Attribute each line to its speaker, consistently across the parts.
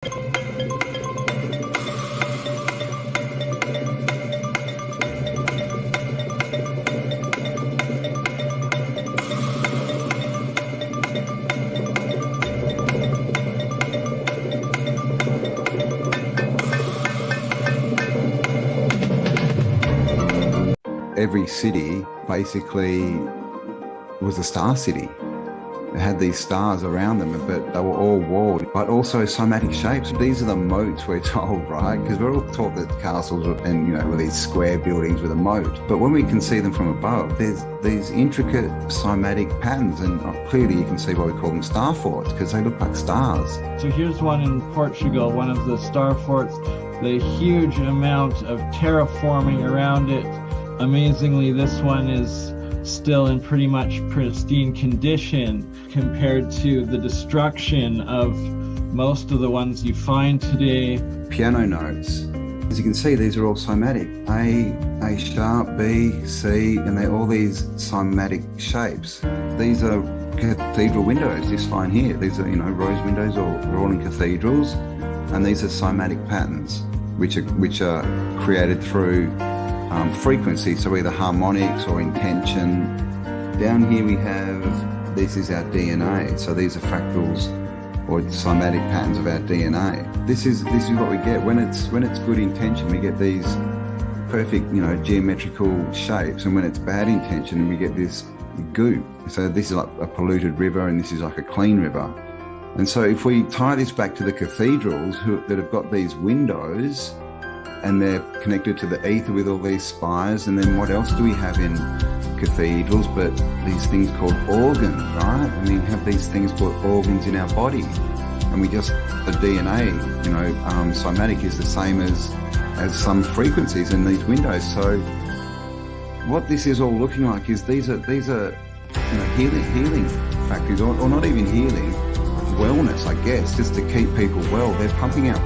Speaker 1: Every city basically was a star city. It had these stars around them, but they were all walled, but also somatic shapes. These are the moats, we're told, right? Because we're all taught that castles and, you know, were these square buildings with a moat. But when we can see them from above, there's these intricate somatic patterns, and clearly you can see why we call them star forts, because they look like stars.
Speaker 2: So here's one in Portugal, one of the star forts, the huge amount of terraforming around it. Amazingly, this one is still in pretty much pristine condition compared to the destruction of most of the ones you find today.
Speaker 1: Piano notes. As you can see, these are all somatic. A sharp, B, C, and they're all these somatic shapes. These are cathedral windows, this line here. These are, you know, rose windows all in cathedrals, and these are somatic patterns, which are created through frequency, so either harmonics or intention. Down here we have, this is our DNA, so these are fractals or somatic patterns of our DNA. This is what we get when it's good intention. We get these perfect, you know, geometrical shapes, and when it's bad intention, we get this goop. So this is like a polluted river, and this is like a clean river. And so if we tie this back to the cathedrals that have got these windows, and they're connected to the ether with all these spires, and then what else do we have in cathedrals but these things called organs, right? And we have these things called organs in our body, and we just, the DNA, you know, somatic is the same as some frequencies in these windows. So what this is all looking like is these are you know, healing factories, or not even healing, wellness, I guess, just to keep people well. They're pumping out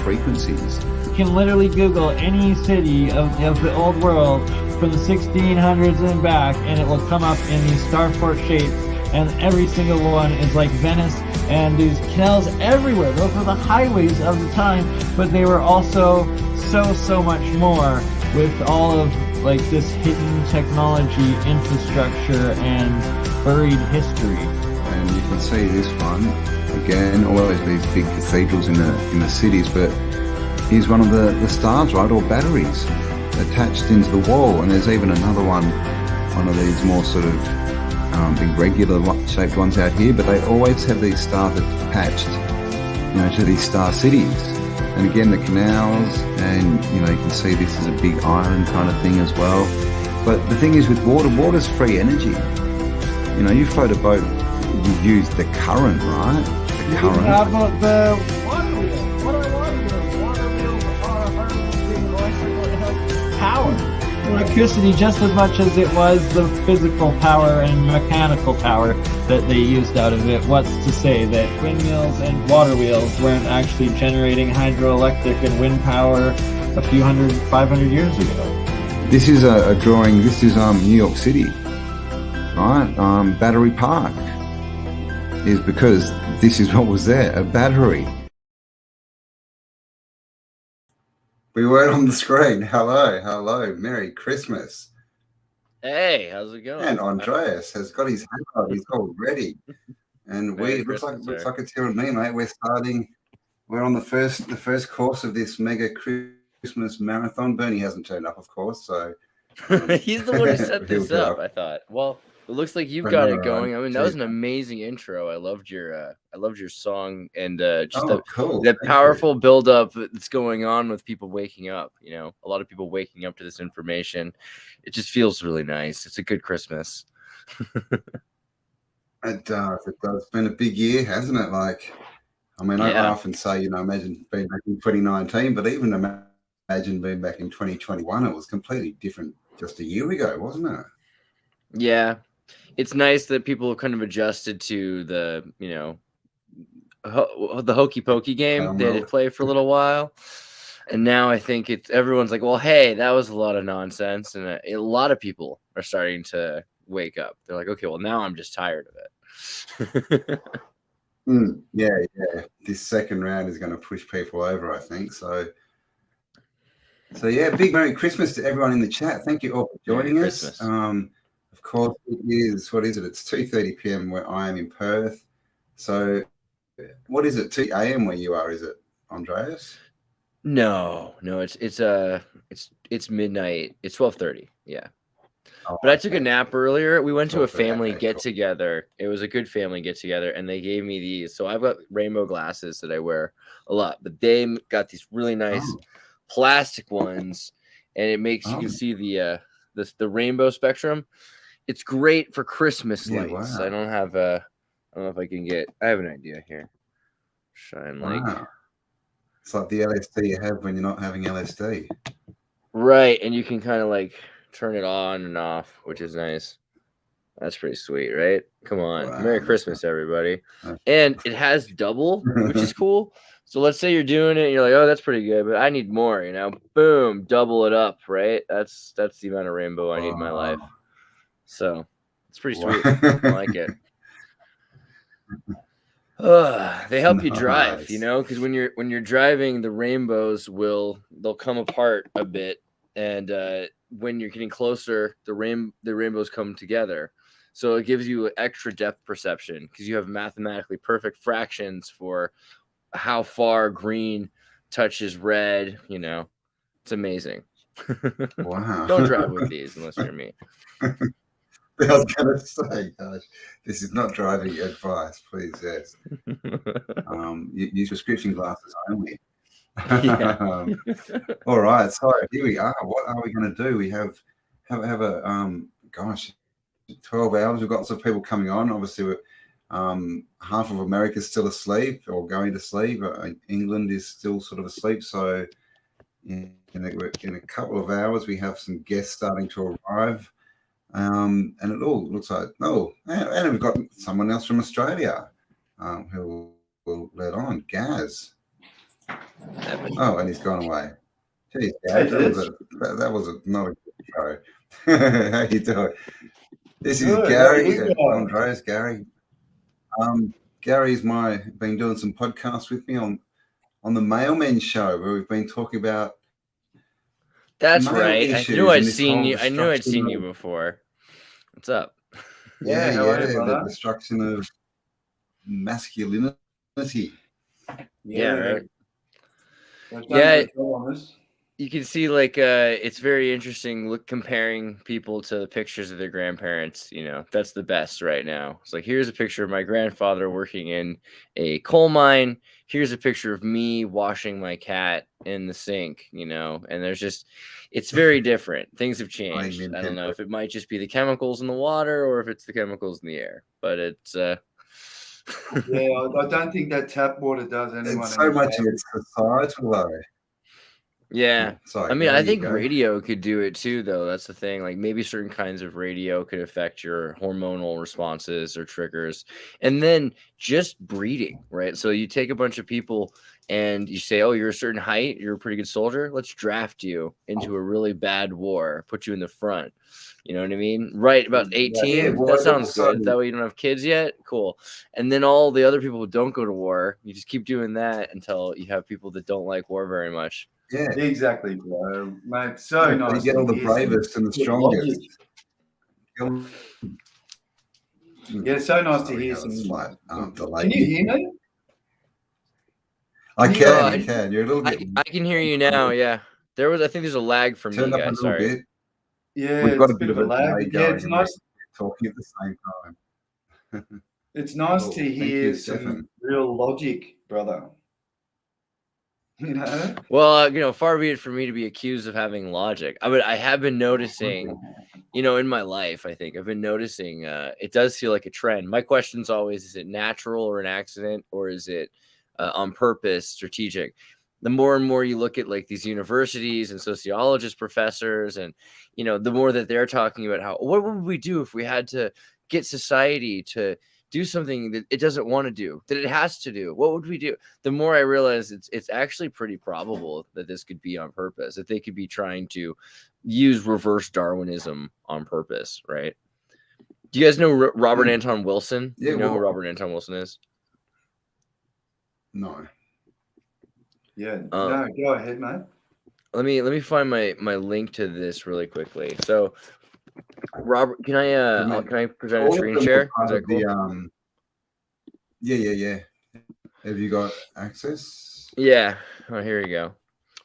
Speaker 1: frequencies.
Speaker 2: You can literally Google any city of the old world from the 1600s and back, and it will come up in these star fort shapes, and every single one is like Venice, and these canals everywhere. Those were the highways of the time, but they were also so much more, with all of like this hidden technology, infrastructure, and buried history.
Speaker 1: And you can see this one again, always these big cathedrals in the cities, but here's one of the stars, right, or batteries attached into the wall. And there's even another one of these more sort of big regular shaped ones out here, but they always have these stars attached, you know, to these star cities. And again, the canals, and you know, you can see this is a big iron kind of thing as well. But the thing is with water's free energy. You know, you float a boat, you use the current, right? The current.
Speaker 2: How about the water wheels? What are water wheels? Water wheels are harnessing electrical power. Electricity just as much as it was the physical power and mechanical power that they used out of it. What's to say that windmills and water wheels weren't actually generating hydroelectric and wind power a few 500 years ago?
Speaker 1: This is a drawing. This is New York City, right? Battery Park is because this is what was there, a battery. We were on the screen. Hello, Merry Christmas.
Speaker 3: Hey, how's it going?
Speaker 1: And Andreas has got his hand up. He's all ready. And it looks like it's you and me, mate. We're on the first course of this mega Christmas marathon. Bernie hasn't turned up, of course, so
Speaker 3: he's the one who set this up. I thought. Well, it looks like you've got it going. I mean, that was an amazing intro. I loved your song, and just that powerful build up that's going on with people waking up. You know, a lot of people waking up to this information. It just feels really nice. It's a good Christmas.
Speaker 1: It does. It's been a big year, hasn't it? Like, I mean, I often say, you know, imagine being back in 2019, but even imagine being back in 2021. It was completely different just a year ago, wasn't it?
Speaker 3: Yeah. It's nice that people have kind of adjusted to the, you know, the hokey pokey game they did play for a little while. And now I think everyone's like, well, hey, that was a lot of nonsense. And a lot of people are starting to wake up. They're like, okay, well, now I'm just tired of it.
Speaker 1: Yeah. This second round is going to push people over, I think. So yeah, big Merry Christmas to everyone in the chat. Thank you all for joining us. Of course, it is, what is it? It's 2:30 p.m. where I am in Perth. So what is it, 2 a.m. where you are, is it, Andreas?
Speaker 3: No, it's midnight. It's 12:30. Yeah. But I took a nap earlier. We went to a family get-together. It was a good family get-together, and they gave me these. So I've got rainbow glasses that I wear a lot, but they got these really nice plastic ones, and it makes you can see the rainbow spectrum. It's great for Christmas lights. Wow. I don't know if I can get. I have an idea here. Shine like.
Speaker 1: Wow. It's like the LSD you have when you're not having LSD.
Speaker 3: Right, and you can kind of like turn it on and off, which is nice. That's pretty sweet, right? Come on. Wow. Merry Christmas, everybody. And it has double, which is cool. So let's say you're doing it and you're like, oh, that's pretty good, but I need more, Boom, double it up, right? That's the amount of rainbow I need in my life. So it's pretty sweet. I like it. They help you drive, because when you're driving, the rainbows they'll come apart a bit, and when you're getting closer, the rainbows come together. So it gives you extra depth perception because you have mathematically perfect fractions for how far green touches red. It's amazing.
Speaker 1: Wow!
Speaker 3: Don't drive with these unless you're me.
Speaker 1: I was going to say, gosh, this is not driving advice, please. Yes. Use prescription glasses only.
Speaker 3: Yeah.
Speaker 1: All right, so here we are. What are we going to do? We have a 12 hours. We've got lots of people coming on. Obviously, half of America's still asleep or going to sleep. England is still sort of asleep. So in a couple of hours, we have some guests starting to arrive. And it all looks like, and we've got someone else from Australia who will let on, Gaz. Oh, and he's gone away. Geez, Gaz, that was not a good show. How you doing? This is Gary, Andreas, Gary. Gary's been doing some podcasts with me on the Mailmen show where we've been talking about.
Speaker 3: That's right. I knew I'd seen you. I knew I'd seen you before. What's up?
Speaker 1: Yeah, the destruction of masculinity.
Speaker 3: Yeah, right. Yeah, you can see it's very interesting. Comparing people to the pictures of their grandparents. That's the best right now. It's like, here's a picture of my grandfather working in a coal mine. Here's a picture of me washing my cat in the sink. And it's very different. Things have changed. I don't know if it might just be the chemicals in the water or if it's the chemicals in the air, but it's.
Speaker 4: Yeah, I don't think that tap water does anyone.
Speaker 1: It's so much it's societal though.
Speaker 3: Yeah. Sorry, I mean, I think radio could do it too, though. That's the thing. Like maybe certain kinds of radio could affect your hormonal responses or triggers. And then just breeding, right? So you take a bunch of people and you say, oh, you're a certain height, you're a pretty good soldier. Let's draft you into a really bad war, put you in the front. You know what I mean? Right, about 18. That sounds good. That way you don't have kids yet. Cool. And then all the other people who don't go to war, you just keep doing that until you have people that don't like war very much.
Speaker 4: Yeah, exactly, bro. Mate, so nice.
Speaker 1: You get all the bravest and the strongest.
Speaker 4: Yeah, so nice to hear some. Can you hear me?
Speaker 1: I can. You're a little bit.
Speaker 3: I can hear you now. Yeah, I think there's a lag from me, guys. Sorry.
Speaker 1: Bit.
Speaker 4: Yeah, we've got a bit of a lag. Yeah, it's nice
Speaker 1: talking at the same time.
Speaker 4: It's nice to hear some real logic, brother.
Speaker 3: Well, far be it for me to be accused of having logic. I have been noticing, in my life, I think I've been noticing it does feel like a trend. My question's always, is it natural or an accident, or is it on purpose, strategic? The more and more you look at like these universities and sociologist professors, and the more that they're talking about what would we do if we had to get society to do something that it doesn't want to do, that it has to do, what would we do? The more I realize it's actually pretty probable that this could be on purpose, that they could be trying to use reverse Darwinism on purpose, right? Do you guys know Robert Anton Wilson?
Speaker 1: Yeah,
Speaker 3: you know who Robert Anton Wilson is?
Speaker 1: No.
Speaker 4: Yeah. No, go ahead, mate.
Speaker 3: Let me find my link to this really quickly. So, Robert, can I present a screen share? Is that cool?
Speaker 1: Yeah. Have you got access?
Speaker 3: Yeah. Oh, here you go.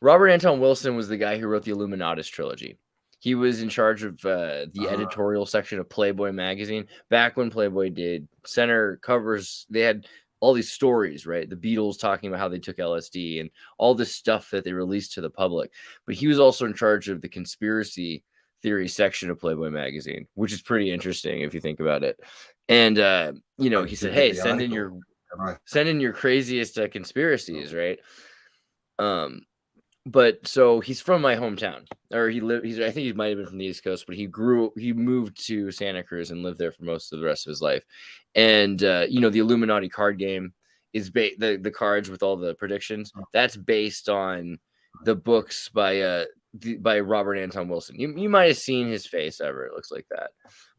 Speaker 3: Robert Anton Wilson was the guy who wrote the Illuminatus trilogy. He was in charge of the editorial section of Playboy magazine back when Playboy did center covers. They had all these stories, right? The Beatles talking about how they took LSD and all this stuff that they released to the public. But he was also in charge of the conspiracy theory section of Playboy magazine, which is pretty interesting if you think about it. And he said, "Hey, send in your craziest conspiracies, right?" But so he's from my hometown, or I think he might have been from the East Coast, but he moved to Santa Cruz and lived there for most of the rest of his life. And the Illuminati card game is the cards with all the predictions. That's based on the books by Robert Anton Wilson. You might have seen his face ever. It looks like that.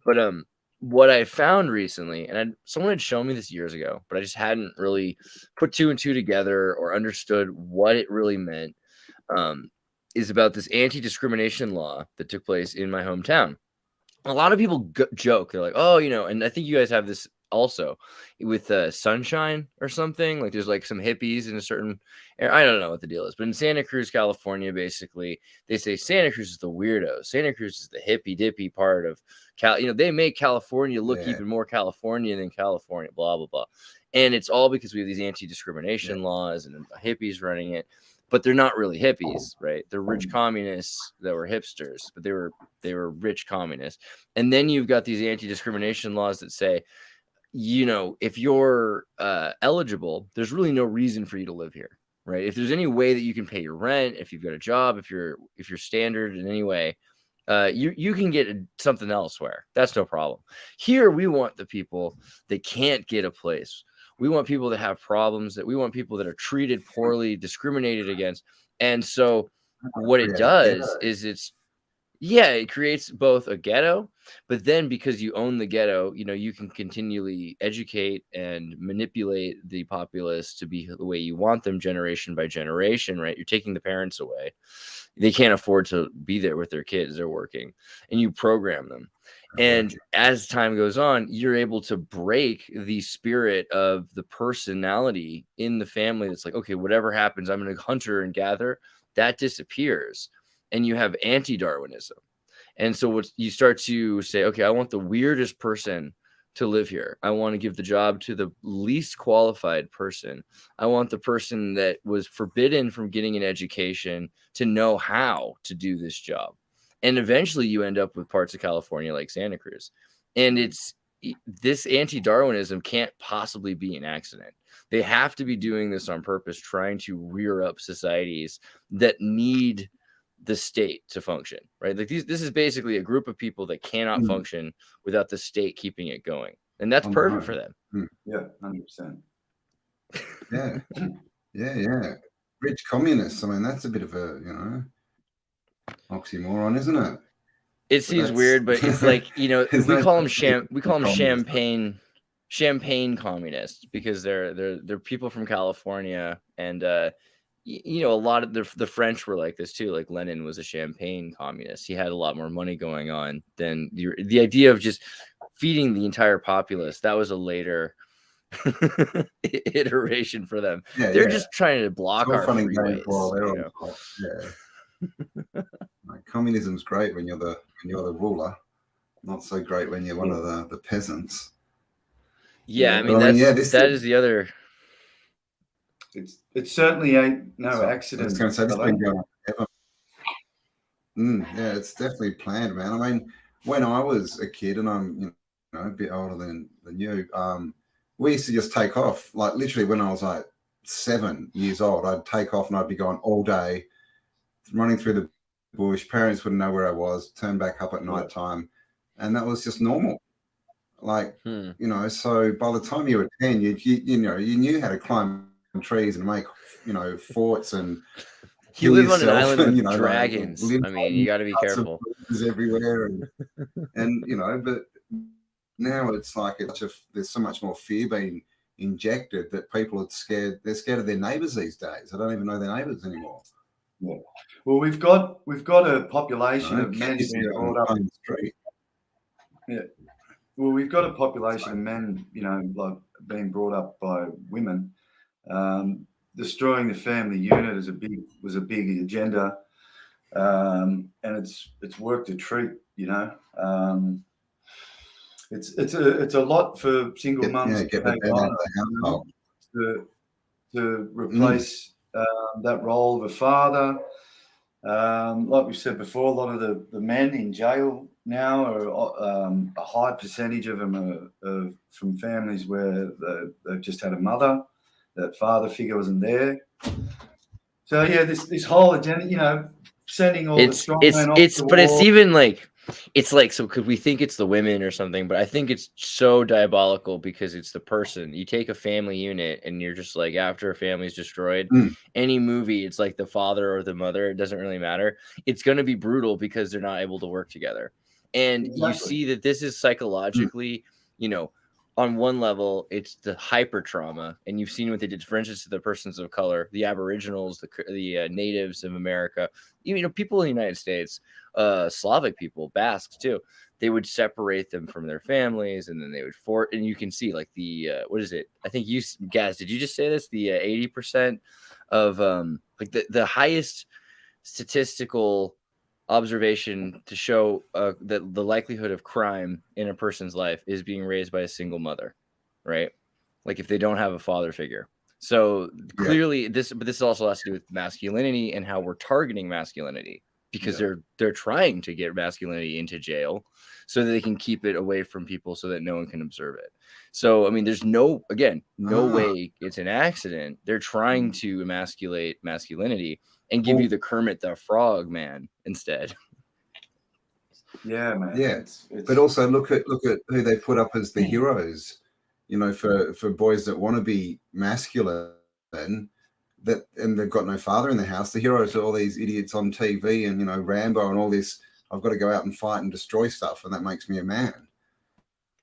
Speaker 3: But what I found recently, and someone had shown me this years ago, but I just hadn't really put two and two together or understood what it really meant. Is about this anti-discrimination law that took place in my hometown. A lot of people joke. They're like, oh, and I think you guys have this also with Sunshine or something. Like there's like some hippies in a certain area. I don't know what the deal is. But in Santa Cruz, California, basically, they say Santa Cruz is the weirdo. Santa Cruz is the hippy dippy part of they make California look even more California than California, blah, blah, blah. And it's all because we have these anti-discrimination laws and hippies running it. But they're not really hippies, right? They're rich communists that were hipsters, but they were rich communists. And then you've got these anti-discrimination laws that say, if you're eligible, there's really no reason for you to live here, right? If there's any way that you can pay your rent, if you've got a job, if you're standard in any way, you can get something elsewhere. That's no problem. Here, we want the people that can't get a place. We want people that have problems, we want people that are treated poorly, discriminated against. And so what it does is it creates both a ghetto, but then because you own the ghetto, you can continually educate and manipulate the populace to be the way you want them generation by generation, right? You're taking the parents away. They can't afford to be there with their kids. They're working, and you program them. And as time goes on, you're able to break the spirit of the personality in the family. That's like, okay, whatever happens, I'm going to hunter and gather. That disappears. And you have anti-Darwinism. And so what you start to say, okay, I want the weirdest person to live here. I want to give the job to the least qualified person. I want the person that was forbidden from getting an education to know how to do this job. And eventually you end up with parts of California like Santa Cruz. And this anti-Darwinism can't possibly be an accident. They have to be doing this on purpose, trying to rear up societies that need the state to function, right? Like this is basically a group of people that cannot function without the state keeping it going. And that's perfect for them.
Speaker 4: Yeah, 100%.
Speaker 1: Yeah. Rich communists. I mean, that's a bit of a, oxymoron, isn't it?
Speaker 3: It seems weird, but it's like, we call them champagne communists because they're people from California. And a lot of the French were like this too. Like Lenin was a champagne communist. He had a lot more money going on than the idea of just feeding the entire populace. That was a later iteration for them. They're just trying to block our freeways.
Speaker 1: Communism's great when you're the ruler, not so great when you're one of the peasants.
Speaker 3: Yeah, I mean that is the other.
Speaker 4: It certainly ain't no accident.
Speaker 1: I was going to say this has been going on ever. Yeah, it's definitely planned, man. I mean, when I was a kid, and I'm a bit older than you, we used to just take off. Like literally, when I was like 7 years old, I'd take off and I'd be gone all day, running through the bush. Parents wouldn't know where I was. Turn back up at night time, and that was just normal. Like so by the time you were 10, you knew how to climb trees and make forts and
Speaker 3: you live on an island with dragons. I mean, you got to be careful.
Speaker 1: Everywhere and but now it's like there's so much more fear being injected that people are scared. They're scared of their neighbours these days. They don't even know their neighbours anymore.
Speaker 4: Yeah. Well, we've got a population of men being brought up.
Speaker 1: The street.
Speaker 4: Yeah. Well, we've got a population of men, like being brought up by women. Destroying the family unit was a big agenda, and it's worked a treat. It's a lot for single mums to take on to replace that role of a father. Like we said before, a lot of the men in jail now are a high percentage of them are from families where they've just had a mother. That father figure wasn't there. So yeah, this whole agenda, sending all the strong men off to war.
Speaker 3: It's even like, it's like, so could we think it's the women or something? But I think it's so diabolical because it's the person. You take a family unit and you're just like, after a family's destroyed, any movie, it's like the father or the mother. It doesn't really matter. It's going to be brutal because they're not able to work together. And you see that this is psychologically, on one level, it's the hyper trauma, and you've seen what they did, for instance, to the persons of color, the Aboriginals, the natives of America, even people in the United States, Slavic people, Basques too. They would separate them from their families, and then they would and you can see like the what is it? I think you guys, did you just say this? The 80% of like the highest statistical observation to show that the likelihood of crime in a person's life is being raised by a single mother, right? Like if they don't have a father figure. So clearly this also has to do with masculinity and how we're targeting masculinity, because they're trying to get masculinity into jail so that they can keep it away from people so that no one can observe it. So, I mean, there's no way it's an accident. They're trying to emasculate masculinity and give you the Kermit the Frog man instead.
Speaker 4: Yeah, man.
Speaker 1: Yeah, it's... But also look at who they put up as the heroes. For boys that want to be masculine, and they've got no father in the house. The heroes are all these idiots on TV, and Rambo and all this. I've got to go out and fight and destroy stuff, and that makes me a man.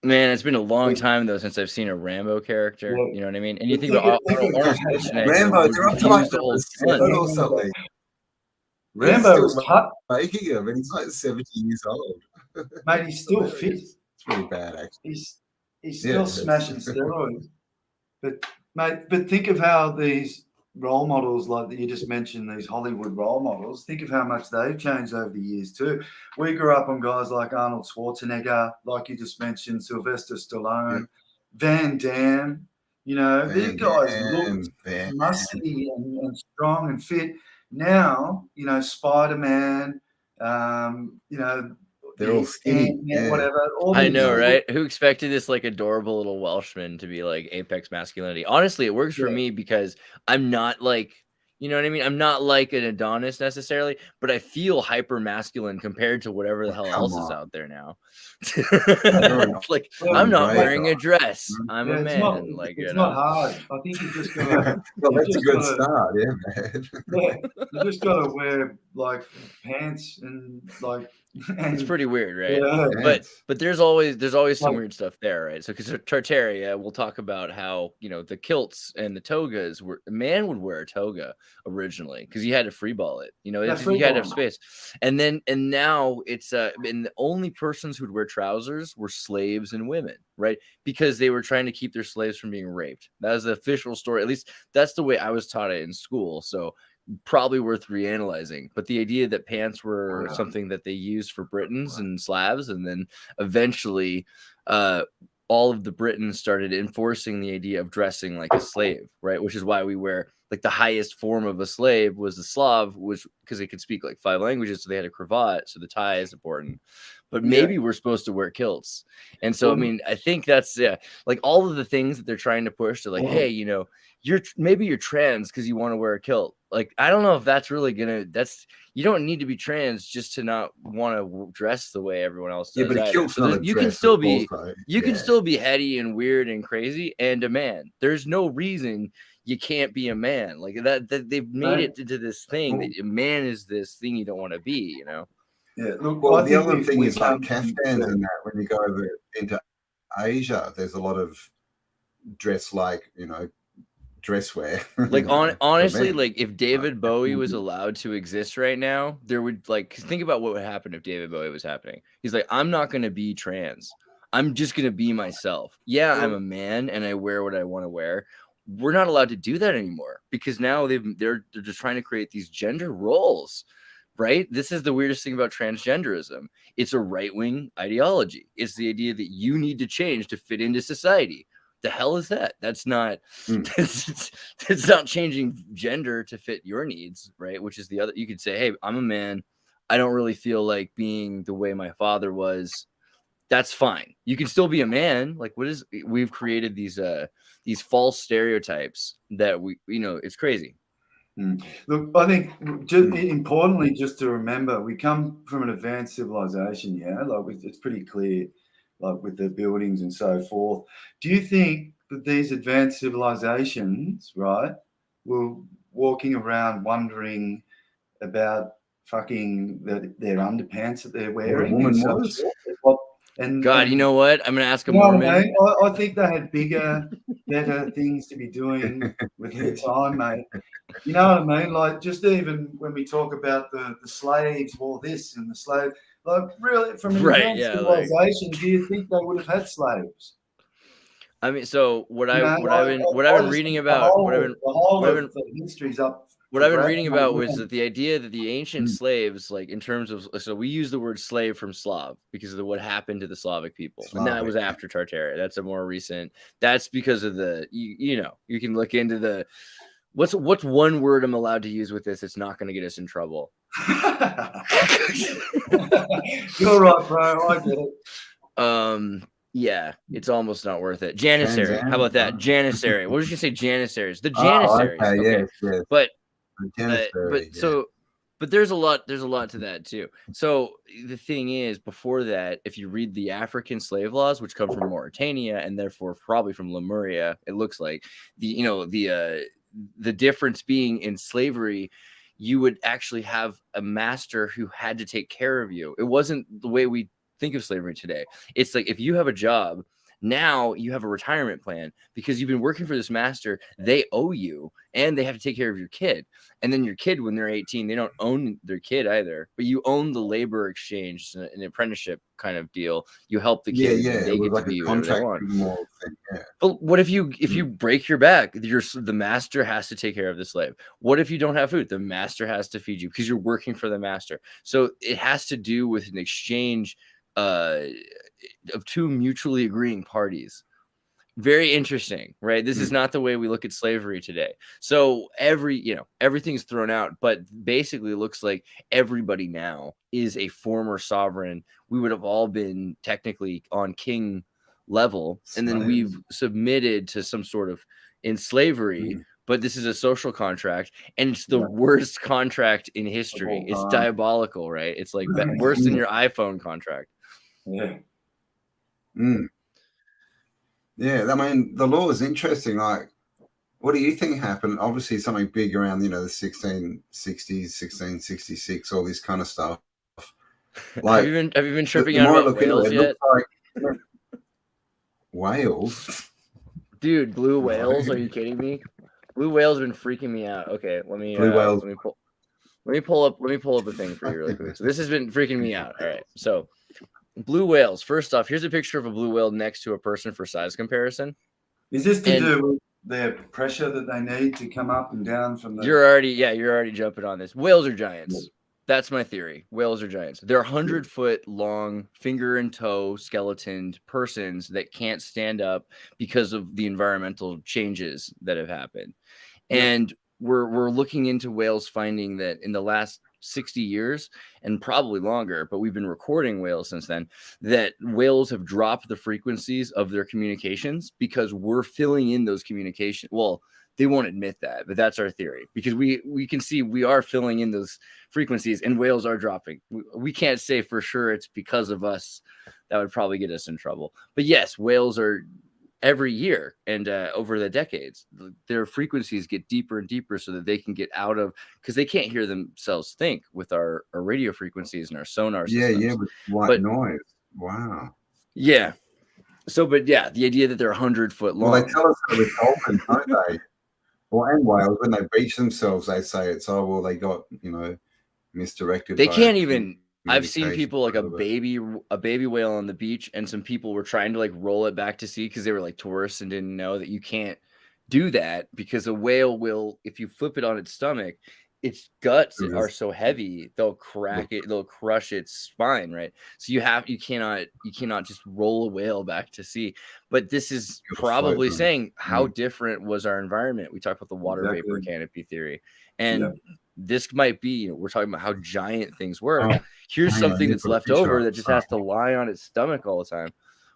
Speaker 3: Man, it's been a long time though since I've seen a Rambo character. You know what I mean? And you think about Arnold Schwarzenegger,
Speaker 1: Rambo, they're up to like the old son or something. Rambo was making him, and he's like 70 years old.
Speaker 4: Mate, he's still fit.
Speaker 1: It's really bad, actually.
Speaker 4: He's still smashing steroids. But think of how these role models, like that you just mentioned, these Hollywood role models, think of how much they've changed over the years too. We grew up on guys like Arnold Schwarzenegger, like you just mentioned, Sylvester Stallone, Van Damme. These guys look muscly and strong and fit. Now, Spider-Man,
Speaker 1: they're all skinny,
Speaker 4: whatever.
Speaker 3: I know, right? Who expected this like adorable little Welshman to be like apex masculinity? Honestly, it works for me because I'm not like, you know what I mean? I'm not like an Adonis necessarily, but I feel hyper masculine compared to whatever the hell else is out there now. Like, I'm not wearing a dress. I'm a man.
Speaker 4: It's not hard. I think you just gotta.
Speaker 1: Well, that's a good start, man.
Speaker 4: You just gotta wear like pants and like.
Speaker 3: It's pretty weird, right? But there's always some weird stuff there, right? So because Tartaria, we'll talk about how the kilts and the togas were, a man would wear a toga originally because you had to freeball it, you had to have space, and now it's and the only persons who'd wear trousers were slaves and women, right? Because they were trying to keep their slaves from being raped. That was the official story. At least that's the way I was taught it in school. So probably worth reanalyzing. But the idea that pants were something that they used for Britons and Slavs, and then eventually all of the Britons started enforcing the idea of dressing like a slave, right? Which is why we wear, like, the highest form of a slave was the Slav, which because they could speak like 5 languages, so they had a cravat, so the tie is important. But maybe we're supposed to wear kilts. And so I mean, I think that's like all of the things that they're trying to push to, like, hey, you're trans because you want to wear a kilt. Like, I don't know if that's really you don't need to be trans just to not want to dress the way everyone else does.
Speaker 1: Yeah, but a kilt's not a dress.
Speaker 3: You can still be heady and weird and crazy and a man. There's no reason you can't be a man. Like that they've made it into this thing that a man is this thing you don't want to be,
Speaker 4: Yeah, look,
Speaker 1: well, the other thing is like caftans and that. When you go over into Asia, there's a lot of dress like, you know, dress wear.
Speaker 3: Like honestly, like if David Bowie was allowed to exist right now, there would like think about what would happen if David Bowie was happening. He's like, I'm not going to be trans. I'm just going to be myself. Yeah, I'm a man and I wear what I want to wear. We're not allowed to do that anymore because now they're just trying to create these gender roles, right? This is the weirdest thing about transgenderism. It's a right-wing ideology. It's the idea that you need to change to fit into society. The hell is that? That's not it's not changing gender to fit your needs, right? Which is the other. You could say, hey, I'm a man. I don't really feel like being the way my father was. That's fine. You can still be a man. Like we've created these false stereotypes that it's crazy.
Speaker 4: Look, I think importantly, just to remember, we come from an advanced civilization. Yeah, like it's pretty clear. Like with the buildings and so forth. Do you think that these advanced civilizations, right, were walking around wondering about fucking their underpants that they're wearing?
Speaker 1: What a woman was.
Speaker 3: God, you know what? I'm going to ask a Mormon.
Speaker 4: I think they had bigger, better things to be doing with their time, mate. You know what I mean? Like just even when we talk about the slaves wore this and the slave, like really from an advanced civilization, do you think they would have had slaves?
Speaker 3: I mean, so what I've been reading about, what I've been reading about was that the idea that the ancient slaves, like in terms of, so we use the word slave from Slav because of what happened to the Slavic people, and that was after Tartaria. That's a more recent. That's because of the you can look into the what's one word I'm allowed to use with this. It's not going to get us in trouble.
Speaker 4: You're right, bro. I get it.
Speaker 3: Yeah, it's almost not worth it. Janissary. How about that? Janissary. What was you say? Janissaries. The Janissaries. Okay. Yes. But there's a lot to that too. So the thing is, before that, if you read the African slave laws, which come from Mauritania and therefore probably from Lemuria, it looks like the difference being in slavery, you would actually have a master who had to take care of you. It wasn't the way we think of slavery today. It's like if you have a job, now you have a retirement plan because you've been working for this master. They owe you and they have to take care of your kid. And then your kid, when they're 18, they don't own their kid either, but you own the labor exchange, an apprenticeship kind of deal. You help the kid.
Speaker 1: Yeah.
Speaker 3: They get
Speaker 1: like
Speaker 3: to be whatever they want.
Speaker 1: Yeah.
Speaker 3: But what if you break your back? The master has to take care of the slave. What if you don't have food? The master has to feed you because you're working for the master. So it has to do with an exchange of two mutually agreeing parties. Very interesting, right? This is not the way we look at slavery today. So everything's thrown out, but basically it looks like everybody now is a former sovereign. We would have all been technically on king level, and then we've submitted to some sort of in slavery. But this is a social contract, and it's the worst contract in history. It's diabolical, right? It's like worse than your iPhone contract.
Speaker 4: Yeah.
Speaker 1: Yeah, I mean, the law is interesting. Like, what do you think happened? Obviously, something big around, the 1660s, 1666, all this kind of stuff.
Speaker 3: Like, have you been tripping out about whales yet?
Speaker 1: Whales?
Speaker 3: Dude, blue whales? Are you kidding me? Blue whales have been freaking me out. Okay, let me pull up a thing for you really quick. So this has been freaking me out. All right, so blue whales. First off, here's a picture of a blue whale next to a person for size comparison.
Speaker 4: Is this to do with the pressure that they need to come up and down from the?
Speaker 3: You're already jumping on this. Whales are giants. That's my theory. Whales are giants. They're 100-foot long, finger and toe skeletoned persons that can't stand up because of the environmental changes that have happened. And we're looking into whales, finding that in the last 60 years and probably longer, but we've been recording whales since then, that whales have dropped the frequencies of their communications because we're filling in those communications. Well, they won't admit that, but that's our theory, because we can see we are filling in those frequencies and whales are dropping. We can't say for sure it's because of us. That would probably get us in trouble. But yes, whales are every year and over the decades, their frequencies get deeper and deeper so that they can get out of, because they can't hear themselves think with our radio frequencies and our sonar systems.
Speaker 1: With white noise. Wow.
Speaker 3: Yeah. So, but yeah, the idea that they're 100-foot long.
Speaker 1: Well, they tell us that with dolphins, don't they? Well, and whales, when they beach themselves, they say it's, oh, well, they got, misdirected.
Speaker 3: They can't even. I've seen people like a baby whale on the beach, and some people were trying to like roll it back to sea because they were like tourists and didn't know that you can't do that, because a whale will, if you flip it on its stomach, its guts are so heavy they'll crack it, they'll crush its spine, right? So you cannot just roll a whale back to sea. But this is probably saying how different was our environment. We talked about the water vapor canopy theory, and this might be, we're talking about how giant things were. Here's something that's left over that just has to lie on its stomach all the time.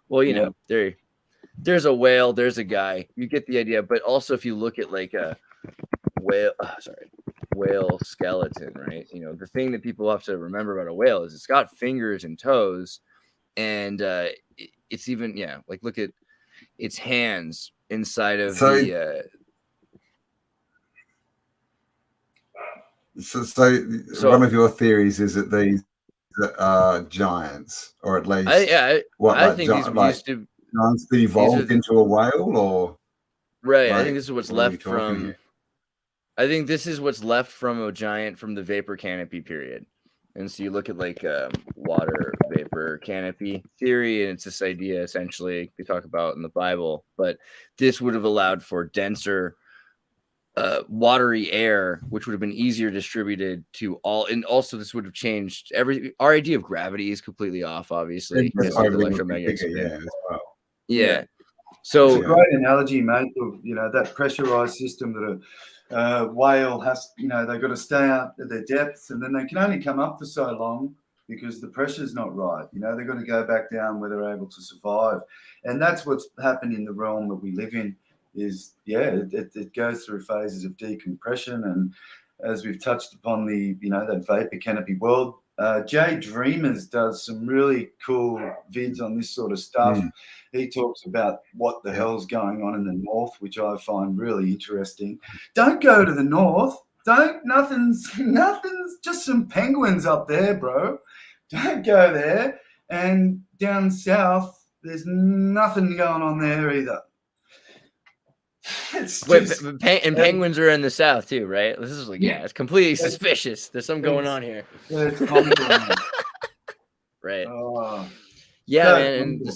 Speaker 3: Well, there's a whale, there's a guy, you get the idea. But also, if you look at like a whale skeleton, right? The thing that people have to remember about a whale is it's got fingers and toes, and it's even like look at its hands inside of the.
Speaker 1: So one of your theories is that these are giants, or at least
Speaker 3: I think these used to
Speaker 1: giants that evolved into a whale, or
Speaker 3: right. I think this is what's left from. Here? I think this is what's left from a giant from the vapor canopy period. And so you look at like water vapor canopy theory, and it's this idea essentially we talk about in the Bible, but this would have allowed for denser watery air, which would have been easier distributed to all. And also this would have changed our idea of gravity is completely off, obviously. Electromagnetic spin. Yeah. So
Speaker 4: it's a great analogy, mate, of that pressurized system that a whale has, they've got to stay out at their depths, and then they can only come up for so long because the pressure's not right. They've got to go back down where they're able to survive. And that's what's happened in the realm that we live in is, it goes through phases of decompression. And as we've touched upon that vapor canopy world, Jay Dreamers does some really cool vids on this sort of stuff. He talks about what the hell's going on in the north, which I find really interesting. Don't go to the north. Nothing's just some penguins up there, bro. Don't go there. And down south, there's nothing going on there either.
Speaker 3: Penguins are in the south too, right? This is like, it's completely suspicious. There's something going on here. Right. Man, and the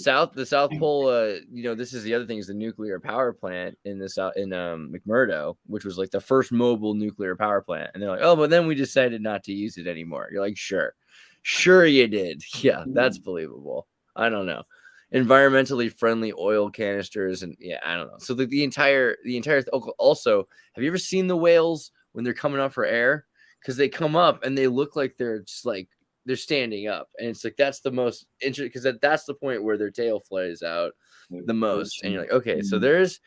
Speaker 3: South Pole, this is the other thing, is the nuclear power plant in McMurdo, which was like the first mobile nuclear power plant. And they're like, oh, but then we decided not to use it anymore. You're like, sure you did. Yeah, that's believable. I don't know. Environmentally friendly oil canisters, and I don't know. So the entire also, have you ever seen the whales when they're coming up for air? Because they come up and they look like they're just like they're standing up, and it's like that's the most interesting, because that's the point where their tail flares out the most, and you're like, okay, so there's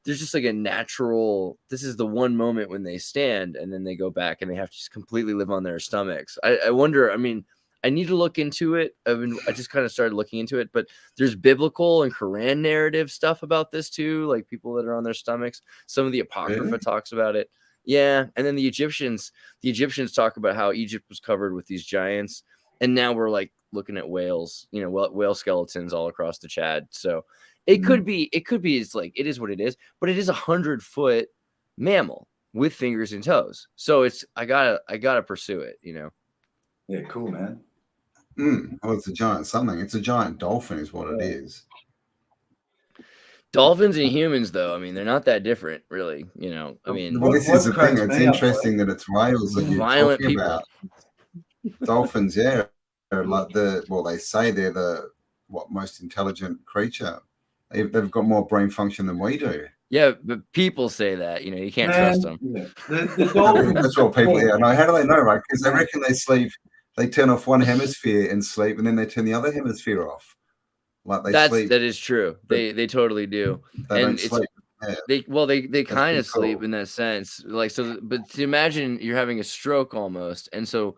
Speaker 3: just like a natural. This is the one moment when they stand, and then they go back, and they have to just completely live on their stomachs. I wonder. I mean, I need to look into it. I just kind of started looking into it, but there's biblical and Quran narrative stuff about this too, like people that are on their stomachs. Some of the Apocrypha talks about it. Yeah, and then the Egyptians talk about how Egypt was covered with these giants, and now we're like looking at whales, whale skeletons all across the Chad. So it could be. It's like it is what it is, but it is 100-foot mammal with fingers and toes. So I gotta pursue it.
Speaker 4: Yeah, cool, man.
Speaker 1: Oh, it's a giant something. It's a giant dolphin, is what it is.
Speaker 3: Dolphins and humans, though, I mean, they're not that different, really. I mean,
Speaker 1: well, this is the thing. It's interesting that it's whales that you're
Speaker 3: violent
Speaker 1: talking
Speaker 3: people.
Speaker 1: About. Dolphins, are like they say they're the most intelligent creature. They've got more brain function than we do.
Speaker 3: Yeah, but people say that. You can't trust them.
Speaker 4: Yeah. The dolphins.
Speaker 1: That's what people. Yeah, how do they know, right? Because they reckon they sleep. They turn off one hemisphere and sleep, and then they turn the other hemisphere off. Like they sleep.
Speaker 3: That is true. They totally do.
Speaker 1: They don't sleep. Yeah.
Speaker 3: They kind of sleep in that sense. Like but to imagine you're having a stroke almost, and so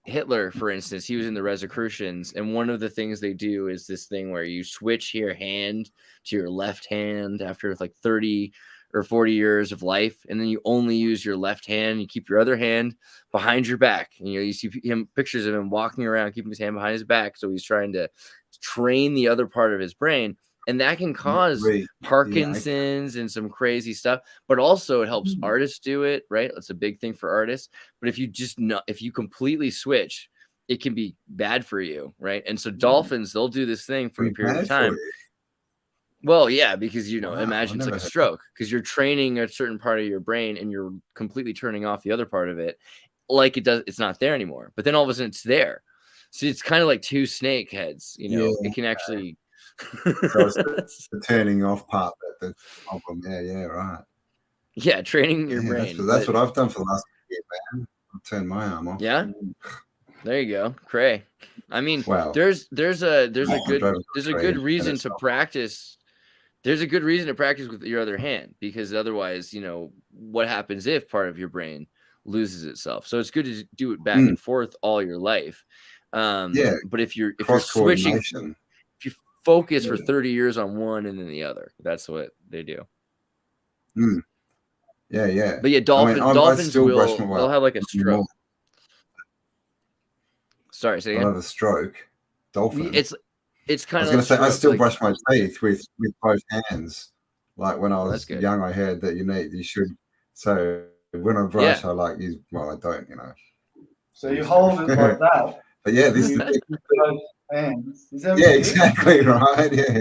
Speaker 3: Hitler, for instance, he was in the Rosicrucians, and one of the things they do is this thing where you switch your hand to your left hand after like 30 or 40 years of life, and then you only use your left hand. You keep your other hand behind your back. And, you see pictures of him walking around, keeping his hand behind his back. So he's trying to train the other part of his brain. And that can cause Parkinson's and some crazy stuff. But also it helps artists do it, right? That's a big thing for artists. But if you completely switch, it can be bad for you, right? And so dolphins, they'll do this thing for a period of time. Well, yeah, because, imagine it's like a stroke, because you're training a certain part of your brain and you're completely turning off the other part of it. Like it's not there anymore. But then all of a sudden it's there. So it's kind of like two snake heads, it can actually.
Speaker 1: So it's the turning off part that's the problem. Yeah, right.
Speaker 3: Yeah, training your brain.
Speaker 1: That's what I've done for the last year, man. I've turned my arm off.
Speaker 3: Yeah. There you go. Cray. I mean, there's a good reason to practice. There's a good reason to practice with your other hand, because otherwise, what happens if part of your brain loses itself? So it's good to do it back and forth all your life. But if you're switching, if you focus for 30 years on one and then the other, that's what they do.
Speaker 1: Yeah.
Speaker 3: But yeah, dolphins they'll have like a stroke. Sorry, say again.
Speaker 1: I'll have a stroke. Dolphin.
Speaker 3: It's kind of.
Speaker 1: I was going to say I still brush my teeth with both hands. Like when I was young, I heard that you should. So when I brush, I use. Well, I don't.
Speaker 4: So you hold it like that.
Speaker 1: But yeah, this is
Speaker 4: both hands.
Speaker 1: Exactly right. Yeah.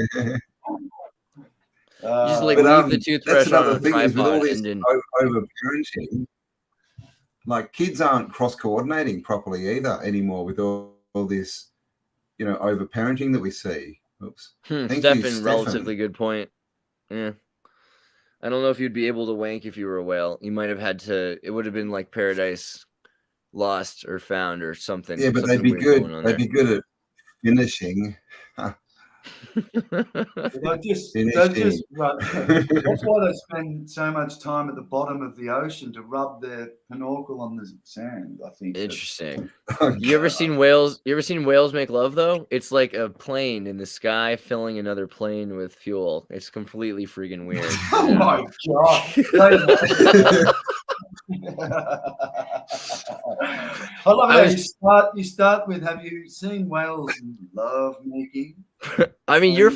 Speaker 3: Just like leave the toothbrush on a tripod
Speaker 1: and then over-parenting. Like kids aren't cross-coordinating properly either anymore with all this, over-parenting that we see. Oops.
Speaker 3: Stefan, relatively good point. Yeah. I don't know if you'd be able to wank if you were a whale. You might have had to. It would have been like Paradise Lost or Found or something.
Speaker 1: Yeah, but they'd be good. They'd be good at finishing.
Speaker 4: That's why they spend so much time at the bottom of the ocean to rub their pinochle on the sand. I think.
Speaker 3: Interesting. You ever seen whales? You ever seen whales make love though? It's like a plane in the sky filling another plane with fuel. It's completely freaking weird.
Speaker 4: Oh my god! I love how you start with, have you seen whales love making?
Speaker 3: I mean, I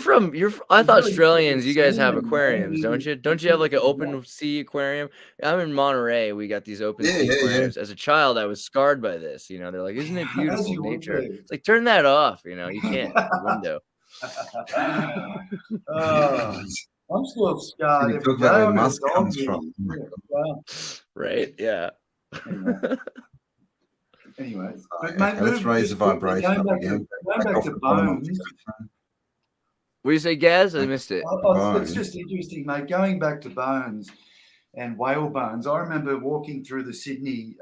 Speaker 3: thought Australians, you guys have aquariums, don't you? Don't you have like an open sea aquarium? I'm in Monterey. We got these open sea aquariums. As a child, I was scarred by this. They're like, isn't it beautiful nature? It's like, turn that off. You can't. The window.
Speaker 4: I'm still scarred.
Speaker 1: Talk about where musk comes from.
Speaker 3: Right? Yeah.
Speaker 4: Anyway,
Speaker 1: let's raise the vibration up again.
Speaker 4: Going back to bones.
Speaker 3: What do you say, Gaz? I missed it.
Speaker 4: It's just interesting, mate. Going back to bones and whale bones, I remember walking through the Sydney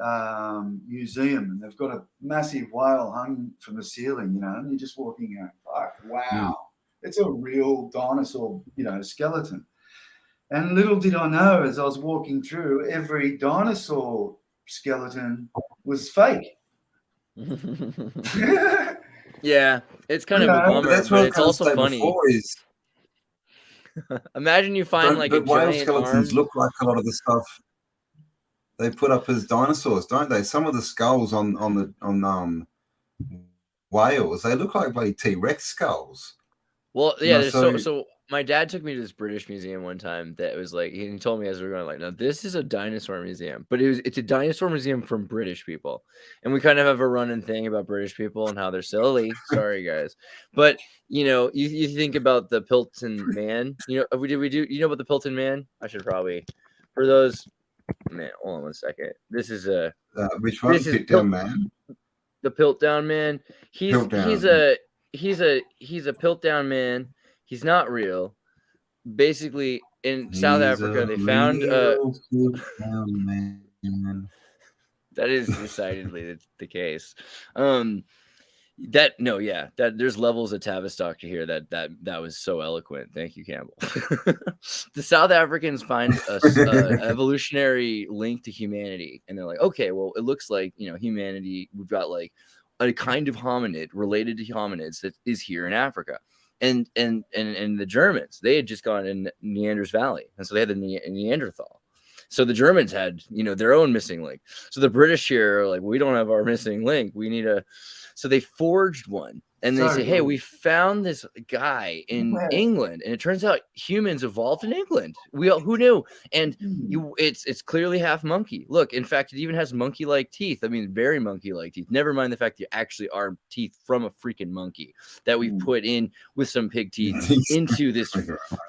Speaker 4: Museum, and they've got a massive whale hung from the ceiling, and you're just walking out, fuck, wow, it's a real dinosaur, skeleton. And little did I know, as I was walking through, every dinosaur skeleton was fake.
Speaker 3: Yeah, it's kind of a bummer, but it's also funny. Imagine you find a
Speaker 1: whale skeletons look like a lot of the stuff they put up as dinosaurs, don't they? Some of the skulls on whales, they look like bloody T-Rex skulls.
Speaker 3: Well, yeah. So my dad took me to this British museum one time that was like, he told me as we were going, like, no, this is a dinosaur museum, but it's a dinosaur museum from British people. And we kind of have a running thing about British people and how they're silly. Sorry, guys. But, you think about the Pilton Man, you know about the Pilton Man? I should probably, for those, man, hold on one second. This is
Speaker 1: which one? Piltdown Man?
Speaker 3: The Piltdown Man. He's a Piltdown Man. He's not real. Basically, in South Africa, they found that is decidedly the case. There's levels of Tavistock to hear that was so eloquent. Thank you, Campbell. The South Africans find a evolutionary link to humanity, and they're like, okay, well, it looks like humanity. We've got like a kind of hominid related to hominids that is here in Africa. And the Germans, they had just gone in Neander's Valley, and so they had the Neanderthal. So the Germans had, their own missing link. So the British here are like, we don't have our missing link. We need a. So they forged one. And they say, hey, we found this guy in England, and it turns out humans evolved in England. Who knew? And it's clearly half monkey. Look, in fact, it even has monkey-like teeth. I mean, very monkey-like teeth. Never mind the fact that you actually are teeth from a freaking monkey that we've put in with some pig teeth into this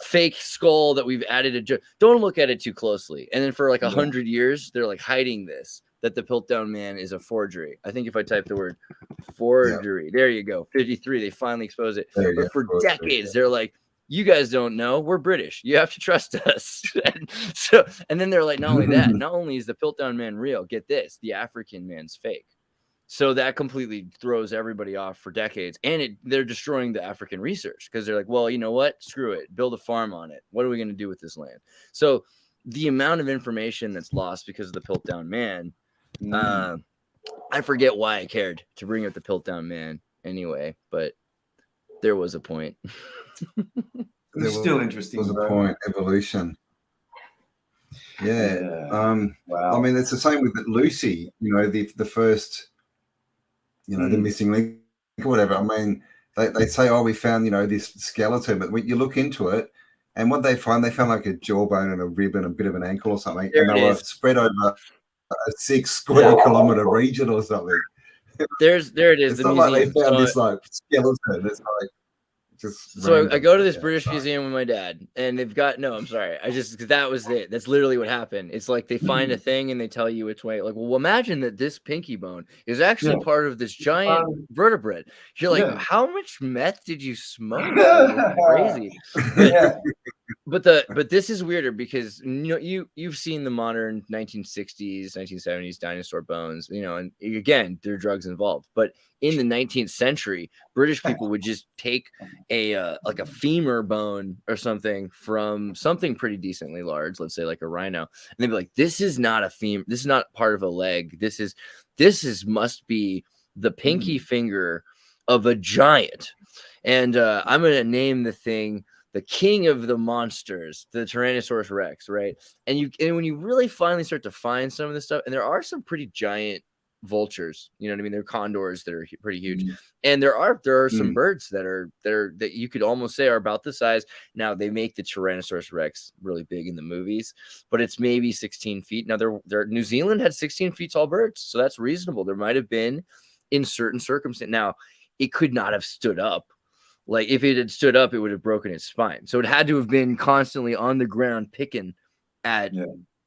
Speaker 3: fake skull that we've added. Don't look at it too closely. And then for like 100 years, they're like hiding this, that the Piltdown Man is a forgery. I think if I type the word forgery, there you go, 53, they finally expose it. But for decades, they're like, you guys don't know, we're British, you have to trust us. and then they're like, not only that, not only is the Piltdown Man real, get this, the African man's fake. So that completely throws everybody off for decades, and they're destroying the African research, because they're like, well, you know what, screw it, build a farm on it, what are we going to do with this land? So the amount of information that's lost because of the Piltdown Man, I forget why I cared to bring up the Piltdown Man anyway, but there was a point.
Speaker 4: It's still interesting.
Speaker 1: There was a point. Evolution. Yeah. Wow. I mean, it's the same with Lucy. The first. The missing link or whatever. I mean, they say, oh, we found this skeleton, but when you look into it, and what they found like a jawbone and a rib and a bit of an ankle or something, and they were spread over a 6 square kilometer region or something.
Speaker 3: There it is.
Speaker 1: It's not like they found this like skeleton. It's like just.
Speaker 3: So random. I go to this British museum with my dad, and they've got because that was it. That's literally what happened. It's like they find a thing and they tell you which way. Like, well, imagine that this pinky bone is actually part of this giant vertebrate. You're like, how much meth did you smoke? Crazy. But this is weirder because you've seen the modern 1960s, 1970s dinosaur bones, and again, there are drugs involved. But in the 19th century, British people would just take a femur bone or something from something pretty decently large, let's say like a rhino, and they'd be like, this is not a femur, this is not part of a leg, this must be the pinky finger of a giant. And I'm gonna name the thing the king of the monsters, the Tyrannosaurus Rex, right? And when you really finally start to find some of this stuff, and there are some pretty giant vultures, you know what I mean? They're condors that are pretty huge, and there are some birds that you could almost say are about the size. Now they make the Tyrannosaurus Rex really big in the movies, but it's maybe 16 feet. Now New Zealand had 16 feet tall birds, so that's reasonable. There might have been in certain circumstances. Now it could not have stood up. Like if it had stood up, it would have broken its spine. So it had to have been constantly on the ground picking at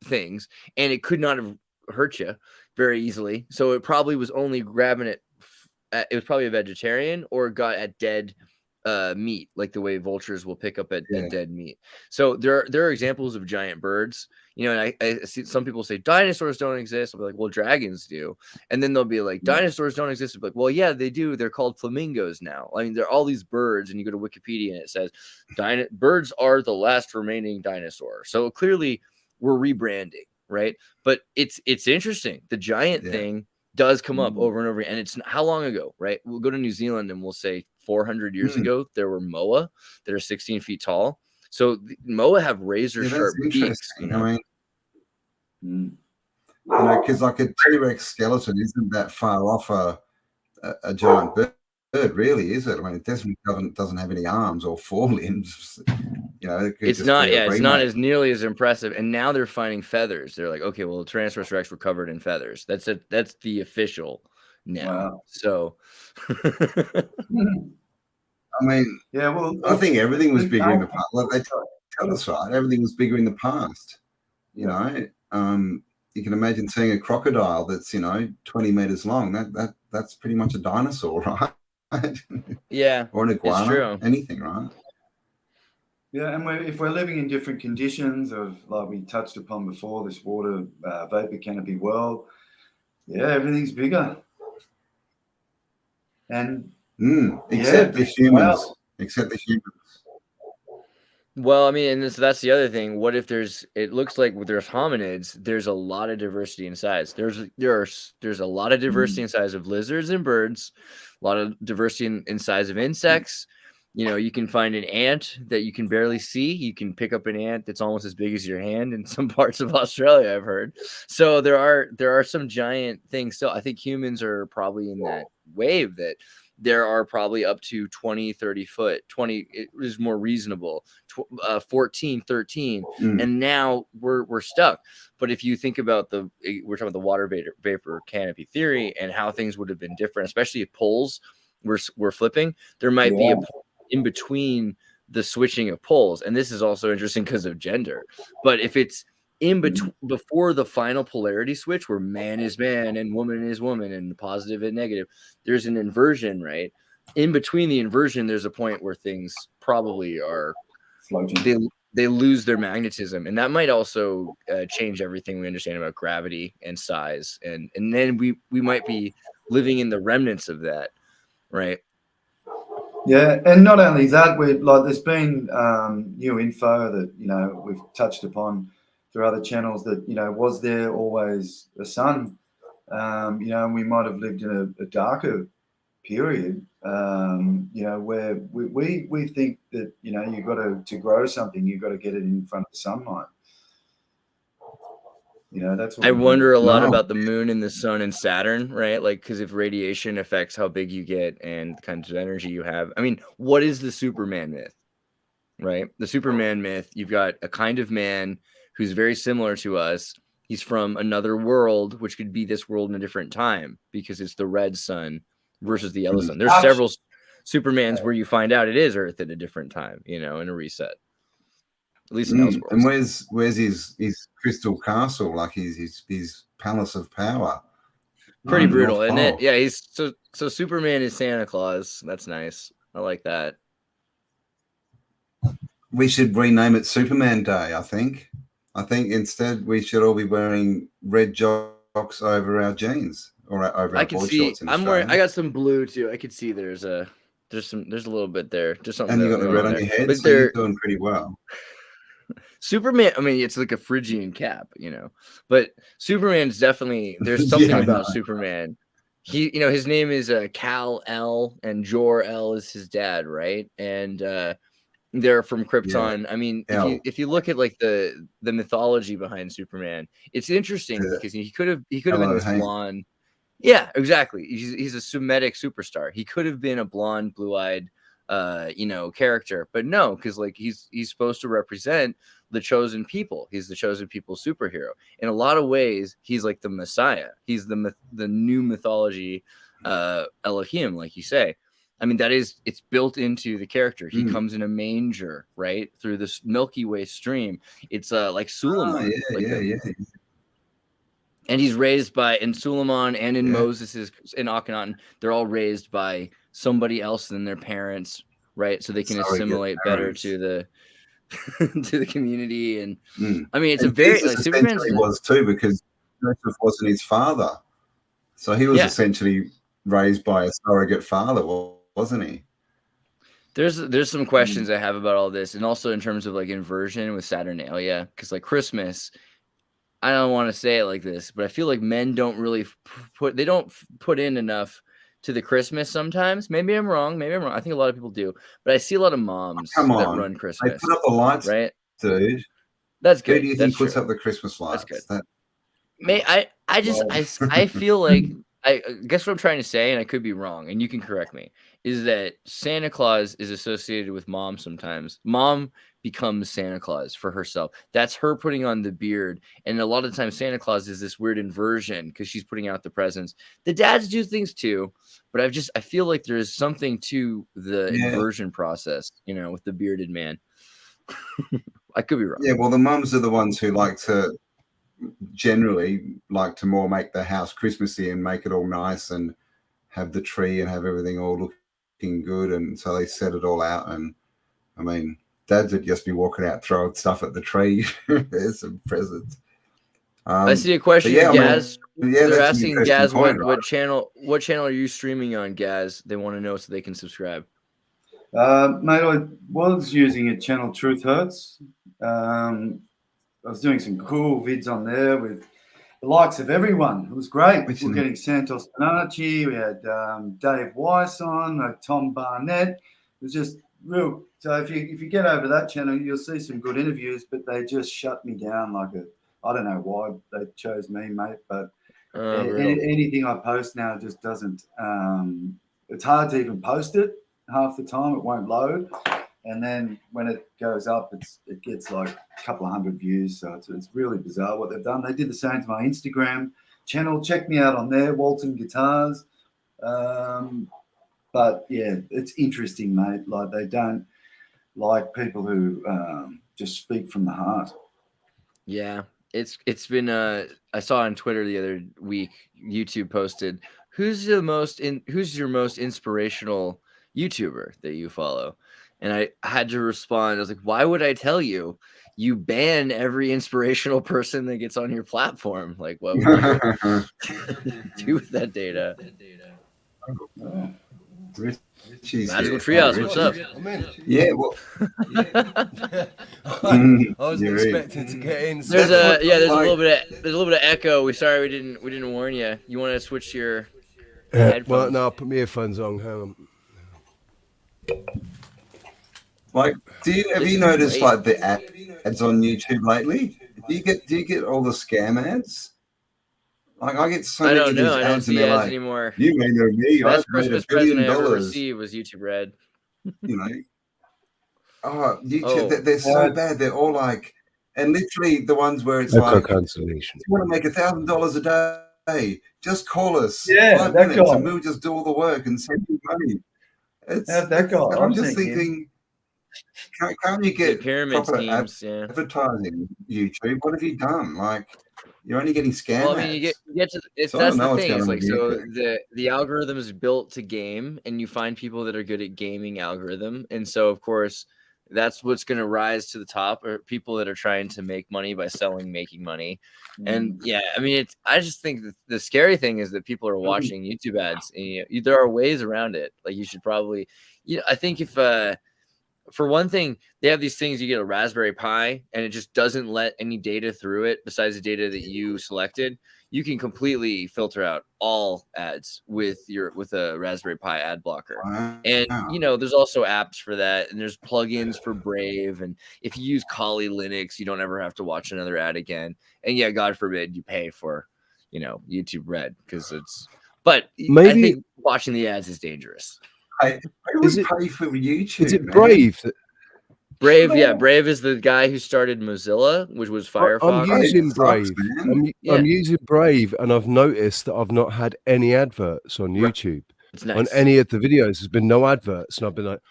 Speaker 3: things, and it could not have hurt you very easily. So it probably was only grabbing it. It was probably a vegetarian or got at dead meat, like the way vultures will pick up at dead meat. So there are examples of giant birds, and I see some people say dinosaurs don't exist. I'll be like, well, dragons do. And then they'll be like, dinosaurs don't exist. I'll be like, well, yeah, they do. They're called flamingos now. I mean, there are all these birds, and you go to Wikipedia and it says birds are the last remaining dinosaur. So clearly we're rebranding, right? But it's interesting. The giant thing does come up over and over, and it's how long ago, right? We'll go to New Zealand and we'll say 400 years ago there were moa that are 16 feet tall. So moa have razor sharp beaks.
Speaker 1: I mean, because like a T-Rex skeleton isn't that far off a giant bird, really, is it? I mean, it definitely doesn't have any arms or forelimbs.
Speaker 3: It's not. Yeah, it's not as nearly as impressive. And now they're finding feathers. They're like, okay, well, the Tyrannosaurus Rex were covered in feathers. That's it. That's the official now. Wow. So,
Speaker 1: I mean, I think everything was bigger in the past. Like they tell us, right? Everything was bigger in the past. You can imagine seeing a crocodile that's 20 meters long. That's pretty much a dinosaur, right?
Speaker 3: Yeah,
Speaker 1: or an iguana, anything, right?
Speaker 4: Yeah, and if we're living in different conditions of, like we touched upon before, this water vapor canopy world, everything's bigger. And
Speaker 1: except the humans. Except the humans.
Speaker 3: Well, I mean, and so that's the other thing. What if it looks like there's hominids, there's a lot of diversity in size. There's a lot of diversity in size of lizards and birds, a lot of diversity in size of insects. You can find an ant that you can barely see. You can pick up an ant that's almost as big as your hand in some parts of Australia, I've heard. So there are some giant things still. I think humans are probably in that wave that there are probably up to 20, 30 foot. 20 is more reasonable. 14, 13. And now we're stuck. But if you think about we're talking about the water vapor canopy theory and how things would have been different, especially if poles were flipping, there might be a in between the switching of poles. And this is also interesting because of gender. But if it's in between before the final polarity switch where man is man and woman is woman and positive and negative, there's an inversion, right? In between the inversion, there's a point where things probably are floating. They lose their magnetism, and that might also change everything we understand about gravity and size, and then we might be living in the remnants of that, right?
Speaker 4: Yeah, and not only that, there's been new info that we've touched upon through other channels that was there always a sun? And we might have lived in a darker period, where we think that you've got to grow something, you've got to get it in front of the sunlight. That's what
Speaker 3: I wonder a lot about the moon and the sun and Saturn, right? Like, because if radiation affects how big you get and the kinds of energy you have. I mean, what is the Superman myth, right? The Superman myth, you've got a kind of man who's very similar to us. He's from another world, which could be this world in a different time because it's the red sun versus the yellow sun. There's several Supermans where you find out it is Earth at a different time, in a reset. At least in Elseworlds.
Speaker 1: And where's his crystal castle, like his palace of power?
Speaker 3: Pretty brutal, isn't it? Yeah, he's so Superman is Santa Claus. That's nice. I like that.
Speaker 1: We should rename it Superman Day, I think. I think instead we should all be wearing red jocks over our jeans or over our board shorts.
Speaker 3: I got some blue too. I could see there's a little bit there. Just something.
Speaker 1: And you got the red on your head, so you're doing pretty well.
Speaker 3: Superman, I mean, it's like a Phrygian cap, but Superman's definitely, there's something about Superman. He, his name is Kal-El and Jor-El is his dad, right? And they're from Krypton. Yeah. I mean, if you look at like the mythology behind Superman, it's interesting because he could have been this blonde. Yeah, exactly. He's a Semitic superstar. He could have been a blonde, blue-eyed character, but no, because like he's supposed to represent the chosen people. He's the chosen people superhero. In a lot of ways, he's like the Messiah. He's the new mythology, Elohim, like you say. I mean, it's built into the character. He comes in a manger, right, through this Milky Way stream. It's like Suleiman. And he's raised in Suleiman and in Moses in Akhenaten. They're all raised by somebody else than their parents, right? So they can assimilate better to the to the community. And I mean, it's a very Superman
Speaker 1: was too, because Joseph wasn't his father, so he was essentially raised by a surrogate father, wasn't he?
Speaker 3: There's some questions I have about all this, and also in terms of like inversion with Saturnalia, because like Christmas, I don't want to say it like this, but I feel like men don't really put in enough to the Christmas sometimes. Maybe I'm wrong. I think a lot of people do, but I see a lot of moms that run Christmas.
Speaker 1: They put up the lights, right, dude?
Speaker 3: That's good.
Speaker 1: Who do you think puts up the Christmas lights?
Speaker 3: That's good. I feel like, I guess what I'm trying to say, and I could be wrong, and you can correct me, is that Santa Claus is associated with mom sometimes. Mom becomes Santa Claus for herself. That's her putting on the beard. And a lot of the time, Santa Claus is this weird inversion because she's putting out the presents. The dads do things too, but I feel like there is something to the inversion process, with the bearded man. I could be wrong.
Speaker 1: Yeah, well, the mums are the ones who generally like to more make the house Christmassy and make it all nice and have the tree and have everything all looking good, and so they set it all out. And I mean, dads would just be walking out throwing stuff at the tree. There's some presents.
Speaker 3: I see a question, Gaz. They're asking Gaz what channel are you streaming on, Gaz? They want to know so they can subscribe.
Speaker 4: Mate, I was using a channel Truth Hurts. I was doing some cool vids on there with the likes of everyone. It was great. We're getting Santos Bonacci. We had Dave Weiss on, Tom Barnett. It was just real. So if you get over that channel, you'll see some good interviews, but they just shut me down like I don't know why they chose me, mate, but anything I post now just doesn't. It's hard to even post it. Half the time it won't load, and then when it goes up, it gets like a couple of hundred views. So it's really bizarre what they've done. They did the same to my Instagram channel. Check me out on there, Walton Guitars. But yeah, it's interesting, mate. Like they don't like people who just speak from the heart.
Speaker 3: Yeah, it's been. I saw on Twitter the other week, YouTube posted, who's your most inspirational YouTuber that you follow? And I had to respond. I was like, why would I tell you? You ban every inspirational person that gets on your platform. Like, what would you do with that data? Magical Treehouse, what's up?
Speaker 1: Yeah, well,
Speaker 5: I was expecting to get in.
Speaker 3: There's a little bit of echo. We didn't warn you. You want to switch your headphones?
Speaker 5: Well, no, I'll put my earphones on. Hang on.
Speaker 1: Like, have you noticed like the ads on YouTube lately? Do you get all the scam ads? Like I get so many of these ads.
Speaker 3: I don't see ads anymore.
Speaker 1: You may know me.
Speaker 3: Best Christmas present I ever received was YouTube Red.
Speaker 1: You know. Oh, YouTube, they're so bad. They're all like, and literally the ones where it's like,
Speaker 5: cancellation.
Speaker 1: You want to make $1,000 a day? Just call us.
Speaker 4: Yeah,
Speaker 1: 5
Speaker 4: that
Speaker 1: minutes
Speaker 4: guy.
Speaker 1: And we'll just do all the work and send you money.
Speaker 4: How's that guy?
Speaker 1: I'm just thinking, can't you get
Speaker 3: pyramid schemes?
Speaker 1: Advertising YouTube? What have you done? Like, you're only getting scammed.
Speaker 3: Well, I mean, you get to that's the thing. It's like, so the algorithm is built to game, and you find people that are good at gaming algorithm, and so of course that's what's going to rise to the top, are people that are trying to make money by making money. And yeah, I mean, I just think that the scary thing is that people are watching YouTube ads, and there are ways around it. Like you should probably, I think if for one thing, they have these things, you get a Raspberry Pi and it just doesn't let any data through it besides the data that you selected. You can completely filter out all ads with a Raspberry Pi ad blocker.
Speaker 1: Wow.
Speaker 3: And, there's also apps for that. And there's plugins for Brave. And if you use Kali Linux, you don't ever have to watch another ad again. And yeah, God forbid you pay for, YouTube Red but maybe I think watching the ads is dangerous.
Speaker 1: I would pay for YouTube.
Speaker 5: Is it Brave?
Speaker 3: Brave, yeah. Brave is the guy who started Mozilla, which was Firefox.
Speaker 5: I'm using Brave. I'm using Brave, and I've noticed that I've not had any adverts on YouTube.
Speaker 3: It's nice.
Speaker 5: On any of the videos, there's been no adverts, and I've been like,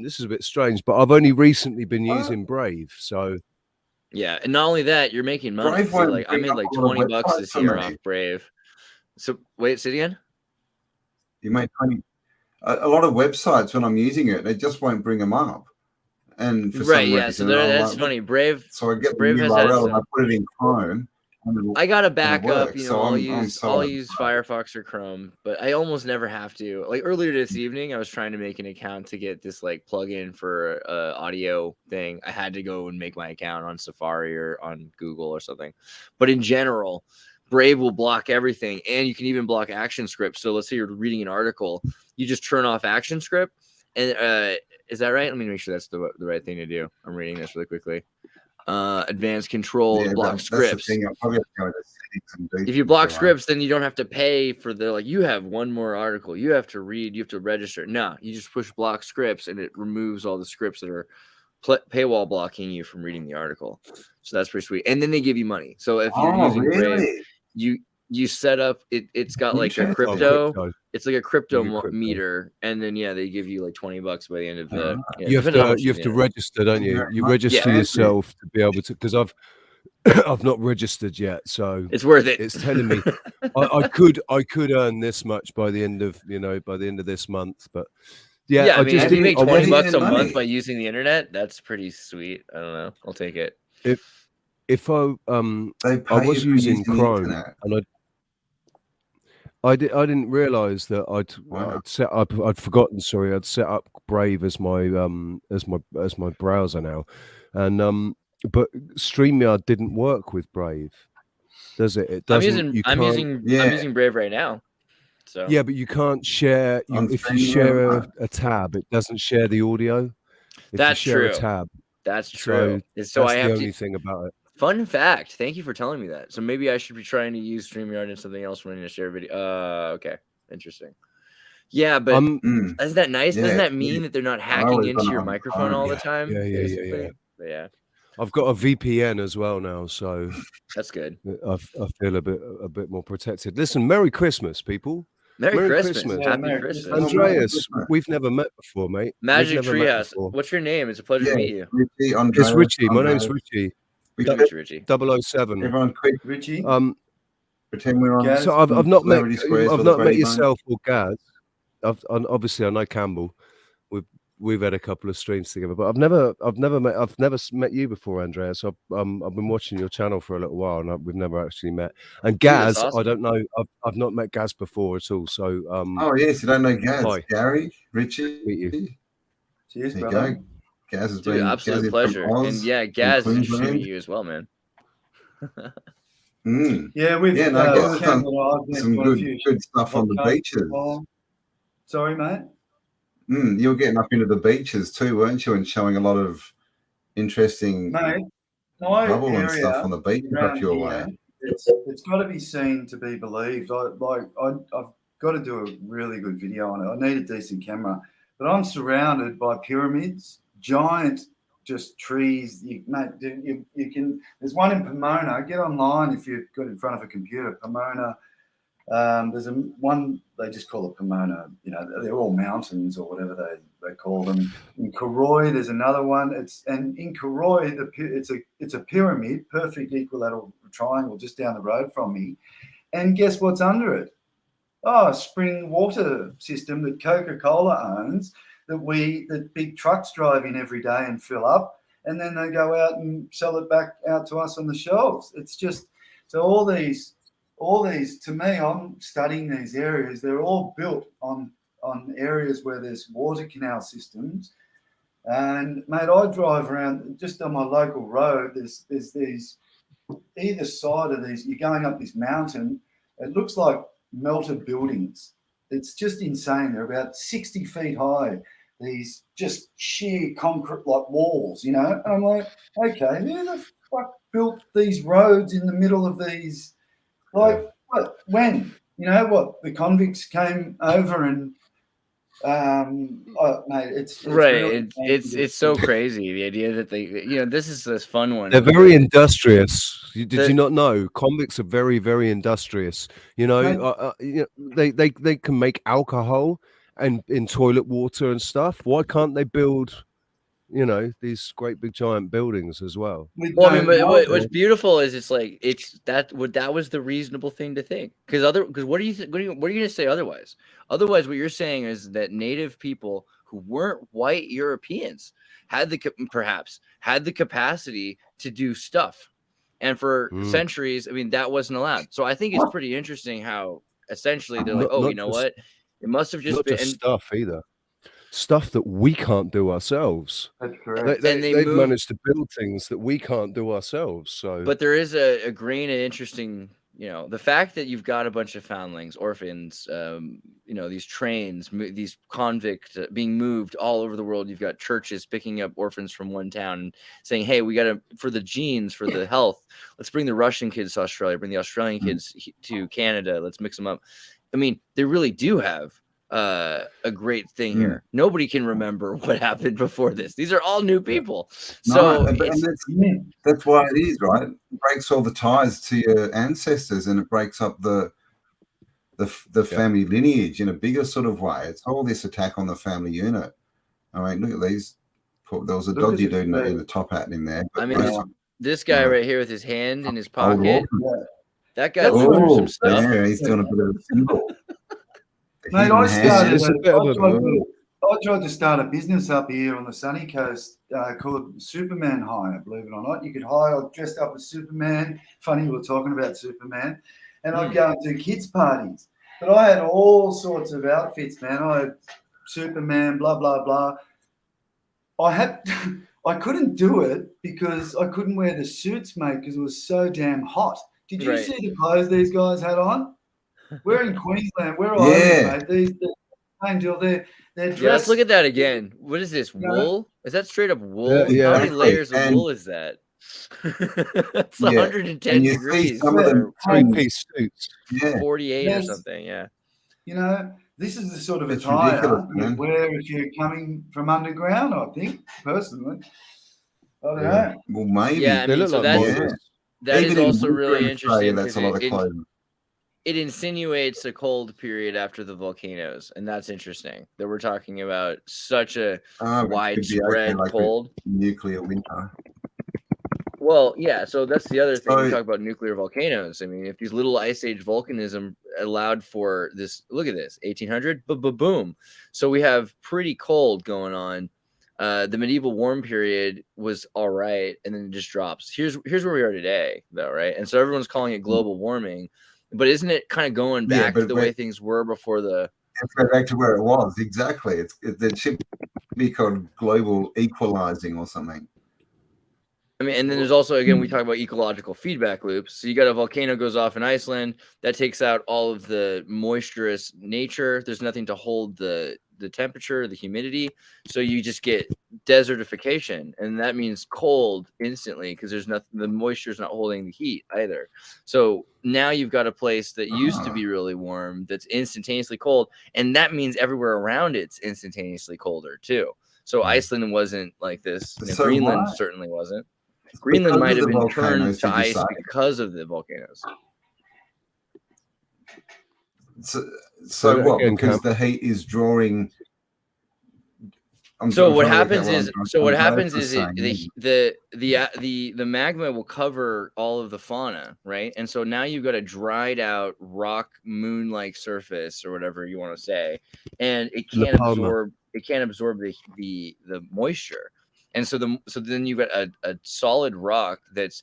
Speaker 5: this is a bit strange. But I've only recently been using Brave, so
Speaker 3: yeah. And not only that, you're making money. So, I made like $20 this year off Brave. So wait, say it again.
Speaker 1: You made 20. A lot of websites, when I'm using it, they just won't bring them up. And for some reason,
Speaker 3: so that's funny. Brave.
Speaker 1: So I get
Speaker 3: Brave
Speaker 1: the
Speaker 3: has
Speaker 1: URL and I put it in Chrome.
Speaker 3: I got a backup. I'll use Firefox or Chrome, but I almost never have to. Like earlier this evening, I was trying to make an account to get this like plugin for audio thing. I had to go and make my account on Safari or on Google or something. But in general, Brave will block everything, and you can even block ActionScript. So let's say you're reading an article, you just turn off ActionScript, and is that right? Let me make sure that's the right thing to do. I'm reading this really quickly. Advanced control, block scripts. If you block scripts, then you don't have to pay for you have one more article. You have to read. You have to register. No, you just push block scripts, and it removes all the scripts that are paywall blocking you from reading the article. So that's pretty sweet. And then they give you money. So if you're using Brave, you set up it's got like a crypto. It's like a crypto meter, and then they give you like $20 by the end of the.
Speaker 5: You have to register, don't you? You register yourself to be able to, because I've not registered yet, so
Speaker 3: it's worth it.
Speaker 5: It's telling me I could earn this much by the end of this month, but
Speaker 3: I mean, if you make $20 a month by using the internet, that's pretty sweet. I don't know, I'll take it.
Speaker 5: If I was using Chrome and I didn't realize that I'd set up. I'd forgotten. Sorry, I'd set up Brave as my browser now, and but StreamYard didn't work with Brave, does it? It doesn't.
Speaker 3: I'm using Brave right now. So
Speaker 5: yeah, but you can't share. If you share a tab, it doesn't share the audio.
Speaker 3: That's
Speaker 5: you share
Speaker 3: true.
Speaker 5: a tab.
Speaker 3: That's true. So
Speaker 5: that's
Speaker 3: I have
Speaker 5: the only thing about it.
Speaker 3: Fun fact. Thank you for telling me that. So maybe I should be trying to use StreamYard and something else when I share a video. Okay. Interesting. Yeah, but isn't that nice? Doesn't that mean that they're not hacking into your microphone all the time?
Speaker 5: Yeah. I've got a VPN as well now, so
Speaker 3: that's good.
Speaker 5: I feel a bit more protected. Listen, Merry Christmas, people.
Speaker 3: Merry Christmas. Yeah, Happy Christmas.
Speaker 5: Andreas, we've never met before, mate.
Speaker 3: Magic Treehouse. What's your name? It's a pleasure to meet you.
Speaker 1: Richie,
Speaker 5: it's Richie. My name's Richie.
Speaker 3: Richie.
Speaker 5: 007.
Speaker 1: Everyone quick.
Speaker 4: Richie.
Speaker 1: Pretend we're on.
Speaker 5: Gaz, so I've not met yourself or Gaz. Obviously I know Cambell. We've had a couple of streams together, but I've never met you before, Andreas. I've been watching your channel for a little while, and we've never actually met. And Gaz, awesome. I don't know. I've not met Gaz before at all. So
Speaker 1: oh yes, you don't know Gaz. Hi. Gary, Richie,
Speaker 5: meet you.
Speaker 4: Cheers, brother.
Speaker 1: Go. Gaz has been
Speaker 3: absolute pleasure, and yeah, Gaz is interesting to meet you as well, man.
Speaker 4: Yeah, we've
Speaker 1: Gaz done some good stuff on the beaches.
Speaker 4: Sorry, mate.
Speaker 1: You were getting up into the beaches too, weren't you? And showing a lot of interesting bubble and stuff on the beach up your way.
Speaker 4: It's got to be seen to be believed. I've got to do a really good video on it. I need a decent camera, but I'm surrounded by pyramids, giant just trees. You can. There's one in Pomona. Get online if you've got in front of a computer. Pomona. There's one they just call it Pomona. You know, they're all mountains or whatever they call them. In Karoi, there's another one. In Karoi, it's a pyramid, perfect equilateral triangle just down the road from me. And guess what's under it? Oh, a spring water system that Coca-Cola owns that big trucks drive in every day and fill up, and then they go out and sell it back out to us on the shelves. It's just so all these, to me, I'm studying these areas. They're all built on areas where there's water canal systems. And mate, I drive around just on my local road. There's these either side of these. You're going up this mountain. It looks like melted buildings. It's just insane. They're about 60 feet high. These just sheer concrete like walls, you know. And I'm like, okay, who the fuck built these roads in the middle of these? Like, what? When? You know what? The convicts came over and, mate, it's
Speaker 3: right. Really it's so crazy. The idea that they, this is this fun one.
Speaker 5: They're very industrious. Did you not know? Convicts are very, very industrious. They can make alcohol and in toilet water and stuff. Why can't they build, these great big giant buildings as well?
Speaker 3: Well, I mean, but what's beautiful is that was the reasonable thing to think. Because what are you going to say otherwise? Otherwise, what you're saying is that native people who weren't white Europeans had the capacity to do stuff, and for centuries, I mean, that wasn't allowed. So I think it's pretty interesting how essentially they're like, what? It must have just been
Speaker 5: stuff either. Stuff that we can't do ourselves.
Speaker 4: That's correct.
Speaker 5: They've managed to build things that we can't do ourselves. So,
Speaker 3: but there is a grain of interesting, the fact that you've got a bunch of foundlings, orphans, these trains, these convicts being moved all over the world. You've got churches picking up orphans from one town and saying, "Hey, we got to for the genes, for the health. Let's bring the Russian kids to Australia, bring the Australian kids to Canada. Let's mix them up." I mean, they really do have a great thing here. Nobody can remember what happened before this. These are all new people. So
Speaker 1: that's why it is, right? It breaks all the ties to your ancestors, and it breaks up the family lineage in a bigger sort of way. It's all this attack on the family unit. I mean, look at these. There was a dodgy dude in the top hat in there.
Speaker 3: I mean, this guy right here with his hand in his pocket. That guy's doing some stuff.
Speaker 1: Yeah, he's doing a bit of a symbol.
Speaker 4: Mate, I tried to start a business up here on the sunny coast called Superman Hire, believe it or not. You could hire, I dressed up as Superman. Funny we were talking about Superman. And I'd go and do kids' parties. But I had all sorts of outfits, man. I had Superman, blah, blah, blah. I couldn't do it because I couldn't wear the suits, mate, because it was so damn hot. Did you see the clothes these guys had on? We're in Queensland. We're Island, mate. The same deal. They're
Speaker 3: let's look at that again. What is this? Wool? Is that straight up wool?
Speaker 5: Yeah.
Speaker 3: How many layers of wool is that? It's 110 degrees.
Speaker 1: Some of them
Speaker 5: three-piece suits.
Speaker 3: 48 or something. Yeah.
Speaker 4: You know, this is the sort of attire you wear if you're coming from underground, I think, personally. I don't know.
Speaker 1: Well, maybe.
Speaker 3: Yeah, I mean, so that is also really interesting.
Speaker 1: That's a lot of clothing.
Speaker 3: It insinuates a cold period after the volcanoes, and that's interesting that we're talking about such a widespread cold.
Speaker 1: Nuclear winter.
Speaker 3: Well, yeah, so that's the other thing. We talk about nuclear volcanoes. I mean, if these little ice age volcanism allowed for this, look at this, 1800, boom. So we have pretty cold going on. The medieval warm period was all right, and then it just drops. Here's where we are today, though, right? And so everyone's calling it global warming, but isn't it kind of going back to the way things were before the?
Speaker 1: It's going back to where it was, exactly. It should be called global equalizing or something.
Speaker 3: I mean, and then there's also, again, we talk about ecological feedback loops. So you got a volcano goes off in Iceland that takes out all of the moisturous nature. There's nothing to hold the temperature, the humidity. So you just get desertification, and that means cold instantly because there's nothing, the moisture is not holding the heat either. So now you've got a place that used to be really warm that's instantaneously cold, and that means everywhere around it's instantaneously colder too. So Iceland wasn't like this. Greenland certainly wasn't. Greenland might have been turned to ice because of the volcanoes.
Speaker 1: So what? Because the heat is drawing.
Speaker 3: So what happens is the magma will cover all of the fauna, right? And so now you've got a dried out rock moon-like surface or whatever you want to say, and it can't absorb the moisture. And so then you've got a solid rock that's,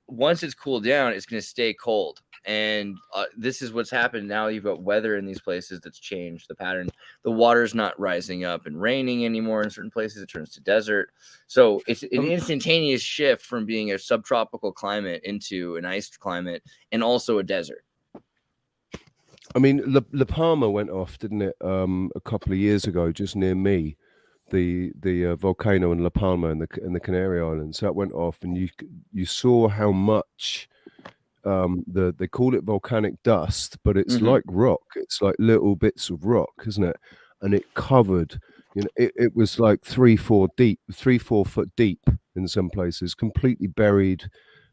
Speaker 3: once it's cooled down, it's going to stay cold. And this is what's happened. Now you've got weather in these places that's changed the pattern. The water's not rising up and raining anymore in certain places. It turns to desert. So it's an instantaneous shift from being a subtropical climate into an iced climate and also a desert.
Speaker 5: I mean, La Palma went off, didn't it, a couple of years ago, just near me. The volcano in La Palma in the Canary Islands, that went off, and you saw how much they call it volcanic dust, but it's like rock. It's like little bits of rock, isn't it? And it covered, it was like 3-4 foot deep in some places, completely buried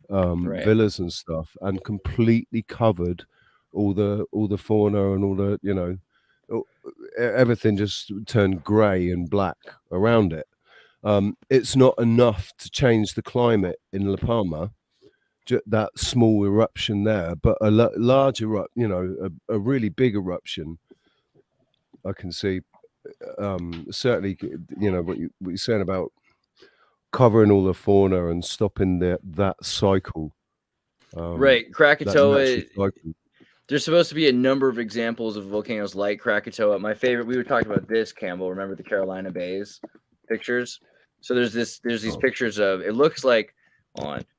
Speaker 5: villas and stuff, and completely covered all the fauna and all the everything just turned grey and black around it. It's not enough to change the climate in La Palma, that small eruption there, but a large eruption, a really big eruption. I can see certainly, what you're saying about covering all the fauna and stopping that cycle.
Speaker 3: Right, Krakatoa. There's supposed to be a number of examples of volcanoes like Krakatoa. My favorite, we were talking about this, Cambell. Remember the Carolina Bays pictures? So there's these pictures of, it looks like,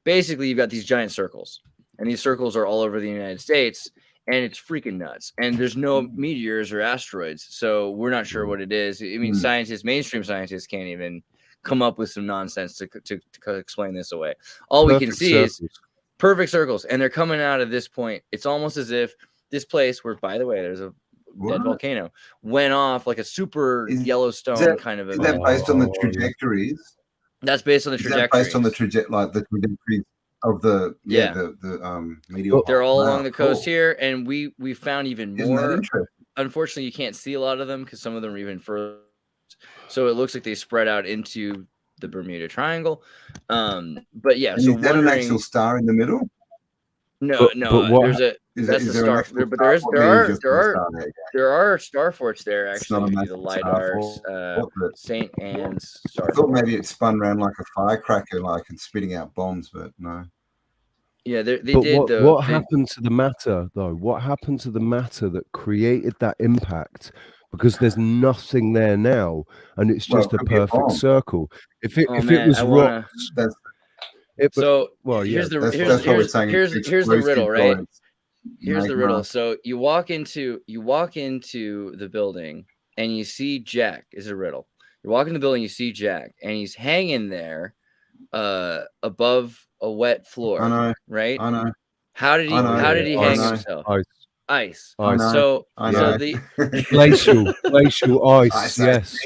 Speaker 3: basically you've got these giant circles, and these circles are all over the United States, and it's freaking nuts. And there's no meteors or asteroids, so we're not sure what it is. I mean, mainstream scientists can't even come up with some nonsense to explain this away. All we can see is perfect circles, and they're coming out of this point. It's almost as if this place, where, by the way, there's a dead volcano, went off like a super Yellowstone kind of event.
Speaker 1: Is that based on the trajectories?
Speaker 3: That's based on the trajectories.
Speaker 1: Based on the trajectories of the meteor.
Speaker 3: They're all along the coast here, and we found even more. Unfortunately, you can't see a lot of them because some of them are even further. So it looks like they spread out into the Bermuda Triangle. But yeah,
Speaker 1: and so is that an actual star in the middle?
Speaker 3: No, that's a star. But there are star forts there actually. The LIDARs, St. Anne's star.
Speaker 1: I thought maybe it spun around like a firecracker, and spitting out bombs, but no.
Speaker 3: Yeah, they did.
Speaker 5: What happened to the matter though? What happened to the matter that created that impact? Because there's nothing there now, and it's just a perfect circle. If it was rocks,
Speaker 3: here's the riddle, right? Here's the riddle. So you walk into the building, and you see Jack is a riddle. You're walking the building, you see Jack, and he's hanging there above a wet floor.
Speaker 1: I know.
Speaker 3: Right?
Speaker 1: I know.
Speaker 3: How did he hang himself? Ice. So the
Speaker 5: glacial ice. Yes.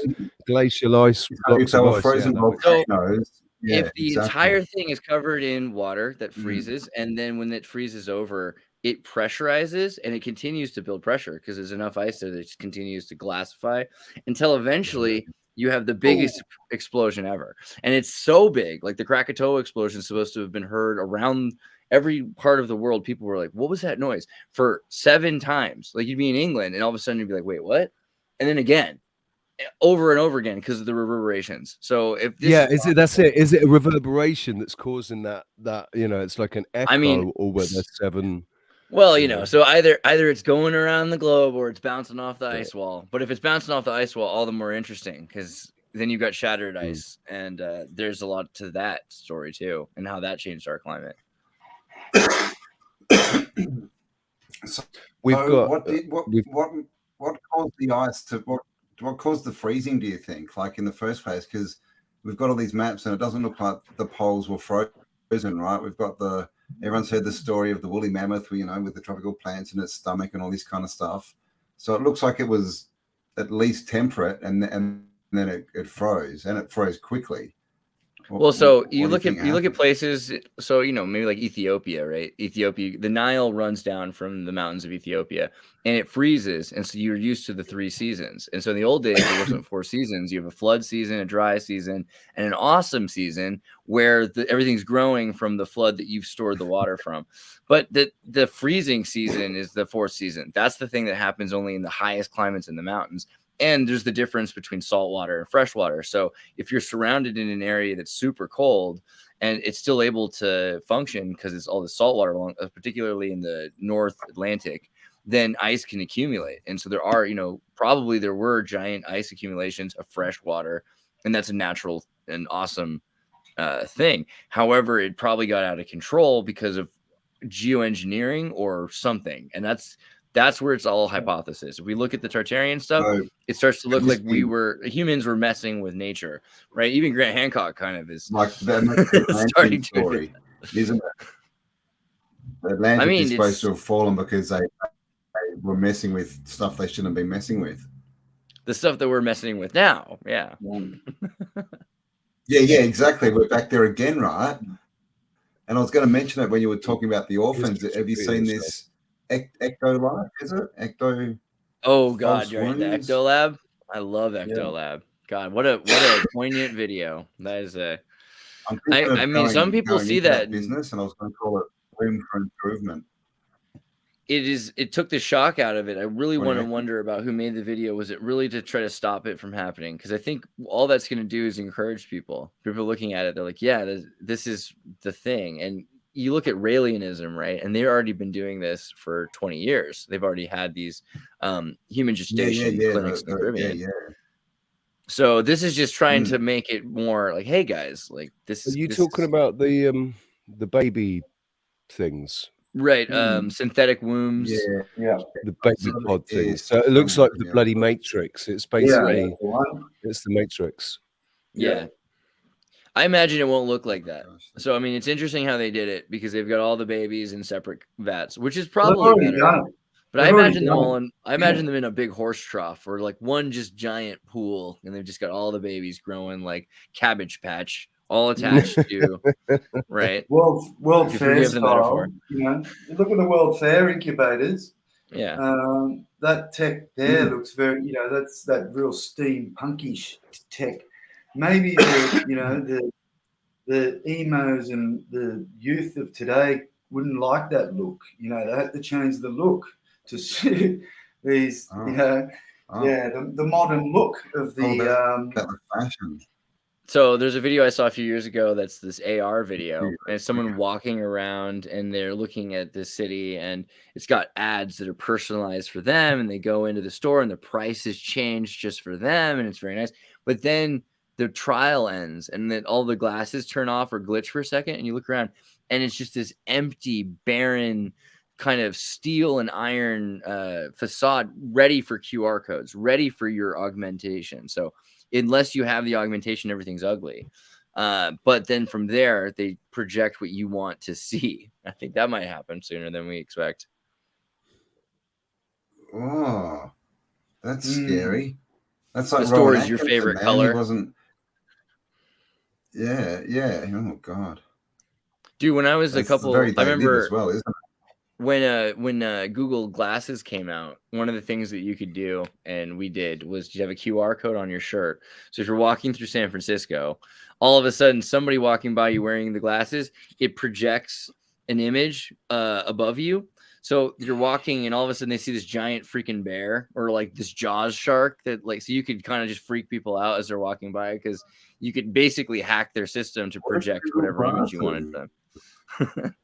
Speaker 5: Glacial ice. Blocks of ice.
Speaker 1: Frozen volcanoes. Yeah,
Speaker 3: if the entire thing is covered in water that freezes, and then when it freezes over, it pressurizes and it continues to build pressure because there's enough ice there that it continues to glassify until eventually you have the biggest explosion ever. And it's so big, like the Krakatoa explosion is supposed to have been heard around every part of the world. People were like, what was that noise? For 7 times. Like you'd be in England and all of a sudden you'd be like, wait, what? And then again, over and over again because of the reverberations. So if this
Speaker 5: is it a reverberation that's causing that it's like an echo, or where there's 7?
Speaker 3: Well, so either it's going around the globe or it's bouncing off the ice wall. But if it's bouncing off the ice wall, all the more interesting because then you've got shattered ice, and there's a lot to that story too, and how that changed our climate.
Speaker 1: So what caused the ice to what caused the freezing, do you think, like in the first place? Because we've got all these maps and it doesn't look like the poles were frozen, right? We've got everyone's heard the story of the woolly mammoth, with the tropical plants in its stomach and all this kind of stuff. So it looks like it was at least temperate, and then it froze, and it froze quickly.
Speaker 3: You look at places, so maybe like Ethiopia, right? Ethiopia, the Nile runs down from the mountains of Ethiopia and it freezes, and so you're used to the 3 seasons. And so in the old days there wasn't 4 seasons. You have a flood season, a dry season, and an awesome season where everything's growing from the flood that you've stored the water from. But the freezing season is the 4th season. That's the thing that happens only in the highest climates in the mountains. And there's the difference between saltwater and freshwater. So if you're surrounded in an area that's super cold and it's still able to function because it's all the saltwater, particularly in the North Atlantic, then ice can accumulate. And so there are, probably there were giant ice accumulations of fresh water, and that's a natural and awesome thing. However, it probably got out of control because of geoengineering or something. And that's where it's all hypothesis. If we look at the Tartarian stuff, it starts to look like humans were messing with nature, right? Even Grant Hancock kind of is
Speaker 1: like the starting story, isn't it? The Atlantic is supposed to have fallen because they were messing with stuff they shouldn't be messing with.
Speaker 3: The stuff that we're messing with now, yeah.
Speaker 1: Yeah, exactly. We're back there again, right? And I was going to mention it when you were talking about the orphans. Have you seen this? Ectolab, is it?
Speaker 3: Oh God, you're right. The Ectolab. I love Ectolab. God, what a poignant video. That is some people see that
Speaker 1: business, and I was going to call it room for improvement.
Speaker 3: It took the shock out of it. I really want to wonder about who made the video. Was it really to try to stop it from happening? Because I think all that's going to do is encourage people. People looking at it, they're like, yeah, this is the thing. And you look at Raelianism, right? And they've already been doing this for 20 years. They've already had these human gestation clinics in the Caribbean. So this is just trying to make it more like, hey guys, like this.
Speaker 5: Are you talking about the baby things?
Speaker 3: Right. Synthetic wombs.
Speaker 4: Yeah.
Speaker 5: The baby pod things. So it looks like the bloody Matrix. It's basically it's the Matrix.
Speaker 3: Yeah. I imagine it won't look like that. So, I mean, it's interesting how they did it because they've got all the babies in separate vats, which is probably better. But I imagine them in a big horse trough or like one just giant pool, and they've just got all the babies growing like Cabbage Patch, all attached to, right?
Speaker 4: World Fair style. Look at the World Fair incubators.
Speaker 3: Yeah.
Speaker 4: That tech there looks very, that's that real steampunkish tech. Maybe the emos and the youth of today wouldn't like that look. They had to change the look to suit these, the modern look of the
Speaker 1: fashion.
Speaker 3: So there's a video I saw a few years ago that's this AR video, and it's someone walking around and they're looking at this city, and it's got ads that are personalized for them, and they go into the store and the price is changed just for them, and it's very nice. But then the trial ends and then all the glasses turn off or glitch for a second, and you look around and it's just this empty, barren kind of steel and iron facade ready for QR codes, ready for your augmentation. So unless you have the augmentation, everything's ugly. But then from there, they project what you want to see. I think that might happen sooner than we expect.
Speaker 1: Oh, that's scary. That's like
Speaker 3: the store is your favorite color.
Speaker 1: He wasn't. Yeah. Oh God,
Speaker 3: dude. When I was
Speaker 1: that's
Speaker 3: I remember
Speaker 1: as well, isn't it?
Speaker 3: When Google Glasses came out, one of the things that you could do, and we did, was you have a QR code on your shirt. So if you're walking through San Francisco, all of a sudden somebody walking by you wearing the glasses, it projects an image above you. So you're walking and all of a sudden they see this giant freaking bear or like this Jaws shark that like, so you could kind of just freak people out as they're walking by because you could basically hack their system to project whatever image you wanted them.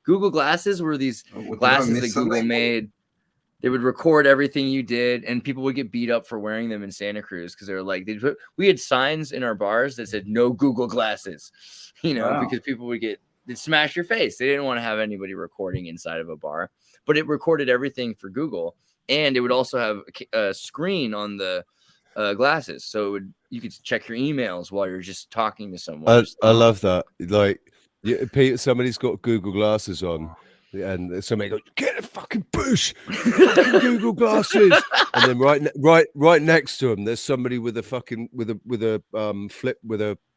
Speaker 3: Google Glasses were these glasses that Google made. They would record everything you did, and people would get beat up for wearing them in Santa Cruz because they were like, we had signs in our bars that said no Google Glasses, because people would they'd smash your face. They didn't want to have anybody recording inside of a bar, but it recorded everything for Google, and it would also have a screen on the glasses, so you could check your emails while you're just talking to someone.
Speaker 5: I love that. Like, somebody's got Google Glasses on, and somebody goes, "Get a fucking bush, Google Glasses," and then right next to them, there's somebody with a fucking with a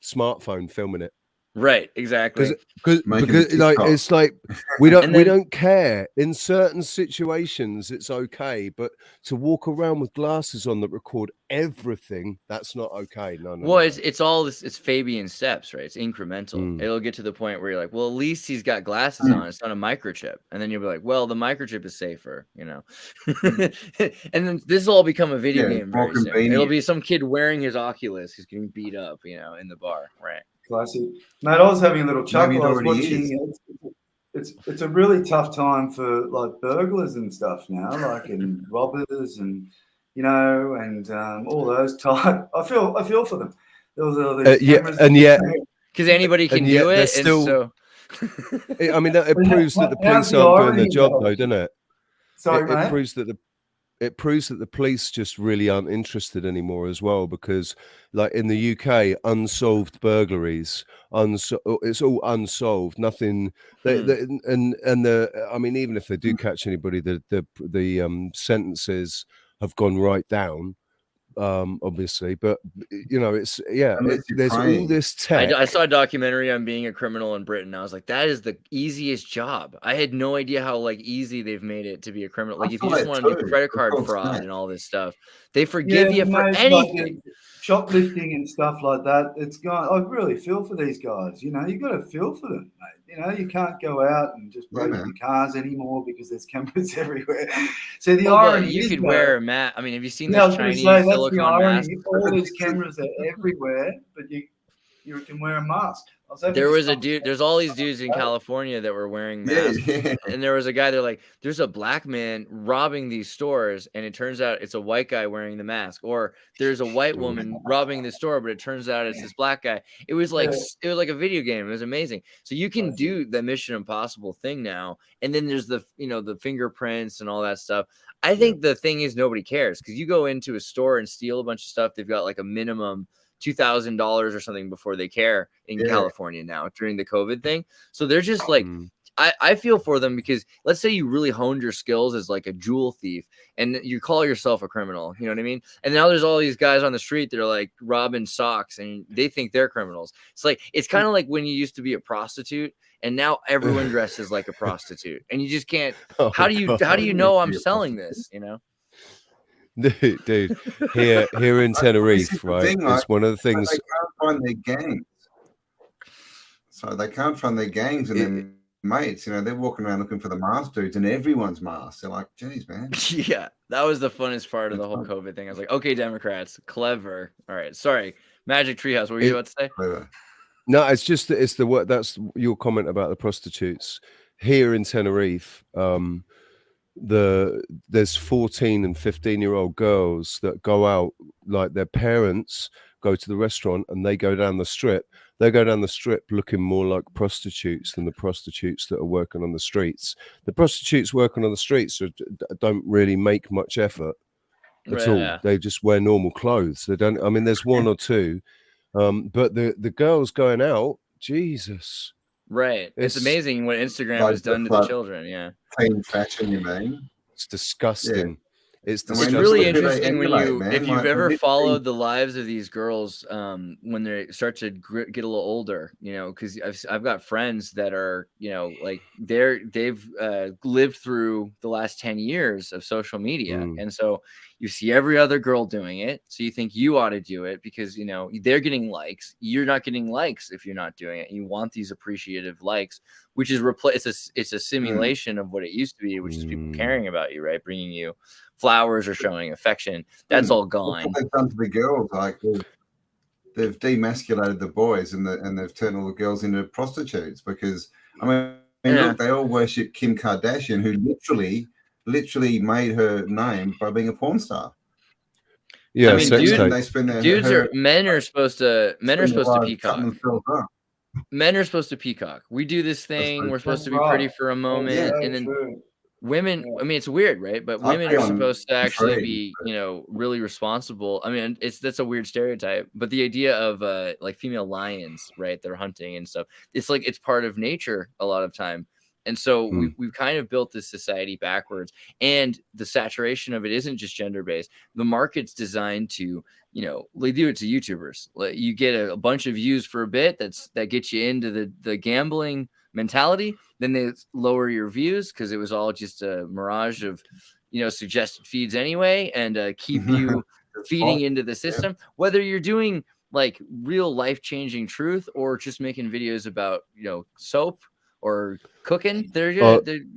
Speaker 5: smartphone filming it.
Speaker 3: Right, exactly.
Speaker 5: Because like it's like we don't care. In certain situations, it's okay, but to walk around with glasses on that record everything, that's not okay. No.
Speaker 3: It's all this. It's Fabian steps, right? It's incremental. It'll get to the point where you're like, well, at least he's got glasses on. It's not a microchip, and then you'll be like, well, the microchip is safer, And then this will all become a video game very soon. It'll be some kid wearing his Oculus who's getting beat up, in the bar, right?
Speaker 4: Classic. Mate, I was having a little chuckle. I was watching it's a really tough time for like burglars and stuff now, like and robbers and all those type. I feel for them. There was all these
Speaker 3: because anybody can do it.
Speaker 5: I mean, it proves that the police aren't doing their job, though, doesn't it?
Speaker 4: Sorry, mate.
Speaker 5: It proves that the police just really aren't interested anymore as well, because like in the UK, unsolved burglaries, it's all unsolved. Nothing. I mean, even if they do catch anybody, the sentences have gone right down. Obviously, but there's all this tech.
Speaker 3: I saw a documentary on being a criminal in Britain. I was like, that is the easiest job. I had no idea how like easy they've made it to be a criminal. Like if you just want to do credit card fraud and all this stuff, they forgive you for anything.
Speaker 4: Like shoplifting and stuff like that. It's gone. I really feel for these guys. You got to feel for them, mate. You can't go out and just break your cars anymore because there's cameras everywhere. So the irony
Speaker 3: you could wear a mask. I mean, have you seen those Chinese silicone masks?
Speaker 4: All these cameras are everywhere, but you can wear a mask.
Speaker 3: There was a dude. There's all these dudes in California that were wearing masks, and there was a guy. They're like, "There's a black man robbing these stores," and it turns out it's a white guy wearing the mask. Or there's a white woman robbing the store, but it turns out it's this black guy. It was like a video game. It was amazing. So you can do the Mission Impossible thing now, and then there's the the fingerprints and all that stuff. I think the thing is nobody cares because you go into a store and steal a bunch of stuff. They've got like a minimum $2,000 or something before they care in California now during the COVID thing. So they're just like, I feel for them because let's say you really honed your skills as like a jewel thief and you call yourself a criminal, you know what I mean? And now there's all these guys on the street that are like robbing socks and they think they're criminals. It's like, it's kind of like when you used to be a prostitute and now everyone dresses like a prostitute and you just can't, how do you know I'm selling this,
Speaker 5: Dude, here in Tenerife, right? It's one of the things.
Speaker 1: They can't find their gangs, so they can't find their gangs and then mates. They're walking around looking for the masked dudes, and everyone's masked. They're like, "Geez, man."
Speaker 3: Yeah, that was the funnest part of the whole COVID thing. I was like, "Okay, Democrats, clever." All right, sorry, Magic Treehouse. What were you about to say?
Speaker 1: Clever.
Speaker 5: No, it's the word. That's your comment about the prostitutes here in Tenerife. There's 14 and 15-year-old girls that go out, like their parents go to the restaurant and they go down the strip, they go down the strip looking more like prostitutes than the prostitutes that are working on the streets. The prostitutes working on the streets don't really make much effort at all. They just wear normal clothes. They don't. I mean, there's one or two, but the girls going out, Jesus.
Speaker 3: Right. It's amazing what Instagram has done to the children. Yeah.
Speaker 1: Teen fashion, you mean?
Speaker 5: It's disgusting. Yeah.
Speaker 3: It's really interesting when if you've ever followed the lives of these girls when they start to get a little older, you know, because I've got friends that are, you know, like they've lived through the last 10 years of social media. And so you see every other girl doing it. So you think you ought to do it because, you know, they're getting likes. You're not getting likes if you're not doing it. You want these appreciative likes, which is it's a simulation of what it used to be, which is people caring about you, right? Bringing you flowers or showing affection. That's all gone.
Speaker 1: What they've done to the girls, like they've demasculated the boys and they've turned all the girls into prostitutes because I mean look, they all worship Kim Kardashian, who literally made her name by being a porn star.
Speaker 5: Yeah,
Speaker 3: I mean, men are supposed to peacock. Men are supposed to peacock. We do this thing. We're supposed to be pretty for a moment, and then women. I mean, it's weird, right? But women are supposed to actually be, you know, really responsible. I mean, that's a weird stereotype. But the idea of like female lions, right? They're hunting and stuff. It's like it's part of nature a lot of time. And so we've kind of built this society backwards, and the saturation of it isn't just gender based. The market's designed to, you know, they do it to YouTubers. Like you get a bunch of views for a bit that gets you into the gambling mentality. Then they lower your views because it was all just a mirage of, you know, suggested feeds anyway, and keep you feeding into the system. Whether you're doing like real life changing truth or just making videos about, you know, soap or cooking, they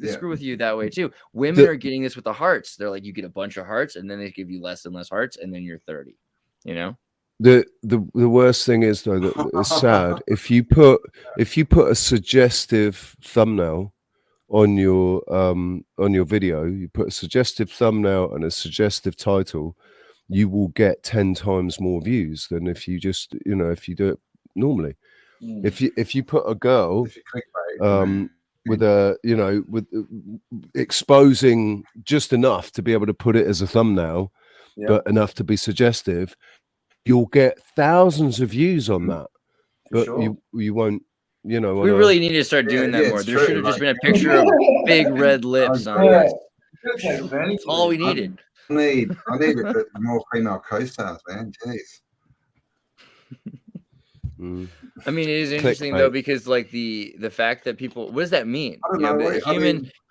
Speaker 3: screw with you that way too. Women are getting this with the hearts. They're like, you get a bunch of hearts, and then they give you less and less hearts, and then you're 30. You know,
Speaker 5: the worst thing is though that it's sad if you put a suggestive thumbnail on your video, you put a suggestive thumbnail and a suggestive title, you will get 10 times more views than if you just, you know, if you do it normally. If you put a girl with a, you know, with exposing just enough to be able to put it as a thumbnail, but enough to be suggestive, you'll get thousands of views on that. But you won't, you know.
Speaker 3: We really need to start doing that more. There should have just been a picture of big red lips on it. That's all we needed.
Speaker 1: I need more female co-stars, man. Jeez.
Speaker 3: I mean, it is interesting though, because like the fact that people, what does that mean?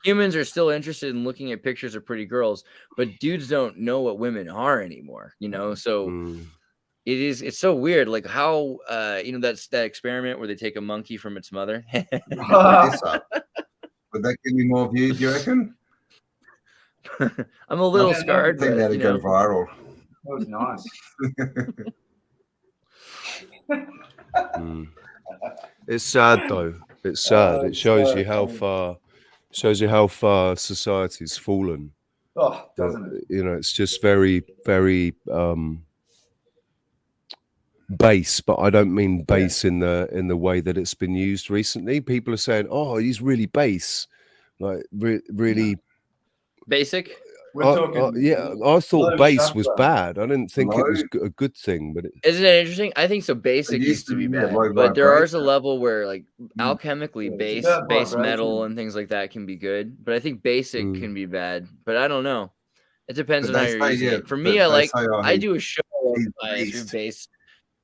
Speaker 3: Humans are still interested in looking at pictures of pretty girls, but dudes don't know what women are anymore, you know? So it's so weird. Like how, you know, that's that experiment where they take a monkey from its mother.
Speaker 1: Would that give me more views, you reckon?
Speaker 3: I'm a little scarred.
Speaker 1: I think that'd go viral.
Speaker 4: That was nice.
Speaker 5: It's sad though. It's sad. It shows you how far society's fallen.
Speaker 4: Oh, doesn't it?
Speaker 5: You know, it's just very, very base, but I don't mean base in the way that it's been used recently. People are saying, "Oh, he's really base," like really
Speaker 3: basic.
Speaker 5: I thought base was bad. I didn't think it was a good thing, but
Speaker 3: isn't it interesting? I think so. Basic used to be bad, but there is a level where like alchemically base metal and things like that can be good. But I think basic can be bad. But I don't know. It depends on how you're using it. For me, I do a show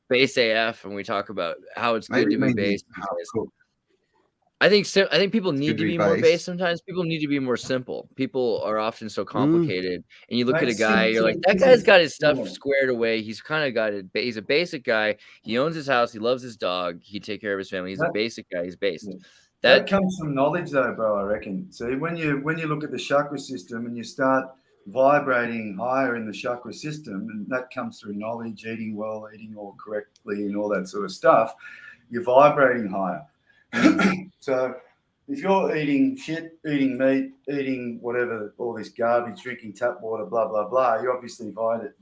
Speaker 3: base AF, and we talk about how it's good to be base. I think people need to be more base sometimes. People need to be more simple. People are often so complicated. And you look at a guy, you're like, that guy's got his stuff squared away. He's kind of got it. He's a basic guy. He owns his house. He loves his dog. He take care of his family. He's a basic guy. He's based.
Speaker 4: That comes from knowledge though, bro, I reckon. See, when you look at the chakra system and you start vibrating higher in the chakra system, and that comes through knowledge, eating well, eating all correctly and all that sort of stuff, you're vibrating higher. So, if you're eating shit, eating meat, eating whatever, all this garbage, drinking tap water, blah blah blah, you're obviously you're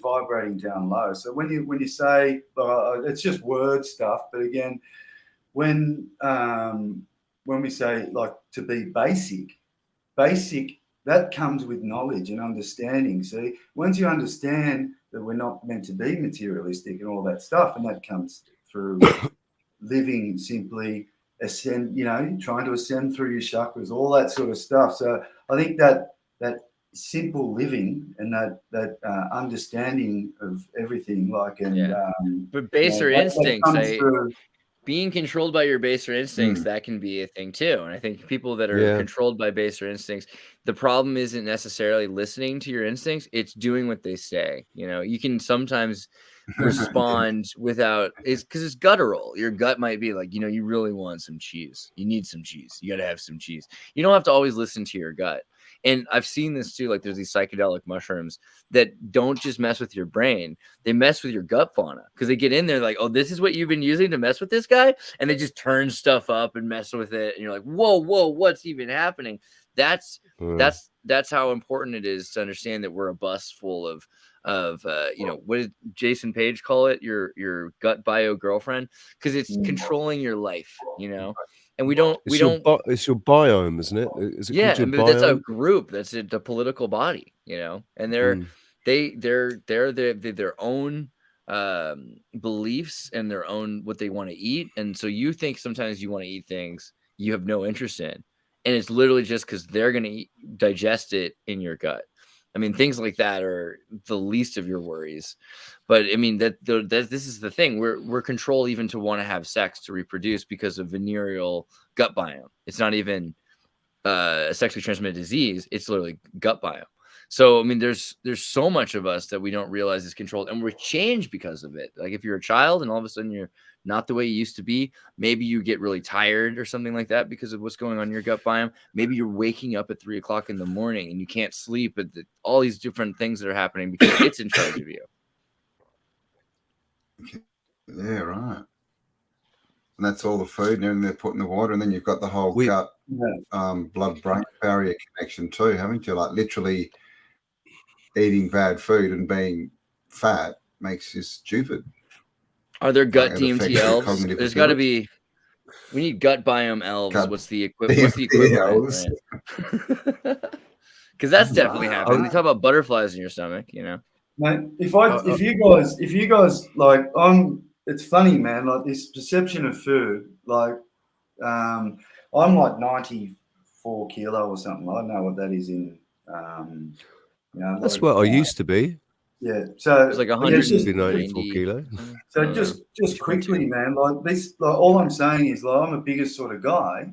Speaker 4: vibrating down low. So when you say it's just word stuff, but again, when we say like to be basic, that comes with knowledge and understanding. See, once you understand that we're not meant to be materialistic and all that stuff, and that comes through living simply, trying to ascend through your chakras, all that sort of stuff. So I think that simple living and that understanding of everything,
Speaker 3: but baser instincts, being controlled by your baser instincts, that can be a thing too. And I think people that are controlled by baser instincts, the problem isn't necessarily listening to your instincts, it's doing what they say. You can sometimes respond without, because it's guttural. Your gut might be like, you really want some cheese. You need some cheese. You got to have some cheese. You don't have to always listen to your gut. And I've seen this too, like there's these psychedelic mushrooms that don't just mess with your brain, they mess with your gut fauna, because they get in there like, oh, this is what you've been using to mess with this guy, and they just turn stuff up and mess with it, and you're like, whoa, what's even happening? That's how important it is to understand that we're a bus full of what did Jason Page call it, your gut bio girlfriend, because it's controlling your life, and it's
Speaker 5: your biome, isn't it? Is it
Speaker 3: that's a group, that's the political body, and they're their own beliefs and their own what they want to eat. And so you think sometimes you want to eat things you have no interest in, and it's literally just because they're going to digest it in your gut. I mean, things like that are the least of your worries. But I mean, that this is the thing. We're controlled even to want to have sex, to reproduce, because of venereal gut biome. It's not even a sexually transmitted disease. It's literally gut biome. So, I mean, there's so much of us that we don't realize is controlled, and we're changed because of it. Like if you're a child and all of a sudden you're not the way you used to be, maybe you get really tired or something like that because of what's going on in your gut biome. Maybe you're waking up at 3 o'clock in the morning and you can't sleep, but all these different things that are happening because it's in charge of you.
Speaker 1: Yeah, right. And that's all the food and everything they're putting in the water. And then you've got the whole gut, blood-brain barrier connection too, haven't you? Like literally eating bad food and being fat makes you stupid.
Speaker 3: Are there gut DMT elves? There's got to be. We need gut biome elves. What's the equivalent? Because that's definitely happening. They talk about butterflies in your stomach,
Speaker 4: Mate, if you guys like, it's funny, man. Like this perception of food, like, I'm like 94 kilo or something. I don't know what that is in.
Speaker 5: That's what I used to be.
Speaker 4: Yeah, so
Speaker 3: it's like 194
Speaker 5: kilo.
Speaker 4: So just quickly, man, like this, like all I'm saying is, like, I'm a bigger sort of guy,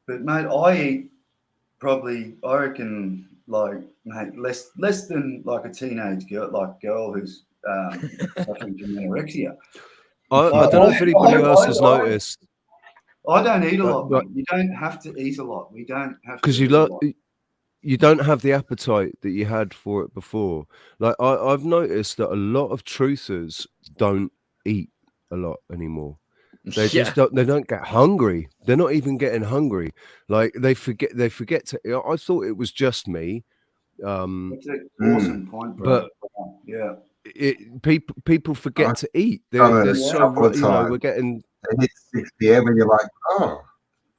Speaker 4: but mate, I eat probably, I reckon, like, mate, less than like a teenage girl who's suffering from anorexia.
Speaker 5: I don't know if anybody else has noticed.
Speaker 4: I don't eat a lot. Mate. You don't have to eat a lot. We don't have to.
Speaker 5: Because you don't have the appetite that you had for it before. Like I've noticed that a lot of truthers don't eat a lot anymore. They just don't get hungry. They're not even getting hungry. Like they forget to. I thought it was just me.
Speaker 4: That's an awesome point, bro.
Speaker 5: But people forget to eat. They're so we're getting.
Speaker 1: It hits 6 p.m. and you're like, oh,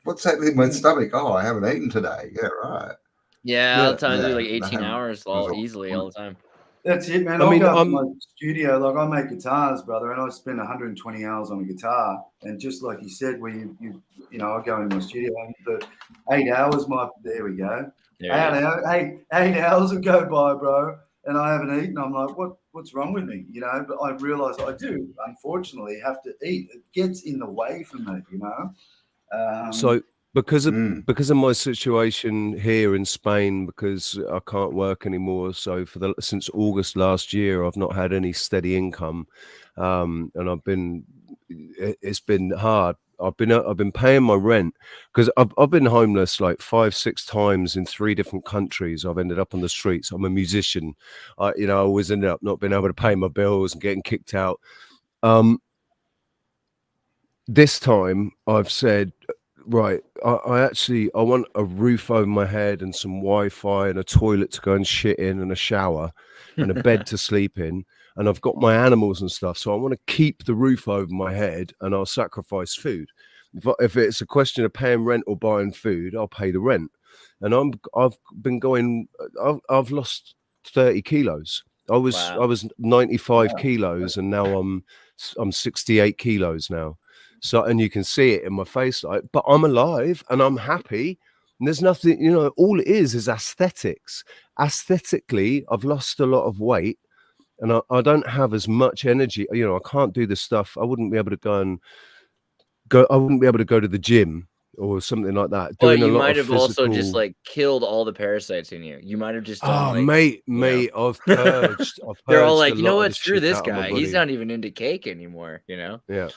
Speaker 1: what's happening in my stomach? Oh, I haven't eaten today. Yeah, right.
Speaker 3: Yeah, all the time. I do like 18 hours easily all the time.
Speaker 4: That's it, man. I'll go to my studio. Like, I make guitars, brother, and I spend 120 hours on a guitar. And just like you said, where you I go into my studio, and the 8 hours, there we go. 8 hours will go by, bro, and I haven't eaten. I'm like, what's wrong with me? But I realize I do, unfortunately, have to eat. It gets in the way for me,
Speaker 5: So because of my situation here in Spain, because I can't work anymore. So since August last year, I've not had any steady income, and it's been hard. I've been paying my rent because I've been homeless like 5-6 times in 3 different countries. I've ended up on the streets. I'm a musician. I always ended up not being able to pay my bills and getting kicked out. This time I've said, Right. I want a roof over my head and some Wi-Fi and a toilet to go and shit in and a shower and a bed to sleep in. And I've got my animals and stuff. So I want to keep the roof over my head and I'll sacrifice food. If it's a question of paying rent or buying food, I'll pay the rent. And I've lost 30 kilos. I was 95 kilos and now I'm 68 kilos now. So, and you can see it in my face, but I'm alive and I'm happy. And there's nothing, all it is aesthetics. Aesthetically, I've lost a lot of weight and I don't have as much energy. I can't do the stuff. I wouldn't be able to go to the gym or something like that.
Speaker 3: Well, you might have also just like killed all the parasites in you. You might have just done,
Speaker 5: mate, I've purged.
Speaker 3: They're all like, you know what? Screw this guy. He's not even into cake anymore.
Speaker 5: Yeah.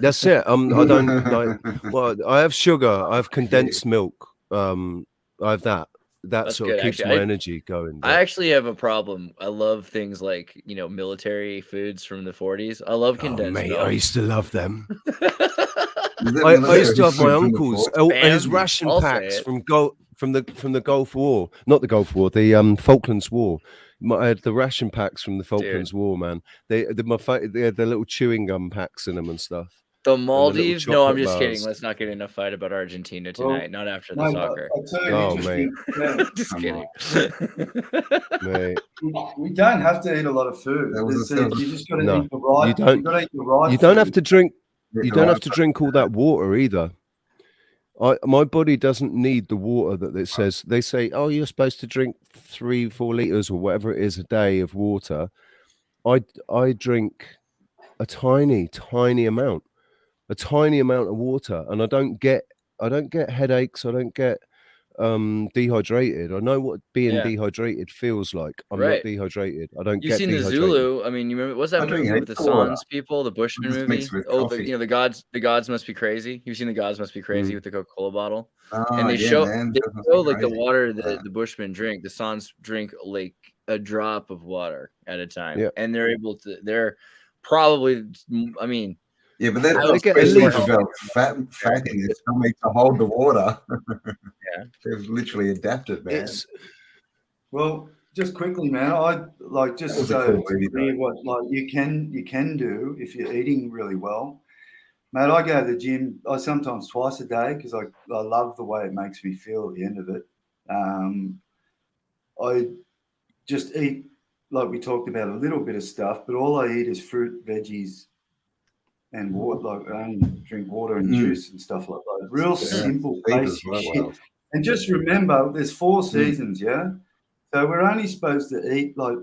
Speaker 5: That's it. I don't like. Well, I have sugar. I have condensed milk. I have that. That's sort of keeps my energy going.
Speaker 3: I actually have a problem. I love things like military foods from the 40s. I love condensed milk.
Speaker 5: I used to love them. I used to have my uncles and his ration packs from the Gulf War, not the Gulf War, the Falklands War. I had the ration packs from the Falklands War, man. They had the little chewing gum packs in them and stuff.
Speaker 3: The Maldives? No, I'm just kidding. Let's not get in a fight about Argentina tonight. Not after the soccer.
Speaker 5: Mate.
Speaker 3: Just kidding.
Speaker 5: Mate.
Speaker 4: We don't have to eat a lot of food. You just got to eat the right.
Speaker 5: You don't have to drink. You don't have to drink all that water either. My body doesn't need the water that it says. They say, oh, you're supposed to drink 3-4 liters or whatever it is a day of water. I drink a tiny amount of water, and I don't get headaches. I don't get dehydrated. I know what being dehydrated feels like. I'm not dehydrated. I don't get dehydrated.
Speaker 3: You've seen the Zulu. I mean, you remember what's that movie with the Sans people, the Bushman movie? Oh, the gods must be crazy. You've seen the gods must be crazy with the Coca-Cola bottle, and they show like the water that the Bushmen drink. The Sans drink like a drop of water at a time, and they're probably. I mean.
Speaker 1: Yeah, but that's basically about fatting. It's something to hold the water. They've literally adapted, man.
Speaker 4: Well, just quickly, man. I like just so what you can do if you're eating really well, mate. I go to the gym. I sometimes twice a day because I love the way it makes me feel at the end of it. I just eat like we talked about a little bit of stuff, but all I eat is fruit, veggies. And water, like I only drink water and juice and stuff like that. Real simple, basic shit. And just remember, there's 4 seasons, So we're only supposed to eat like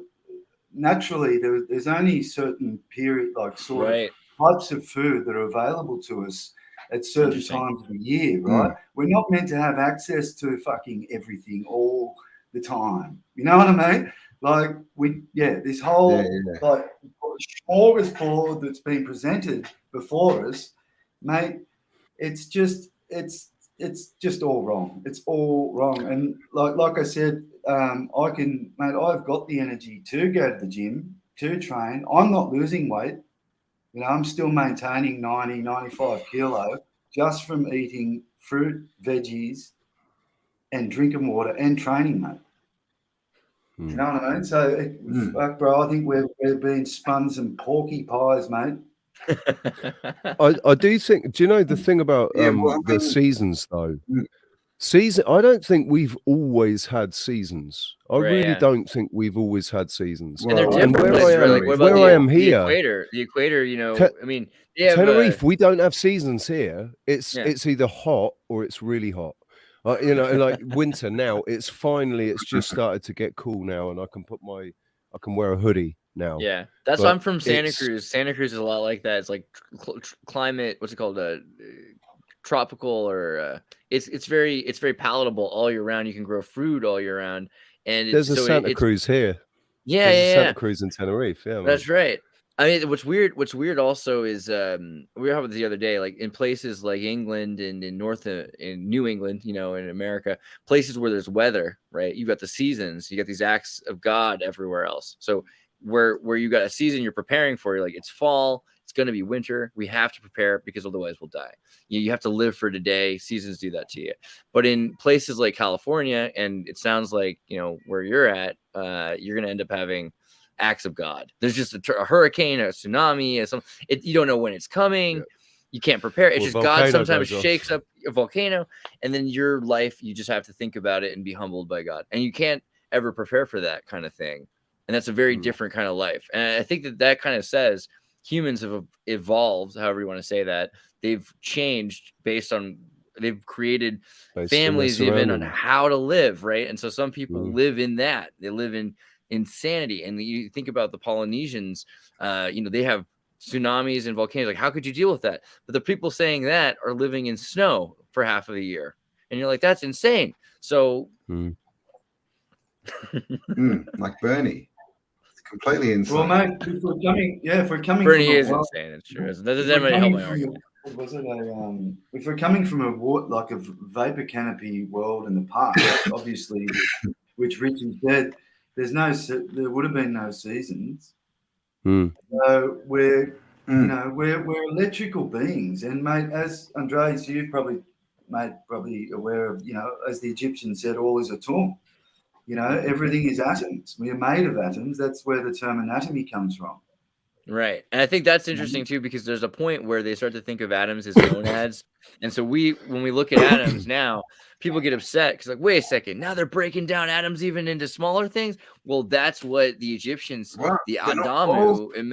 Speaker 4: naturally. There's only certain period, like sort of types of food that are available to us at certain times of the year, right? We're not meant to have access to fucking everything all the time. You know what I mean? Like this whole like smorgasbord that's been presented before us, mate. It's just all wrong. It's all wrong. And like I said, I've got the energy to go to the gym, to train. I'm not losing weight. I'm still maintaining 95 kilo just from eating fruit, veggies, and drinking water and training, mate. You know what I mean? So, bro, I think we're being spun some porky pies, mate.
Speaker 5: I do think. Do you know the thing about the seasons though? I don't think we've always had seasons. I really don't think we've always had seasons.
Speaker 3: And they're different.
Speaker 5: Where I am here,
Speaker 3: the equator. I mean,
Speaker 5: Tenerife. We don't have seasons here. It's either hot or it's really hot. Like winter now, it's just started to get cool now, and I can wear a hoodie now.
Speaker 3: Yeah, that's why I'm from Santa Cruz. Santa Cruz is a lot like that. It's like climate. What's it called? Tropical, or it's very palatable all year round. You can grow fruit all year round, and
Speaker 5: there's a Santa Cruz here. Santa Cruz and Tenerife. Yeah, man.
Speaker 3: That's right. I mean, what's weird also is we were having the other day, like in places like England and in New England, in America, places where there's weather, right? You've got the seasons, you got these acts of God everywhere else. So where you got a season you're preparing for, you're like, it's fall, It's going to be winter. We have to prepare because otherwise we'll die. You have to live for today. Seasons do that to you. But in places like California, and it sounds like, where you're at, you're going to end up having acts of God. There's just a hurricane, a tsunami, you don't know when it's coming. Yeah. You can't prepare. It's just God sometimes shakes up a volcano, and then your life, you just have to think about it and be humbled by God. And you can't ever prepare for that kind of thing. And that's a very different kind of life. And I think that kind of says humans have evolved, however you want to say that. They've changed they've created families even on how to live, right? And so some people live in that. They live in insanity. And you think about the Polynesians, they have tsunamis and volcanoes. Like, how could you deal with that? But the people saying that are living in snow for half of the year. And you're like, that's insane. So
Speaker 1: like Bernie. It's completely insane.
Speaker 4: Well, mate, if we're coming
Speaker 3: Bernie is insane. It's true. That doesn't help my argument.
Speaker 4: If we're coming from a vapor canopy world in the past, obviously, which Richie said, there would have been no seasons. So we're electrical beings, and mate, as Andreas, you've probably aware of, as the Egyptians said, all is atom. Everything is atoms. We are made of atoms. That's where the term anatomy comes from.
Speaker 3: Right. And I think that's interesting too, because there's a point where they start to think of atoms as monads. And so when we look at atoms now, people get upset because, like, wait a second, now they're breaking down atoms even into smaller things. Well, that's what the Egyptians, the Adamu, it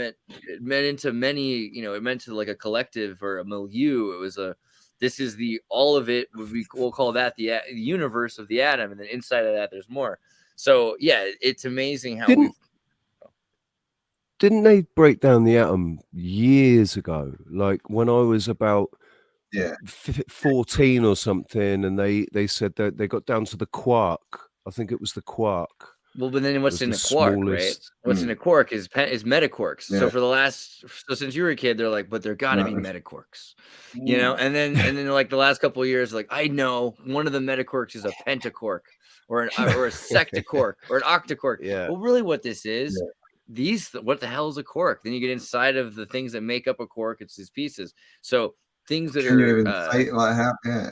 Speaker 3: meant into many, it meant to like a collective or a milieu. It was this is all of it. We'll call that the universe of the atom. And then inside of that, there's more. So yeah, it's amazing how
Speaker 5: Didn't they break down the atom years ago? Like when I was about 14 or something, and they said that they got down to the quark. I think it was the quark.
Speaker 3: Well, but then what's in the quark, right? What's in the quark is metaquarks. Yeah. So since you were a kid, they're like, but there gotta be metaquarks, and then like the last couple of years, like, I know one of the metaquarks is a pentaquark or a sectaquark or an octaquark. Yeah. Well, really what this is, what the hell is a quark? Then you get inside of the things that make up a quark. It's these pieces. So things that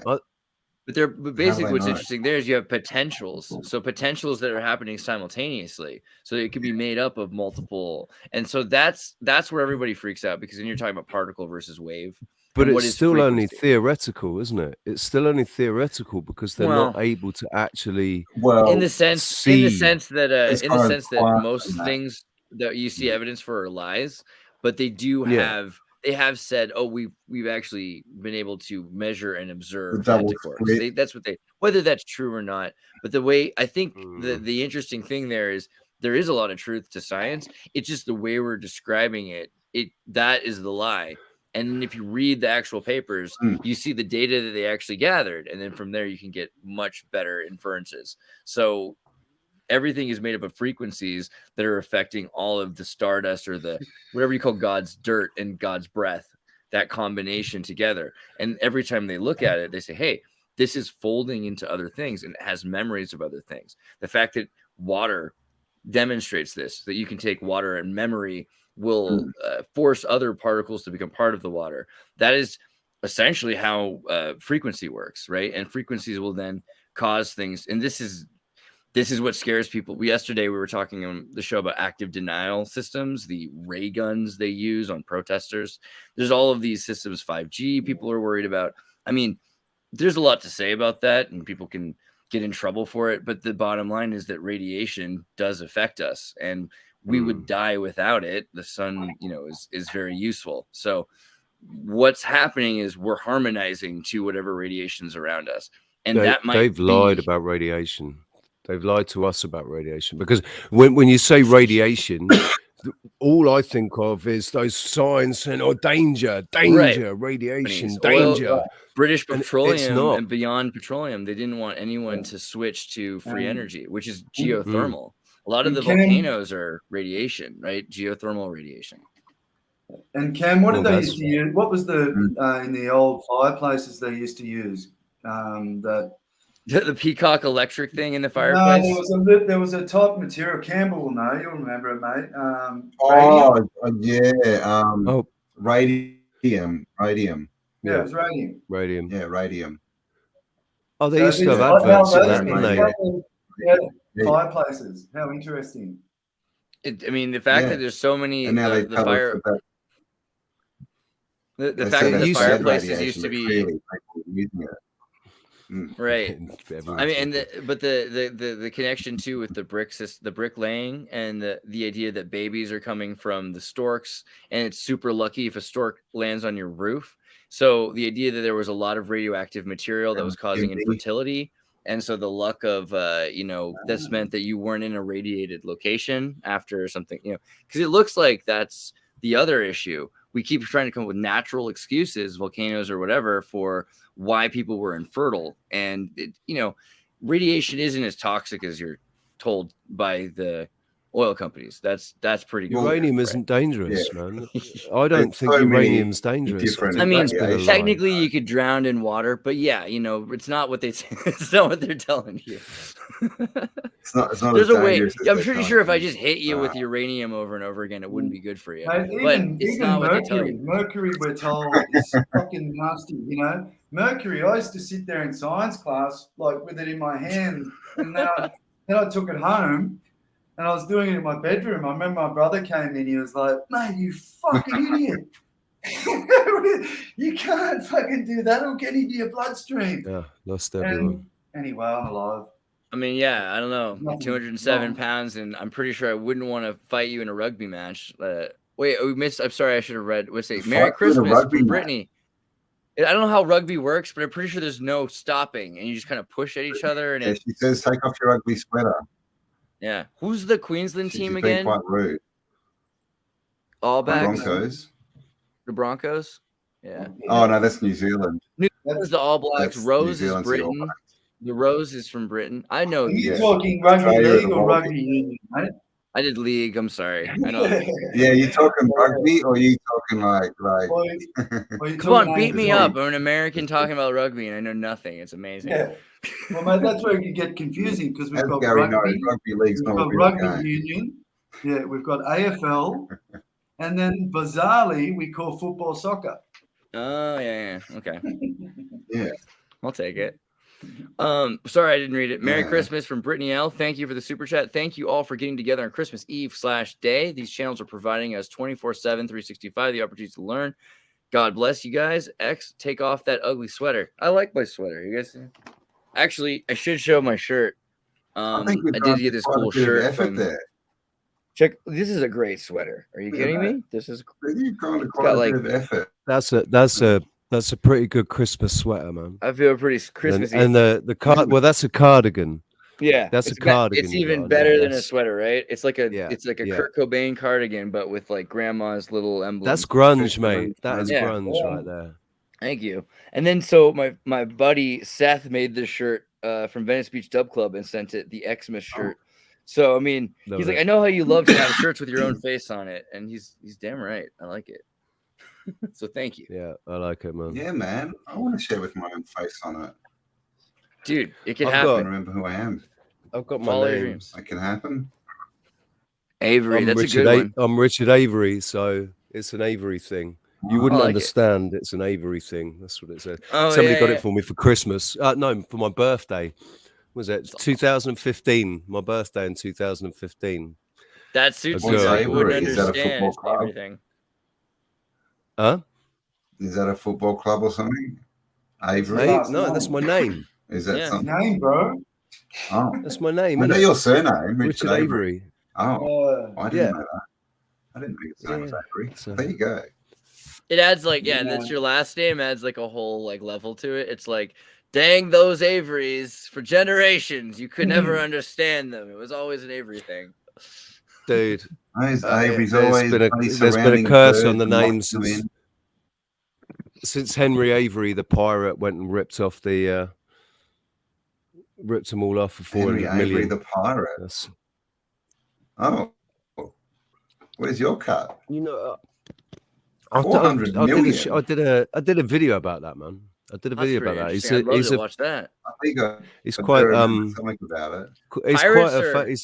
Speaker 3: but basically what's interesting there is you have potentials. So potentials that are happening simultaneously. So it could be made up of multiple. And so that's where everybody freaks out, because then you're talking about particle versus wave.
Speaker 5: But it's still only theoretical, isn't it? It's still only theoretical because they're not able to actually
Speaker 3: in the sense that most things that you see evidence for are lies, but they do have they have said, we've actually been able to measure and observe pentaquarks. That's what whether that's true or not. But the way I think the interesting thing there is a lot of truth to science. It's just the way we're describing it. That is the lie. And if you read the actual papers, you see the data that they actually gathered, and then from there you can get much better inferences. So everything is made up of frequencies that are affecting all of the stardust, or the whatever you call God's dirt and God's breath, that combination together. And every time they look at it, they say, hey, this is folding into other things, and it has memories of other things. The fact that water demonstrates this, that you can take water and memory will force other particles to become part of the water. That is essentially how frequency works, right? And frequencies will then cause things. And this is what scares people. Yesterday we were talking on the show about active denial systems, the ray guns they use on protesters. There's all of these systems, 5G, people are worried about. I mean, there's a lot to say about that, and people can get in trouble for it. But the bottom line is that radiation does affect us, and we would die without it. The sun, is very useful. So what's happening is we're harmonizing to whatever radiation's around us. And
Speaker 5: they've lied about radiation. They've lied to us about radiation, because when you say radiation, all I think of is those signs saying, danger, radiation, danger.
Speaker 3: British Petroleum and Beyond Petroleum, they didn't want anyone to switch to free energy, which is geothermal. A lot of the volcanoes are radiation, right? Geothermal radiation.
Speaker 4: And Cam, what did they used to use? What was the in the old fireplaces they used to use?
Speaker 3: The peacock electric thing in the fireplace.
Speaker 4: No, there was a type of material. Campbell will know. You'll remember it, mate.
Speaker 1: Radium.
Speaker 4: Yeah, it was radium.
Speaker 5: Radium.
Speaker 1: Yeah, radium.
Speaker 5: Oh, they used to have adverts for that, didn't they?
Speaker 4: Yeah, fireplaces. How interesting.
Speaker 3: I mean, the fact that there's so many,
Speaker 1: and now
Speaker 3: the fire, the fact that the fireplaces used to be right. I mean, but the connection too with the bricklaying and the idea that babies are coming from the storks, and it's super lucky if a stork lands on your roof. So the idea that there was a lot of radioactive material that was causing infertility. And so the luck of, this meant that you weren't in a radiated location after something, because it looks like that's the other issue. We keep trying to come up with natural excuses, volcanoes or whatever, for why people were infertile. And, radiation isn't as toxic as you're told by the oil companies. That's pretty good.
Speaker 5: Uranium isn't dangerous, man. I don't think uranium's dangerous.
Speaker 3: I mean, technically you could drown in water, but it's not what it's not what they're telling you.
Speaker 1: It's not
Speaker 3: There's a way. I'm pretty sure if I just hit you with uranium over and over again, it wouldn't be good for you.
Speaker 4: But it's not what they tell you. Mercury, we're told, is fucking nasty. Mercury. I used to sit there in science class, like with it in my hand, and then I took it home. And I was doing it in my bedroom. I remember my brother came in. He was like, "Mate, you fucking idiot! You can't fucking do that. It'll get into your bloodstream."
Speaker 5: Yeah, lost everyone.
Speaker 4: Anyway, I'm alive.
Speaker 3: I mean, yeah, I don't know. 207 pounds, and I'm pretty sure I wouldn't want to fight you in a rugby match. Wait, we missed. I'm sorry, I should have read. What's it? Merry Christmas from Brittany. I don't know how rugby works, but I'm pretty sure there's no stopping, and you just kind of push at each other. And
Speaker 1: she says, "Take off your ugly sweater."
Speaker 3: Yeah. Who's the Queensland team
Speaker 1: again?
Speaker 3: Been
Speaker 1: quite rude.
Speaker 3: All Blacks.
Speaker 1: Broncos.
Speaker 3: The Broncos. Yeah.
Speaker 1: Oh no, that's New Zealand.
Speaker 3: New Zealand's the All Blacks. Rose is Britain. The Rose is from Britain. I know.
Speaker 4: Are you talking rugby league or rugby union, mate?
Speaker 3: I did league. I'm sorry. I know.
Speaker 1: Yeah, you talking rugby or you talking like?
Speaker 3: Come on, beat me up. I'm an American talking about rugby, and I know nothing. It's amazing.
Speaker 4: Yeah. Well, mate, that's where it can get confusing because we've got
Speaker 1: rugby league's
Speaker 4: we've got rugby union. Yeah, we've got AFL, and then bizarrely we call football soccer.
Speaker 3: Oh yeah. Okay.
Speaker 1: Yeah,
Speaker 3: I'll take it. Sorry I didn't read it. Merry Christmas from Brittany L. Thank you for the super chat. Thank you all for getting together on Christmas Eve/day. These channels are providing us 24/7, 365 the opportunity to learn. God bless you guys. X, take off that ugly sweater. I like my sweater. You guys see? Actually, I should show my shirt. I did get this cool shirt from check. This is a great sweater. Are you kidding me? This is
Speaker 1: got like effort.
Speaker 5: That's a pretty good Christmas sweater, man.
Speaker 3: I feel pretty Christmassy.
Speaker 5: And well, that's a cardigan.
Speaker 3: Yeah,
Speaker 5: that's a cardigan.
Speaker 3: It's even better than a sweater, right? It's like a Kurt Cobain cardigan, but with like grandma's little emblem.
Speaker 5: That's grunge, mate. That is grunge right there.
Speaker 3: Thank you. And then so my buddy Seth made this shirt from Venice Beach Dub Club and sent it, the Xmas shirt. So I mean, he's like, I know how you love to have shirts with your own face on it, and he's damn right. I like it. So thank you.
Speaker 5: Yeah, I like it, man.
Speaker 1: Yeah, man. I want to share with my own face on it.
Speaker 3: Dude, it can happen.
Speaker 1: Remember who I am.
Speaker 5: I've got my name.
Speaker 1: It can happen.
Speaker 3: Avery, that's a good one.
Speaker 5: I'm Richard Avery, so it's an Avery thing. You wouldn't understand. It's an Avery thing. That's what it said. Oh, somebody got it for me for Christmas. No, for my birthday. Was it 2015? My birthday in 2015.
Speaker 3: That suits you. You wouldn't understand everything.
Speaker 5: Huh?
Speaker 1: Is that a football club or something? Avery?
Speaker 5: No, that's my name.
Speaker 1: Is that something?
Speaker 4: Name, bro?
Speaker 1: Oh,
Speaker 5: that's my name.
Speaker 1: I know your surname,
Speaker 5: Richard Avery.
Speaker 1: Oh, I didn't know that. I didn't think his name was Avery. So there you go.
Speaker 3: It adds that's your last name. Adds like a whole level to it. It's like, dang those Averys for generations. You could never understand them. It was always an Avery thing.
Speaker 5: Dude,
Speaker 1: Avery's
Speaker 5: there's been a curse on the name since Henry Avery, the pirate, went and ripped them all off for 400 million.
Speaker 1: Avery, the pirate. Oh, where's your cut?
Speaker 5: You know,
Speaker 1: 400 million.
Speaker 5: I did a video about that, man. I did a video about that.
Speaker 3: I'd love to watch that.
Speaker 1: He's quite something about it.
Speaker 5: He's quite a.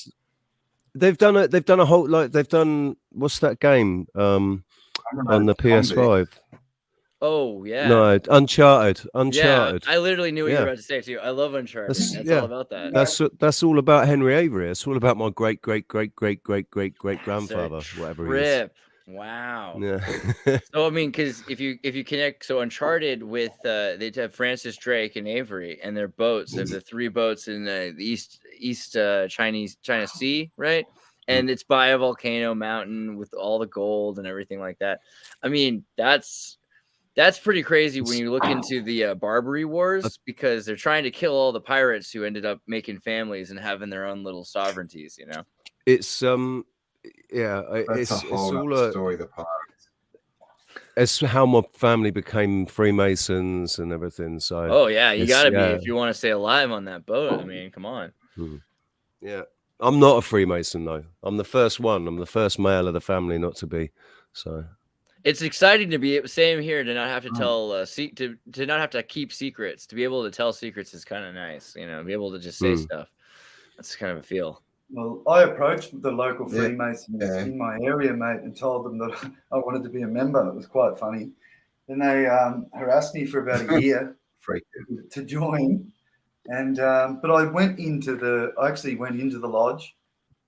Speaker 5: They've done a whole they've done what's that game? on the PS5.
Speaker 3: Oh yeah.
Speaker 5: No, Uncharted.
Speaker 3: Yeah, I literally knew what you were about to say too. I love Uncharted. That's all about that.
Speaker 5: That's all about Henry Avery. It's all about my great grandfather, whatever he is.
Speaker 3: Wow.
Speaker 5: Yeah.
Speaker 3: So I mean, because if you connect, so Uncharted with they have Francis Drake and Avery and their boats. They have the 3 boats in the East China Sea, right? And it's by a volcano mountain with all the gold and everything like that. I mean, that's pretty crazy when you look into the Barbary Wars, because they're trying to kill all the pirates who ended up making families and having their own little sovereignties. You know,
Speaker 5: it's
Speaker 1: That's a whole other story. The pirates.
Speaker 5: It's how my family became Freemasons and everything. So
Speaker 3: oh yeah, you gotta be if you want to stay alive on that boat. I mean, come on.
Speaker 5: Yeah, I'm not a Freemason though. I'm the first one. I'm the first male of the family not to be. So.
Speaker 3: It's exciting to be same here, to not have to tell to not have to keep secrets. To be able to tell secrets is kind of nice, you know. Be able to just say stuff. That's kind of a feel.
Speaker 4: Well, I approached the local Freemasons in my area, mate, and told them that I wanted to be a member. It was quite funny. Then they harassed me for about a year to join, and but I actually went into the lodge.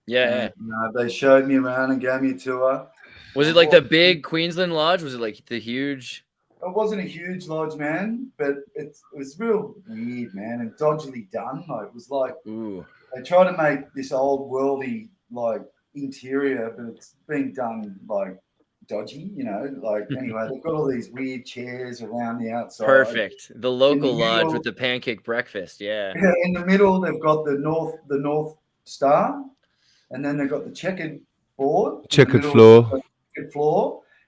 Speaker 3: Yeah.
Speaker 4: And, they showed me around and gave me a tour.
Speaker 3: Was it like the big Queensland Lodge? Was it like the huge?
Speaker 4: It wasn't a huge lodge, man, but it was real weird, man, and dodgily done. Like, it was like they try to make this old worldy like interior, but it's being done like dodgy, you know. Like anyway, they've got all these weird chairs around the outside.
Speaker 3: Perfect. The local lodge with the pancake breakfast. Yeah.
Speaker 4: In the middle, they've got the North Star, and then they've got the checkered board,
Speaker 5: checkered floor.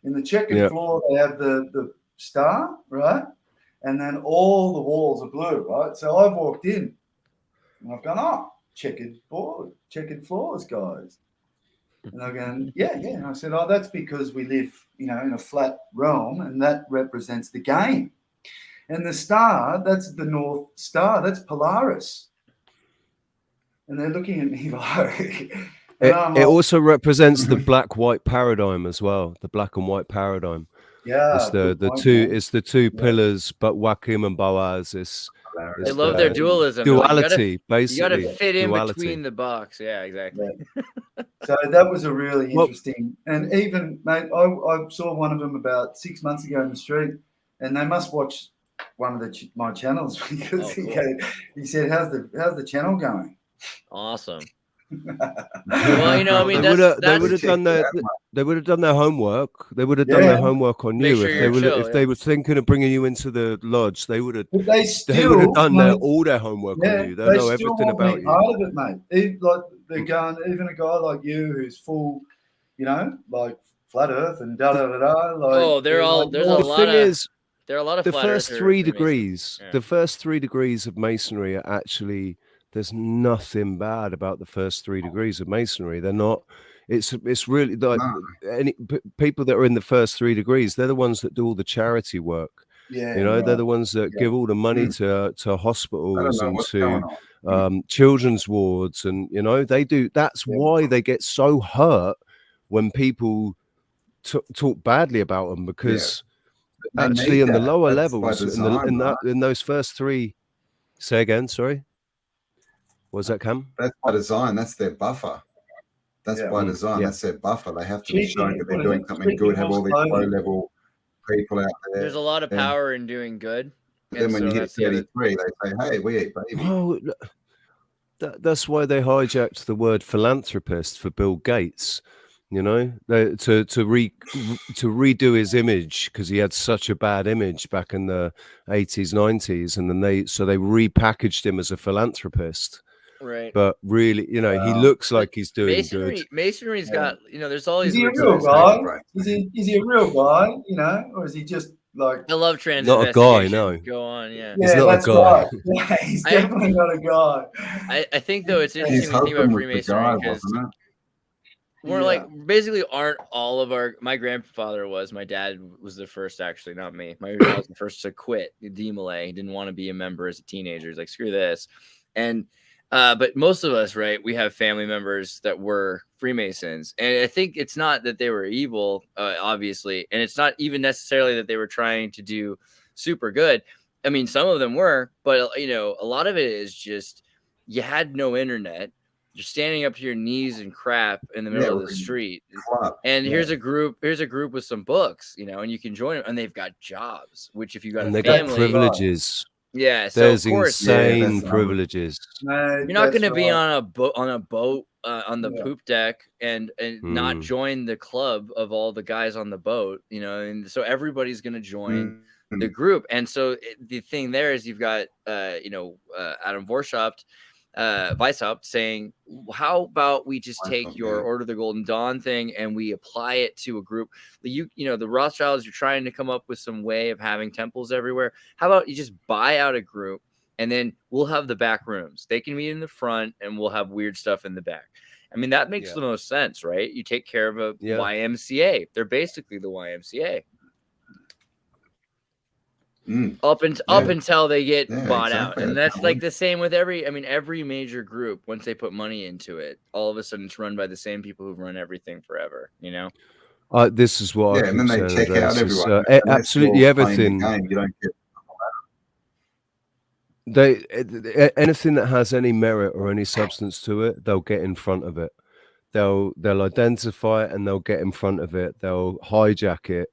Speaker 4: In the checkered floor, they have the star, right? And then all the walls are blue, right? So I've walked in and I've gone, checkered floors, guys. And they're going, yeah. And I said, that's because we live, you know, in a flat realm, and that represents the game. And the star, that's the North Star, that's Polaris. And they're looking at me like... It
Speaker 5: also represents the black-white paradigm as well. The black and white paradigm.
Speaker 4: Yeah,
Speaker 5: it's the two pillars, but Joachim and Boaz.
Speaker 3: They love their dualism.
Speaker 5: Duality,
Speaker 3: basically. You got to fit in
Speaker 5: duality.
Speaker 3: Between the box. Yeah, exactly.
Speaker 4: Yeah. So that was a really interesting. And even, mate, I saw one of them about 6 months ago in the street, and they must watch one of my channels, because he said, "How's the channel going?"
Speaker 3: Awesome. Well, you know, I mean, they would have done
Speaker 5: their homework. They would have done their homework on you if they were thinking of bringing you into the lodge. They would have. They would have done all their homework on you. They know everything about you.
Speaker 4: Part of it, mate. Like they're going, even a guy like you who's full, you know, like flat Earth and da da da da. Like,
Speaker 3: they're all. There's a lot of. There are a lot of
Speaker 5: the first 3 degrees. The first 3 degrees of Masonry are actually. There's nothing bad about the first 3 degrees of Masonry. They're not. It's really like any people that are in the first 3 degrees. They're the ones that do all the charity work.
Speaker 4: Yeah,
Speaker 5: you know, they're the ones that give all the money to hospitals and to children's wards, and you know they do. That's why they get so hurt when people talk badly about them, because actually in the lower levels, in those first 3. Say again, sorry. Was that Cam?
Speaker 1: That's by design. That's their buffer. That's by design. That's their buffer. They have to be showing that they're doing something good. Have all these low-level people out there.
Speaker 3: There's a lot of power in doing good.
Speaker 1: Then when you hit 33, they say, "Hey, we eat baby."
Speaker 5: Oh, that's why they hijacked the word philanthropist for Bill Gates. You know, to redo his image, because he had such a bad image back in the 80s, 90s, and then they repackaged him as a philanthropist.
Speaker 3: Right.
Speaker 5: But really, you know, he looks like he's doing good.
Speaker 3: Masonry's got, you know, there's all these.
Speaker 4: Is he a real guy? Is he a real guy? You know, or is he just like?
Speaker 3: I love trans.
Speaker 5: Not a guy, no.
Speaker 3: Go on, yeah.
Speaker 5: He's not a guy.
Speaker 4: Yeah, he's definitely not a guy.
Speaker 3: I think though it's interesting to think about Freemasonry, because we're like basically aren't all of my grandfather was. My dad was the first, actually, not me. My dad was the first to quit D Malay. He didn't want to be a member as a teenager. He's like, screw this. And But most of us, right, we have family members that were Freemasons. And I think it's not that they were evil, obviously. And it's not even necessarily that they were trying to do super good. I mean, some of them were, but, you know, a lot of it is just you had no internet. You're standing up to your knees in crap in the middle of the street. And here's a group with some books, you know, and you can join them. And they've got jobs, which if you got a family,
Speaker 5: got privileges.
Speaker 3: Yeah, so
Speaker 5: there's
Speaker 3: of course,
Speaker 5: insane privileges.
Speaker 3: You're not going to be on a boat on the poop deck and not join the club of all the guys on the boat, you know, and so everybody's going to join the group. And so the thing there is you've got Adam Weishaupt saying, how about we just take your Order of the Golden Dawn thing and we apply it to a group? You know, the Rothschilds, you're trying to come up with some way of having temples everywhere. How about you just buy out a group and then we'll have the back rooms. They can meet in the front and we'll have weird stuff in the back. I mean, that makes the most sense, right? You take care of a YMCA. They're basically the YMCA. Up until they get bought out. And that's like the same with every major group. Once they put money into it, all of a sudden it's run by the same people who've run everything forever, you know?
Speaker 5: This is what I
Speaker 1: and then they check out everyone.
Speaker 5: Absolutely everything.
Speaker 1: You don't
Speaker 5: get anything that has any merit or any substance to it, they'll get in front of it. They'll identify it and they'll get in front of it. They'll hijack it.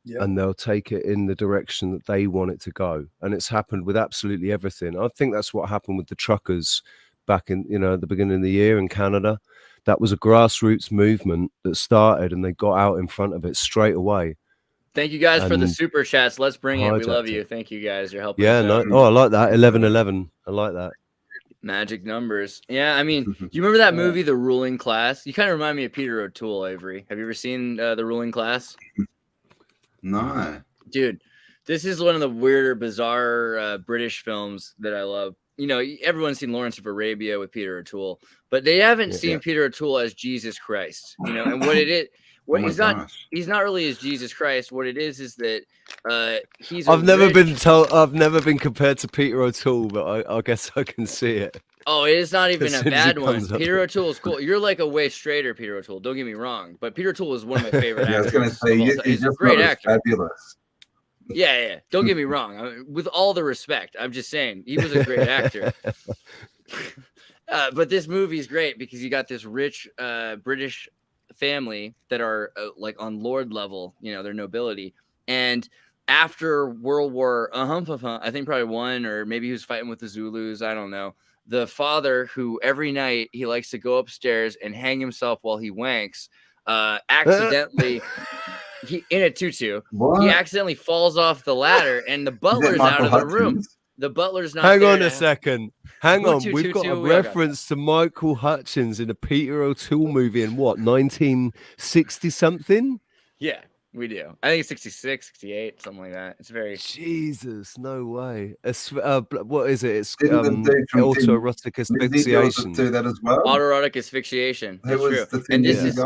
Speaker 5: Yep. And they'll take it in the direction that they want it to go. And it's happened with absolutely everything. I think that's what happened with the truckers back in, at the beginning of the year in Canada. That was a grassroots movement that started and they got out in front of it straight away.
Speaker 3: Thank you guys for the super chats. Let's bring it. We love you. Thank you guys. You're helping.
Speaker 5: Yeah, I like that. 11-11. I like that.
Speaker 3: Magic numbers. Yeah, I mean, do you remember that movie, The Ruling Class? You kind of remind me of Peter O'Toole, Avery. Have you ever seen The Ruling Class?
Speaker 1: No,
Speaker 3: dude, this is one of the weirder, bizarre British films that I love. You know, everyone's seen Lawrence of Arabia with Peter O'Toole, but they haven't seen Peter O'Toole as Jesus Christ. You know, and what it is, he's not really as Jesus Christ. What it is that he's.
Speaker 5: I've never been compared to Peter O'Toole, but I guess I can see it.
Speaker 3: Oh, it is not even a bad one. Peter O'Toole is cool. You're like a way straighter Peter O'Toole. Don't get me wrong, but Peter O'Toole is one of my favorite actors.
Speaker 1: I was going to say, he's a great actor. Fabulous.
Speaker 3: Yeah. Don't get me wrong. With all the respect, I'm just saying he was a great actor. But this movie is great because you got this rich British family that are like on lord level, you know, their nobility. And after World War, I think probably one, or maybe he was fighting with the Zulus. I don't know. The father, who every night he likes to go upstairs and hang himself while he wanks, accidentally, in a tutu, he accidentally falls off the ladder, and the butler's out of the room. The butler's not.
Speaker 5: Hang on a second. Hang on. We've got a reference to Michael Hutchins in a Peter O'Toole movie in what, 1960 something?
Speaker 3: Yeah. We do. I think it's 66, 68, something like that. It's very...
Speaker 5: Jesus, no way. What is it? It's autoerotic asphyxiation.
Speaker 1: Do that as well?
Speaker 3: Autoerotic asphyxiation. That's true. And this is...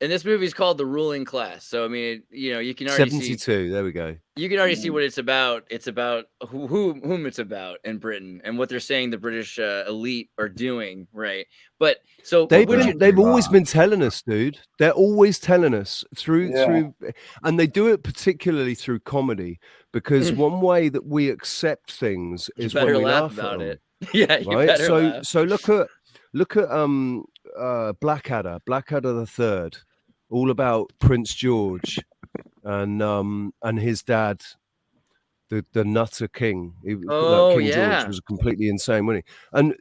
Speaker 3: And this movie is called The Ruling Class. So, I mean, you know, you can already
Speaker 5: 72, there we go.
Speaker 3: You can already see what it's about. It's about whom it's about in Britain and what they're saying the British elite are doing, right? But so
Speaker 5: they've always been telling us, dude. They're always telling us through, and they do it particularly through comedy, because one way that we accept things is when we laugh about it.
Speaker 3: Yeah,
Speaker 5: right. So look at Blackadder the Third. All about Prince George and his dad, the Nutter King. King George was completely insane, wasn't he? And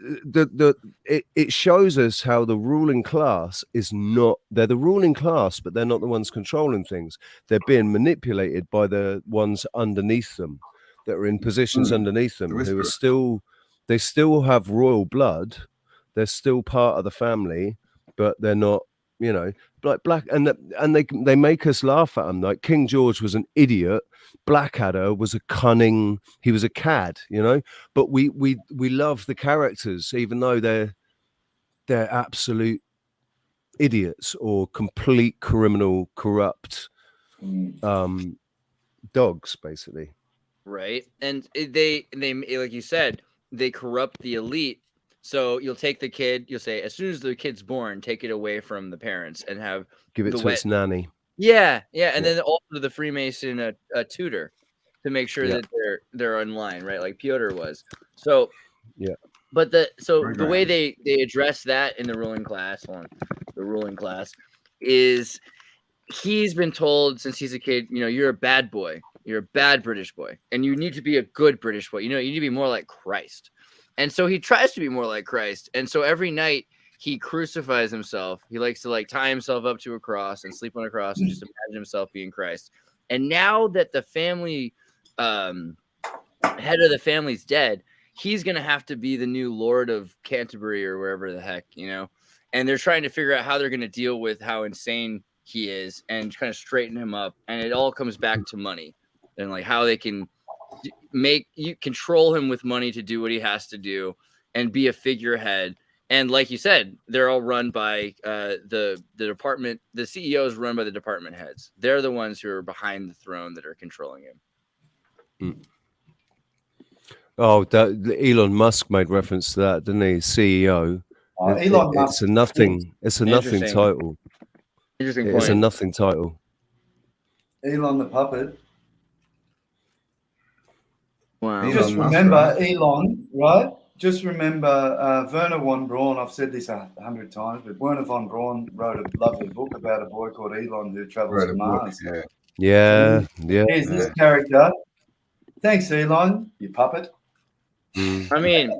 Speaker 5: it shows us how the ruling class they're the ruling class, but they're not the ones controlling things. They're being manipulated by the ones underneath them that are in positions underneath them, who are they still have royal blood. They're still part of the family, but they're not, you know, like black, and they make us laugh at them. Like King George was an idiot. Blackadder was he was a cad, you know. But we love the characters, even though they're absolute idiots or complete criminal, corrupt dogs, basically.
Speaker 3: Right, and they like you said, they corrupt the elite. So you'll take the kid, you'll say, as soon as the kid's born, take it away from the parents and
Speaker 5: give it to its nanny.
Speaker 3: Yeah. And then also the Freemason tutor to make sure that they're in line, right? Like Piotr was. So but the way they address that in the ruling class is he's been told since he's a kid, you're a bad boy, you're a bad British boy, and you need to be a good British boy. You need to be more like Christ. And so he tries to be more like Christ. And so every night he crucifies himself. He likes to tie himself up to a cross and sleep on a cross and just imagine himself being Christ. And now that the family head of the family's dead, he's going to have to be the new Lord of Canterbury or wherever the heck, and they're trying to figure out how they're going to deal with how insane he is and kind of straighten him up. And it all comes back to money and how they can control him with money to do what he has to do and be a figurehead. And like you said, they're all run by the department. The CEO is run by the department heads. They're the ones who are behind the throne that are controlling him.
Speaker 5: Oh, Elon Musk made reference to that, didn't he? CEO.
Speaker 4: Elon Musk.
Speaker 5: It's a nothing. It's a nothing title.
Speaker 3: Interesting point.
Speaker 5: It's a nothing title.
Speaker 4: Elon the puppet.
Speaker 3: Wow.
Speaker 4: Just remember Elon, right? Just remember Werner von Braun. I've said this 100 times, but Werner von Braun wrote a lovely book about a boy called Elon who travels to Mars.
Speaker 5: Yeah.
Speaker 4: Here's this character. Thanks, Elon, you puppet.
Speaker 3: I mean,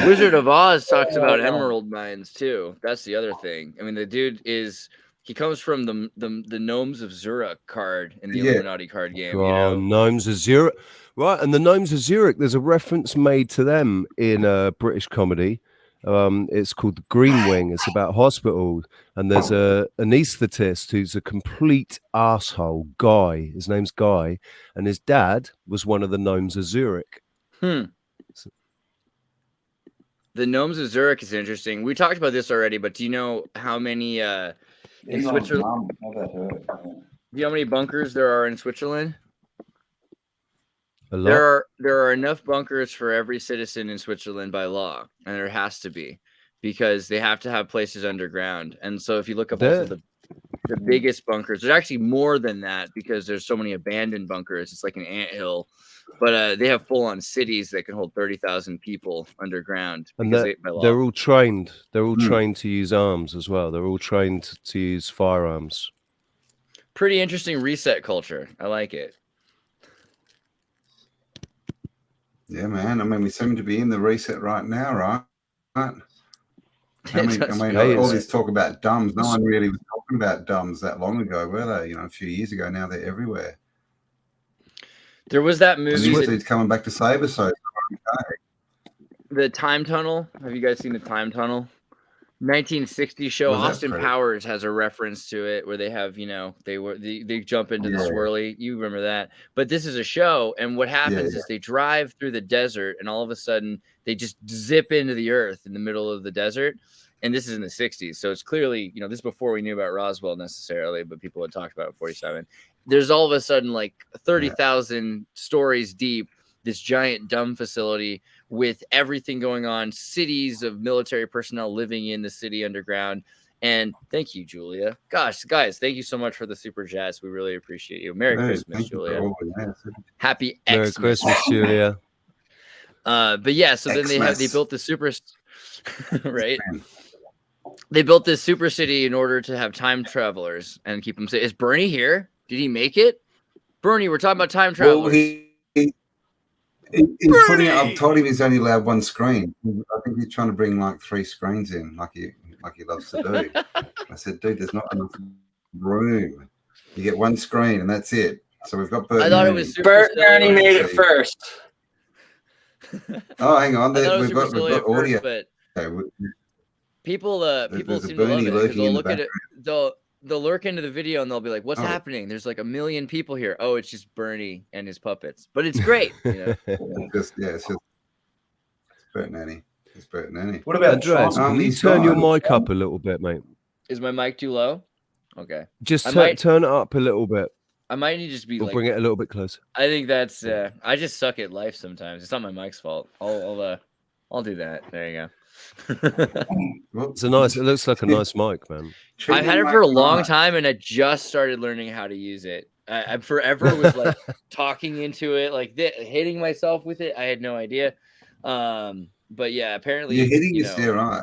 Speaker 3: Wizard of Oz talks about emerald mines too. That's the other thing. I mean, the dude he comes from the Gnomes of Zurich card in the Illuminati card game.
Speaker 5: Gnomes of Zurich. Right, and the Gnomes of Zurich, there's a reference made to them in a British comedy. It's called The Green Wing. It's about hospitals, and there's an anaesthetist who's a complete asshole. Guy, his name's Guy, and his dad was one of the Gnomes of Zurich.
Speaker 3: The Gnomes of Zurich is interesting. We talked about this already, but do you know how many in Switzerland? Do you know how many bunkers there are in Switzerland?
Speaker 5: A lot.
Speaker 3: There are enough bunkers for every citizen in Switzerland by law, and there has to be, because they have to have places underground. And so if you look up also the biggest bunkers, there's actually more than that because there's so many abandoned bunkers. It's like an anthill. But they have full-on cities that can hold 30,000 people underground.
Speaker 5: And they're all trained. They're all trained to use arms as well. They're all trained to use firearms.
Speaker 3: Pretty interesting reset culture. I like it.
Speaker 1: Yeah, man. I mean, we seem to be in the reset right now, right? I mean, all this talk about dumbs. No one really was talking about dumbs that long ago, were they? A few years ago. Now they're everywhere.
Speaker 3: There was that movie.
Speaker 1: He's coming back to save us. So
Speaker 3: the Time Tunnel. Have you guys seen the Time Tunnel? 1960 show. Austin Powers has a reference to it where they have, they jump into the swirly. You remember that? But this is a show, and what happens is they drive through the desert, and all of a sudden they just zip into the earth in the middle of the desert. And this is in the 60s, so it's clearly, this is before we knew about Roswell necessarily, but people had talked about it in 47. There's all of a sudden like 30,000 stories deep, this giant dumb facility with everything going on, cities of military personnel living in the city underground. And thank you, Julia. Gosh, guys, thank you so much for the super chats. We really appreciate you. Merry Christmas, Julia. Happy Xmas.
Speaker 5: Merry Christmas, Julia.
Speaker 3: But yeah, so then they built the super, right? They built this super city in order to have time travelers and keep them safe. Is Bernie here? Did he make it? Bernie, we're talking about time travelers.
Speaker 1: Well, he's putting it up. Told him he's only allowed one screen. I think he's trying to bring like 3 screens in, like he loves to do. I said, dude, there's not enough room. You get one screen and that's it. So we've got Bert.
Speaker 3: I thought it was
Speaker 6: Bernie made it first.
Speaker 1: Oh, hang on. We've got audio.
Speaker 3: But people
Speaker 1: there's
Speaker 3: seem to love it because they'll look at it. They'll lurk into the video and they'll be like, "What's happening? There's like 1 million people here." Oh, it's just Bernie and his puppets, but it's great.
Speaker 1: It's just Bert Nanny. It's Bert Nanny.
Speaker 4: What about
Speaker 5: Andreas? Can you turn your mic up a little bit, mate?
Speaker 3: Is my mic too low? Okay.
Speaker 5: Just turn it up a little bit.
Speaker 3: I might need to just be
Speaker 5: bring it a little bit closer.
Speaker 3: I think that's I just suck at life sometimes. It's not my mic's fault. I'll do that. There you go.
Speaker 5: It's a nice. It looks like a nice mic, man.
Speaker 3: I've had it for a long time, and I just started learning how to use it. I forever was like talking into it, like hitting myself with it. I had no idea. But yeah, apparently
Speaker 1: you're hitting your right.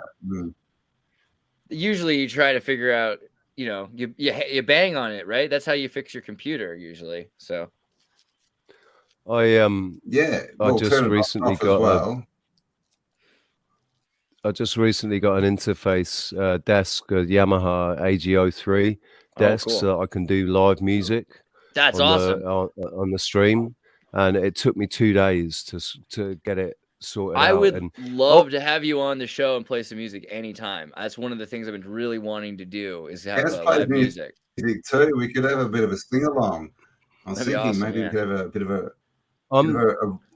Speaker 3: Usually, you try to figure out. You bang on it, right? That's how you fix your computer usually. So.
Speaker 5: I just recently got I just recently got an interface desk, a Yamaha AG03 desk, so that I can do live music.
Speaker 3: That's awesome
Speaker 5: on the stream, and it took me 2 days to get it sorted out.
Speaker 3: I would love to have you on the show and play some music anytime. That's one of the things I've been really wanting to do is have live music
Speaker 1: too. We could have a bit of a sing along. I was thinking awesome, maybe we could have a bit of a.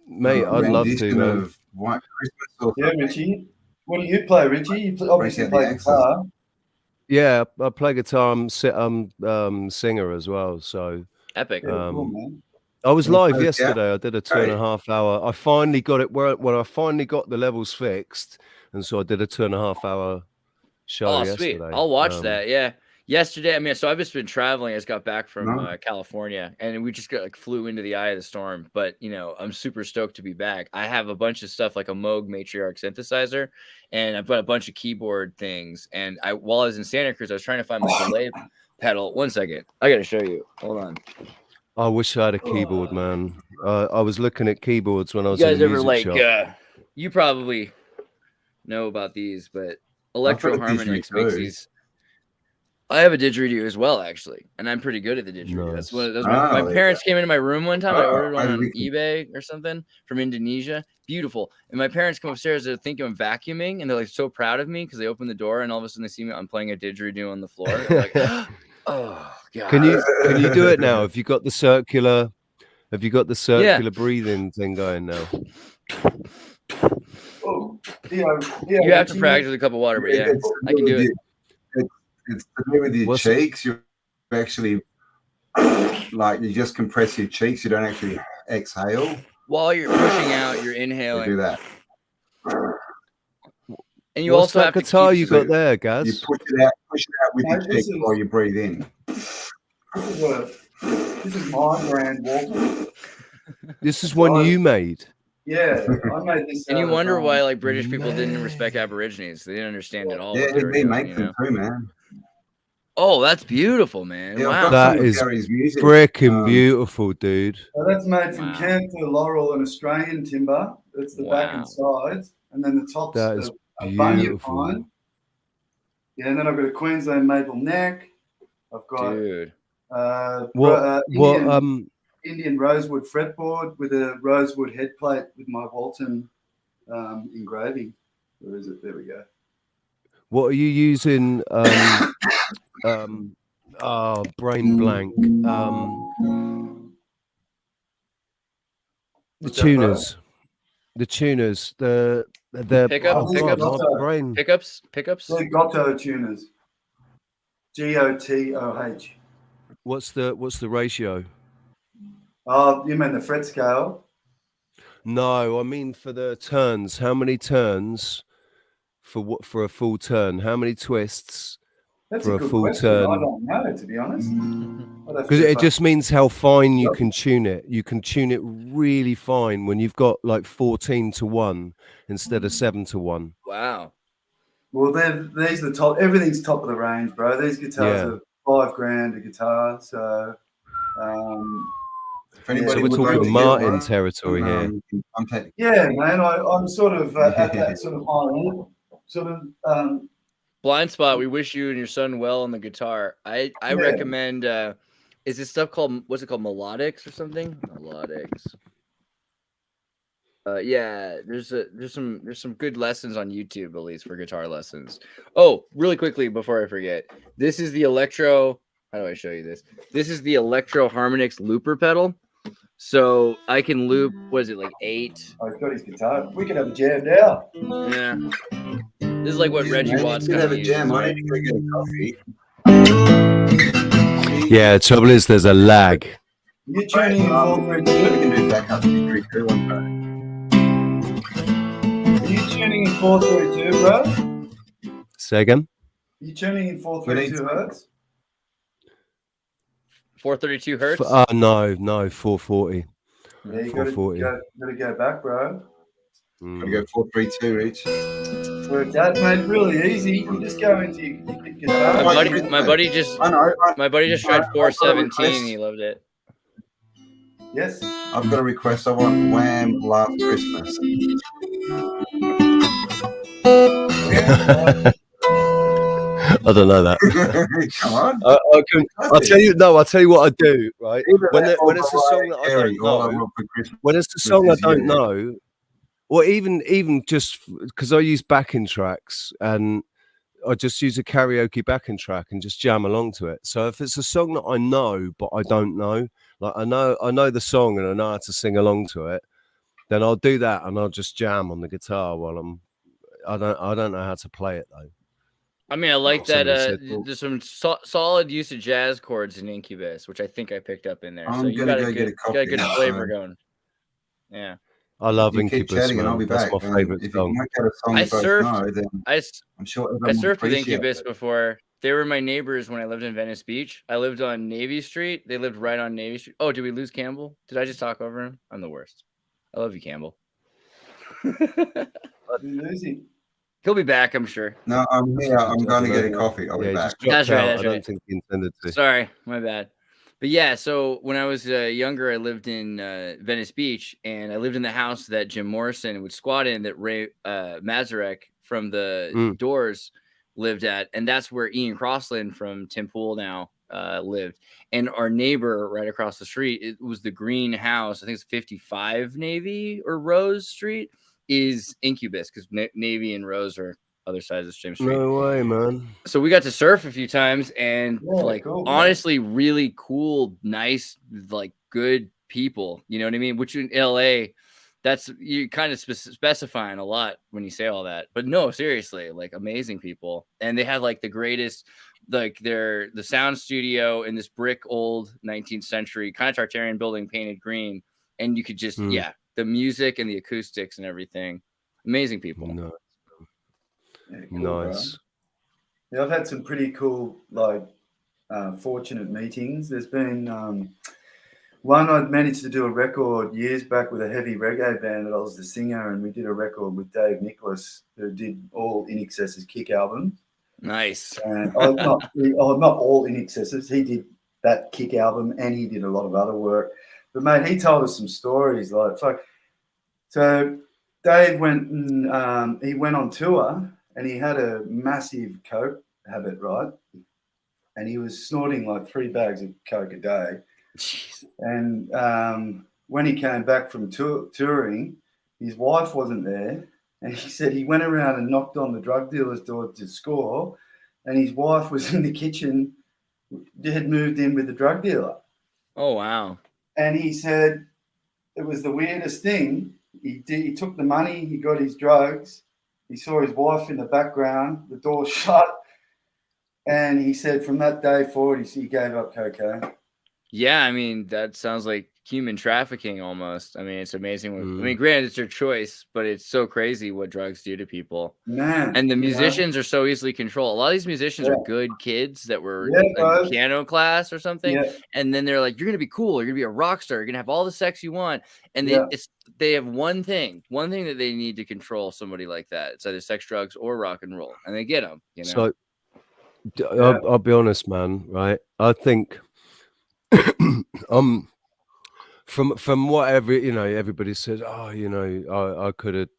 Speaker 5: Mate, I'd love to.
Speaker 1: Of White Christmas or
Speaker 4: Richie. What do you play, Richie? You obviously play guitar.
Speaker 5: Yeah, I play guitar. I'm singer as well. So
Speaker 3: epic.
Speaker 4: Cool, man.
Speaker 5: I was live yesterday. I did a 2.5 hour. I finally got it when I finally got the levels fixed, and so I did a 2.5 hour show yesterday.
Speaker 3: Sweet. I'll watch that. Yeah. Yesterday, so I've just been traveling. I just got back from California, and we just flew into the eye of the storm. But I'm super stoked to be back. I have a bunch of stuff like a Moog Matriarch synthesizer, and I've got a bunch of keyboard things. And while I was in Santa Cruz, I was trying to find my delay pedal. 1 second, I got to show you. Hold on.
Speaker 5: I wish I had a keyboard, man. I was looking at keyboards when I was.
Speaker 3: You guys
Speaker 5: in the
Speaker 3: ever
Speaker 5: music shop.
Speaker 3: You probably know about these, but Electro Harmonix makes these. I have a didgeridoo as well, actually, and I'm pretty good at the didgeridoo.
Speaker 5: Nice.
Speaker 3: That's my parents came into my room one time. I ordered one on eBay or something from Indonesia. Beautiful. And my parents come upstairs to think I'm vacuuming, and they're like so proud of me because they open the door and all of a sudden they see me. I'm playing a didgeridoo on the floor. They're like, oh God.
Speaker 5: Can you do it now? Have you got the circular breathing thing going now?
Speaker 3: You have to practice with a cup of water, but yeah, I can do it.
Speaker 1: It's to do with your cheeks. You actually you just compress your cheeks. You don't actually exhale.
Speaker 3: While you're pushing out, you're inhaling.
Speaker 1: You do that.
Speaker 3: And you also have
Speaker 5: guitar you got there, Gaz.
Speaker 1: You push it out with your cheeks while you breathe in.
Speaker 4: This is my brand, Walter.
Speaker 5: This is one you made.
Speaker 4: Yeah, I made this.
Speaker 3: And you wonder why British people didn't respect Aborigines. They didn't understand at all.
Speaker 1: Yeah, they make them too, man.
Speaker 3: Oh, that's beautiful, man.
Speaker 1: Yeah,
Speaker 3: wow.
Speaker 5: That is freaking beautiful, dude.
Speaker 4: So that's made from camphor, laurel, and Australian timber. That's the back and sides. And then the top's
Speaker 5: that is
Speaker 4: bunya pine. Yeah, and then I've got a Queensland maple neck. I've got Indian rosewood fretboard with a rosewood head plate with my Walton engraving. Where is it? There we go.
Speaker 5: What are you using? Brain blank. The tuners. The tuners. The
Speaker 3: pickups.
Speaker 4: The Gotto tuners. GOTOH.
Speaker 5: What's the ratio?
Speaker 4: Oh, you mean the fret scale?
Speaker 5: No, I mean for the turns. How many turns for a full turn? How many twists for a full turn?
Speaker 4: I don't know, to be honest.
Speaker 5: Because it just means how fine you can tune it. You can tune it really fine when you've got 14-1 instead of 7-1.
Speaker 3: Wow.
Speaker 4: Well, these are the top. Everything's top of the range, bro. These guitars are $5,000 a guitar. So,
Speaker 5: so we're talking Martin territory here.
Speaker 4: Yeah, man. I'm sort of at that sort of high level.
Speaker 3: Blind spot. We wish you and your son well on the guitar. I recommend. Is this stuff called what's it called? Melodics or something? Melodics. Yeah, there's some good lessons on YouTube, at least for guitar lessons. Oh, really quickly before I forget, this is the Electro. How do I show you this? This is the Electro Harmonix looper pedal. So I can loop. What is it, 8?
Speaker 4: Oh, he's got his guitar. We can have a jam now.
Speaker 3: Yeah. This is like what Reggie Watts kind of uses.
Speaker 1: I need to go get a coffee.
Speaker 5: Yeah, the trouble is there's a lag.
Speaker 4: You're tuning in 432.
Speaker 1: We can do backup 3-2-1.
Speaker 4: Are you tuning tuning in 432, bro?
Speaker 5: Say again?
Speaker 4: You tuning in 432 hertz?
Speaker 3: 432 hertz?
Speaker 5: No, 440.
Speaker 4: Yeah, you gotta go back, bro.
Speaker 1: Gotta go 432, Rich.
Speaker 4: Work that, mate. Really easy. You just go into your guitar.
Speaker 3: My buddy just tried 417. He loved it.
Speaker 4: Yes.
Speaker 1: I've got a request. I want Wham! Last Christmas.
Speaker 5: I don't know that.
Speaker 1: Come on.
Speaker 5: I'll tell you. No, I'll tell you what I do. Right when it's a song that I don't know, when it's a song I don't know, or even just because I use backing tracks and I just use a karaoke backing track and just jam along to it. So if it's a song that I know but I don't know, like I know the song and I know how to sing along to it, then I'll do that and I'll just jam on the guitar while I don't know how to play it though.
Speaker 3: I mean, I like that. There's some solid use of jazz chords in Incubus, which I think I picked up in there. So you got a good flavor going. Yeah.
Speaker 5: I love Incubus, man. That's my favorite song.
Speaker 3: I surfed with Incubus before. They were my neighbors when I lived in Venice Beach. I lived on Navy Street. They lived right on Navy Street. Oh, did we lose Campbell? Did I just talk over him? I'm the worst. I love you, Campbell.
Speaker 4: Losing.
Speaker 3: He'll be back, I'm sure.
Speaker 1: No, I'm here. I'm going to get a coffee. I'll be back.
Speaker 3: That's right.
Speaker 5: I don't think he intended to.
Speaker 3: Sorry, my bad. But yeah, so when I was younger, I lived in Venice Beach, and I lived in the house that Jim Morrison would squat in, that Ray Mazurek from the Doors lived at, and that's where Ian Crossland from Tim Pool now lived. And our neighbor right across the street, it was the green house. I think it's 55 Navy or Rose Street. Is Incubus, because Navy and Rose are other sides of James Street.
Speaker 5: No way, man.
Speaker 3: So we got to surf a few times, and honestly, really cool, nice, like good people. You know what I mean? Which in LA, that's you kind of specifying a lot when you say all that. But no, seriously, like amazing people, and they had like the greatest, like the sound studio in this brick old 19th century kind of Tartarian building painted green, and you could just the music and the acoustics and everything. Amazing people.
Speaker 5: No.
Speaker 4: Yeah, cool,
Speaker 5: nice.
Speaker 4: Yeah, I've had some pretty cool, like, fortunate meetings. There's been one I'd managed to do a record years back with a heavy reggae band that I was the singer, and we did a record with Dave Nicholas, who did all In Excess's Kick album.
Speaker 3: Nice.
Speaker 4: And not all In Excess's. He did that Kick album, and he did a lot of other work. But mate, he told us some stories like so. Dave went and he went on tour, and he had a massive coke habit, right? And he was snorting like 3 bags of coke a day.
Speaker 3: Jeez.
Speaker 4: And when he came back from touring, his wife wasn't there, and he said he went around and knocked on the drug dealer's door to score, and his wife was in the kitchen, had moved in with the drug dealer.
Speaker 3: Oh wow!
Speaker 4: And he said it was the weirdest thing. He took the money, he got his drugs, he saw his wife in the background, the door shut, and he said from that day forward, he gave up cocaine.
Speaker 3: Yeah, I mean, that sounds like human trafficking almost. I mean, it's amazing. I mean, granted, it's your choice, but it's so crazy what drugs do to people.
Speaker 4: Man,
Speaker 3: and the musicians are so easily controlled. A lot of these musicians are good kids that were in piano class or something. Yeah. And then they're like, you're going to be cool. You're going to be a rock star. You're going to have all the sex you want. And they have one thing that they need to control somebody like that. It's either sex, drugs, or rock and roll. And they get them, you know?
Speaker 5: So I'll be honest, man, right? I think from whatever, you know, everybody says, oh, you know, I could have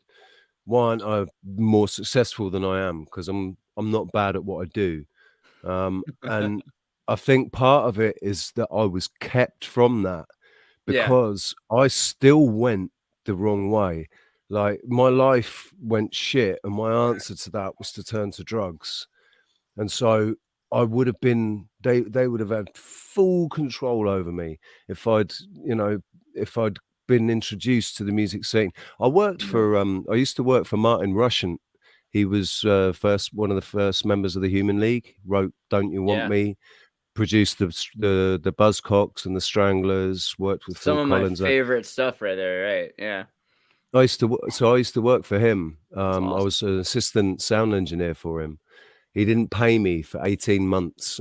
Speaker 5: I'm more successful than I am because I'm not bad at what I do. And I think part of it is that I was kept from that because I still went the wrong way. Like my life went shit, and my answer to that was to turn to drugs. And so I would have been, they would have had full control over me if I'd been introduced to the music scene. I worked for, I used to work for Martin Rushent. He was one of the first members of the Human League, wrote Don't You Want Me, produced the Buzzcocks and the Stranglers, worked with Phil Collins.
Speaker 3: Some of my favorite stuff right there, right? Yeah.
Speaker 5: I used to work for him. Awesome. I was an assistant sound engineer for him. He didn't pay me for 18 months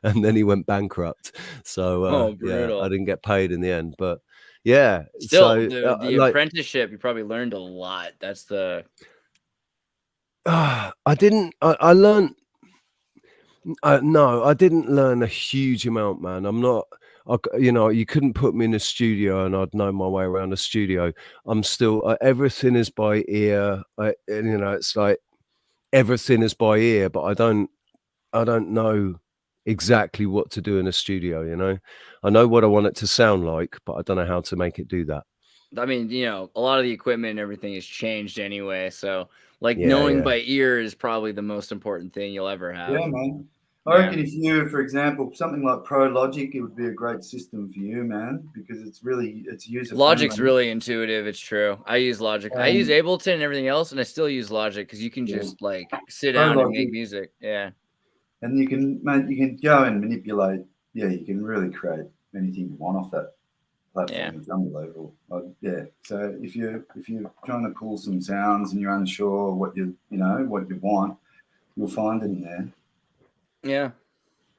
Speaker 5: and then he went bankrupt. So yeah, I didn't get paid in the end. But yeah,
Speaker 3: still the apprenticeship, you probably learned a lot. That's the
Speaker 5: I learned no, I didn't learn a huge amount, man. I'm not, you couldn't put me in a studio and I'd know my way around a studio. I'm still, everything is by ear. It's like everything is by ear, but I don't know exactly what to do in a studio. I know what I want it to sound like, but I don't know how to make it do that.
Speaker 3: I mean, a lot of the equipment and everything has changed anyway. So knowing by ear is probably the most important thing you'll ever have.
Speaker 4: Yeah, man. I reckon if you, for example, something like Pro Logic, it would be a great system for you, man, because it's user friendly.
Speaker 3: Logic's really intuitive. It's true. I use Logic. I use Ableton and everything else, and I still use Logic because you can just sit down and make music. Yeah.
Speaker 4: And you can go and manipulate. Yeah, you can really create anything you want off that platform. Yeah. It's unbelievable. So if you're trying to pull some sounds and you're unsure what you want, you'll find it in there.
Speaker 3: Yeah,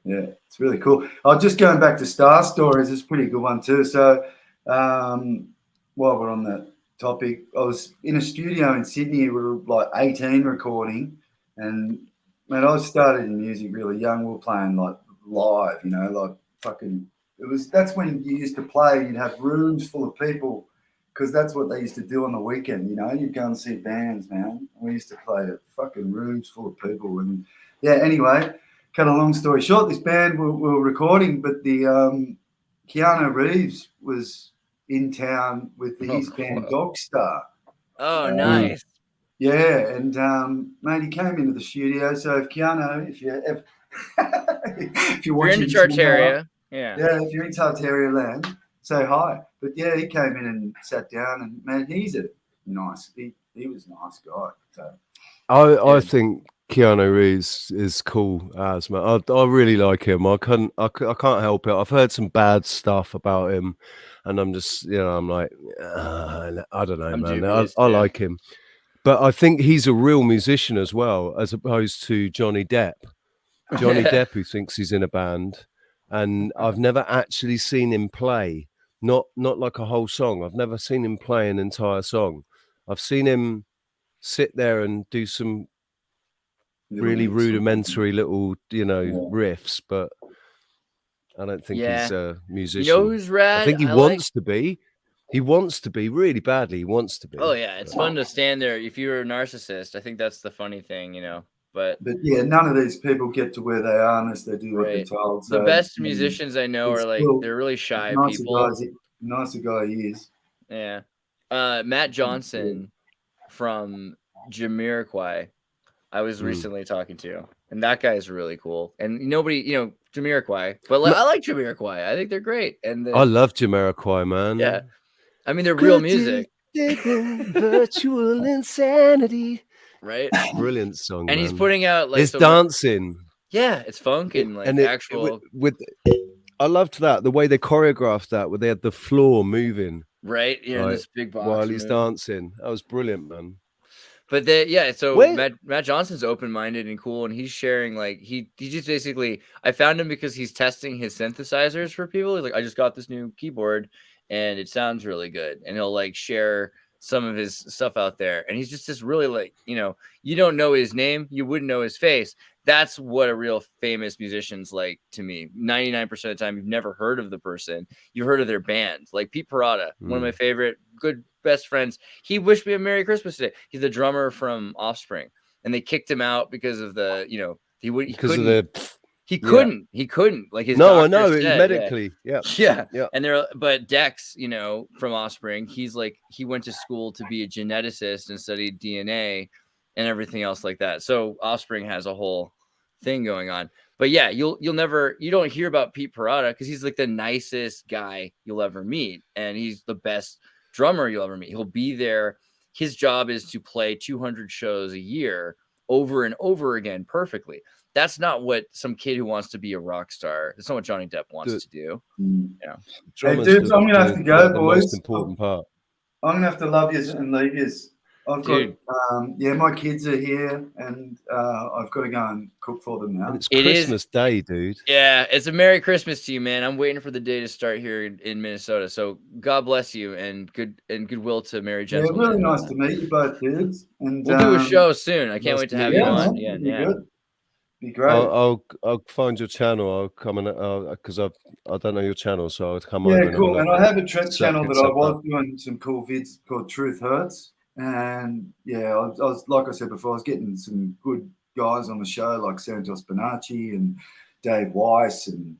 Speaker 4: it's really cool. Just going back to Star Stories, it's a pretty good one too. So while we're on that topic, I was in a studio in Sydney. We were like 18 recording, and man, I started in music really young. We were playing like live, like fucking. That's when you used to play. You'd have rooms full of people because that's what they used to do on the weekend. You'd go and see bands, man. We used to play at fucking rooms full of people, and anyway. Cut a long story short, this band we were recording, but the Keanu Reeves was in town with his band Dogstar.
Speaker 3: Oh, nice.
Speaker 4: Yeah, and mate, he came into the studio. So if Keanu, if you're
Speaker 3: in Tartaria,
Speaker 4: if you're in Tartaria land, say hi. But yeah, he came in and sat down, and man, he's a nice. He was a nice guy. So
Speaker 5: I think Keanu Reeves is cool as man. I really like him. I can't help it. I've heard some bad stuff about him, and I'm just I'm like I don't know, man. I like him, but I think he's a real musician as well, as opposed to Johnny Depp. Johnny Depp, who thinks he's in a band, and I've never actually seen him play. Not like a whole song. I've never seen him play an entire song. I've seen him sit there and do some really rudimentary little riffs, but I don't think he's a musician.
Speaker 3: Who's rad?
Speaker 5: I think he wants to be really badly. He wants to be.
Speaker 3: Oh yeah, it's fun to stand there. If you're a narcissist, I think that's the funny thing, but
Speaker 4: yeah, none of these people get to where they are unless they do what they're told.
Speaker 3: So, the best musicians I know are they're really shy people.
Speaker 4: Nicer guy he is.
Speaker 3: Yeah. Matt Johnson from Jamiroquai, I was recently talking to, and that guy is really cool. And nobody, Jamiroquai, but I like Jamiroquai. I think they're great. And
Speaker 5: I love Jamiroquai, man.
Speaker 3: Yeah, I mean they're real music.
Speaker 5: Virtual insanity,
Speaker 3: right?
Speaker 5: Brilliant song.
Speaker 3: And he's putting out
Speaker 5: it's dancing.
Speaker 3: Yeah, it's funk and actual.
Speaker 5: I loved that the way they choreographed that, where they had the floor moving.
Speaker 3: Right, in this big box
Speaker 5: while he's dancing. That was brilliant, man.
Speaker 3: But so Matt Johnson's open-minded and cool, and he's sharing he just basically, I found him because he's testing his synthesizers for people. He's like, I just got this new keyboard and it sounds really good, and he'll share some of his stuff out there. And he's just this really you don't know his name, you wouldn't know his face. That's what a real famous musician's like to me. 99% of the time, you've never heard of the person. You've heard of their band. Like Pete Parada, one of my favorite good best friends. He wished me a Merry Christmas today. He's the drummer from Offspring, and they kicked him out because of the he couldn't like his
Speaker 5: I know said, medically
Speaker 3: yeah. And but Dex from Offspring, he's he went to school to be a geneticist and studied DNA and everything else like that. So Offspring has a whole thing going on. But yeah, you don't hear about Pete Parada because he's the nicest guy you'll ever meet, and he's the best drummer you'll ever meet. He'll be there. His job is to play 200 shows a year over and over again perfectly. That's not what some kid who wants to be a rock star. That's not what Johnny Depp wants to do.
Speaker 4: Hey, dudes, I'm gonna have to go, boys.
Speaker 5: Most important part.
Speaker 4: I'm gonna have to love you and leave you. I've
Speaker 3: Dude.
Speaker 4: got my kids are here, and I've got to go and cook for them now.
Speaker 5: And it's Christmas Day, dude.
Speaker 3: Yeah, it's a Merry Christmas to you, man. I'm waiting for the day to start here in Minnesota. So God bless you, and goodwill to Merry Gentlemen.
Speaker 4: Yeah, really nice to meet you both, dudes. And
Speaker 3: we'll do a show soon. I can't wait to have you on.
Speaker 4: Yeah, good. Be great.
Speaker 5: I'll find your channel. I'll come and because I don't know your channel, so I'll come over.
Speaker 4: Yeah, cool. And I have a channel that I was doing some cool vids called Truth Hurts, and I was like I said before, I was getting some good guys on the show like Santos Bonacci and Dave Weiss and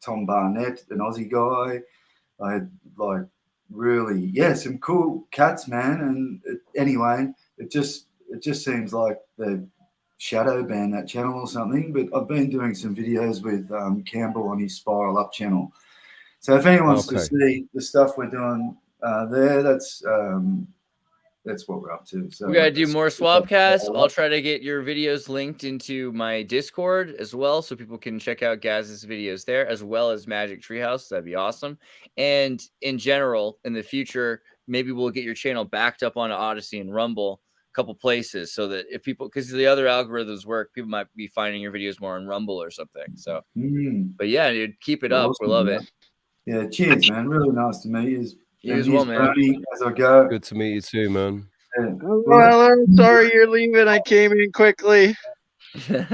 Speaker 4: Tom Barnett, an Aussie guy. I had some cool cats, man. And anyway, it just seems like the shadow ban that channel or something, but I've been doing some videos with Cambell on his Spiral Up channel. So if anyone wants to see the stuff we're doing there, that's what we're up to. So
Speaker 3: we gotta do more Swapcasts. I'll try to get your videos linked into my Discord as well, so people can check out Gaz's videos there, as well as Magic Treehouse. That'd be awesome. And in general, in the future, maybe we'll get your channel backed up onto Odyssey and Rumble, couple places, so that if people, because the other algorithms work, people might be finding your videos more on Rumble or something. So but yeah, dude, keep it up. We love it.
Speaker 4: Yeah, cheers, man. Really nice to meet you.
Speaker 3: You as well, man.
Speaker 4: As I go.
Speaker 5: Good to meet you too, man.
Speaker 7: Well, sorry you're leaving. I came in quickly. Sorry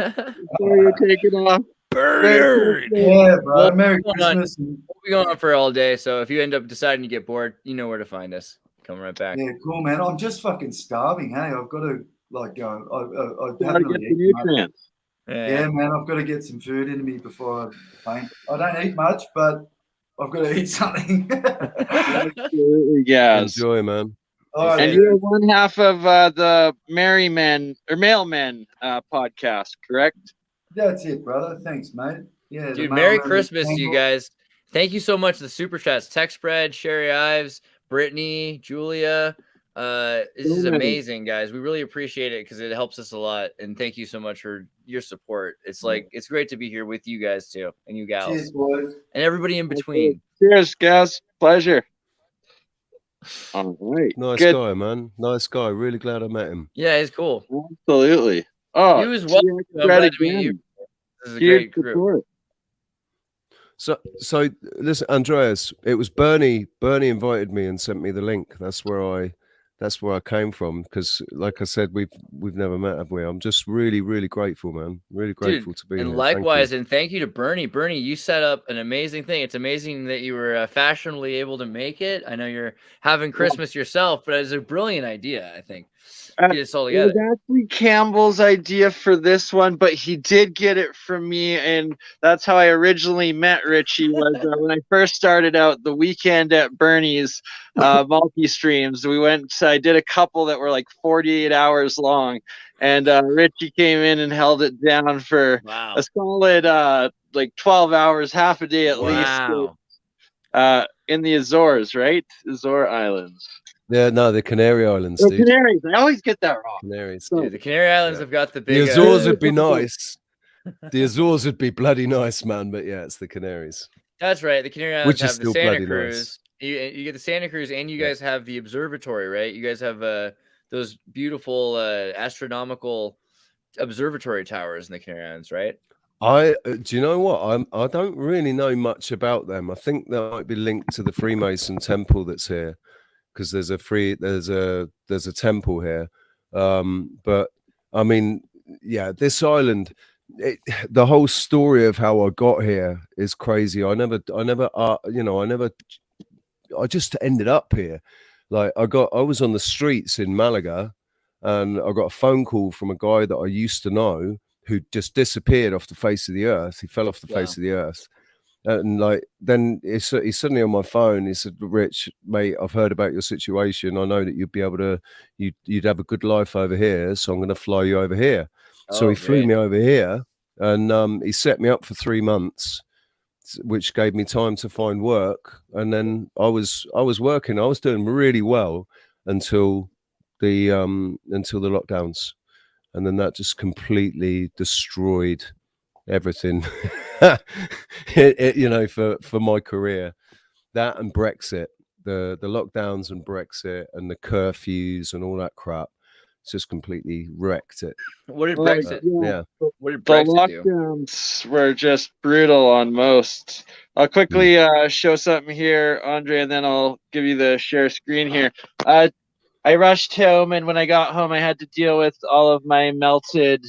Speaker 7: you're taking off.
Speaker 4: Yeah, bro. Merry Christmas.
Speaker 3: We'll be going on for all day, so if you end up deciding to get bored, you know where to find us. Come right back.
Speaker 4: Yeah, cool, man. I'm just fucking starving. Hey, I've got to go. I
Speaker 7: haven't really eaten much.
Speaker 4: Yeah, man. I've got to get some food into me before I faint. I don't eat much, but I've got to eat something.
Speaker 7: Absolutely, yes.
Speaker 5: Enjoy, man.
Speaker 4: Right,
Speaker 7: and you're one half of the Merry Men or Mailmen podcast, correct?
Speaker 4: That's it, brother. Thanks, mate. Yeah,
Speaker 3: dude. Merry Christmas to you guys. Thank you so much. The super chats, Tech Spread, Sherry Ives, Brittany, Julia. This is amazing, guys. We really appreciate it because it helps us a lot. And thank you so much for your support. It's it's great to be here with you guys too, and you gals.
Speaker 4: Cheers, boys.
Speaker 3: And everybody in between.
Speaker 7: Cheers, guys. Pleasure. All right.
Speaker 5: Nice guy, man. Nice guy. Really glad I met him.
Speaker 3: Yeah, he's cool.
Speaker 7: Absolutely. Oh,
Speaker 3: he was welcome. I'm glad to meet you. This is a great group.
Speaker 5: So listen, Andreas, it was Bernie. Bernie invited me and sent me the link. That's where I came from. Because, like I said, we've never met, have we? I'm just really, really grateful, man. Really grateful to be here.
Speaker 3: And likewise, and thank you to Bernie. Bernie, you set up an amazing thing. It's amazing that you were fashionably able to make it. I know you're having Christmas yourself, but it's a brilliant idea, I think. Get us all together.
Speaker 7: It was actually Campbell's idea for this one, but he did get it from me, and that's how I originally met Richie. Was when I first started out the weekend at Bernie's multi-streams. I did a couple that were like 48 hours long, and Richie came in and held it down for a solid 12 hours, half a day at least. In the Azores, right? Azore Islands.
Speaker 5: Yeah, no, the Canary Islands, dude.
Speaker 7: Canaries. I always get that wrong.
Speaker 5: Canaries.
Speaker 3: Dude, the Canary Islands have got the big...
Speaker 5: The Azores would be nice. The Azores would be bloody nice, man, but yeah, it's the Canaries.
Speaker 3: That's right. The Canary Islands have the Santa Cruz. Nice. You get the Santa Cruz, and you guys have the observatory, right? You guys have those beautiful astronomical observatory towers in the Canary Islands, right?
Speaker 5: Do you know what? I don't really know much about them. I think that might be linked to the Freemason temple that's here, because there's a temple here. But I mean, yeah, this island, the whole story of how I got here is crazy. I just ended up here. Like I was on the streets in Malaga, and I got a phone call from a guy that I used to know who just disappeared off the face of the earth. He fell off the face of the earth. And then he's suddenly on my phone. He said, "Rich, mate, I've heard about your situation. I know that you'd be able to, you'd have a good life over here. So I'm going to fly you over here." So he flew me over here, and he set me up for 3 months, which gave me time to find work. And then I was working. I was doing really well until the lockdowns, and then that just completely destroyed everything. For my career, that and Brexit, the lockdowns and Brexit and the curfews and all that crap. It's just completely wrecked it.
Speaker 3: What did Brexit?
Speaker 5: Yeah.
Speaker 3: What did Brexit
Speaker 7: do? The lockdowns were just brutal on most. I'll quickly show something here, Andre, and then I'll give you the share screen here. I rushed home, and when I got home, I had to deal with all of my melted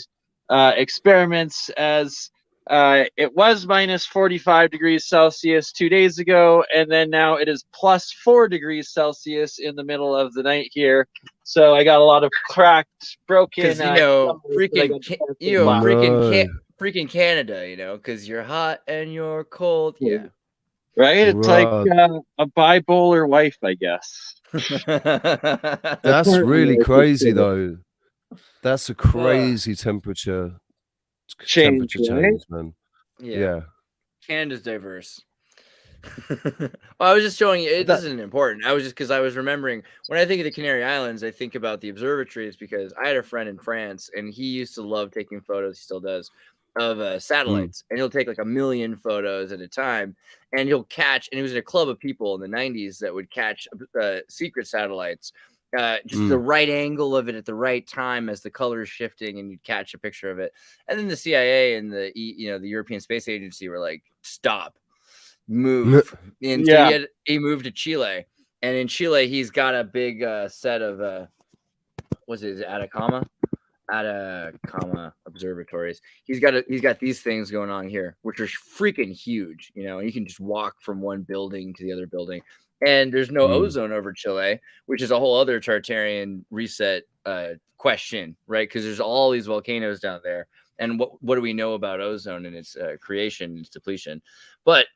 Speaker 7: experiments as it was minus 45 degrees Celsius 2 days ago, and then now it is plus 4 degrees Celsius in the middle of the night here. So I got a lot of cracked, broken.
Speaker 3: Because freaking Canada, because you're hot and you're cold. Yeah.
Speaker 7: Right? It's like a bipolar wife, I guess.
Speaker 5: That's really crazy, though. That's a crazy temperature change, man. Yeah.
Speaker 3: Canada's diverse. Well, I was just showing you. This isn't important. I was just because I was remembering when I think of the Canary Islands, I think about the observatories because I had a friend in France and he used to love taking photos. He still does of satellites, and he'll take like 1 million photos at a time, and he'll catch. And he was in a club of people in the 90s that would catch secret satellites. Just the right angle of it at the right time as the color is shifting, and you'd catch a picture of it. And then the CIA and the European Space Agency were like, "Stop, move." And so he moved to Chile, and in Chile he's got a big set of Atacama observatories. He's got these things going on here, which are freaking huge. And you can just walk from one building to the other building. And there's no ozone over Chile, which is a whole other Tartarian reset question, right? Because there's all these volcanoes down there. And what do we know about ozone and its creation and its depletion? But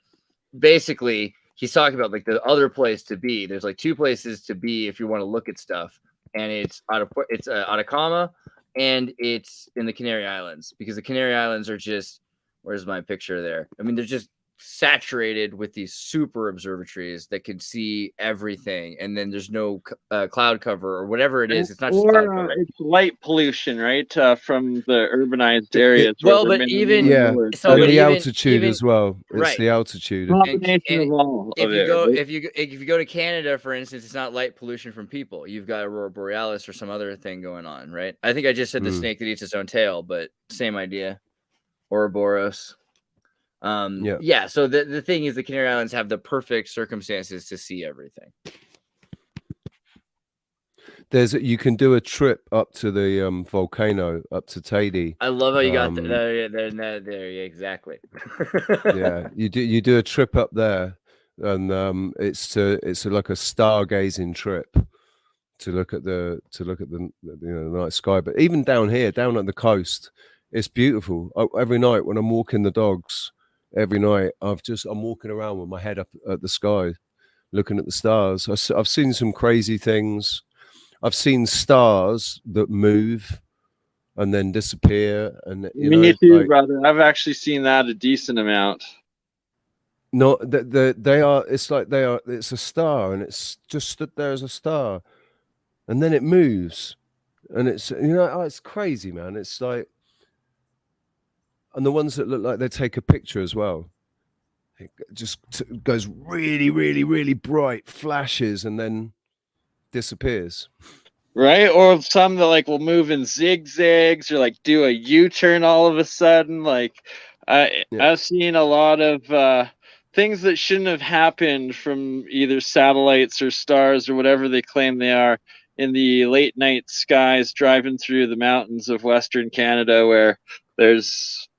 Speaker 3: basically, he's talking about like the other place to be. There's like 2 places to be if you want to look at stuff. And it's Atacama and it's in the Canary Islands, because the Canary Islands are just, where's my picture there? I mean, they're just saturated with these super observatories that can see everything, and then there's no cloud cover or whatever it is. It's not just cloud cover.
Speaker 7: It's light pollution, right, from the urbanized areas.
Speaker 5: So the altitude as well. It's the altitude.
Speaker 3: If you go to Canada, for instance, it's not light pollution from people. You've got Aurora Borealis or some other thing going on, right? I think I just said the snake that eats its own tail, but same idea. Ouroboros. So the thing is, the Canary Islands have the perfect circumstances to see everything.
Speaker 5: You can do a trip up to the volcano, up to Teide.
Speaker 3: I love how you got there. Yeah, exactly.
Speaker 5: Yeah, you do a trip up there, and it's like a stargazing trip to look at the night sky. But even down here, down at the coast, it's beautiful. Every night when I'm walking the dogs. Every night I'm walking around with my head up at the sky, looking at the stars. I've seen some crazy things. I've seen stars that move and then disappear. And
Speaker 7: me too, brother. I've actually seen that a decent amount.
Speaker 5: No, they are. It's like they are. It's a star, and it's just stood there as a star, and then it moves, and it's it's crazy, man. It's like. And the ones that look like they take a picture as well, it just goes really, really, really bright, flashes, and then disappears.
Speaker 7: Right? Or some that will move in zigzags or do a U-turn all of a sudden. I've seen a lot of things that shouldn't have happened from either satellites or stars or whatever they claim they are in the late night skies driving through the mountains of Western Canada, where there's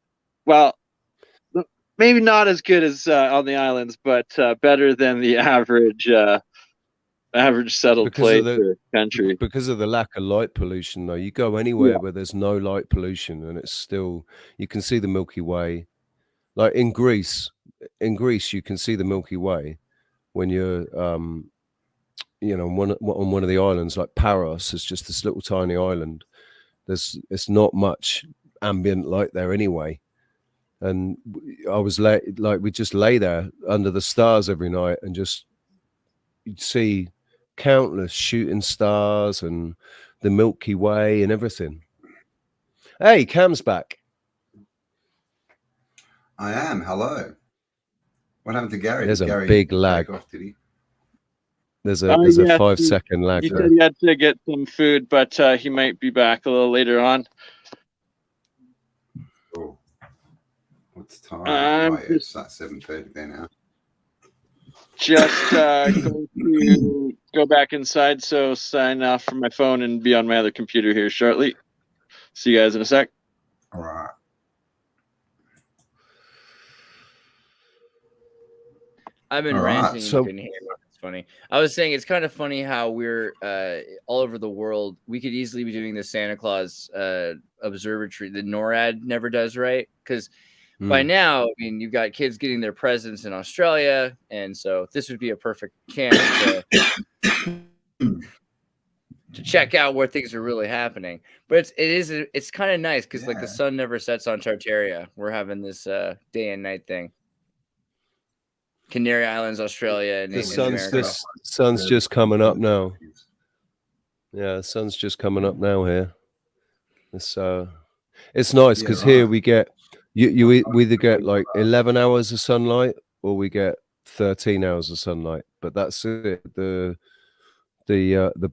Speaker 7: maybe not as good as on the islands, but better than the average settled place or country.
Speaker 5: Because of the lack of light pollution, though, you go anywhere where there's no light pollution, and it's still, you can see the Milky Way. Like in Greece, you can see the Milky Way when you're, on one of the islands, like Paros. It's just this little tiny island. It's not much ambient light there anyway. And I was we just lay there under the stars every night, and you'd see countless shooting stars and the Milky Way and everything. Hey, Cam's back.
Speaker 1: I am. Hello. What happened to Gary?
Speaker 5: There's
Speaker 1: a
Speaker 5: big lag.
Speaker 1: Off, did he?
Speaker 5: There's a 5-second lag.
Speaker 7: He said he had to get some food, but he might be back a little later on.
Speaker 1: Cool. What's time? It's like 7:30 there now.
Speaker 7: Just going to go back inside, so sign off from my phone and be on my other computer here shortly. See you guys in a sec.
Speaker 1: All right.
Speaker 3: I've been ranting. So, you couldn't hear me. It's funny. I was saying it's kind of funny how we're all over the world. We could easily be doing the Santa Claus observatory that NORAD never does, right? Because by now, I mean, you've got kids getting their presents in Australia, and so this would be a perfect chance to check out where things are really happening. But it's kind of nice because like the sun never sets on Tartaria. We're having this day and night thing. Canary Islands, Australia, and
Speaker 5: the sun's just coming up now. Yeah, the sun's just coming up now here. It's nice because here we get we either get like 11 hours of sunlight or we get 13 hours of sunlight. But that's it. The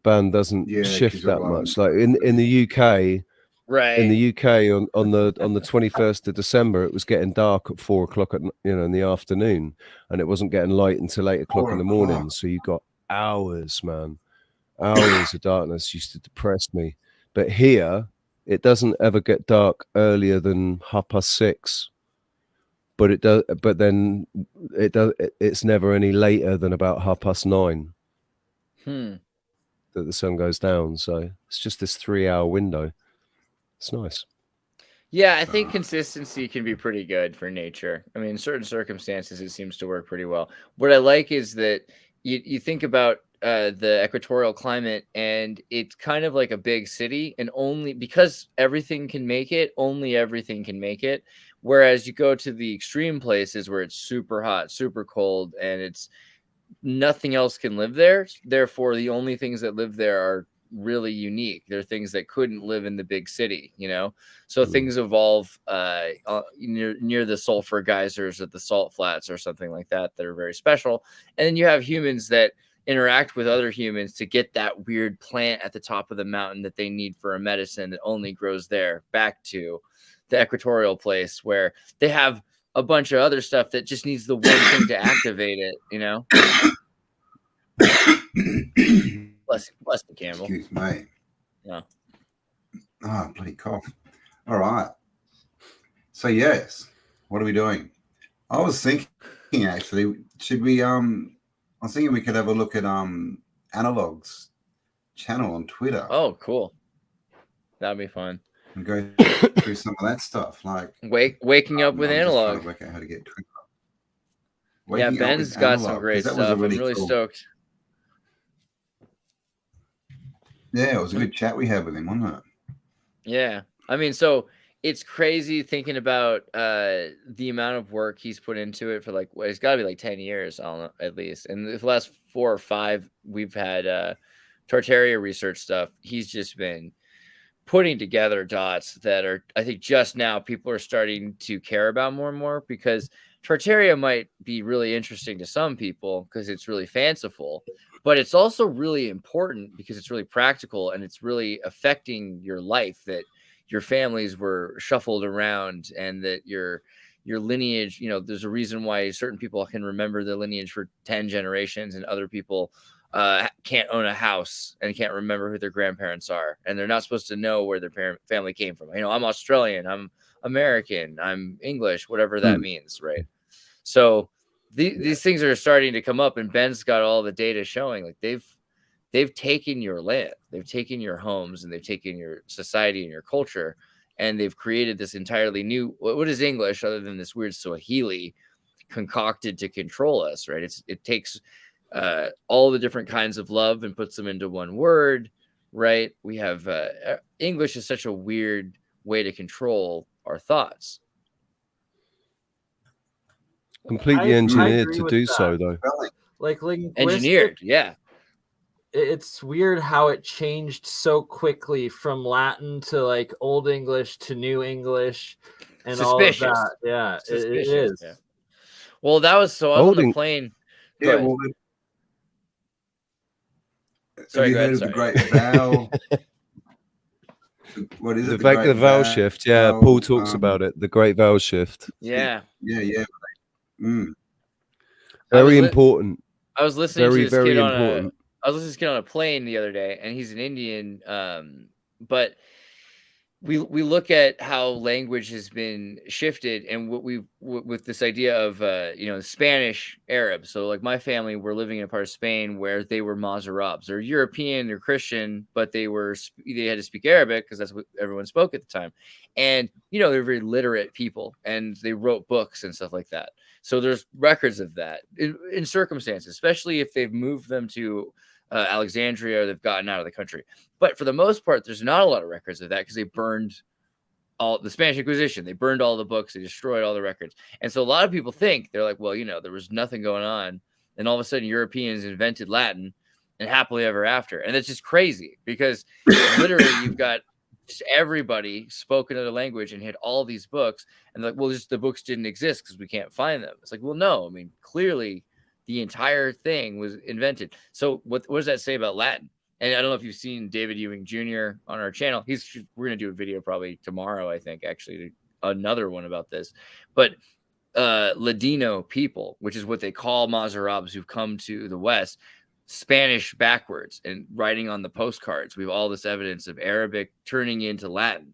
Speaker 5: band doesn't shift that much. Like in the UK.
Speaker 3: Right.
Speaker 5: In the UK on the 21st of December, it was getting dark at 4 o'clock in the afternoon, and it wasn't getting light until 8 o'clock in the morning. So you got hours, man, hours of darkness. Used to depress me. But here, it doesn't ever get dark earlier than 6:30. But it does. But then it does. It's never any later than about 9:30. That the sun goes down. So it's just this 3-hour window. It's nice.
Speaker 3: Yeah, I think consistency can be pretty good for nature. I mean, in certain circumstances, it seems to work pretty well. What I like is that you think about the equatorial climate, and it's kind of like a big city, and only because everything can make it, only everything can make it. Whereas you go to the extreme places where it's super hot, super cold, and it's nothing else can live there. Therefore, the only things that live there are really unique. They're things that couldn't live in the big city, so things evolve near the sulfur geysers at the salt flats or something like that are very special. And then you have humans that interact with other humans to get that weird plant at the top of the mountain that they need for a medicine that only grows there, back to the equatorial place where they have a bunch of other stuff that just needs the one thing to activate it, Bless the Campbell.
Speaker 1: Excuse me.
Speaker 3: Yeah.
Speaker 1: Oh, bloody cough. All right. So yes, what are we doing? I was thinking actually, should we I was thinking we could have a look at Analog's channel on Twitter.
Speaker 3: Oh, cool. That'd be fun.
Speaker 1: And go through some of that stuff, like
Speaker 3: waking up with Analog.
Speaker 1: Work out how to get Twitter.
Speaker 3: Yeah, Ben's got some great stuff. I'm really stoked.
Speaker 1: Yeah, it was a good chat we had with him, wasn't it?
Speaker 3: Yeah. I mean, so it's crazy thinking about the amount of work he's put into it for it's got to be like 10 years, I don't know, at least. And the last 4 or 5, we've had Tartaria research stuff. He's just been putting together dots that are, I think just now people are starting to care about more and more, because Tartaria might be really interesting to some people because it's really fanciful, but it's also really important because it's really practical and it's really affecting your life, that your families were shuffled around and that your lineage, there's a reason why certain people can remember the lineage for 10 generations and other people can't own a house and can't remember who their grandparents are. And they're not supposed to know where their family came from. I'm Australian, I'm American, I'm English, whatever that means, right? So these things are starting to come up, and Ben's got all the data showing like they've taken your land, they've taken your homes, and they've taken your society and your culture, and they've created this entirely new, what is English other than this weird Swahili concocted to control us, right? It takes all the different kinds of love and puts them into one word, right? We have English is such a weird way to control our thoughts.
Speaker 5: Completely engineered to do so, though.
Speaker 2: Like
Speaker 3: engineered, yeah.
Speaker 2: It's weird how it changed so quickly from Latin to Old English to New English and
Speaker 3: Suspicious.
Speaker 2: All of that. Yeah, it is.
Speaker 3: Yeah. Well, that was so I was on the plane.
Speaker 1: Yeah, well,
Speaker 3: Sorry,
Speaker 1: have you heard of the Great Vowel? What is it?
Speaker 5: The vowel shift. Yeah, Paul talks about it. The Great Vowel Shift.
Speaker 3: Yeah.
Speaker 5: Very important.
Speaker 3: I was listening to this kid on a plane the other day, and he's an Indian. But we look at how language has been shifted, and with this idea of Spanish Arab. So like my family were living in a part of Spain where they were Mazarabs. They're European, they're Christian, but they had to speak Arabic because that's what everyone spoke at the time. And they're very literate people, and they wrote books and stuff like that. So there's records of that in circumstances, especially if they've moved them to Alexandria or they've gotten out of the country. But for the most part, there's not a lot of records of that because they burned all the Spanish Inquisition. They burned all the books. They destroyed all the records. And so a lot of people think they're like, well, there was nothing going on. And all of a sudden Europeans invented Latin and happily ever after. And that's just crazy because literally you've got just everybody spoke another language and had all these books. And like, well, just the books didn't exist because we can't find them. It's like, well, no, I mean, clearly the entire thing was invented. So what does that say about Latin? And I don't know if you've seen David Ewing Jr. on our channel. We're going to do a video probably tomorrow, I think, actually, another one about this. But Ladino people, which is what they call Mazarabs who've come to the West, Spanish backwards and writing on the postcards. We have all this evidence of Arabic turning into Latin.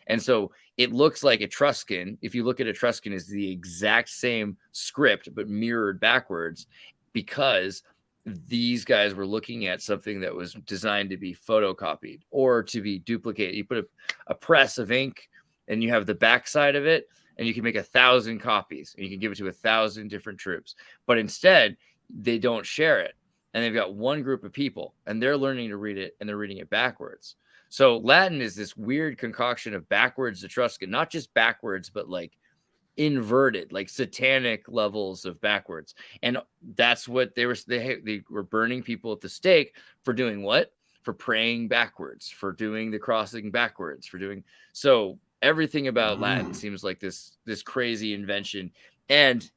Speaker 3: And so it looks like Etruscan. If you look at Etruscan, is the exact same script, but mirrored backwards because these guys were looking at something that was designed to be photocopied or to be duplicated. You put a press of ink and you have the backside of it and you can make 1,000 copies and you can give it to 1,000 different troops. But instead, they don't share it. And they've got one group of people and they're learning to read it and they're reading it backwards. So Latin is this weird concoction of backwards Etruscan, not just backwards, but like inverted, like satanic levels of backwards. And that's what they were burning people at the stake for doing what? For praying backwards, for doing the crossing backwards, so everything about Latin seems like this crazy invention. And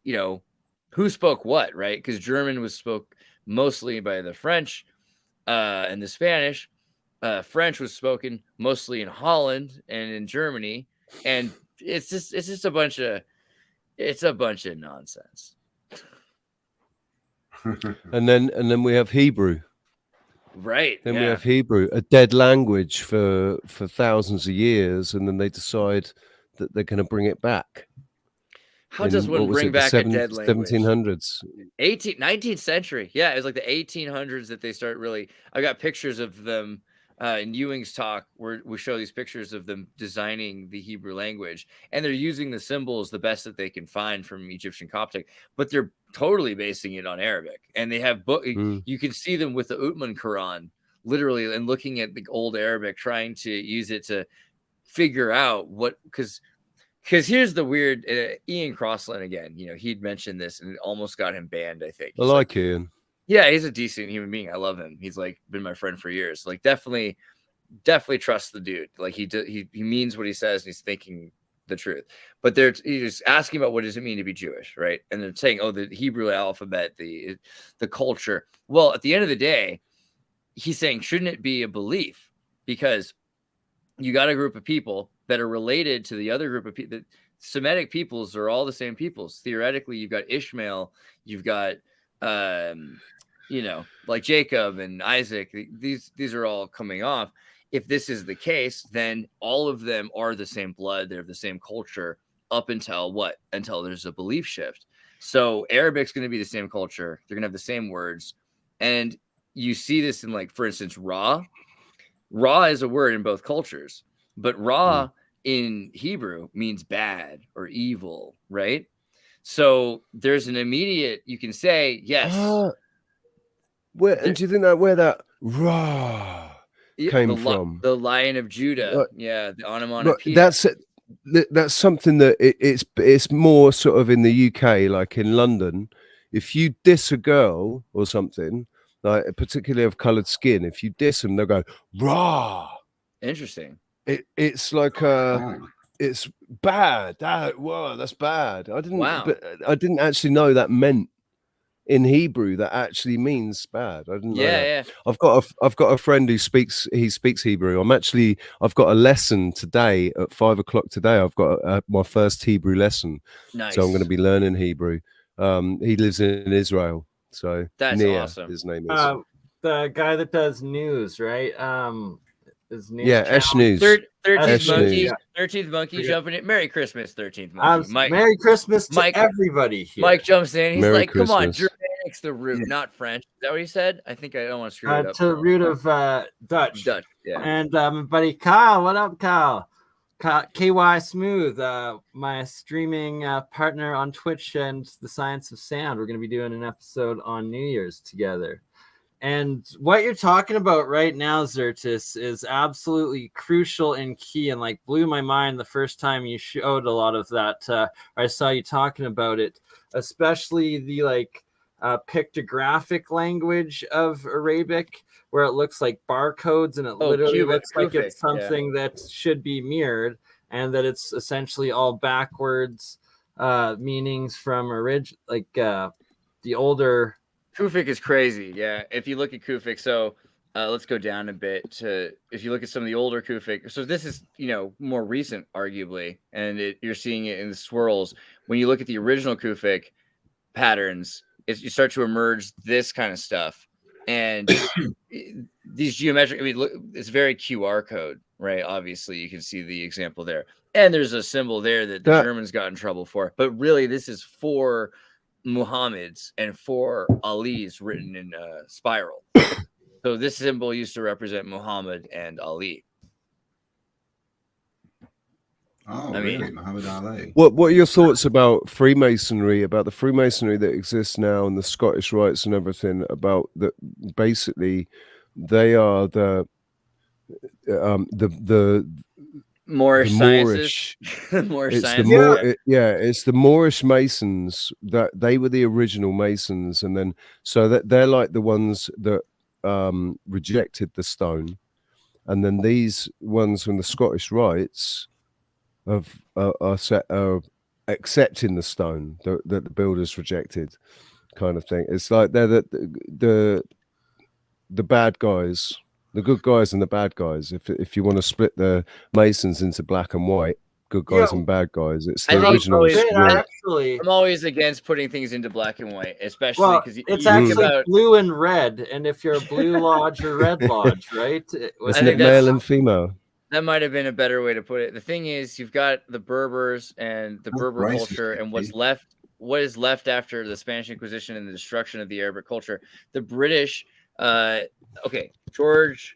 Speaker 3: who spoke what, right? Because German was spoke mostly by the French and the Spanish. French was spoken mostly in Holland and in Germany, and it's just a bunch of nonsense.
Speaker 5: and then we have Hebrew,
Speaker 3: right?
Speaker 5: Then we have Hebrew, a dead language for thousands of years, and then they decide that they're going to bring it back.
Speaker 3: How does one bring back a dead language?
Speaker 5: 1700s,
Speaker 3: 19th century. Yeah, it was like the 1800s that they start really. I got pictures of them in Ewing's talk where we show these pictures of them designing the Hebrew language, and they're using the symbols the best that they can find from Egyptian Coptic, but they're totally basing it on Arabic. And they have you can see them with the Uthman Quran literally and looking at the old Arabic, trying to use it to figure out what, because here's the weird Ian Crossland again, he'd mentioned this and it almost got him banned, I think.
Speaker 5: I like Ian.
Speaker 3: Yeah, he's a decent human being. I love him. He's like been my friend for years. Like definitely trust the dude. Like he means what he says and he's thinking the truth. But he's asking about what does it mean to be Jewish, right? And they're saying, oh, the Hebrew alphabet, the culture. Well, at the end of the day, he's saying, shouldn't it be a belief? Because you got a group of people that are related to the other group of people. The Semitic peoples are all the same peoples. Theoretically, you've got Ishmael, you've got like Jacob and Isaac. These are all coming off. If this is the case, then all of them are the same blood. They're the same culture up until what? Until there's a belief shift. So Arabic's going to be the same culture. They're going to have the same words. And you see this in, like, for instance, Ra. Ra is a word in both cultures, but Ra in Hebrew means bad or evil, right? So there's an immediate, you can say, yes.
Speaker 5: And do you think where that Ra came from?
Speaker 3: The Lion of Judah. The onomatopoeia.
Speaker 5: That's something that it's more sort of in the UK, like in London. If you diss a girl or something, like particularly of coloured skin, if you diss them, they'll go Ra.
Speaker 3: Interesting.
Speaker 5: It's like it's bad. Whoa, that's bad. I didn't actually know that meant in Hebrew that actually means bad. I didn't know that.
Speaker 3: Yeah.
Speaker 5: I've got a friend who speaks Hebrew. I've got a lesson today at 5 o'clock today. I've got my first Hebrew lesson.
Speaker 3: Nice.
Speaker 5: So I'm going to be learning Hebrew. He lives in Israel. So
Speaker 3: that's
Speaker 5: Nia,
Speaker 3: awesome.
Speaker 5: His name is
Speaker 2: the guy that does news, right? His news
Speaker 5: Esh News.
Speaker 3: 13th monkey jumping in. Merry Christmas, 13th monkey.
Speaker 2: Merry Christmas to everybody here.
Speaker 3: Mike jumps in. He's
Speaker 5: Merry
Speaker 3: like,
Speaker 5: Christmas.
Speaker 3: "Come on, Germanic's the root, not French." Is that what he said? I think I don't want to screw it up.
Speaker 2: To the root of Dutch.
Speaker 3: Dutch, yeah.
Speaker 2: And buddy Kyle, what up, Kyle? KY Smooth, my streaming partner on Twitch and The Science of Sound. We're going to be doing an episode on New Year's together. And what you're talking about right now, Zertis, is absolutely crucial and key, and like blew my mind the first time you showed a lot of that. I saw you talking about it, especially the pictographic language of Arabic, where it looks like barcodes and it literally looks like it's something that should be mirrored, and that it's essentially all backwards meanings from the older.
Speaker 3: Kufic is crazy. Yeah. If you look at Kufic, so let's go down a bit to, if you look at some of the older Kufic, so this is, more recent, arguably, and you're seeing it in the swirls. When you look at the original Kufic patterns, you start to emerge this kind of stuff. And these geometric, look, it's very QR code, right? Obviously, you can see the example there. And there's a symbol there that the Germans got in trouble for. But really, this is for Muhammad's and for Ali's written in spiral. So this symbol used to represent Muhammad and Ali.
Speaker 1: Oh, really? Muhammad Ali.
Speaker 5: What are your thoughts about Freemasonry, about the Freemasonry that exists now and the Scottish rites and everything, about that? Basically, they are the
Speaker 3: Moorish sciences.
Speaker 5: It's the Moorish Masons that they were the original Masons, and then so that they're like the ones that rejected the stone, and then these ones from the Scottish rites are accepting the stone that the builders rejected, kind of thing. It's like they're the bad guys. The good guys and the bad guys. If you want to split the Masons into black and white, good guys and bad guys, it's the original.
Speaker 3: I'm always against putting things into black and white, especially because
Speaker 2: it's actually blue and red. And if you're a blue lodge or red lodge, right?
Speaker 5: Isn't it male and female?
Speaker 3: That might have been a better way to put it. The thing is, you've got the Berbers and the Berber culture, and what is left after the Spanish Inquisition and the destruction of the Arabic culture. The British. George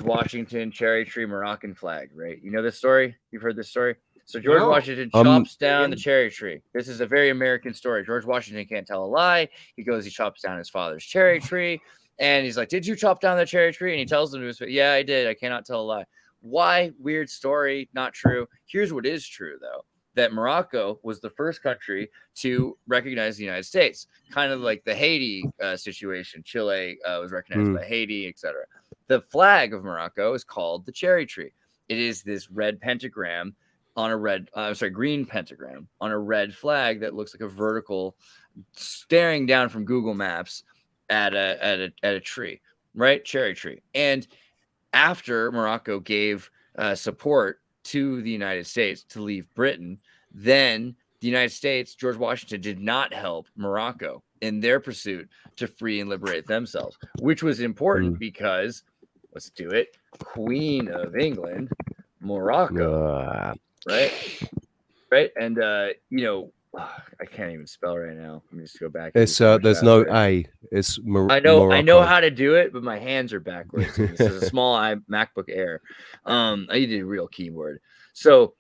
Speaker 3: Washington, cherry tree, Moroccan flag, right? You know this story? You've heard this story? So George Washington chops down the cherry tree. This is a very American story. George Washington can't tell a lie. He chops down his father's cherry tree. And he's like, "Did you chop down the cherry tree?" And he tells them, "Yeah, I did. I cannot tell a lie." Why? Weird story. Not true. Here's what is true, though. That Morocco was the first country to recognize the United States, kind of like the Haiti situation. Chile was recognized by Haiti, etc. The flag of Morocco is called the cherry tree. It is this red pentagram on a green pentagram on a red flag that looks like a vertical, staring down from Google Maps at a tree, right? Cherry tree. And after Morocco gave support to the United States to leave Britain, then the United States, George Washington, did not help Morocco in their pursuit to free and liberate themselves, which was important because, let's do it, Queen of England, Morocco, right? And I can't even spell right now. Let me just go back.
Speaker 5: It's there's no A. It's
Speaker 3: Morocco. I know how to do it, but my hands are backwards. This is a small MacBook Air. I need a real keyboard. So,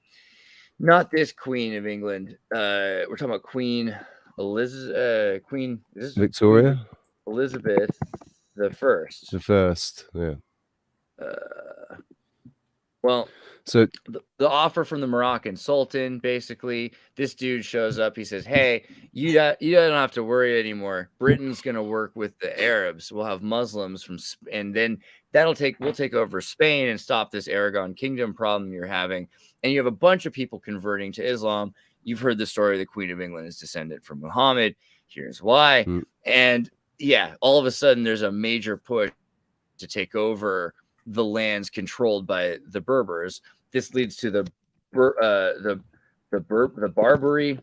Speaker 3: not this Queen of England. We're talking about Queen Elizabeth. Queen
Speaker 5: Victoria.
Speaker 3: Elizabeth the First.
Speaker 5: The first, yeah.
Speaker 3: So the offer from the Moroccan Sultan, basically, this dude shows up. He says, "Hey, you don't have to worry anymore. Britain's going to work with the Arabs. We'll have Muslims and then we'll take over Spain and stop this Aragon kingdom problem you're having. And you have a bunch of people converting to Islam. you've heard the story. The Queen of England is descended from Muhammad. Here's why. And yeah, all of a sudden there's a major push to take over the lands controlled by the Berbers. This leads to the Barbary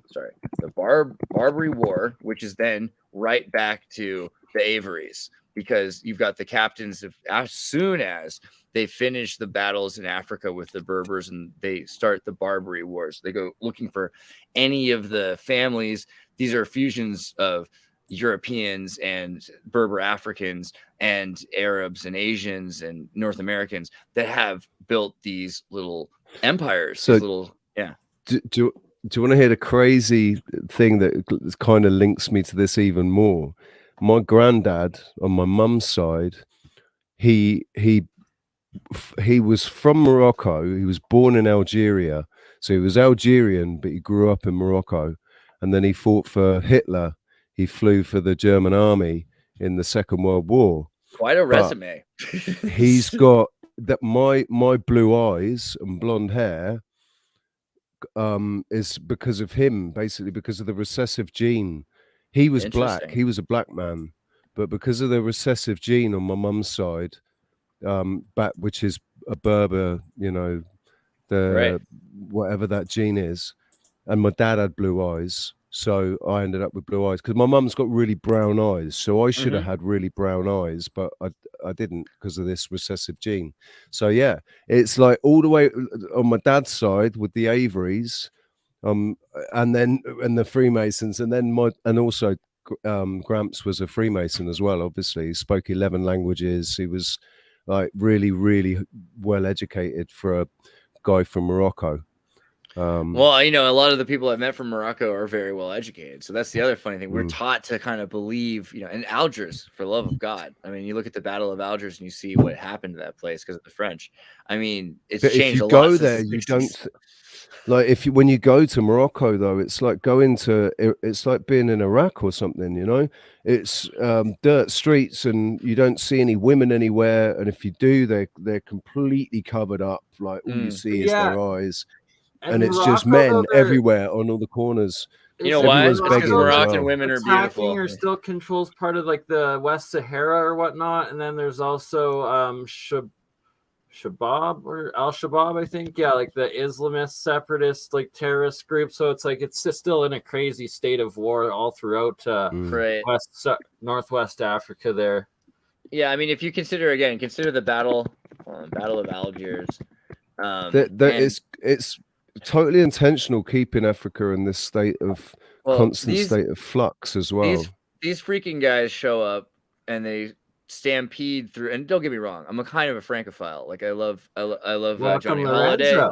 Speaker 3: War, which is then right back to the Averys, because you've got the captains of, as soon as they finish the battles in Africa with the Berbers and they start the Barbary Wars, they go looking for any of the families. These are fusions of Europeans and Berber Africans and Arabs and Asians and North Americans that have built these little empires.
Speaker 5: So, do you want to hear the crazy thing that kind of links me to this even more? My granddad on my mum's side, he was from Morocco. He was born in Algeria, so he was Algerian, but he grew up in Morocco, and then he fought for Hitler. He flew for the German army in the Second World War.
Speaker 3: Quite a resume.
Speaker 5: He's got that. My blue eyes and blonde hair is because of him, basically because of the recessive gene. He was black. He was a black man, but because of the recessive gene on my mum's side, which is a Berber, whatever that gene is, and my dad had blue eyes. So I ended up with blue eyes because my mum's got really brown eyes. So I should have had really brown eyes, but I didn't because of this recessive gene. So yeah, it's like all the way on my dad's side with the Averys, and the Freemasons, and also Gramps was a Freemason as well. Obviously, he spoke 11 languages. He was like really, really well educated for a guy from Morocco.
Speaker 3: Well, a lot of the people I've met from Morocco are very well educated. So that's the other funny thing. We're taught to kind of believe, and Algiers, for the love of God. I mean, you look at the Battle of Algiers and you see what happened to that place because of the French. I mean, it's changed a lot. If you go there, you don't
Speaker 5: like when you go to Morocco though, it's like it's like being in Iraq or something. It's dirt streets and you don't see any women anywhere, and if you do, they're completely covered up. Like all you see is their eyes. And it's Morocco, just men everywhere on all the corners.
Speaker 3: You know why? It's because Moroccan women are beautiful.
Speaker 2: Or still controls part of like the West Sahara or whatnot, and then there's also Shabab or Al Shabaab, I think. Yeah, like the Islamist separatist like terrorist group. So it's like it's just still in a crazy state of war all throughout Northwest Africa there.
Speaker 3: Yeah, I mean, if you consider the Battle of Algiers.
Speaker 5: It's totally intentional keeping Africa in this state of state of flux as well.
Speaker 3: These freaking guys show up and they stampede through. And don't get me wrong, I'm a kind of a Francophile. Like I love Johnny Holiday.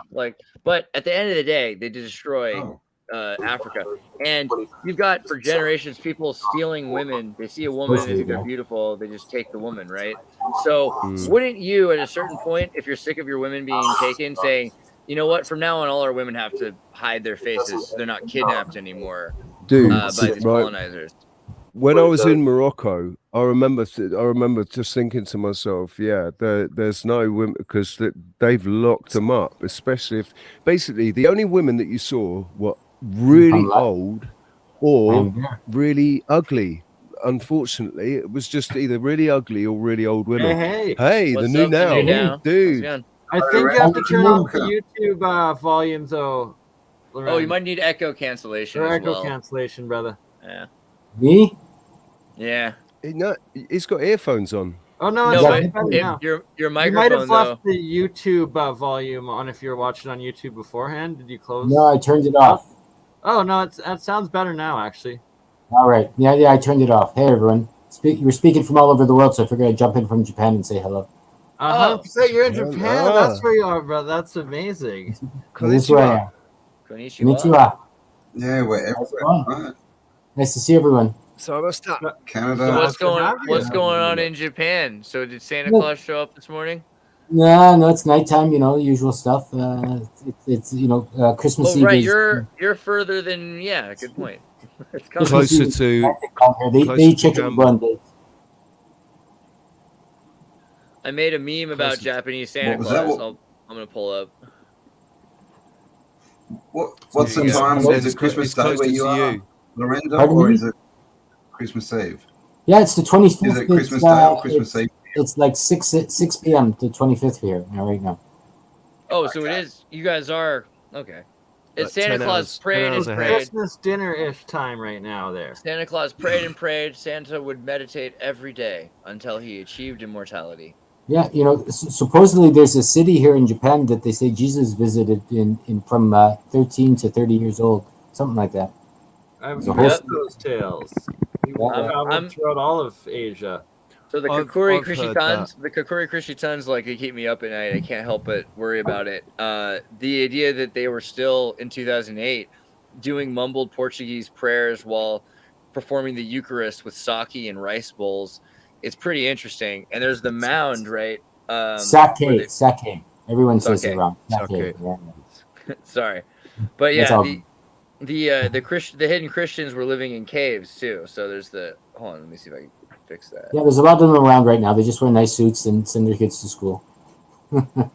Speaker 3: But at the end of the day, they destroy Africa, and you've got for generations people stealing women. They see a woman, they think they're beautiful, they just take the woman, right? So wouldn't you, at a certain point, if you're sick of your women being taken, saying, you know what? From now on, all our women have to hide their faces. So they're not kidnapped anymore, by these colonizers.
Speaker 5: When I was in Morocco, I remember just thinking to myself, there's no women because they've locked them up. Especially if basically the only women that you saw were really old or really ugly. Unfortunately, it was just either really ugly or really old women. Hey, the new now, dude.
Speaker 2: I think you have to turn off the YouTube volume, though.
Speaker 3: Loren. Oh, you might need echo cancellation.
Speaker 2: Cancellation, brother.
Speaker 3: Yeah.
Speaker 6: Me?
Speaker 3: Yeah.
Speaker 5: He's got earphones on.
Speaker 2: Oh no,
Speaker 3: your microphone.
Speaker 2: You might have left the YouTube volume on if you're watching on YouTube beforehand. Did you close?
Speaker 6: No, I turned it off.
Speaker 2: Oh no, it sounds better now, actually.
Speaker 6: All right. Yeah, I turned it off. Hey, everyone. You were speaking from all over the world, so I figured I'd jump in from Japan and say hello.
Speaker 2: 100%, you're in Japan. That's where you are, bro. That's amazing.
Speaker 6: Konnichiwa.
Speaker 3: Konnichiwa.
Speaker 1: Yeah, we're everywhere.
Speaker 6: Nice to see everyone.
Speaker 5: So what's that?
Speaker 1: Canada.
Speaker 3: So what's going on in Japan? So did Santa Claus show up this morning?
Speaker 6: No, it's nighttime. Usual stuff. It's Christmas Eve.
Speaker 3: Right, you're further than Good point. It's
Speaker 5: closer to.
Speaker 6: They chicken one day.
Speaker 3: I made a meme about Japanese Santa Claus. I'm gonna pull up.
Speaker 1: What's the time? Is it Christmas Day where you are, Lorenzo, or is it Christmas Eve?
Speaker 6: Yeah, it's the 25th.
Speaker 1: Is it Christmas Day or Christmas Eve?
Speaker 6: It's like 6 p.m. to 25th here right now.
Speaker 3: Oh, so it is. You guys are okay. It's Santa Claus prayed and prayed.
Speaker 2: Christmas dinner-ish time right now there.
Speaker 3: Santa Claus prayed and prayed. Santa would meditate every day until he achieved immortality.
Speaker 6: Yeah, supposedly there's a city here in Japan that they say Jesus visited in from 13 to 30 years old, something like that.
Speaker 2: I've heard those tales. I'm throughout all of Asia.
Speaker 3: So the Kakuri Krishitans, like, they keep me up at night. I can't help but worry about it. The idea that they were still in 2008 doing mumbled Portuguese prayers while performing the Eucharist with sake and rice bowls, it's pretty interesting. And there's the mound, right?
Speaker 6: Sake. Everyone says it wrong. Sake. Yeah.
Speaker 3: Sorry, but yeah, the hidden Christians were living in caves too. So there's hold on, let me see if I can fix that.
Speaker 6: Yeah, there's a lot of them around right now. They just wear nice suits and send their kids to school.
Speaker 3: But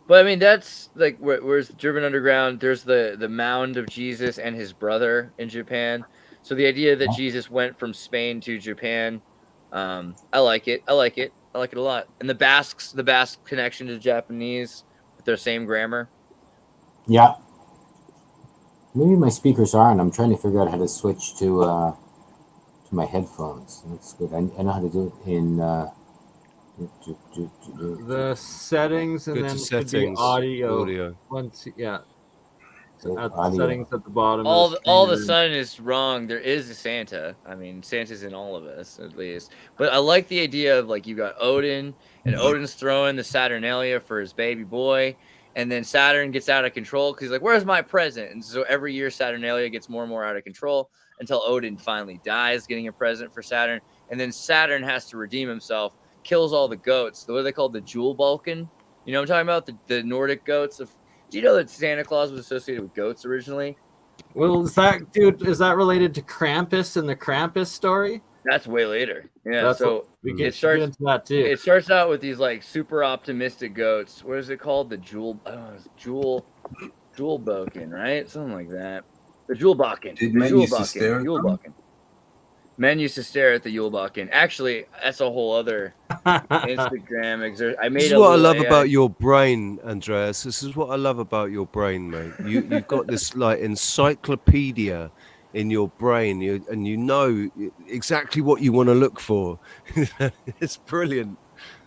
Speaker 3: I mean, that's like where's German underground? There's the mound of Jesus and his brother in Japan. So the idea that Jesus went from Spain to Japan, I like it. I like it a lot. And the Basque connection to Japanese with their same grammar.
Speaker 6: Yeah. Maybe my speakers are on. I'm trying to figure out how to switch to my headphones. That's good. I know how to do it in
Speaker 2: the settings, and then settings, audio. Once, yeah. At the settings at the bottom.
Speaker 3: All the sun is wrong. There is a Santa. I mean, Santa's in all of us, at least. But I like the idea of, like, you got Odin, and Odin's throwing the Saturnalia for his baby boy, and then Saturn gets out of control because he's like, "Where's my present?" And so every year Saturnalia gets more and more out of control until Odin finally dies, getting a present for Saturn, and then Saturn has to redeem himself, kills all the goats. What are they called? The Jewel Balkan. You know what I'm talking about? The Nordic goats of. Do you know that Santa Claus was associated with goats originally?
Speaker 2: Well, is that related to Krampus and the Krampus story?
Speaker 3: That's way later. Yeah, so
Speaker 2: it starts into that too.
Speaker 3: It starts out with these like super optimistic goats. What is it called? The Jewel Balkan, right? Something like that. The Jewel Balkan. Men used to stare at the Yule Balkan. Actually, that's a whole other Instagram.
Speaker 5: This is what I love about your brain, Andreas. This is what I love about your brain, mate. You've got this like encyclopedia in your brain, and you know exactly what you want to look for. It's brilliant.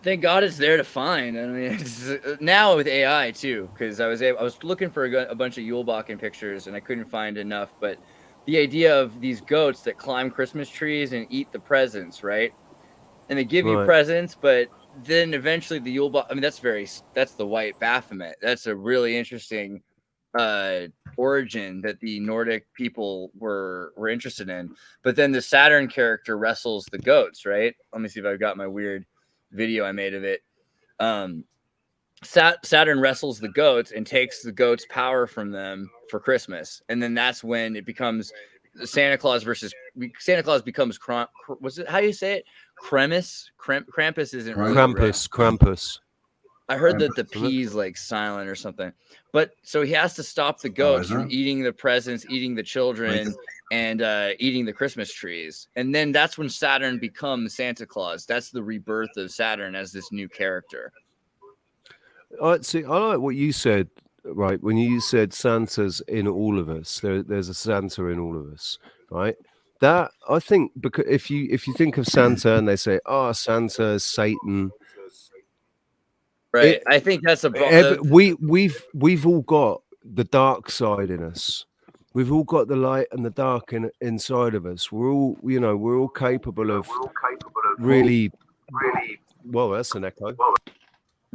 Speaker 3: Thank God it's there to find. I mean, it's, now with AI too, because I was looking for a bunch of Yule Balkan pictures and I couldn't find enough, but. The idea of these goats that climb Christmas trees and eat the presents, right? And they give you presents, but then eventually the Yule Ball. I mean, that's the white Baphomet. That's a really interesting origin that the Nordic people were interested in. But then the Saturn character wrestles the goats, right? Let me see if I've got my weird video I made of it. Saturn wrestles the goats and takes the goats' power from them for Christmas, and then that's when it becomes Santa Claus becomes was it how you say it? Krampus isn't really
Speaker 5: Krampus.
Speaker 3: I heard that the P's like silent or something, but so he has to stop the goats from eating the presents, eating the children, and eating the Christmas trees, and then that's when Saturn becomes Santa Claus. That's the rebirth of Saturn as this new character.
Speaker 5: See, I like what you said, right? When you said Santa's in all of us, there's a Santa in all of us, right? That I think, because if you think of Santa and they say, "Oh, Santa is Satan,"
Speaker 3: right? I think that's
Speaker 5: we've all got the dark side in us. We've all got the light and the dark inside of us. We're all capable of really. Well, that's an echo.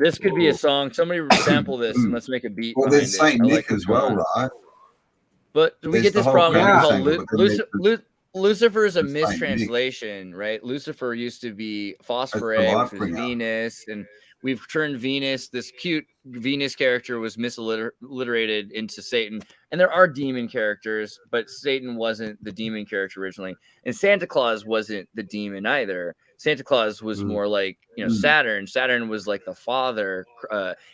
Speaker 3: This could be a song. Somebody sample this and let's make a beat.
Speaker 1: Well, there's Saint Nick as well, right?
Speaker 3: But we get this problem called Lucifer is a mistranslation, right? Lucifer used to be Phosphore, which was Venus, and we've turned Venus. This cute Venus character was misliterated into Satan, and there are demon characters, but Satan wasn't the demon character originally, and Santa Claus wasn't the demon either. Santa Claus was more like, Saturn. Saturn was like the father.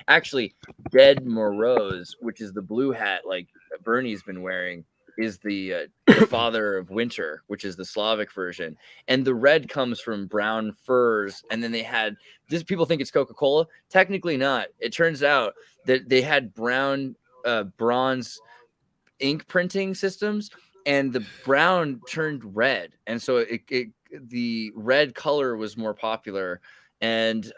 Speaker 3: Actually, Dead Moroz, which is the blue hat like Bernie's been wearing, is the father of winter, which is the Slavic version. And the red comes from brown furs. And then they had this. People think it's Coca-Cola. Technically not. It turns out that they had brown bronze ink printing systems, and the brown turned red, and so the red color was more popular. And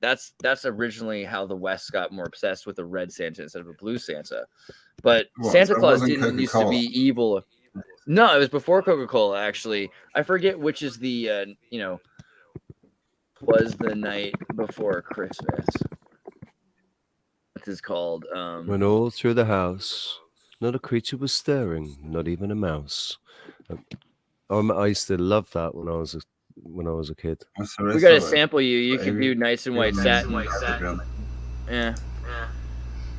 Speaker 3: that's originally how the West got more obsessed with a red Santa instead of a blue Santa. But Santa Claus didn't used to be evil. No, it was before Coca-Cola, actually. I forget which is the was the night before Christmas. What is called?
Speaker 5: When all through the house, not a creature was stirring, not even a mouse. I used to love that when I was a kid.
Speaker 3: We got to sample you. You can do Nights in White Satin. Yeah.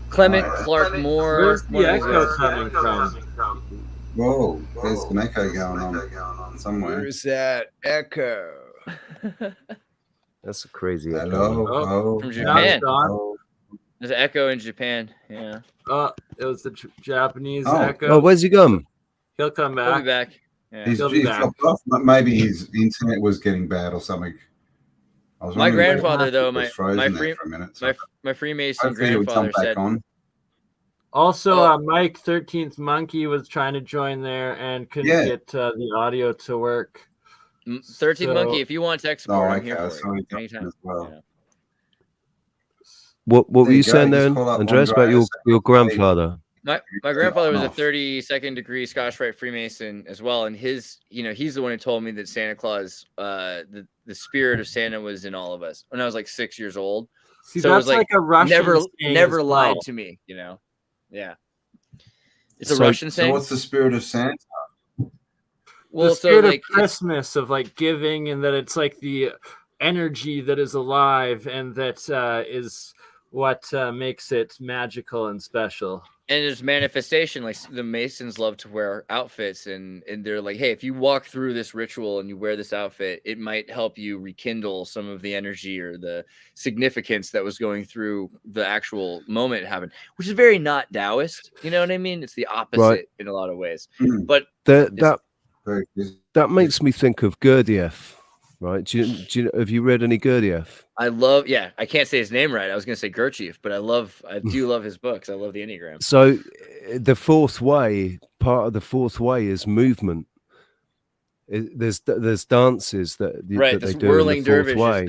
Speaker 3: Clement Clark Moore.
Speaker 7: Where's the echo coming from?
Speaker 1: Whoa, there's an echo going on somewhere.
Speaker 5: Where's that echo? That's a crazy echo.
Speaker 1: Hello.
Speaker 3: From Japan. There's an echo in Japan. Yeah.
Speaker 7: It was the Japanese echo.
Speaker 5: Oh, where's he gone?
Speaker 7: He'll come back.
Speaker 3: He'll be back. Yeah.
Speaker 1: He's dropped off. Maybe his internet was getting bad or something.
Speaker 3: My grandfather, though, my
Speaker 1: Freemason
Speaker 3: Freemason grandfather said.
Speaker 7: Also, Mike 13th Monkey was trying to join there and couldn't get the audio to work.
Speaker 3: 13th Monkey, if you want tech support, I'm here for you. Anytime.
Speaker 1: As well.
Speaker 3: Yeah.
Speaker 5: What were you saying then, Andreas, about your grandfather?
Speaker 3: My grandfather was a 32nd degree Scotch Rite Freemason as well, and he's the one who told me that Santa Claus, the spirit of Santa was in all of us when I was like 6 years old.
Speaker 7: See, so that's it was like a Russian
Speaker 3: never lied to me, Yeah, it's a Russian saying.
Speaker 1: So what's the spirit of Santa?
Speaker 7: Well, the spirit of Christmas, of like giving, and that it's like the energy that is alive, and that is what makes it magical and special.
Speaker 3: And there's manifestation, like the Masons love to wear outfits, and they're like, hey, if you walk through this ritual and you wear this outfit, it might help you rekindle some of the energy or the significance that was going through the actual moment it happened, which is very not Taoist. You know what I mean? It's the opposite in a lot of ways. But
Speaker 5: that makes me think of Gurdjieff. Right? Have you read any Gurdjieff?
Speaker 3: I can't say his name right. I was going to say Gurdjieff, but I do love his books. I love the Enneagram.
Speaker 5: So the fourth way, part of the fourth way is movement. There's dances that they do in the fourth way.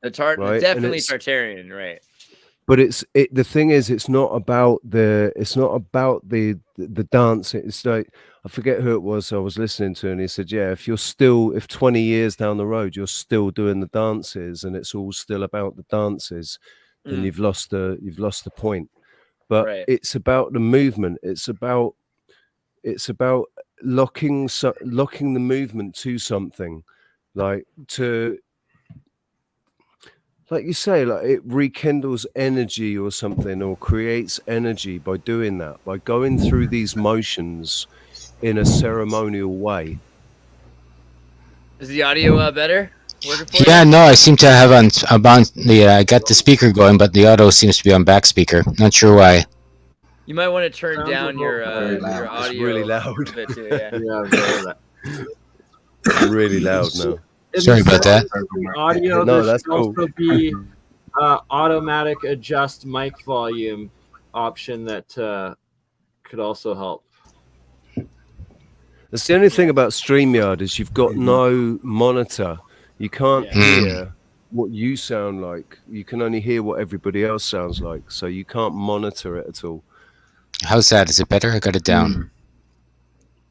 Speaker 3: Right? Definitely Tartarian, right?
Speaker 5: But the thing is, it's not about the dance. It's like, I forget who it was I was listening to, and he said, yeah, if 20 years down the road you're still doing the dances and it's all still about the dances, then you've lost the point. But it's about the movement. It's about locking the movement to something, like you say, like it rekindles energy or something, or creates energy by doing that, by going through these motions in a ceremonial way.
Speaker 3: Is the audio better?
Speaker 6: Yeah, no, I seem to have I got the speaker going, but the audio seems to be on back speaker. Not sure why.
Speaker 3: You might want to turn down your audio.
Speaker 5: It's really loud.
Speaker 3: A bit too, yeah.
Speaker 7: Very loud.
Speaker 5: It's really loud now.
Speaker 6: Sorry about that.
Speaker 7: Audio,
Speaker 5: no,
Speaker 7: there
Speaker 5: that's
Speaker 7: should also be automatic adjust mic volume option that could also help.
Speaker 5: That's the only thing about StreamYard is you've got no monitor. You can't hear what you sound like. You can only hear what everybody else sounds like. So you can't monitor it at all.
Speaker 6: How's that? Is it better? I got it down.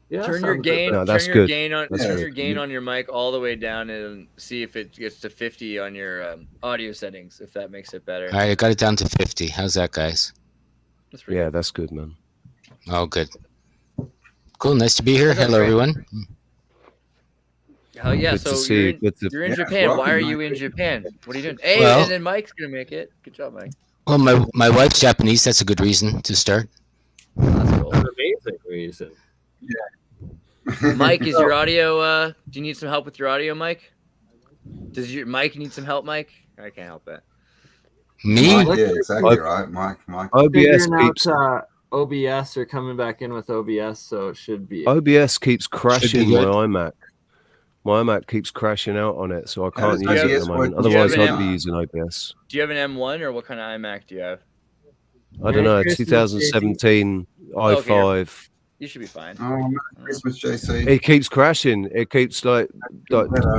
Speaker 7: Yeah,
Speaker 3: turn your gain.
Speaker 5: No, that's
Speaker 3: turn
Speaker 5: good.
Speaker 3: Turn your gain on your mic all the way down and see if it gets to 50 on your audio settings. If that makes it better.
Speaker 6: All right, I got it down to 50. How's that, guys?
Speaker 5: Yeah, that's good, man.
Speaker 6: Oh, good. Cool. Nice to be here. Hello, everyone.
Speaker 3: Hell yeah!
Speaker 5: Good
Speaker 3: so
Speaker 5: to see
Speaker 3: you're in Japan. Why are you in Japan? What are you doing? Hey, and then Mike's gonna make it. Good job, Mike.
Speaker 6: Well, my wife's Japanese. That's a good reason to start.
Speaker 3: Oh, that's cool.
Speaker 7: An amazing reason.
Speaker 3: Yeah. Mike, is your audio? Do you need some help with your audio, Mike? Does your Mike need some help, Mike? I can't help that.
Speaker 1: Me? Yeah, exactly right, Mike.
Speaker 5: OBS keeps
Speaker 2: OBS or coming back in with OBS, so it should be.
Speaker 5: OBS keeps crashing my iMac. My iMac keeps crashing out on it, so I can't use it at the moment. Otherwise, I'd be using OBS.
Speaker 3: Do you have an M1 or what kind of iMac do you have?
Speaker 5: I don't know. 2017 i5.
Speaker 3: Okay, you should be fine.
Speaker 1: Oh, Merry Christmas, JC.
Speaker 5: It keeps crashing. It keeps like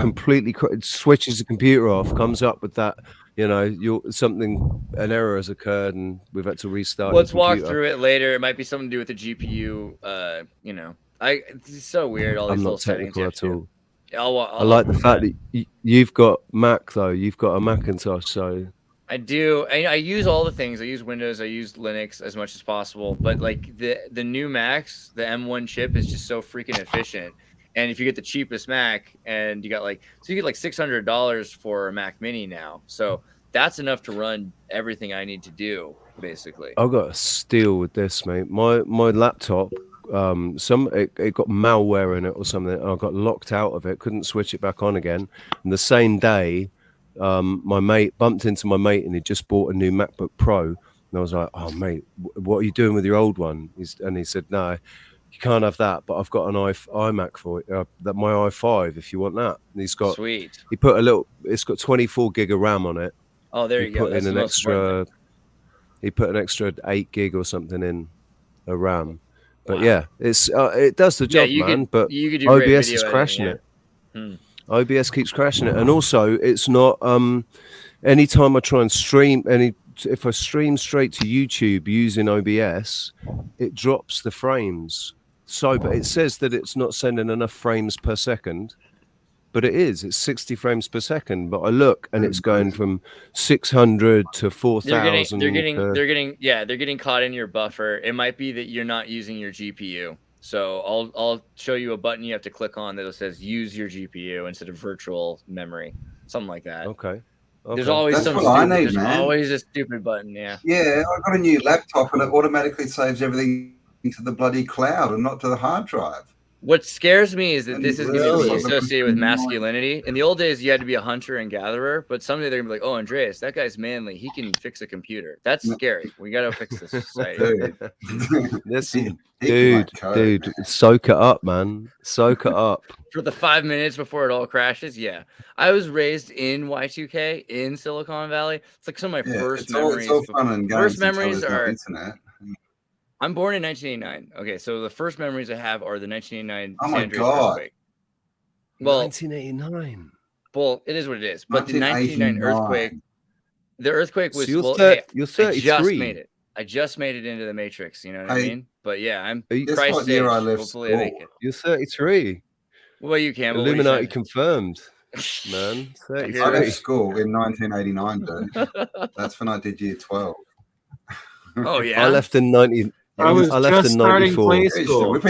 Speaker 5: completely. It switches the computer off. Comes up with that. You know, an error has occurred, and we've had to restart.
Speaker 3: Let's walk through it later. It might be something to do with the GPU. You know, it's so weird. All these little settings. I'm not technical at all.
Speaker 5: I like the fact that you've got Mac though. You've got a Macintosh, so.
Speaker 3: I do. I use all the things. I use Windows. I use Linux as much as possible. But like the new Macs, the M1 chip is just so freaking efficient. And if you get the cheapest Mac, and you get like $600 for a Mac Mini now, so that's enough to run everything I need to do, basically.
Speaker 5: I've got a steal with this, mate. My laptop, it got malware in it or something. I got locked out of it. Couldn't switch it back on again. And the same day. My mate bumped into my mate, and he just bought a new MacBook Pro, and I was like, "Oh, mate, what are you doing with your old one?" And he said, "No, you can't have that, but I've got an iMac for it. My i5, if you want that." And he's got
Speaker 3: sweet.
Speaker 5: He put it's got 24 gig of RAM on it.
Speaker 3: Oh, there you go.
Speaker 5: He put an extra 8 gig or something in a RAM. But yeah, it does the job, man. But OBS is crashing it. OBS keeps crashing it, and also it's not. Anytime I try and stream if I stream straight to YouTube using OBS, it drops the frames. But it says that it's not sending enough frames per second, but it is. It's 60 frames per second. But I look, and it's going from 600 to 4,000.
Speaker 3: They're getting caught in your buffer. It might be that you're not using your GPU. So I'll show you a button you have to click on that says use your GPU instead of virtual memory, something like that.
Speaker 5: Okay.
Speaker 3: There's always always a stupid button. Yeah.
Speaker 1: Yeah, I got a new laptop, and it automatically saves everything to the bloody cloud and not to the hard drive.
Speaker 3: What scares me is that this is going to be associated with masculinity. In the old days, you had to be a hunter and gatherer, but someday they're going to be like, "Oh, Andreas, that guy's manly. He can fix a computer." That's scary. We got to fix this society.
Speaker 5: Dude, soak it up, man. Soak it up.
Speaker 3: For the 5 minutes before it all crashes, yeah. I was raised in Y2K in Silicon Valley. It's like some of my first memories.
Speaker 1: It's all fun and games.
Speaker 3: First memories are
Speaker 1: internet.
Speaker 3: I'm born in 1989. Okay, so the first memories I have are the 1989
Speaker 1: San Andreas earthquake.
Speaker 3: Well,
Speaker 5: 1989.
Speaker 3: Well, it is what it is. But the 1989 earthquake, the earthquake was.
Speaker 5: So you're 33.
Speaker 3: I just made it into the Matrix. You know what I mean? But yeah, I'm
Speaker 1: Christ what year I left
Speaker 3: hopefully I make it.
Speaker 5: You're 33.
Speaker 3: What about you, Cambell?
Speaker 5: Illuminati confirmed. Man, 33.
Speaker 1: I left school in 1989, dude. That's when I did year 12.
Speaker 3: Oh yeah.
Speaker 5: I left in 90. I left in 94.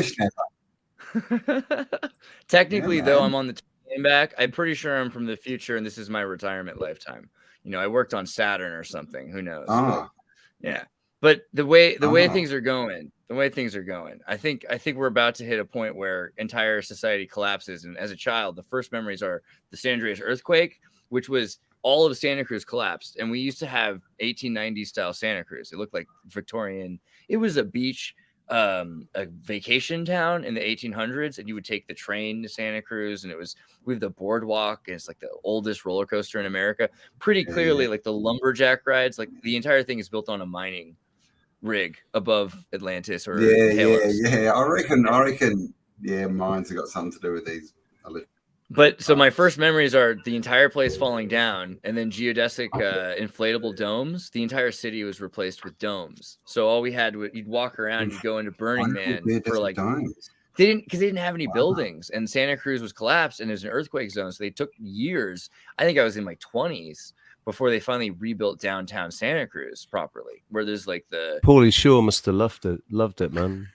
Speaker 3: Technically, though, I'm on the time back. I'm pretty sure I'm from the future, and this is my retirement lifetime. You know, I worked on Saturn or something. Who knows? Yeah. But the way things are going, I think we're about to hit a point where entire society collapses. And as a child, the first memories are the San Andreas earthquake, which was all of Santa Cruz collapsed. And we used to have 1890s style Santa Cruz. It looked like Victorian. It was a beach, a vacation town in the 1800s. And you would take the train to Santa Cruz, and we have the boardwalk, and it's like the oldest roller coaster in America. Pretty clearly, like the lumberjack rides, like the entire thing is built on a mining rig above Atlantis or Talos.
Speaker 1: I reckon. Yeah, mines have got something to do with these.
Speaker 3: But so my first memories are the entire place falling down, and then geodesic inflatable domes. The entire city was replaced with domes. So all we had, you'd walk around, you'd go into Burning Man for like domes. They didn't have any buildings, and Santa Cruz was collapsed, and there's an earthquake zone. So they took years. I think I was in my 20s before they finally rebuilt downtown Santa Cruz properly, where there's like the
Speaker 5: Paulie Shore must have loved it, man.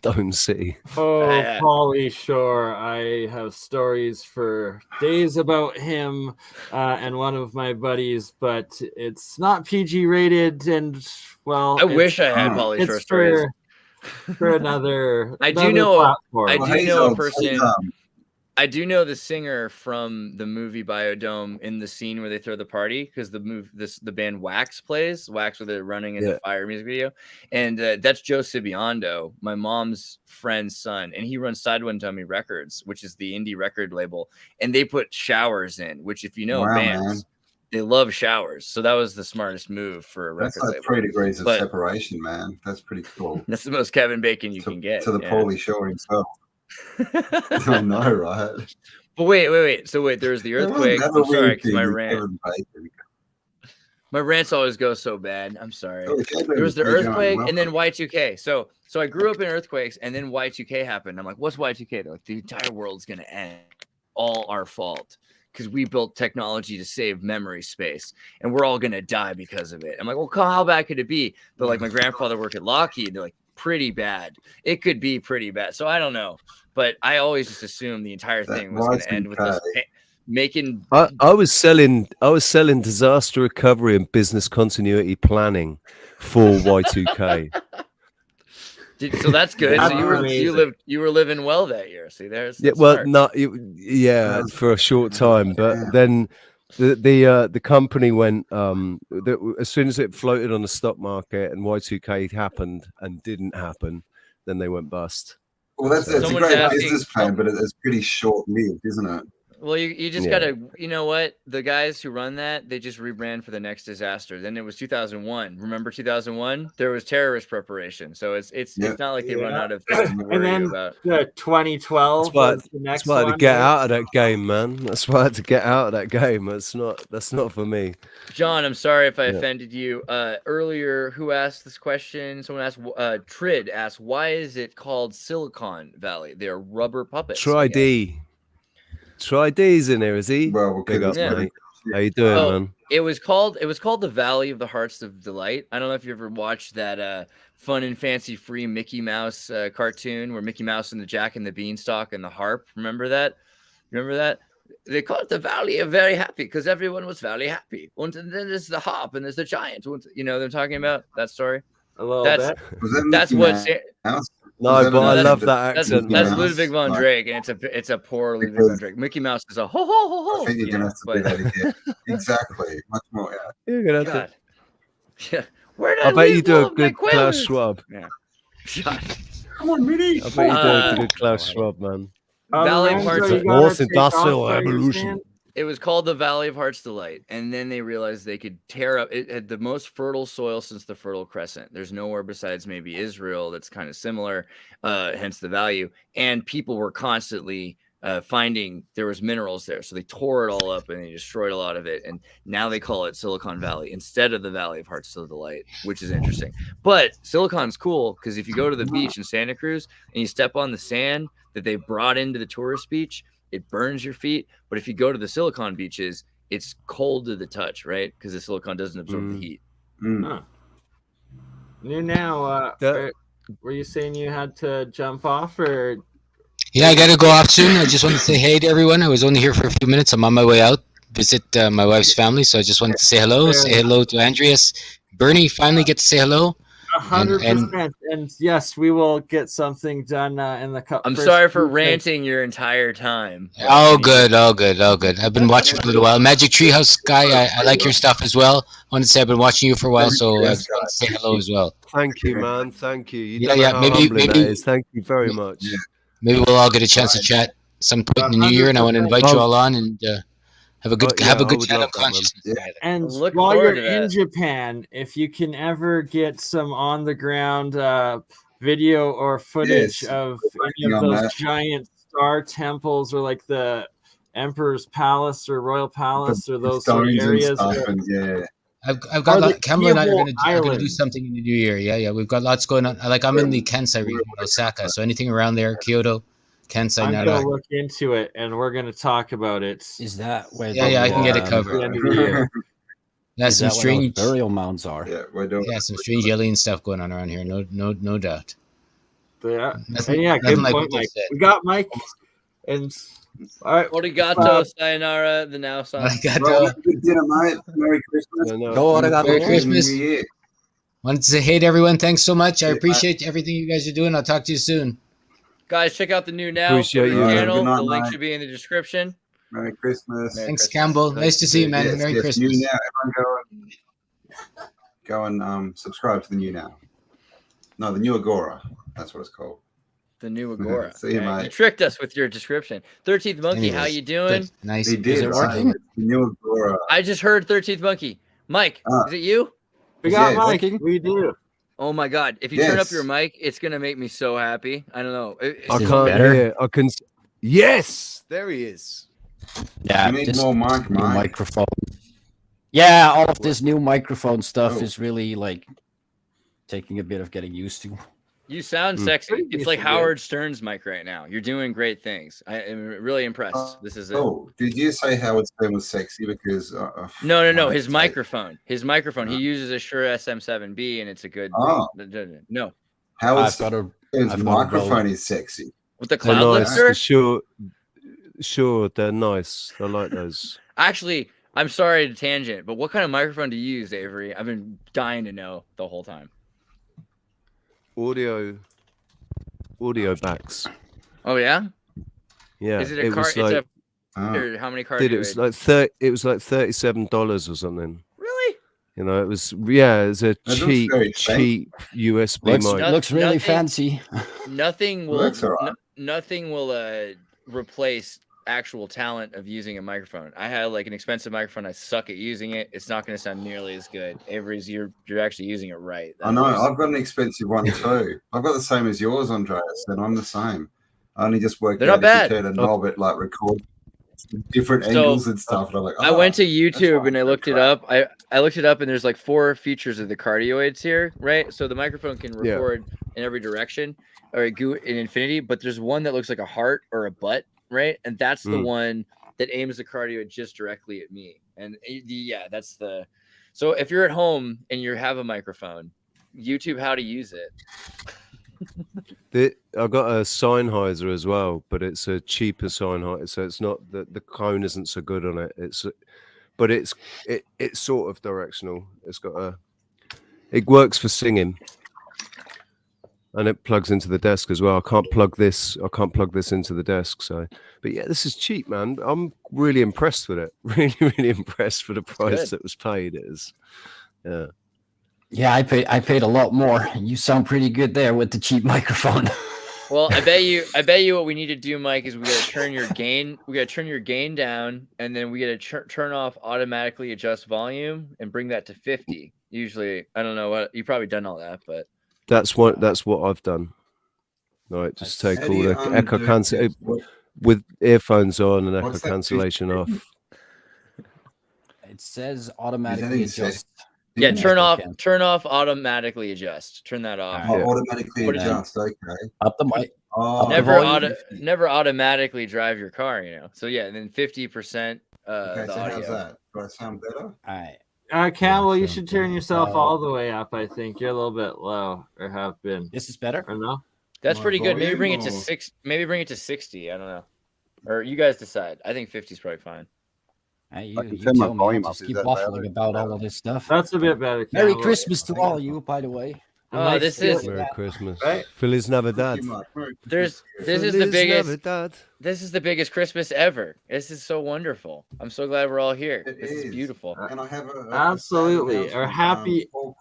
Speaker 5: Dome City.
Speaker 2: Oh, Paulie Shore. I have stories for days about him and one of my buddies, but it's not PG rated, and well,
Speaker 3: I wish I had Paulie Shore stories.
Speaker 2: For another
Speaker 3: I do know a person. I do know the singer from the movie Biodome in the scene where they throw the party, because the band Wax plays Wax, where they're running in the fire music video, and that's Joe Sibiondo, my mom's friend's son, and he runs Sidewind Dummy Records, which is the indie record label, and they put showers in, which if you know bands, man. They love showers, so that was the smartest move for a record label.
Speaker 1: That's like 3 degrees of separation, man. That's pretty cool.
Speaker 3: That's the most Kevin Bacon you can get
Speaker 1: to the Paulie Shore himself. I know, right?
Speaker 3: But wait. So there was the earthquake. I'm sorry, because my rants always go so bad. I'm sorry. There was the earthquake and then Y2K. So I grew up in earthquakes, and then Y2K happened. I'm like, what's Y2K? They're like, the entire world's gonna end. All our fault, because we built technology to save memory space, and we're all gonna die because of it. I'm like, well, how bad could it be? But like, my grandfather worked at Lockheed. They're like, pretty bad. It could be pretty bad. So I don't know, but I always just assumed the entire thing was going to end with us making.
Speaker 5: I was selling disaster recovery and business continuity planning for Y2K.
Speaker 3: So that's good. So you were living well that year. See, there's
Speaker 5: for a short time, but then. The company went as soon as it floated on the stock market and Y2K happened and didn't happen, then they went bust.
Speaker 1: Well, that's a great business plan, but it's pretty short-lived, isn't it?
Speaker 3: Well, you just gotta, you know what? The guys who run that, they just rebrand for the next disaster. Then it was 2001. Remember 2001? There was terrorist preparation, so it's not like they run out of things to worry about.
Speaker 7: 2012 was the next one.
Speaker 5: That's why to get out of that game, man. That's why I had to get out of that game. That's not for me.
Speaker 3: John, I'm sorry if I offended you. Earlier, who asked this question? Someone asked. Trid asked, "Why is it called Silicon Valley? They're rubber puppets."
Speaker 5: Try D. Try D's in there, is he?
Speaker 1: Well,
Speaker 5: big up, mate. How you doing, man?
Speaker 3: It was called the Valley of the Hearts of Delight. I don't know if you ever watched that fun and fancy free Mickey Mouse cartoon where Mickey Mouse and the Jack and the Beanstalk and the harp. Remember that? They call it the Valley of Very Happy because everyone was very happy. And then there's the harp and there's the giant. You know what I'm talking about? That story?
Speaker 7: A little bit.
Speaker 3: That's what.
Speaker 5: No, but I love that accent.
Speaker 3: That's Ludwig von Drake, and it's a poor Ludwig von Drake. Mickey Mouse is a ho ho ho ho.
Speaker 1: I think you're gonna have to do that again. Exactly, much more.
Speaker 5: Yeah. You're gonna have
Speaker 3: to. Yeah, where did
Speaker 5: I bet you do a good Klaus Schwab.
Speaker 3: Yeah.
Speaker 1: Come on, Minnie.
Speaker 5: I bet you do a good Klaus Schwab, man.
Speaker 3: Valley of Hearts
Speaker 5: of Fourth Industrial Evolution.
Speaker 3: It was called the Valley of Heart's Delight, and then they realized they could tear up. It had the most fertile soil since the Fertile Crescent. There's nowhere besides maybe Israel that's kind of similar, hence the value. And people were constantly finding there was minerals there, so they tore it all up and they destroyed a lot of it. And now they call it Silicon Valley instead of the Valley of Heart's Delight, which is interesting. But Silicon's cool because if you go to the beach in Santa Cruz and you step on the sand that they brought into the tourist beach, it burns your feet. But if you go to the Silicon beaches, it's cold to the touch, right? Because the silicon doesn't absorb the heat.
Speaker 7: Huh. You now, were you saying you had to jump off or?
Speaker 8: Yeah, I got to go off soon. I just wanted to say hey to everyone. I was only here for a few minutes. I'm on my way out, visit my wife's family. So I just wanted to say hello. Say hello to Andreas. Bernie, finally get to say hello.
Speaker 7: 100%. And yes, we will get something done in the cup.
Speaker 3: I'm sorry for ranting your entire time.
Speaker 8: Oh, good. I've been watching for a little while. Magic Treehouse guy, I like your stuff as well. I wanted to say I've been watching you for a while, so I just want to say hello as well.
Speaker 5: Thank you, man. Thank you.
Speaker 8: Maybe.
Speaker 5: Thank you very much.
Speaker 8: Yeah. Maybe we'll all get a chance to chat some point in the new year, and I want to invite you all on and have a good chat on consciousness.
Speaker 7: Yeah. And while you're in Japan, if you can ever get some on the ground video or footage of any of those giant star temples or like the Emperor's Palace or Royal Palace or those sort of areas.
Speaker 8: I've got Cambell and I are going to do something in the new year. Yeah. We've got lots going on. Like I'm in the Kansai region, Osaka. So anything around there, Kyoto, Kansai.
Speaker 7: I'm going to look into it and we're going to talk about it.
Speaker 9: Is that where?
Speaker 8: Yeah, I can get it covered. Yeah, some strange
Speaker 9: burial mounds are.
Speaker 8: Yeah, some strange alien stuff going on around here. No doubt.
Speaker 7: Yeah, good point, Mike. We got Mike, and all right.
Speaker 3: Origato, sayonara. The now song.
Speaker 1: Well, good dinner, mate. Merry Christmas.
Speaker 8: Merry Christmas. Wanted to say hey to everyone. Thanks so much. I appreciate everything you guys are doing. I'll talk to you soon.
Speaker 3: Guys, check out the new Now
Speaker 5: Appreciate you.
Speaker 3: channel.
Speaker 1: Night,
Speaker 3: the link
Speaker 1: mate.
Speaker 3: should be in the description.
Speaker 1: Merry Christmas.
Speaker 8: Thanks, Campbell. Nice to see you, man.
Speaker 1: Yes,
Speaker 8: Merry
Speaker 1: yes,
Speaker 8: Christmas.
Speaker 1: New Now. Everyone go and subscribe to the New Now. No, the New Agora. That's what it's called.
Speaker 3: The New Agora.
Speaker 1: See you, mate.
Speaker 3: You tricked us with your description. 13th Monkey, how you doing?
Speaker 8: Nice.
Speaker 1: He did.
Speaker 8: Is it working?
Speaker 1: The New Agora.
Speaker 3: I just heard 13th Monkey. Mike, is it you?
Speaker 7: We got
Speaker 1: Yeah,
Speaker 7: Mike.
Speaker 6: working?
Speaker 7: We do.
Speaker 3: Oh my God! If you turn up your mic, it's gonna make me so happy. I don't know.
Speaker 5: I
Speaker 3: Is
Speaker 5: can't
Speaker 3: it
Speaker 5: hear. I can. Yes, there he is.
Speaker 9: Yeah,
Speaker 1: You need
Speaker 9: just
Speaker 1: more mic,
Speaker 9: new
Speaker 1: mate.
Speaker 9: microphone. Yeah, all of this new microphone stuff is really like taking a bit of getting used to.
Speaker 3: You sound sexy. It's like Howard Stern's mic right now. You're doing great things. I am really impressed. This is it.
Speaker 1: Oh, did you say Howard Stern was sexy? Because
Speaker 3: No. His microphone. His microphone. He uses a Shure SM7B, and it's a good.
Speaker 1: Oh.
Speaker 3: No.
Speaker 1: Howard
Speaker 9: I've got a
Speaker 1: Stern's microphone is sexy.
Speaker 3: With the
Speaker 5: They're
Speaker 3: cloud
Speaker 5: nice.
Speaker 3: lifter.
Speaker 5: Sure, they're nice. I like those.
Speaker 3: Actually, I'm sorry to tangent, but what kind of microphone do you use, Avery? I've been dying to know the whole time.
Speaker 5: Audio backs.
Speaker 3: Oh yeah.
Speaker 5: Yeah,
Speaker 3: Is it a
Speaker 5: it
Speaker 3: car?
Speaker 5: was like,
Speaker 3: Or how many cars?
Speaker 5: it was like $37 or something.
Speaker 3: Really?
Speaker 5: You know, it was it was a
Speaker 1: That looks very
Speaker 5: cheap USB mic.
Speaker 9: Looks really
Speaker 3: Nothing-
Speaker 9: fancy.
Speaker 3: Nothing will.
Speaker 1: Looks all right.
Speaker 3: Nothing will replace actual talent of using a microphone. I had like an expensive microphone. I suck at using it. It's not going to sound nearly as good. Avery's, you're actually using it right.
Speaker 1: I know. I've got an expensive one too. I've got the same as yours, Andreas, and I'm the same. I only just worked
Speaker 3: They're
Speaker 1: out
Speaker 3: not
Speaker 1: if you
Speaker 3: bad.
Speaker 1: turn a knob, it like record different
Speaker 3: So,
Speaker 1: angles and stuff. And I'm like,
Speaker 3: I went to
Speaker 1: that's
Speaker 3: YouTube
Speaker 1: fine.
Speaker 3: and I looked it up. I looked it up and there's like 4 features of the cardioids here, right? So the microphone can record in every direction or in infinity, but there's one that looks like a heart or a butt, right? And that's the one that aims the cardioid just directly at me. And that's the. So if you're at home and you have a microphone, YouTube how to use it.
Speaker 5: I got a Sennheiser as well, but it's a cheaper Sennheiser, so it's not the cone isn't so good on it. It's sort of directional. It's got it works for singing, and it plugs into the desk as well. I can't plug this into the desk. So, but yeah, this is cheap, man. I'm really impressed with it. Really impressed for the price that was paid. It is, yeah.
Speaker 9: Yeah, I paid a lot more. You sound pretty good there with the cheap microphone.
Speaker 3: Well, I bet you what we need to do, Mike, is we got to turn your gain. We got to turn your gain down, and then we got to turn off automatically adjust volume and bring that to 50. Usually, I don't know what you've probably done all that, but
Speaker 5: That's what I've done. Right, just take all the echo cancel with earphones on and echo cancellation off.
Speaker 9: It says automatically adjust.
Speaker 3: Yeah, turn off automatically adjust. Turn that off.
Speaker 1: Automatically adjust. Okay.
Speaker 9: Up the mic.
Speaker 3: Never automatically drive your car, you know. So yeah, and then 50%
Speaker 1: Okay,
Speaker 3: the
Speaker 1: so
Speaker 3: audio.
Speaker 1: how's that? Do I sound better?
Speaker 9: All right.
Speaker 7: Campbell, you should turn yourself all the way up. I think you're a little bit low, or have been.
Speaker 9: This is better.
Speaker 7: Or no?
Speaker 3: That's
Speaker 1: My
Speaker 3: pretty good. Maybe
Speaker 1: volume
Speaker 3: bring it to
Speaker 1: or-
Speaker 3: 6. Maybe bring it to 60. I don't know. Or you guys decide. I think 50 is probably fine.
Speaker 9: Hey,
Speaker 1: I can
Speaker 9: you
Speaker 1: turn my
Speaker 9: tell me.
Speaker 1: volume
Speaker 9: Just
Speaker 1: up.
Speaker 9: keep
Speaker 1: Is that
Speaker 9: waffling
Speaker 1: better?
Speaker 9: about all of this stuff.
Speaker 7: That's a bit better.
Speaker 9: Merry
Speaker 7: Campbell.
Speaker 9: Christmas to all you, by the way.
Speaker 3: Oh, this is
Speaker 5: Merry Christmas.
Speaker 7: Right?
Speaker 5: Feliz Navidad.
Speaker 3: this is the biggest. This is the biggest Christmas ever. This is so wonderful. I'm so glad we're all here. This is beautiful.
Speaker 1: And I have a
Speaker 7: Absolutely.
Speaker 1: sad
Speaker 7: Or
Speaker 1: announcement.
Speaker 7: happy.
Speaker 1: Paul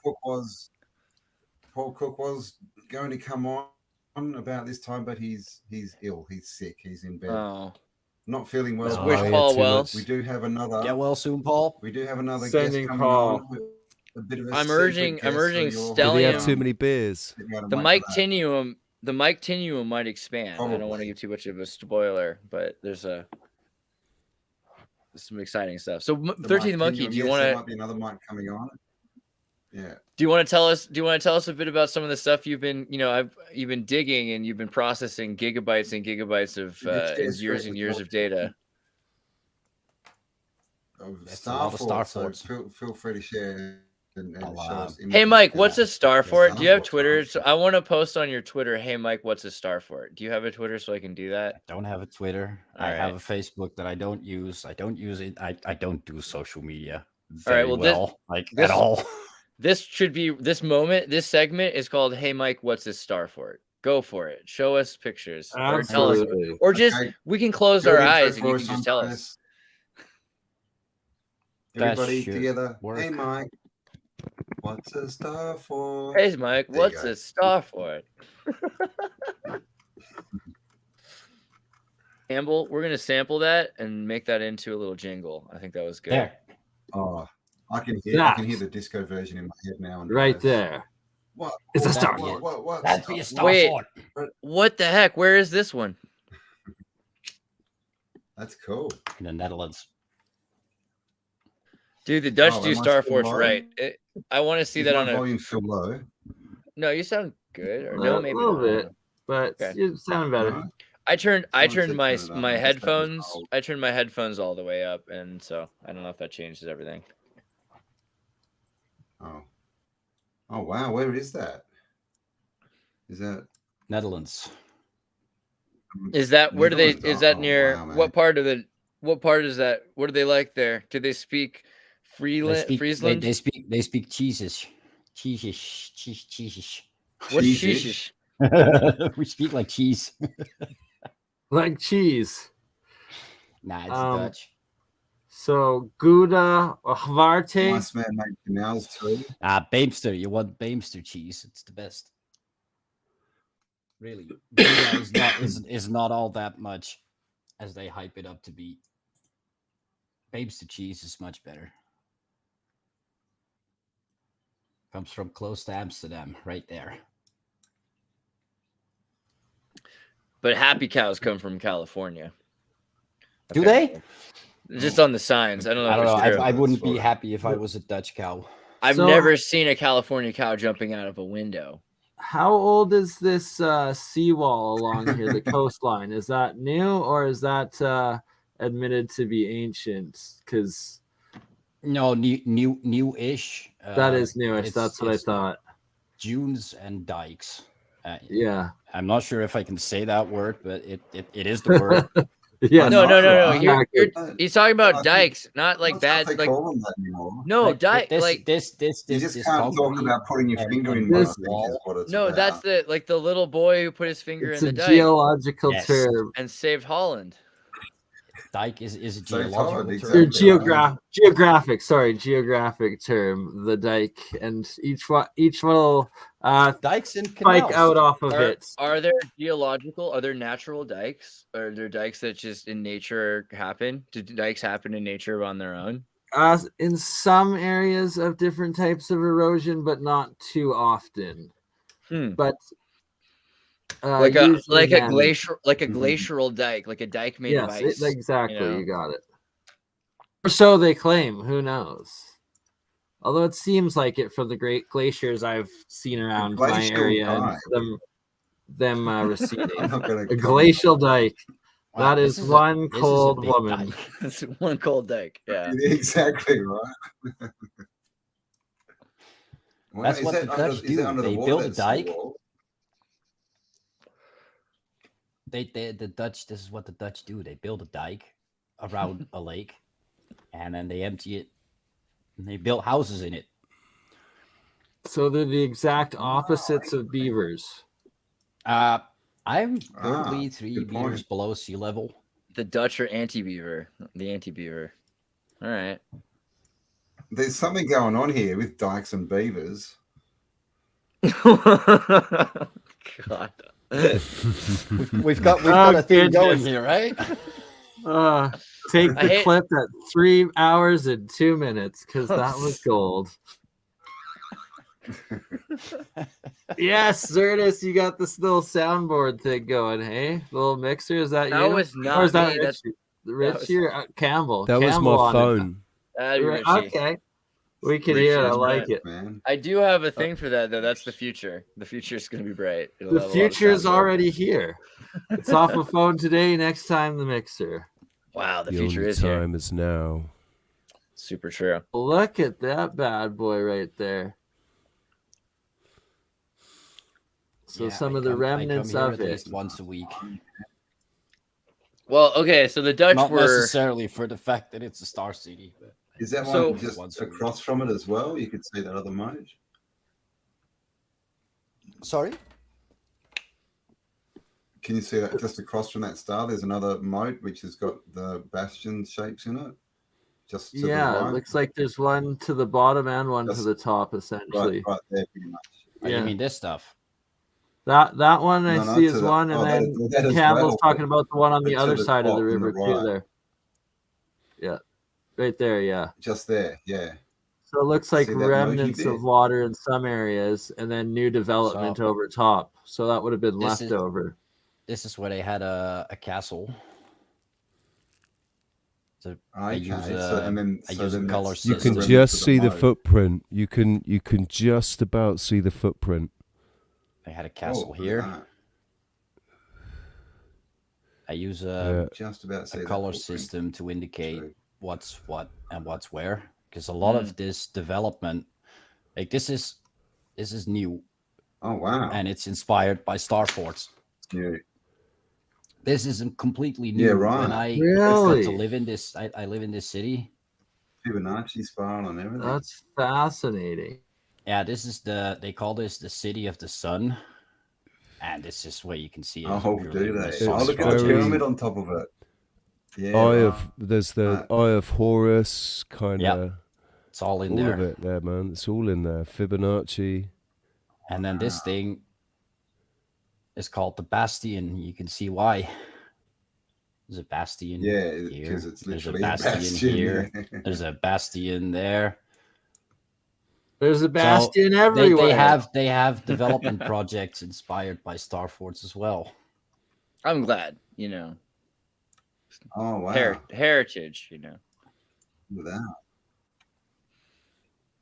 Speaker 1: Cook was going to come on about this time, but he's ill. He's sick. He's in bed.
Speaker 3: Oh,
Speaker 1: Not feeling well.
Speaker 3: let's wish Paul well.
Speaker 1: We do have another.
Speaker 9: Get well soon, Paul.
Speaker 1: We do have another
Speaker 7: Sending
Speaker 1: guest coming
Speaker 7: Paul.
Speaker 1: on. with a bit of a
Speaker 3: I'm
Speaker 1: secret
Speaker 3: urging
Speaker 1: guest, so
Speaker 3: Stellium.
Speaker 5: Did he
Speaker 3: Stellium.
Speaker 5: have too many beers?
Speaker 3: The Mike Tinuum might expand. I don't want to
Speaker 1: Probably.
Speaker 3: give too much of a spoiler, but there's some exciting stuff. So 13th Monkey, do you want
Speaker 1: There
Speaker 3: to?
Speaker 1: might be another mic coming on. Yeah.
Speaker 3: Do you want to tell us? Do you want to tell us a bit about some of the stuff you've been, you've been digging and you've been processing gigabytes and gigabytes of
Speaker 1: Yes,
Speaker 3: years and years of data?
Speaker 1: Of
Speaker 9: That's a lot of
Speaker 1: Starfort, so
Speaker 9: Starforts.
Speaker 1: feel free to share and show us
Speaker 3: Hey
Speaker 1: images
Speaker 3: Mike,
Speaker 1: to
Speaker 3: what's
Speaker 1: that.
Speaker 3: a Starfort? Do you have
Speaker 1: Starfort.
Speaker 3: Twitter? So I want to post on your Twitter. Hey Mike, what's a Starfort? Do you have a Twitter so I can do that?
Speaker 9: Don't have a Twitter.
Speaker 3: All
Speaker 9: I have
Speaker 3: right.
Speaker 9: a Facebook that I don't use. I don't use it. I don't do social media
Speaker 3: All right,
Speaker 9: very
Speaker 3: well,
Speaker 9: at all.
Speaker 3: This should be this moment. This segment is called "Hey Mike, what's a Starfort?" Go for it. Show us pictures.
Speaker 2: Absolutely.
Speaker 3: Or just we can close our eyes and you can just tell us.
Speaker 1: Everybody together. Work. Hey, Mike. What's a star for?
Speaker 3: Hey, Mike. What's a star for? Campbell, we're gonna sample that and make that into a little jingle. I think that was good.
Speaker 9: There.
Speaker 1: Oh, I can hear the disco version in my head now.
Speaker 2: Right there.
Speaker 1: What?
Speaker 2: It's a star.
Speaker 1: What?
Speaker 9: That'd be a star.
Speaker 3: Wait, what the heck? Where is this one?
Speaker 1: That's cool.
Speaker 9: In the Netherlands.
Speaker 3: Dude, the Dutch do Starforge right. I want to see that on a
Speaker 1: volume feel low.
Speaker 3: No, you sound good. Or no, maybe
Speaker 2: a little bit, but you sound better.
Speaker 3: I turned my headphones. I turned my headphones all the way up, and so I don't know if that changes everything.
Speaker 1: Oh wow! Where is that? Is that
Speaker 9: Netherlands?
Speaker 3: Is that where do they? Is that near? What part of the? What part is that? What do they like there? Do they speak Friesland?
Speaker 9: They speak cheeses. Cheeses.
Speaker 3: What's cheeses?
Speaker 9: We speak like cheese.
Speaker 2: Like cheese.
Speaker 9: Nah, it's Dutch.
Speaker 2: So Gouda or Hvarte.
Speaker 1: Nice man made canals too.
Speaker 9: Beemster. You want Beemster cheese? It's the best. Really, Gouda is not all that much as they hype it up to be. Beemster cheese is much better. Comes from close to Amsterdam, right there.
Speaker 3: But happy cows come from California.
Speaker 9: Do they?
Speaker 3: Just on the signs. I don't know.
Speaker 9: I wouldn't be happy if I was a Dutch cow.
Speaker 3: I've never seen a California cow jumping out of a window.
Speaker 2: How old is this seawall along here, the coastline? Is that new or is that admitted to be ancient? Because
Speaker 9: no, new-ish.
Speaker 2: That is newish. That's what I thought.
Speaker 9: Dunes and dikes.
Speaker 2: Yeah.
Speaker 9: I'm not sure if I can say that word, but it is the word.
Speaker 2: Yeah.
Speaker 3: No. He's talking about dikes, not like bad. Like no, dike. Like
Speaker 1: this. You just can't talk about putting your finger in this wall.
Speaker 3: No, that's the little boy who put his finger in the dike.
Speaker 2: It's a geological term
Speaker 3: and saved Holland.
Speaker 9: Dike is a geological term.
Speaker 2: Geographic term. The dike, and each little
Speaker 9: dikes and canals
Speaker 2: spike out off of it.
Speaker 3: Are there natural dikes? Are there dikes that just in nature happen? Do dikes happen in nature on their own?
Speaker 2: In some areas of different types of erosion, but not too often. But
Speaker 3: like a glacial dike, like a dike made of ice.
Speaker 2: Exactly, you got it. Or so they claim. Who knows? Although it seems like it for the great glaciers I've seen around my area, and them receding. A glacial dike. Wow, that is one cold woman.
Speaker 3: That's one cold dike. Yeah,
Speaker 1: exactly right.
Speaker 9: That's what the Dutch do. They build a dike. The Dutch. This is what the Dutch do. They build a dike around a lake, and then they empty it, and they build houses in it.
Speaker 2: So they're the exact opposites of beavers.
Speaker 9: I'm currently 3 meters below sea level.
Speaker 3: The Dutch are anti-beaver. The anti-beaver. All right.
Speaker 1: There's something going on here with dikes and beavers.
Speaker 3: God.
Speaker 9: we've got a thing going here, right?
Speaker 2: Take the clip at 3 hours and 2 minutes because that was gold. Yes, Zertus, you got this little soundboard thing going, hey? Little mixer, is that you?
Speaker 3: That was not
Speaker 2: or is that
Speaker 3: me.
Speaker 2: Richie or Campbell?
Speaker 5: That was my phone.
Speaker 2: Okay. We can hear it. I like it.
Speaker 1: Man.
Speaker 3: I do have a thing for that, though. That's the future. The future is going to be bright.
Speaker 2: The future is already here. It's off a phone today. Next time, the mixer.
Speaker 3: Wow, the
Speaker 5: only
Speaker 3: future is here.
Speaker 5: time is now.
Speaker 3: Super true.
Speaker 2: Look at that bad boy right there. So some of the remnants of it.
Speaker 9: At least once a week.
Speaker 3: Well, okay, so the Dutch
Speaker 9: not
Speaker 3: were
Speaker 9: necessarily for the fact that it's a star city. But
Speaker 1: is that one just across from it as well? You could see that other moat.
Speaker 9: Sorry?
Speaker 1: Can you see that just across from that star? There's another moat which has got the bastion shapes in it. Just to the right.
Speaker 7: It looks like there's one to the bottom and one to the top, essentially.
Speaker 1: Right there, pretty much.
Speaker 9: Oh, you mean this stuff?
Speaker 7: That one I see is one, and then Campbell's talking about the one on the other side of the river too. There. Yeah, right there. Yeah.
Speaker 1: Just there. Yeah.
Speaker 7: So it looks like remnants of water in some areas, and then new development over top. So that would have been left over.
Speaker 9: This is where they had a castle. So I use a color system.
Speaker 5: You can just see the footprint. You can just about see the footprint.
Speaker 9: They had a castle here. I use a color system to indicate what's what and what's where, because a lot of this development, like this is new.
Speaker 1: Oh wow!
Speaker 9: And it's inspired by star forts.
Speaker 1: Yeah.
Speaker 9: This isn't completely new.
Speaker 1: Yeah, right.
Speaker 9: When I got to live in this, I live in this city.
Speaker 1: Fibonacci spiral and everything.
Speaker 7: That's fascinating.
Speaker 9: Yeah, this is they call this the city of the sun, and this is where you can see it.
Speaker 1: Oh, do they? Oh, look at the pyramid on top of it.
Speaker 5: Yeah, there's the Eye of Horus kind of.
Speaker 9: Yeah, it's all in there.
Speaker 5: All of it there, man. It's all in there. Fibonacci.
Speaker 9: And then this thing is called the Bastion. You can see why. There's a Bastion here.
Speaker 1: Because it's literally
Speaker 9: there's a Bastion here. There's a Bastion there.
Speaker 7: There's a Bastion everywhere.
Speaker 9: They have development projects inspired by star forts as well.
Speaker 3: I'm glad,
Speaker 1: Oh wow.
Speaker 3: Heritage,
Speaker 1: Without.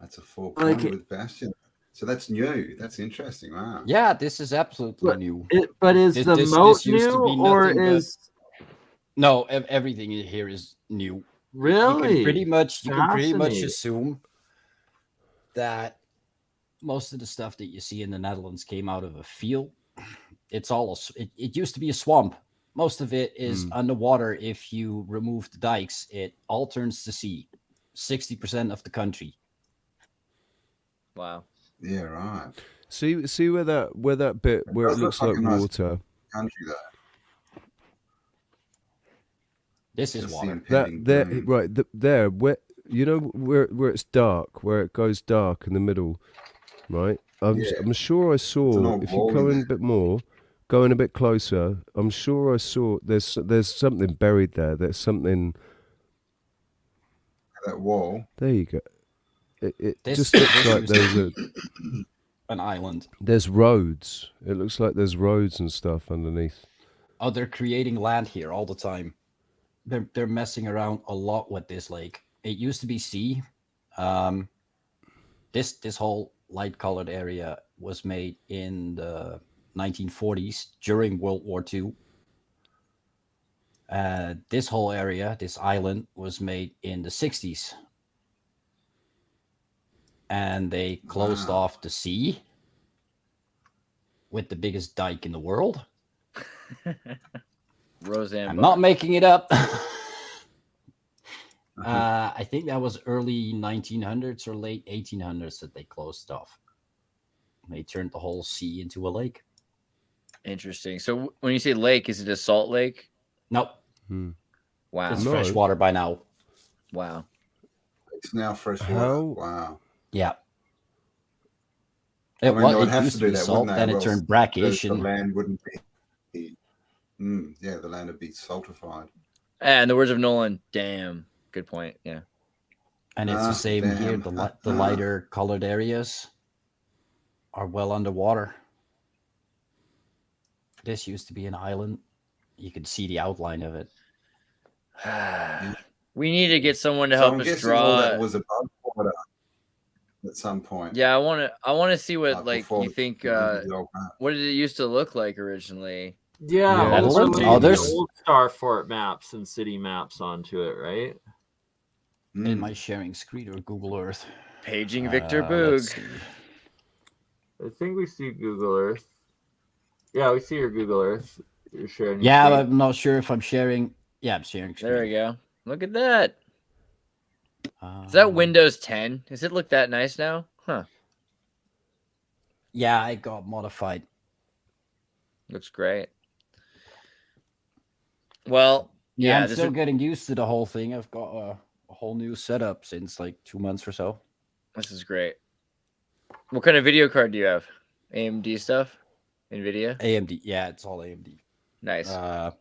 Speaker 1: That's a 4 point with Bastion. So that's new. That's interesting. Wow.
Speaker 9: Yeah, this is absolutely new.
Speaker 7: But is the moat new, or is
Speaker 9: no? Everything here is new.
Speaker 7: Really?
Speaker 9: You can pretty much assume that most of the stuff that you see in the Netherlands came out of a field. It's all it used to be a swamp. Most of it is underwater. If you remove the dikes, it all turns to sea. 60% of the country.
Speaker 3: Wow.
Speaker 1: Yeah, right.
Speaker 5: See where that bit where it looks like water.
Speaker 1: Country there.
Speaker 9: This is water.
Speaker 5: There where where it's dark, where it goes dark in the middle, right? I'm sure I saw, if you go in a bit more, going a bit closer, I'm sure I saw there's something buried there. There's something.
Speaker 1: That wall.
Speaker 5: There you go. It just looks like there's
Speaker 9: an island.
Speaker 5: There's roads. It looks like there's roads and stuff underneath.
Speaker 9: Oh, they're creating land here all the time. They're messing around a lot with this lake. It used to be sea. This whole light-colored area was made in the 1940s during World War II. This whole area, this island, was made in the 60s. And they closed off the sea with the biggest dike in the world.
Speaker 3: Roseanne.
Speaker 9: I'm not making it up. I think that was early 1900s or late 1800s that they closed off. They turned the whole sea into a lake.
Speaker 3: Interesting. So when you say lake, is it a salt lake?
Speaker 9: Nope.
Speaker 3: Wow.
Speaker 9: It's fresh water by now.
Speaker 3: Wow.
Speaker 1: It's now fresh water. Wow.
Speaker 9: Yeah.
Speaker 1: It would have to do that,
Speaker 9: salt, then it turned brackish.
Speaker 1: The land wouldn't be. The land would be saltified.
Speaker 3: And the words of Nolan, damn. Good point. Yeah.
Speaker 9: And it's the same here. The lighter colored areas are well underwater. This used to be an island. You could see the outline of it.
Speaker 3: We need to get someone to help us draw.
Speaker 1: That was above water at some point.
Speaker 3: Yeah, I want to see what you think. What did it used to look like originally?
Speaker 7: Yeah, there's old star fort maps and city maps onto it, right?
Speaker 9: In my sharing screen or Google Earth.
Speaker 3: Paging Victor Boog.
Speaker 7: I think we see Google Earth. Yeah, we see your Google Earth. You're sharing.
Speaker 9: Yeah, I'm not sure if I'm sharing. Yeah, I'm sharing screen.
Speaker 3: There we go. Look at that. Is that Windows 10? Does it look that nice now? Huh.
Speaker 9: Yeah, I got modified.
Speaker 3: Looks great. Well,
Speaker 9: yeah, I'm still getting used to the whole thing. I've got a whole new setup since like 2 months or so.
Speaker 3: This is great. What kind of video card do you have? AMD stuff? NVIDIA?
Speaker 9: AMD. Yeah, it's all AMD.
Speaker 3: Nice.
Speaker 9: I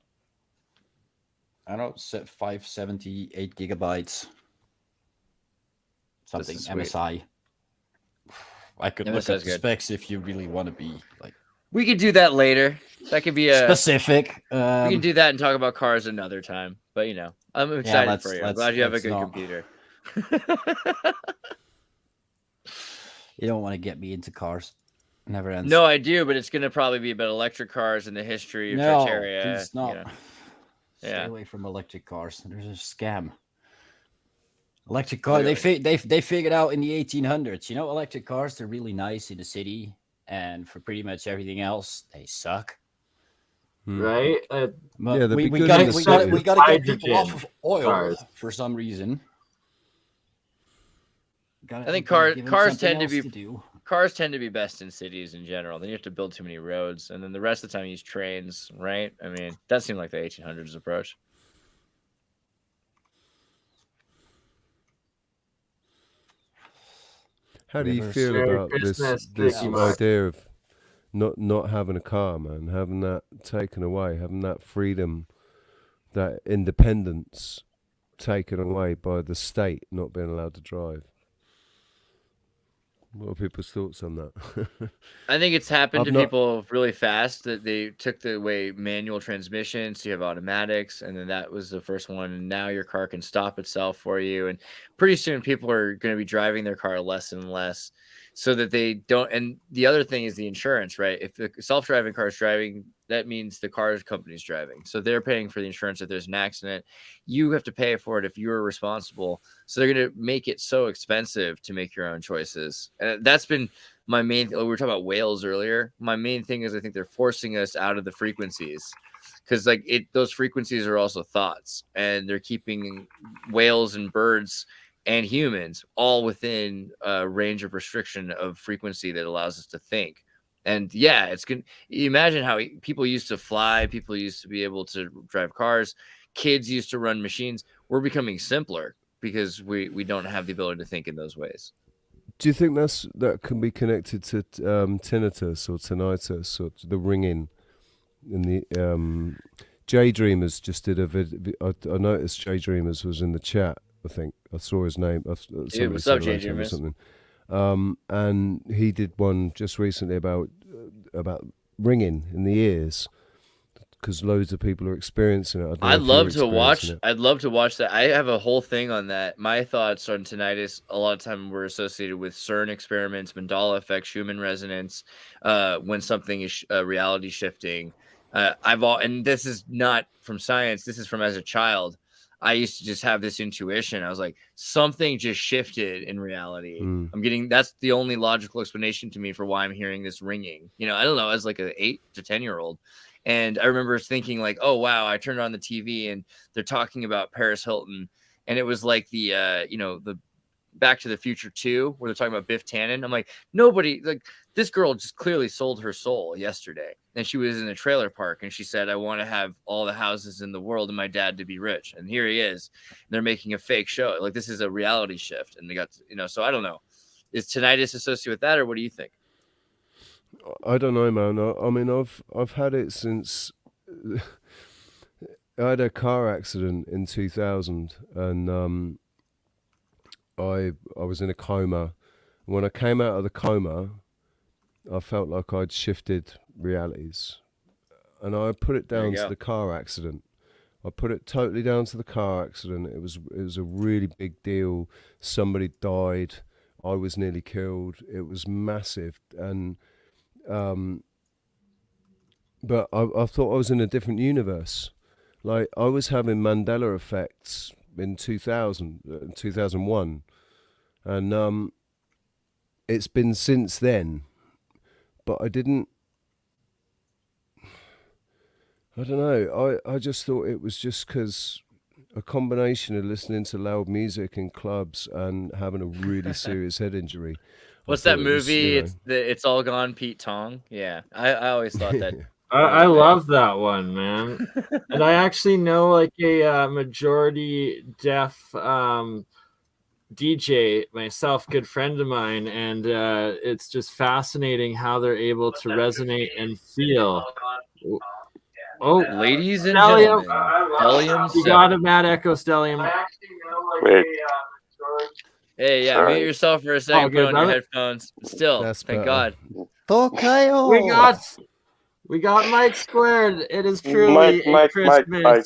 Speaker 9: don't know, 578 gigabytes. Something MSI. I could look up the specs if you really want to be like.
Speaker 3: We could do that later. That could be a
Speaker 9: specific.
Speaker 3: We can do that and talk about cars another time. But you know, I'm excited for you. I'm glad you have a good computer.
Speaker 9: You don't want to get me into cars. Never ends.
Speaker 3: No, I do, but it's going to probably be about electric cars and the history of Tartaria.
Speaker 9: Please not.
Speaker 3: You know.
Speaker 9: Stay away from electric cars. There's a scam. Electric cars, they figured out in the 1800s. You know, electric cars, they're really nice in the city, and for pretty much everything else, they suck.
Speaker 2: Right?
Speaker 9: We got to get people off of oil for some reason.
Speaker 3: I think cars tend to be best in cities in general. Then you have to build too many roads, and then the rest of the time you use trains, right? I mean, that seemed like the 1800s approach.
Speaker 5: How do you feel about this idea of not having a car, man? Having that taken away, having that freedom, that independence taken away by the state, not being allowed to drive. What are people's thoughts on that?
Speaker 3: I think it's happened to people really fast that they took away manual transmissions, so you have automatics, and then that was the first one. And now your car can stop itself for you. And pretty soon people are going to be driving their car less and less so that they don't. And the other thing is the insurance, right? If the self-driving car is driving, that means the car company's driving. So they're paying for the insurance if there's an accident. You have to pay for it if you're responsible. So they're going to make it so expensive to make your own choices. And that's been my main we were talking about whales earlier. My main thing is I think they're forcing us out of the frequencies because those frequencies are also thoughts, and they're keeping whales and birds and humans all within a range of restriction of frequency that allows us to think. And yeah, it's good. Imagine how people used to fly. People used to be able to drive cars. Kids used to run machines. We're becoming simpler because we don't have the ability to think in those ways.
Speaker 5: Do you think that can be connected to tinnitus or tinnitus or to the ringing? In the Jay Dreamers just did a video. I noticed Jay Dreamers was in the chat. I think I saw his name.
Speaker 3: What's up, Jay Dreamers?
Speaker 5: And he did one just recently about ringing in the ears because loads of people are experiencing it. I'd love to watch
Speaker 3: that. I have a whole thing on that. My thoughts on tinnitus a lot of time were associated with CERN experiments, Mandela effect, Schumann resonance, when something is reality shifting. And this is not from science. This is from as a child. I used to just have this intuition. I was like, something just shifted in reality. That's the only logical explanation to me for why I'm hearing this ringing. You know, I don't know, as like an 8 to 10-year-old. And I remember thinking like, oh, wow, I turned on the TV and they're talking about Paris Hilton. And it was like the Back to the Future 2, where they're talking about Biff Tannen. I'm like, this girl just clearly sold her soul yesterday. And she was in a trailer park and she said, I want to have all the houses in the world and my dad to be rich. And here he is. They're making a fake show. Like, this is a reality shift. And they got, so I don't know. Is tinnitus associated with that, or what do you think?
Speaker 5: I don't know, man. I mean, I've had it since I had a car accident in 2000 and I was in a coma. When I came out of the coma, I felt like I'd shifted realities, and I put it down to the car accident. I put it totally down to the car accident. It was a really big deal. Somebody died. I was nearly killed. It was massive, and but I thought I was in a different universe. Like, I was having Mandela effects in 2001, and it's been since then. But I don't know. I just thought it was just because a combination of listening to loud music in clubs and having a really serious head injury.
Speaker 3: What's that movie? It's All Gone, Pete Tong. Yeah, I always thought that.
Speaker 2: I love that one, man. And I actually know like a majority deaf DJ myself, good friend of mine, and it's just fascinating how they're able to resonate and feel. Oh,
Speaker 3: ladies and
Speaker 2: Stellium.
Speaker 3: gentlemen,
Speaker 2: You got a Mad Echo, Stellium.
Speaker 10: Wait.
Speaker 3: Hey, yeah,
Speaker 10: Sorry.
Speaker 3: mute yourself for a second. Put on your
Speaker 2: brother.
Speaker 3: headphones. Still,
Speaker 5: That's
Speaker 3: thank
Speaker 5: better.
Speaker 3: God.
Speaker 7: Tokayo.
Speaker 2: We got Mike squared. It is truly a Christmas present.
Speaker 10: Mike.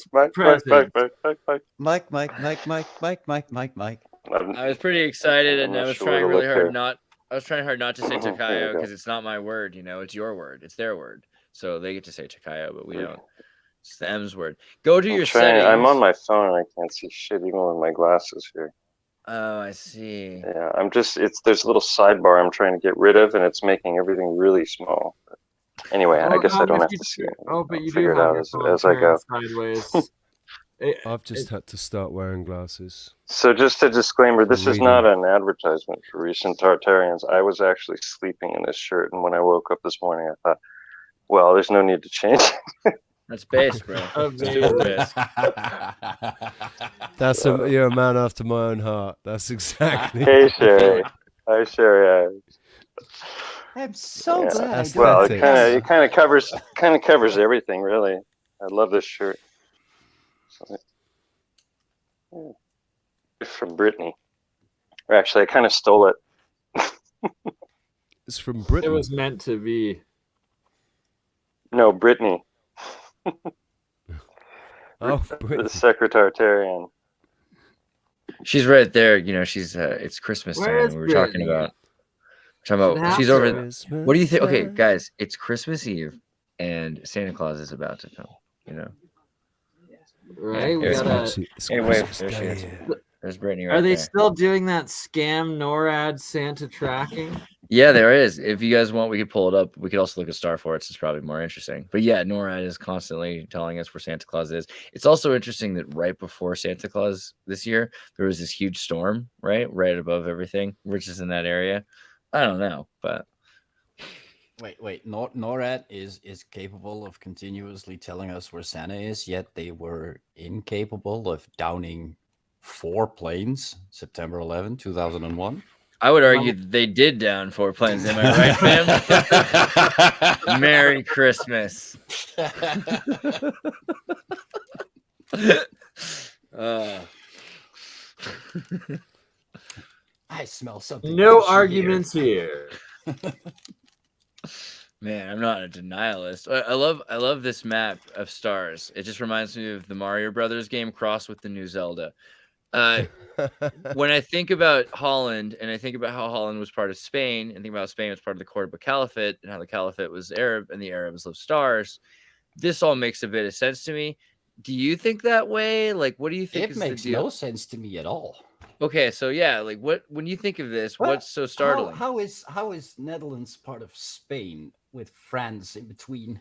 Speaker 3: I was pretty excited, and I was trying really hard not. I was trying hard not to say
Speaker 10: There
Speaker 3: Tokayo
Speaker 10: you go.
Speaker 3: because it's not my word. You know, it's your word. It's their word. So they get to say Tokayo, but we don't. It's the M's word. Go to your settings.
Speaker 10: I'm on my phone. I can't see shit even with my glasses here.
Speaker 3: Oh, I see.
Speaker 10: Yeah, there's a little sidebar I'm trying to get rid of, and it's making everything really small. But anyway, I guess I don't have to see it.
Speaker 2: Oh, but you
Speaker 10: figure
Speaker 2: do
Speaker 10: it
Speaker 2: have
Speaker 10: out
Speaker 2: your
Speaker 10: as
Speaker 2: phone
Speaker 10: I go.
Speaker 2: sideways.
Speaker 5: I've just had to start wearing glasses.
Speaker 10: So just a disclaimer, this is
Speaker 5: reading.
Speaker 10: not an advertisement for recent Tartarians. I was actually sleeping in this shirt, and when I woke up this morning, I thought, well, there's no need to change.
Speaker 3: That's base, bro.
Speaker 5: That's you're a man after my own heart. That's exactly.
Speaker 10: Hey, Sherry. Hi, Sherry.
Speaker 9: I'm so glad.
Speaker 10: Well, it kind of covers everything, really. I love this shirt. It's from Brittany. Or actually, I kind of stole it.
Speaker 5: It's from Britain.
Speaker 2: It was meant to be.
Speaker 10: No, Brittany.
Speaker 5: Oh, Brittany.
Speaker 10: The Secretarian.
Speaker 3: She's right there. You know, she's. It's Christmas time. We were talking about. She's over. What do you think? Okay, guys, it's Christmas Eve, and Santa Claus is about to come. You know.
Speaker 2: Right.
Speaker 3: Hey, wait. There she is. There's Brittany right
Speaker 2: Are they
Speaker 3: there.
Speaker 2: still doing that scam NORAD Santa tracking?
Speaker 3: Yeah, there is. If you guys want, we could pull it up. We could also look at Star Forts. It's probably more interesting. But yeah, NORAD is constantly telling us where Santa Claus is. It's also interesting that right before Santa Claus this year, there was this huge storm, right above everything, which is in that area. I don't know, but
Speaker 9: wait. NORAD is capable of continuously telling us where Santa is, yet they were incapable of downing 4 planes September 11, 2001.
Speaker 3: I would argue they did down 4 planes. Am I right, fam? Merry Christmas.
Speaker 9: I smell something.
Speaker 2: No arguments here.
Speaker 3: Man, I'm not a denialist. I love this map of stars. It just reminds me of the Mario Brothers game crossed with the new Zelda. When I think about Holland and I think about how Holland was part of Spain and think about how Spain was part of the Cordoba Caliphate and how the Caliphate was Arab and the Arabs love stars, this all makes a bit of sense to me. Do you think that way? Like, what do you think?
Speaker 9: It makes no sense to me at all.
Speaker 3: Okay, so yeah, like when you think of this, what's so startling?
Speaker 9: How is Netherlands part of Spain with France in between?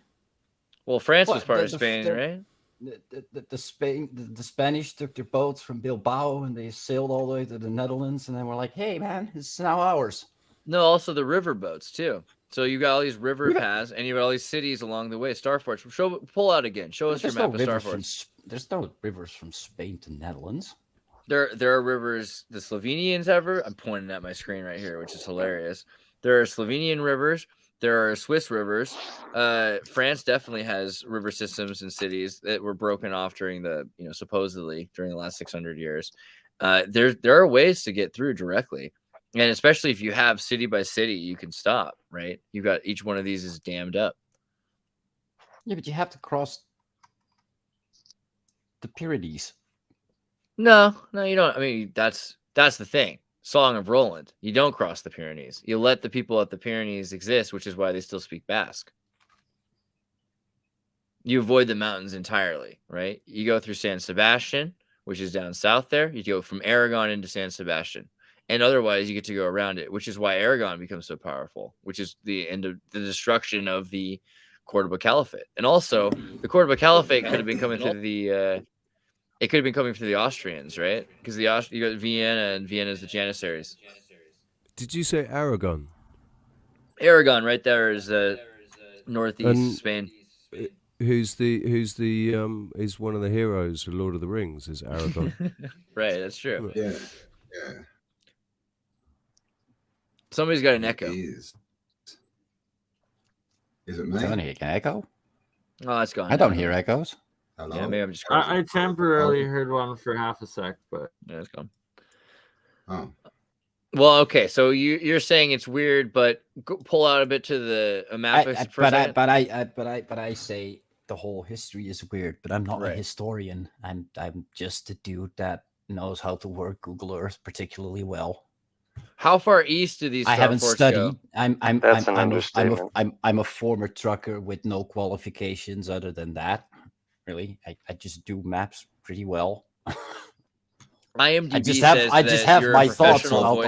Speaker 3: Well, France was part of Spain, right?
Speaker 9: The Spanish took their boats from Bilbao and they sailed all the way to the Netherlands, and then we're like, hey man, it's now ours.
Speaker 3: No, also the river boats too. So you got all these river paths and you got all these cities along the way. Star Forts. Pull out again. Show us your map of Star Forts.
Speaker 9: There's no rivers from Spain to Netherlands.
Speaker 3: There are rivers the Slovenians ever. I'm pointing at my screen right here, which is hilarious. There are Slovenian rivers. There are Swiss rivers. France definitely has river systems and cities that were broken off during the, supposedly during the last 600 years. There are ways to get through directly. And especially if you have city by city, you can stop, right? You got each one of these is dammed up.
Speaker 9: Yeah, but you have to cross the Pyrenees.
Speaker 3: No, you don't. I mean, that's the thing. Song of Roland. You don't cross the Pyrenees. You let the people at the Pyrenees exist, which is why they still speak Basque. You avoid the mountains entirely, right? You go through San Sebastian, which is down south there. You go from Aragon into San Sebastian. And otherwise, you get to go around it, which is why Aragon becomes so powerful, which is the end of the destruction of the Cordoba Caliphate. And also, the Cordoba Caliphate could have been coming through the... It could have been coming through the Austrians, right? Because you got Vienna, and Vienna is the Janissaries.
Speaker 5: Did you say Aragon?
Speaker 3: Aragon, right there is northeast Spain.
Speaker 5: Who's one of the heroes of Lord of the Rings is Aragorn.
Speaker 3: Right, that's true.
Speaker 1: Yeah.
Speaker 3: Somebody's got an echo.
Speaker 1: Is it me?
Speaker 9: Don't hear an echo.
Speaker 3: Oh, it's gone.
Speaker 9: I don't hear echoes.
Speaker 1: Hello?
Speaker 3: Yeah, maybe I'm just
Speaker 2: I
Speaker 3: crazy.
Speaker 2: temporarily heard one for half a sec, but
Speaker 3: Yeah, it's gone.
Speaker 1: Oh.
Speaker 3: Well, okay, so you're saying it's weird, but pull out a bit to the map for a second.
Speaker 9: But I say the whole history is weird. But I'm not a historian. I'm just a dude that knows how to work Google Earth particularly well.
Speaker 3: How far east do these?
Speaker 9: I haven't studied.
Speaker 3: Go?
Speaker 9: I'm a former trucker with no qualifications other than that. Really, I just do maps pretty well.
Speaker 3: IMDb
Speaker 9: I just have my thoughts about the whole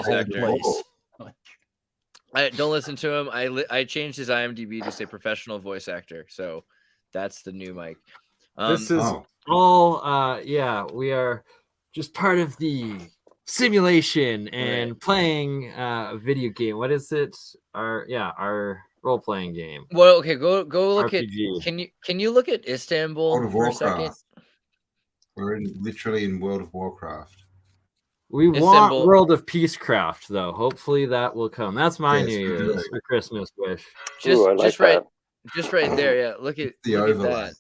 Speaker 9: place.
Speaker 3: Don't listen to him. I changed his IMDb to say professional voice actor. So that's the new mic.
Speaker 2: This is all. We are just part of the simulation and playing a video game. What is it? Our role playing game.
Speaker 3: Well, okay, go look
Speaker 2: RPG.
Speaker 3: at. Can you look at Istanbul for a second?
Speaker 1: We're literally in World of Warcraft.
Speaker 2: We want World of Peacecraft, though. Hopefully that will come. That's my New Year's or Christmas wish.
Speaker 3: Just right there. Yeah, look at that.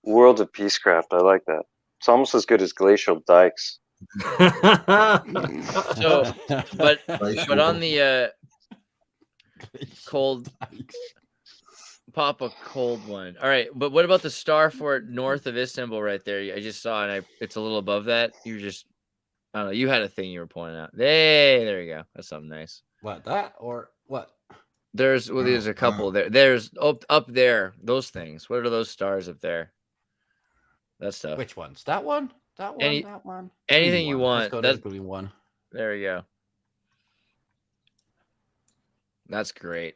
Speaker 10: World of Peacecraft. I like that. It's almost as good as Glacial Dikes.
Speaker 3: So, but on the cold. Pop a cold one. All right, but what about the star fort north of Istanbul right there? I just saw, and it's a little above that. I don't know. You had a thing you were pointing out. Hey, there you go. That's something nice.
Speaker 9: What, that or what?
Speaker 3: There's a couple there. There's up there. Those things. What are those stars up there? That stuff.
Speaker 9: Which ones? That one. That one. That one.
Speaker 3: Anything you want.
Speaker 9: That's green one.
Speaker 3: There we go. That's great.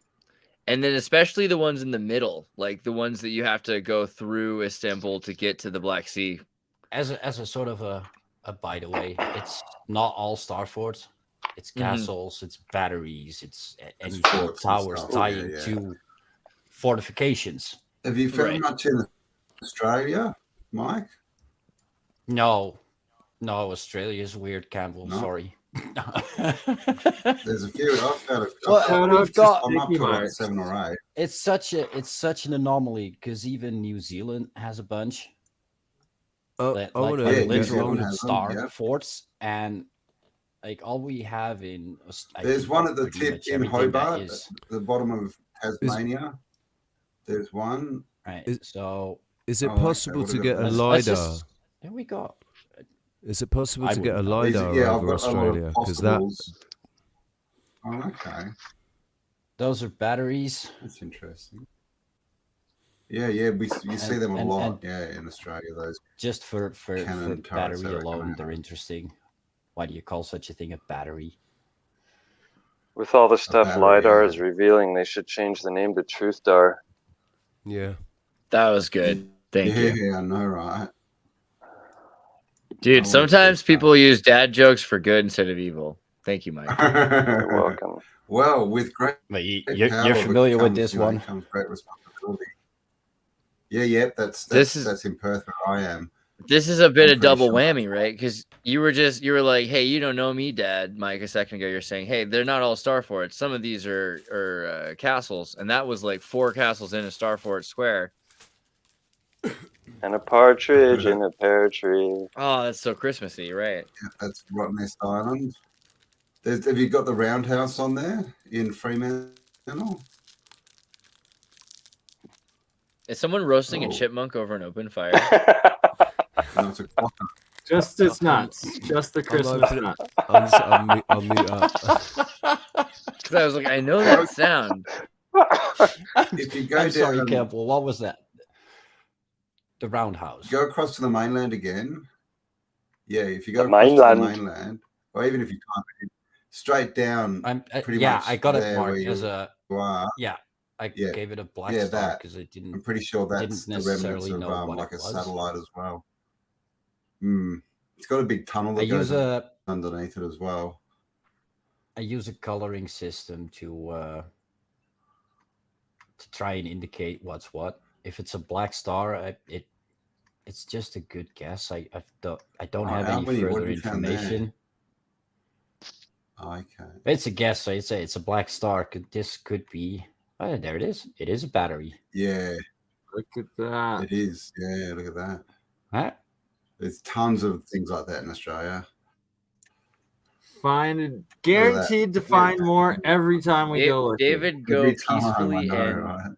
Speaker 3: And then especially the ones in the middle, like the ones that you have to go through Istanbul to get to the Black Sea.
Speaker 9: As a sort of a by the way, it's not all star forts. It's castles, it's batteries, it's anything towers tying to fortifications.
Speaker 1: Have you found much in Australia, Mike?
Speaker 9: No, Australia is weird, Campbell. No. Sorry.
Speaker 1: There's a few. I've found
Speaker 9: we've got
Speaker 1: I'm up to like 7 or 8.
Speaker 9: It's such an anomaly because even New Zealand has a bunch. Literal star forts, and like all we have in
Speaker 1: there's one at the tip in Hobart, at the bottom of Tasmania. There's one.
Speaker 9: Right.
Speaker 5: So is it possible to get a LiDAR?
Speaker 9: There we go.
Speaker 5: Is it possible to get a LiDAR over Australia? Because that.
Speaker 1: Oh, okay.
Speaker 9: Those are batteries.
Speaker 1: That's interesting. Yeah, you see them a lot. In Australia, those.
Speaker 9: Just for battery alone, they're interesting. Why do you call such a thing a battery?
Speaker 10: With all the stuff LiDAR is revealing, they should change the name to TruthDAR.
Speaker 5: Yeah.
Speaker 3: That was good. Thank you.
Speaker 1: Yeah, I know, right?
Speaker 3: Dude, sometimes people use dad jokes for good instead of evil. Thank you, Mike.
Speaker 10: You're welcome.
Speaker 1: Well, with great
Speaker 9: you're familiar with this one.
Speaker 1: Comes great responsibility. Yeah, that's in Perth where I am.
Speaker 3: This is a bit of double whammy, right? Because you were like, hey, you don't know me, Dad, Mike, a second ago. You're saying, hey, they're not all star forts. Some of these are castles. And that was like 4 castles in a star fort square.
Speaker 10: And a partridge in a pear tree.
Speaker 3: Oh, that's so Christmassy, right?
Speaker 1: Yeah, that's Rottnest Island. Have you got the roundhouse on there in Freemasonry?
Speaker 3: Is someone roasting a chipmunk over an open fire?
Speaker 1: No, it's a clocker.
Speaker 2: Just its nuts. Just the Christmas nuts.
Speaker 5: I'll meet up.
Speaker 3: Because I was like, I know that sound.
Speaker 1: If you go
Speaker 9: I'm
Speaker 1: down,
Speaker 9: sorry, Campbell. What was that? The roundhouse.
Speaker 1: Go across to the mainland again. Yeah, if you go across to the mainland, or even if you can't, straight down. Pretty much.
Speaker 9: I got it marked as a.
Speaker 1: Yeah.
Speaker 9: I gave it a black star because I didn't.
Speaker 1: I'm pretty sure that's the remnants of like a satellite as well. It's got a big tunnel that goes underneath it as well.
Speaker 9: I use a coloring system to try and indicate what's what. if it's a black star, it's just a good guess. I don't have any further information.
Speaker 1: Okay.
Speaker 9: It's a guess. So it's a black star. This could be. Oh, there it is. It is a battery.
Speaker 1: Yeah.
Speaker 7: Look at that.
Speaker 1: It is. Yeah, look at that.
Speaker 9: Huh?
Speaker 1: There's tons of things like that in Australia.
Speaker 7: Guaranteed to find more every time we go.
Speaker 3: David, go peacefully and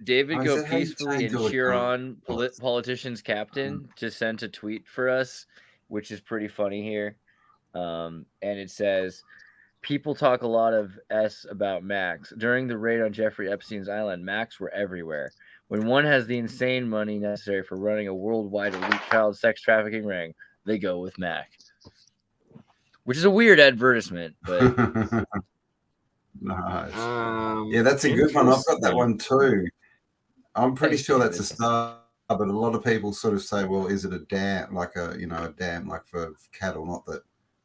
Speaker 3: David, go peacefully and cheer on politicians' captain. Just sent a tweet for us, which is pretty funny here. And it says, people talk a lot of S about Max. During the raid on Jeffrey Epstein's island, Macs were everywhere. When one has the insane money necessary for running a worldwide elite child sex trafficking ring, they go with Mac. Which is a weird advertisement, but
Speaker 1: nice. Yeah, that's a good one. I've got that one too. I'm pretty sure that's a star, but a lot of people sort of say, "Well, is it a dam like a dam like for cattle?" Not that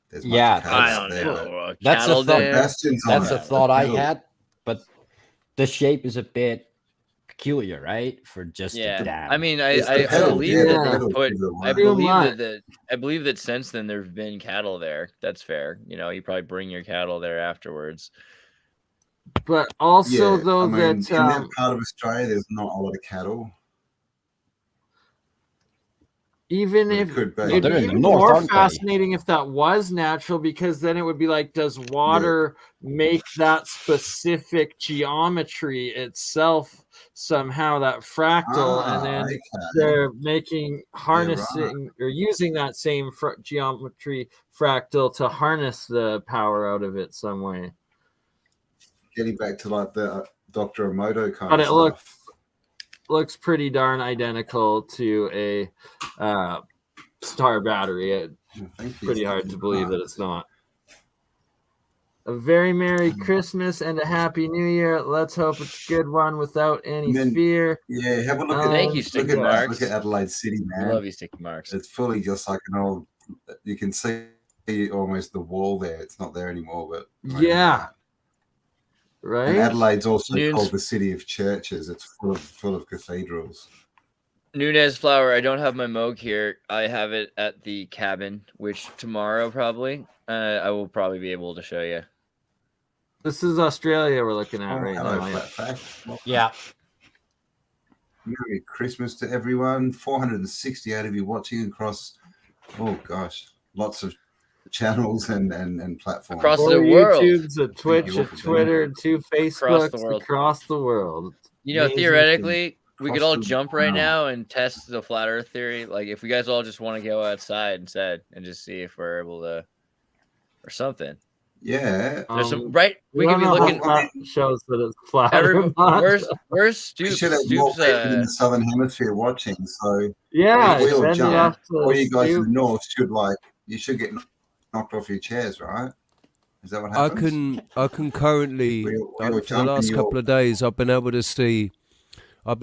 Speaker 1: there's much cattle out there. But
Speaker 9: That's a thought. That's a thought I had, but the shape is a bit peculiar, right? For just a dam.
Speaker 3: I mean, I believe I believe that since then there have been cattle there. That's fair. You probably bring your cattle there afterwards.
Speaker 7: But also,
Speaker 1: in that part of Australia, there's not a lot of cattle.
Speaker 7: Even if it'd be more fascinating if that was natural, because then it would be like, does water make that specific geometry itself somehow, that fractal, and then they're harnessing or using that same geometry fractal to harness the power out of it some way.
Speaker 1: Getting back to like the Dr. Emoto kind
Speaker 7: but
Speaker 1: of stuff.
Speaker 7: Looks pretty darn identical to a star battery. It's pretty hard to believe that it's not. A very Merry Christmas and a Happy New Year. Let's hope it's a good one without any fear.
Speaker 1: Yeah, have a look at
Speaker 3: thank you, Sticky Marks.
Speaker 1: Look at Adelaide City, man.
Speaker 3: I love you, Sticky Marks.
Speaker 1: It's fully just like an old. You can see almost the wall there. It's not there anymore, but
Speaker 7: right.
Speaker 1: And Adelaide's also called the city of churches. It's full of cathedrals.
Speaker 3: Nunez Flower, I don't have my Moog here. I have it at the cabin, which tomorrow probably I will probably be able to show you.
Speaker 7: This is Australia we're looking at right now.
Speaker 9: Yeah.
Speaker 1: Merry Christmas to everyone. 468 of you watching across, lots of channels and platforms.
Speaker 3: Across the world.
Speaker 7: YouTube's, a Twitch, a Twitter, 2 Facebooks across the world.
Speaker 3: Theoretically, we could all jump right now and test the flat earth theory. Like, if we guys all just want to go outside instead and just see if we're able to, or something.
Speaker 1: Yeah.
Speaker 3: There's some, right? We could be looking.
Speaker 7: Shows that it's flat.
Speaker 3: Where's Stoops?
Speaker 1: We should have more people in the southern hemisphere watching. So
Speaker 7: yeah,
Speaker 1: if we all jump, all you guys in the north you should get knocked off your chairs, right? Is that what happens?
Speaker 5: I can currently for the last couple of days I've been able to see La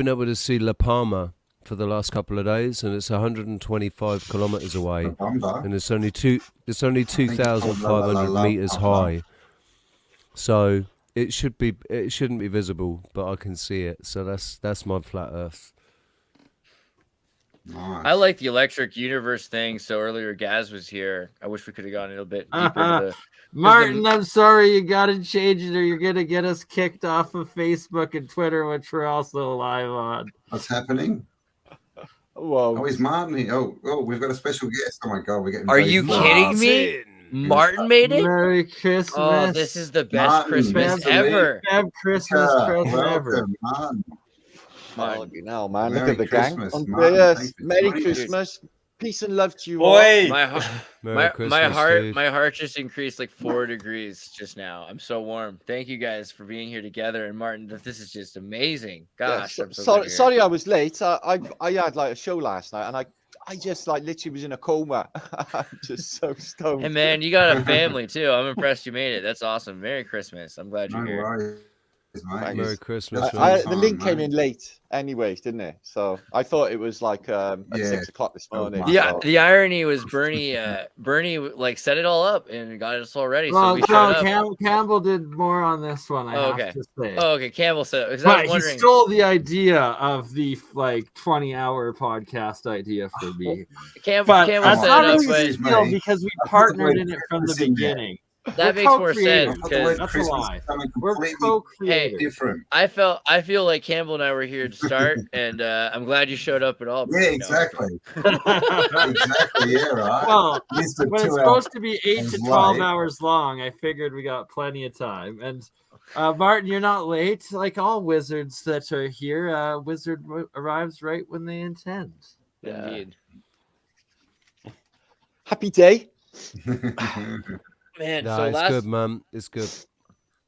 Speaker 5: Palma for the last couple of days, and it's 125 kilometers away, and it's only 2,500 meters high. So it shouldn't be visible, but I can see it. So that's my flat Earth.
Speaker 1: Nice.
Speaker 3: I like the electric universe thing. So earlier, Gaz was here. I wish we could have gone a little bit deeper into the.
Speaker 7: Martin, I'm sorry, you got to change it, or you're gonna get us kicked off of Facebook and Twitter, which we're also live on.
Speaker 1: What's happening?
Speaker 7: Whoa!
Speaker 1: Oh, is Martin here? Oh, we've got a special guest. Oh my God, we're getting.
Speaker 3: Are you kidding me? Martin made it.
Speaker 7: Merry Christmas!
Speaker 3: Oh, this is the best Christmas ever.
Speaker 7: Christmas present ever.
Speaker 11: Martin. Now, man, look
Speaker 1: Merry
Speaker 11: at the
Speaker 1: Christmas,
Speaker 11: gang.
Speaker 1: Martin.
Speaker 11: Yes, Merry Christmas. Peace and love to you all.
Speaker 3: My heart just increased like 4 degrees just now. I'm so warm. Thank you guys for being here together. And Martin, this is just amazing. Gosh,
Speaker 11: yeah,
Speaker 3: I'm so
Speaker 11: sorry I was late. I had like a show last night, and I just like literally was in a coma. I'm just so stoned.
Speaker 3: Hey man, you got a family too. I'm impressed you made it. That's awesome. Merry Christmas. I'm glad you're here.
Speaker 1: Right.
Speaker 5: Merry Christmas.
Speaker 11: The link came in late anyways, didn't it? So I thought it was like at 6 o'clock this morning.
Speaker 3: Yeah,
Speaker 11: so.
Speaker 3: the irony was Bernie like set it all up and got us all ready.
Speaker 2: Well,
Speaker 3: so we showed up.
Speaker 2: Campbell did more on this one. I have to say.
Speaker 3: Oh, okay. Campbell said it.
Speaker 2: But he stole the idea of the 20-hour podcast idea for me.
Speaker 3: Campbell said
Speaker 2: it up, because we partnered in it from the beginning.
Speaker 3: That makes more sense because
Speaker 2: that's a lie. We're co-creative.
Speaker 1: Different.
Speaker 3: I feel like Campbell and I were here to start, and I'm glad you showed up at all.
Speaker 1: Yeah, exactly. Exactly. Yeah, right.
Speaker 2: Well, when it's supposed to be 8 to 12 hours long, I figured we got plenty of time. And Martin, you're not late. Like all wizards that are here, wizard arrives right when they intend.
Speaker 3: Yeah. Indeed.
Speaker 11: Happy day.
Speaker 3: Man,
Speaker 5: no,
Speaker 3: so
Speaker 5: it's good, man. It's good.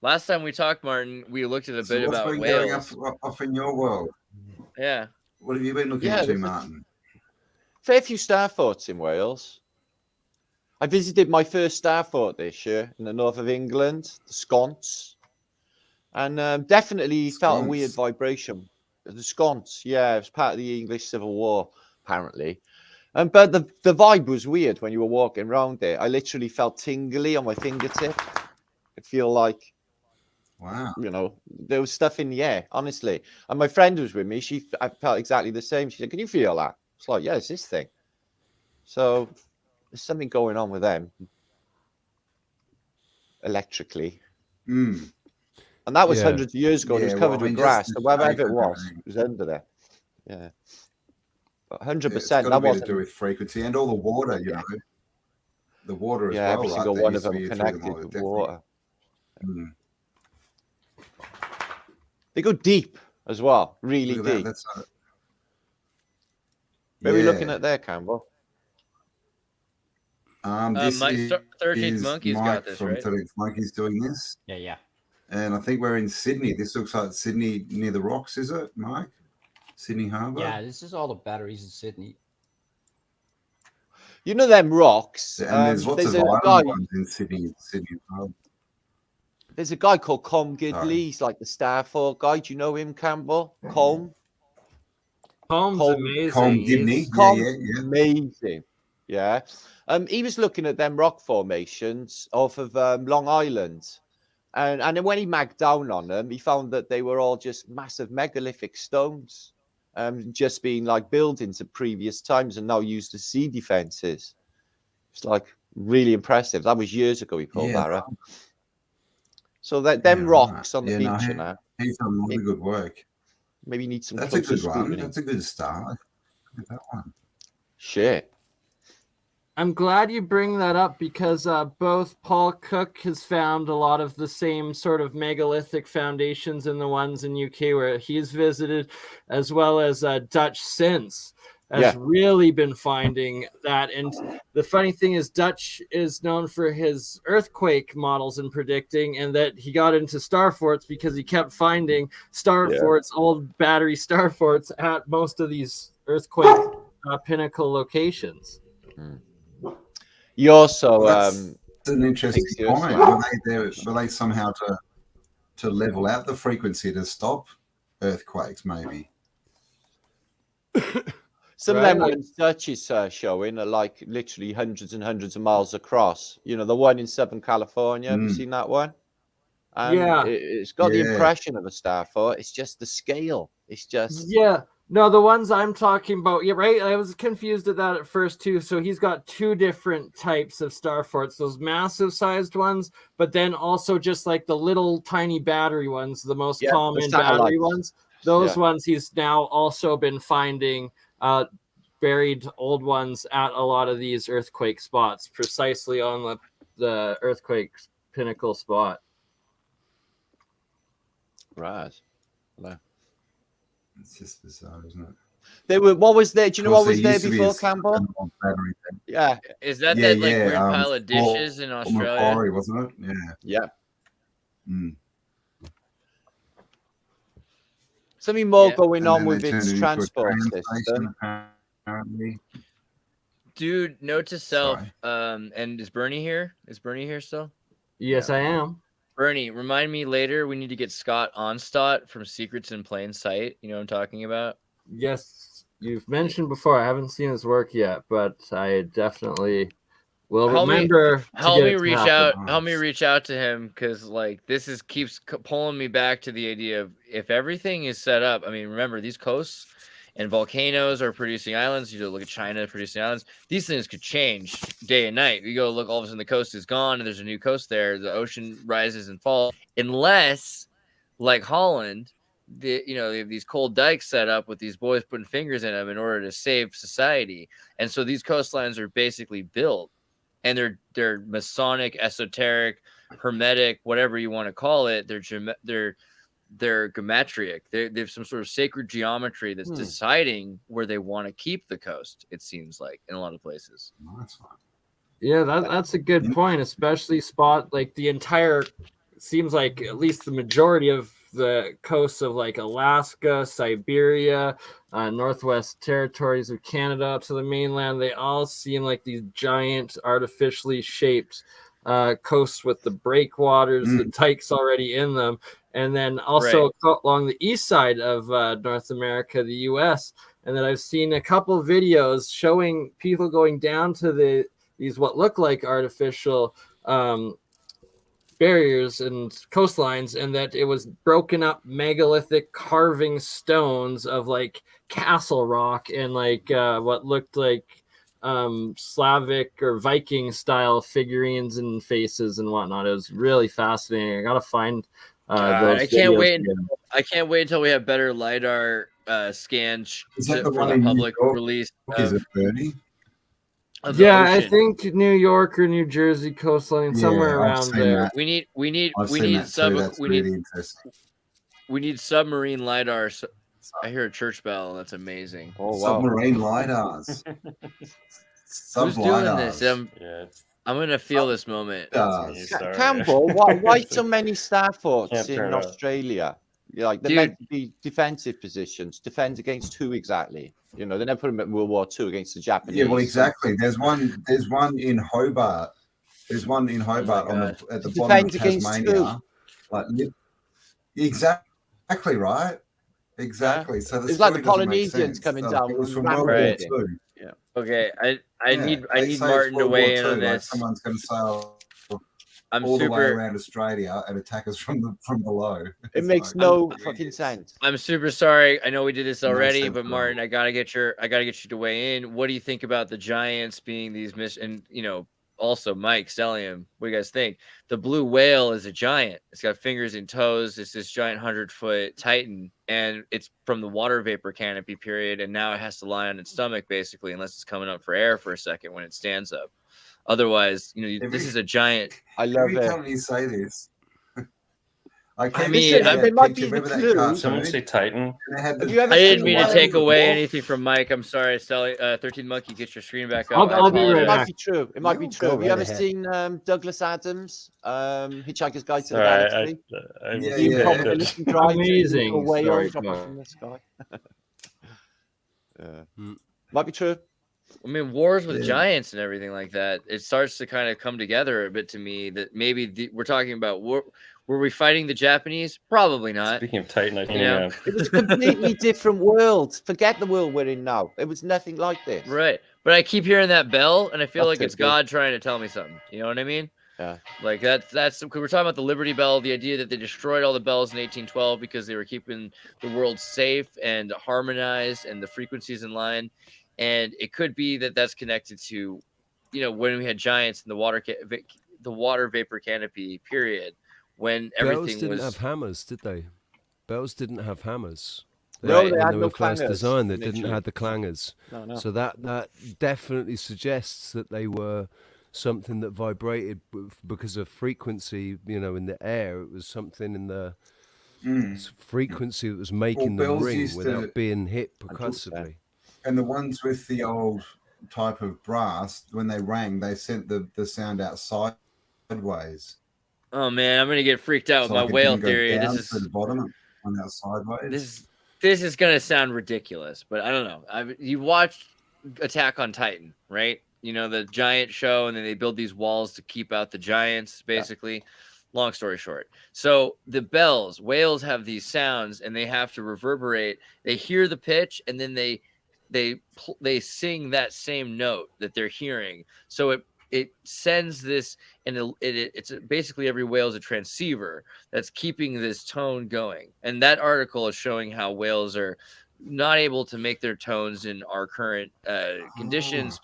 Speaker 3: Last time we talked, Martin, we looked at a bit about
Speaker 1: what's been
Speaker 3: Wales.
Speaker 1: going off in your world?
Speaker 3: Yeah.
Speaker 1: What have you been looking into, Martin?
Speaker 11: Fair few star forts in Wales. I visited my first star fort this year in the north of England, the Sconce, and definitely felt a weird vibration. The Sconce, yeah, it was part of the English Civil War, apparently. But the vibe was weird when you were walking around there. I literally felt tingly on my fingertip. I feel like,
Speaker 1: wow,
Speaker 11: there was stuff in the air, honestly. And my friend was with me. I felt exactly the same. She said, "Can you feel that?" It's like, yeah, it's this thing. So there's something going on with them electrically.
Speaker 1: Mm.
Speaker 11: And that was hundreds of years ago. And it was covered with grass. So wherever it was under there. Yeah. 100%.
Speaker 1: That was to do with frequency and all the water, the water as well.
Speaker 11: Every single one of them connected to water.
Speaker 1: Mm.
Speaker 11: They go deep as well, really deep. Where are we looking at there, Campbell?
Speaker 1: This is
Speaker 3: 13th Monkey's got this,
Speaker 1: from
Speaker 3: right?
Speaker 1: 13th Monkey's doing this.
Speaker 9: Yeah.
Speaker 1: And I think we're in Sydney. This looks like Sydney near the rocks, is it, Mike? Sydney Harbour?
Speaker 9: Yeah, this is all the batteries in Sydney.
Speaker 11: You know them rocks.
Speaker 1: And there's lots of island ones in Sydney as well.
Speaker 11: There's a guy called Com Gidley. He's like the Star Fort guy. Do you know him, Campbell? Com?
Speaker 2: Com's amazing.
Speaker 1: Com Gidney.
Speaker 11: Yeah. Amazing. Yeah. He was looking at them rock formations off of Long Island. And then when he magged down on them, he found that they were all just massive megalithic stones. Just being like buildings at previous times and now used as sea defenses. It's like really impressive. That was years ago he pulled that up. So that them rocks on the beach now.
Speaker 1: He's done really good work.
Speaker 11: Maybe need some.
Speaker 1: That's a good one. That's a good start. Look at that one.
Speaker 11: Shit.
Speaker 2: I'm glad you bring that up because both Paul Cook has found a lot of the same sort of megalithic foundations in the ones in UK where he's visited, as well as Dutch Sense has really been finding that. And the funny thing is Dutch is known for his earthquake models and predicting, and that he got into star forts because he kept finding forts, old battery star forts at most of these earthquake pinnacle locations.
Speaker 11: Mm. You also
Speaker 1: that's an interesting point. Were they somehow to level out the frequency to stop earthquakes, maybe?
Speaker 11: Some of them ones Dutch is showing are like literally hundreds and hundreds of miles across. You know, the one in Southern California. Have you seen that one? And it's got the impression of a star fort. It's just the scale. It's just
Speaker 2: No, the ones I'm talking about, I was confused at that at first too. So he's got two different types of star forts, those massive sized ones, but then also just like the little tiny battery ones, the most common battery ones. Those ones he's now also been finding buried old ones at a lot of these earthquake spots, precisely on the earthquake pinnacle spot.
Speaker 11: Right.
Speaker 1: It's just bizarre, isn't it?
Speaker 11: They were. What was there? Do you know what was there before, Campbell? Yeah.
Speaker 3: Is that that like weird pile of dishes in Australia?
Speaker 1: Macquarie, wasn't it?
Speaker 11: Yeah.
Speaker 1: Mm.
Speaker 11: Something more going on with its transport system.
Speaker 1: Apparently.
Speaker 3: Dude, note to self. And is Bernie here? Is Bernie here still?
Speaker 2: Yes, I am.
Speaker 3: Bernie, remind me later. We need to get Scott Onstott from Secrets in Plain Sight. You know what I'm talking about?
Speaker 7: Yes, you've mentioned before. I haven't seen his work yet, but I definitely will remember.
Speaker 3: Help me reach out to him, because like this keeps pulling me back to the idea of if everything is set up. I mean, remember, these coasts and volcanoes are producing islands. You look at China producing islands. These things could change day and night. You go look, all of a sudden the coast is gone and there's a new coast there. The ocean rises and falls, unless, like Holland, they have these cold dikes set up with these boys putting fingers in them in order to save society. And so these coastlines are basically built, and they're Masonic, esoteric, hermetic, whatever you want to call it. They're geometric. They have some sort of sacred geometry that's deciding where they want to keep the coast, it seems like, in a lot of places.
Speaker 7: Yeah, that's a good point, especially spot like the entire, seems like at least the majority of the coasts of like Alaska, Siberia, Northwest Territories of Canada up to the mainland, they all seem like these giant artificially shaped coasts with the breakwaters, the dikes already in them. And then also along the east side of North America, the U.S. And then I've seen a couple videos showing people going down to these what look like artificial barriers and coastlines, and that it was broken up megalithic carving stones of like castle rock and like what looked like Slavic or Viking style figurines and faces and whatnot. It was really fascinating. I gotta find
Speaker 3: I can't wait until we have better LiDAR scans for the public release.
Speaker 1: Is it Bernie?
Speaker 7: Yeah, I think New York or New Jersey coastline, somewhere around there.
Speaker 1: That.
Speaker 3: We need submarine LiDAR. I hear a church bell. That's amazing.
Speaker 1: Oh, wow. Submarine LiDARs.
Speaker 3: Who's doing this? I'm gonna feel this moment.
Speaker 11: Campbell, why so many star forts in Australia? Like they're meant to be defensive positions. Defend against who exactly? They never put them in World War II against the Japanese.
Speaker 1: Yeah, well, exactly. There's one in Hobart. There's one in Hobart at the bottom of Tasmania. Exactly right. Exactly. So
Speaker 11: it's like the Polynesians coming down.
Speaker 1: It was from World War II.
Speaker 3: Yeah. Okay. I need Martin to weigh in on this.
Speaker 1: Someone's going to sail all the way around Australia and attack us from below.
Speaker 11: It makes no fucking sense.
Speaker 3: I'm super sorry. I know we did this already, but Martin, I gotta get you to weigh in. What do you think about the giants being these and also Mike Stellium? What do you guys think? The blue whale is a giant. It's got fingers and toes. It's this giant 100-foot titan, and it's from the water vapor canopy period, and now it has to lie on its stomach basically, unless it's coming up for air for a second when it stands up. Otherwise, this is a giant.
Speaker 11: I love it.
Speaker 1: Every time you say this,
Speaker 11: it might be the clue.
Speaker 12: Someone say Titan.
Speaker 3: I didn't mean to take away anything from Mike. I'm sorry, Stelly. 13 Monkey, get your screen back up.
Speaker 7: I'll be right back.
Speaker 11: It might be true. It might be true. Have you ever seen Douglas Adams, Hitchhiker's Guide to the Galaxy?
Speaker 7: Amazing.
Speaker 11: Away from the sky. Might be true.
Speaker 3: I mean, wars with giants and everything like that, it starts to kind of come together a bit to me that maybe we're talking about war. Were we fighting the Japanese? Probably not.
Speaker 12: Speaking of Titan,
Speaker 11: it was a completely different world. Forget the world we're in now. It was nothing like this.
Speaker 3: Right. But I keep hearing that bell, and I feel like it's God trying to tell me something. You know what I mean?
Speaker 11: Yeah.
Speaker 3: Like that's we're talking about the Liberty Bell, the idea that they destroyed all the bells in 1812 because they were keeping the world safe and harmonized and the frequencies in line. And it could be that that's connected to, when we had giants in the water vapor canopy period, when everything
Speaker 5: bells didn't
Speaker 3: was
Speaker 5: have hammers, did they? Bells didn't have hammers.
Speaker 11: No, they had
Speaker 5: when
Speaker 11: no
Speaker 5: they were first
Speaker 11: clangers.
Speaker 5: designed, they didn't have the clangers.
Speaker 11: No.
Speaker 5: So that definitely suggests that they were something that vibrated because of frequency. In the air, it was something in the frequency that was making them ring without being hit percussively.
Speaker 1: And the ones with the old type of brass, when they rang, they sent the sound out sideways.
Speaker 3: Oh man, I'm gonna get freaked out with my whale theory. This is
Speaker 1: to the bottom and out sideways.
Speaker 3: This is gonna sound ridiculous, but I don't know. You watched Attack on Titan, right? The giant show, and then they build these walls to keep out the giants, basically. long story short. So the bells, whales have these sounds and they have to reverberate. They hear the pitch and then they sing that same note that they're hearing. So it sends this, and it's basically every whale is a transceiver that's keeping this tone going. And that article is showing how whales are not able to make their tones in our current conditions.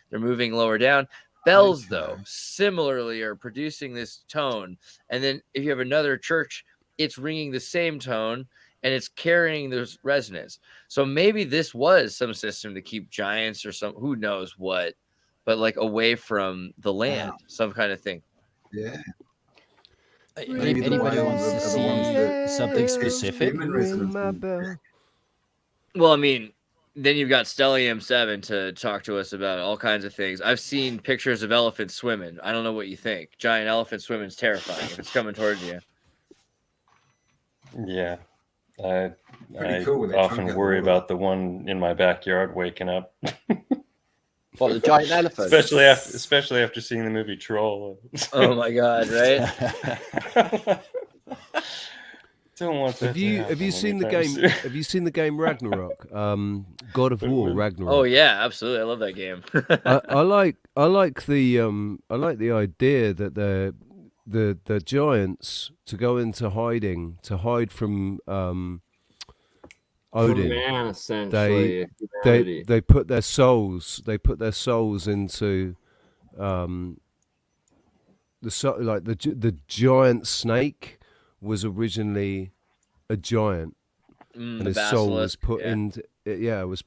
Speaker 3: They're moving lower down. Bells, though, similarly are producing this tone. And then if you have another church, it's ringing the same tone and it's carrying this resonance. So maybe this was some system to keep giants or some, who knows what, but like away from the land, some kind of thing.
Speaker 1: Yeah.
Speaker 9: Anybody wants to see something specific?
Speaker 3: Well, I mean, then you've got Stellium 7 to talk to us about all kinds of things. I've seen pictures of elephants swimming. I don't know what you think. Giant elephant swimming is terrifying if it's coming towards you.
Speaker 10: Yeah. I often worry about the one in my backyard waking up.
Speaker 11: What, the giant elephant?
Speaker 10: Especially after seeing the movie Troll.
Speaker 3: Oh my God, right?
Speaker 10: Don't want to.
Speaker 5: Have you seen the game? Have you seen the game Ragnarok? God of War Ragnarok.
Speaker 3: Oh yeah, absolutely. I love that game.
Speaker 5: I like the idea that the giants to go into hiding, to hide from Odin.
Speaker 12: Man, essentially,
Speaker 5: they put their souls into the giant snake was originally a giant, and his soul was put into the
Speaker 12: like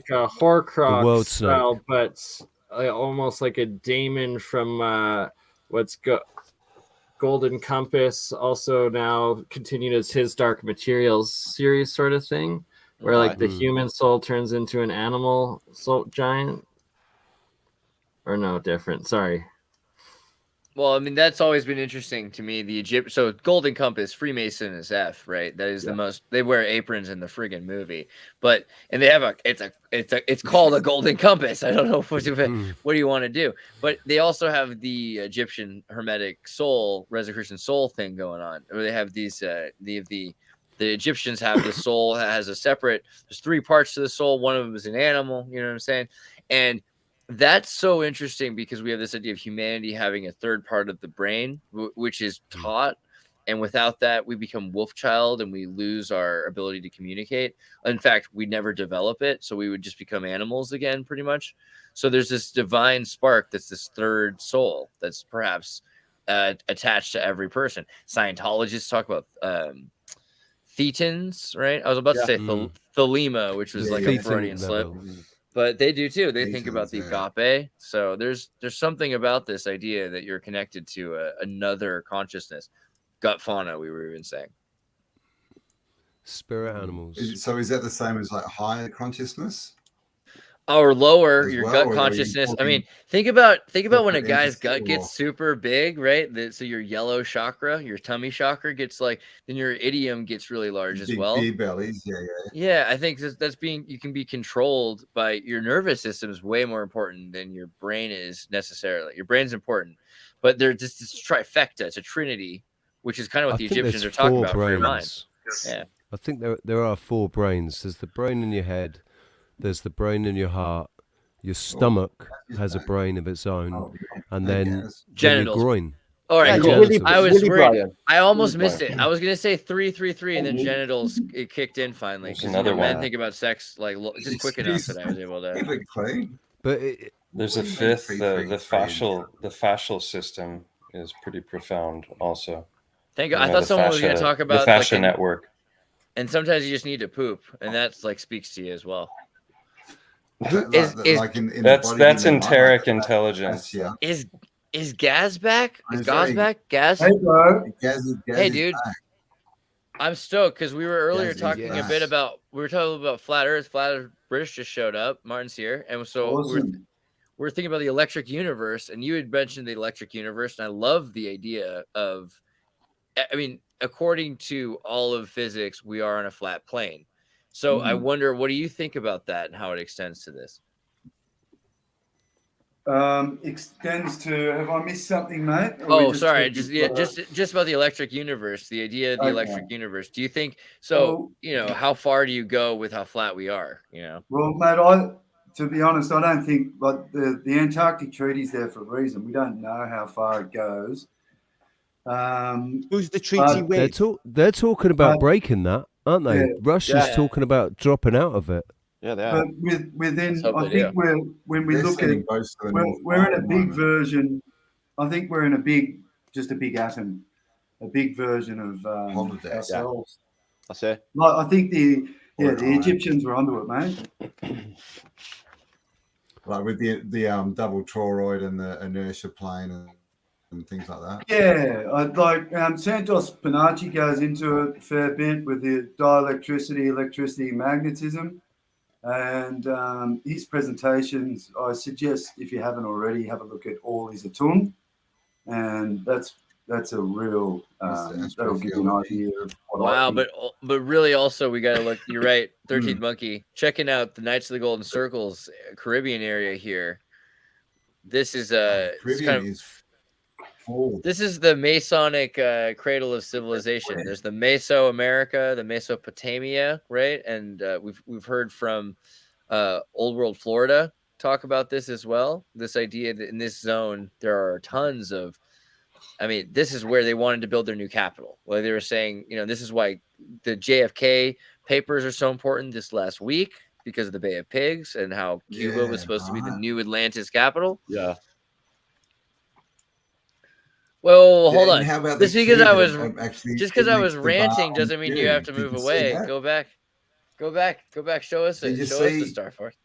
Speaker 12: a Horcrux style, but almost like a daemon from Golden Compass, also now continued as his Dark Materials series sort of thing, where like the human soul turns into an animal soul giant, or no, different. Sorry.
Speaker 3: Well, I mean, that's always been interesting to me. So Golden Compass, Freemason is F, right? That is the most. They wear aprons in the friggin' movie, and they have it's called a Golden Compass. I don't know what do you want to do, but they also have the Egyptian Hermetic soul, Rosicrucian soul thing going on, where they have these the Egyptians have the soul has a separate. There's 3 parts to the soul. One of them is an animal. You know what I'm saying? And that's so interesting because we have this idea of humanity having a third part of the brain, which is taught. And without that, we become wolf child and we lose our ability to communicate. In fact, we never develop it. So we would just become animals again, pretty much. So there's this divine spark that's this third soul that's perhaps attached to every person. Scientologists talk about thetans, right? I was about to say thelema, which was like a Freudian slip. But they do too. They think about the agape. So there's something about this idea that you're connected to another consciousness. Gut fauna, we were even saying.
Speaker 5: Spirit animals.
Speaker 1: So is that the same as like higher consciousness?
Speaker 3: Or lower your gut consciousness. I mean, think about when a guy's gut gets super big, right? So your yellow chakra, your tummy chakra gets then your idiom gets really large as well.
Speaker 1: Big bellies,
Speaker 3: yeah. I think you can be controlled by your nervous system is way more important than your brain is necessarily. Your brain's important, but there's this trifecta. It's a trinity, which is kind of what the Egyptians are talking about for your mind. Yeah,
Speaker 5: I think there are 4 brains. There's the brain in your head. There's the brain in your heart. Your stomach has a brain of its own, and then
Speaker 3: genitals.
Speaker 5: Your groin.
Speaker 3: All right, cool. I was worried. I almost missed it. I was gonna say 333, and then genitals it kicked in finally. Because men think about sex just quick enough that I was able to.
Speaker 5: But
Speaker 10: there's a 5th. The fascial system is pretty profound, also.
Speaker 3: Thank God. I thought someone was gonna talk about
Speaker 10: the fascia network.
Speaker 3: And sometimes you just need to poop, and that's speaks to you as well.
Speaker 10: That's enteric intelligence.
Speaker 3: Is Gaz back? Is Gaz back? Gaz?
Speaker 4: Hey, bro.
Speaker 3: Hey, dude. I'm stoked because we were earlier talking a bit about flat Earth. Flat Earth British just showed up. Martin's here, and so we're thinking about the electric universe. And you had mentioned the electric universe, and I love the idea of. I mean, according to all of physics, we are on a flat plane. So I wonder, what do you think about that and how it extends to this?
Speaker 4: extends to. Have I missed something, mate?
Speaker 3: Oh, sorry. Just about the electric universe. The idea of the electric universe. Do you think so? How far do you go with how flat we are?
Speaker 4: Well, mate, to be honest, I don't think like the Antarctic Treaty's there for a reason. We don't know how far it goes.
Speaker 11: Who's the treaty with?
Speaker 5: They're talking about breaking that, aren't they?
Speaker 4: Yeah.
Speaker 5: Russia's talking about dropping out of it.
Speaker 11: Yeah, they are.
Speaker 4: But within, I think when we look at it, we're in a big version. I think we're in just a big atom, a big version of ourselves.
Speaker 11: That's it.
Speaker 4: Like, I think the Egyptians were onto it, mate.
Speaker 13: Like with the double toroid and the inertia plane and things like that.
Speaker 4: Yeah, Santos Panacci goes into it a fair bit with the dielectricity, electricity, magnetism. And his presentations, I suggest if you haven't already, have a look at all his Anton, and that's a real that'll give you an idea of what
Speaker 3: wow. But really, also we got to look. You're right, 13th Monkey. Checking out the Knights of the Golden Circles Caribbean area here. This is this is the Masonic cradle of civilization. There's the Mesoamerica, the Mesopotamia, right? And we've heard from Old World Florida talk about this as well. This idea that in this zone there are tons of. I mean, this is where they wanted to build their new capital. Well, they were saying, this is why the JFK papers are so important this last week because of the Bay of Pigs and how Cuba was supposed to be the new Atlantis capital.
Speaker 11: Yeah.
Speaker 3: Well, hold on.
Speaker 13: How about
Speaker 3: just because I was ranting
Speaker 13: the
Speaker 3: doesn't mean you have to move away. Go back. Show us the Star Force.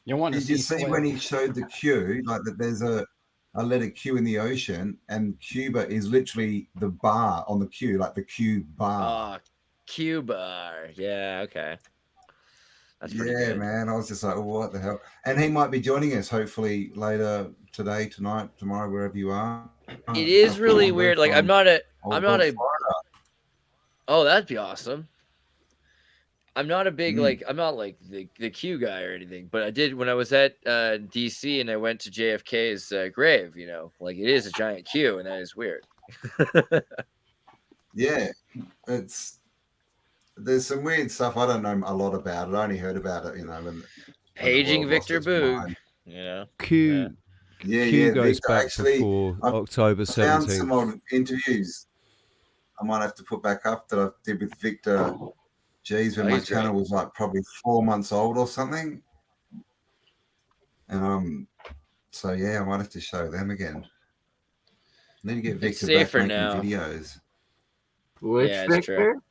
Speaker 13: Did you see when he showed the Q, like that? There's a letter Q in the ocean, and Cuba is literally the bar on the Q, like the Q bar.
Speaker 3: Oh, Q bar. Yeah. Okay. That's pretty good.
Speaker 13: Man. I was just like, what the hell? And he might be joining us hopefully later today, tonight, tomorrow, wherever you are.
Speaker 3: It is really weird. Like I'm not a. Oh, that'd be awesome. I'm not a big I'm not like the Q guy or anything, but I did when I was at DC and I went to JFK's grave. Like it is a giant Q, and that is weird.
Speaker 13: Yeah, there's some weird stuff. I don't know a lot about it. I only heard about it, when
Speaker 3: paging Victor Boog.
Speaker 5: Q. Q goes back before October 17th.
Speaker 13: I found some old interviews I might have to put back up that I did with Victor. Geez, when my channel was like probably 4 months old or something. And so I might have to show them again. I need to get Victor back making videos.
Speaker 2: Which Victor?
Speaker 3: True.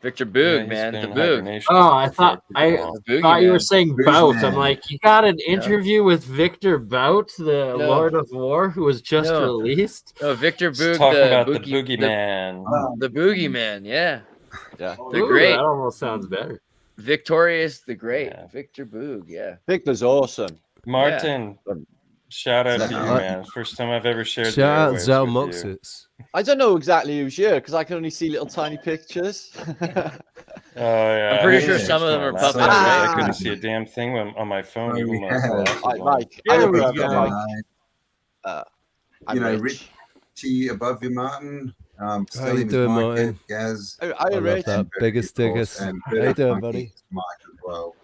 Speaker 3: Victor Boog, man, the Boog.
Speaker 2: Oh, I thought you were saying Bout. I'm like, you got an interview with Victor Bout, the Lord of War, who was just released.
Speaker 3: No, Victor Boog,
Speaker 12: talk about the Boogeyman.
Speaker 3: The Boogeyman, yeah.
Speaker 2: Yeah,
Speaker 3: the great.
Speaker 2: That almost sounds better.
Speaker 3: Victorious the Great, Victor Boog, yeah.
Speaker 11: Victor's awesome.
Speaker 12: Martin, shout out to you, man. First time I've ever shared.
Speaker 5: Shout out Zal Moxits.
Speaker 11: I don't know exactly who's here because I can only see little tiny pictures.
Speaker 3: I'm pretty sure some of them are puppets.
Speaker 12: I couldn't see a damn thing on my phone. Even
Speaker 13: Richie above you, Martin.
Speaker 5: How you doing, Martin?
Speaker 13: Gaz.
Speaker 5: I love that. Biggest diggers. How you doing, buddy?
Speaker 13: Mike as well.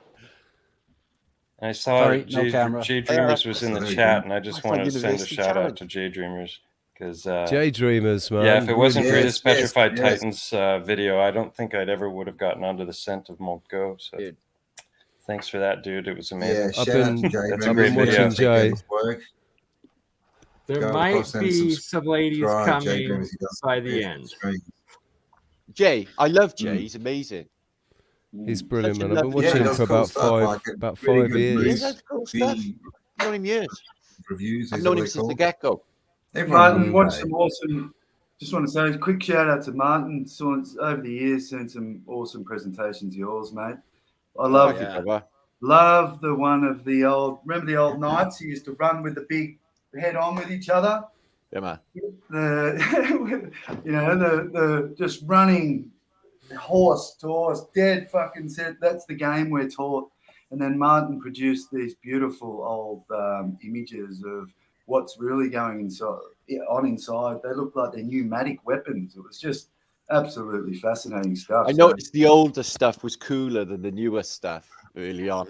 Speaker 12: I saw Jay Dreamers was in the chat, and I just wanted to send a shout out to Jay Dreamers because
Speaker 5: Jay Dreamers, man.
Speaker 12: Yeah, if it wasn't for his Petrified Titans video, I don't think I'd ever would have gotten onto the scent of Montgo. So, thanks for that, dude. It was amazing.
Speaker 5: I've been watching Jay.
Speaker 2: There might be some ladies coming by the end.
Speaker 11: Jay, I love Jay. He's amazing.
Speaker 5: He's brilliant, man. I've been watching him for about 5 years.
Speaker 11: I've known him years.
Speaker 13: Reviews.
Speaker 11: I've known him since the get-go.
Speaker 4: Martin, watch some awesome. Just want to say a quick shout out to Martin. Over the years, seen some awesome presentations of yours, mate. I love the one of the old. Remember the old knights who used to run with the big head on with each other.
Speaker 11: Yeah, man.
Speaker 4: The just running horse to horse, dead fucking set. That's the game we're taught. And then Martin produced these beautiful old images of what's really going inside. They look like they're pneumatic weapons. It was just absolutely fascinating stuff.
Speaker 11: I noticed the older stuff was cooler than the newer stuff early on.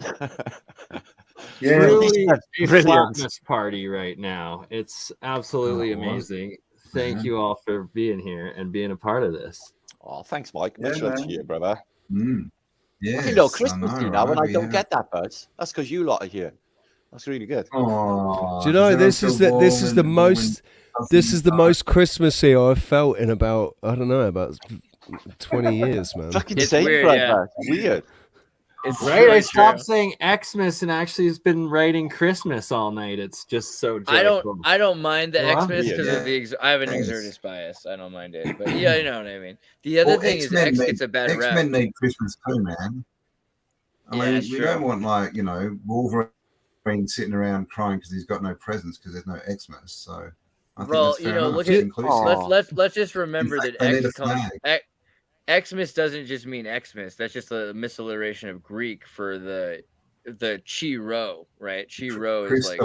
Speaker 12: Yeah, really a flatness party right now. It's absolutely amazing. Thank you all for being here and being a part of this.
Speaker 11: Oh, thanks, Mike. Much love to you, brother.
Speaker 13: Yeah,
Speaker 11: I feel Christmas now, and I don't get that buzz. That's because you lot are here. That's really good.
Speaker 5: Do you know this is the most Christmassy I've felt in about 20 years, man.
Speaker 11: Fucking same, brother. It's weird.
Speaker 12: It's right. I stopped saying Xmas and actually has been writing Christmas all night. It's just so joyful.
Speaker 3: I don't mind the Xmas because of the I have an Exertus bias. I don't mind it, but yeah, you know what I mean. The other thing is X gets a bad rap.
Speaker 13: X-Men need Christmas too, man. I mean, we don't want Wolverine sitting around crying because he's got no presents because there's no Xmas. So,
Speaker 3: look at let's just remember that Xmas doesn't just mean Xmas. That's just a misalliteration of Greek for the Chi Rho, right? Chi Rho is like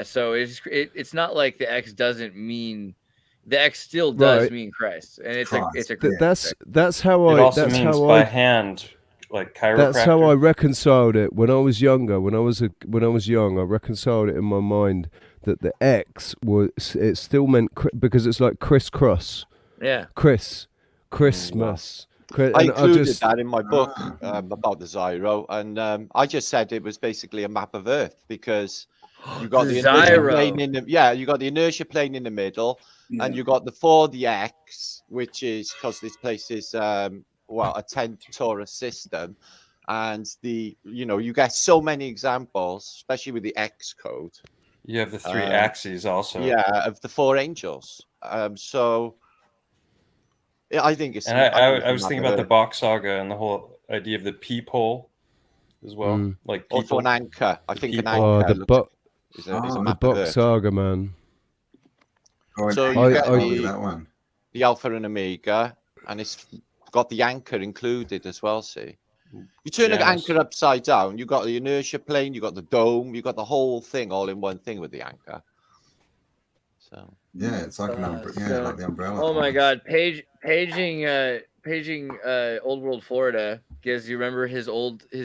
Speaker 3: so it's not like the X doesn't mean the X still does mean Christ, and it's a
Speaker 5: that's how I.
Speaker 14: It also
Speaker 5: that's
Speaker 14: means
Speaker 5: how
Speaker 14: by
Speaker 5: I,
Speaker 14: hand, like chiropractor.
Speaker 5: That's how I reconciled it when I was younger. When I was young, I reconciled it in my mind that the X it still meant because it's like crisscross.
Speaker 3: Yeah.
Speaker 5: Christmas.
Speaker 11: I included that in my book about the Zyro, and I just said it was basically a map of Earth because you got the inertia plane in you got the inertia plane in the middle, and you got the X, which is because this place is a 10 Taurus system, and you get so many examples, especially with the X code.
Speaker 14: You have the 3 axes also.
Speaker 11: Yeah, of the 4 angels. So. Yeah, I think it's.
Speaker 14: And I was thinking about the Bach saga and the whole idea of the peephole as well. Like
Speaker 11: also an anchor. I think an anchor.
Speaker 5: Oh, the Bach saga, man.
Speaker 11: So you get that one. The Alpha and Omega, and it's got the anchor included as well. See, you turn an anchor upside down. You got the inertia plane. You got the dome. You got the whole thing all in one thing with the anchor. So.
Speaker 13: Yeah, it's like like the umbrella.
Speaker 3: Oh my God, paging Old World Florida. Guys, you remember his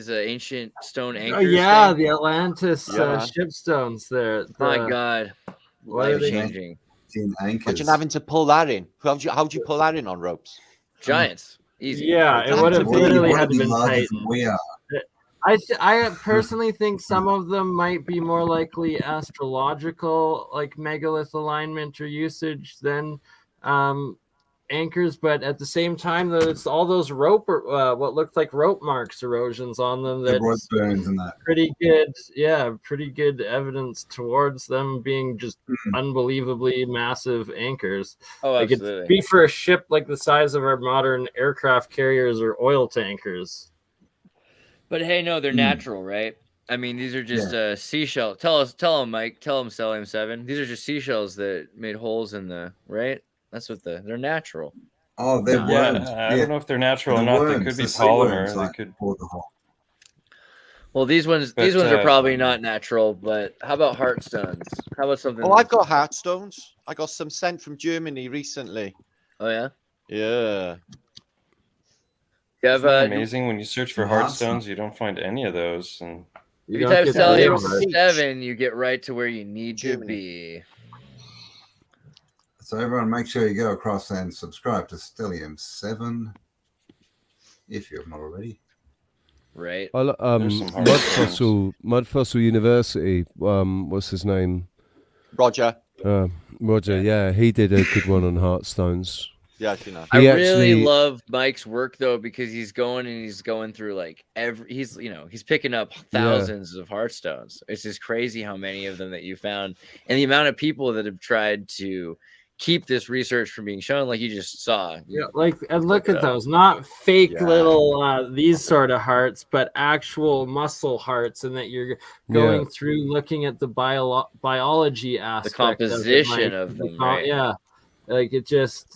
Speaker 3: ancient stone anchors?
Speaker 12: Oh yeah, the Atlantis shipstones there.
Speaker 3: Oh my God, life changing.
Speaker 11: Imagine having to pull that in. How'd you pull that in on ropes?
Speaker 3: Giants, easy.
Speaker 12: Yeah, it would have literally had to been tightened. I personally think some of them might be more likely astrological, like megalith alignment or usage than anchors. But at the same time, though, it's all those rope or what looked like rope marks erosions on them. That's
Speaker 13: burns and that.
Speaker 12: Pretty good, pretty good evidence towards them being just unbelievably massive anchors.
Speaker 3: Oh,
Speaker 12: like
Speaker 3: absolutely.
Speaker 12: It'd be for a ship like the size of our modern aircraft carriers or oil tankers.
Speaker 3: But hey, no, they're natural, right? I mean, these are just seashells. Tell them, Mike. Tell them, Stellium 7. These are just seashells that made holes in right? That's what they're natural.
Speaker 13: Oh, they're worms.
Speaker 14: I don't know if they're natural or not. They could be polymer. They could pour the hole.
Speaker 3: Well, these ones are probably not natural. But how about heartstones? How about something?
Speaker 11: Oh, I've got heartstones. I got some sent from Germany recently.
Speaker 3: Oh yeah.
Speaker 11: Yeah.
Speaker 3: Isn't
Speaker 14: that amazing when you search for heartstones, you don't find any of those. And
Speaker 3: if you type Stellium 7, you get right to where you need to be.
Speaker 13: So everyone, make sure you go across and subscribe to Stellium 7 if you're not already.
Speaker 3: Right.
Speaker 5: Mud Fossil University. What's his name?
Speaker 11: Roger.
Speaker 5: Roger. Yeah, he did a good one on heartstones.
Speaker 11: Yeah,
Speaker 3: I really love Mike's work though, because he's going through like he's picking up thousands of heartstones. It's just crazy how many of them that you found, and the amount of people that have tried to keep this research from being shown, like you just saw.
Speaker 12: And look at those, not fake little these sort of hearts, but actual muscle hearts, and that you're going through looking at the biology aspect,
Speaker 3: the composition of them. Right?
Speaker 12: Like it's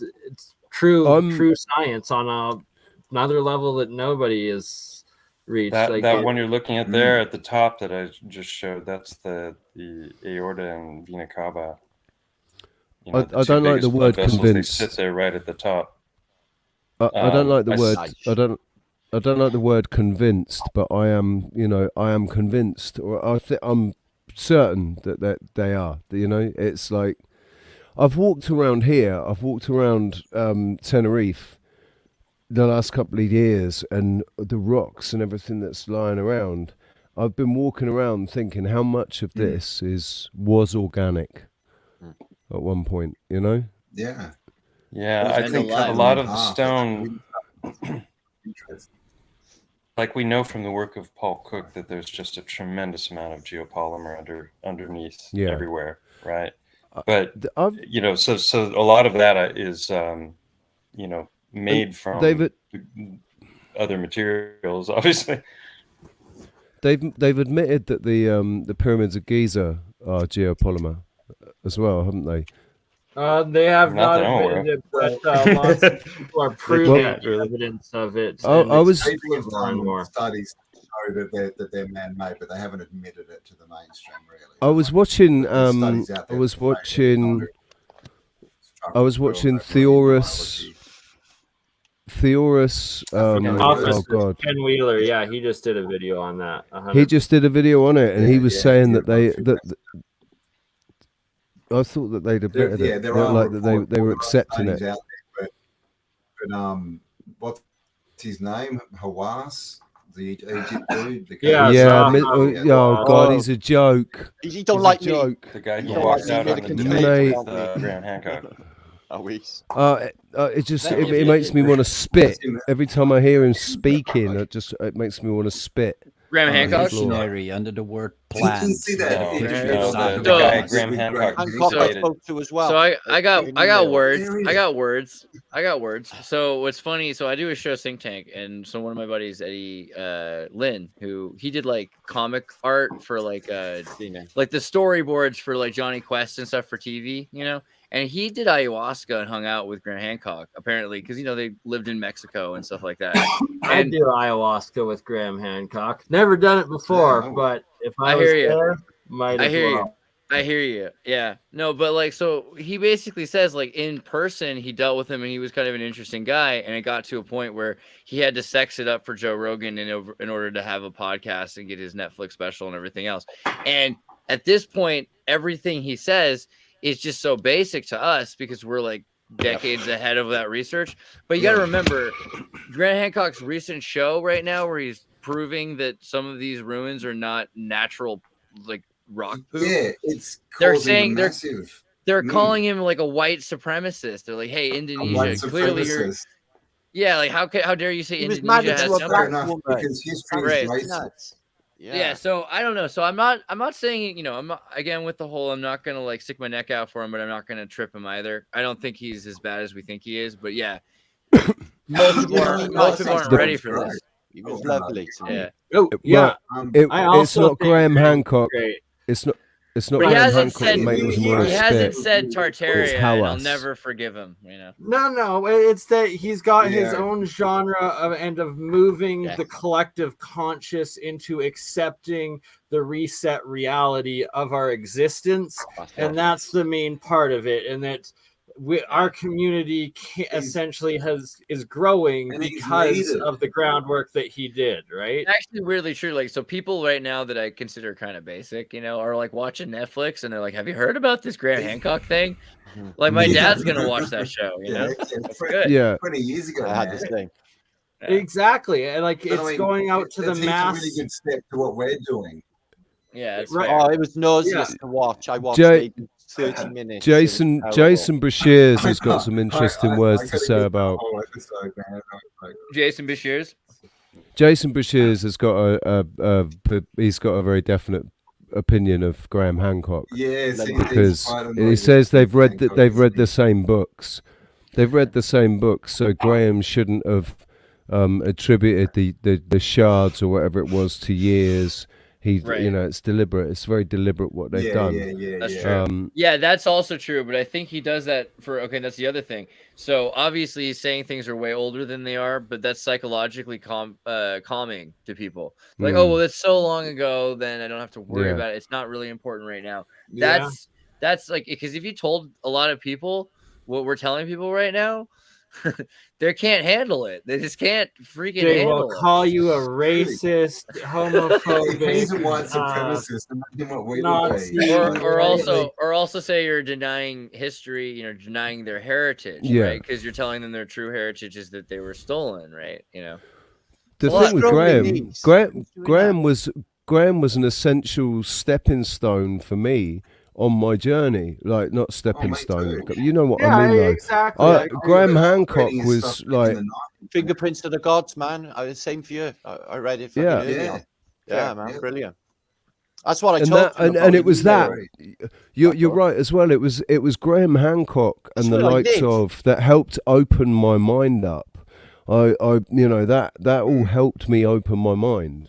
Speaker 12: true science on another level that nobody is reach.
Speaker 14: That one you're looking at there at the top that I just showed, that's the aorta and vena cava. You know,
Speaker 5: I don't like the word convinced.
Speaker 14: They sit there right at the top.
Speaker 5: I don't like the word. I don't like the word convinced, but I am convinced, or I'm certain that they are. You know, it's like I've walked around here. I've walked around Tenerife the last couple of years, and the rocks and everything that's lying around. I've been walking around thinking how much of this was organic at one point. You know?
Speaker 13: Yeah.
Speaker 14: Yeah, I think a lot of the stone, like we know from the work of Paul Cook, that there's just a tremendous amount of geopolymer underneath everywhere, right? But you know, so a lot of that is you know, made from other materials, obviously.
Speaker 5: They've admitted that the pyramids of Giza are geopolymer as well, haven't they?
Speaker 12: They have not admitted it, but lots of people are proving evidence of it.
Speaker 5: I was
Speaker 13: people have done studies to show that they're man-made, but they haven't admitted it to the mainstream. Really,
Speaker 5: I was watching Theorus.
Speaker 12: Oh God, Ken Wheeler. Yeah, he just did a video on that. 100%.
Speaker 5: He just did a video on it, and he was saying that I thought that they'd admitted it. They were accepting it.
Speaker 13: But what's his name? Hawass, the Egypt dude.
Speaker 5: Oh God, he's a joke.
Speaker 11: He don't like me.
Speaker 14: The guy who walked out on the debate with Graham Hancock.
Speaker 5: It makes me want to spit every time I hear him speaking. It makes me want to spit.
Speaker 3: Graham Hancock?
Speaker 9: Dictionary under the word plan.
Speaker 3: The guy Graham Hancock I spoke to as well. So I got words. So what's funny, so I do a show Think Tank, and so one of my buddies, Eddie Lynn, who he did like comic art for like the storyboards for like Johnny Quest and stuff for TV, you know. And he did ayahuasca and hung out with Graham Hancock, apparently, because, you know, they lived in Mexico and stuff like that.
Speaker 12: I do ayahuasca with Graham Hancock. Never done it before, but if I was there, might as well.
Speaker 3: I hear you. Yeah. No, but like, so he basically says, like, in person, he dealt with him and he was kind of an interesting guy. And it got to a point where he had to sex it up for Joe Rogan in order to have a podcast and get his Netflix special and everything else. And at this point, everything he says is just so basic to us because we're like decades ahead of that research. But you got to remember, Grant Hancock's recent show right now, where he's proving that some of these ruins are not natural, like rock poop.
Speaker 13: Yeah,
Speaker 3: they're saying they're calling him like a white supremacist. They're like, "Hey, Indonesia, clearly you're." Yeah, like how dare you say Indonesia has something?
Speaker 13: Because history is racist.
Speaker 3: Yeah, so I don't know. So I'm not saying, you know, I'm not, again, with the whole, I'm not gonna like stick my neck out for him, but I'm not gonna trip him either. I don't think he's as bad as we think he is, but yeah, most people aren't ready for this.
Speaker 11: He was lovely to me.
Speaker 3: Yeah.
Speaker 5: Oh yeah. It's not Graham Hancock. It's not.
Speaker 3: But he hasn't said Tartarian. And I'll never forgive him. You know.
Speaker 12: No. It's that he's got his own genre of moving the collective conscious into accepting the reset reality of our existence, and that's the main part of it. And that our community essentially is growing because of the groundwork that he did, right?
Speaker 3: Actually, weirdly true. Like, so people right now that I consider kind of basic, you know, are like watching Netflix and they're like, "Have you heard about this Graham Hancock thing?" Like, my dad's gonna watch that show. You know, it's good.
Speaker 5: Yeah,
Speaker 13: 20 years ago,
Speaker 11: I had this thing.
Speaker 12: Exactly, and like it's going out to the mass.
Speaker 13: It's a really good step to what we're doing.
Speaker 3: Yeah, it's
Speaker 12: right.
Speaker 11: Oh, it was nauseous to watch. I watched 30 minutes.
Speaker 5: Jason Brashears has got some interesting words to say about.
Speaker 3: Jason Brashears.
Speaker 5: Jason Brashears has got he's got a very definite opinion of Graham Hancock.
Speaker 13: Yes,
Speaker 5: because he says they've read the same books. They've read the same books, so Graham shouldn't have attributed the shards or whatever it was to years. you know, it's deliberate. It's very deliberate what they've done.
Speaker 3: That's true. Yeah, that's also true. But I think he does that for, okay, that's the other thing. So obviously he's saying things are way older than they are, but that's psychologically calming to people. Like, oh, well, it's so long ago, then I don't have to worry about it. It's not really important right now. That's like, because if you told a lot of people what we're telling people right now, they can't handle it. They just can't freaking handle it.
Speaker 2: They will call you a racist, homophobic,
Speaker 13: he's a white supremacist.
Speaker 3: Or also say you're denying history, you know, denying their heritage, right? Because you're telling them their true heritage is that they were stolen, right? You know.
Speaker 5: The thing with Graham was an essential stepping stone for me on my journey, like not stepping stone. You know what I mean? Like,
Speaker 2: exactly.
Speaker 5: Graham Hancock was like
Speaker 11: Fingerprints of the Gods, man. Same for you. I read it. Man, brilliant. That's what I told you.
Speaker 5: And it was that. You're right as well. It was Graham Hancock and the likes of that helped open my mind up. I you know, that all helped me open my mind.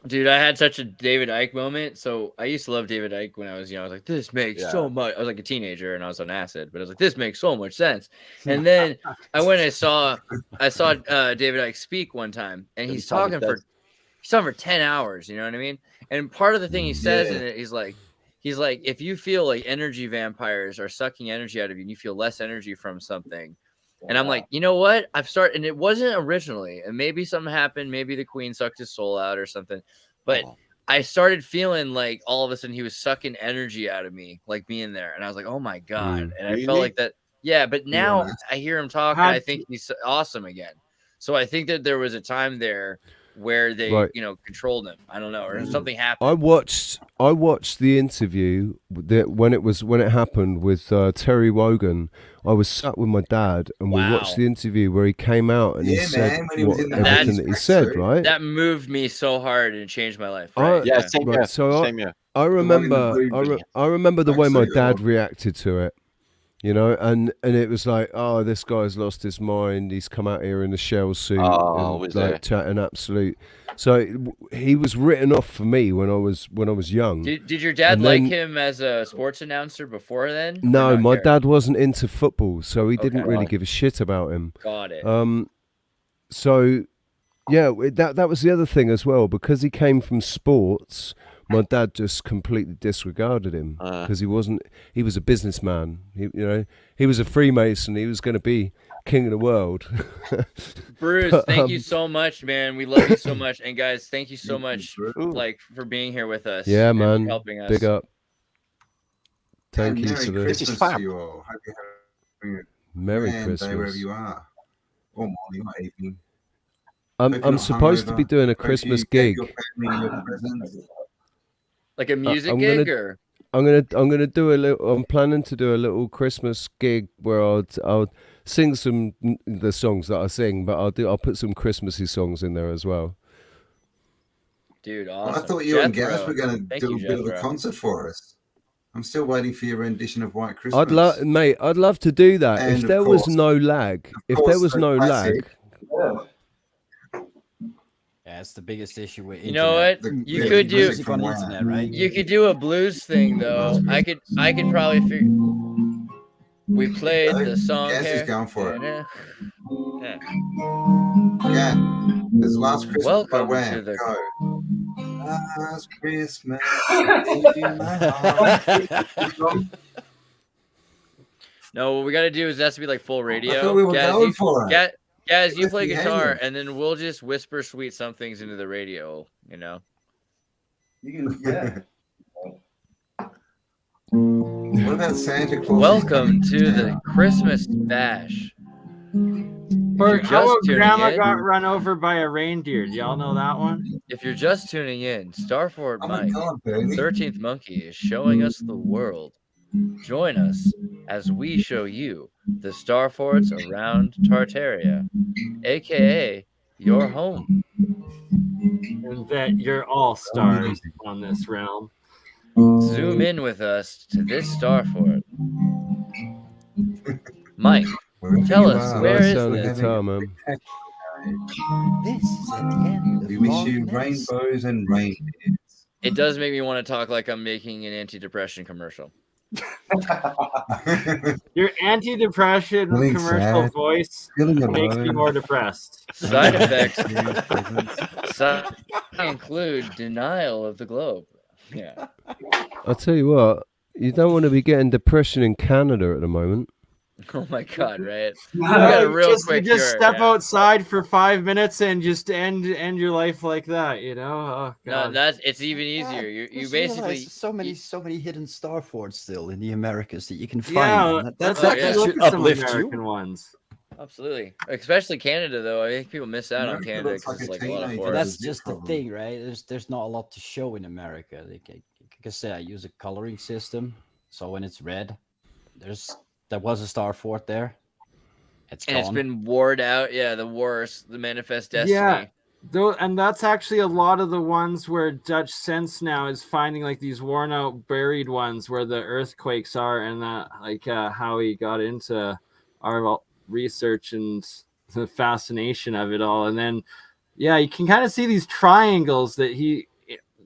Speaker 3: Dude, I had such a David Icke moment. So I used to love David Icke when I was young. I was like, this makes so much. I was like a teenager and I was on acid, but I was like, this makes so much sense. And then I saw David Icke speak one time, and he's talking for 10 hours. You know what I mean? And part of the thing he says in it, he's like, if you feel like energy vampires are sucking energy out of you, and you feel less energy from something. And I'm like, you know what? And it wasn't originally, and maybe something happened. Maybe the queen sucked his soul out or something. But I started feeling like all of a sudden he was sucking energy out of me, like being there. And I was like, oh my God. And I felt like that. Yeah. But now I hear him talk, and I think he's awesome again. So I think that there was a time there where they, you know, controlled him. I don't know, or something happened.
Speaker 5: I watched the interview that when it happened with Terry Wogan. I was sat with my dad, and we watched the interview where he came out and he said everything that he said. Right,
Speaker 3: that moved me so hard and changed my life.
Speaker 5: Right? Same here. I remember the way my dad reacted to it. You know, and it was like, oh, this guy's lost his mind. He's come out here in a shell suit, and like chatting absolute. So he was written off for me when I was young.
Speaker 3: Did your dad like him as a sports announcer before then?
Speaker 5: No, my dad wasn't into football, so he didn't really give a shit about him.
Speaker 3: Got it.
Speaker 5: So yeah, that was the other thing as well, because he came from sports. My dad just completely disregarded him because he was a businessman. He was a Freemason. He was going to be king of the world.
Speaker 3: Bruce, thank you so much, man. We love you so much. And guys, thank you so much for being here with us.
Speaker 5: Yeah, man.
Speaker 3: Helping us.
Speaker 5: Big up. Thank you for
Speaker 13: this. This is fab.
Speaker 5: Merry Christmas.
Speaker 13: Wherever you are. Or morning or evening.
Speaker 5: I'm supposed to be doing a Christmas gig.
Speaker 3: Like a music gig, or
Speaker 5: I'm gonna do a little. I'm planning to do a little Christmas gig where I'll sing some the songs that I sing, but I'll put some Christmassy songs in there as well.
Speaker 3: Dude, awesome.
Speaker 13: I thought you and Gaz were going to do a bit of a concert for us. I'm still waiting for your rendition of White Christmas.
Speaker 5: I'd love to do that if there was no lag.
Speaker 9: Yeah, it's the biggest issue with internet.
Speaker 3: You know what? You could do
Speaker 9: on the internet, right?
Speaker 3: You could do a blues thing though. I could probably figure. We played the song.
Speaker 13: Guess he's going for it. Yeah. This last Christmas.
Speaker 3: Welcome to the
Speaker 13: Last Christmas.
Speaker 3: No, what we got to do is it has to be like full radio.
Speaker 13: I thought we were going for it.
Speaker 3: Guys, you play guitar, and then we'll just whisper sweet somethings into the radio, you know?
Speaker 13: Yeah. What about Santa Claus?
Speaker 3: Welcome to the Christmas Bash.
Speaker 2: How Grandma got run over by a reindeer. Do y'all know that one?
Speaker 3: If you're just tuning in, Starford Mike, 13th Monkey, is showing us the world. Join us as we show you the Starforts around Tartaria, aka your home.
Speaker 2: And that you're all stars on this realm.
Speaker 3: Zoom in with us to this Starfort. Mike, tell us, where is this?
Speaker 13: This is at the end. We wish you rainbows and reindeers.
Speaker 3: It does make me want to talk like I'm making an anti-depression commercial.
Speaker 2: Your anti-depression commercial voice makes me more depressed.
Speaker 3: Side effects include denial of the globe. Yeah.
Speaker 5: I'll tell you what, you don't want to be getting depression in Canada at the moment.
Speaker 3: Oh my God! Right?
Speaker 2: You just step outside for 5 minutes and just end your life like that. You know? Oh, God.
Speaker 3: No, it's even easier. You basically
Speaker 9: so many hidden star forts still in the Americas that you can find.
Speaker 2: Yeah,
Speaker 9: that
Speaker 2: should uplift American ones.
Speaker 3: Absolutely, especially Canada though. I think people miss out on Canada because it's like a lot of forests.
Speaker 9: That's just the thing, right? There's not a lot to show in America. Like I said, I use a coloring system, so when it's red, there was a star fort there. It's
Speaker 3: been warred out. Yeah, the Manifest Destiny.
Speaker 2: Yeah, and that's actually a lot of the ones where Dutch Sense now is finding like these worn out, buried ones where the earthquakes are, and that like how he got into our research and the fascination of it all. And then, yeah, you can kind of see these triangles that he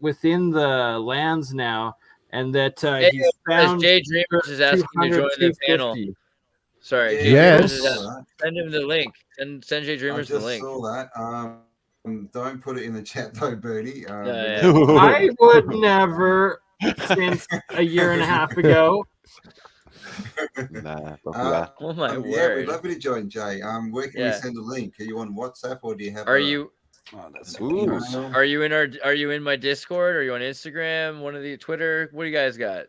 Speaker 2: within the lands now. And that he's found.
Speaker 3: Jay Dreamers is asking to join the panel. Sorry, Jay
Speaker 5: yes.
Speaker 3: Send him the link. Send Jay Dreamers the link.
Speaker 13: I just saw that. Don't put it in the chat though, Bertie.
Speaker 2: I would never, since a year and a half ago.
Speaker 3: Oh my word!
Speaker 13: Yeah, we'd love you to join, Jay. Where can we send a link? Are you on WhatsApp or do you have?
Speaker 3: Are you in my Discord? Are you on Instagram? One of the Twitter? What do you guys got?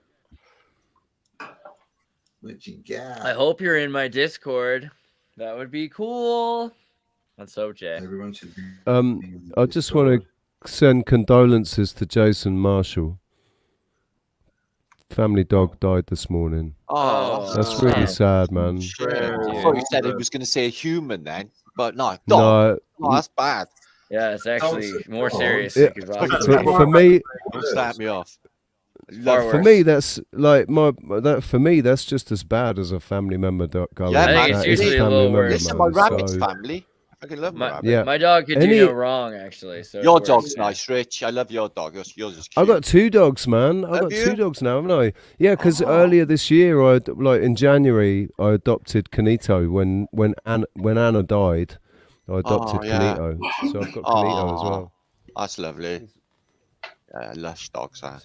Speaker 13: What you got?
Speaker 3: I hope you're in my Discord. That would be cool. Let's hope, Jay.
Speaker 13: Everyone should be.
Speaker 5: I just want to send condolences to Jason Marshall. Family dog died this morning.
Speaker 11: Oh,
Speaker 5: that's really sad, man.
Speaker 11: I thought you said it was going to say a human then, but no, dog. No, that's bad.
Speaker 3: Yeah, it's actually more serious.
Speaker 5: For me,
Speaker 11: don't start me off.
Speaker 5: For me, that's like for me, that's just as bad as a family member going.
Speaker 11: Yeah,
Speaker 3: I think it's usually a little worse.
Speaker 11: Listen, my rabbit's family. I can love my rabbit.
Speaker 5: Yeah,
Speaker 3: my dog could do no wrong, actually. So
Speaker 11: your dog's nice, Rich. I love your dog. Yours is cute.
Speaker 5: I got 2 dogs, man. I got 2 dogs now, haven't I? Yeah, because earlier this year, in January, I adopted Canito when Anna died. I adopted Canito, so I've got Canito as well.
Speaker 11: That's lovely. Yeah, lush dogs, huh?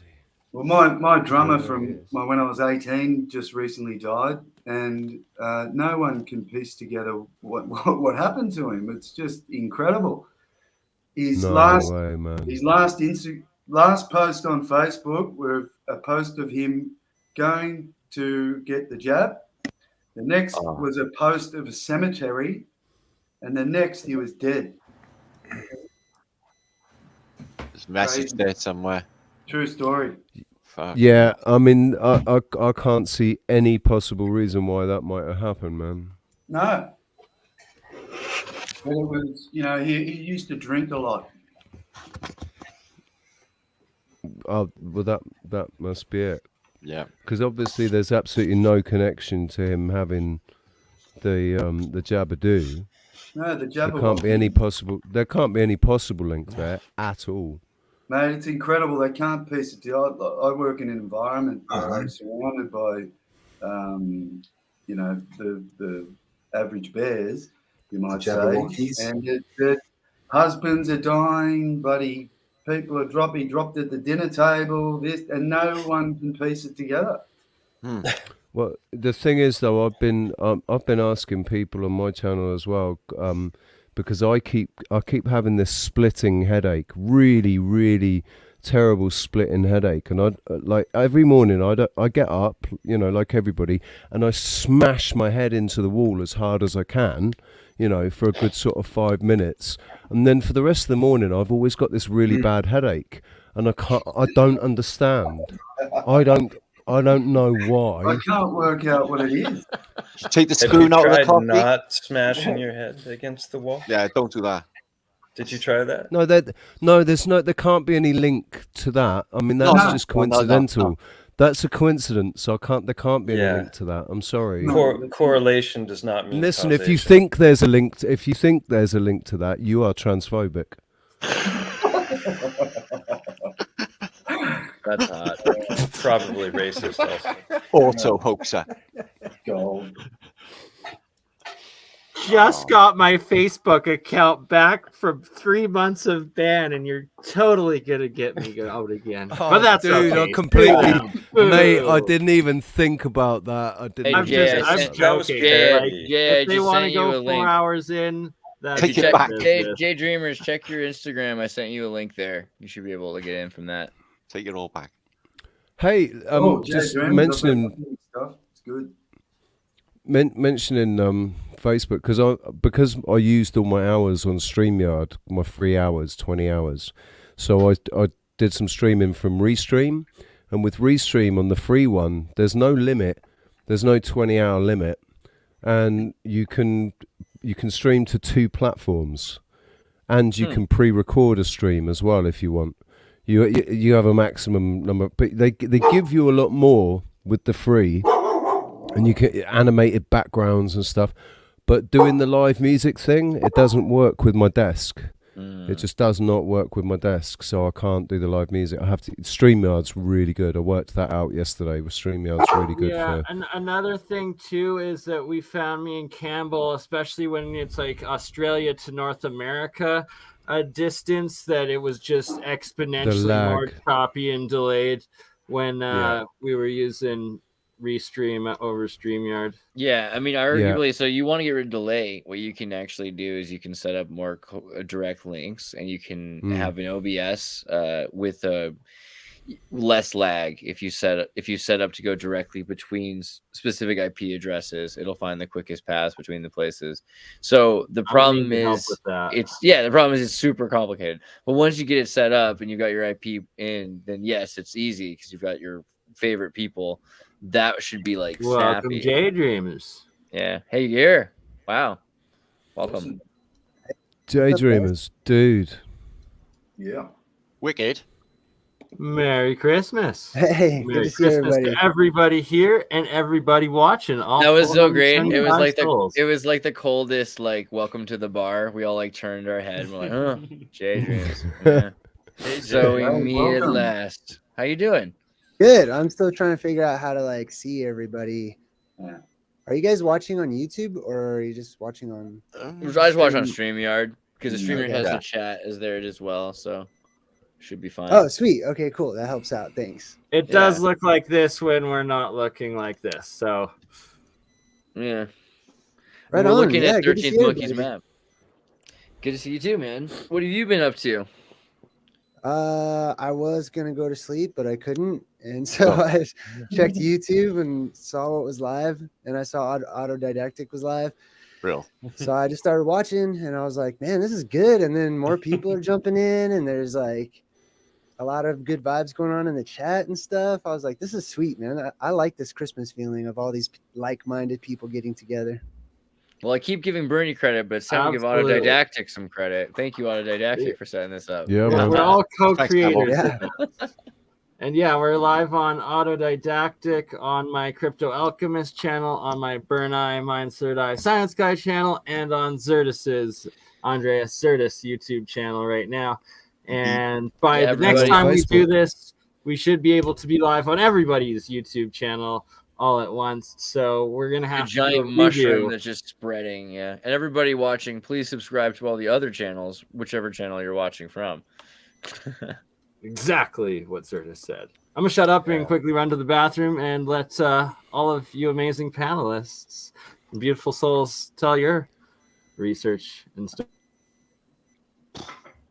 Speaker 4: Well, my drummer from when I was 18 just recently died, and no one can piece together what happened to him. It's just incredible. His last post on Facebook was a post of him going to get the jab. The next was a post of a cemetery, and the next he was dead.
Speaker 11: There's a message there somewhere.
Speaker 4: True story.
Speaker 11: Fuck.
Speaker 5: Yeah, I mean, I can't see any possible reason why that might have happened, man.
Speaker 4: No. But it was, he used to drink a lot.
Speaker 5: Well, that must be it.
Speaker 11: Yeah.
Speaker 5: Because obviously there's absolutely no connection to him having the Jabadoo.
Speaker 4: No, the Jabba.
Speaker 5: There can't be any possible link there at all.
Speaker 4: Mate, it's incredible. They can't piece it together. I work in an environment where I'm surrounded by, the average bears, you might say. And the husbands are dying, buddy. People are dropped at the dinner table, and no one can piece it together.
Speaker 5: Well, the thing is, though, I've been asking people on my channel as well, because I keep having this splitting headache, really, really terrible splitting headache, and like every morning I get up, like everybody, and I smash my head into the wall as hard as I can, for a good sort of 5 minutes, and then for the rest of the morning I've always got this really bad headache, and I don't understand. I don't know why.
Speaker 4: I can't work out what it is.
Speaker 11: Take the spoon out of the coffee.
Speaker 14: Not smashing your head against the wall.
Speaker 11: Yeah, don't do that.
Speaker 14: Did you try that?
Speaker 5: No, there can't be any link to that. I mean, that's just coincidental.
Speaker 11: No.
Speaker 5: That's a coincidence. So there can't be any link to that. I'm sorry.
Speaker 14: Correlation does not mean.
Speaker 5: Listen,
Speaker 14: causation.
Speaker 5: if you think there's a link to that, you are transphobic.
Speaker 3: That's hot.
Speaker 14: Probably racist also.
Speaker 11: Auto hoaxer.
Speaker 4: Gold.
Speaker 2: Just got my Facebook account back from 3 months of ban, and you're totally gonna get me out again. But that's
Speaker 5: dude,
Speaker 2: okay.
Speaker 5: I completely, mate. I didn't even think about that. I didn't.
Speaker 3: Hey,
Speaker 5: even
Speaker 3: Jay,
Speaker 5: think
Speaker 3: I
Speaker 5: about
Speaker 3: sent-
Speaker 5: that.
Speaker 3: that was
Speaker 2: Like,
Speaker 3: Jay,
Speaker 2: if they
Speaker 3: just
Speaker 2: want to
Speaker 3: sent you
Speaker 2: go
Speaker 3: a
Speaker 2: 4
Speaker 3: link.
Speaker 2: hours in, that's
Speaker 3: If you
Speaker 2: their
Speaker 3: check,
Speaker 2: business.
Speaker 3: Jay Dreamers, check your Instagram. I sent you a link there. You should be able to get in from that.
Speaker 11: Take it all back.
Speaker 5: Hey, just mentioning
Speaker 4: stuff. It's good.
Speaker 5: mentioning Facebook because I used all my hours on StreamYard, my 3 hours, 20 hours. So I did some streaming from Restream, and with Restream on the free one, there's no limit. There's no 20-hour limit, and you can stream to 2 platforms, and you can pre-record a stream as well if you want. You have a maximum number, but they give you a lot more with the free, and you can animated backgrounds and stuff. But doing the live music thing, it doesn't work with my desk. It just does not work with my desk, so I can't do the live music. I have to. StreamYard's really good. I worked that out yesterday. With StreamYard's really good.
Speaker 2: Yeah, and another thing too is that we found, me and Cambell, especially when it's like Australia to North America, a distance that it was just exponentially more choppy and delayed when we were using Restream over StreamYard.
Speaker 3: Yeah, I mean, arguably, so you want to get rid of delay. What you can actually do is you can set up more direct links, and you can have an OBS with a less lag. If you set up to go directly between specific IP addresses, it'll find the quickest path between the places. So the problem is it's super complicated. But once you get it set up and you've got your IP in, then yes, it's easy because you've got your favorite people. That should be like
Speaker 2: welcome,
Speaker 3: snappy.
Speaker 2: Daydreamers.
Speaker 3: Yeah. Hey, you're here. Wow. Welcome.
Speaker 5: Daydreamers, dude.
Speaker 4: Yeah.
Speaker 11: Wicked.
Speaker 2: Merry Christmas.
Speaker 15: Hey,
Speaker 2: Merry Christmas to everybody here and everybody watching.
Speaker 3: That was so great. It was like the coldest, like, welcome to the bar. We all like turned our head and we're like, oh, Jay Dreams. Yeah. So we meet at last. How you doing?
Speaker 15: Good. I'm still trying to figure out how to like see everybody.
Speaker 4: Yeah.
Speaker 15: Are you guys watching on YouTube or are you just watching on?
Speaker 3: I just watch on StreamYard because the StreamYard has the chat as there as well, so should be fine.
Speaker 15: Oh, sweet. Okay, cool. That helps out. Thanks.
Speaker 2: It does look like this when we're not looking like this. So
Speaker 3: yeah,
Speaker 15: right
Speaker 3: we're
Speaker 15: on.
Speaker 3: looking
Speaker 15: Yeah,
Speaker 3: at
Speaker 15: good to
Speaker 3: 13th
Speaker 15: see
Speaker 3: Monkey's
Speaker 15: everybody.
Speaker 3: map. Good to see you too, man. What have you been up to?
Speaker 15: I was gonna go to sleep, but I couldn't, and so I checked YouTube and saw what was live, and I saw Autodidactic was live.
Speaker 11: Real.
Speaker 15: So I just started watching, and I was like, "Man, this is good." And then more people are jumping in, and there's like a lot of good vibes going on in the chat and stuff. I was like, "This is sweet, man. I like this Christmas feeling of all these like-minded people getting together."
Speaker 3: Well, I keep giving Bernie credit, but it's time to give Autodidactic some credit. Thank you, Autodidactic, for setting this up.
Speaker 5: Yeah, man.
Speaker 2: we're all co-creators.
Speaker 15: Yeah.
Speaker 2: And yeah, we're live on Autodidactic, on my Crypto Alchemist channel, on my Burn Eye, Mind Third Eye Science Guy channel, and on Zertis's Andreas Zertis YouTube channel right now. And by the next time we do this, we should be able to be live on everybody's YouTube channel all at once. So we're gonna have
Speaker 3: a giant mushroom that's just spreading. Yeah, and everybody watching, please subscribe to all the other channels, whichever channel you're watching from.
Speaker 2: Exactly what Zertis said. I'm gonna shut up and quickly run to the bathroom and let all of you amazing panelists, beautiful souls, tell your research and stuff.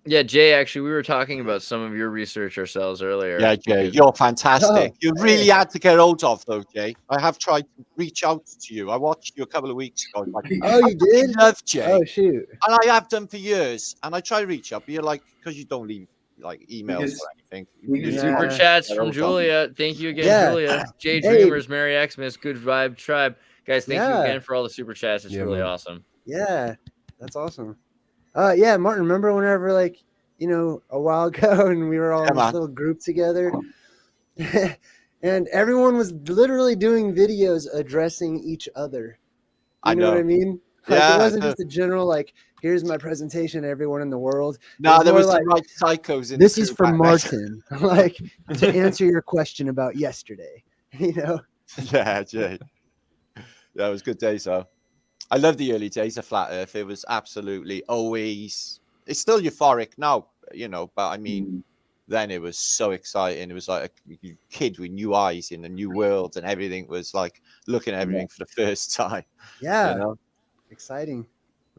Speaker 3: Yeah, Jay, actually, we were talking about some of your research ourselves earlier.
Speaker 11: Yeah, Jay, you're fantastic. You really had to get hold of, though, Jay. I have tried to reach out to you. I watched you a couple of weeks ago. Like,
Speaker 15: oh, you did?
Speaker 11: I love Jay.
Speaker 15: Oh, shoot.
Speaker 11: And I have done for years. And I try to reach out, but you're like, because you don't leave like emails or anything.
Speaker 3: Super chats from Julia. Thank you again, Julia. Jay Dreamers, Merry Xmas, Good Vibe Tribe. Guys, thank you again for all the super chats. It's really awesome.
Speaker 15: Yeah, that's awesome. Yeah, Martin, remember whenever, like, you know, a while ago, and we were all in this little group together, and everyone was literally doing videos addressing each other. You know what I mean? Like it wasn't just a general like, here's my presentation to everyone in the world.
Speaker 11: No, there was
Speaker 15: like,
Speaker 11: some psychos in
Speaker 15: this is for Martin, like to answer your question about yesterday. You know?
Speaker 11: Yeah, Jay. Yeah, it was good days though. I love the early days of Flat Earth. It was absolutely always. It's still euphoric now, you know, but I mean, then it was so exciting. It was like a kid with new eyes in a new world, and everything was like looking at everything for the first time.
Speaker 15: Yeah,
Speaker 11: you know?
Speaker 15: Exciting.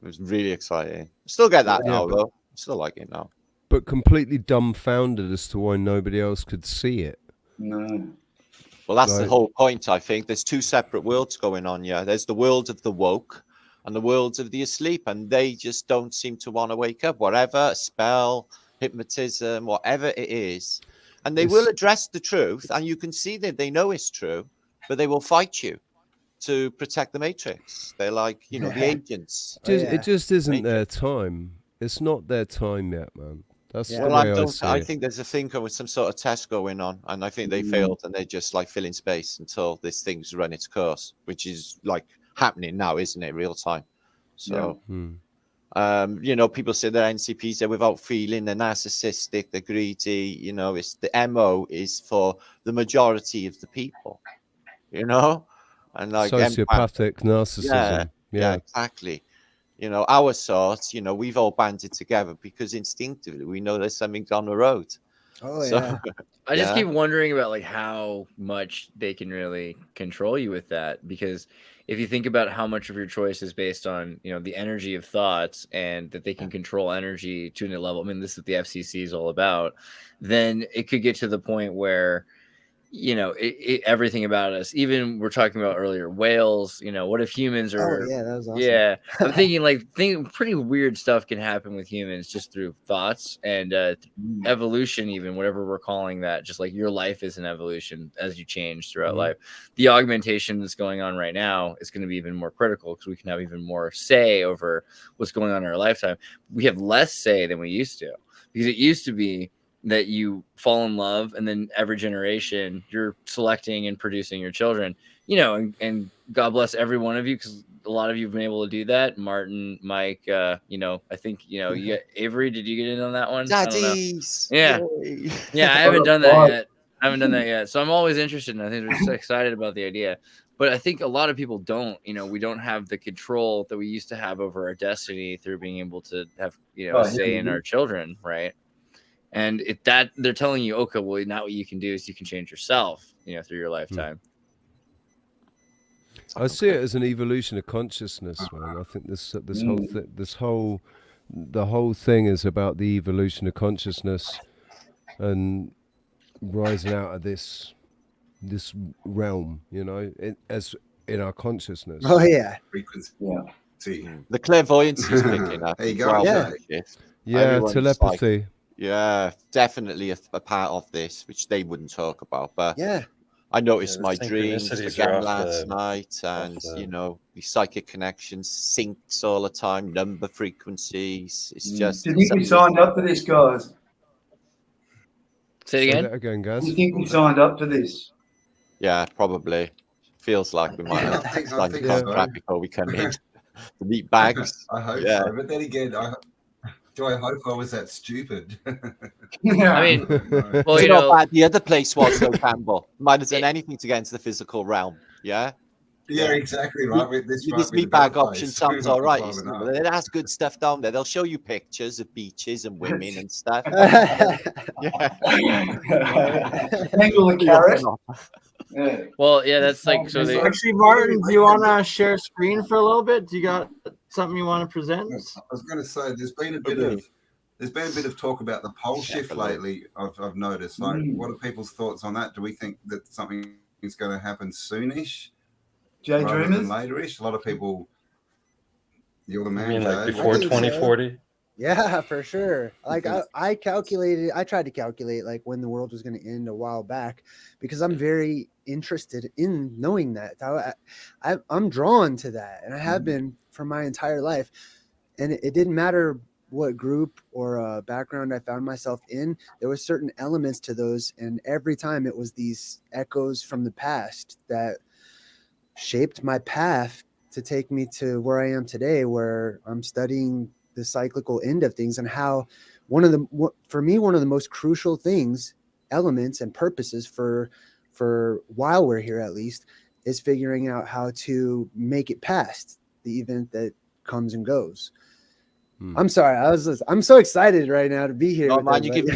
Speaker 11: It was really exciting. Still get that now, though. Still like it now.
Speaker 5: But completely dumbfounded as to why nobody else could see it.
Speaker 4: No.
Speaker 11: Well, that's the whole point, I think. There's two separate worlds going on, yeah. There's the world of the woke and the world of the asleep, and they just don't seem to want to wake up. Whatever, a spell, hypnotism, whatever it is. And they will address the truth, and you can see that they know it's true, but they will fight you to protect the Matrix. They're like, you know, the agents.
Speaker 5: It just isn't their time. It's not their time yet, man. That's the way
Speaker 11: I think there's a thinker with some sort of test going on, and I think they failed, and they just like fill in space until this thing's run its course, which is like happening now, isn't it? Real time. So, you know, people say they're NCPs, they're without feeling, they're narcissistic, they're greedy. You know, it's the MO is for the majority of the people. You know, and like
Speaker 5: sociopathic narcissism.
Speaker 11: Yeah, exactly. You know, our sorts, you know, we've all banded together because instinctively we know there's something down the road.
Speaker 15: Oh, yeah.
Speaker 3: I just keep wondering about like how much they can really control you with that, because if you think about how much of your choice is based on, you know, the energy of thoughts, and that they can control energy to a level, I mean, this is what the FCC is all about, then it could get to the point where, you know, everything about us, even we're talking about earlier, whales, you know, what if humans are,
Speaker 15: that was awesome.
Speaker 3: yeah, I'm thinking like pretty weird stuff can happen with humans just through thoughts and evolution, even whatever we're calling that, just like your life is an evolution as you change throughout life. The augmentation that's going on right now is going to be even more critical, because we can have even more say over what's going on in our lifetime. We have less say than we used to, because it used to be that you fall in love, and then every generation you're selecting and producing your children, you know, and God bless every one of you, because a lot of you have been able to do that. Martin, Mike, you know, I think, you know, you got Avery. Did you get in on that one?
Speaker 11: Daddies.
Speaker 3: Yeah. Yeah. I haven't done that yet. So I'm always interested, and I think we're so excited about the idea. But I think a lot of people don't, you know, we don't have the control that we used to have over our destiny through being able to have, you know, say in our children. Right. And if that they're telling you, okay, well, now what you can do is you can change yourself, you know, through your lifetime.
Speaker 5: I see it as an evolution of consciousness, man. I think the whole thing is about the evolution of consciousness and rising out of this realm, you know, as in our consciousness.
Speaker 15: Oh yeah,
Speaker 13: frequency.
Speaker 4: Yeah,
Speaker 11: the clairvoyance is picking up.
Speaker 13: There you go.
Speaker 5: Yeah, telepathy.
Speaker 11: Yeah, definitely a part of this, which they wouldn't talk about. But I noticed my dreams again last night, and you know, the psychic connections syncs all the time, number frequencies. It's just.
Speaker 4: Do you think we signed up for this, guys?
Speaker 3: Say it again.
Speaker 5: Say that again, guys.
Speaker 4: Do you think we signed up for this?
Speaker 11: Yeah, probably. Feels like we might have signed a contract before we come in. The meat bags.
Speaker 13: I hope so, but then again, do I hope I was that stupid?
Speaker 3: I mean, well,
Speaker 11: you know, the other place was though, Campbell. Might have done anything to get into the physical realm. Yeah.
Speaker 13: Yeah, exactly right.
Speaker 11: This meat bag option sounds all right. It has good stuff down there. They'll show you pictures of beaches and women and stuff.
Speaker 3: Well, yeah, that's like so.
Speaker 2: Actually, Martin, do you want to share screen for a little bit? Do you got something you want to present?
Speaker 13: I was going to say there's been a bit of talk about the pole shift lately. I've noticed. Like, what are people's thoughts on that? Do we think that something is going to happen soonish?
Speaker 4: Jay Dreamers?
Speaker 13: Laterish. A lot of people. You're the man.
Speaker 14: I mean, like before 2040.
Speaker 15: Yeah, for sure. Like I calculated, I tried to calculate like when the world was going to end a while back, because I'm very interested in knowing that. I'm drawn to that, and I have been for my entire life. And it didn't matter what group or background I found myself in. There were certain elements to those, and every time it was these echoes from the past that shaped my path to take me to where I am today, where I'm studying the cyclical end of things, and how one of the most crucial things, elements and purposes for while we're here, at least, is figuring out how to make it past the event that comes and goes. I'm sorry, I'm so excited right now to be here.
Speaker 11: Oh man, you give me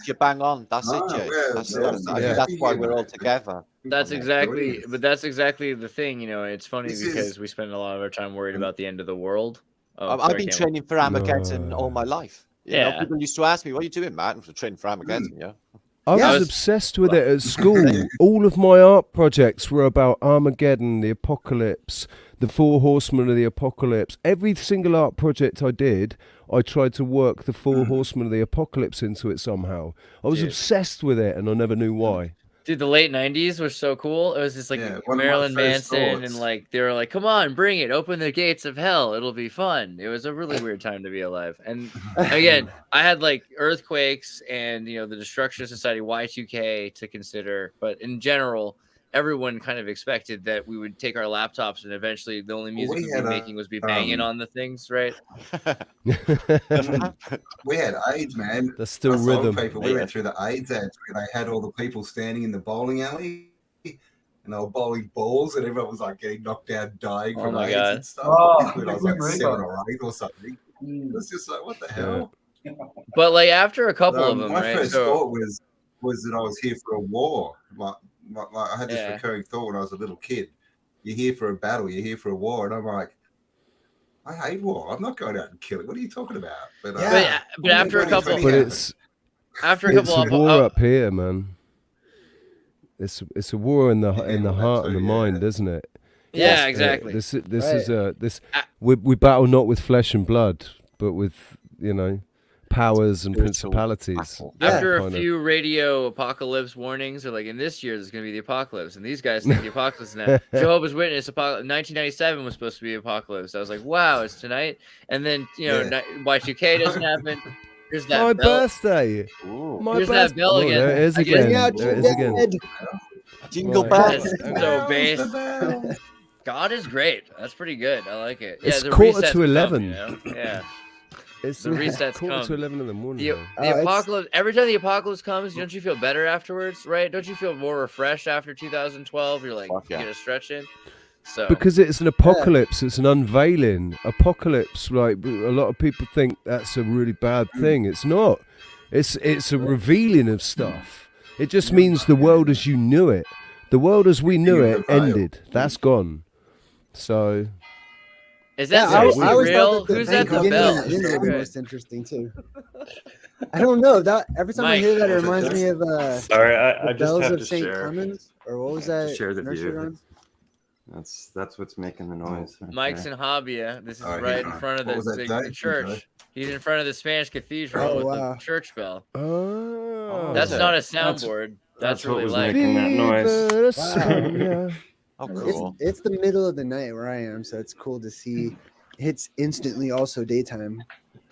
Speaker 11: you bang on. That's it, Jay. That's why we're all together.
Speaker 3: That's exactly the thing. You know, it's funny because we spend a lot of our time worried about the end of the world.
Speaker 11: I've been training for Armageddon all my life. You know, people used to ask me, "What are you doing, Matt?" I'm training for Armageddon. Yeah.
Speaker 5: I was obsessed with it at school. All of my art projects were about Armageddon, the apocalypse, the 4 horsemen of the apocalypse. Every single art project I did, I tried to work the 4 horsemen of the apocalypse into it somehow. I was obsessed with it, and I never knew why.
Speaker 3: Dude, the late 90s was so cool. It was just like Marilyn Manson, and like they were like, "Come on, bring it! Open the gates of hell. It'll be fun." It was a really weird time to be alive. And again, I had like earthquakes and the destruction of society, Y2K to consider. But in general, everyone kind of expected that we would take our laptops and eventually the only music we'd be making was be banging on the things, right?
Speaker 13: We had AIDS, man.
Speaker 5: That's still rhythm.
Speaker 13: People, we went through the AIDS ads where they had all the people standing in the bowling alley and they were bowling balls, and everyone was like getting knocked down, dying from AIDS and stuff. When I was like 7 or 8 or something. It was just like, what the hell?
Speaker 3: But like after a couple of them,
Speaker 13: my
Speaker 3: right?
Speaker 13: first thought was that I was here for a war. Like I had this recurring thought when I was a little kid. You're here for a battle, you're here for a war, and I'm like, I hate war. I'm not going out and killing. What are you talking about? But
Speaker 3: after a couple,
Speaker 5: it's a war up here, man. It's a war in the heart and the mind, isn't it?
Speaker 3: Yeah, exactly.
Speaker 5: We battle not with flesh and blood, but with powers and principalities.
Speaker 3: After a few radio apocalypse warnings, they're like, in this year there's going to be the apocalypse, and these guys think the apocalypse now. Jehovah's Witness, 1997 was supposed to be apocalypse. I was like, wow, it's tonight. And then Y2K doesn't happen. Here's that
Speaker 5: my
Speaker 3: bell.
Speaker 5: Birthday.
Speaker 3: Here's that bell again.
Speaker 5: There it is again. There it is again.
Speaker 11: Jingle bells.
Speaker 3: So bass. God is great. That's pretty good. I like it.
Speaker 5: It's 11:15.
Speaker 3: Yeah.
Speaker 5: It's
Speaker 3: the resets
Speaker 5: 11 in the morning.
Speaker 3: The apocalypse. Every time the apocalypse comes, don't you feel better afterwards, right? Don't you feel more refreshed after 2012? You're like, you get a stretch in. So
Speaker 5: because it's an apocalypse, it's an unveiling. Apocalypse, like a lot of people think that's a really bad thing. It's not. It's a revealing of stuff. It just means the world as you knew it. The world as we knew it ended. That's gone. So.
Speaker 3: Is that real? Who's at the bell?
Speaker 15: That was the most interesting too. I don't know. That every time I hear that, it reminds me of
Speaker 14: sorry, I just
Speaker 15: bells
Speaker 14: have
Speaker 15: of
Speaker 14: to
Speaker 15: St.
Speaker 14: share.
Speaker 15: Clemens, or what was that?
Speaker 14: Share the
Speaker 15: nursery
Speaker 14: view.
Speaker 15: rhyme?
Speaker 14: That's what's making the noise.
Speaker 3: Mike's in Habia. This is right in front of the church. He's in front of the Spanish cathedral with the church bell.
Speaker 5: Oh,
Speaker 3: that's not a soundboard. That's really
Speaker 14: loud. Making that noise.
Speaker 15: Wow.
Speaker 11: Oh, cool.
Speaker 15: It's the middle of the night where I am, so it's cool to see. It's instantly also daytime.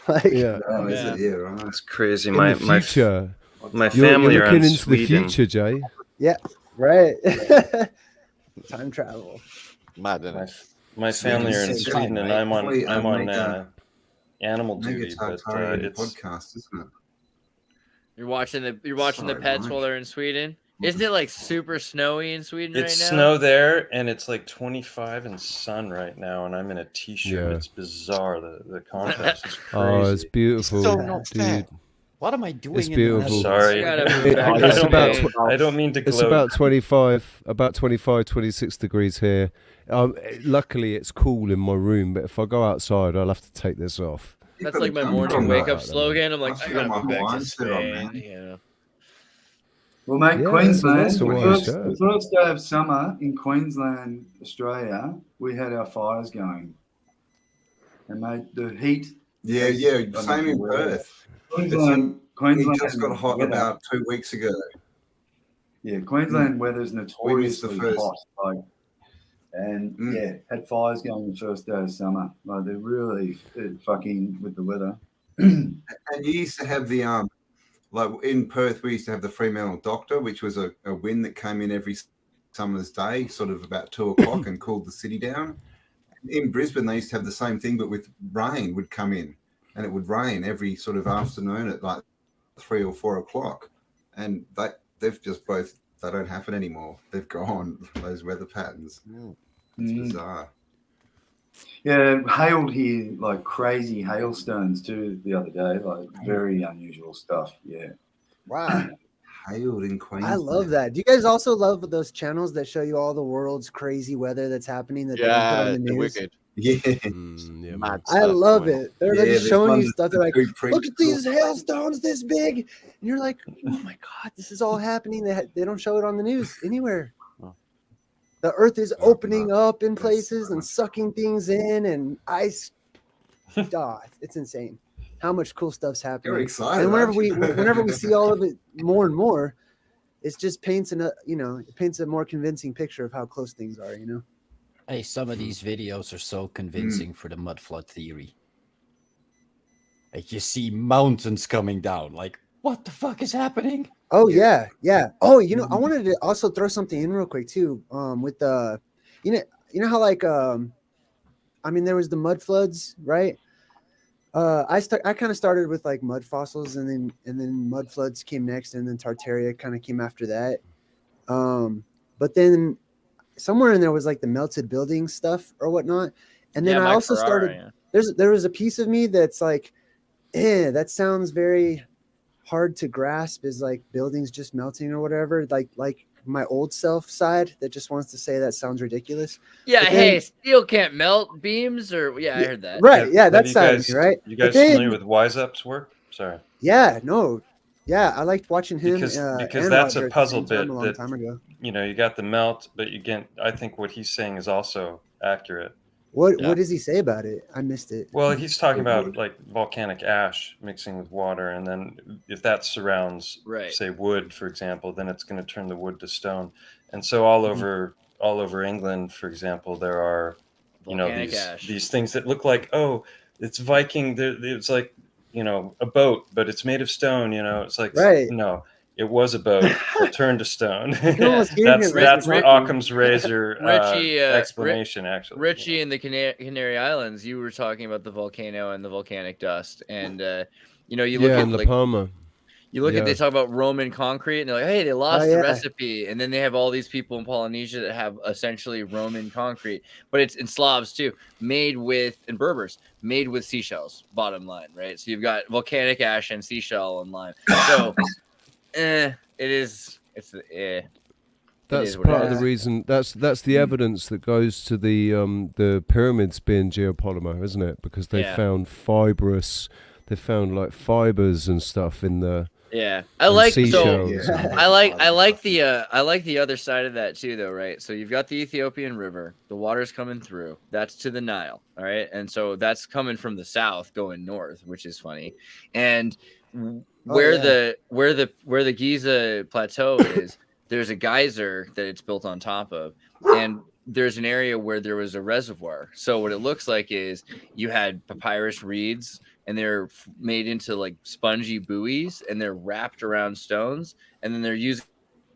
Speaker 15: Like,
Speaker 14: It's crazy.
Speaker 5: In the future,
Speaker 14: my family
Speaker 5: you're
Speaker 14: are
Speaker 5: looking
Speaker 14: in
Speaker 5: into
Speaker 14: Sweden.
Speaker 5: the future, Jay.
Speaker 15: Yeah, right. Time travel.
Speaker 11: Mad,
Speaker 14: my family are in Sweden, and I'm on animal duty. But it's
Speaker 13: podcast, isn't it?
Speaker 3: You're watching the pets while they're in Sweden. Isn't it like super snowy in Sweden right now?
Speaker 14: It's snow there, and it's like 25 and sun right now, and I'm in a t-shirt.
Speaker 5: Yeah.
Speaker 14: It's bizarre. The contrast is crazy.
Speaker 5: Oh, it's beautiful,
Speaker 9: So not fair.
Speaker 5: dude.
Speaker 9: What am I doing?
Speaker 5: It's beautiful.
Speaker 14: Sorry. I don't mean to gloat.
Speaker 5: It's about 25, 26 degrees here. Luckily, it's cool in my room, but if I go outside, I'll have to take this off.
Speaker 3: That's like my morning wake-up slogan. I'm like, I gotta go back to Spain.
Speaker 4: Well, mate, Queensland, the first day of summer in Queensland, Australia, we had our fires going. And, mate, the heat.
Speaker 13: Yeah, same in Perth.
Speaker 4: Queensland
Speaker 13: we just got hot about 2 weeks ago.
Speaker 4: Yeah, Queensland weather's notoriously hot. Had fires going the first day of summer. Like, they're really fucking with the weather.
Speaker 13: And you used to have the like in Perth, we used to have the Fremantle Doctor, which was a wind that came in every summer's day, sort of about 2 o'clock, and cooled the city down.
Speaker 1: in Brisbane, they used to have the same thing, but with rain would come in, and it would rain every sort of afternoon at like 3 or 4 o'clock, and they've just both. They don't happen anymore. They've gone, those weather patterns. It's bizarre.
Speaker 4: Yeah, hailed here like crazy hailstones too the other day, like very unusual stuff. Yeah.
Speaker 15: Wow.
Speaker 1: Hailed in Queensland.
Speaker 15: I love that. Do you guys also love those channels that show you all the world's crazy weather that's happening that they don't put on the news?
Speaker 11: Wicked.
Speaker 1: Yeah.
Speaker 15: I love it. They're like showing you stuff. They're like,
Speaker 1: pretty
Speaker 15: look at these hailstones this big. And you're like, oh my God, this is all happening. They don't show it on the news anywhere. The earth is opening up in places and sucking things in, and ice. It's insane how much cool stuff's happening.
Speaker 1: You're excited.
Speaker 15: And whenever we see all of it more and more, it just paints it paints a more convincing picture of how close things are.
Speaker 9: Hey, some of these videos are so convincing for the mud flood theory. Like you see mountains coming down. Like, what the fuck is happening?
Speaker 15: Oh yeah. Oh, I wanted to also throw something in real quick too. With the, how like there was the mud floods, right? I kind of started with like mud fossils, and then mud floods came next, and then Tartaria kind of came after that. But then somewhere in there was like the melted building stuff or whatnot, and then I also started. There was a piece of me that's like, that sounds very hard to grasp, is like buildings just melting or whatever, like my old self side that just wants to say that sounds ridiculous.
Speaker 3: Yeah, hey, steel can't melt beams, or I heard that.
Speaker 15: Right, yeah, that sounds right.
Speaker 14: You guys familiar with Wise Up's work? Sorry.
Speaker 15: Yeah, I liked watching him
Speaker 14: because that's a puzzle bit
Speaker 15: a long time ago.
Speaker 14: You got the melt, but I think what he's saying is also accurate.
Speaker 15: What does he say about it? I missed it.
Speaker 14: Well, he's talking about like volcanic ash mixing with water, and then if that surrounds, say, wood, for example, then it's going to turn the wood to stone. And so all over England, for example, there are these things that look like, oh, it's Viking. It's like a boat, but it's made of stone. It's like no. It was a boat that turned to stone. That's Occam's razor explanation, actually.
Speaker 3: Richie in the Canary Islands, you were talking about the volcano and the volcanic dust, and you look at
Speaker 5: La Palma.
Speaker 3: You look at they talk about Roman concrete, and they're like, hey, they lost the recipe, and then they have all these people in Polynesia that have essentially Roman concrete, but it's in Slavs too, and Berbers made with seashells. Bottom line, right? So you've got volcanic ash and seashell in line. So. That's
Speaker 5: part of the reason. That's the evidence that goes to the pyramids being geopolymer, isn't it? Because they found like fibers and stuff in the
Speaker 3: I like the other side of that too, though, right? So you've got the Ethiopian River, the water's coming through, that's to the Nile, all right, and so that's coming from the south going north, which is funny, and where the Giza plateau is, there's a geyser that it's built on top of, and there's an area where there was a reservoir. So what it looks like is you had papyrus reeds, and they're made into like spongy buoys, and they're wrapped around stones, and then they're using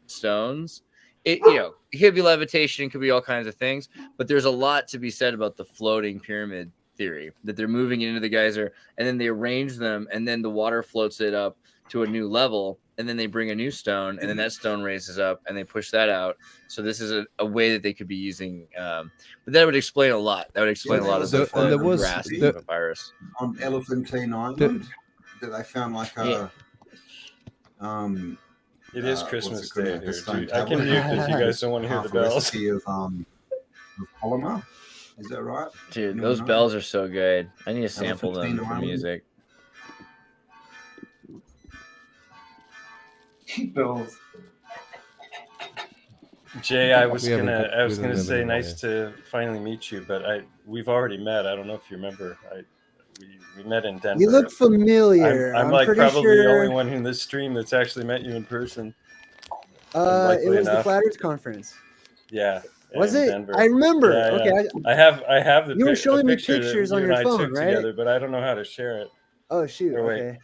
Speaker 3: stones. It could be levitation, it could be all kinds of things, but there's a lot to be said about the floating pyramid theory, that they're moving it into the geyser, and then they arrange them, and then the water floats it up to a new level, and then they bring a new stone, and then that stone raises up, and they push that out. So this is a way that they could be using, but that would explain a lot. That would explain a lot of the grass and the papyrus.
Speaker 1: On Elephantine Island, that they found like a
Speaker 14: it is Christmas Day. I can mute if you guys don't want to hear the bells.
Speaker 1: Of polymer. Is that right?
Speaker 3: Dude, those bells are so good. I need to sample them for music.
Speaker 4: Bells.
Speaker 14: Jay, I was gonna say nice to finally meet you, but we've already met. I don't know if you remember. We met in Denver.
Speaker 15: You look familiar.
Speaker 14: I'm like probably the only one in this stream that's actually met you in person.
Speaker 15: It was the Flat Earth Conference.
Speaker 14: Yeah.
Speaker 15: Was it?
Speaker 14: Denver.
Speaker 15: I remember.
Speaker 14: Yeah,
Speaker 15: okay.
Speaker 14: I have the.
Speaker 15: You were showing me
Speaker 14: picture
Speaker 15: pictures on your phone, right?
Speaker 14: Together, but I don't know how to share it.
Speaker 15: Oh shoot! Okay.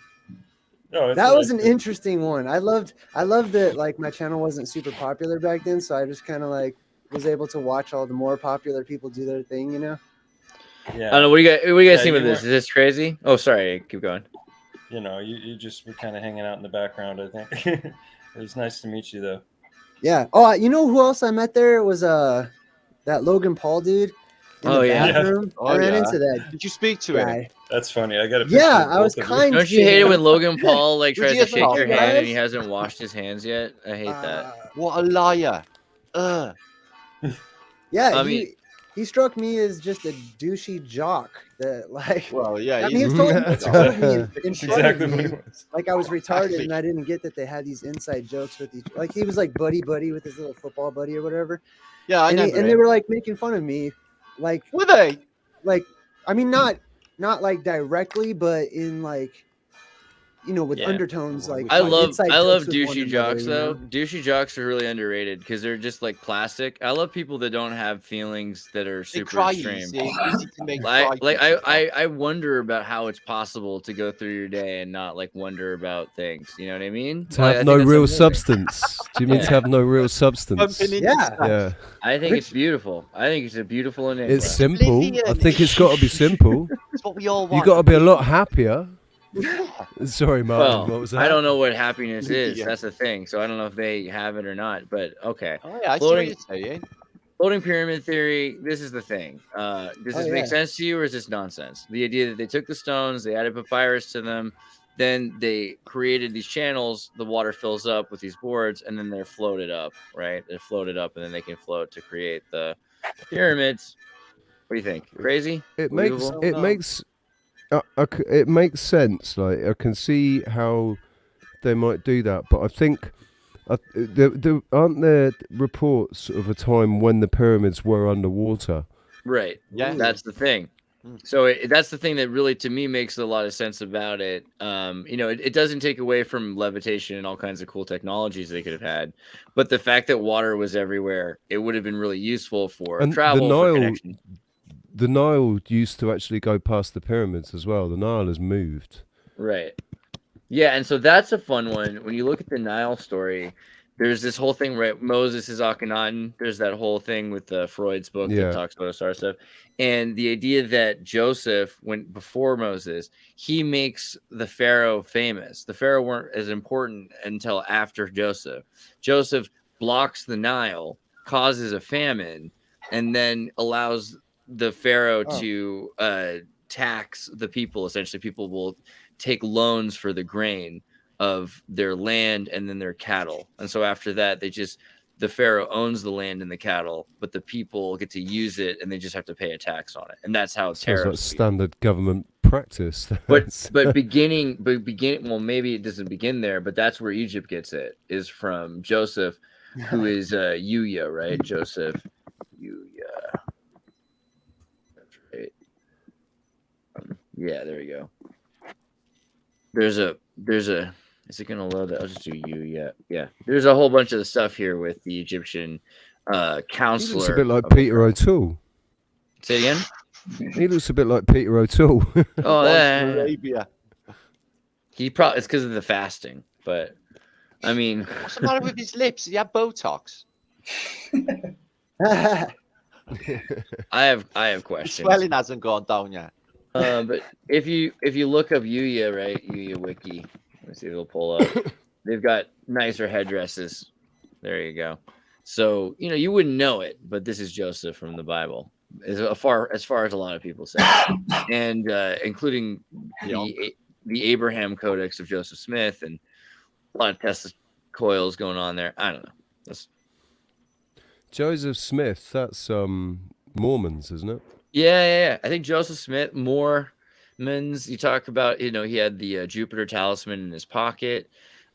Speaker 14: No,
Speaker 15: that was an interesting one. I loved that. Like my channel wasn't super popular back then, so I just kind of like was able to watch all the more popular people do their thing.
Speaker 3: Yeah. I don't know. What do you guys think of this? Is this crazy? Oh, sorry. Keep going.
Speaker 14: You know, you just were kind of hanging out in the background, I think. It was nice to meet you, though.
Speaker 15: Yeah. Oh, you know who else I met there was that Logan Paul dude in the bathroom.
Speaker 11: Oh,
Speaker 15: I ran into that.
Speaker 11: Did you speak to him?
Speaker 14: That's funny. I got a
Speaker 15: picture. Yeah, I was kind.
Speaker 3: Don't you hate it when Logan Paul like tries to shake your hand and he hasn't washed his hands yet? I hate that.
Speaker 11: What a liar!
Speaker 15: Yeah,
Speaker 3: I mean,
Speaker 15: he struck me as just a douchey jock that like.
Speaker 11: Well, yeah,
Speaker 15: I mean, he told me in front
Speaker 14: exactly
Speaker 15: of
Speaker 14: what
Speaker 15: me,
Speaker 14: it was.
Speaker 15: like I was retarded and I didn't get that they had these inside jokes with each. Like he was like buddy with his little football buddy or whatever.
Speaker 11: Yeah, I know.
Speaker 15: And they were like making fun of me, like
Speaker 11: were they?
Speaker 15: Like, I mean, not like directly, but in like. You know, with undertones like
Speaker 3: I love douchey jocks though. Douchey jocks are really underrated because they're just like plastic. I love people that don't have feelings that are super extreme. I wonder about how it's possible to go through your day and not like wonder about things. You know what I mean?
Speaker 5: To have no real substance. Do you mean to have no real substance?
Speaker 15: Yeah.
Speaker 3: I think it's beautiful. I think it's a beautiful enigma.
Speaker 5: It's simple. I think it's got to be simple.
Speaker 11: It's what we all want.
Speaker 5: You got to be a lot happier. Sorry, Martin.
Speaker 3: Well,
Speaker 5: what was that?
Speaker 3: I don't know what happiness is. That's the thing. So I don't know if they have it or not. But okay.
Speaker 11: Oh, yeah, I see what you're saying.
Speaker 3: Floating pyramid theory. This is the thing. Does this make sense to you, or is this nonsense? The idea that they took the stones, they added papyrus to them, then they created these channels. The water fills up with these boards, and then they're floated up. Right? They're floated up, and then they can float to create the pyramids. What do you think? Crazy?
Speaker 5: It makes it makes sense. Like I can see how they might do that, but I think aren't there reports of a time when the pyramids were underwater?
Speaker 3: Right. Yeah. That's the thing. So that's the thing that really, to me, makes a lot of sense about it. You know, it doesn't take away from levitation and all kinds of cool technologies they could have had, but the fact that water was everywhere, it would have been really useful for travel, for connection.
Speaker 5: The Nile used to actually go past the pyramids as well. The Nile has moved.
Speaker 3: Right. Yeah, and so that's a fun one. When you look at the Nile story, there's this whole thing, right? Moses is Akhenaten. There's that whole thing with Freud's book that talks about Osar stuff. And the idea that Joseph, before Moses, he makes the Pharaoh famous. The Pharaoh weren't as important until after Joseph. Joseph blocks the Nile, causes a famine, and then allows the Pharaoh to tax the people. Essentially, people will take loans for the grain of their land and then their cattle. And so after that, the Pharaoh owns the land and the cattle, but the people get to use it and they just have to pay a tax on it. And that's how
Speaker 5: sounds like standard government practice.
Speaker 3: but beginning, well, maybe it doesn't begin there, but that's where Egypt gets it, is from Joseph, who is Yuya, right? Joseph Yuya. Yeah, there you go. There's a is it gonna load that? I'll just do you. Yeah. There's a whole bunch of the stuff here with the Egyptian counselor.
Speaker 5: He looks a bit like Peter O'Toole.
Speaker 3: Say it again?
Speaker 5: He looks a bit like Peter O'Toole.
Speaker 3: Oh, yeah. He probably, it's because of the fasting, but I mean,
Speaker 11: what's the matter with his lips? He had Botox.
Speaker 3: I have questions.
Speaker 11: The swelling hasn't gone down yet.
Speaker 3: But if you look up Yuya, right? Yuya Wiki. Let's see if it'll pull up. They've got nicer headdresses. There you go. So, you know, you wouldn't know it, but this is Joseph from the Bible, as far as a lot of people say, and including the Abraham Codex of Joseph Smith, and a lot of Tesla coils going on there. I don't know.
Speaker 5: Joseph Smith, that's Mormons, isn't it?
Speaker 3: Yeah. I think Joseph Smith, Mormons, you talk about, you know, he had the Jupiter talisman in his pocket.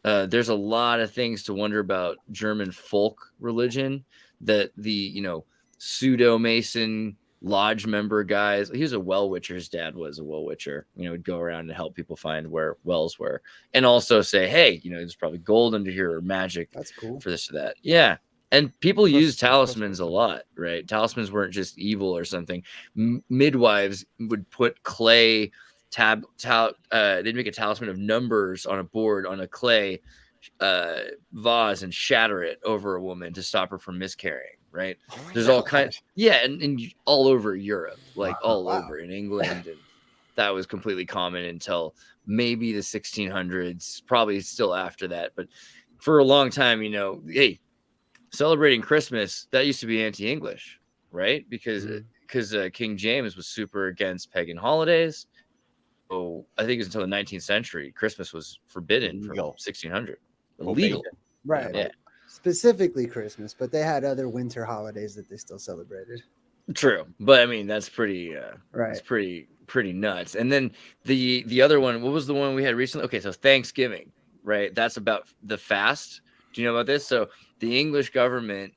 Speaker 3: There's a lot of things to wonder about German folk religion, that the, you know, pseudo Mason lodge member guys. He was a well witcher. His dad was a well witcher. You know, would go around and help people find where wells were, and also say, hey, you know, there's probably gold under here or magic. That's cool for this or that. Yeah. And people use talismans a lot, right? Talismans weren't just evil or something. Midwives would put clay they'd make a talisman of numbers on a board on a clay vase and shatter it over a woman to stop her from miscarrying. right? There's all kinds, and all over Europe, like all over in England, and that was completely common until maybe the 1600s, probably still after that. But for a long time, hey, celebrating Christmas, that used to be anti-English, right? Because King James was super against pagan holidays. So I think it was until the 19th century, Christmas was forbidden from 1600. Illegal.
Speaker 15: Right.
Speaker 3: Yeah.
Speaker 15: Specifically Christmas, but they had other winter holidays that they still celebrated.
Speaker 3: True, but I mean that's pretty
Speaker 15: right.
Speaker 3: It's pretty nuts. And then the other one, what was the one we had recently? Okay, so Thanksgiving, right? That's about the fast. Do you know about this? So the English government,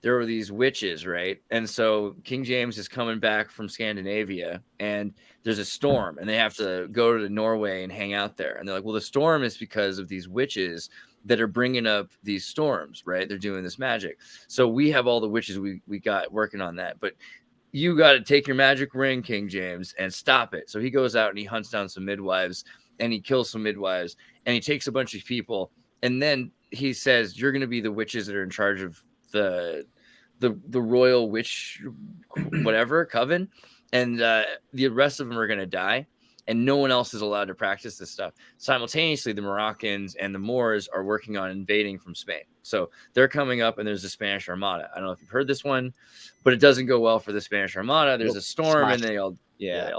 Speaker 3: there were these witches, right? And so King James is coming back from Scandinavia, and there's a storm, and they have to go to Norway and hang out there. And they're like, well, the storm is because of these witches that are bringing up these storms, right? They're doing this magic. So we have all the witches we got working on that. But you got to take your magic ring, King James, and stop it. So he goes out and he hunts down some midwives, and he kills some midwives, and he takes a bunch of people. And then he says, you're going to be the witches that are in charge of the royal witch, whatever, coven. And the rest of them are going to die. And no one else is allowed to practice this stuff. Simultaneously, the Moroccans and the Moors are working on invading from Spain. So they're coming up, and there's the Spanish Armada. I don't know if you've heard this one, but it doesn't go well for the Spanish Armada. There's a storm, and they all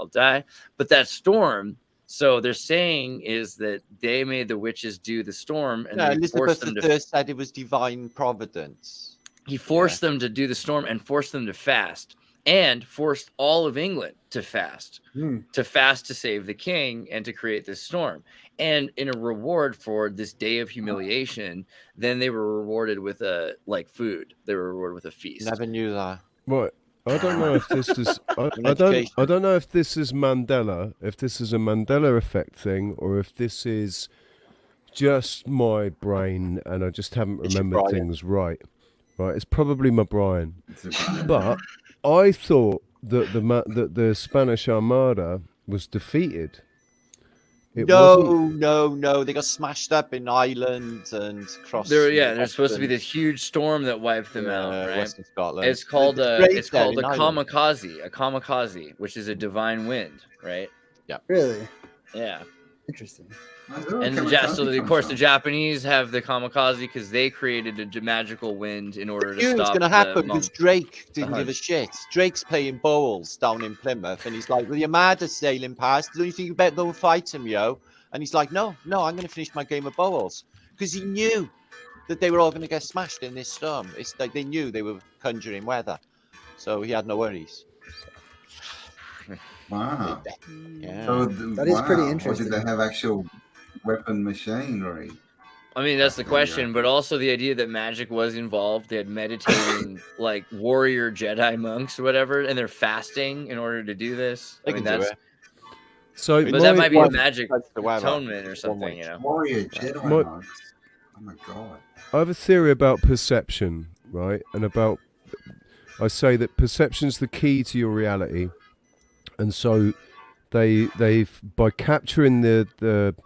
Speaker 3: die. But that storm, so they're saying is that they made the witches do the storm, and they forced them to.
Speaker 11: Said it was divine providence.
Speaker 3: He forced them to do the storm and forced them to fast. And forced all of England to fast to save the king and to create this storm. And in a reward for this day of humiliation, then they were rewarded with food. They were rewarded with a feast.
Speaker 11: Never knew that.
Speaker 5: What? I don't know if this is. I don't know if this is Mandela. If this is a Mandela effect thing, or if this is just my brain and I just haven't remembered things right. Right. It's probably my brain, but. I thought that the Spanish Armada was defeated.
Speaker 11: No. They got smashed up in Ireland and crossed.
Speaker 3: There's supposed to be this huge storm that wiped them out. Right?
Speaker 11: Western Scotland.
Speaker 3: It's called a kamikaze. A kamikaze, which is a divine wind, right?
Speaker 11: Yeah.
Speaker 15: Really?
Speaker 3: Yeah.
Speaker 15: Interesting.
Speaker 3: And of course, the Japanese have the kamikaze because they created a magical wind in order to stop.
Speaker 11: It's going to happen because Drake didn't give a shit. Drake's playing bowls down in Plymouth, and he's like, "Well, your Armada's sailing past. Don't you think you better go and fight him, yo?" And he's like, "No, I'm going to finish my game of bowls," because he knew that they were all going to get smashed in this storm. It's like they knew they were conjuring weather, so he had no worries.
Speaker 1: Wow.
Speaker 11: Yeah.
Speaker 1: So
Speaker 15: that is pretty interesting.
Speaker 1: Or did they have actual weapon machinery?
Speaker 3: I mean, that's the question, but also the idea that magic was involved. They had meditating, like warrior Jedi monks or whatever, and they're fasting in order to do this. I mean, that's.
Speaker 5: So,
Speaker 3: but that might be a magic atonement or something,
Speaker 1: Warrior Jedi monks. Oh my god.
Speaker 5: I have a theory about perception, right? And I say that perception's the key to your reality. And so they've by capturing the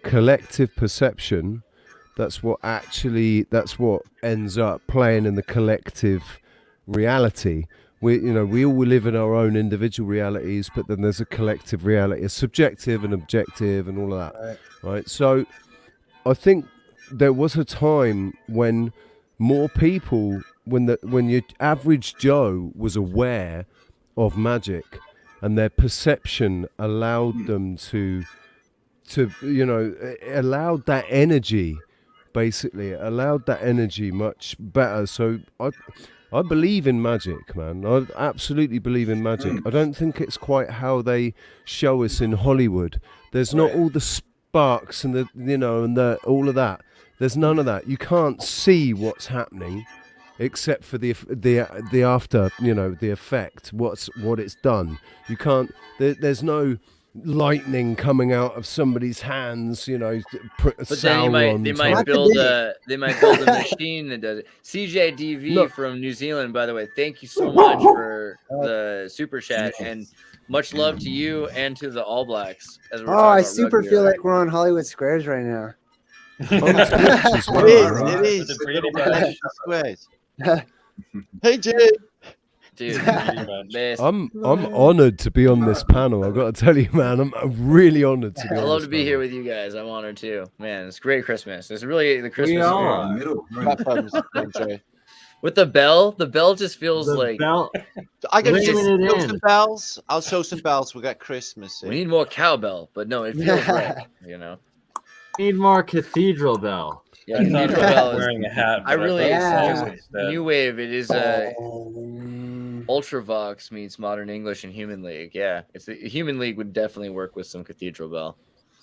Speaker 5: collective perception, that's what ends up playing in the collective reality. We all live in our own individual realities, but then there's a collective reality, a subjective and objective and all of that. Right? So I think there was a time when more people, when your average Joe was aware of magic, and their perception allowed them to allowed that energy, basically. It allowed that energy much better. So I believe in magic, man. I absolutely believe in magic. I don't think it's quite how they show us in Hollywood. There's not all the sparks and all of that. There's none of that. You can't see what's happening, except for the after, the effect, what it's done. You can't. There's no lightning coming out of somebody's hands,
Speaker 3: But then they might build a machine that does it. CJDV from New Zealand, by the way, thank you so much for the super chat, and much love to you and to the All Blacks.
Speaker 15: I super feel like we're on Hollywood Squares right now.
Speaker 11: It is. Hey, Jay.
Speaker 3: Dude,
Speaker 5: I'm honored to be on this panel. I've got to tell you, man, I'm really honored to be.
Speaker 3: I
Speaker 5: on
Speaker 3: love
Speaker 5: this
Speaker 3: to be
Speaker 5: panel.
Speaker 3: here with you guys. I'm honored too, man. It's great Christmas. It's really the Christmas
Speaker 2: We are.
Speaker 3: spirit. With the bell just feels
Speaker 2: The
Speaker 3: like
Speaker 2: bell.
Speaker 11: I got
Speaker 2: Ringing
Speaker 11: just
Speaker 2: it
Speaker 11: show
Speaker 2: in.
Speaker 11: some bells. I'll show some bells. We'll get Christmas.
Speaker 3: we need more cowbell, but no, it feels right. You know,
Speaker 2: Need more cathedral bell.
Speaker 3: yeah,
Speaker 14: I thought
Speaker 3: cathedral
Speaker 14: about
Speaker 3: bell is.
Speaker 14: wearing a hat.
Speaker 3: I
Speaker 14: but
Speaker 3: really
Speaker 14: thought it was
Speaker 3: new wave. It is Ultravox meets Modern English and Human League. Yeah, it's the Human League would definitely work with some cathedral bell.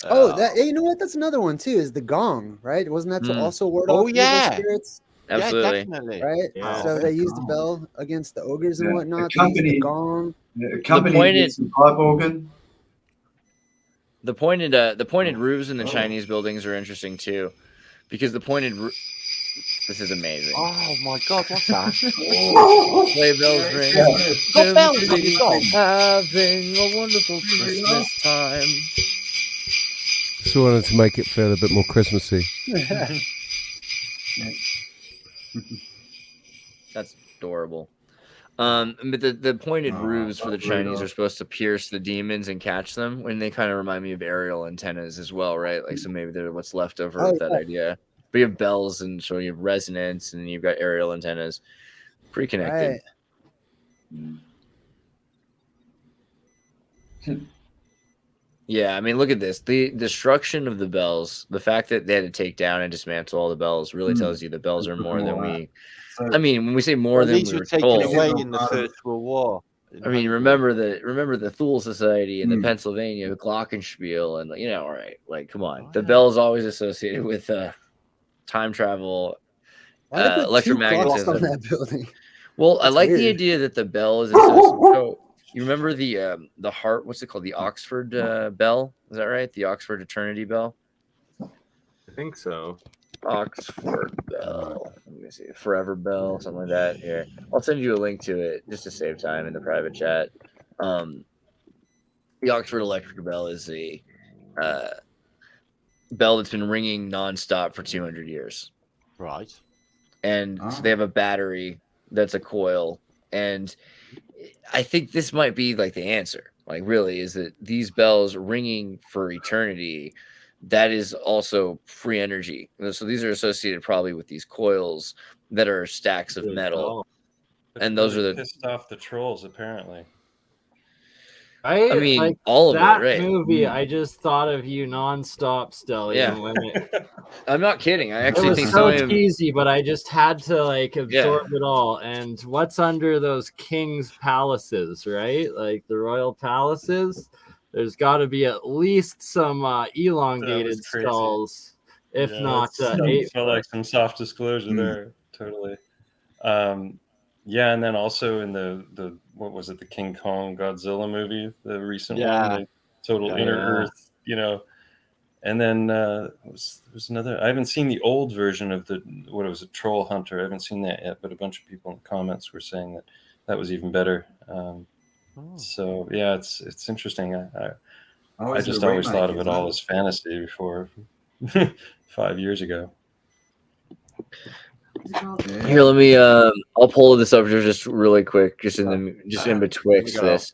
Speaker 15: You know what? That's another one too. Is the gong, right? Wasn't that to also ward off evil
Speaker 11: yeah.
Speaker 15: spirits?
Speaker 3: Absolutely.
Speaker 11: Yeah, definitely.
Speaker 15: Right.
Speaker 2: Yeah.
Speaker 15: So they used the bell against the ogres and whatnot.
Speaker 4: Accompanied-
Speaker 15: They used the gong.
Speaker 4: Accompanied with some pipe organ.
Speaker 3: The pointed roofs in the Chinese buildings are interesting too, because the pointed. This is amazing.
Speaker 11: Oh my God, what's that?
Speaker 3: Sleigh bells ring.
Speaker 11: Got bells on your dog.
Speaker 3: Having a wonderful Christmas time.
Speaker 5: Just wanted to make it feel a bit more Christmassy.
Speaker 3: That's adorable. But the pointed roofs for the Chinese are supposed to pierce the demons and catch them. When they kind of remind me of aerial antennas as well, right? Like, so maybe they're what's left over of that idea. But you have bells, and so you have resonance, and you've got aerial antennas. Pretty connected.
Speaker 15: Right.
Speaker 3: Yeah, I mean, look at this. The destruction of the bells, the fact that they had to take down and dismantle all the bells really tells you the bells are more than we... I mean, when we say more than
Speaker 11: these
Speaker 3: we
Speaker 11: were
Speaker 3: were
Speaker 11: taken
Speaker 3: told...
Speaker 11: away in the First World War.
Speaker 3: I mean, remember the Thule Society and the Pennsylvania Glockenspiel, and you know, all right, like, come on. The bell is always associated with time travel, electromagnetism.
Speaker 15: On that building.
Speaker 3: Well, I like the idea that the bell is associated. So you remember the heart? What's it called? The Oxford bell? Is that right? The Oxford Eternity bell.
Speaker 2: I think so.
Speaker 3: Oxford bell. Let me see. Forever bell, something like that. Here, I'll send you a link to it just to save time in the private chat. The Oxford electric bell is a bell that's been ringing nonstop for 200 years.
Speaker 11: Right.
Speaker 3: And so they have a battery that's a coil, and I think this might be like the answer. Like, really, is that these bells ringing for eternity? That is also free energy. So these are associated probably with these coils that are stacks of metal, and those are the
Speaker 14: pissed off the trolls apparently.
Speaker 3: I mean,
Speaker 2: like
Speaker 3: all of
Speaker 2: that
Speaker 3: it, right?
Speaker 2: movie. I just thought of you nonstop, Stelly.
Speaker 3: Yeah. I'm not kidding. I actually think
Speaker 2: so cheesy, but I just had to like absorb it all. And what's under those king's palaces, right? Like the royal palaces. There's got to be at least some elongated skulls, if not eight.
Speaker 14: Felt like some soft disclosure there. Totally. Yeah, and then also in the what was it, the King Kong Godzilla movie, the recent one, the total inner Earth, you know. And then there's another. I haven't seen the old version of what it was, a Troll Hunter. I haven't seen that yet, but a bunch of people in the comments were saying that was even better. So yeah, it's interesting. I just always thought of it all as fantasy before 5 years ago.
Speaker 3: Here, let me. I'll pull this up just really quick, just in betwixt this.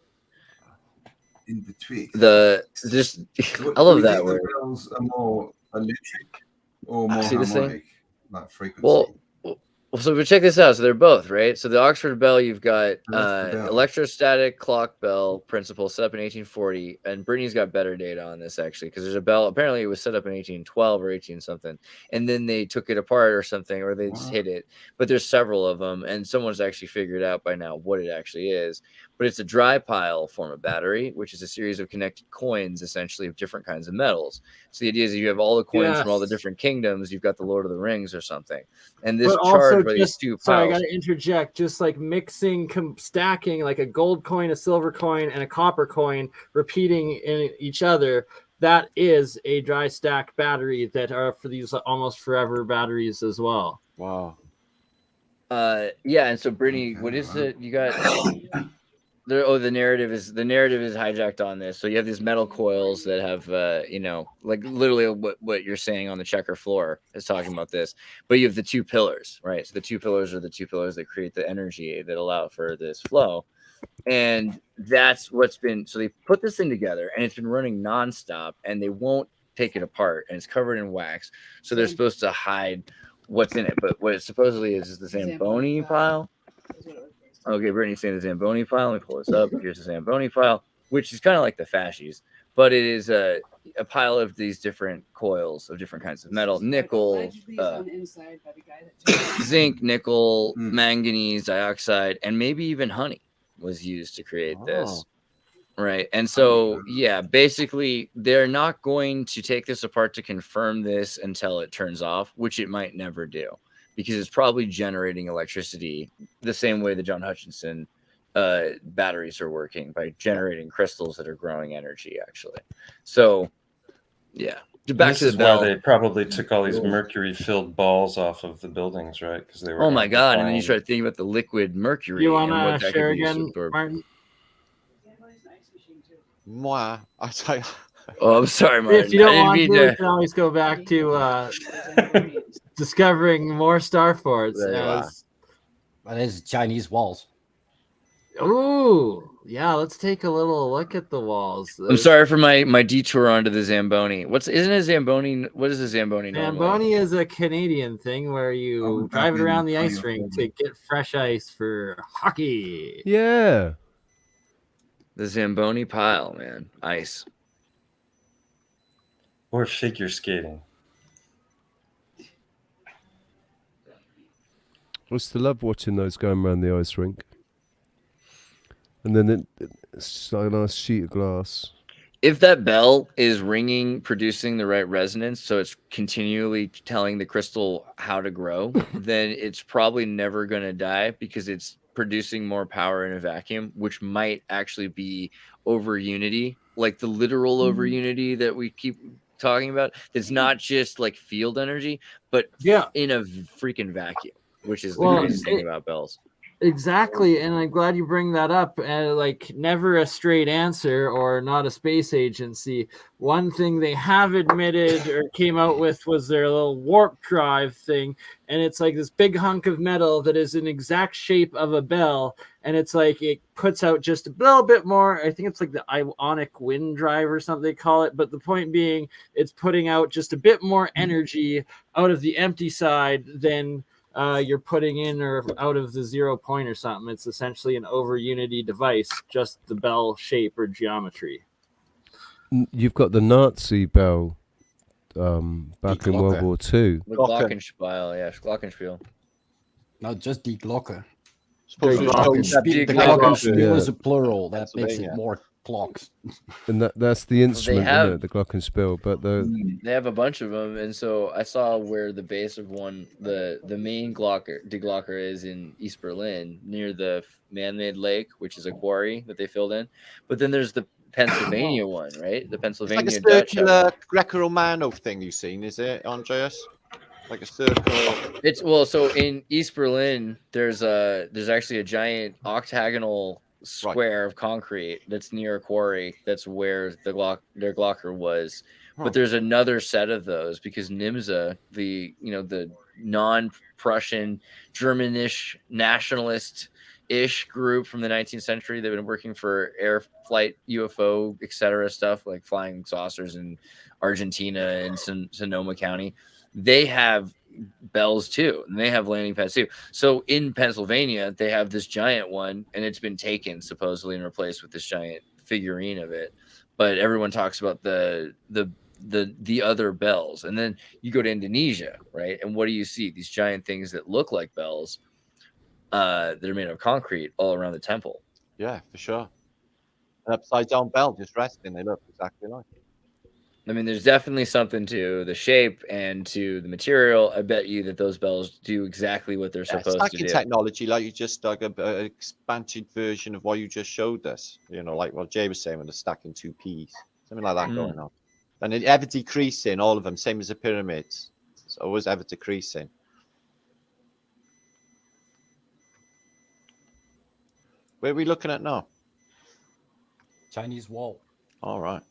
Speaker 1: In betwixt.
Speaker 3: I love that word.
Speaker 1: The bells are more electric or more harmonic, like frequency.
Speaker 3: Well, so check this out. So they're both, right? So the Oxford bell, you've got electrostatic clock bell principle set up in 1840, and Brittany's got better data on this actually, because there's a bell. Apparently, it was set up in 1812 or 18 something, and then they took it apart or something, or they just hit it. But there's several of them, and someone's actually figured out by now what it actually is. But it's a dry pile form of battery, which is a series of connected coins, essentially of different kinds of metals. So the idea is you have all the coins from all the different kingdoms. You've got the Lord of the Rings or something, and this charge by these two piles.
Speaker 2: Sorry, I got to interject. Just like mixing, stacking, like a gold coin, a silver coin, and a copper coin, repeating in each other. That is a dry stack battery that are for these almost forever batteries as well.
Speaker 11: Wow.
Speaker 3: Yeah, and so Brittany, what is it? You got the narrative is hijacked on this. So you have these metal coils that have like literally what you're saying on the checker floor is talking about this, but you have the two pillars, right? So the two pillars are the two pillars that create the energy that allow for this flow, and that's what's been. So they put this thing together, and it's been running nonstop, and they won't take it apart, and it's covered in wax. So they're supposed to hide what's in it, but what it supposedly is the Zamboni pile. Okay, Brittany's saying the Zamboni file. Let me pull this up. Here's the Zamboni file, which is kind of like the fascies, but it is a pile of these different coils of different kinds of metal, nickel, zinc, nickel, manganese dioxide, and maybe even honey was used to create this. Right. And so, yeah, basically, they're not going to take this apart to confirm this until it turns off, which it might never do, because it's probably generating electricity the same way the John Hutchinson batteries are working, by generating crystals that are growing energy, actually. So, yeah. Back to the bell.
Speaker 14: Why they probably took all these mercury-filled balls off of the buildings, right? Because they were.
Speaker 3: Oh my God! And then you start thinking about the liquid mercury.
Speaker 2: You want to share again, Martin?
Speaker 11: Moi, I say.
Speaker 3: Oh, I'm sorry, Martin.
Speaker 2: If you don't want to, you can always go back to discovering more star forts.
Speaker 9: That is Chinese walls.
Speaker 2: Ooh, yeah. Let's take a little look at the walls.
Speaker 3: I'm sorry for my detour onto the Zamboni. Isn't a Zamboni? What is a Zamboni?
Speaker 2: Zamboni is a Canadian thing where you drive it around the ice rink to get fresh ice for hockey.
Speaker 5: Yeah.
Speaker 3: The Zamboni pile, man. Ice.
Speaker 14: Or figure skating.
Speaker 5: I used to love watching those going around the ice rink. And then it's like a nice sheet of glass.
Speaker 3: If that bell is ringing, producing the right resonance, so it's continually telling the crystal how to grow, then it's probably never going to die, because it's producing more power in a vacuum, which might actually be over unity, like the literal over unity that we keep talking about. It's not just like field energy, but in a freaking vacuum, which is the craziest thing about bells.
Speaker 2: Exactly, and I'm glad you bring that up. Like, never a straight answer, or not a space agency. One thing they have admitted or came out with was their little warp drive thing, and it's like this big hunk of metal that is an exact shape of a bell, and it's like it puts out just a little bit more. I think it's like the ionic wind drive or something they call it, but the point being, it's putting out just a bit more energy out of the empty side than you're putting in or out of the 0 point or something. It's essentially an over unity device, just the bell shape or geometry.
Speaker 5: You've got the Nazi bell back in World War II.
Speaker 3: The Glockenspiel, yeah, Glockenspiel.
Speaker 9: No, just die Glocke.
Speaker 3: The
Speaker 9: Glockenspiel is a plural. That makes it more clocks.
Speaker 5: And that's the instrument, isn't it? The Glockenspiel. But
Speaker 3: they have a bunch of them, and so I saw where the base of one, the main Glocker, Die Glocker, is in East Berlin, near the man-made lake, which is a quarry that they filled in. But then there's the Pennsylvania one, right? The Pennsylvania
Speaker 11: it's like a circular Greco-Romano thing you've seen, is it, Andreas? Like a circle.
Speaker 3: It's so in East Berlin, there's actually a giant octagonal square of concrete that's near a quarry. That's where their Glocker was. But there's another set of those, because NIMSA, the non-Prussian, Germanish, nationalist-ish group from the 19th century, they've been working for air flight, UFO, etc. stuff, like flying saucers in Argentina and Sonoma County. They have bells too, and they have landing pads too. So in Pennsylvania, they have this giant one, and it's been taken supposedly and replaced with this giant figurine of it. But everyone talks about the other bells. And then you go to Indonesia, right? And what do you see? These giant things that look like bells that are made of concrete all around the temple.
Speaker 11: Yeah, for sure. An upside down bell just resting. They look exactly like it.
Speaker 3: I mean, there's definitely something to the shape and to the material. I bet you that those bells do exactly what they're supposed to do.
Speaker 11: Technology, like you just like an expanded version of what you just showed us. Like what Jay was saying with the stacking 2 Ps, something like that going on. And it ever decreasing, all of them, same as the pyramids. It's always ever decreasing. Where are we looking at now?
Speaker 9: Chinese wall.
Speaker 11: All right.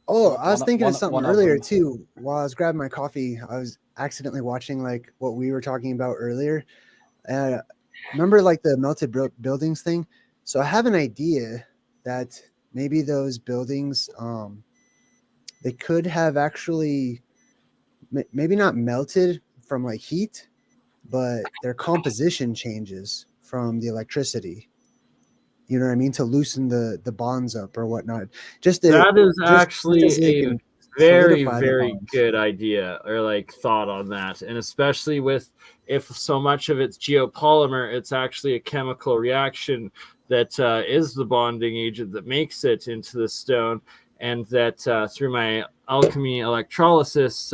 Speaker 15: Oh, I was thinking of something earlier too. While I was grabbing my coffee, I was accidentally watching like what we were talking about earlier. Remember like the melted buildings thing? So I have an idea that maybe those buildings, they could have actually maybe not melted from like heat, but their composition changes from the electricity. You know what I mean? To loosen the bonds up or whatnot.
Speaker 12: That is actually a very,
Speaker 15: solidify the
Speaker 12: very
Speaker 15: bonds.
Speaker 12: good idea or like thought on that. And especially with if so much of it's geopolymer, it's actually a chemical reaction that is the bonding agent that makes it into the stone. And that through my alchemy electrolysis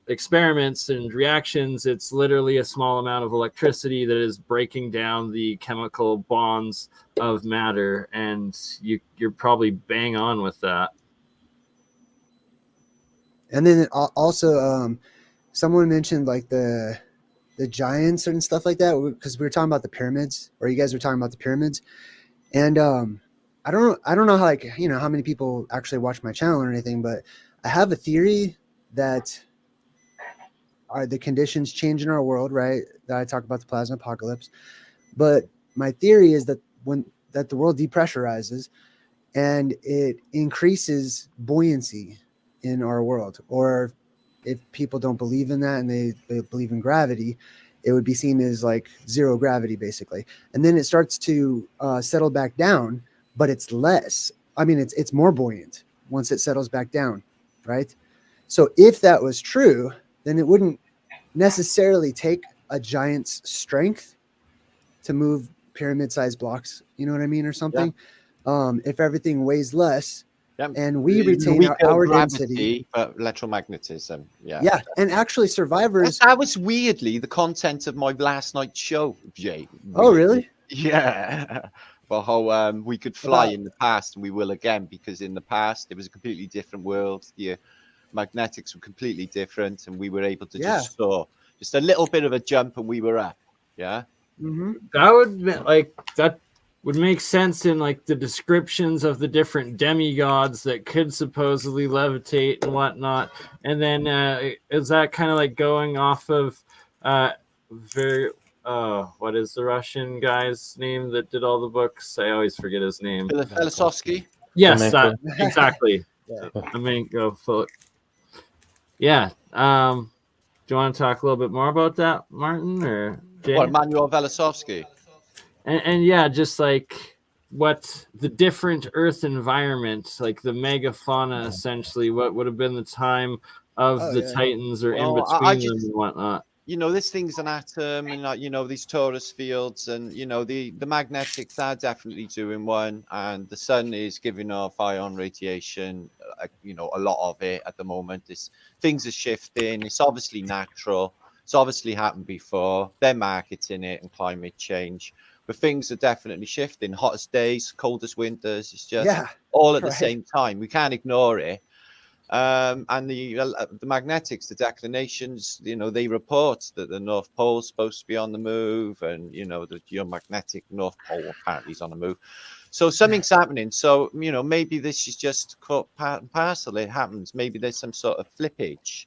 Speaker 12: experiments and reactions, it's literally a small amount of electricity that is breaking down the chemical bonds of matter, and you're probably bang on with that.
Speaker 15: And then also, someone mentioned like the giants and stuff like that, because we were talking about the pyramids, or you guys were talking about the pyramids, and I don't know how, like, you know, how many people actually watch my channel or anything, but I have a theory that are the conditions change in our world, right? That I talk about the plasma apocalypse, but my theory is that that the world depressurizes and it increases buoyancy in our world. Or if people don't believe in that and they believe in gravity, it would be seen as like zero gravity basically. And then it starts to settle back down, but it's less. I mean, it's more buoyant once it settles back down, right? So if that was true, then it wouldn't necessarily take a giant's strength to move pyramid-sized blocks, you know what I mean, or something. Yeah. If everything weighs less, and we retain our density,
Speaker 11: but electromagnetism,
Speaker 15: yeah, and actually survivors.
Speaker 11: That was weirdly the content of my last night's show, Jay.
Speaker 15: Oh, really?
Speaker 11: Yeah. But how we could fly in the past, and we will again, because in the past it was a completely different world. The magnetics were completely different, and we were able to just soar, just a little bit of a jump, and we were up. Yeah.
Speaker 15: Mm-hmm.
Speaker 12: That would make sense in like the descriptions of the different demigods that could supposedly levitate and whatnot. And then is that kind of like going off of what is the Russian guy's name that did all the books? I always forget his name.
Speaker 11: Filosofsky.
Speaker 12: Yes, exactly. I mean, go full. Yeah. Do you want to talk a little bit more about that, Martin, or Jay?
Speaker 11: What, Manuel Velosovsky?
Speaker 12: And yeah, just like what the different Earth environment, like the megafauna, essentially, what would have been the time of the Titans or in between them and whatnot.
Speaker 11: You know, this thing's an atom, and like, you know, these torus fields, and you know, the magnetics are definitely doing one, and the sun is giving off ion radiation, you know, a lot of it at the moment. Things are shifting. It's obviously natural. It's obviously happened before. They're marketing it and climate change. But things are definitely shifting. Hottest days, coldest winters. It's just all at the same time. We can't ignore it. And the magnetics, the declinations, you know, they report that the North Pole is supposed to be on the move, and you know, the geomagnetic North Pole apparently is on the move. So something's happening. So, you know, maybe this is just caught part and parcel. It happens. Maybe there's some sort of flippage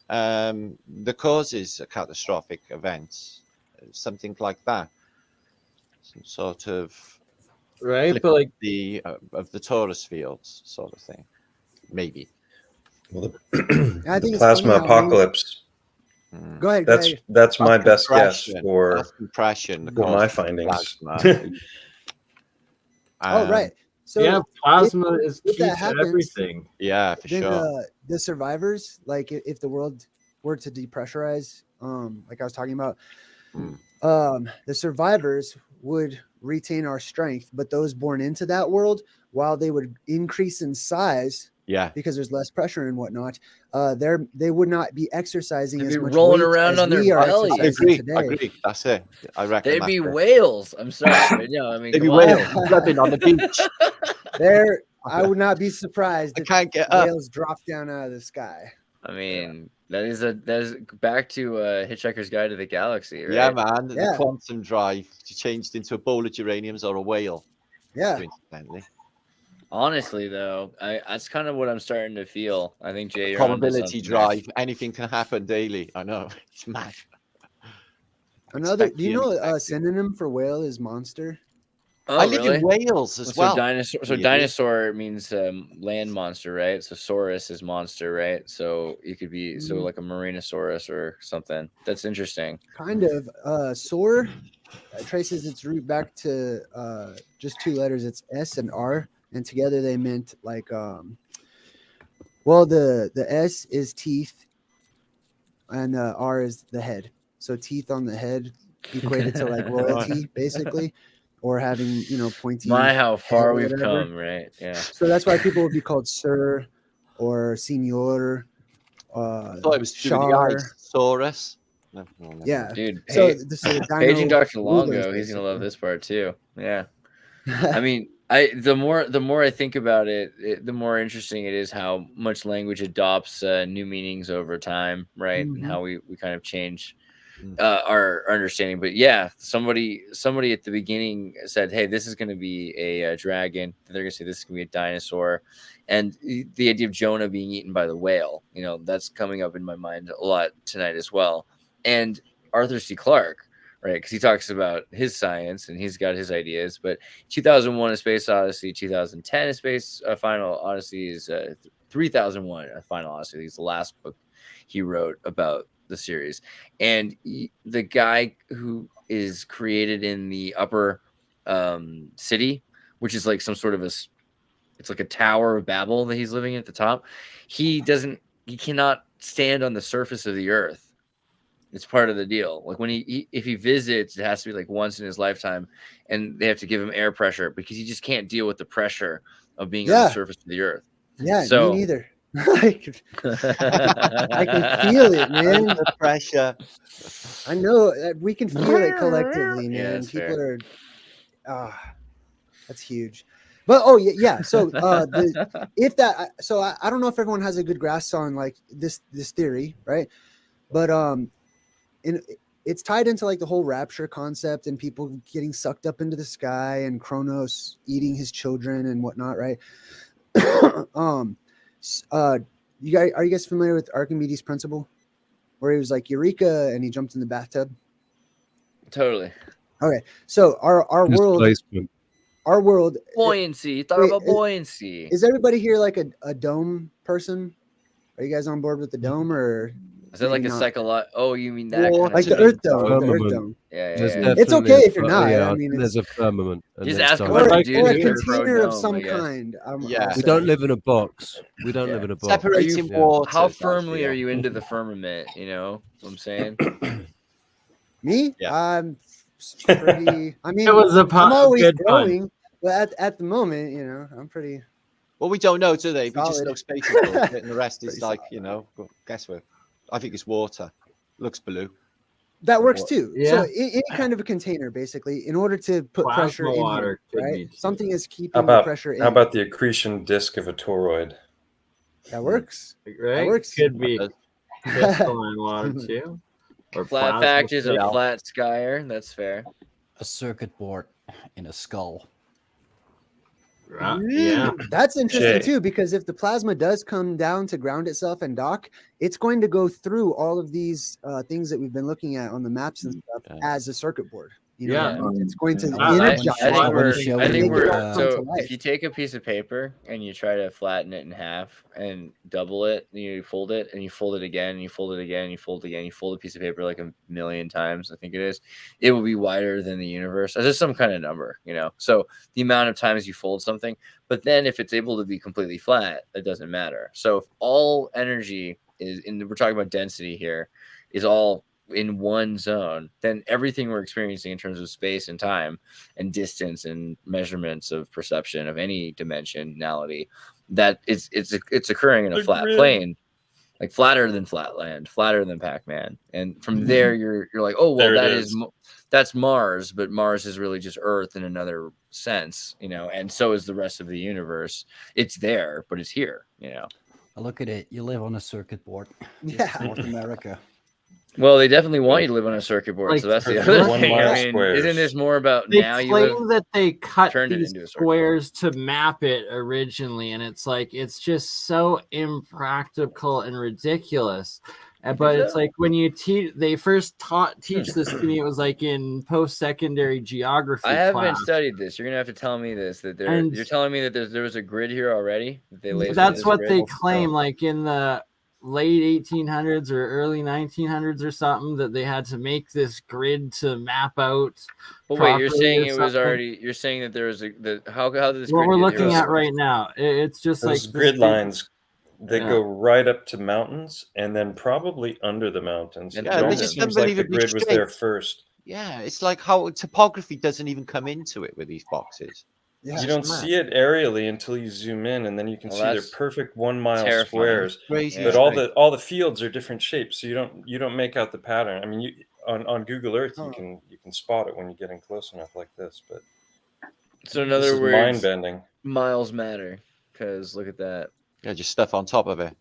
Speaker 11: that causes a catastrophic event, something like that. Some sort of
Speaker 12: but like
Speaker 11: the of the torus fields, sort of thing, maybe.
Speaker 14: Well, the plasma apocalypse.
Speaker 15: Go ahead.
Speaker 14: That's my best guess for
Speaker 11: compression.
Speaker 14: For my findings.
Speaker 15: Right. So
Speaker 12: yeah, plasma is key to everything.
Speaker 11: Yeah, for sure.
Speaker 15: The survivors, like if the world were to depressurize, like I was talking about, the survivors would retain our strength, but those born into that world, while they would increase in size, because there's less pressure and whatnot, they would not be exercising as much
Speaker 3: rolling
Speaker 15: weight
Speaker 3: around
Speaker 15: as
Speaker 3: on their
Speaker 15: we are
Speaker 3: belly.
Speaker 11: I agree.
Speaker 15: today.
Speaker 11: That's it. I reckon
Speaker 3: they'd be whales. I'm sorry. No, I mean,
Speaker 11: they'd be whales flipping on the beach.
Speaker 15: I would not be surprised if whales drop down out of the sky.
Speaker 3: I mean, that is back to Hitchhiker's Guide to the Galaxy, right?
Speaker 11: Yeah, man. The quantum drive changed into a bowl of geraniums or a whale.
Speaker 15: Yeah.
Speaker 11: Coincidentally.
Speaker 3: Honestly, though, that's kind of what I'm starting to feel. I think Jay, you're
Speaker 11: probability drive. Anything can happen daily. I know. It's mad.
Speaker 15: Another, do you know a synonym for whale is monster?
Speaker 3: Oh,
Speaker 11: I live in Wales as well.
Speaker 3: Dinosaur means land monster, right? So saurus is monster, right? So it could be like a marinosaurus or something. That's interesting.
Speaker 15: Kind of. Soar traces its root back to just two letters. It's S and R, and together they meant like well, the S is teeth, and R is the head. So teeth on the head equated to like royalty, basically, or having pointy.
Speaker 3: My, how far we've come, right? Yeah.
Speaker 15: So that's why people would be called sir or senor.
Speaker 11: I thought it was Saurus.
Speaker 15: Yeah,
Speaker 3: dude.
Speaker 15: So
Speaker 3: paging Dr. Longo, he's gonna love this part too. Yeah. I mean, the more I think about it, the more interesting it is how much language adopts new meanings over time, right?
Speaker 15: Mm-hmm.
Speaker 3: And how we kind of change our understanding. But yeah, somebody at the beginning said, hey, this is going to be a dragon. They're going to say this is going to be a dinosaur. And the idea of Jonah being eaten by the whale, that's coming up in my mind a lot tonight as well. And Arthur C. Clarke, right? Because he talks about his science and he's got his ideas. But 2001: A Space Odyssey, 2010: A Space Final Odyssey is 3001: A Final Odyssey. It's the last book he wrote about the series. And the guy who is created in the upper city, which is like some sort of it's like a Tower of Babel that he's living at the top. He cannot stand on the surface of the earth. It's part of the deal. Like when if he visits, it has to be like once in his lifetime, and they have to give him air pressure because he just can't deal with the pressure of being on the surface of the earth.
Speaker 15: Yeah, so, me neither. I can feel it, man.
Speaker 11: The pressure.
Speaker 15: I know we can feel it collectively, man.
Speaker 3: Yeah,
Speaker 15: people fair. Are, that's huge. But so I don't know if everyone has a good grasp on like this theory, right? But it's tied into like the whole rapture concept and people getting sucked up into the sky and Kronos eating his children and whatnot, right? Are you guys familiar with Archimedes' principle, where he was like Eureka and he jumped in the bathtub?
Speaker 3: Totally.
Speaker 15: Okay, so our world
Speaker 3: buoyancy. Thought about buoyancy.
Speaker 15: Is everybody here like a dome person? Are you guys on board with the dome, or
Speaker 3: is that like a psychological? Oh, you mean that?
Speaker 15: Well, like the Earth Dome. The Earth Dome.
Speaker 3: Yeah.
Speaker 15: It's okay if you're not.
Speaker 5: Yeah,
Speaker 15: I mean,
Speaker 5: there's a firmament.
Speaker 3: Just ask
Speaker 15: or a container of some kind.
Speaker 5: We don't live in a box. We don't live in a box.
Speaker 11: Separating water.
Speaker 3: How firmly are you into the firmament? You know what I'm saying?
Speaker 15: Me?
Speaker 11: Yeah.
Speaker 15: I'm pretty. I mean,
Speaker 2: it was I'm
Speaker 15: always growing, but at the moment, I'm pretty.
Speaker 11: Well, we don't know, do they? We just know space is bullshit, and the rest is like, guesswork. I think it's water. Looks blue.
Speaker 15: That works too.
Speaker 2: Yeah.
Speaker 15: So any kind of a container, basically, in order to put pressure in here, right? Something is keeping the pressure in.
Speaker 14: How about the accretion disk of a toroid?
Speaker 15: That works.
Speaker 2: Right?
Speaker 15: That works.
Speaker 2: Could be crystalline water too.
Speaker 3: Or flat fact is a flat skyer. That's fair.
Speaker 9: A circuit board in a skull.
Speaker 2: Yeah,
Speaker 15: that's interesting too, because if the plasma does come down to ground itself and dock, it's going to go through all of these things that we've been looking at on the maps and stuff as a circuit board. It's going to energize.
Speaker 3: I think we're so if you take a piece of paper and you try to flatten it in half and double it, and you fold it and you fold it again and you fold it again and you fold it again, you fold a piece of paper like 1,000,000 times, I think it will be wider than the universe. There's some kind of number, so the amount of times you fold something. But then if it's able to be completely flat, it doesn't matter. So if all energy we're talking about density here, is all in one zone, then everything we're experiencing in terms of space and time and distance and measurements of perception of any dimensionality, that it's occurring in a flat plane, like flatter than Flatland, flatter than Pac-Man. And from there you're like, oh well, that's Mars, but Mars is really just Earth in another sense, and so is the rest of the universe. It's there, but it's here.
Speaker 9: Look at it. You live on a circuit board.
Speaker 15: Yeah.
Speaker 9: North America.
Speaker 3: Well, they definitely want you to live on a circuit board, so that's the other thing. I mean, isn't this more about
Speaker 2: they
Speaker 3: now you
Speaker 2: claim
Speaker 3: live?
Speaker 2: that they cut
Speaker 3: turned it
Speaker 2: these
Speaker 3: into a circuit
Speaker 2: squares to map it originally, and it's like it's just so impractical and ridiculous. But it's like when you teach, they first teach this to me. It was like in post-secondary geography.
Speaker 3: I haven't
Speaker 2: class.
Speaker 3: studied this. You're gonna have to tell me this. You're telling me that there was a grid here already. That they laid
Speaker 2: that's what
Speaker 3: grid?
Speaker 2: they claim. Like in the late 1800s or early 1900s or something, that they had to make this grid to map out.
Speaker 3: But wait, you're saying it was already? You're saying that there was how did this?
Speaker 2: What
Speaker 3: grid
Speaker 2: we're
Speaker 3: get
Speaker 2: looking
Speaker 3: here?
Speaker 2: at right now, it's just
Speaker 14: those
Speaker 2: like
Speaker 14: grid lines. They go right up to mountains and then probably under the mountains.
Speaker 11: Yeah, it just
Speaker 14: seems like the grid was there first.
Speaker 11: Yeah, it's like how topography doesn't even come into it with these boxes.
Speaker 14: Yeah, you don't see it aerially until you zoom in, and then you can see their perfect 1 mile squares.
Speaker 11: Crazy.
Speaker 14: But all the fields are different shapes, so you don't make out the pattern. I mean, on Google Earth you can spot it when you get in close enough like this. But
Speaker 3: so in other words,
Speaker 14: mind bending.
Speaker 3: Miles matter because look at that.
Speaker 11: Yeah, just stuff on top of it.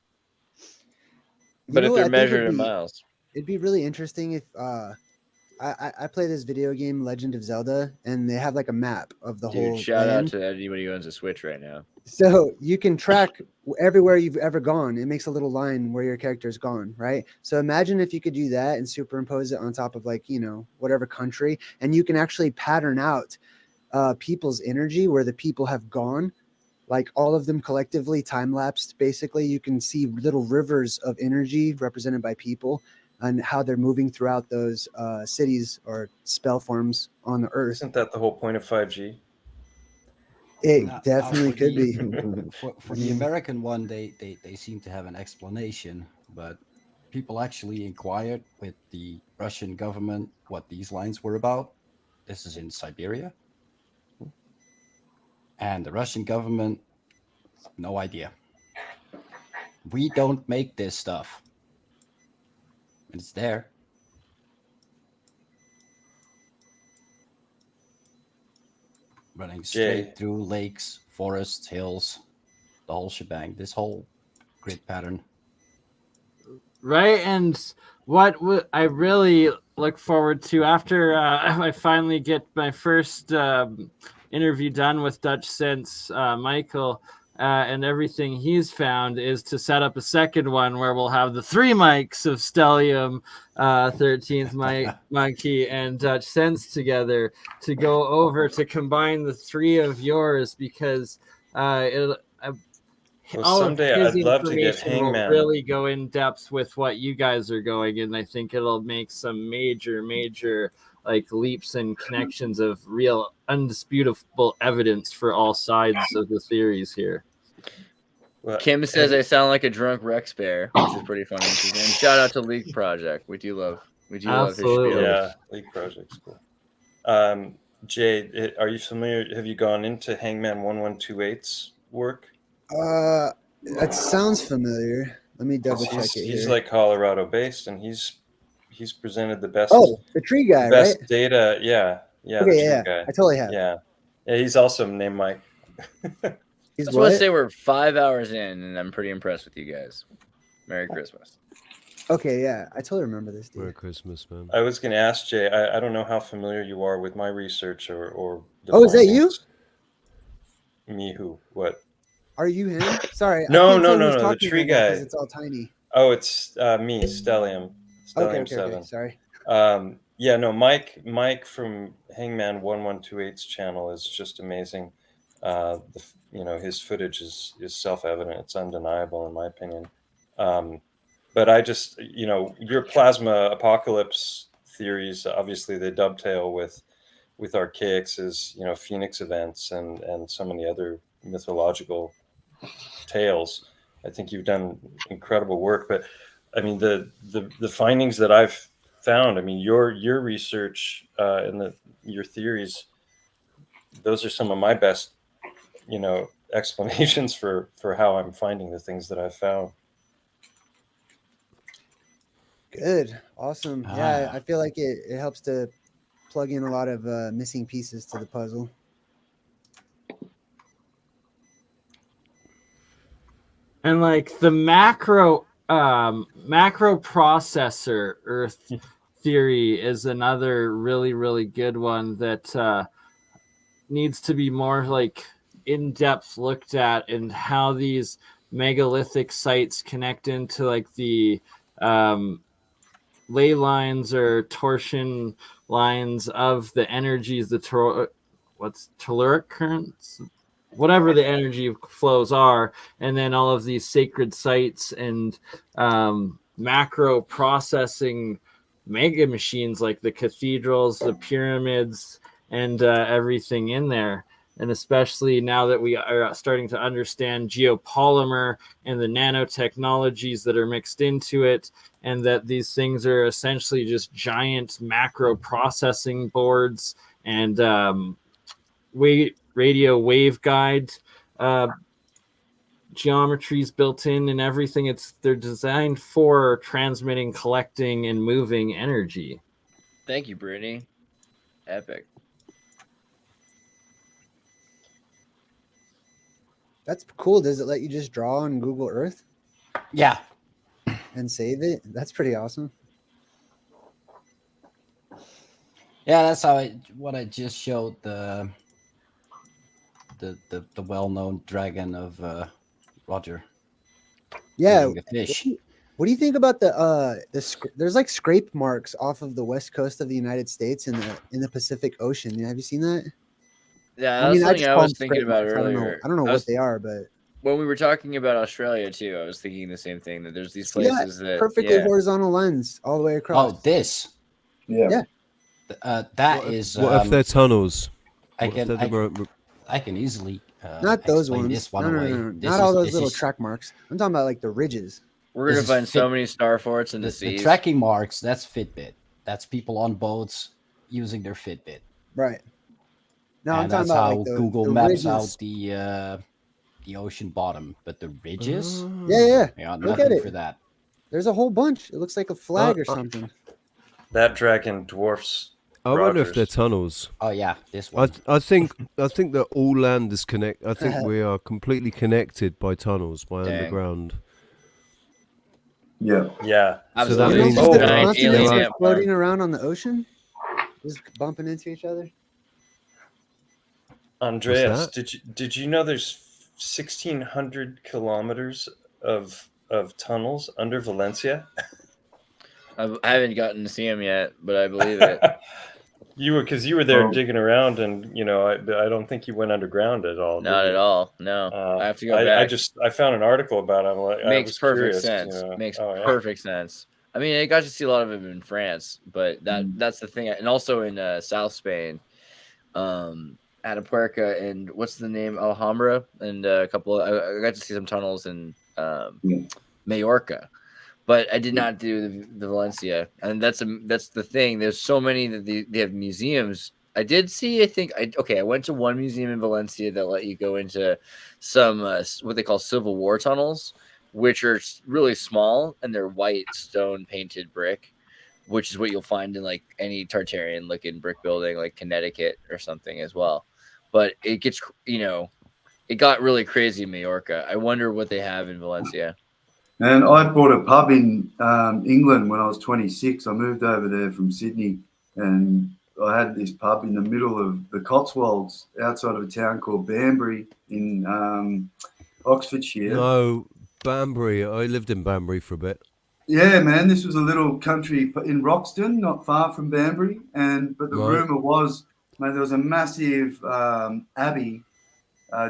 Speaker 3: But if they're measured in miles,
Speaker 15: it'd be really interesting if I play this video game Legend of Zelda, and they have like a map of the whole
Speaker 3: shout
Speaker 15: land.
Speaker 3: out to anybody who owns a Switch right now.
Speaker 15: So you can track everywhere you've ever gone. It makes a little line where your character's gone, right? So imagine if you could do that and superimpose it on top of like, whatever country, and you can actually pattern out people's energy where the people have gone, like all of them collectively time-lapsed. Basically, you can see little rivers of energy represented by people and how they're moving throughout those cities or spell forms on the earth.
Speaker 14: Isn't that the whole point of 5G?
Speaker 15: It definitely could be.
Speaker 9: For the American one, they seem to have an explanation, but people actually inquired with the Russian government what these lines were about. This is in Siberia. And the Russian government, no idea. We don't make this stuff. And it's there. Running straight through lakes, forests, hills, the whole shebang, this whole grid pattern.
Speaker 2: Right, and what I really look forward to after I finally get my first interview done with Dutch Sense, Michael, and everything he's found is to set up a second one where we'll have the 3 mics of Stellium, 13th Monkey, and Dutch Sense together to go over to combine the 3 of yours because
Speaker 14: someday I'd love to get Hangman.
Speaker 2: Will really go in depth with what you guys are going, and I think it'll make some major like leaps and connections of real undisputable evidence for all sides of the theories here.
Speaker 14: Well,
Speaker 3: Kim says I sound like a drunk Rex Bear, which is pretty funny. And shout out to League Project. We do love his spiel.
Speaker 14: Yeah, League Project's cool. Jay, are you familiar? Have you gone into Hangman 1128's work?
Speaker 15: That sounds familiar. Let me double check it here.
Speaker 14: He's like Colorado based, and he's presented the best.
Speaker 15: Oh, the tree guy,
Speaker 14: best
Speaker 15: right?
Speaker 14: Data, yeah.
Speaker 15: Okay, yeah, guy. I totally have.
Speaker 14: Yeah, he's also named Mike.
Speaker 3: I just want to say we're 5 hours in, and I'm pretty impressed with you guys. Merry Christmas.
Speaker 15: Okay, yeah, I totally remember this. Dude.
Speaker 5: Merry Christmas, man.
Speaker 14: I was going to ask Jay. I don't know how familiar you are with my research or.
Speaker 15: Oh, is that you?
Speaker 14: Me who? What?
Speaker 15: Are you him? Sorry.
Speaker 14: No. The tree guy.
Speaker 15: Because it's all tiny.
Speaker 14: Oh, it's me, Stellium.
Speaker 15: Okay,
Speaker 14: 7.
Speaker 15: Sorry.
Speaker 14: Yeah, no, Mike from Hangman 1128's channel is just amazing. His footage is self-evident. It's undeniable in my opinion. But I just, your plasma apocalypse theories, obviously they dovetail with Archaix's, Phoenix events and so many other mythological tales. I think you've done incredible work, but I mean, the findings that I've found, I mean, your research and your theories, those are some of my best, explanations for how I'm finding the things that I've found.
Speaker 15: Good. Awesome. Yeah, I feel like it helps to plug in a lot of missing pieces to the puzzle.
Speaker 2: And like the macro macro processor Earth theory is another really, really good one that needs to be more like in-depth looked at, and how these megalithic sites connect into like the ley lines or torsion lines of the energies, the telluric currents, whatever the energy flows are, and then all of these sacred sites and macro processing mega machines like the cathedrals, the pyramids, and everything in there. And especially now that we are starting to understand geopolymer and the nanotechnologies that are mixed into it, and that these things are essentially just giant macro processing boards and radio waveguide geometries built in and everything. They're designed for transmitting, collecting, and moving energy.
Speaker 3: Thank you, Brittany. Epic.
Speaker 15: That's cool. Does it let you just draw on Google Earth?
Speaker 9: Yeah.
Speaker 15: And save it? That's pretty awesome.
Speaker 9: Yeah, that's how what I just showed the well-known dragon of Roger.
Speaker 15: Yeah.
Speaker 9: The fish.
Speaker 15: What do you think about there's like scrape marks off of the west coast of the United States in the Pacific Ocean? Have you seen that?
Speaker 3: Yeah, that's something I was thinking about
Speaker 15: marks.
Speaker 3: earlier.
Speaker 15: I don't know what they are, but
Speaker 3: when we were talking about Australia too, I was thinking the same thing, that there's these places that
Speaker 15: perfectly horizontal lens all the way across.
Speaker 9: Oh, this.
Speaker 15: Yeah.
Speaker 9: That is.
Speaker 5: What if they're tunnels?
Speaker 9: I can easily.
Speaker 15: Not those ones.
Speaker 9: This one
Speaker 15: no,
Speaker 9: away.
Speaker 15: No.
Speaker 9: This
Speaker 15: Not all those little track marks. I'm talking about like the ridges.
Speaker 3: We're gonna find so many star forts in the seas.
Speaker 9: The tracking marks. That's Fitbit. That's people on boats using their Fitbit.
Speaker 15: Right. No,
Speaker 9: and
Speaker 15: I'm talking
Speaker 9: that's
Speaker 15: about
Speaker 9: how
Speaker 15: like
Speaker 9: Google
Speaker 15: the
Speaker 9: maps
Speaker 15: ridges.
Speaker 9: out the ocean bottom. But the ridges.
Speaker 15: Yeah.
Speaker 9: Look at it for that.
Speaker 15: There's a whole bunch. It looks like a flag or something.
Speaker 14: That dragon dwarfs.
Speaker 5: I wonder if they're tunnels.
Speaker 9: Oh yeah, this one.
Speaker 5: I think that all land is connected. I think we are completely connected by tunnels, by underground.
Speaker 4: Yeah.
Speaker 14: Yeah.
Speaker 5: So that means
Speaker 15: they're floating around on the ocean, just bumping into each other.
Speaker 14: Andreas, did you know there's 1,600 kilometers of tunnels under Valencia?
Speaker 3: I haven't gotten to see them yet, but I believe it.
Speaker 14: You were there digging around, and I don't think you went underground at all.
Speaker 3: Not at all. No, I have to go back.
Speaker 14: I found an article about it.
Speaker 3: Makes perfect sense. Makes perfect sense. I mean, I got to see a lot of it in France, but that's the thing. And also in South Spain, Atapuerca, and what's the name? Alhambra, and a couple. I got to see some tunnels in Majorca. But I did not do the Valencia, and that's the thing. There's so many that they have museums. I did see. I went to one museum in Valencia that let you go into some what they call Civil War tunnels, which are really small, and they're white stone painted brick, which is what you'll find in like any Tartarian looking brick building, like Connecticut or something as well. But it gets it got really crazy in Majorca. I wonder what they have in Valencia.
Speaker 4: And I bought a pub in England when I was 26. I moved over there from Sydney, and I had this pub in the middle of the Cotswolds outside of a town called Banbury in Oxfordshire.
Speaker 5: No, Banbury. I lived in Banbury for a bit.
Speaker 4: Yeah, man. This was a little country in Roxton, not far from Banbury. But the rumour was, man, there was a massive abbey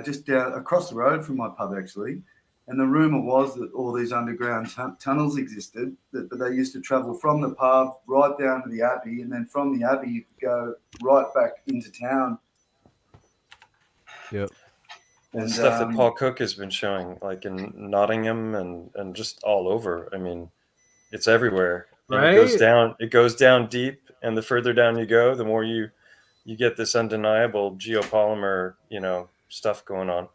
Speaker 4: just down across the road from my pub, actually. And the rumour was that all these underground tunnels existed, that they used to travel from the pub right down to the abbey, and then from the abbey you could go right back into town.
Speaker 5: Yep.
Speaker 14: And stuff that Paul Cook has been showing, like in Nottingham and just all over. I mean, it's everywhere.
Speaker 2: Right?
Speaker 14: It goes down deep, and the further down you go, the more you get this undeniable geopolymer, stuff going on.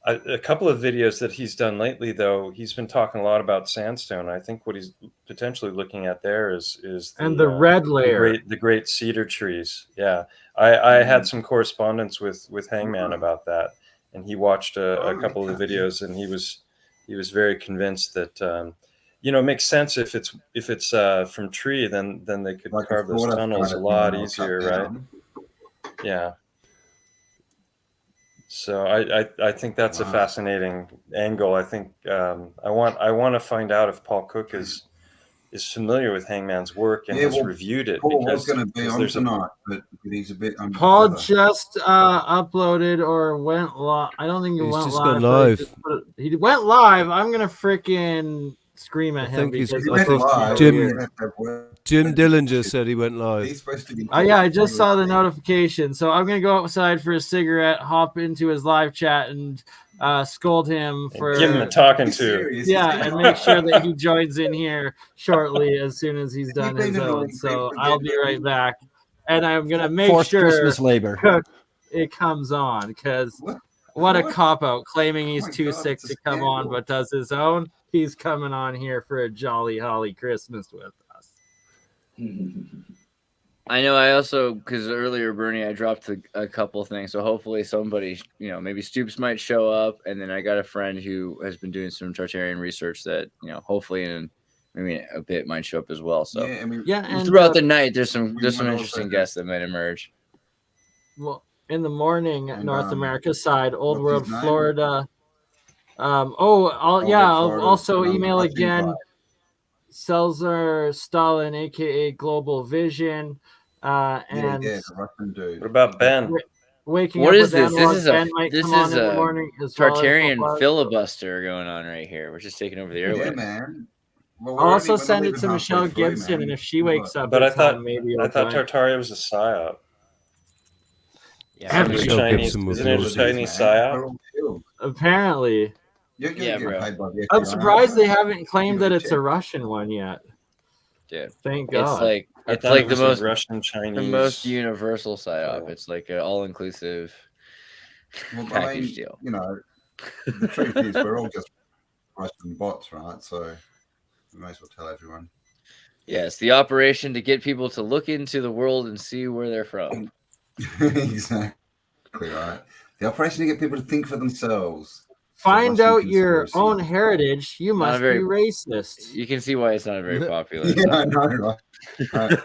Speaker 14: A couple of videos that he's done lately, though, he's been talking a lot about sandstone. I think what he's potentially looking at there is
Speaker 2: the red layer,
Speaker 14: the great cedar trees. Yeah, I had some correspondence with Hangman about that, and he watched a couple of the videos, and he was he was very convinced that you know, it makes sense if it's from tree, then they could
Speaker 1: Like
Speaker 14: carve those tunnels a lot easier, right? Yeah. So I think that's a fascinating angle. I think I want to find out if Paul Cook is familiar with Hangman's work and has reviewed it.
Speaker 1: Paul was going to be on tonight, but he's a bit under
Speaker 2: Paul
Speaker 1: the weather.
Speaker 2: just uploaded or went live. I don't think he went
Speaker 5: just
Speaker 2: live.
Speaker 5: gone live.
Speaker 2: He went live. I'm gonna freaking scream at him because
Speaker 5: Jim Dillinger said he went live.
Speaker 1: He's supposed to be.
Speaker 2: Oh yeah, I just saw the notification. So I'm gonna go outside for a cigarette, hop into his live chat, and scold him for
Speaker 14: give him a talking to.
Speaker 2: Yeah, and make sure that he joins in here shortly as soon as he's done his own. So I'll be right back, and I'm gonna make sure
Speaker 9: Christmas labor
Speaker 2: it comes on, because what a cop out claiming he's too sick to come on but does his own. He's coming on here for a jolly holly Christmas with us.
Speaker 3: I know. I also, because earlier, Bernie, I dropped a couple things. So hopefully somebody, you know, maybe Stoops might show up. And then I got a friend who has been doing some Tartarian research that, you know, hopefully in maybe a bit might show up as well. So
Speaker 2: and
Speaker 3: throughout the night, there's some interesting guests that might emerge.
Speaker 2: Well, in the morning, North America side, Old World, Florida. I'll also email again. Selzer Stalin, aka Global Vision, and
Speaker 14: what about Ben?
Speaker 3: What is this? This is a Tartarian filibuster going on right here. We're just taking over the airway.
Speaker 1: Yeah, man.
Speaker 2: I'll also send it to Michelle Gibson, and if she wakes up,
Speaker 14: but I thought
Speaker 2: join.
Speaker 14: Tartaria was a psyop.
Speaker 2: Yeah,
Speaker 14: isn't it a Chinese psyop?
Speaker 2: Apparently.
Speaker 3: Yeah, bro.
Speaker 2: I'm surprised they haven't claimed that it's a Russian one yet.
Speaker 3: Yeah,
Speaker 2: thank God.
Speaker 3: It's like the most
Speaker 14: Russian Chinese,
Speaker 3: the most universal psyop. It's like an all-inclusive package deal.
Speaker 1: You know, the truth is we're all just Russian bots, right? So we might as well tell everyone.
Speaker 3: Yes, the operation to get people to look into the world and see where they're from.
Speaker 1: Exactly right. The operation to get people to think for themselves.
Speaker 2: Find out your own heritage. You must be racist.
Speaker 3: You can see why it's not very popular.
Speaker 1: Yeah, I know, right?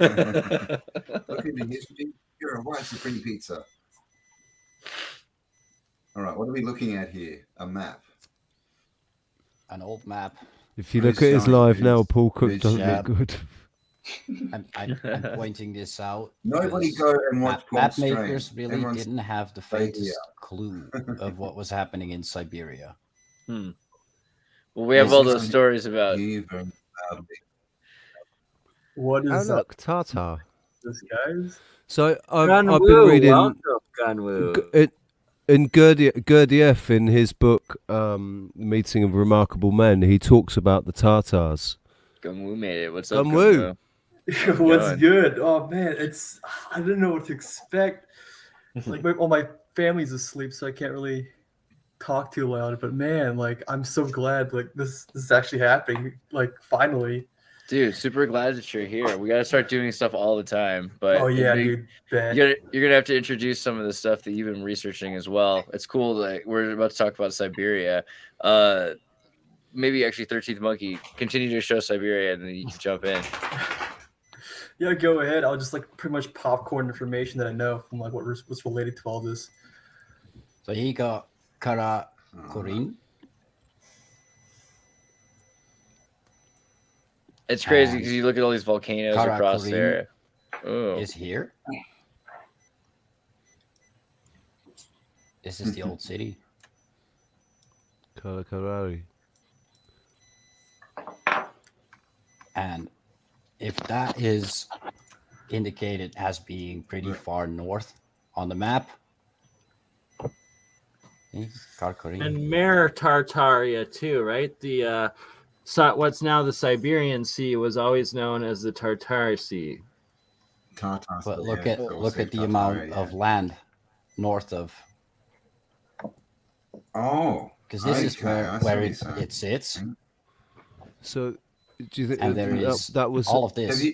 Speaker 1: Look into history. You're a white supreme pizza. All right, what are we looking at here? A map.
Speaker 9: An old map.
Speaker 5: If you look at his live now, Paul Cook doesn't look good.
Speaker 9: I'm pointing this out.
Speaker 1: Nobody go and watch
Speaker 9: map makers really didn't have the faintest clue of what was happening in Siberia.
Speaker 3: Well, we have all those stories about.
Speaker 16: What is
Speaker 5: look, Tartar?
Speaker 16: This guys.
Speaker 5: So I've been reading in Gurdjieff in his book Meeting of Remarkable Men. He talks about the Tartars.
Speaker 3: Gunwoo made it. What's up,
Speaker 5: Gunwoo?
Speaker 16: What's good? Oh man, I didn't know what to expect. Like all my family's asleep, so I can't really talk too loud. But man, like I'm so glad like this is actually happening. Like finally.
Speaker 3: Dude, super glad that you're here. We gotta start doing stuff all the time. But
Speaker 16: dude.
Speaker 3: You're gonna have to introduce some of the stuff that you've been researching as well. It's cool that we're about to talk about Siberia. Maybe actually 13th Monkey, continue to show Siberia and then you can jump in.
Speaker 16: Yeah, go ahead. I'll just like pretty much popcorn information that I know from like what's related to all this.
Speaker 9: So he got Karakorin.
Speaker 3: It's crazy because you look at all these volcanoes across there.
Speaker 9: Oh, is here. This is the old city.
Speaker 5: Karakarari.
Speaker 9: And if that is indicated as being pretty far north on the map,
Speaker 2: and Mare Tartaria too, right? The what's now the Siberian Sea was always known as the Tartar Sea.
Speaker 9: But look at the amount of land north of.
Speaker 1: Oh,
Speaker 9: because this is where it sits.
Speaker 5: So, do you think
Speaker 9: and there is
Speaker 5: that was
Speaker 9: all of this?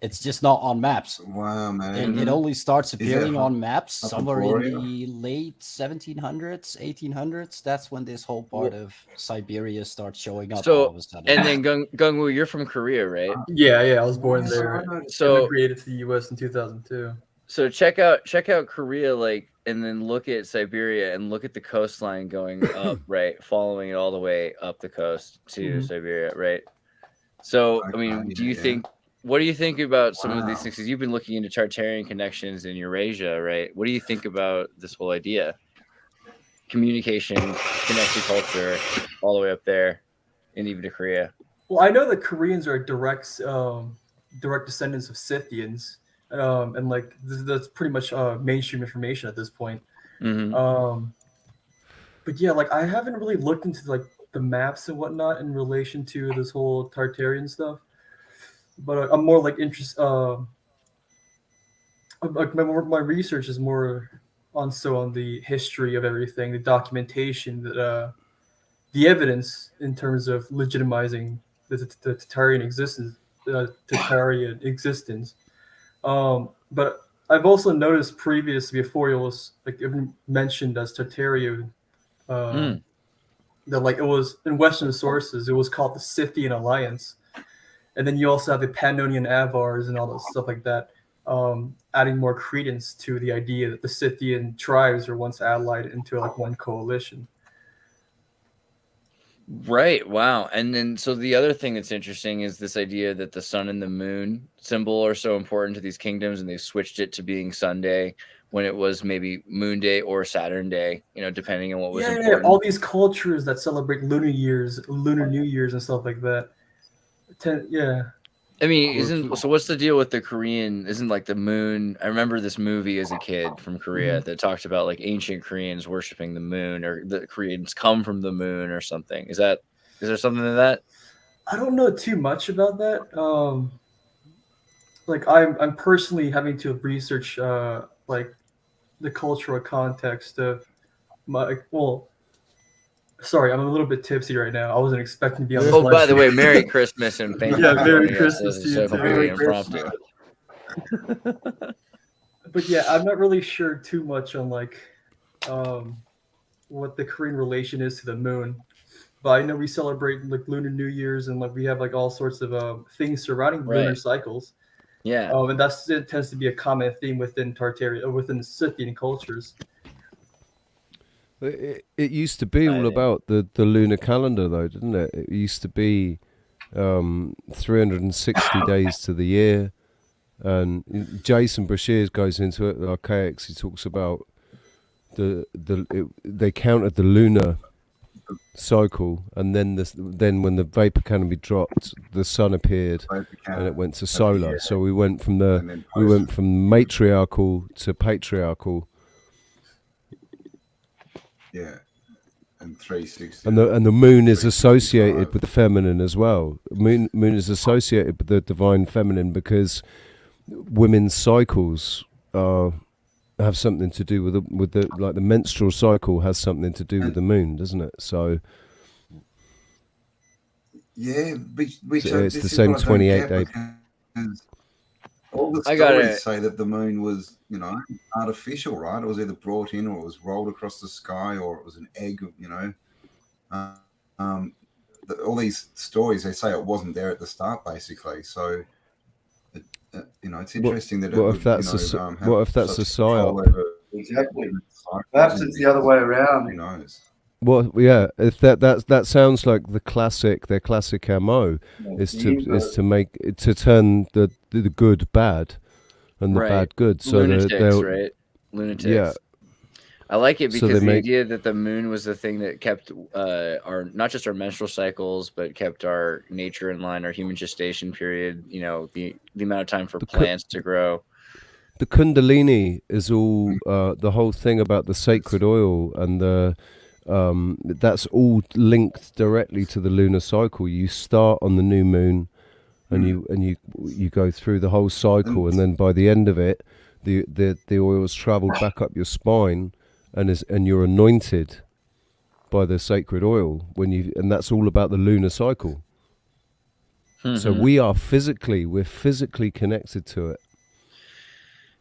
Speaker 9: It's just not on maps.
Speaker 13: Wow, man.
Speaker 9: It only starts appearing on maps somewhere in the late 1700s, 1800s. That's when this whole part of Siberia starts showing up all of a sudden.
Speaker 3: And then Gung-Woo, you're from Korea, right?
Speaker 16: Yeah, I was born there.
Speaker 3: So
Speaker 16: immigrated to the U.S. in 2002.
Speaker 3: So check out Korea, like, and then look at Siberia and look at the coastline going up, right, following it all the way up the coast to Siberia, right? So, I mean, what do you think about some of these things? Because you've been looking into Tartarian connections in Eurasia, right? What do you think about this whole idea? Communication, connected culture, all the way up there, and even to Korea.
Speaker 16: Well, I know the Koreans are direct descendants of Scythians, and like that's pretty much mainstream information at this point.
Speaker 3: Mm-hmm.
Speaker 16: But yeah, like I haven't really looked into like the maps and whatnot in relation to this whole Tartarian stuff. But I'm more like interested. Like my research is more on the history of everything, the documentation, that the evidence in terms of legitimizing the Tartarian existence. But I've also noticed previously, before it was like even mentioned as Tartaria, that like it was in Western sources, it was called the Scythian Alliance. And then you also have the Pannonian Avars and all that stuff like that, adding more credence to the idea that the Scythian tribes were once allied into like one coalition.
Speaker 3: Right. Wow. And then, so the other thing that's interesting is this idea that the sun and the moon symbol are so important to these kingdoms, and they switched it to being Sunday when it was maybe Moon Day or Saturn Day, depending on what was important.
Speaker 16: Yeah, all these cultures that celebrate lunar New Year's and stuff like that.
Speaker 3: I mean, so what's the deal with the Korean? Isn't like the moon? I remember this movie as a kid from Korea that talked about like ancient Koreans worshiping the moon, or the Koreans come from the moon or something. Is there something to that?
Speaker 16: I don't know too much about that. Like I'm personally having to research like the cultural context of sorry, I'm a little bit tipsy right now. I wasn't expecting to be on.
Speaker 3: Oh, by the way, Merry Christmas and thank you.
Speaker 16: Yeah, Merry Christmas to you too.
Speaker 3: Very impromptu.
Speaker 16: But yeah, I'm not really sure too much on like what the Korean relation is to the moon. But I know we celebrate like Lunar New Year's, and like we have like all sorts of things surrounding lunar cycles.
Speaker 3: Yeah.
Speaker 16: And it tends to be a common theme within Tartaria, within Scythian cultures.
Speaker 5: It used to be all about the lunar calendar, though, didn't it? It used to be 360 days to the year. And Jason Brashears goes into it, the Archaics. He talks about they counted the lunar cycle, and then when the vapor canopy dropped, the sun appeared, and it went to solar. So we went from matriarchal to patriarchal.
Speaker 13: Yeah, and 360.
Speaker 5: And the moon is associated with the feminine as well. Moon is associated with the divine feminine because women's cycles have something to do with the like the menstrual cycle has something to do with the moon, doesn't it? So
Speaker 13: yeah,
Speaker 5: so it's the same 28 day.
Speaker 13: All the stories say that the moon was, artificial, right? It was either brought in, or it was rolled across the sky, or it was an egg, all these stories, they say it wasn't there at the start, basically. So, it's interesting that
Speaker 5: what if that's a psyop?
Speaker 4: Exactly. Perhaps it's the other way around.
Speaker 13: Who knows?
Speaker 5: Well, yeah, if that sounds like their classic MO is to turn the good bad and the bad good. So
Speaker 3: lunatics, right? Lunatics.
Speaker 5: Yeah.
Speaker 3: I like it because the idea that the moon was the thing that kept our not just our menstrual cycles, but kept our nature in line, our human gestation period. The amount of time for plants to grow.
Speaker 5: The Kundalini is all the whole thing about the sacred oil and the. That's all linked directly to the lunar cycle. You start on the new moon, and you go through the whole cycle, and then by the end of it, the oil's travelled back up your spine, and you're anointed by the sacred oil and that's all about the lunar cycle. So we're physically connected to it.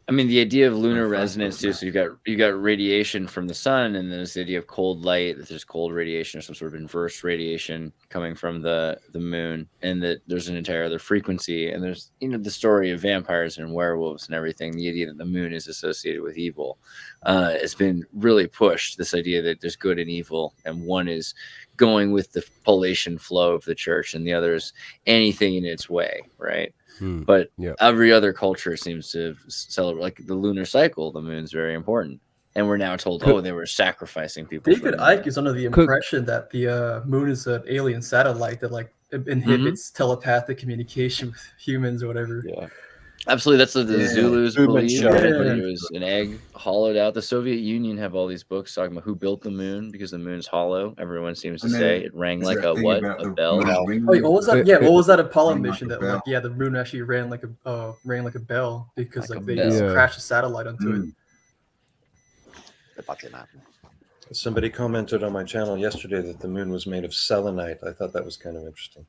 Speaker 3: I mean, the idea of lunar resonance too. So you got radiation from the sun, and there's the idea of cold light. That there's cold radiation or some sort of inverse radiation coming from the moon, and that there's an entire other frequency. And there's the story of vampires and werewolves and everything. The idea that the moon is associated with evil has been really pushed. This idea that there's good and evil, and one is going with the polation flow of the church, and the other is anything in its way, right? But every other culture seems to celebrate, like the lunar cycle. The moon's very important, and we're now told, they were sacrificing people.
Speaker 16: David Icke is under the impression that the moon is an alien satellite that like inhibits telepathic communication with humans or whatever.
Speaker 3: Yeah, absolutely. That's what the Zulus believe. It was an egg hollowed out. The Soviet Union have all these books talking about who built the moon because the moon's hollow. Everyone seems to say it rang like a bell.
Speaker 16: Wait, what was that? Yeah, what was that Apollo mission that like the moon actually rang like a bell because like they crashed a satellite onto it.
Speaker 14: Somebody commented on my channel yesterday that the moon was made of selenite. I thought that was kind of interesting.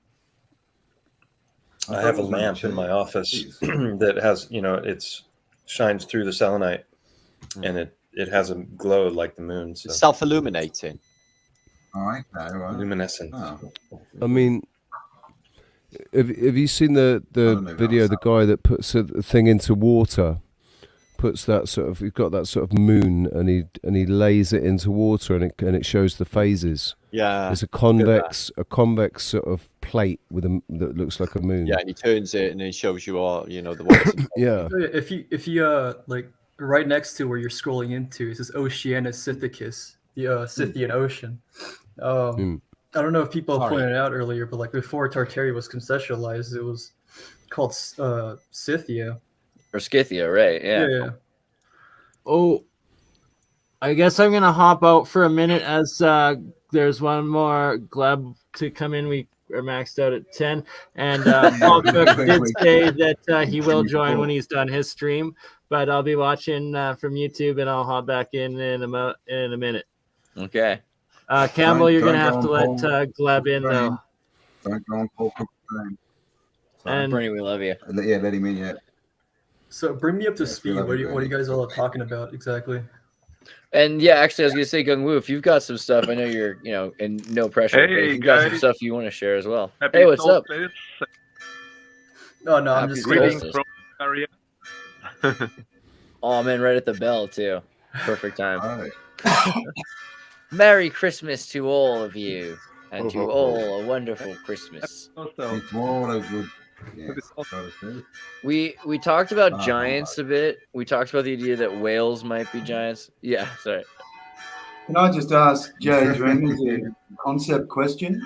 Speaker 14: I have a lamp in my office that has, it shines through the selenite, and it has a glow like the moon. So.
Speaker 11: It's self-illuminating.
Speaker 13: Right.
Speaker 14: Luminescent.
Speaker 13: Oh.
Speaker 5: I mean, have you seen the video? The guy that puts a thing into water, puts that sort of, he's got that sort of moon, and he lays it into water, and it shows the phases.
Speaker 11: Yeah,
Speaker 5: it's a convex sort of plate that looks like a moon.
Speaker 11: Yeah, and he turns it, and it shows you all, the water.
Speaker 16: Yeah. If you like right next to where you're scrolling into, it says Oceania Scythicus, the Scythian Ocean. I don't know if people pointed it out earlier, but like before Tartaria was conceptualized, it was called Scythia.
Speaker 3: Or Scythia, right? Yeah.
Speaker 2: Oh, I guess I'm gonna hop out for a minute as there's one more Gleb to come in. We are maxed out at 10, and Paul Cook did say that he will join when he's done his stream, but I'll be watching from YouTube, and I'll hop back in a minute.
Speaker 3: Okay.
Speaker 2: Campbell, you're gonna have to let Gleb in though.
Speaker 13: Don't go on Paul Cook's name.
Speaker 3: And Bernie, we love you.
Speaker 13: Yeah, let him in. Yeah.
Speaker 16: So bring me up to speed. What are you guys all talking about exactly?
Speaker 3: And yeah, actually, I was gonna say, Gung Wu, if you've got some stuff, I know you're, in no pressure. But if you've got some stuff you want to share as well. Hey, what's up?
Speaker 16: No, I'm just
Speaker 3: greetings from area. Oh man, right at the bell too. Perfect time. Merry Christmas to all of you, and to all a wonderful Christmas. We talked about giants a bit. We talked about the idea that whales might be giants. Yeah, sorry.
Speaker 4: Can I just ask Jay Dreamers a concept question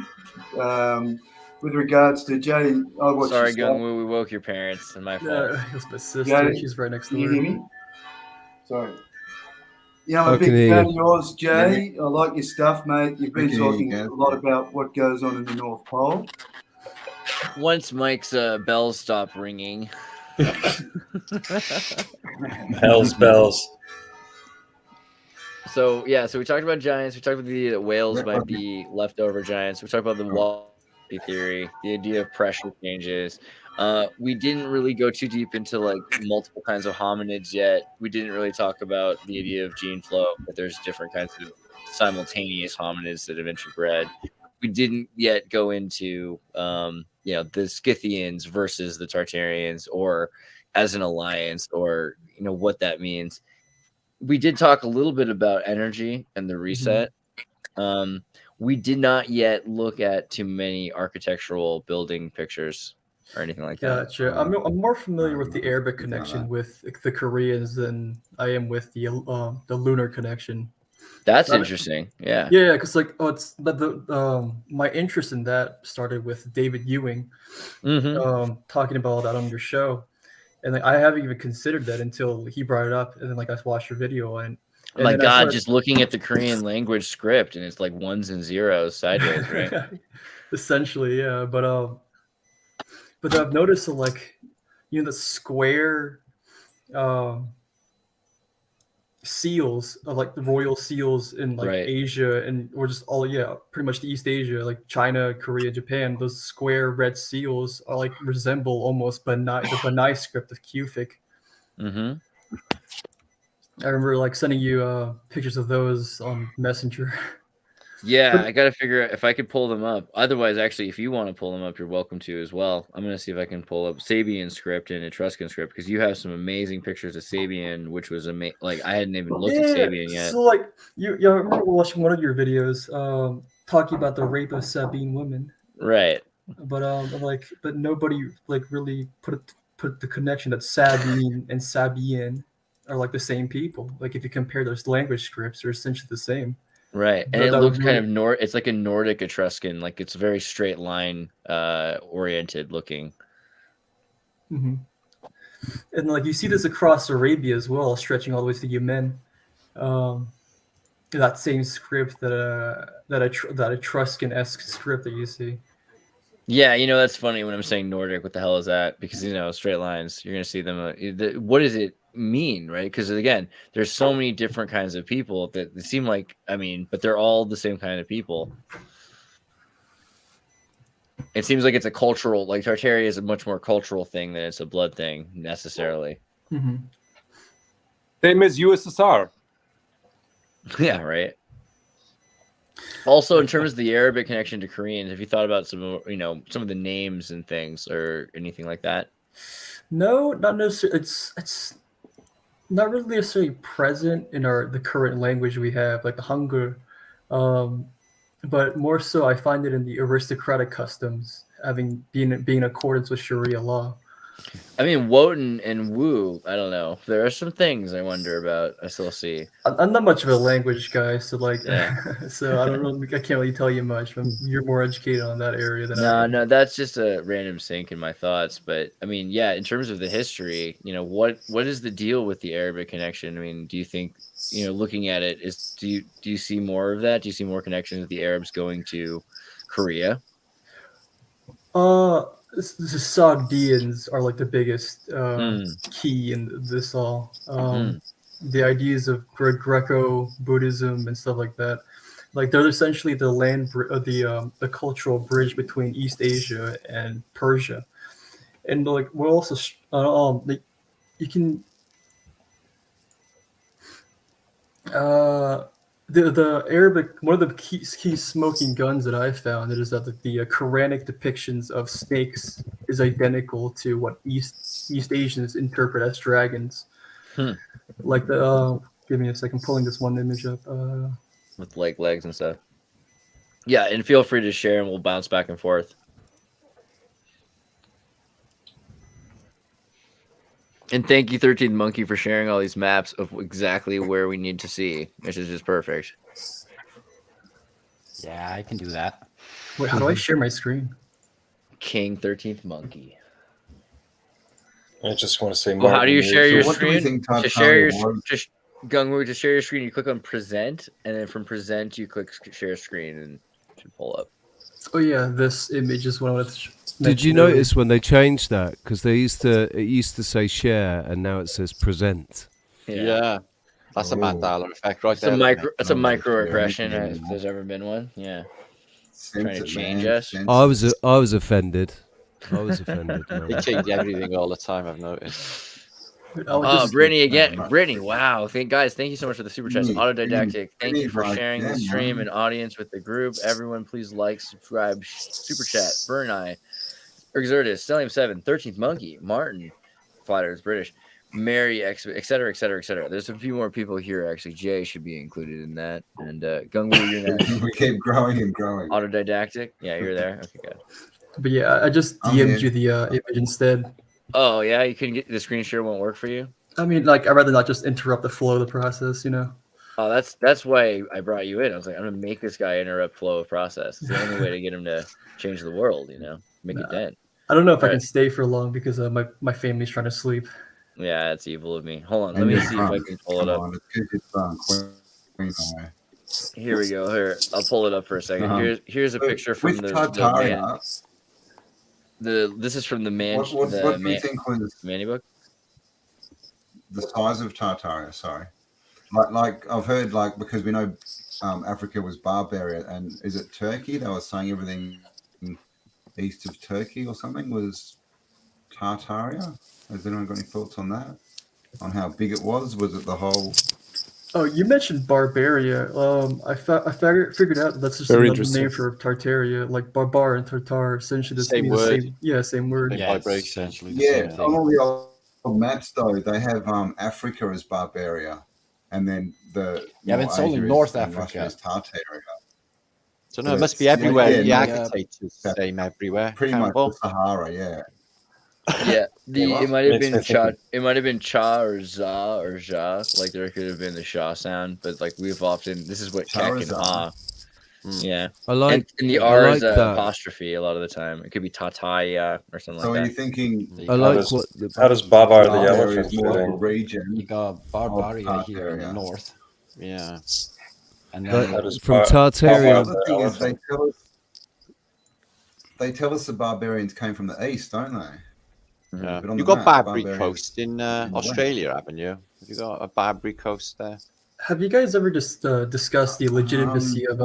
Speaker 4: with regards to Jay?
Speaker 3: Sorry, Gung Wu, we woke your parents, and my fault.
Speaker 16: Yeah, it's my sister. She's right next door.
Speaker 4: Can you hear me? Sorry. Yeah, I'm a big fan of yours, Jay. I like your stuff, mate. You've been talking a lot about what goes on in the North Pole.
Speaker 3: Once Mike's bells stop ringing.
Speaker 14: Bells.
Speaker 3: So we talked about giants. We talked about the idea that whales might be leftover giants. We talked about the wall theory, the idea of pressure changes. We didn't really go too deep into like multiple kinds of hominids yet. We didn't really talk about the idea of gene flow, but there's different kinds of simultaneous hominids that have interbred. We didn't yet go into the Scythians versus the Tartarians, or as an alliance, or what that means. We did talk a little bit about energy and the reset. We did not yet look at too many architectural building pictures or anything like that.
Speaker 16: Gotcha. I'm more familiar with the Arabic connection with the Koreans than I am with the lunar connection.
Speaker 3: That's interesting. Yeah.
Speaker 16: Yeah, because it's my interest in that started with David Ewing talking about that on your show, and I haven't even considered that until he brought it up, and then I watched your video and.
Speaker 3: Oh my God, just looking at the Korean language script, and it's like ones and zeros sideways, right?
Speaker 16: Essentially, yeah. But I've noticed the square seals of like the royal seals in like Asia and or just all pretty much the East Asia, like China, Korea, Japan. Those square red seals are like resemble almost the Banai script of Cufic.
Speaker 3: Mm-hmm.
Speaker 16: I remember like sending you pictures of those on Messenger.
Speaker 3: Yeah, I gotta figure out if I could pull them up. Otherwise, actually, if you want to pull them up, you're welcome to as well. I'm gonna see if I can pull up Sabian script and Etruscan script because you have some amazing pictures of Sabian, which was amazing. Like I hadn't even looked at Sabian yet.
Speaker 16: So like I remember watching one of your videos talking about the rape of Sabine women.
Speaker 3: Right.
Speaker 16: But but nobody like really put the connection that Sabine and Sabian are like the same people. Like if you compare those language scripts, they're essentially the same.
Speaker 3: Right, and it looks kind of it's like a Nordic Etruscan, like it's very straight line oriented looking.
Speaker 16: Mm-hmm. And like you see this across Arabia as well, stretching all the way to Yemen. That same script that Etruscan-esque script that you see.
Speaker 3: Yeah, that's funny when I'm saying Nordic. What the hell is that? Because straight lines, you're gonna see them. What does it mean, right? Because again, there's so many different kinds of people that they seem like. But they're all the same kind of people. It seems like it's a cultural. Like Tartaria is a much more cultural thing than it's a blood thing necessarily.
Speaker 16: Mm-hmm.
Speaker 17: Same as USSR.
Speaker 3: Yeah, right. Also, in terms of the Arabic connection to Koreans, have you thought about some of the names and things or anything like that?
Speaker 16: No, not necessarily. It's not really necessarily present in the current language we have, like the Hangul, but more so I find it in the aristocratic customs, being in accordance with Sharia law.
Speaker 3: Wotan and Wu, I don't know. There are some things I wonder about. I still see.
Speaker 16: I'm not much of a language guy, so so I don't know. I can't really tell you much. You're more educated on that area than I am.
Speaker 3: No, that's just a random sync in my thoughts. But in terms of the history, what is the deal with the Arabic connection? Do you think, looking at it, do you see more of that? Do you see more connections with the Arabs going to Korea?
Speaker 16: The Sogdians are like the biggest key in this all. The ideas of Greco Buddhism and stuff like that, like they're essentially the the cultural bridge between East Asia and Persia, and like we're also you can the Arabic, one of the key smoking guns that I found is that the Quranic depictions of snakes is identical to what East Asians interpret as dragons. Like give me a second, pulling this one image up.
Speaker 3: With like legs and stuff. Yeah, and feel free to share and we'll bounce back and forth. And thank you, 13th Monkey, for sharing all these maps of exactly where we need to see, which is just perfect.
Speaker 9: Yeah, I can do that.
Speaker 16: Wait, how do I share my screen?
Speaker 3: King 13th Monkey.
Speaker 14: I just want to say,
Speaker 3: how do you share your screen? To share your screen, you click on present, and then from present, you click share screen, and it should pull up.
Speaker 16: Oh yeah, this image is what I wanted to.
Speaker 5: Did you notice when they changed that? Because it used to say share, and now it says present.
Speaker 11: Yeah. That's a Matt Dollar effect right there.
Speaker 3: It's a microaggression if there's ever been one. Yeah. Trying to change us.
Speaker 5: I was offended. I was offended.
Speaker 11: They change everything all the time, I've noticed.
Speaker 3: Brittany again. Brittany, wow. Guys, thank you so much for the super chats. Autodidactic. Thank you for sharing the stream and audience with the group. Everyone, please like, subscribe, super chat. Burneye, Exertus, Stellium7, 13th Monkey, Martin, Flatters, British, Mary, etc., etc., etc. There's a few more people here, actually. Jay should be included in that. And Gungwoo, you're next.
Speaker 13: We keep growing and growing.
Speaker 3: Autodidactic. Yeah, you're there. Okay, good.
Speaker 16: But yeah, I just DM'd you the image instead.
Speaker 3: Oh yeah, you couldn't get the screen share won't work for you.
Speaker 16: I mean, like I'd rather not just interrupt the flow of the process,
Speaker 3: Oh, that's why I brought you in. I was like, I'm gonna make this guy interrupt flow of process. It's the only way to get him to change the world, make it dent.
Speaker 16: I don't know if I can stay for long because my family's trying to sleep.
Speaker 3: Yeah, it's evil of me. Hold on, let me see if I can pull it up. Here we go. Here, I'll pull it up for a second. Here's a picture from this is from the man.
Speaker 13: What do you think was
Speaker 3: Manny book?
Speaker 13: The size of Tartaria? Sorry.
Speaker 1: Like I've heard, like, because we know Africa was Barbaria, and is it Turkey? They were saying everything east of Turkey or something was Tartaria. Has anyone got any thoughts on that? On how big it was? Was it the whole?
Speaker 16: Oh, you mentioned Barbaria. I figured out that's just another name for Tartaria, like barbar and tartar, essentially the same word. Same word.
Speaker 11: Yeah, essentially.
Speaker 1: Yeah, on all the old maps though, they have Africa as Barbaria, and then but it's only North Africa is Tartaria.
Speaker 11: So no, it must be everywhere. The architecture is the same everywhere.
Speaker 1: Pretty much the Sahara, yeah.
Speaker 3: Yeah, it might have been Cha. It might have been Cha or Za or Ja. Like there could have been the Sha sound, but like we've often this is what Kek and Ha. Yeah,
Speaker 5: I like
Speaker 3: and the R is an apostrophe a lot of the time. It could be Tataya or something like that.
Speaker 1: So are you thinking?
Speaker 5: I like
Speaker 14: how does Babar the elephant fit in?
Speaker 1: Region?
Speaker 9: You got Barbaria here in the north.
Speaker 11: Yeah,
Speaker 9: and then
Speaker 5: from Tartaria.
Speaker 1: The thing is, they tell us the barbarians came from the east, don't they?
Speaker 11: Yeah. You've got Barbary Coast in Australia, haven't you? Have you got a Barbary Coast there?
Speaker 16: Have you guys ever just discussed the legitimacy of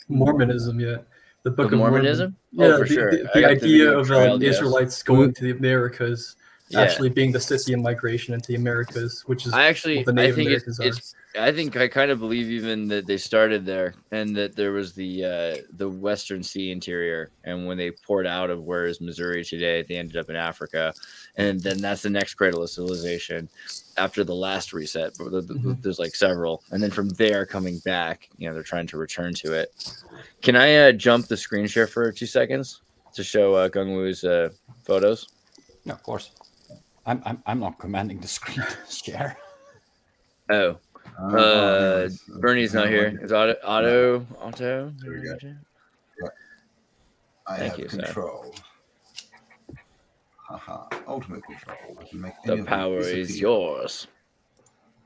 Speaker 16: Mormonism yet? The Book of
Speaker 3: Mormonism?
Speaker 16: Mormon? Yeah, for sure. The idea of Israelites going to the Americas, actually being the Scythian migration into the Americas, which is what the Native Americans are.
Speaker 3: I think I kind of believe even that they started there, and that there was the Western Sea interior, and when they poured out of where is Missouri today, they ended up in Africa, and then that's the next cradle of civilization after the last reset. There's like several, and then from there coming back, they're trying to return to it. Can I jump the screen share for 2 seconds to show Gungwoo's photos?
Speaker 9: No, of course. I'm not commanding the screen share.
Speaker 3: Oh. Bernie's not here. Is Otto?
Speaker 1: There we go. Yeah. I have control. Haha. Ultimate control. I can make
Speaker 3: the power is yours.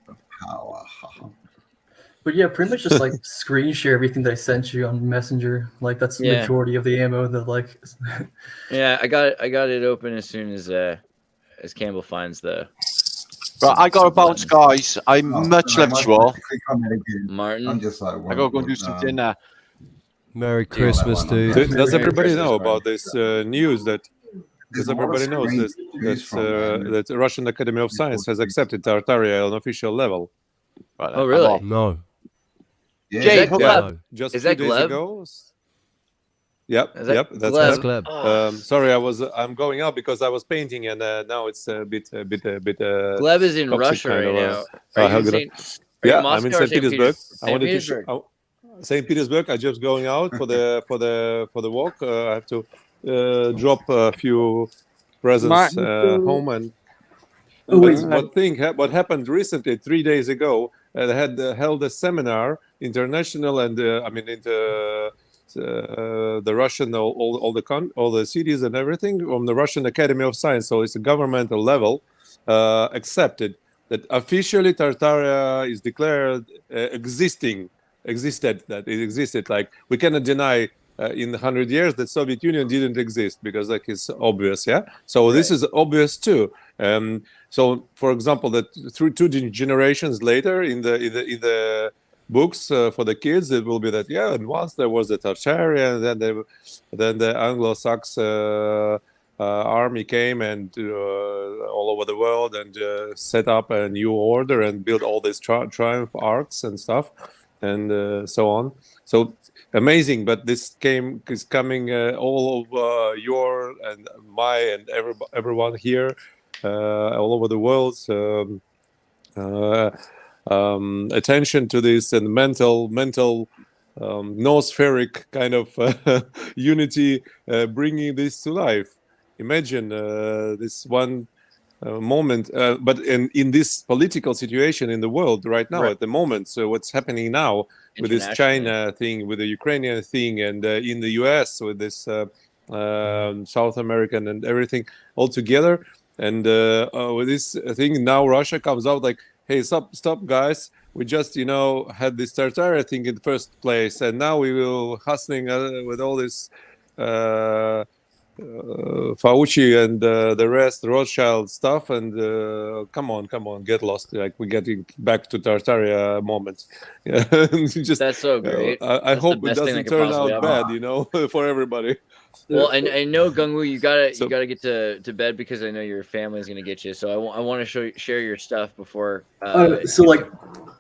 Speaker 1: The power. Haha.
Speaker 16: But yeah, pretty much just like screen share everything that I sent you on Messenger. Like that's the majority of the ammo that like.
Speaker 3: Yeah, I got it open as soon as Campbell finds the.
Speaker 11: Right, I got to bounce, guys. Much love to you all.
Speaker 3: Martin,
Speaker 1: I'm just like,
Speaker 11: I got to go and do some dinner.
Speaker 5: Merry Christmas, dude.
Speaker 17: Does everybody know about this news that? Does everybody knows this? That Russian Academy of Science has accepted Tartaria on official level.
Speaker 3: Right, oh, really?
Speaker 5: No.
Speaker 3: Yeah. Jay,
Speaker 17: just
Speaker 3: is
Speaker 17: 2
Speaker 3: that
Speaker 17: days
Speaker 3: Gleb?
Speaker 17: Yep, that's
Speaker 3: Gleb.
Speaker 17: sorry, I'm going out because I was painting, and now it's a bit.
Speaker 3: Gleb is in Russia right now. I'm
Speaker 17: in St. Petersburg. I wanted to show St. Petersburg. I'm just going out for the walk. I have to drop a few presents home, and what happened recently 3 days ago. They had held a seminar, international, and the Russian, all the cities and everything from the Russian Academy of Science. So it's a governmental level accepted that officially Tartaria is declared existed. That it existed. Like we cannot deny in 100 years that Soviet Union didn't exist because like it's obvious. Yeah. So this is obvious too. So for example, that through 2 generations later in the books for the kids, it will be that and once there was the Tartaria, and then the Anglo-Saxon army came and all over the world and set up a new order and built all these triumph arcs and stuff, and so on. So amazing, but this is coming all over your and my and everyone here all over the world. Attention to this and mental noospheric kind of unity, bringing this to life. Imagine this one moment, but in this political situation in the world right now, at the moment. So what's happening now with this China thing, with the Ukrainian thing, and in the US with this South American and everything all together, and with this thing now, Russia comes out like, hey, stop, guys. We just, had this Tartaria thing in the first place, and now we will hustling with all this Fauci and the rest, Rothschild stuff, and come on, get lost. Like we're getting back to Tartaria moments. Just,
Speaker 3: that's so great.
Speaker 17: I hope it doesn't turn out bad, you know, for everybody.
Speaker 3: Well, I know Gungwu, you gotta get to bed because I know your family is gonna get you. So I want to share your stuff before.
Speaker 16: I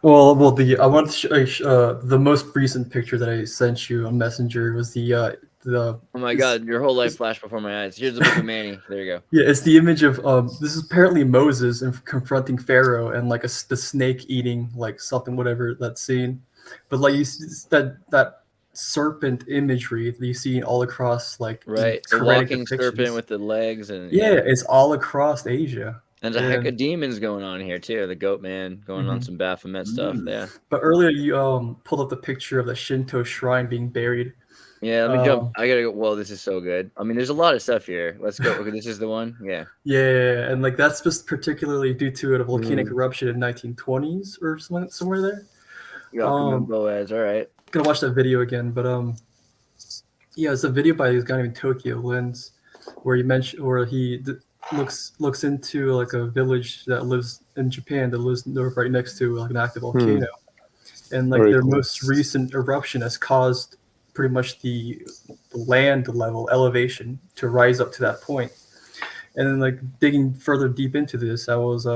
Speaker 16: want to show the most recent picture that I sent you on Messenger was the.
Speaker 3: Oh my God! Your whole life flashed before my eyes. Here's the book of Manny. There you go.
Speaker 16: Yeah, it's the image of this is apparently Moses and confronting Pharaoh and like the snake eating like something, whatever that scene. But like you see that serpent imagery that you see all across like
Speaker 3: the walking serpent with the legs and
Speaker 16: it's all across Asia.
Speaker 3: And there's a heck of demons going on here too. The goat man going on some Baphomet stuff. Yeah.
Speaker 16: But earlier you pulled up the picture of the Shinto shrine being buried.
Speaker 3: Yeah, let me jump. I gotta go. Well, this is so good. I mean, there's a lot of stuff here. Let's go. Okay, this is the one. Yeah.
Speaker 16: Yeah, and like that's just particularly due to a volcanic eruption in 1920s or somewhere there.
Speaker 3: Boaz. All right.
Speaker 16: Gonna watch that video again, but yeah, it's a video by this guy named Tokyo Lens, where he looks into like a village that lives in Japan that lives right next to like an active volcano, and like their most recent eruption has caused pretty much the land level elevation to rise up to that point. And then like digging further deep into this, I was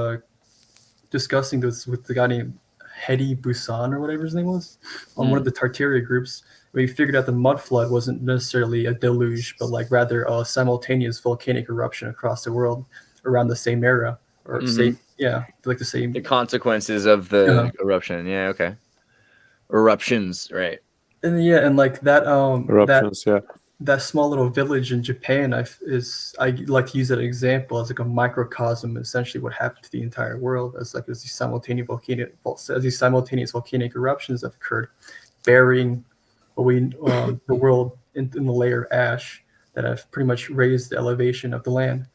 Speaker 16: discussing this with the guy named Hedy Busan or whatever his name was on one of the Tartaria groups. We figured out the mud flood wasn't necessarily a deluge, but like rather a simultaneous volcanic eruption across the world around the same era or same, like the same.
Speaker 3: The consequences of the eruption. Yeah. Okay. Eruptions. Right.
Speaker 16: And like that, that small little village in Japan, I like to use that example as like a microcosm, essentially what happened to the entire world, as these simultaneous volcanic eruptions have occurred, burying the world in the layer of ash that have pretty much raised the elevation of the land.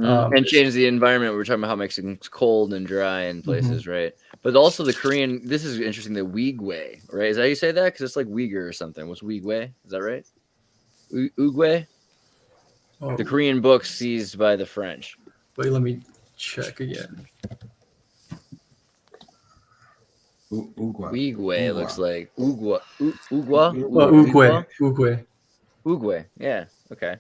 Speaker 3: And change the environment. We're talking about how Mexico's cold and dry in places, right? But also the Korean, this is interesting, the Uyghur, right? Is that how you say that? Because it's like Uyghur or something. What's Uyghur? Is that right? Uyghur? Oh. The Korean book seized by the French.
Speaker 16: Wait, let me check again.
Speaker 3: Uyghur looks like Uyghur. Uyghur. Yeah. Okay.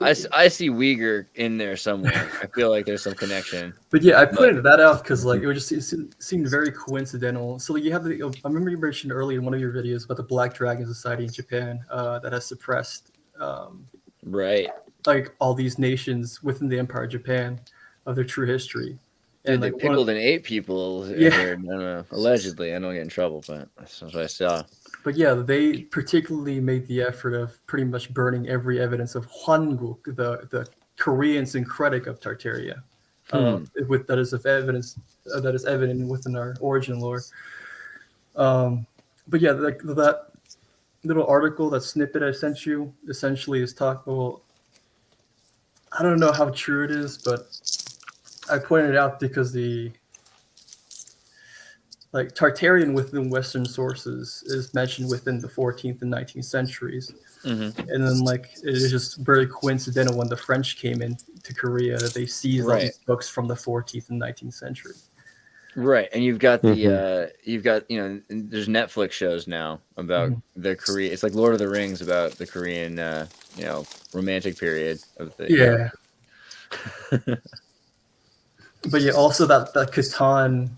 Speaker 3: I see Uyghur in there somewhere. I feel like there's some connection.
Speaker 16: But yeah, I pointed that out because like it seemed very coincidental. So like you have I remember you mentioned earlier in one of your videos about the Black Dragon Society in Japan that has suppressed like all these nations within the Empire of Japan of their true history.
Speaker 3: Dude, they pickled and ate people. I don't know. Allegedly, I don't get in trouble, but that's what I saw.
Speaker 16: But yeah, they particularly made the effort of pretty much burning every evidence of Hwanguk, the Korean syncretic of Tartaria, that is evident within our origin lore. But yeah, that little article, that snippet I sent you, essentially is I don't know how true it is, but I pointed it out because Tartarian within Western sources is mentioned within the 14th and 19th centuries. And then it is just very coincidental when the French came into Korea that they seized all these books from the 14th and 19th century.
Speaker 3: Right. And you've got there's Netflix shows now about the Korea. It's like Lord of the Rings about the Korean, romantic period of the.
Speaker 16: But yeah, also that Catan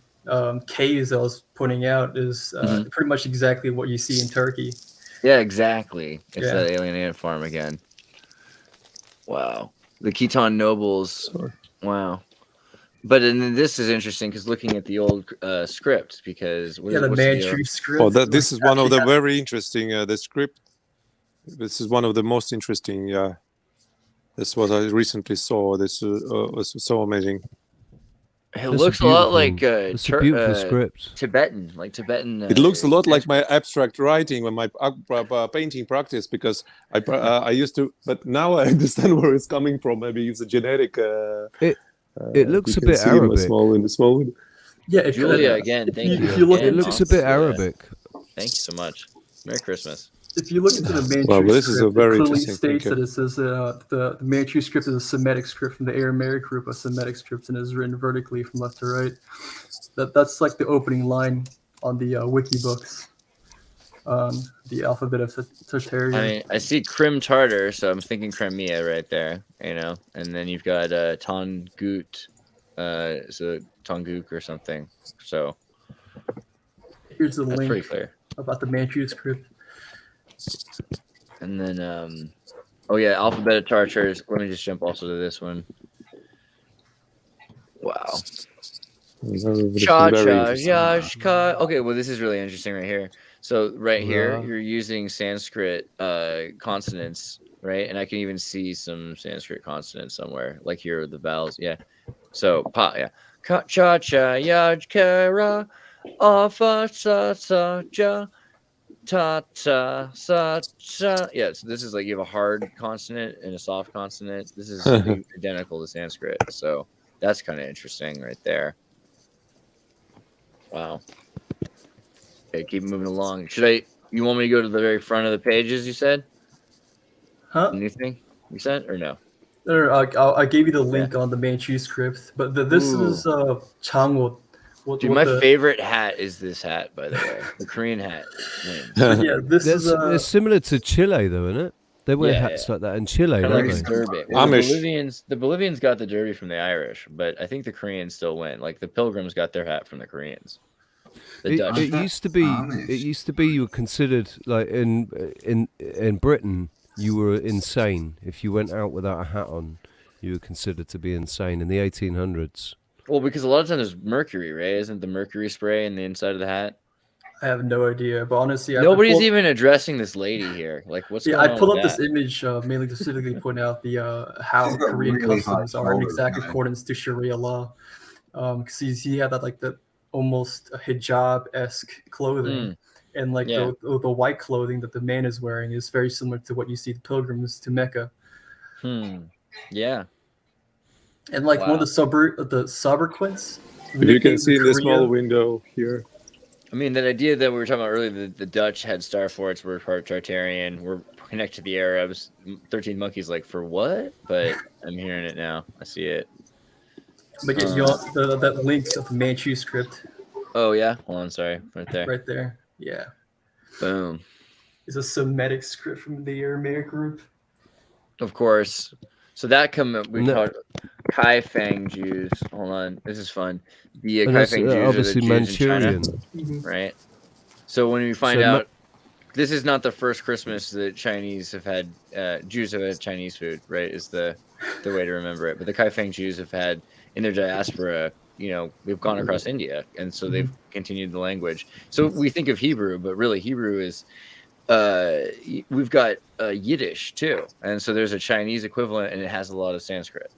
Speaker 16: caves I was pointing out is pretty much exactly what you see in Turkey.
Speaker 3: Yeah, exactly. It's that alien ant farm again. Wow. The Khitan nobles. Wow. But and this is interesting because looking at the old script, because
Speaker 16: the Manchu script.
Speaker 17: Oh, this is one of the very interesting. The script. This is one of the most interesting. That's what I recently saw. This was so amazing.
Speaker 3: It looks a lot like
Speaker 5: it's a beautiful script.
Speaker 3: Tibetan, like Tibetan.
Speaker 17: It looks a lot like my abstract writing when my painting practice, because I used to, but now I understand where it's coming from. Maybe it's a genetic.
Speaker 5: It looks a bit Arabic.
Speaker 17: In the small window.
Speaker 3: Yeah, Julia again. Thank you.
Speaker 5: It looks a bit Arabic.
Speaker 3: Thank you so much. Merry Christmas.
Speaker 16: if you look into the Manchu
Speaker 17: Well, this
Speaker 16: script,
Speaker 17: is a very
Speaker 16: it clearly
Speaker 17: interesting
Speaker 16: states
Speaker 17: thinking.
Speaker 16: that it says the Manchu script is a Semitic script from the Aramaic group of Semitic scripts and is written vertically from left to right. That's like the opening line on the wiki books. The alphabet of Tartarian.
Speaker 3: I mean, I see Crim Tartar, so I'm thinking Crimea right there, you know. And then you've got Tongut, so Tongguk or something. So
Speaker 16: here's the
Speaker 3: that's
Speaker 16: link
Speaker 3: pretty clear
Speaker 16: about the Manchu script.
Speaker 3: And then, oh yeah, Alphabet of Tartars. Let me just jump also to this one. Wow. Cha cha yashka. Okay, well this is really interesting right here. So right here, you're using Sanskrit consonants, right? And I can even see some Sanskrit consonants somewhere, like here are the vowels. Yeah. So pa, yeah. Cha cha yajkara, afa sa sa ja, ta ta sa cha. Yeah. So this is like you have a hard consonant and a soft consonant. This is identical to Sanskrit. So that's kind of interesting right there. Wow. Okay, keep moving along. You want me to go to the very front of the pages, you said?
Speaker 16: Huh?
Speaker 3: Anything you said, or no?
Speaker 16: I gave you the link on the Manchu script, but this is Changwoo.
Speaker 3: Dude, my favorite hat is this hat, by the way. The Korean hat.
Speaker 16: Yeah,
Speaker 5: It's similar to Chile, though, isn't it? They wear hats like that in Chile, don't
Speaker 3: like
Speaker 5: they?
Speaker 3: derby. Well, the Bolivians got the derby from the Irish, but I think the Koreans still win. Like the Pilgrims got their hat from the Koreans.
Speaker 5: It used to be. It used to be you were considered like in Britain. You were insane if you went out without a hat on. You were considered to be insane in the 1800s.
Speaker 3: Well, because a lot of times there's mercury, right? Isn't the mercury spray in the inside of the hat?
Speaker 16: I have no idea, but honestly,
Speaker 3: nobody's even addressing this lady here. Like, what's going on?
Speaker 16: I pulled
Speaker 3: with
Speaker 16: up this image mainly to specifically point out the how Korean customs are in exact accordance to Sharia law. Because you have that almost hijab-esque clothing, and like the white clothing that the man is wearing is very similar to what you see the pilgrims to Mecca.
Speaker 3: Yeah.
Speaker 16: And like one of the suburquents.
Speaker 17: You can see in the small window here.
Speaker 3: I mean, that idea that we were talking about earlier, the Dutch had star forts, were part Tartarian, we're connected to the Arabs. 13 Monkeys, like, for what? But I'm hearing it now. I see it.
Speaker 16: But yeah, that link of the Manchu script.
Speaker 3: Oh, yeah? Hold on, sorry. Right there.
Speaker 16: Right there. Yeah.
Speaker 3: Boom.
Speaker 16: It's a Semitic script from the Aramaic group.
Speaker 3: Of course. So that we call Kai Fang Jews. Hold on, this is fun. The Kai Fang Jews are the Jews
Speaker 5: Manchurian.
Speaker 3: in China, right? So when we find out, this is not the first Christmas that Chinese have had. Jews have had Chinese food, right? Is the way to remember it. But the Kai Fang Jews have had in their diaspora. You know, we've gone across India, and so they've continued the language. So we think of Hebrew, but really Hebrew is. We've got Yiddish too, and so there's a Chinese equivalent, and it has a lot of Sanskrit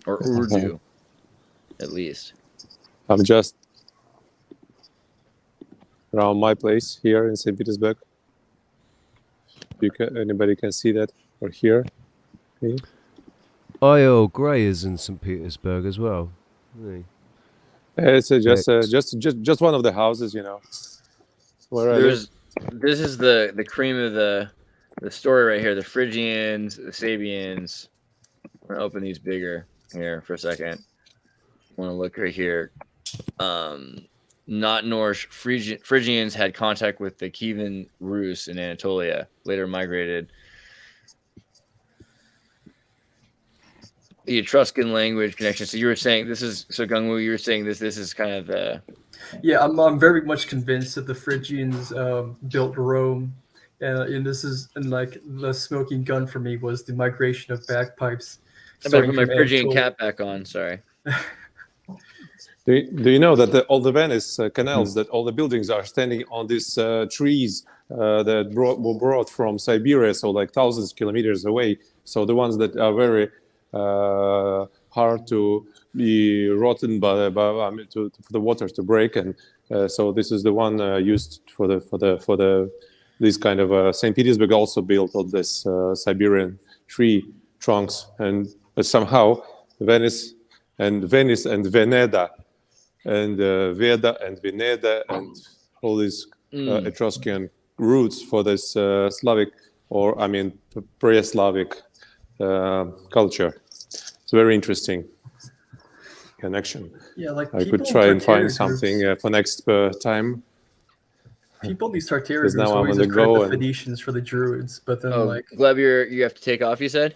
Speaker 3: or Urdu, at least.
Speaker 17: I'm just around my place here in St. Petersburg. Anybody can see that or hear me?
Speaker 5: Earl Grey is in St. Petersburg as well. Really?
Speaker 17: It's just one of the houses, you know.
Speaker 3: This is the cream of the story right here. The Phrygians, the Sabians. I'm gonna open these bigger here for a second. I want to look right here. Not Norse Phrygians had contact with the Kievan Rus in Anatolia. Later migrated. The Etruscan language connection. So you were saying this is Gungwoo. You were saying this is kind of the.
Speaker 16: Yeah, I'm very much convinced that the Phrygians built Rome, and this is like the smoking gun for me was the migration of bagpipes.
Speaker 3: I better put my Phrygian cap back on. Sorry.
Speaker 17: Do you know that all the Venice canals, that all the buildings are standing on these trees that were brought from Siberia, so like thousands of kilometers away. So the ones that are very hard to be rotten for the waters to break, and so this is the one used for this kind of St. Petersburg also built on this Siberian tree trunks, and somehow Venice and Veneda and Veda and Veneda and all these Etruscan roots for this Slavic, or I mean pre-Slavic culture. It's very interesting connection.
Speaker 16: Yeah, like
Speaker 17: I could try and find something for next time.
Speaker 16: People, these Tartarian groups
Speaker 17: now
Speaker 16: always
Speaker 17: I'm on the
Speaker 16: credit
Speaker 17: go
Speaker 16: the Phoenicians for the Druids, but then like
Speaker 3: Gleb, you have to take off. You said.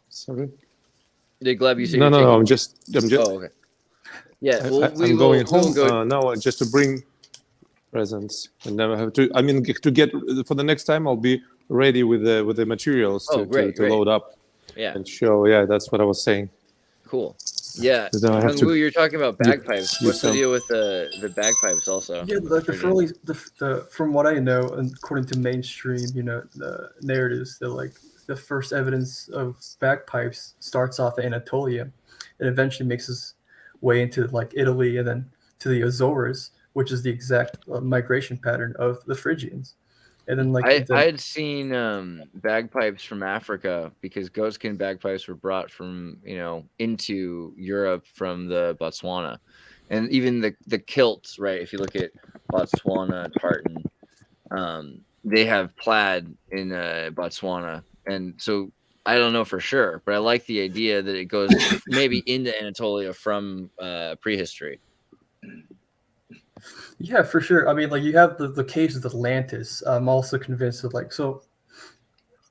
Speaker 17: Sorry.
Speaker 3: Did Gleb, you said
Speaker 17: No. I'm just.
Speaker 3: Oh, okay. Yeah,
Speaker 17: I'm going home now just to bring presents, and then I have to. I mean, to get for the next time, I'll be ready with the materials to load up.
Speaker 3: Yeah.
Speaker 17: And show. Yeah, that's what I was saying.
Speaker 3: Cool. Yeah. You're talking about bagpipes. What's the deal with the bagpipes also?
Speaker 16: Yeah, from what I know, and according to mainstream, the narratives, that like the first evidence of bagpipes starts off in Anatolia, and eventually makes its way into like Italy and then to the Azores, which is the exact migration pattern of the Phrygians. And then like
Speaker 3: I had seen bagpipes from Africa, because goatskin bagpipes were brought from into Europe from the Botswana, and even the kilts, right? If you look at Botswana and Tartan, they have plaid in Botswana, and so I don't know for sure, but I like the idea that it goes maybe into Anatolia from prehistory.
Speaker 16: Yeah, for sure. I mean, like you have the caves of Atlantis. I'm also convinced that so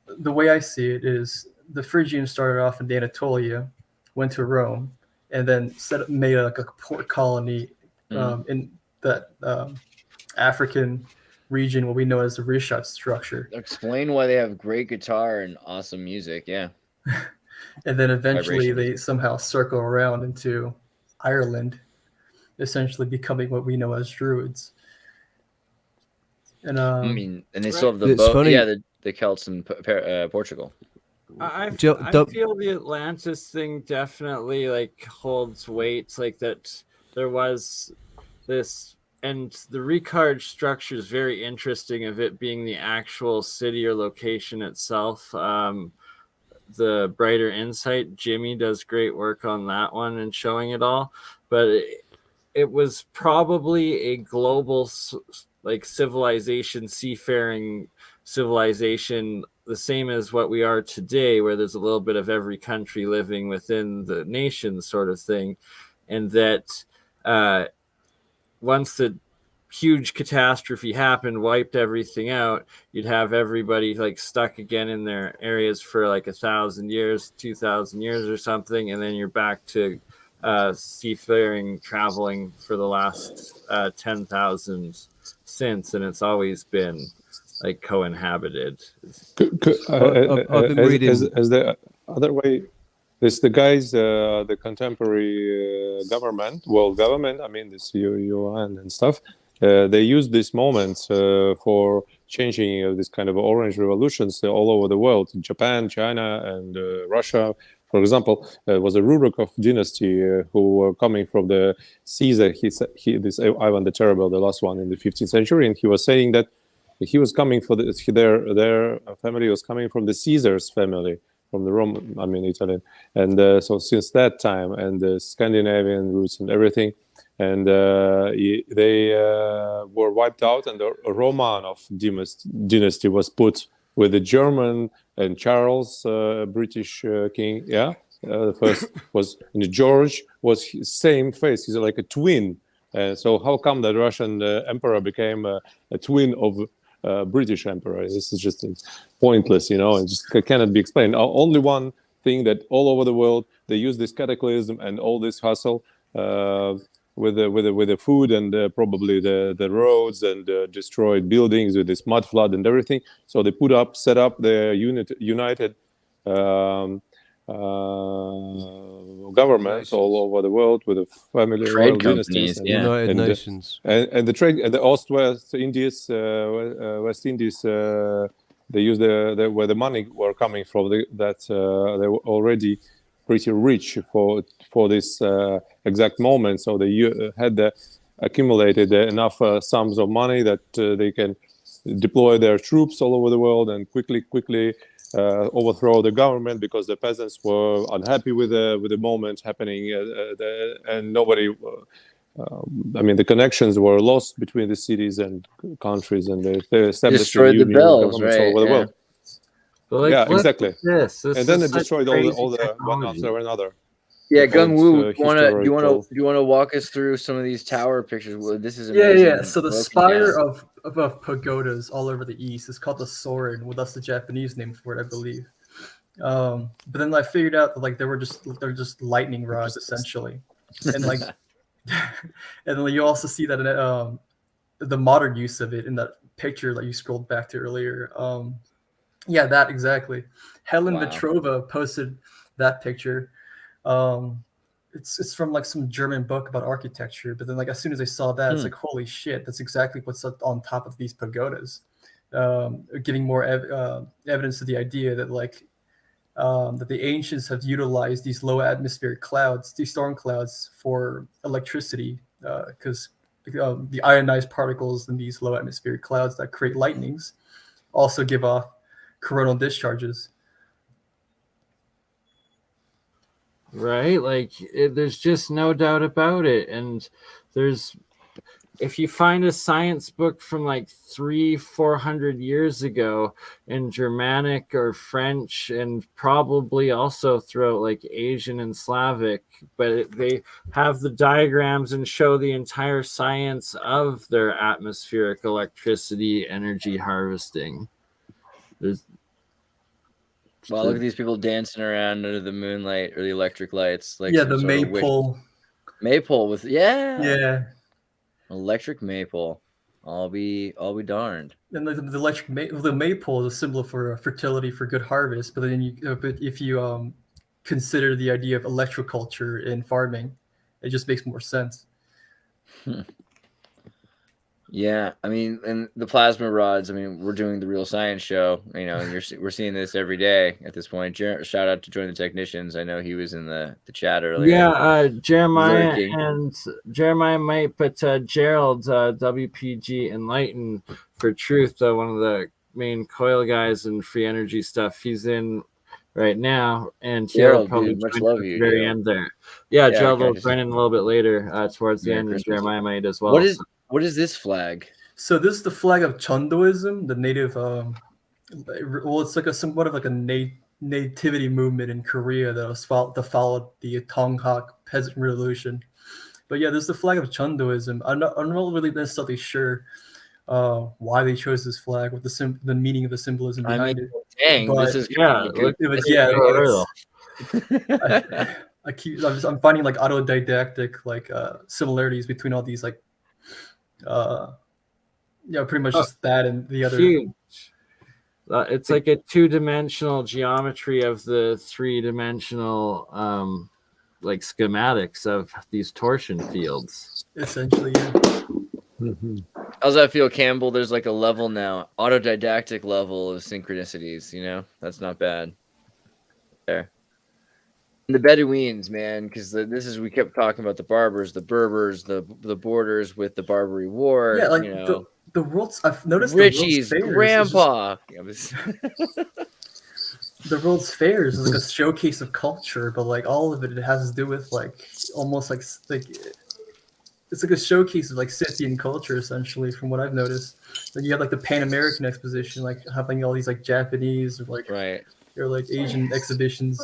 Speaker 16: the way I see it is the Phrygians started off in Anatolia, went to Rome, and then made like a port colony in that African region, what we know as the Rishat structure.
Speaker 3: Explain why they have great guitar and awesome music. Yeah.
Speaker 16: And then eventually they somehow circle around into Ireland, essentially becoming what we know as Druids. And
Speaker 3: I mean, and they still have the boat. Yeah, the Celts in Portugal.
Speaker 2: I feel the Atlantis thing definitely like holds weight, like that there was this, and the Ricard structure is very interesting, of it being the actual city or location itself. The Brighter Insight, Jimmy does great work on that one and showing it all, but it was probably a global like civilization, seafaring civilization, the same as what we are today, where there's a little bit of every country living within the nation sort of thing. And that once the huge catastrophe happened, wiped everything out, you'd have everybody like stuck again in their areas for like 1,000 years, 2,000 years or something. And then you're back to seafaring, traveling for the last 10,000 since, and it's always been like co-inhabited.
Speaker 17: I've been reading as the other way. This the guys, the contemporary world government. I mean, this UN and stuff. They use these moments for changing this kind of orange revolutions all over the world. Japan, China, and Russia. For example, it was a Rurikov dynasty who were coming from the Caesar. This Ivan the Terrible, the last one in the 15th century, and he was saying that he was coming for their family was coming from the Caesar's family, from the Roman, I mean Italian, and so since that time, and the Scandinavian roots and everything, and they were wiped out, and the Romanov dynasty was put with the German and Charles, British king. Yeah, the first was, and George was his same face. He's like a twin. So how come that Russian emperor became a twin of British emperor? This is just pointless, and just cannot be explained. Only one thing, that all over the world they use this cataclysm and all this hustle with the food and probably the roads and destroyed buildings with this mud flood and everything. So they set up the united governments all over the world with a family
Speaker 8: trade companies,
Speaker 5: United Nations,
Speaker 17: and the trade, and the West Indies, West Indies. They use where the money were coming from. They were already pretty rich for this exact moment. So they had accumulated enough sums of money that they can deploy their troops all over the world and quickly overthrow the government, because the peasants were unhappy with the moment happening, and nobody I mean, the connections were lost between the cities and countries, and they established
Speaker 3: Destroyed the bells, right?
Speaker 17: all over the world.
Speaker 2: But like,
Speaker 17: yeah, exactly.
Speaker 2: This
Speaker 17: and then it
Speaker 2: such
Speaker 17: destroyed all the one
Speaker 2: technology.
Speaker 17: after another.
Speaker 3: Yeah, Gung Wu, do you want to walk us through some of these tower pictures? Well, this is amazing.
Speaker 16: Yeah. So the spire of pagodas all over the east is called the Sorin. Well, that's the Japanese name for it, I believe. But then I figured out that like they're just lightning rods essentially, and like, and then you also see that in the modern use of it in that picture that you scrolled back to earlier. Yeah, that exactly. Helen Vetrova posted that picture. It's from like some German book about architecture, but then like as soon as I saw that, it's like, holy shit, that's exactly what's on top of these pagodas, giving more evidence to the idea that like that the ancients have utilized these low atmospheric clouds, these storm clouds, for electricity, because the ionized particles in these low atmospheric clouds that create lightnings also give off coronal discharges.
Speaker 2: Right, like there's just no doubt about it. And if you find a science book from like 300-400 years ago in Germanic or French, and probably also throughout like Asian and Slavic, but they have the diagrams and show the entire science of their atmospheric electricity energy harvesting.
Speaker 3: Wow, look at these people dancing around under the moonlight or the electric lights. Like
Speaker 16: the maypole.
Speaker 3: Maypole with electric maypole. I'll be darned.
Speaker 16: And the maypole is a symbol for fertility, for good harvest. But then if you consider the idea of electroculture in farming, it just makes more sense.
Speaker 3: Yeah, I mean, and the plasma rods. I mean, we're doing the real science show. You know, we're seeing this every day at this point. Shout out to Join the Technicians. I know he was in the chat earlier.
Speaker 2: Yeah, Jeremiah might, but Gerald, WPG Enlighten for Truth, one of the main coil guys and free energy stuff. He's in right now, and
Speaker 3: Gerald,
Speaker 2: probably
Speaker 3: much love you.
Speaker 2: Very end there. Yeah, Gerald will join in a little bit later towards the end, and Jeremiah might as well.
Speaker 3: What is this flag?
Speaker 16: So this is the flag of Chundoism, the native. Well, it's like somewhat of like a nativity movement in Korea that followed the Tonghak Peasant Revolution. But yeah, this is the flag of Chundoism. I'm not really necessarily sure why they chose this flag, what the meaning of the symbolism behind it.
Speaker 3: Dang,
Speaker 16: but,
Speaker 3: this is
Speaker 16: I'm finding like autodidactic similarities between all these like. Pretty much just that and the other.
Speaker 2: Huge. It's like a two-dimensional geometry of the three-dimensional like schematics of these torsion fields.
Speaker 16: Essentially, yeah.
Speaker 3: Mm-hmm. How's that feel, Campbell? There's like a level now, autodidactic level of synchronicities. You know, that's not bad. There. The Bedouins, man, because we kept talking about the Barbers, the Berbers, the borders with the Barbary War.
Speaker 16: Yeah, like
Speaker 3: you know,
Speaker 16: the world's. I've noticed
Speaker 3: Richie's grandpa.
Speaker 16: The World's Fairs is like a showcase of culture, but like all of it has to do with like almost like it's like a showcase of like Scythian culture, essentially, from what I've noticed. Then you have like the Pan American Exposition, like having all these like Japanese or like or like Asian exhibitions.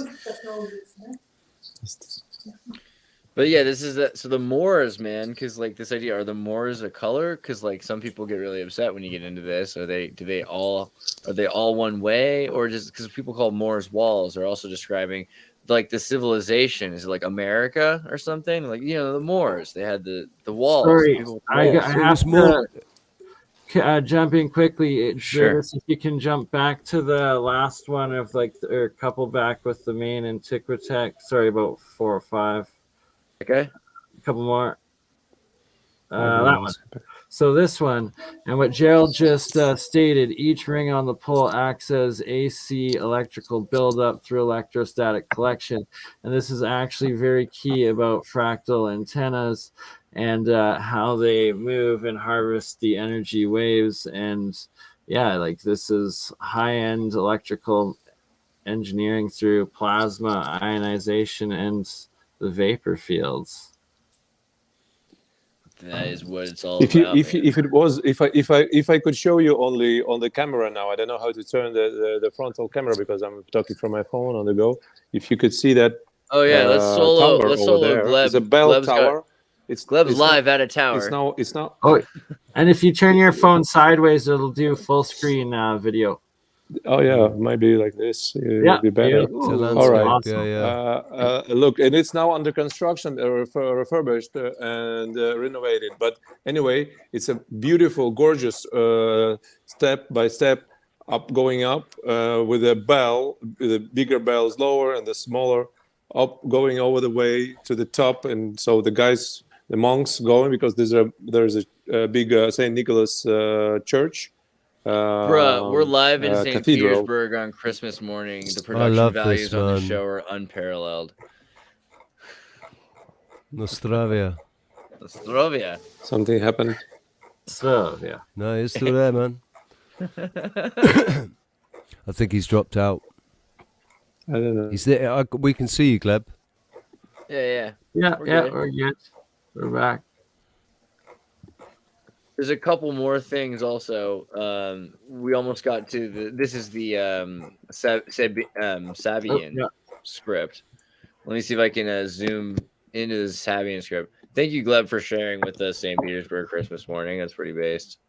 Speaker 3: But yeah, this is so the Moors, man, because like this idea, are the Moors a color? Because like some people get really upset when you get into this. Are they all one way, or just because people call Moors walls are also describing like the civilization? Is it like America or something? Like, you know, the Moors, they had the walls.
Speaker 2: Sorry, I have to jump in quickly.
Speaker 3: Sure.
Speaker 2: If you can jump back to the last one of like or a couple back with the main Antiquitech. Sorry, about 4 or 5.
Speaker 3: Okay.
Speaker 2: A couple more. That one. So this one, and what Gerald just stated, each ring on the pole acts as AC electrical buildup through electrostatic collection. And this is actually very key about fractal antennas and how they move and harvest the energy waves. And yeah, like this is high-end electrical engineering through plasma ionization and the vapor fields.
Speaker 3: that is what it's all about.
Speaker 17: If I could show you only on the camera now, I don't know how to turn the frontal camera because I'm talking from my phone on the go. If you could see that.
Speaker 3: Oh yeah, let's solo Gleb.
Speaker 17: It's a bell tower.
Speaker 3: Gleb's live at a tower.
Speaker 17: It's now.
Speaker 2: Oh, and if you turn your phone sideways, it'll do full screen video.
Speaker 17: Oh yeah, might be like this. It'll be better. All right.
Speaker 2: Awesome.
Speaker 17: Look, and it's now under construction, refurbished and renovated. But anyway, it's a beautiful, gorgeous step by step going up with a bell. The bigger bells lower and the smaller up, going over the way to the top. And so the monks going because there's a big St. Nicholas church.
Speaker 3: Bruh, we're live in St.
Speaker 17: Cathedral.
Speaker 3: Petersburg on Christmas morning. The production values on the show are unparalleled.
Speaker 5: Nostravia.
Speaker 17: Something happened.
Speaker 2: So, yeah.
Speaker 5: No, he's still there, man. I think he's dropped out.
Speaker 17: I don't know.
Speaker 5: He's there. We can see you, Gleb.
Speaker 3: Yeah.
Speaker 2: We're good. We're back.
Speaker 3: There's a couple more things also. We almost got to this is the Sabian script. Let me see if I can zoom into the Sabian script. Thank you, Gleb, for sharing with us St. Petersburg Christmas morning. That's pretty based.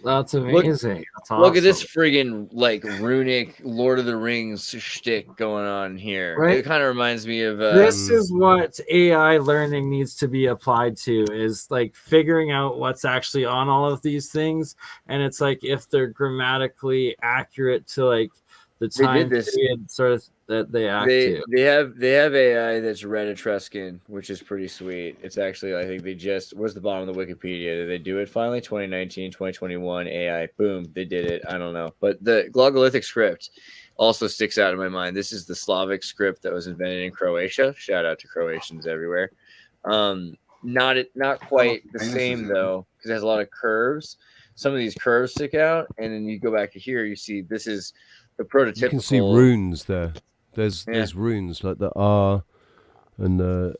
Speaker 2: That's amazing. That's awesome.
Speaker 3: Look at this friggin' like runic Lord of the Rings shtick going on here.
Speaker 2: Right?
Speaker 3: It kind of reminds me of
Speaker 2: this is what AI learning needs to be applied to, is like figuring out what's actually on all of these things, and it's like if they're grammatically accurate to like the time period sort of that they act to.
Speaker 3: They have AI that's read Etruscan, which is pretty sweet. It's actually, I think they just, where's the bottom of the Wikipedia? Did they do it finally? 2019, 2021 AI, boom, they did it. I don't know. But the Glagolithic script also sticks out in my mind. This is the Slavic script that was invented in Croatia. Shout out to Croatians everywhere. Not quite the same though, because it has a lot of curves. Some of these curves stick out, and then you go back to here, you see this is the prototypical.
Speaker 5: You can see runes there. There's runes like the R and the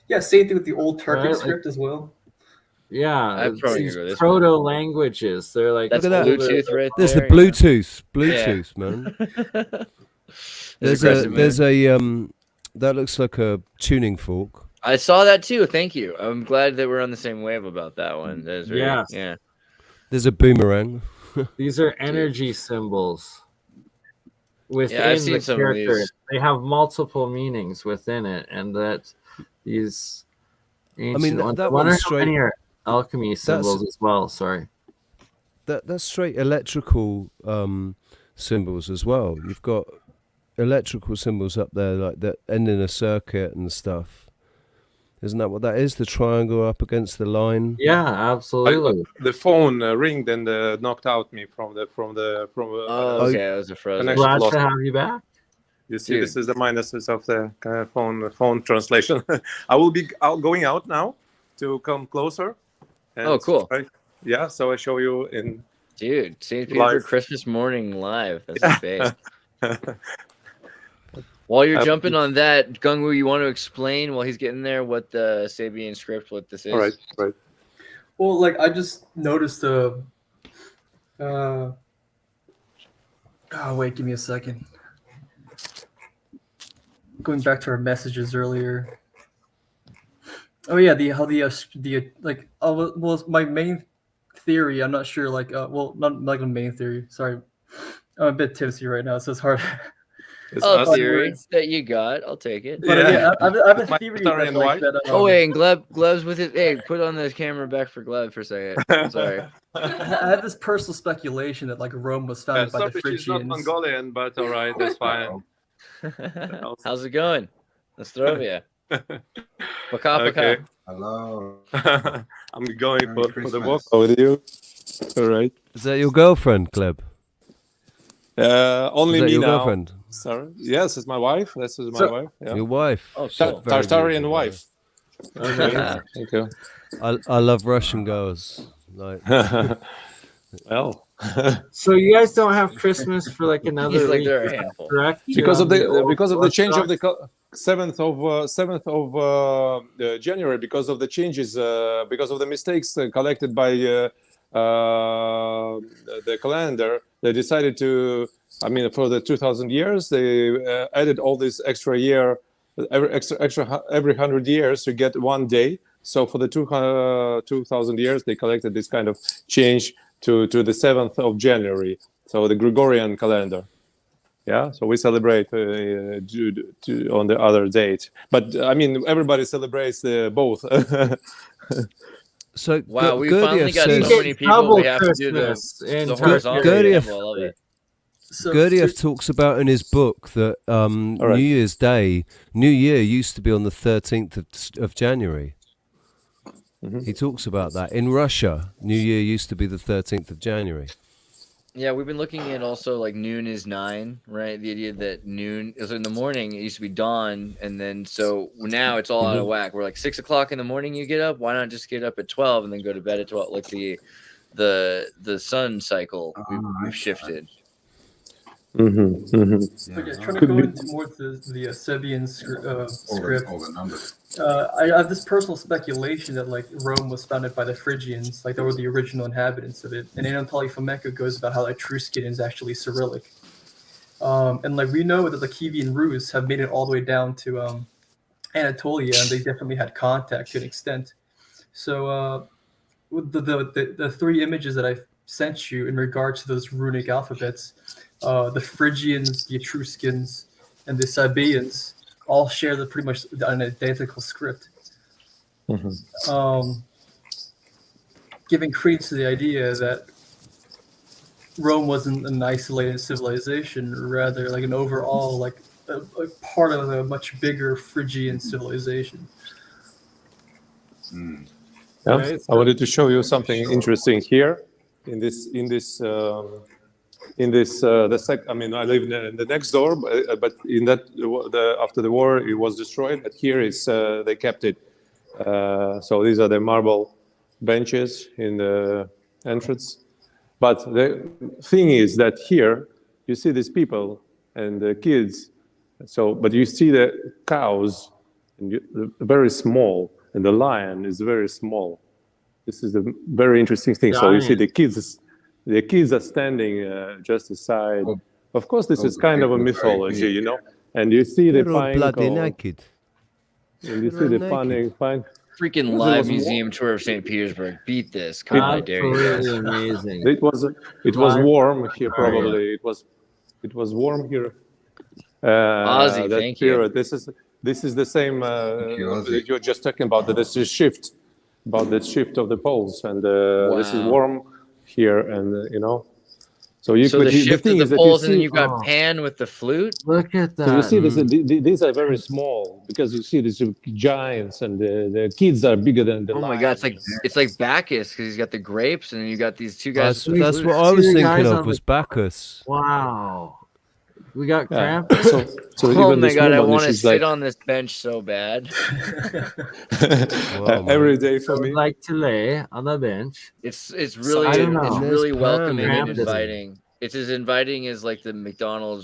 Speaker 16: Yeah, same thing with the old Turkic script as well.
Speaker 2: Yeah, these proto languages. They're like
Speaker 3: that's Bluetooth right there.
Speaker 5: There's the Bluetooth, man. There's a that looks like a tuning fork.
Speaker 3: I saw that too. Thank you. I'm glad that we're on the same wave about that one. That is really, yeah.
Speaker 5: There's a boomerang.
Speaker 2: These are energy symbols within the character. They have multiple meanings within it, and that these ancient
Speaker 5: that one's straight
Speaker 2: alchemy symbols as well. Sorry,
Speaker 5: that's straight electrical symbols as well. You've got electrical symbols up there like that end in a circuit and stuff. Isn't that what that is? The triangle up against the line.
Speaker 2: Yeah, absolutely.
Speaker 17: The phone ringed and knocked out me from the.
Speaker 3: Okay, I was afraid.
Speaker 2: Glad to have you back.
Speaker 17: You see, this is the minuses of the phone translation. I will be going out now to come closer.
Speaker 3: And cool.
Speaker 17: Yeah, so I show you in.
Speaker 3: Dude, St. Petersburg Christmas morning live. That's the base. While you're jumping on that, Gungwoo, you want to explain while he's getting there what the Sabian script, what this is?
Speaker 17: All right.
Speaker 16: Well, like I just noticed oh wait, give me a second. Going back to our messages earlier. Oh yeah, my main theory. I'm not sure. Not like a main theory. Sorry, I'm a bit tipsy right now, so it's hard.
Speaker 3: Theory that you got, I'll take it.
Speaker 16: But I have a theory that.
Speaker 3: Oh wait, and Gleb's with it. Hey, put on the camera back for Gleb for a second. Sorry.
Speaker 16: I have this personal speculation that like Rome was founded by the Phrygians.
Speaker 17: She's not Mongolian, but all right, that's fine.
Speaker 3: How's it going? Nostrovia.
Speaker 17: Okay.
Speaker 13: Hello.
Speaker 17: I'm going for the walk with you. All right.
Speaker 5: Is that your girlfriend, Gleb?
Speaker 17: Only me
Speaker 5: your
Speaker 17: now.
Speaker 5: Girlfriend?
Speaker 17: Sorry. Yes, it's my wife. This is my wife. Yeah.
Speaker 5: Your wife.
Speaker 3: Oh, cool.
Speaker 17: Tartarian wife. Okay. Thank you.
Speaker 5: I love Russian girls. Like.
Speaker 17: Well.
Speaker 2: So you guys don't have Christmas for like another week, correct?
Speaker 17: Because of the change of the 7th of January because of the changes, because of the mistakes collected by the calendar. They decided to, I mean, for the 2000 years, they added all this extra year, every 100 years to get one day. So for the 2000 years, they collected this kind of change to the 7th of January. So the Gregorian calendar. Yeah, so we celebrate on the other date, but I mean everybody celebrates both.
Speaker 5: So
Speaker 3: wow, we finally got so many people. We have to do this.
Speaker 5: Gurdjieff talks about in his book that New Year's Day, New Year used to be on the 13th of January. Mm-hmm. He talks about that. In Russia, New Year used to be the 13th of January.
Speaker 3: Yeah, we've been looking at also like noon is 9, right? The idea that noon is in the morning, it used to be dawn, and then so now it's all out of whack. We're like 6 o'clock in the morning you get up. Why not just get up at 12 and then go to bed at 12? Like the sun cycle we've shifted.
Speaker 16: Mm-hmm. Mm-hmm. Okay, trying to go into more the Sebian script. I have this personal speculation that like Rome was founded by the Phrygians, like they were the original inhabitants of it. And Anatoly Fomenko goes about how Etruscan is actually Cyrillic. And like we know that the Kievan Rus have made it all the way down to Anatolia, and they definitely had contact to an extent. So with the 3 images that I sent you in regards to those runic alphabets, the Phrygians, the Etruscans, and the Sabaeans all share pretty much an identical script. Mm-hmm. Giving credence to the idea that Rome wasn't an isolated civilization, rather like an overall, like a part of a much bigger Phrygian civilization.
Speaker 17: Mm. Yeah, right. I wanted to show you something interesting here in this. I mean, I live in the next door, but in that after the war it was destroyed. But here is they kept it. So these are the marble benches in the entrance. But the thing is that here you see these people and the kids. So, but you see the cows, and very small, and the lion is very small. This is a very interesting thing. So you see the kids. The kids are standing just aside. Of course, this is kind of a mythology, you know. And you see the pine
Speaker 5: bloody naked.
Speaker 17: And you see the pine.
Speaker 3: Freaking live museum tour of St. Petersburg. Beat this. Come on, I dare you.
Speaker 12: Amazing.
Speaker 17: It was warm here. Probably it was warm here.
Speaker 3: Ozzy, thank
Speaker 17: period. You. This is the same that you're just talking about. That this is shift about the shift of the poles, and this is warm here, and you know, so you could
Speaker 3: the shift of the poles, and then you've got Pan with the flute.
Speaker 12: Look at that.
Speaker 17: So you see these are very small because you see these giants, and the kids are bigger than the.
Speaker 3: Oh my god, it's like Bacchus because he's got the grapes, and then you got these 2 guys.
Speaker 5: That's what I was thinking of was Bacchus.
Speaker 12: Wow. We got cramp.
Speaker 17: So
Speaker 3: oh my god, I want to sit on this bench so bad.
Speaker 17: Every day for me.
Speaker 12: Like to lay on the bench.
Speaker 3: It's really welcoming and inviting. It's as inviting as like the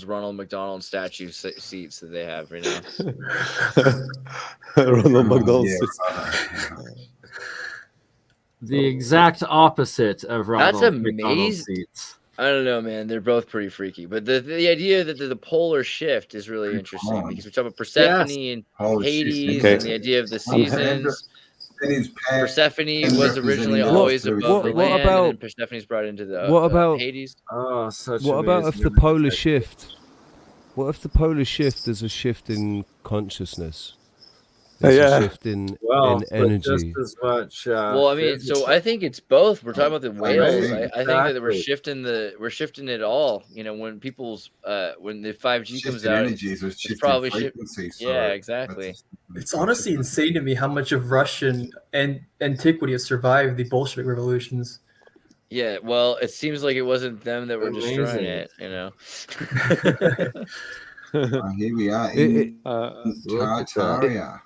Speaker 3: Ronald McDonald statue seats that they have right now.
Speaker 17: Ronald McDonald seats.
Speaker 12: The exact opposite of Ronald
Speaker 3: That's amazing.
Speaker 12: McDonald seats.
Speaker 3: I don't know, man. They're both pretty freaky, but the idea that the polar shift is really interesting because we talk about Persephone and Hades and the idea of the seasons. Persephone was originally always above the land, and Persephone's brought into the Hades.
Speaker 12: Oh,
Speaker 5: what about if the polar shift? What if the polar shift is a shift in consciousness? There's a shift in energy.
Speaker 12: Just as much,
Speaker 3: well, I mean, so I think it's both. We're talking about the whales. I think that we're shifting it all. You know, when people's when the 5G comes out, it's probably frequency. So yeah, exactly.
Speaker 16: It's honestly insane to me how much of Russian antiquity has survived the Bolshevik revolutions.
Speaker 3: Yeah, well, it seems like it wasn't them that were destroying it. You know.
Speaker 1: Here we are in Tartaria.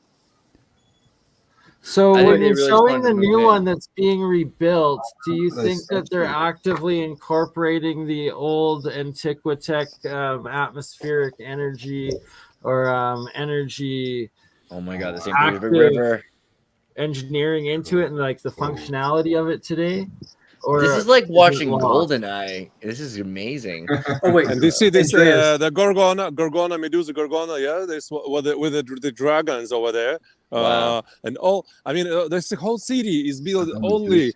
Speaker 12: So when you're showing the new one that's being rebuilt, do you think that they're actively incorporating the old Antiquitech atmospheric energy
Speaker 2: or energy.
Speaker 3: Oh my god, the same thing with river
Speaker 2: engineering into it and like the functionality of it today. Or
Speaker 3: this is like watching GoldenEye. This is amazing.
Speaker 16: Oh wait,
Speaker 17: and you see this the Gorgona, Medusa Gorgona, yeah, this with the dragons over there.
Speaker 3: Wow.
Speaker 17: And all, I mean, this whole city is built only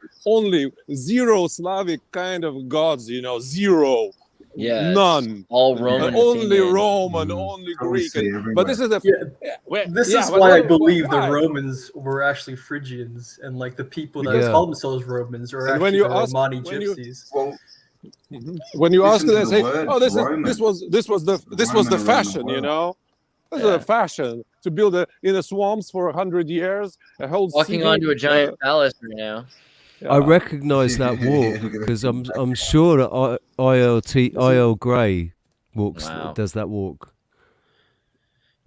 Speaker 17: zero Slavic kind of gods, you know, zero.
Speaker 3: Yeah,
Speaker 17: none.
Speaker 3: All Roman.
Speaker 17: Only Roman, only Greek. But this is
Speaker 16: this is why I believe the Romans were actually Phrygians, and like the people that call themselves Romans are actually the Romani gypsies.
Speaker 17: When you ask them, say, "Oh, this was the fashion," you know. This is a fashion to build in the swamps for 100 years. A whole
Speaker 3: walking onto a giant palace right now.
Speaker 5: Yeah. I recognise that walk because I'm sure that IL Grey does that walk.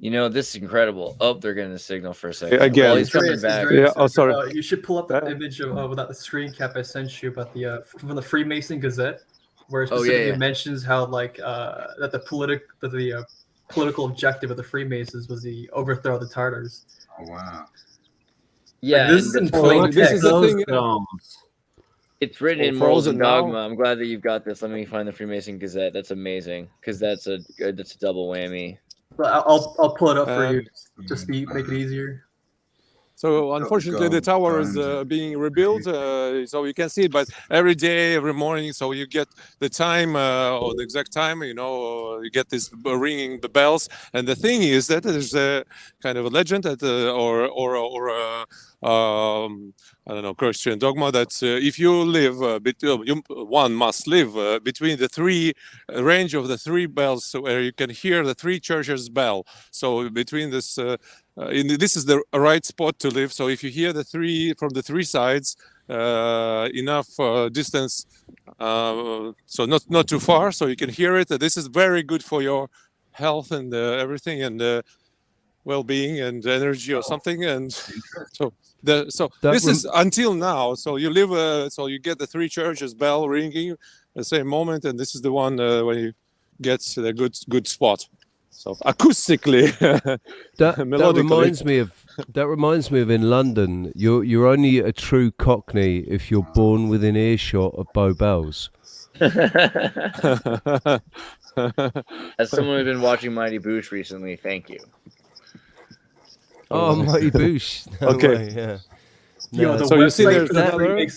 Speaker 3: You know, this is incredible. Oh, they're getting a signal for a second.
Speaker 17: Again,
Speaker 3: he's coming back.
Speaker 17: Oh, sorry.
Speaker 16: You should pull up that image of without the screen cap I sent you about the from the Freemason Gazette, where it specifically mentions how like that the political objective of the Freemasons was the overthrow of the Tartars.
Speaker 13: Oh wow.
Speaker 3: Yeah,
Speaker 16: like, this is in plain text.
Speaker 17: Is the thing.
Speaker 3: It's written in Morals and Dogma. I'm glad that you've got this. Let me find the Freemason Gazette. That's amazing because that's a double whammy.
Speaker 16: But I'll pull it up for you just to make it easier.
Speaker 17: So unfortunately, the tower is being rebuilt, so you can see it. But every day, every morning, so you get the time or the exact time. You know, you get this ringing the bells. And the thing is that there's a kind of a legend that, I don't know, Christian dogma that if you live, one must live between the three range of the three bells, where you can hear the three churches bell. So between this. This is the right spot to live. So if you hear the three from the three sides, enough distance, so not too far, so you can hear it. This is very good for your health and everything, and well-being and energy or something. And so this is until now. So you live, so you get the three churches bell ringing at the same moment, and this is the one where you get the good spot. So acoustically,
Speaker 5: that reminds me of in London. You're only a true Cockney if you're born within earshot of Bow Bells.
Speaker 3: As someone who's been watching Mighty Boosh recently, thank you.
Speaker 5: Oh, Mighty Boosh. No way, yeah.
Speaker 16: No,
Speaker 17: so you see, there's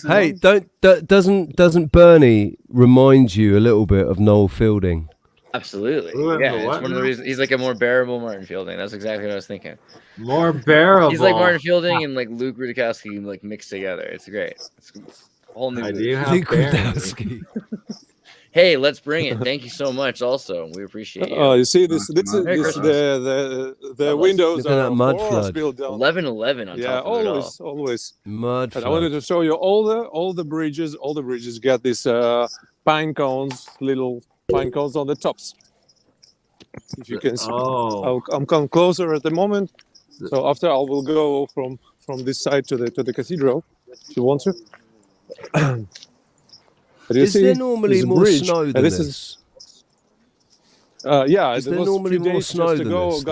Speaker 5: hey, doesn't Bernie remind you a little bit of Noel Fielding?
Speaker 3: Absolutely. Yeah, it's one of the reasons he's like a more bearable Martin Fielding. That's exactly what I was thinking.
Speaker 2: More bearable.
Speaker 3: He's like Martin Fielding and like Luke Rudkowski like mixed together. It's great. It's a whole new
Speaker 5: Luke Rudkowski.
Speaker 3: Hey, let's bring it. Thank you so much. Also, we appreciate you.
Speaker 17: Oh, you see this the windows are
Speaker 5: mud flood.
Speaker 3: 11-11 on top of it all.
Speaker 17: Always
Speaker 5: mud flood.
Speaker 17: I wanted to show you all the bridges. All the bridges got these pine cones, little pine cones on the tops. If you can see, I'm come closer at the moment. So after I will go from this side to the cathedral, if you want to.
Speaker 5: Is there normally more snow than this?
Speaker 17: Yeah,
Speaker 5: is there normally more snow than this?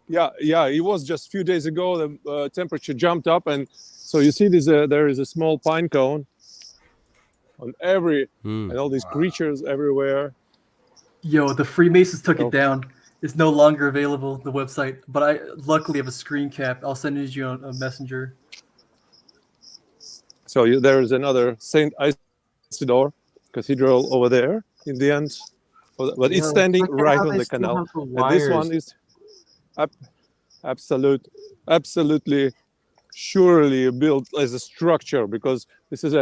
Speaker 17: Yeah, it was just a few days ago. The temperature jumped up, and so you see this. There is a small pine cone on and all these creatures everywhere.
Speaker 16: Yo, the Freemasons took it down. It's no longer available, the website. But I luckily have a screen cap. I'll send it to you on a messenger.
Speaker 17: So there is another Saint Isidore Cathedral over there in the end, but it's standing right on the canal. And this one is absolutely surely built as a structure, because this is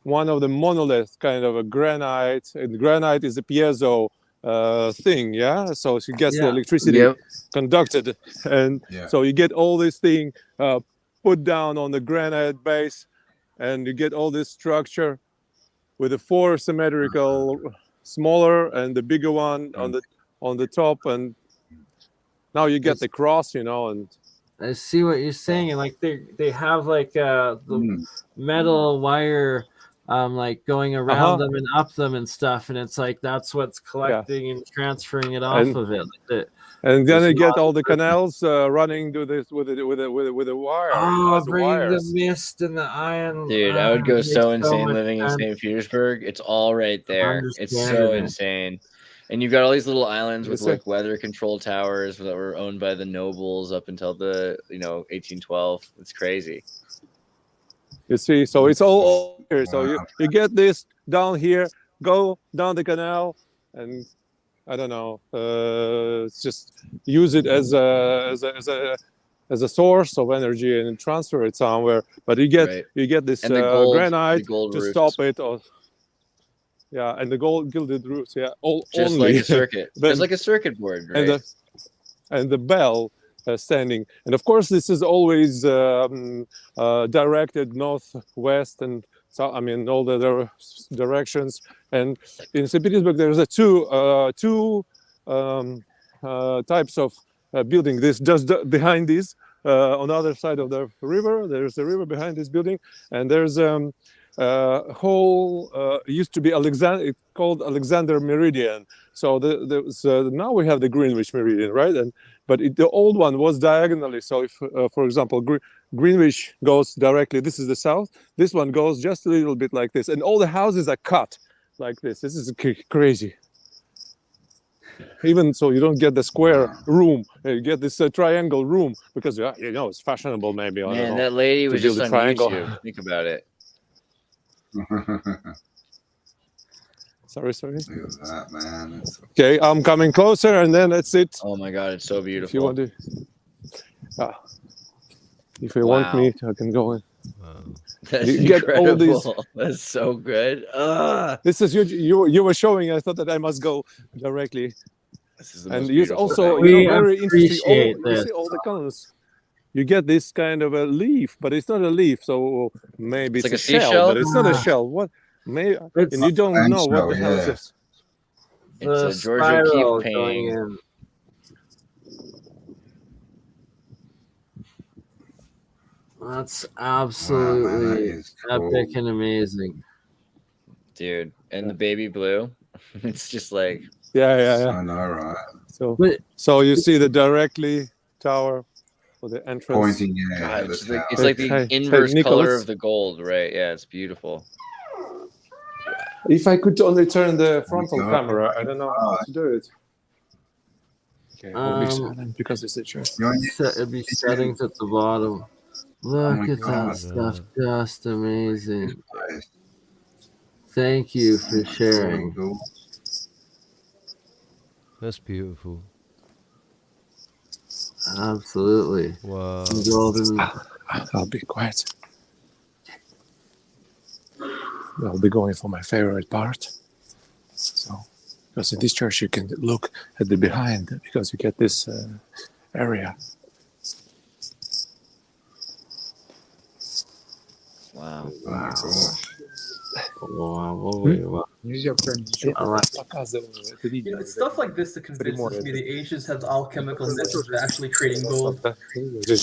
Speaker 17: one of the monolith kind of a granite, and granite is a piezo thing, so she gets the electricity conducted, and so you get all this thing put down on the granite base, and you get all this structure with the four symmetrical, smaller and the bigger one on the top, and now you get the cross, and
Speaker 2: I see what you're saying, and like they have like the metal wire like going around them and up them and stuff, and it's like that's what's collecting and transferring it off of it.
Speaker 17: And then you get all the canals running to this with a wire.
Speaker 2: Oh, bringing the mist and the iron.
Speaker 3: Dude, I would go so insane living in St. Petersburg. It's all right there. It's so insane. And you've got all these little islands with like weather control towers that were owned by the nobles up until the 1812. It's crazy.
Speaker 17: You see, so it's all here. So you get this down here, go down the canal, and I don't know, just use it as a source of energy and transfer it somewhere. But you get this granite to stop it, and the gold gilded roofs,
Speaker 3: just
Speaker 17: only
Speaker 3: like a circuit, just like a circuit board, right?
Speaker 17: And the bell standing, and of course this is always directed northwest and so I mean all the directions. And in St. Petersburg there's two types of building. This just behind this on the other side of the river, there's a river behind this building, and there's whole used to be it's called Alexander Meridian. So now we have the Greenwich Meridian, right? But the old one was diagonally. So if, for example, Greenwich goes directly, this is the south. This one goes just a little bit like this, and all the houses are cut like this. This is crazy. Even so, you don't get the square room. You get this triangle room because it's fashionable. Maybe.
Speaker 3: Man, that lady was just on YouTube. Think about it.
Speaker 17: Sorry.
Speaker 1: Look at that, man.
Speaker 17: Okay, I'm coming closer, and then that's it.
Speaker 3: Oh my God, it's so beautiful.
Speaker 17: If you want to, if you want me, I can go in.
Speaker 3: That's incredible. That's so good.
Speaker 17: This is you were showing. I thought that I must go directly.
Speaker 3: This is the
Speaker 17: and
Speaker 3: most
Speaker 17: also very interesting. You see all the colors. You get this kind of a leaf, but it's not a leaf. So maybe it's like a shell, but it's not a shell. What? Maybe and you don't know what the hell is this.
Speaker 3: It's a Georgia Keep painting.
Speaker 2: That's absolutely epic and amazing,
Speaker 3: dude. And the baby blue, it's just like
Speaker 17: yeah.
Speaker 1: I know, right?
Speaker 17: So you see the directly tower for the entrance
Speaker 1: pointing.
Speaker 3: God, it's like the inverse color of the gold, right? Yeah, it's beautiful.
Speaker 17: If I could only turn the frontal camera, I don't know how to do it. Okay, because it's a church.
Speaker 2: It'd be settings at the bottom. Look at that stuff, just amazing. Thank you for sharing.
Speaker 5: That's beautiful.
Speaker 2: Absolutely.
Speaker 5: Wow.
Speaker 17: I'll be quiet. I'll be going for my favorite part. So, because in this church you can look at the behind because you get this area.
Speaker 3: Wow.
Speaker 18: Use your friend.
Speaker 16: It's stuff like this that convinces me the Asians have alchemical methods of actually creating gold. Because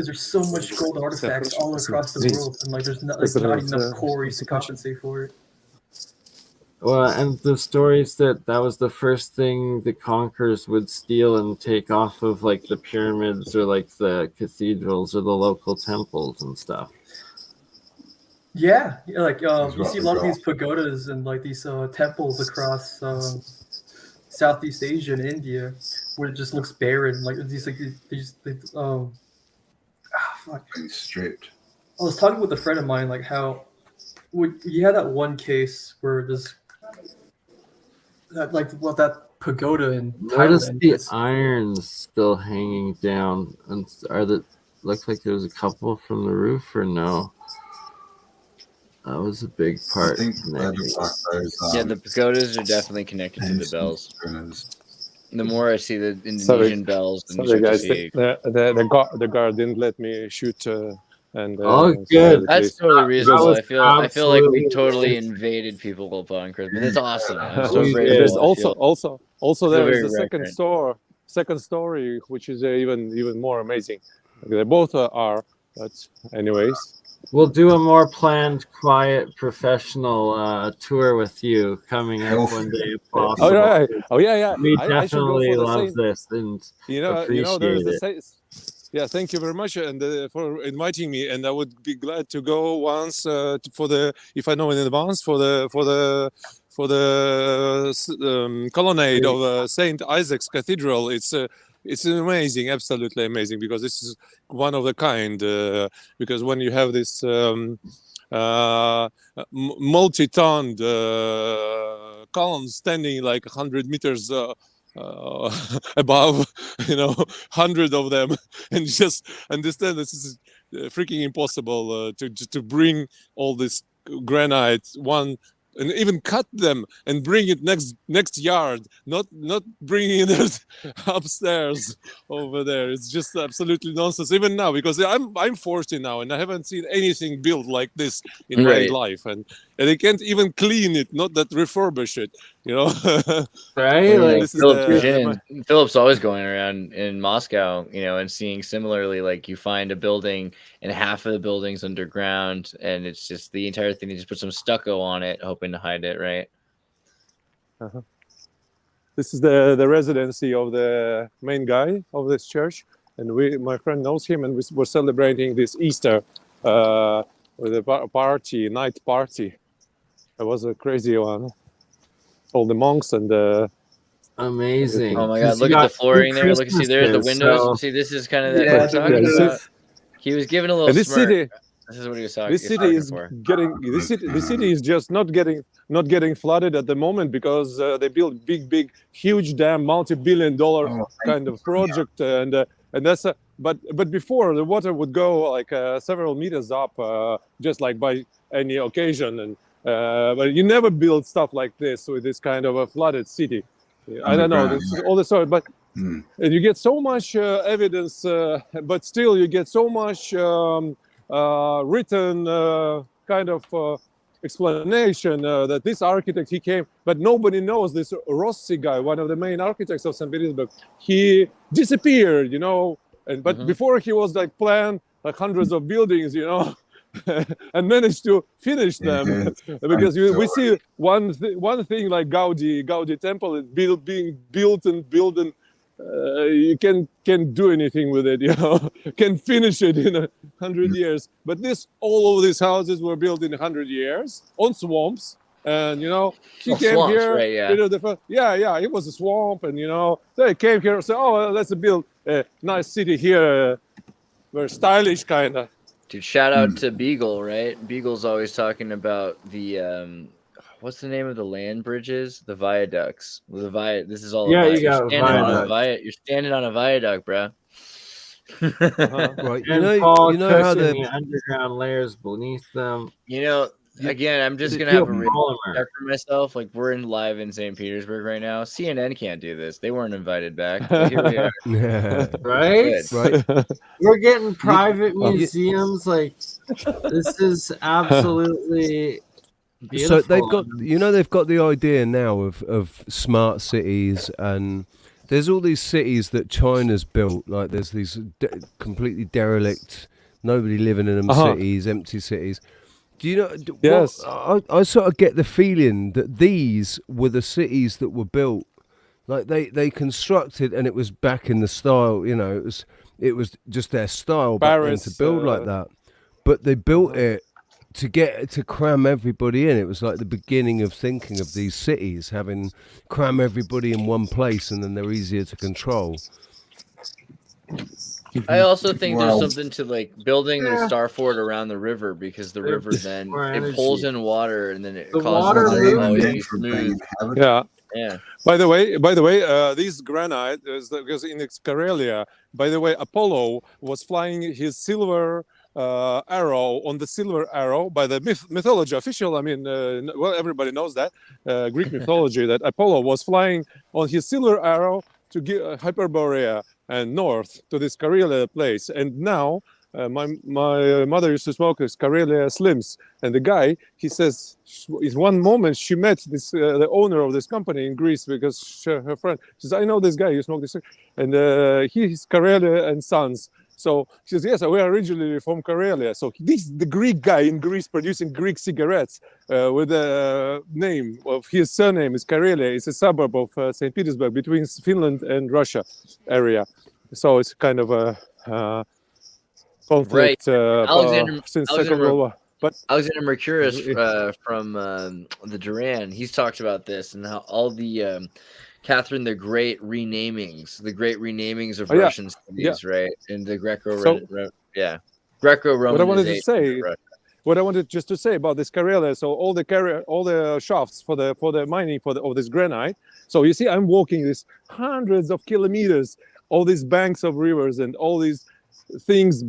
Speaker 16: there's so much gold artifacts all across the world, and like there's not enough quarries to compensate for it.
Speaker 2: Well, and the stories that was the first thing the conquerors would steal and take off of like the pyramids or like the cathedrals or the local temples and stuff.
Speaker 16: Yeah, like you see a lot of these pagodas and like these temples across Southeast Asia and India, where it just looks barren. Like these, fuck.
Speaker 1: Being stripped.
Speaker 16: I was talking with a friend of mine, like how you had that one case where this, that pagoda in
Speaker 2: Notice
Speaker 16: Thailand.
Speaker 2: the irons still hanging down, and looks like there was a couple from the roof, or no? That was a big part.
Speaker 3: Yeah, the pagodas are definitely connected to the bells. The more I see the Indonesian bells,
Speaker 17: sorry guys, the guard didn't let me shoot. Good.
Speaker 3: That's totally reasonable. I feel like we totally invaded people upon Christmas. It's awesome. So
Speaker 17: there's also there is a second story, which is even more amazing. They both are, but anyways.
Speaker 2: We'll do a more planned, quiet, professional tour with you coming up one day if possible.
Speaker 17: All right. Oh yeah.
Speaker 2: We
Speaker 17: I should go
Speaker 2: definitely
Speaker 17: for the
Speaker 2: love
Speaker 17: same.
Speaker 2: this and appreciate
Speaker 17: there's the
Speaker 2: it.
Speaker 17: same. Yeah, thank you very much and for inviting me. And I would be glad to go once for the, if I know in advance, for the colonnade of Saint Isaac's Cathedral. It's amazing, absolutely amazing, because this is one of a kind. Because when you have this multi-tonned columns standing like 100 meters above, 100 of them, and just understand this is freaking impossible to bring all this granite one. And even cut them and bring it next yard, not bringing it upstairs over there. It's just absolutely nonsense. Even now, because I'm 40 now and I haven't seen anything built like this in my life, and they can't even clean it, not that refurbish it.
Speaker 2: Right? Like
Speaker 3: Philip's always going around in Moscow, and seeing similarly, like you find a building and half of the building's underground, and it's just the entire thing. They just put some stucco on it, hoping to hide it, right?
Speaker 17: This is the residency of the main guy of this church, and my friend knows him, and we're celebrating this Easter with a night party. It was a crazy one. All the monks and
Speaker 2: amazing.
Speaker 3: Oh my God! Look at the flooring there. Look, see there, the windows. See, this is kind of that we're talking about. He was giving a little smirk. This is what he was talking.
Speaker 17: This city is getting. The city is just not getting flooded at the moment because they built big, huge dam, multi-billion-dollar kind of project, and that's. But before the water would go like several meters up, just like by any occasion, and but you never build stuff like this with this kind of a flooded city. I don't know. This is all the sort, but. And you get so much evidence, but still you get so much written kind of explanation that this architect, he came, but nobody knows this Rossi guy, one of the main architects of St. Petersburg. He disappeared, but before he was like planned like hundreds of buildings, and managed to finish them because we see one thing like Gaudi temple is being built and you can't do anything with it, can finish it in 100 years. But all of these houses were built in 100 years on swamps, and he came
Speaker 3: swamps,
Speaker 17: here.
Speaker 3: Right,
Speaker 17: yeah. It was a swamp, and they came here and said, "Oh, let's build a nice city here, very stylish kind of."
Speaker 3: Dude, shout out to Beagle, right? Beagle's always talking about the what's the name of the land bridges? The viaducts. This is all.
Speaker 2: Yeah,
Speaker 3: you're standing on a viaduct, bro.
Speaker 5: Right.
Speaker 2: And Paul, how the underground layers beneath them.
Speaker 3: Again, I'm just gonna have a real respect for myself. Like, we're live in St. Petersburg right now. CNN can't do this. They weren't invited back. But here we are.
Speaker 2: Right? We're getting private museums. Like, this is absolutely beautiful.
Speaker 5: So they've got the idea now of smart cities, and there's all these cities that China's built. Like, there's these completely derelict, nobody living in them cities, empty cities. Do you know?
Speaker 17: Yes.
Speaker 5: I sort of get the feeling that these were the cities that were built, like they constructed, and it was back in the style. It was just their style back then to build like that. But they built it to cram everybody in. It was like the beginning of thinking of these cities, cram everybody in one place, and then they're easier to control.
Speaker 3: I also think there's something to like building the Star Fort around the river, because the river then it pulls in water, and then it causes smooth.
Speaker 17: Yeah. By the way, this granite is because in Karelia. By the way, Apollo was flying his silver arrow on the silver arrow by the mythology official. I mean, everybody knows that Greek mythology, that Apollo was flying on his silver arrow to give Hyperborea and north to this Karelia place. And now my mother used to smoke this Karelia Slims, and the guy, he says, in one moment she met this the owner of this company in Greece, because her friend, she says, I know this guy, you smoke this, and he's Karelia and Sons, So he says, yes, we are originally from Karelia. So this the Greek guy in Greece producing Greek cigarettes with the name of his surname is Karelia. It's a suburb of St. Petersburg between Finland and Russia area. So it's kind of a conflict since Second World War. But
Speaker 3: Alexander Mercurius from the Duran, he's talked about this and how all the Catherine the Great renamings of Russian cities, right? And the Greco-Roman.
Speaker 17: What I wanted just to say about this Karelia, so all the shafts for the mining of this granite. So you see, I'm walking these hundreds of kilometers, all these banks of rivers and all these things,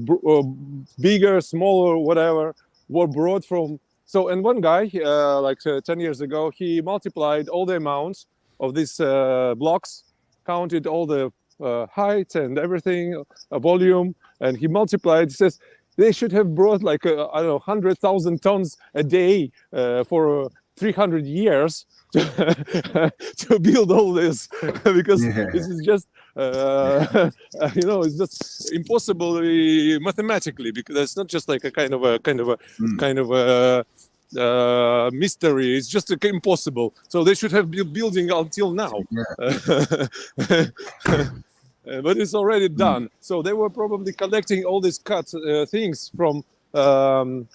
Speaker 17: bigger, smaller, whatever, were brought from. So, and one guy, 10 years ago, he multiplied all the amounts of these blocks, counted all the height and everything, volume, and he multiplied. He says they should have brought 100,000 tons a day for 300 years to build all this, because this is just it's just impossible mathematically, because it's not just like a kind of a mystery. It's just impossible. So they should have been building until now. But it's already done. So they were probably collecting all these cut things from some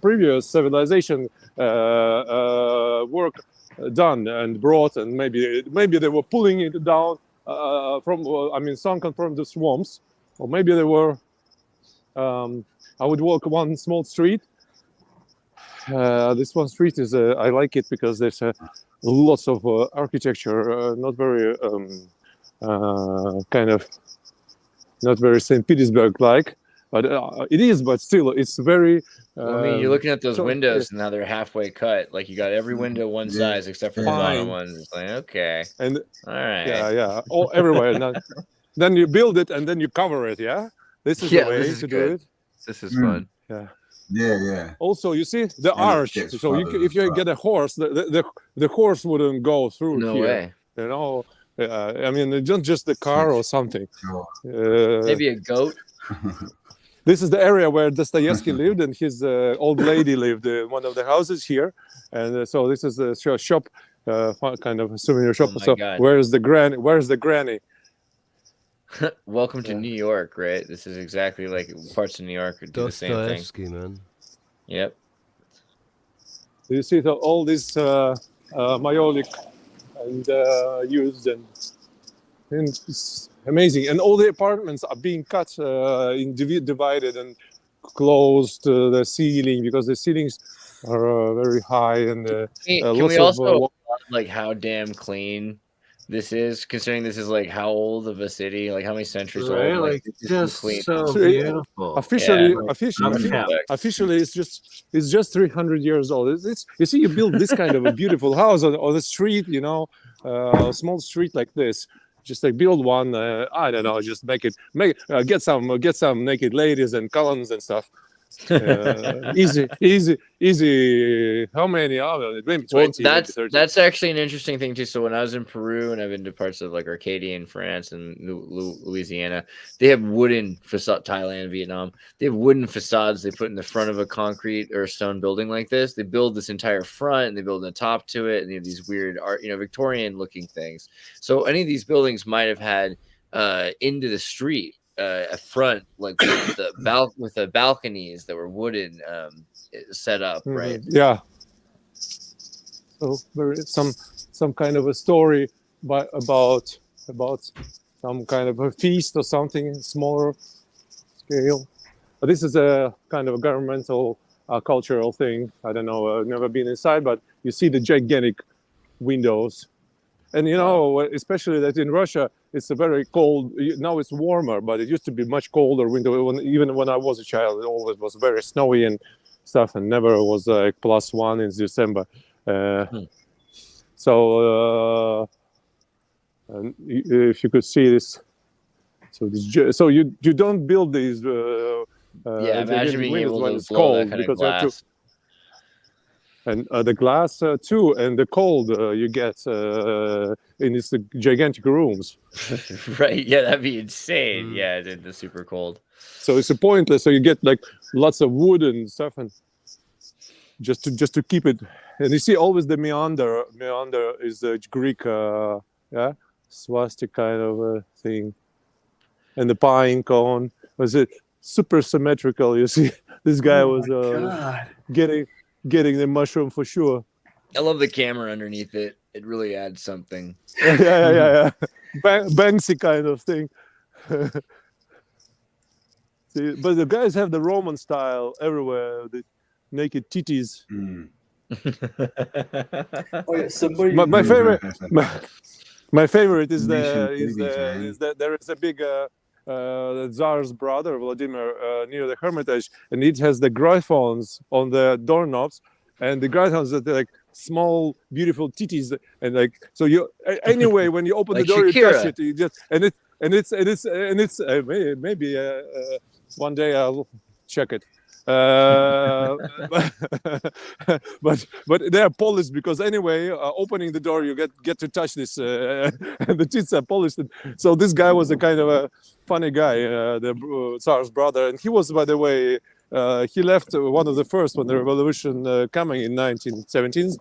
Speaker 17: previous civilization work done and brought, and maybe they were pulling it down sunken from the swamps, or maybe they were. I would walk one small street. This one street is I like it because there's lots of architecture, not very not very St. Petersburg like, but it is. But still, it's very.
Speaker 3: You're looking at those windows and now they're halfway cut. Like you got every window one size except for the bottom one. It's like okay,
Speaker 17: and
Speaker 3: all right,
Speaker 17: yeah, all everywhere. Then you build it and then you cover it. Yeah, this is the way to do it.
Speaker 3: This is fun.
Speaker 17: Yeah. Also, you see the arch. So if you get a horse, the horse wouldn't go through
Speaker 3: no
Speaker 17: here.
Speaker 3: Way.
Speaker 17: You know, not just the car or something.
Speaker 3: Maybe a goat.
Speaker 17: This is the area where Dostoevsky lived, and his old lady lived in one of the houses here. And so this is a shop, kind of a souvenir shop. So where's the granny?
Speaker 3: Welcome to New York, right? This is exactly like parts of New York do the same thing.
Speaker 5: Man.
Speaker 3: Yep.
Speaker 17: You see all this Maiolic and used, and it's amazing. And all the apartments are being cut, divided and closed to the ceiling, because the ceilings are very high, and
Speaker 3: can we also like how damn clean this is, considering this is like how old of a city, like how many centuries old?
Speaker 2: Like just
Speaker 3: clean.
Speaker 2: so beautiful.
Speaker 17: Officially, it's just 300 years old. It's you see, you build this kind of a beautiful house on the street, a small street like this. Just like build one, I don't know, just get some naked ladies and columns and stuff. Easy. How many are there? Maybe 20.
Speaker 3: That's actually an interesting thing too. So when I was in Peru, and I've been to parts of like Arcadia in France and Louisiana, they have wooden facade. Thailand, Vietnam, they have wooden facades they put in the front of a concrete or a stone building like this. They build this entire front, and they build the top to it, and they have these weird art, Victorian looking things. So any of these buildings might have had into the street. A front like with the balconies that were wooden set up, right?
Speaker 17: Yeah. So some kind of a story about some kind of a feast or something smaller scale. But this is a kind of a governmental cultural thing. I don't know. I've never been inside, but you see the gigantic windows, and especially that in Russia. It's a very cold. Now it's warmer, but it used to be much colder winter. Even when I was a child, it always was very snowy and stuff, and never was like +1 in December. So if you could see this, so you don't build these.
Speaker 3: Imagine being able
Speaker 17: when
Speaker 3: to
Speaker 17: it's
Speaker 3: blow
Speaker 17: cold,
Speaker 3: that kind of
Speaker 17: because you have
Speaker 3: glass.
Speaker 17: And the glass too, and the cold you get in these gigantic rooms.
Speaker 3: Right? Yeah, that'd be insane. Yeah, the super cold.
Speaker 17: So it's pointless. So you get like lots of wood and stuff, and just to keep it. And you see always the meander. Meander is the Greek, swastika kind of thing, and the pine cone. Was it super symmetrical? You see, this guy was getting the mushroom for sure.
Speaker 3: I love the camera underneath it. It really adds something.
Speaker 17: Yeah. Banksy kind of thing. See, but the guys have the Roman style everywhere. The naked titties. My favorite is that there is a big Tsar's brother Vladimir near the Hermitage, and it has the gryphons on the doorknobs, and the gryphons are like small, beautiful titties, and like so you anyway when you open
Speaker 3: like
Speaker 17: the door,
Speaker 3: Shakira.
Speaker 17: you touch it, you just it's maybe one day I'll check it. But they are polished because anyway, opening the door you get to touch this, and the tits are polished. So this guy was a kind of a funny guy, the Tsar's brother, and he was, by the way, he left one of the first when the revolution coming in 1917s.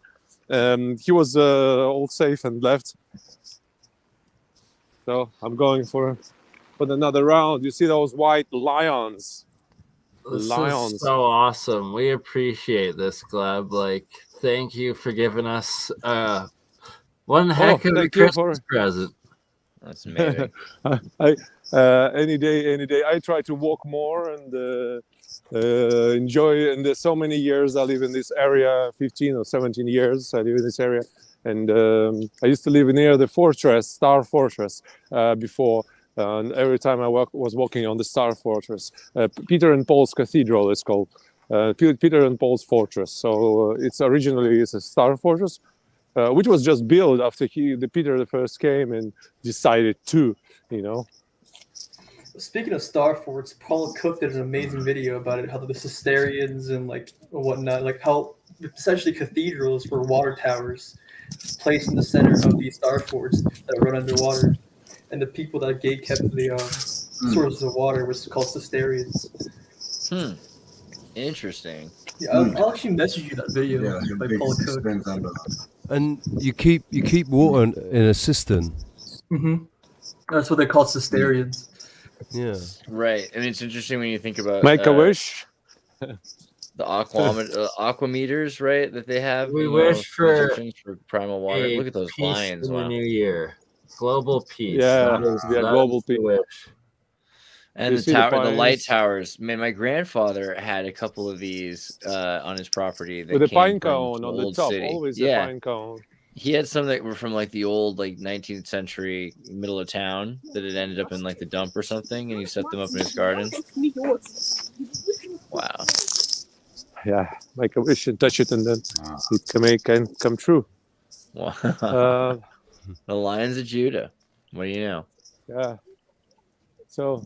Speaker 17: He was all safe and left. So I'm going for another round. You see those white lions.
Speaker 12: This is so awesome. We appreciate this, Gleb. Like, thank you for giving us one heck of a Christmas present.
Speaker 3: That's amazing.
Speaker 17: Any day. I try to walk more and enjoy. And there's so many years I live in this area. 15 or 17 years I live in this area, and I used to live near the fortress, Star Fortress, before. And every time I was walking on the Star Fortress, Peter and Paul's Cathedral is called, Peter and Paul's Fortress. So it's originally a Star Fortress, which was just built after Peter the First came and decided to,
Speaker 16: Speaking of Star Forts, Paul Cook did an amazing video about it, how the Cistercians and like whatnot, like how essentially cathedrals were water towers placed in the center of these Star Forts that run underwater. And the people that kept the sources of water was called Cistercians.
Speaker 3: Interesting.
Speaker 16: Yeah, I'll actually message you that video by Paul Cook.
Speaker 5: And you keep water in a cistern.
Speaker 16: Mm-hmm. That's what they call Cistercians.
Speaker 5: Yeah.
Speaker 3: Right. And it's interesting when you think about
Speaker 17: Make a wish.
Speaker 3: The aquameters, right? That they have.
Speaker 12: We wish for
Speaker 3: primal water. Look at those lions.
Speaker 12: In the new year. Global peace.
Speaker 17: Yeah, global peace.
Speaker 3: And the light towers. Man, my grandfather had a couple of these on his property.
Speaker 17: With a pine cone on the top, always a pine cone.
Speaker 3: He had some that were from like the old 19th century middle of town that had ended up in like the dump or something, and he set them up in his garden. Wow.
Speaker 17: Yeah, make a wish and touch it, and then it can come true.
Speaker 3: Wow. The Lions of Judah. What do you know?
Speaker 17: Yeah. So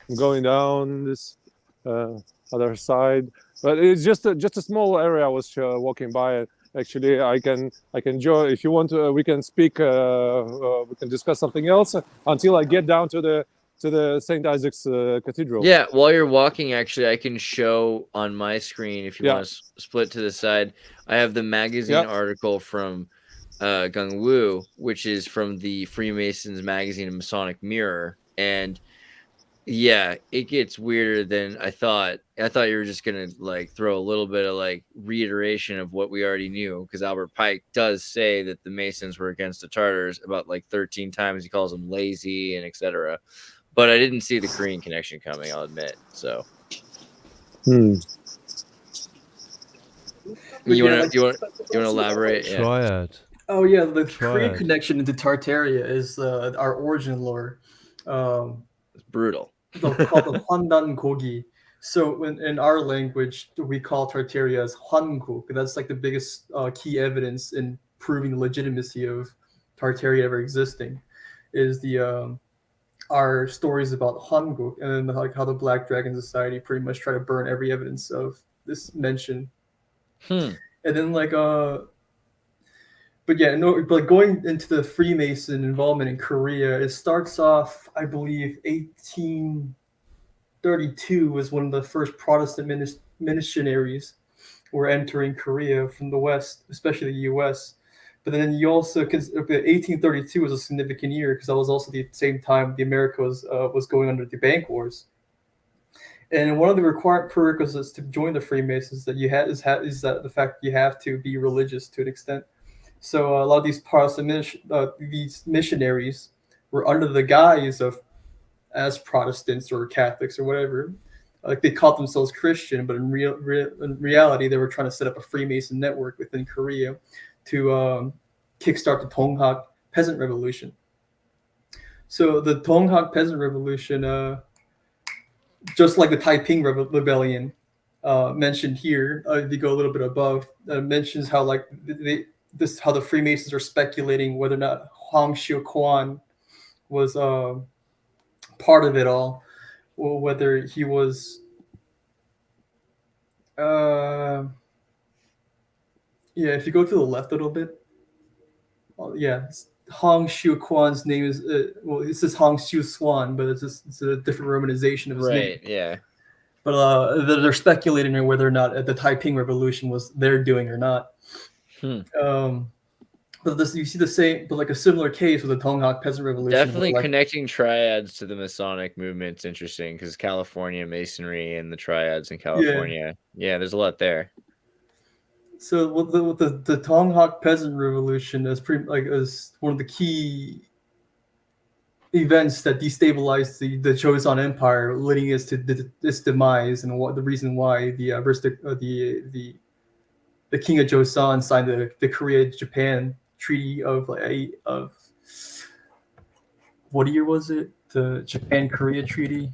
Speaker 17: I'm going down this other side, but it's just a small area. I was walking by. Actually, I can join if you want to. We can speak. We can discuss something else until I get down to the St. Isaac's Cathedral.
Speaker 3: Yeah. While you're walking, actually, I can show on my screen if you want to split to the side. I have the magazine article from Gung Wu, which is from the Freemasons magazine and Masonic Mirror, and yeah, it gets weirder than I thought. I thought you were just gonna like throw a little bit of like reiteration of what we already knew, because Albert Pike does say that the Masons were against the Tartars about like 13 times. He calls them lazy and etc. But I didn't see the Korean connection coming, I'll admit. So you want to elaborate?
Speaker 5: Triad.
Speaker 16: Oh yeah, the Korean connection into Tartaria is our origin lore.
Speaker 3: It's brutal.
Speaker 16: Called the Hwandan Gogi. So in our language, we call Tartaria as Hwanguk. That's like the biggest key evidence in proving the legitimacy of Tartaria ever existing. Is the our stories about Hwanguk, and then like how the Black Dragon Society pretty much try to burn every evidence of this mention. And then like but but yeah, no, but going into the Freemason involvement in Korea, it starts off, I believe, 1832 was when the first Protestant missionaries were entering Korea from the West, especially the U.S. But then you also, because 1832 was a significant year because that was also the same time the America was going under the bank wars. And one of the required prerequisites to join the Freemasons that you had is that the fact that you have to be religious to an extent. So a lot of these Protestant these missionaries were under the guise of as Protestants or Catholics or whatever. Like they called themselves Christian, but in reality, they were trying to set up a Freemason network within Korea to kickstart the Donghak Peasant Revolution. So the Donghak Peasant Revolution, just like the Taiping Rebellion mentioned here, if you go a little bit above, mentions how like how the Freemasons are speculating whether or not Huang Xiuquan was part of it all, or whether he was if you go to the left a little bit, Hong Xiuquan's name is it says Hong Xiuswan, but it's a different romanization of his name.
Speaker 3: Right, yeah.
Speaker 16: But they're speculating on whether or not the Taiping Revolution was their doing or not. But you see the same, but like a similar case with the Donghak Peasant Revolution.
Speaker 3: Definitely connecting triads to the Masonic movement's interesting because California Masonry and the triads in California. Yeah, there's a lot there.
Speaker 16: So with the Donghak Peasant Revolution is is one of the key events that destabilized the Joseon Empire, leading us to its demise, and what the reason why the King of Joseon signed the Korea-Japan Treaty of what year was it? The Japan-Korea Treaty.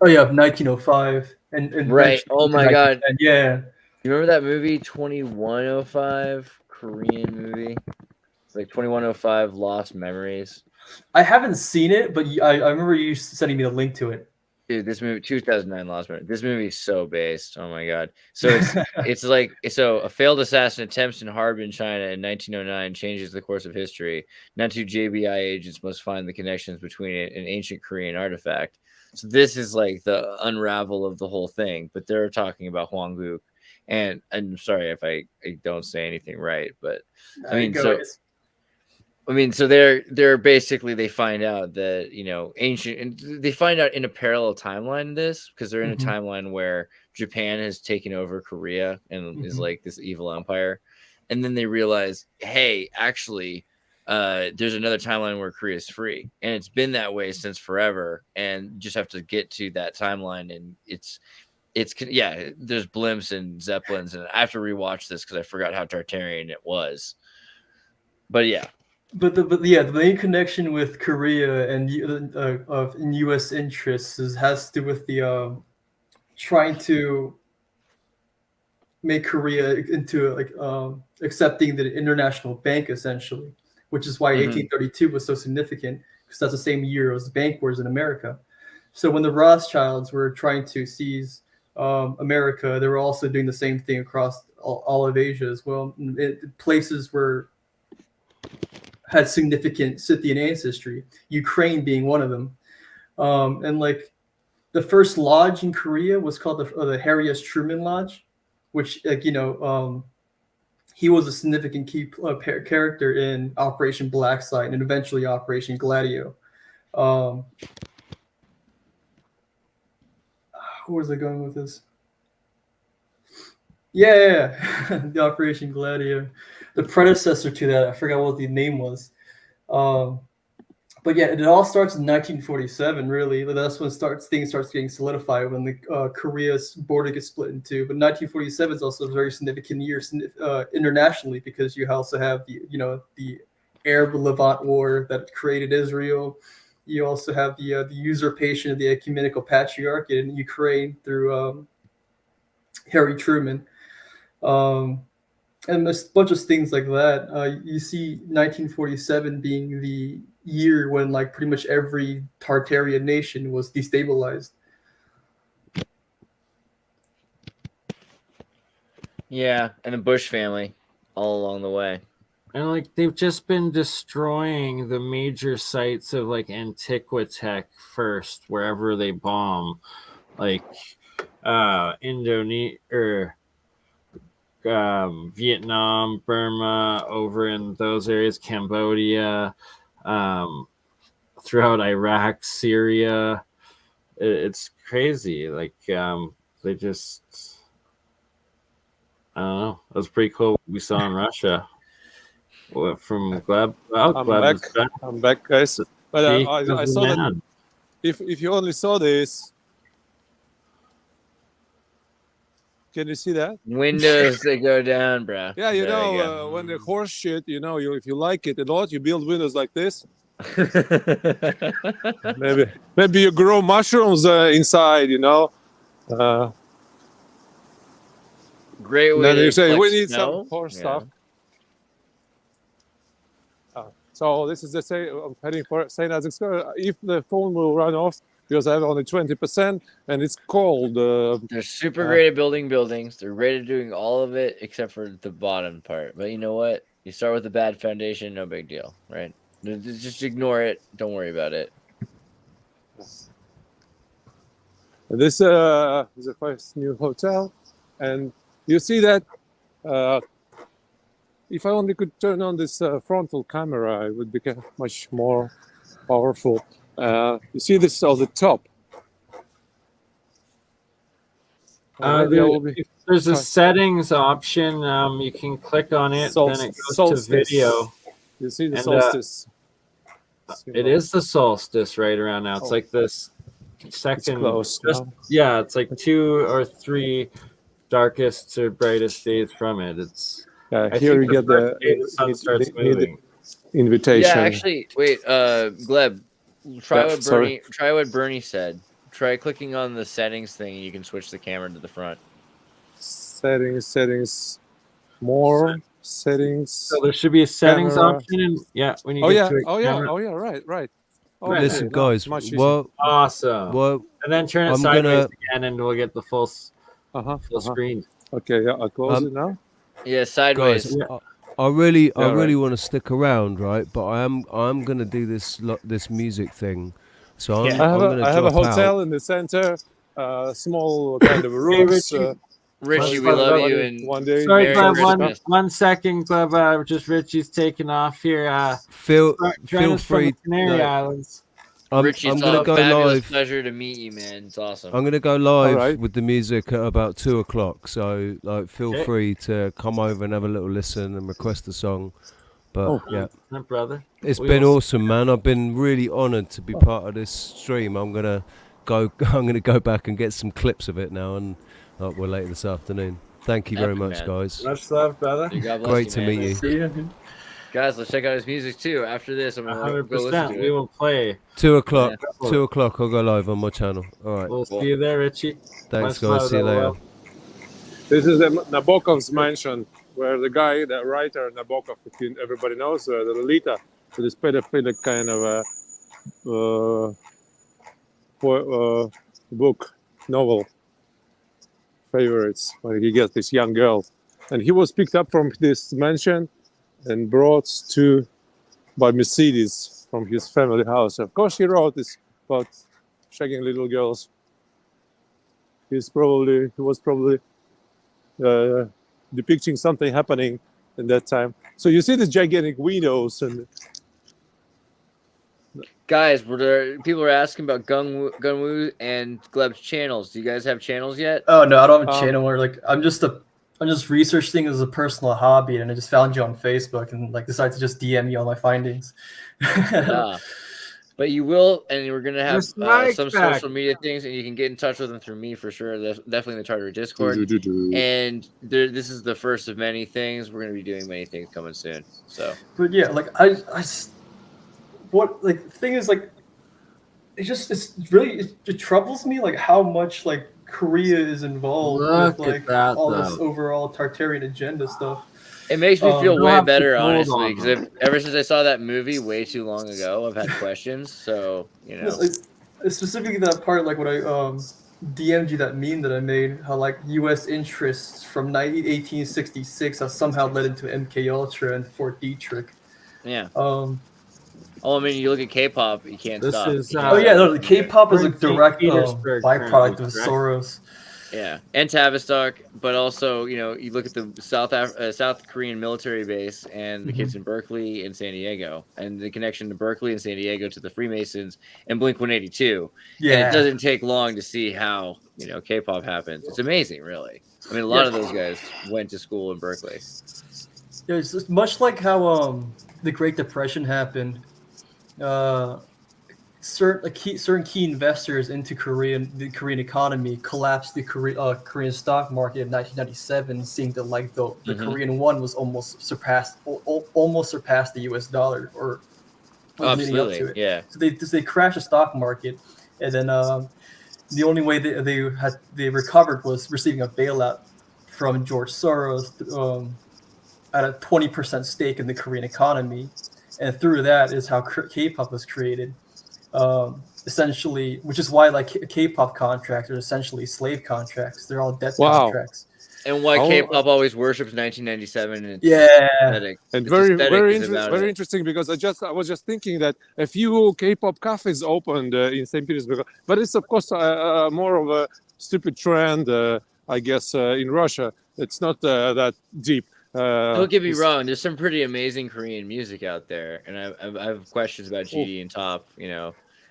Speaker 16: Oh yeah, 1905. And
Speaker 3: right. Oh my God.
Speaker 16: Yeah.
Speaker 3: You remember that movie 2105? Korean movie. It's like 2105 Lost Memories.
Speaker 16: I haven't seen it, but I remember you sending me the link to it.
Speaker 3: Dude, this movie 2009 Lost Memories. This movie is so based. Oh my God. So it's a failed assassin attempts in Harbin, China in 1909 changes the course of history. Now two JBI agents must find the connections between an ancient Korean artifact. So this is like the unravel of the whole thing, but they're talking about Hwanguk, and I'm sorry if I don't say anything right, but so they're basically, they find out that, ancient, and they find out in a parallel timeline in this, because they're in a timeline where Japan has taken over Korea and is like this evil empire, and then they realize, hey, actually, there's another timeline where Korea is free, and it's been that way since forever, and just have to get to that timeline. And it's there's blimps and zeppelins, and I have to rewatch this because I forgot how Tartarian it was. But yeah.
Speaker 16: But the main connection with Korea and in U.S. interests has to do with the trying to make Korea into accepting the international bank, essentially, which is why 1832 was so significant, because that's the same year as the bank wars in America. So when the Rothschilds were trying to seize America, they were also doing the same thing across all of Asia as well. Places where had significant Scythian ancestry, Ukraine being one of them. And like the first lodge in Korea was called the Harry S. Truman Lodge, which he was a significant key character in Operation Blacksite and eventually Operation Gladio. Where was I going with this? Yeah. The Operation Gladio. The predecessor to that, I forgot what the name was. But yeah, it all starts in 1947, really. That's when things starts getting solidified, when the Korea's border gets split in two. But 1947 is also a very significant year internationally, because you also have the Arab Levant War that created Israel. You also have the usurpation of the ecumenical patriarchate in Ukraine through Harry Truman. And a bunch of things like that. You see 1947 being the year when like pretty much every Tartarian nation was destabilized.
Speaker 3: Yeah, and the Bush family all along the way.
Speaker 2: And like they've just been destroying the major sites of like Antiquitech first, wherever they bomb, like Indonesia or Vietnam, Burma, over in those areas, Cambodia, throughout Iraq, Syria. It's crazy. Like they just, I don't know. That was pretty cool. We saw in Russia. From Gleb.
Speaker 17: I'm back, guys. But I saw that if you only saw this, can you see that?
Speaker 3: Windows they go down, bro.
Speaker 17: Yeah, you know, when the horse shit, you know, if you like it a lot, you build windows like this. maybe you grow mushrooms inside, you know.
Speaker 3: Great way.
Speaker 17: Then you say we need
Speaker 3: snow.
Speaker 17: some horse stuff. So this is the say I'm heading for St. Isaac's. If the phone will run off because I have only 20% and it's cold.
Speaker 3: They're super great at building buildings. They're great at doing all of it except for the bottom part. But you know what? You start with a bad foundation, no big deal, right? Just ignore it. Don't worry about it.
Speaker 17: This is a first new hotel, and you see that. If I only could turn on this frontal camera, it would become much more powerful. You see this on the top.
Speaker 2: There's a settings option. You can click on it, then it goes to video.
Speaker 17: You see the solstice.
Speaker 2: It is the solstice right around now. It's like this second.
Speaker 17: It's close,
Speaker 2: yeah, it's like 2 or 3 darkest to brightest days from it. It's
Speaker 17: here you get the
Speaker 2: sun starts moving.
Speaker 17: Invitation.
Speaker 3: Yeah, actually, wait, Gleb, try what Bernie said. Try clicking on the settings thing, and you can switch the camera to the front.
Speaker 17: Settings, more settings.
Speaker 2: So there should be a settings
Speaker 17: camera.
Speaker 2: option, and when you get to it,
Speaker 17: right.
Speaker 5: Listen, guys.
Speaker 2: Awesome. And then turn it sideways again, and we'll get the full screen.
Speaker 17: Okay, yeah, I'll close it now.
Speaker 3: Yeah, sideways.
Speaker 5: Guys, I really want to stick around, right? But I'm gonna do this music thing. So
Speaker 17: I have a hotel in the center, small kind of rooms.
Speaker 3: Richie, we love you. And
Speaker 17: one day.
Speaker 2: Sorry, Gleb, one second, Gleb. Just Richie's taking off here.
Speaker 5: Feel
Speaker 2: free.
Speaker 5: From
Speaker 2: Canary Islands.
Speaker 3: Richie,
Speaker 5: I'm
Speaker 3: it's
Speaker 5: gonna
Speaker 3: a
Speaker 5: go
Speaker 3: fabulous
Speaker 5: live.
Speaker 3: pleasure to meet you, man. It's awesome.
Speaker 5: I'm gonna go live with the music at about 2:00. So feel free to come over and have a little listen and request a song. But
Speaker 2: brother,
Speaker 5: it's been awesome, man. I've been really honoured to be part of this stream. I'm gonna go back and get some clips of it now, and we're later this afternoon. Thank you very much, guys.
Speaker 2: Much love, brother.
Speaker 5: Great to meet you.
Speaker 2: See you.
Speaker 3: Guys, let's check out his music too. After this, I'm gonna go listen to it.
Speaker 2: We will play
Speaker 5: 2:00. 2:00. I'll go live on my channel. All right.
Speaker 2: We'll see you there, Richie.
Speaker 5: Thanks, guys. See you later.
Speaker 17: This is the Nabokov's mansion, where the writer Nabokov, if everybody knows, the Lolita, with this pedophilic kind of book, novel favorites, where he gets this young girl. And he was picked up from this mansion and brought by Mercedes from his family house. Of course, he wrote this about shagging little girls. He was probably depicting something happening in that time. So you see these gigantic windows and.
Speaker 3: Guys, people are asking about Gunwoo and Gleb's channels. Do you guys have channels yet?
Speaker 16: Oh no, I don't have a channel. Where I'm just researching as a personal hobby, and I just found you on Facebook and decided to just DM you all my findings.
Speaker 3: But you will, and we're gonna have some social media things, and you can get in touch with them through me for sure. Definitely in the Tartar Discord. And this is the first of many things. We're gonna be doing many things coming soon. So,
Speaker 16: but yeah, the thing is, it troubles me how much Korea is involved with all this overall Tartarian agenda stuff.
Speaker 3: It makes me feel way better, honestly, because ever since I saw that movie way too long ago, I've had questions. So,
Speaker 16: specifically that part, when DM'd you that meme that I made, how like U.S. interests from 1866 have somehow led into MK Ultra and Fort Detrick.
Speaker 3: Yeah. I mean, you look at K-pop, you can't stop.
Speaker 16: The K-pop is a direct byproduct of Soros.
Speaker 3: Yeah, and Tavistock, but also, you look at the South Korean military base and the kids in Berkeley and San Diego, and the connection to Berkeley and San Diego to the Freemasons and Blink-182. Yeah, and it doesn't take long to see how K-pop happens. It's amazing, really. I mean, a lot of those guys went to school in Berkeley.
Speaker 16: Yeah, it's just much like how the Great Depression happened. Certain key investors into the Korean economy collapsed the Korean stock market in 1997, seeing that like the Korean won was almost surpassed the US dollar or leading up to it.
Speaker 3: Yeah.
Speaker 16: So they crashed the stock market, and then the only way they recovered was receiving a bailout from George Soros at a 20% stake in the Korean economy, and through that is how K-pop was created. Essentially, which is why like K-pop contracts are essentially slave contracts. They're all debt contracts.
Speaker 3: And why K-pop always worships 1997. And
Speaker 17: and very interesting because I was just thinking that a few K-pop cafes opened in St. Petersburg, but it's of course more of a stupid trend, I guess, in Russia. It's not that deep.
Speaker 3: Don't get me wrong. There's some pretty amazing Korean music out there, and I have questions about GD and Top,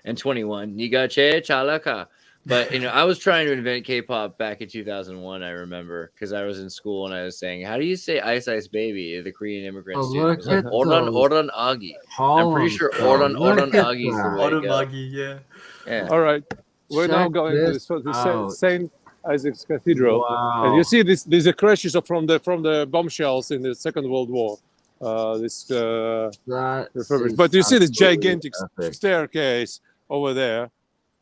Speaker 3: and 21. Niga che chalaka. But I was trying to invent K-pop back in 2001. I remember because I was in school and I was saying, "How do you say Ice Ice Baby?" The Korean immigrant student. Like, Oran Agi. I'm pretty sure Oran Agi is the way to go.
Speaker 16: Agi,
Speaker 3: yeah.
Speaker 17: All right, we're now going to the Saint Isaac's Cathedral, and you see these are crashes from the bombshells in the Second World War. But you see this gigantic staircase over there,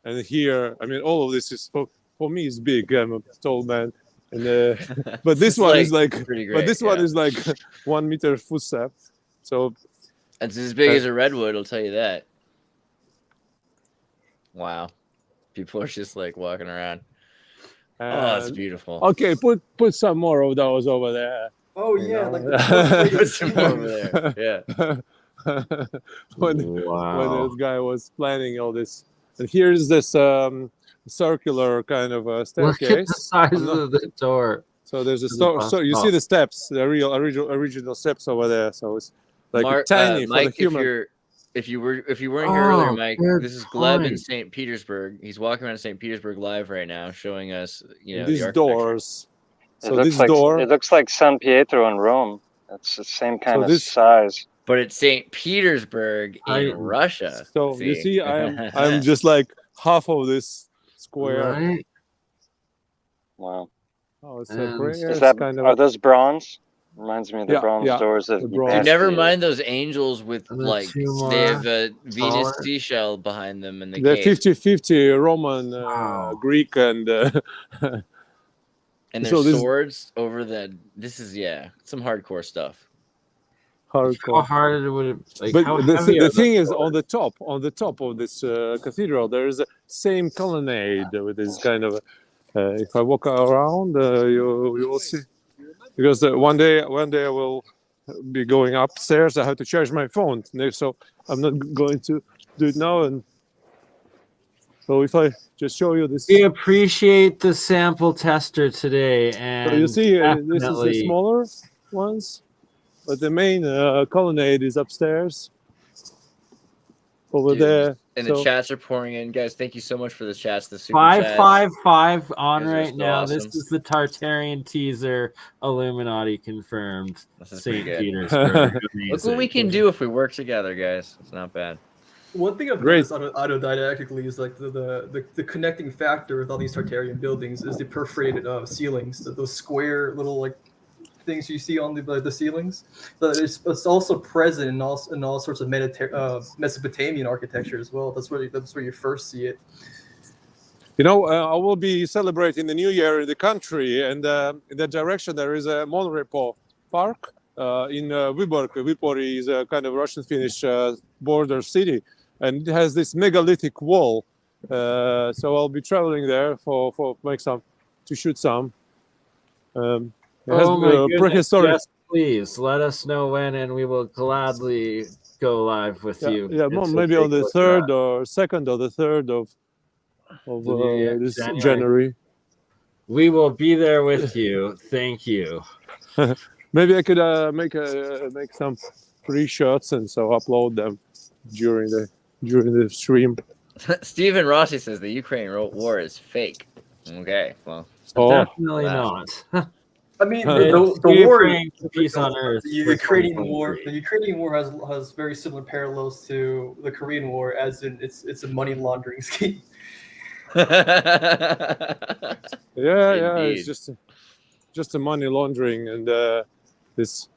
Speaker 17: and here. I mean, all of this is for me is big. I'm a tall man, and but this one is like, one is like 1 meter footstep. So
Speaker 3: it's as big as a redwood. I'll tell you that. Wow, people are just like walking around. Oh, it's beautiful.
Speaker 17: Okay, put some more of those over there.
Speaker 16: Oh yeah, like
Speaker 3: put some more over there. Yeah.
Speaker 17: when this guy was planning all this, and here's this circular kind of staircase.
Speaker 2: Look at the size of the door.
Speaker 17: So there's a so you see the steps, the original steps over there. So it's like tiny for the human.
Speaker 3: If you weren't here earlier, Mike, this is Gleb in St. Petersburg. He's walking around St. Petersburg live right now, showing us,
Speaker 17: these doors.
Speaker 10: So this door, it looks like San Pietro in Rome. It's the same kind of size.
Speaker 3: But it's St. Petersburg in Russia.
Speaker 17: So you see, I'm just like half of this square.
Speaker 2: Right.
Speaker 10: Wow.
Speaker 17: Oh, it's
Speaker 10: are those bronze? Reminds me of the bronze doors that
Speaker 3: never mind those angels with they have a Venus seashell behind them, and
Speaker 17: they're 50-50 Roman, Greek, and
Speaker 3: and there's swords over the. This is some hardcore stuff.
Speaker 17: Hardcore.
Speaker 2: How hard would it?
Speaker 17: But the thing is, on the top of this cathedral, there is the same colonnade with this kind of. If I walk around, you will see. Because one day I will be going upstairs. I have to charge my phone, so I'm not going to do it now. And so if I just show you this,
Speaker 2: we appreciate the sample tester today. And
Speaker 17: so you see, this is the smaller ones, but the main colonnade is upstairs over there.
Speaker 3: And the chats are pouring in, guys. Thank you so much for the chats. The super
Speaker 2: 555 on right now.
Speaker 3: Awesome.
Speaker 2: This is the Tartarian teaser. Illuminati confirmed.
Speaker 3: St.
Speaker 2: Petersburg.
Speaker 3: Look what we can do if we work together, guys. It's not bad.
Speaker 16: One thing I've noticed autodidactically is like the connecting factor with all these Tartarian buildings is the perforated ceilings, those square little like things you see on the ceilings. But it's also present in all sorts of Mesopotamian architecture as well. That's where you first see it.
Speaker 17: I will be celebrating the New Year in the country, and in that direction there is a Monrepo Park in Vyborg. Vyborg is a kind of Russian-Finnish border city, and it has this megalithic wall So I'll be traveling there for to shoot some.
Speaker 12: Oh my goodness!
Speaker 17: Prehistoric.
Speaker 12: Yes, please let us know when, and we will gladly go live with you.
Speaker 17: Yeah, maybe on the 3rd or 2nd or the 3rd of this January.
Speaker 12: We will be there with you. Thank you.
Speaker 17: Maybe I could make some pre-shots and so upload them during the stream.
Speaker 3: Stephen Rossi says the Ukraine war is fake. Okay, well,
Speaker 12: definitely not.
Speaker 16: I mean, the war,
Speaker 12: peace on earth.
Speaker 16: The Ukrainian war has very similar parallels to the Korean War, as in it's a money laundering scheme.
Speaker 17: Yeah, it's just a money laundering, and it's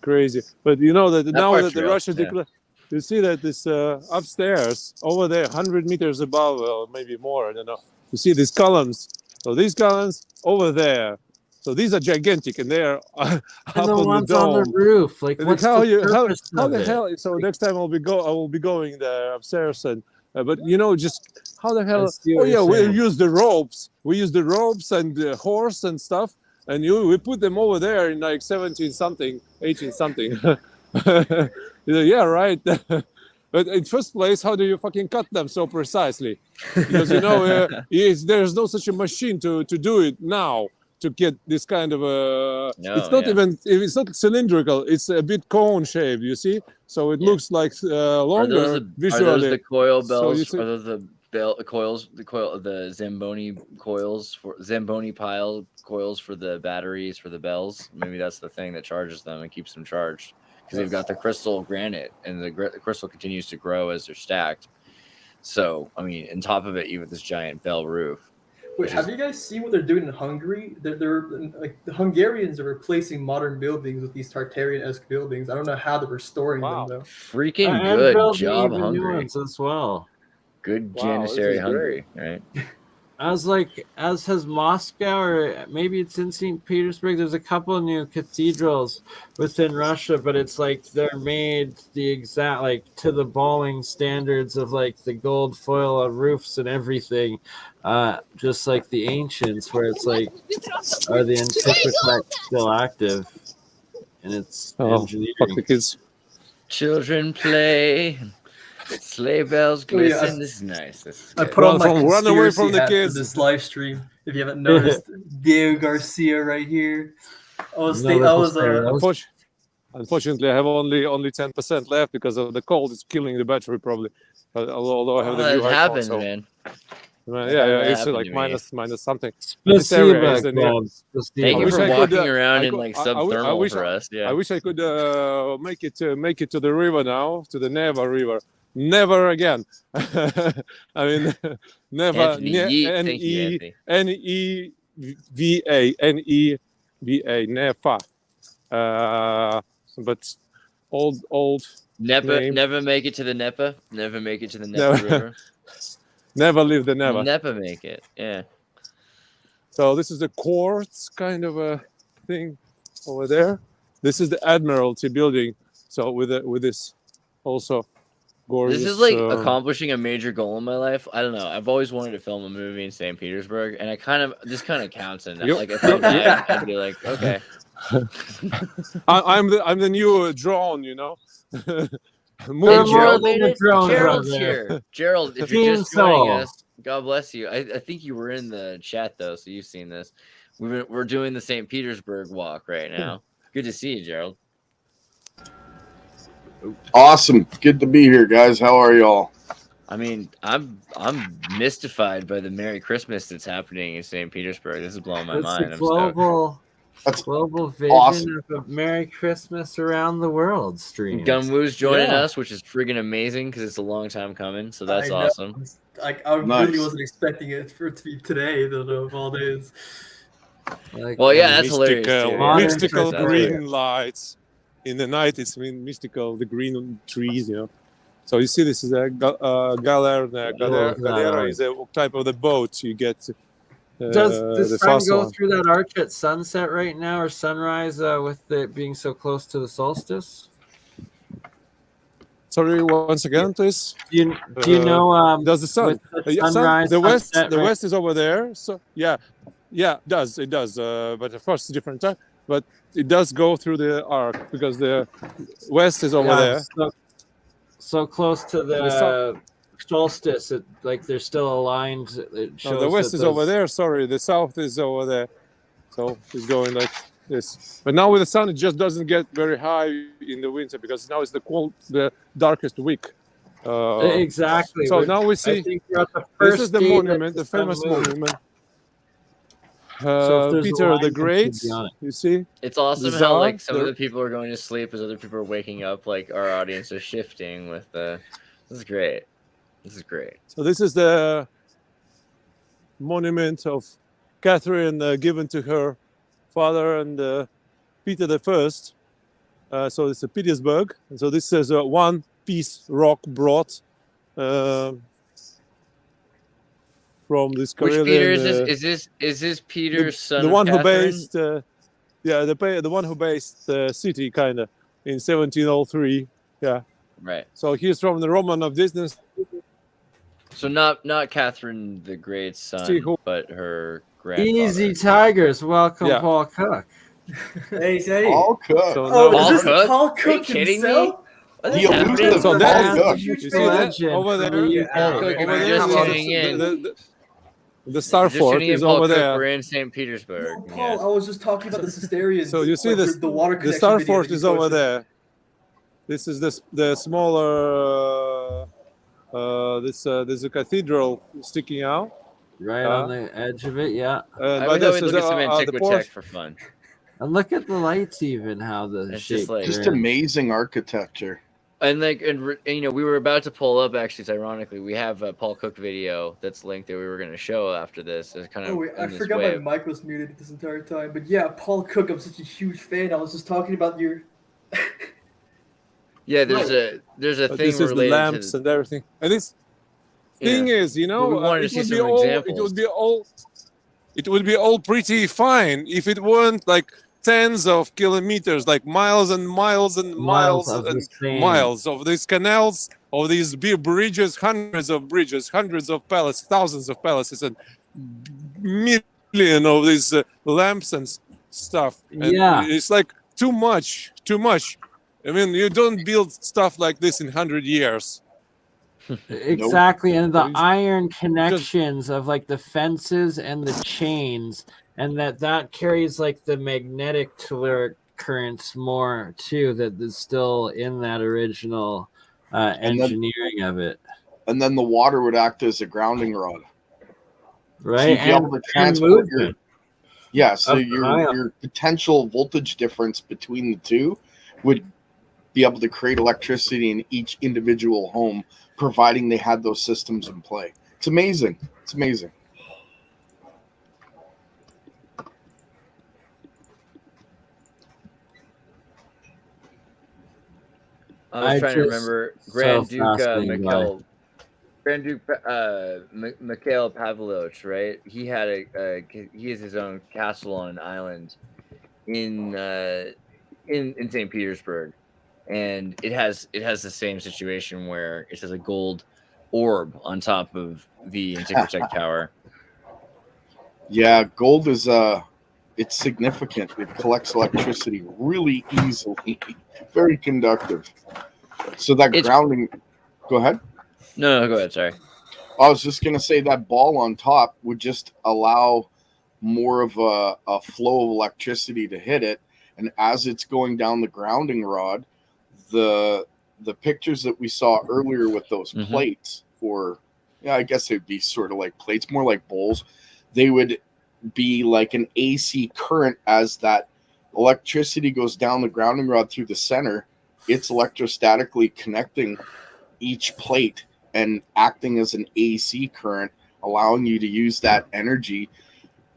Speaker 17: crazy. But you know that now that the Russia declared, you see that this upstairs over there, 100 meters above, or maybe more, I don't know. You see these columns. So these columns over there. So these are gigantic, and they're up on the dome.
Speaker 12: On the roof. Like, what's
Speaker 17: how
Speaker 12: the
Speaker 17: the hell? So next time I will be going there upstairs, and but just how the hell? Oh yeah, we use the ropes. We use the ropes and the horse and stuff, and we put them over there in like 17 something, 18 something. Yeah, right. But in first place, how do you fucking cut them so precisely? Because there's no such a machine to do it now, to get this kind of it's not cylindrical, it's a bit cone shaped, you see, so it looks like longer visually.
Speaker 3: Are those the coil bells? Are those the coils? The Zamboni coils for Zamboni pile coils for the batteries for the bells? Maybe that's the thing that charges them and keeps them charged, because they've got the crystal granite, and the crystal continues to grow as they're stacked. So I mean, on top of it, you have this giant bell roof.
Speaker 16: Wait, have you guys seen what they're doing in Hungary? They're like, the Hungarians are replacing modern buildings with these Tartarian-esque buildings. I don't know how they're restoring them though.
Speaker 3: Freaking good job, Hungary,
Speaker 12: as well.
Speaker 3: Good Janissary Hungary, right?
Speaker 12: As has Moscow, or maybe it's in St. Petersburg. There's a couple of new cathedrals within Russia, but it's like they're made the exact, like, to the balling standards of like the gold foil of roofs and everything, just like the ancients, where it's like, are the Antiquitect still active? And it's engineering.
Speaker 17: Fuck the kids.
Speaker 3: Children play. Sleigh bells glisten. This is nice.
Speaker 16: I put on my run away from the kids. This live stream. If you haven't noticed, Diego Garcia right here.
Speaker 17: Unfortunately, I have only 10% left because of the cold. It's killing the battery probably. Although I have the new
Speaker 3: iPhone,
Speaker 17: happens,
Speaker 3: man.
Speaker 17: It's like minus something.
Speaker 3: Thank you for walking around in like subthermal for us. Yeah.
Speaker 17: I wish I could make it to the river now, to the Neva River. Never again. I mean, never. Neva. Nefa. But old.
Speaker 3: Never make it to the Nepa. Never make it to the Nepa River.
Speaker 17: Never leave the Never.
Speaker 3: Never make it. Yeah.
Speaker 17: So this is the quartz kind of a thing over there. This is the Admiralty building. So with this also gorgeous.
Speaker 3: This is like accomplishing a major goal in my life. I don't know. I've always wanted to film a movie in St. Petersburg, and this kind of counts in that. Like if I die, I'd be like, okay.
Speaker 17: I'm the new drone,
Speaker 3: Gerald's here. Gerald, if you're just joining us, God bless you. I think you were in the chat though, so you've seen this. We're doing the St. Petersburg walk right now. Good to see you, Gerald.
Speaker 19: Awesome. Good to be here, guys. How are y'all?
Speaker 3: I mean, I'm mystified by the Merry Christmas that's happening in St. Petersburg. This is blowing my mind.
Speaker 12: That's global vision awesome. Of a Merry Christmas around the world stream.
Speaker 3: Gunwoo's joining us, which is friggin' amazing because it's a long time coming. So that's awesome.
Speaker 16: I really wasn't expecting it for it to be today, though, of all days.
Speaker 3: That's hilarious.
Speaker 17: Mystical green lights. In the night, it's mystical, the green trees, So you see, this is a galera. Galera is a type of the boat you get.
Speaker 12: Does the sun go through that arch at sunset right now, or sunrise, with it being so close to the solstice?
Speaker 17: Sorry, once again, please.
Speaker 2: Do you know?
Speaker 17: Does the sun?
Speaker 2: Sunrise,
Speaker 17: the west.
Speaker 2: sunset,
Speaker 17: The
Speaker 2: right?
Speaker 17: west is over there. So yeah, it does. But of course, it's different time. But it does go through the arc because the west is over there.
Speaker 2: So close to the solstice, like they're still aligned. It shows
Speaker 17: no, the west is over there. Sorry, the south is over there. So it's going like this. But now with the sun, it just doesn't get very high in the winter because now it's the darkest week.
Speaker 2: Exactly.
Speaker 17: So now we see this is the monument, the famous monument. Peter the Great. You see,
Speaker 3: it's awesome how like some of the people are going to sleep as other people are waking up. Like our audience is shifting with the. This is great. This is great.
Speaker 17: So this is the monument of Catherine given to her father and Peter the First. So it's a Petersburg, and so this is one piece rock brought from this.
Speaker 3: Which Peter is this? Is this Peter's son?
Speaker 17: The one
Speaker 3: Catherine?
Speaker 17: who based, the one who based the city, kind of in 1703. Yeah.
Speaker 3: Right.
Speaker 17: So he's from the Roman of distance.
Speaker 3: So not Catherine the Great's son, but her grandfather.
Speaker 2: Easy Tigers, welcome
Speaker 17: Yeah.
Speaker 2: Paul Cook.
Speaker 20: Hey,
Speaker 19: Paul Cook.
Speaker 17: So
Speaker 20: Oh,
Speaker 17: now-
Speaker 20: is this Paul
Speaker 3: Are you
Speaker 20: Cook
Speaker 3: kidding
Speaker 20: himself?
Speaker 3: me? What is
Speaker 19: The
Speaker 3: happening?
Speaker 19: elusive
Speaker 17: So
Speaker 19: Paul
Speaker 17: that
Speaker 19: Cook.
Speaker 17: is, you see that over there,
Speaker 3: Cook,
Speaker 17: over
Speaker 3: if
Speaker 17: there,
Speaker 3: you're just
Speaker 17: is
Speaker 3: tuning in,
Speaker 17: the Star
Speaker 3: just
Speaker 17: Fort
Speaker 3: tuning in,
Speaker 17: is
Speaker 3: Paul
Speaker 17: over
Speaker 3: Cook,
Speaker 17: there.
Speaker 3: we're in St. Petersburg.
Speaker 20: No, Paul, I was just talking about the Cysterians.
Speaker 17: So you see
Speaker 20: like,
Speaker 17: this,
Speaker 20: the water
Speaker 17: the
Speaker 20: connection
Speaker 17: Star
Speaker 20: video
Speaker 17: Fort
Speaker 20: that you
Speaker 17: is over
Speaker 20: posted.
Speaker 17: there. This is the smaller. There's a cathedral sticking out.
Speaker 2: Right on the edge of it, yeah.
Speaker 3: I
Speaker 17: But
Speaker 3: would
Speaker 17: this
Speaker 3: look
Speaker 17: is
Speaker 3: at some
Speaker 17: the
Speaker 3: Antiquitech
Speaker 17: porch.
Speaker 3: for fun.
Speaker 2: And look at the lights, even how the
Speaker 3: It's
Speaker 2: shape.
Speaker 3: just like-
Speaker 19: Just amazing architecture.
Speaker 3: And you know, we were about to pull up. Actually, it's ironically, we have a Paul Cook video that's linked that we were going to show after this. It's kind of.
Speaker 20: Oh wait, I
Speaker 3: in this
Speaker 20: forgot
Speaker 3: way.
Speaker 20: my mic was muted this entire time. But yeah, Paul Cook, I'm such a huge fan. I was just talking about your.
Speaker 3: Yeah, there's a
Speaker 17: But
Speaker 3: thing
Speaker 17: this is the
Speaker 3: related
Speaker 17: lamps
Speaker 3: to.
Speaker 17: and everything. And this thing is, you know,
Speaker 3: Well, we wanted to
Speaker 17: it
Speaker 3: see
Speaker 17: would be
Speaker 3: some
Speaker 17: all.
Speaker 3: examples.
Speaker 17: It would be all pretty fine if it weren't like tens of kilometers, like miles and miles and miles
Speaker 2: of the
Speaker 17: and
Speaker 2: same.
Speaker 17: miles of these canals, of these big bridges, hundreds of palaces, thousands of palaces, and million of these lamps and stuff. And
Speaker 2: Yeah.
Speaker 17: it's like too much. I mean, you don't build stuff like this in 100 years.
Speaker 2: Exactly, and the
Speaker 17: Nope.
Speaker 2: iron connections of like the fences and the chains, and that carries like the magnetic telluric currents more too. That is still in that original engineering of it,
Speaker 19: And then the water would act as a grounding rod.
Speaker 2: right?
Speaker 19: So you'd be able to transport your,
Speaker 2: movement.
Speaker 19: yeah, so
Speaker 2: Of ion.
Speaker 19: your potential voltage difference between the two would be able to create electricity in each individual home, providing they had those systems in play. It's amazing. It's amazing.
Speaker 3: I was trying to remember Grand Duke
Speaker 2: fascinated by it.
Speaker 3: Mikhail Pavlovich, right? He had he has his own castle on an island in St. Petersburg, and it has the same situation where it has a gold orb on top of the Antiquitech Tower.
Speaker 19: Yeah, gold is it's significant. It collects electricity really easily, very conductive. So that grounding. Go ahead.
Speaker 3: No, go ahead. Sorry.
Speaker 19: I was just gonna say that ball on top would just allow more of a flow of electricity to hit it, and as it's going down the grounding rod, the pictures that we saw earlier with those plates, or yeah, I guess it'd be sort of like plates, more like bowls. They would be like an AC current as that electricity goes down the grounding rod through the center. It's electrostatically connecting each plate and acting as an AC current, allowing you to use that energy.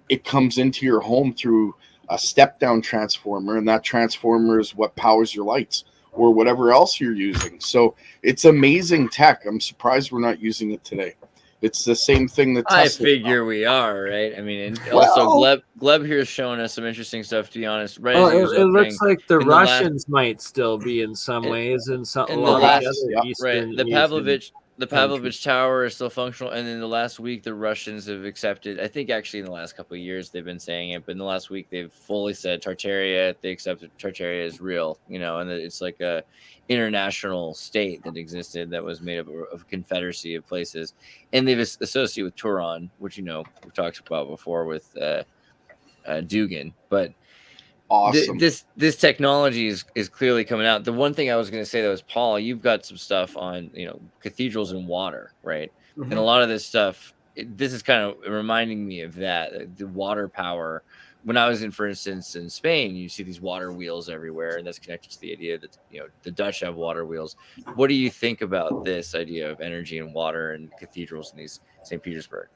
Speaker 19: It comes into your home through a step-down transformer, and that transformer is what powers your lights or whatever else you're using. So it's amazing tech. I'm surprised we're not using it today. It's the same thing that
Speaker 3: I
Speaker 19: Tesla
Speaker 3: figure we are, right? I mean, and also Gleb here is showing us some interesting stuff, to be honest. Right,
Speaker 12: it looks like the Russians might still be in some ways in some
Speaker 3: in
Speaker 12: a
Speaker 3: the
Speaker 12: lot
Speaker 3: last,
Speaker 12: of the other Eastern
Speaker 3: right, the
Speaker 12: Asian
Speaker 3: Pavlovich Tower is still functional, and in the last week the Russians have accepted, I think actually in the last couple of years they've been saying it, but in the last week they've fully said Tartaria, they accepted Tartaria is real, you know, and it's like a international state that existed that was made up of a confederacy of places, and they've associated with Turan, which, you know, we've talked about before with Dugan, but
Speaker 19: awesome.
Speaker 3: This technology is clearly coming out. The one thing I was going to say though is, Paul, you've got some stuff on, you know, cathedrals and water, right?
Speaker 20: Mhm.
Speaker 3: And a lot of this stuff, this is kind of reminding me of that, the water power. When I was for instance, in Spain, you see these water wheels everywhere, and that's connected to the idea that, you know, the Dutch have water wheels. What do you think about this idea of energy and water and cathedrals in these St. Petersburg?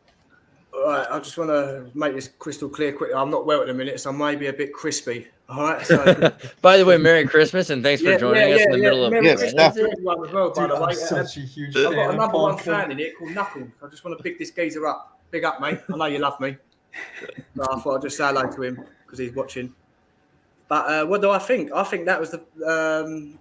Speaker 20: All right, I just want to make this crystal clear quickly. I'm not well at the minute, so I may be a bit crispy. All right. So,
Speaker 3: by the way, Merry Christmas and thanks for joining us in the middle of.
Speaker 20: Merry Christmas to everyone as well, by the way.
Speaker 16: Such a huge
Speaker 20: I've got
Speaker 16: fan
Speaker 20: a
Speaker 16: of
Speaker 20: number
Speaker 16: Paul
Speaker 20: one
Speaker 16: Cook.
Speaker 20: fan in here called Knuckles. I just want to big this geezer up. Big up, mate. I know you love me. But I thought I'd just say hello to him because he's watching. But what do I think? I think that was the.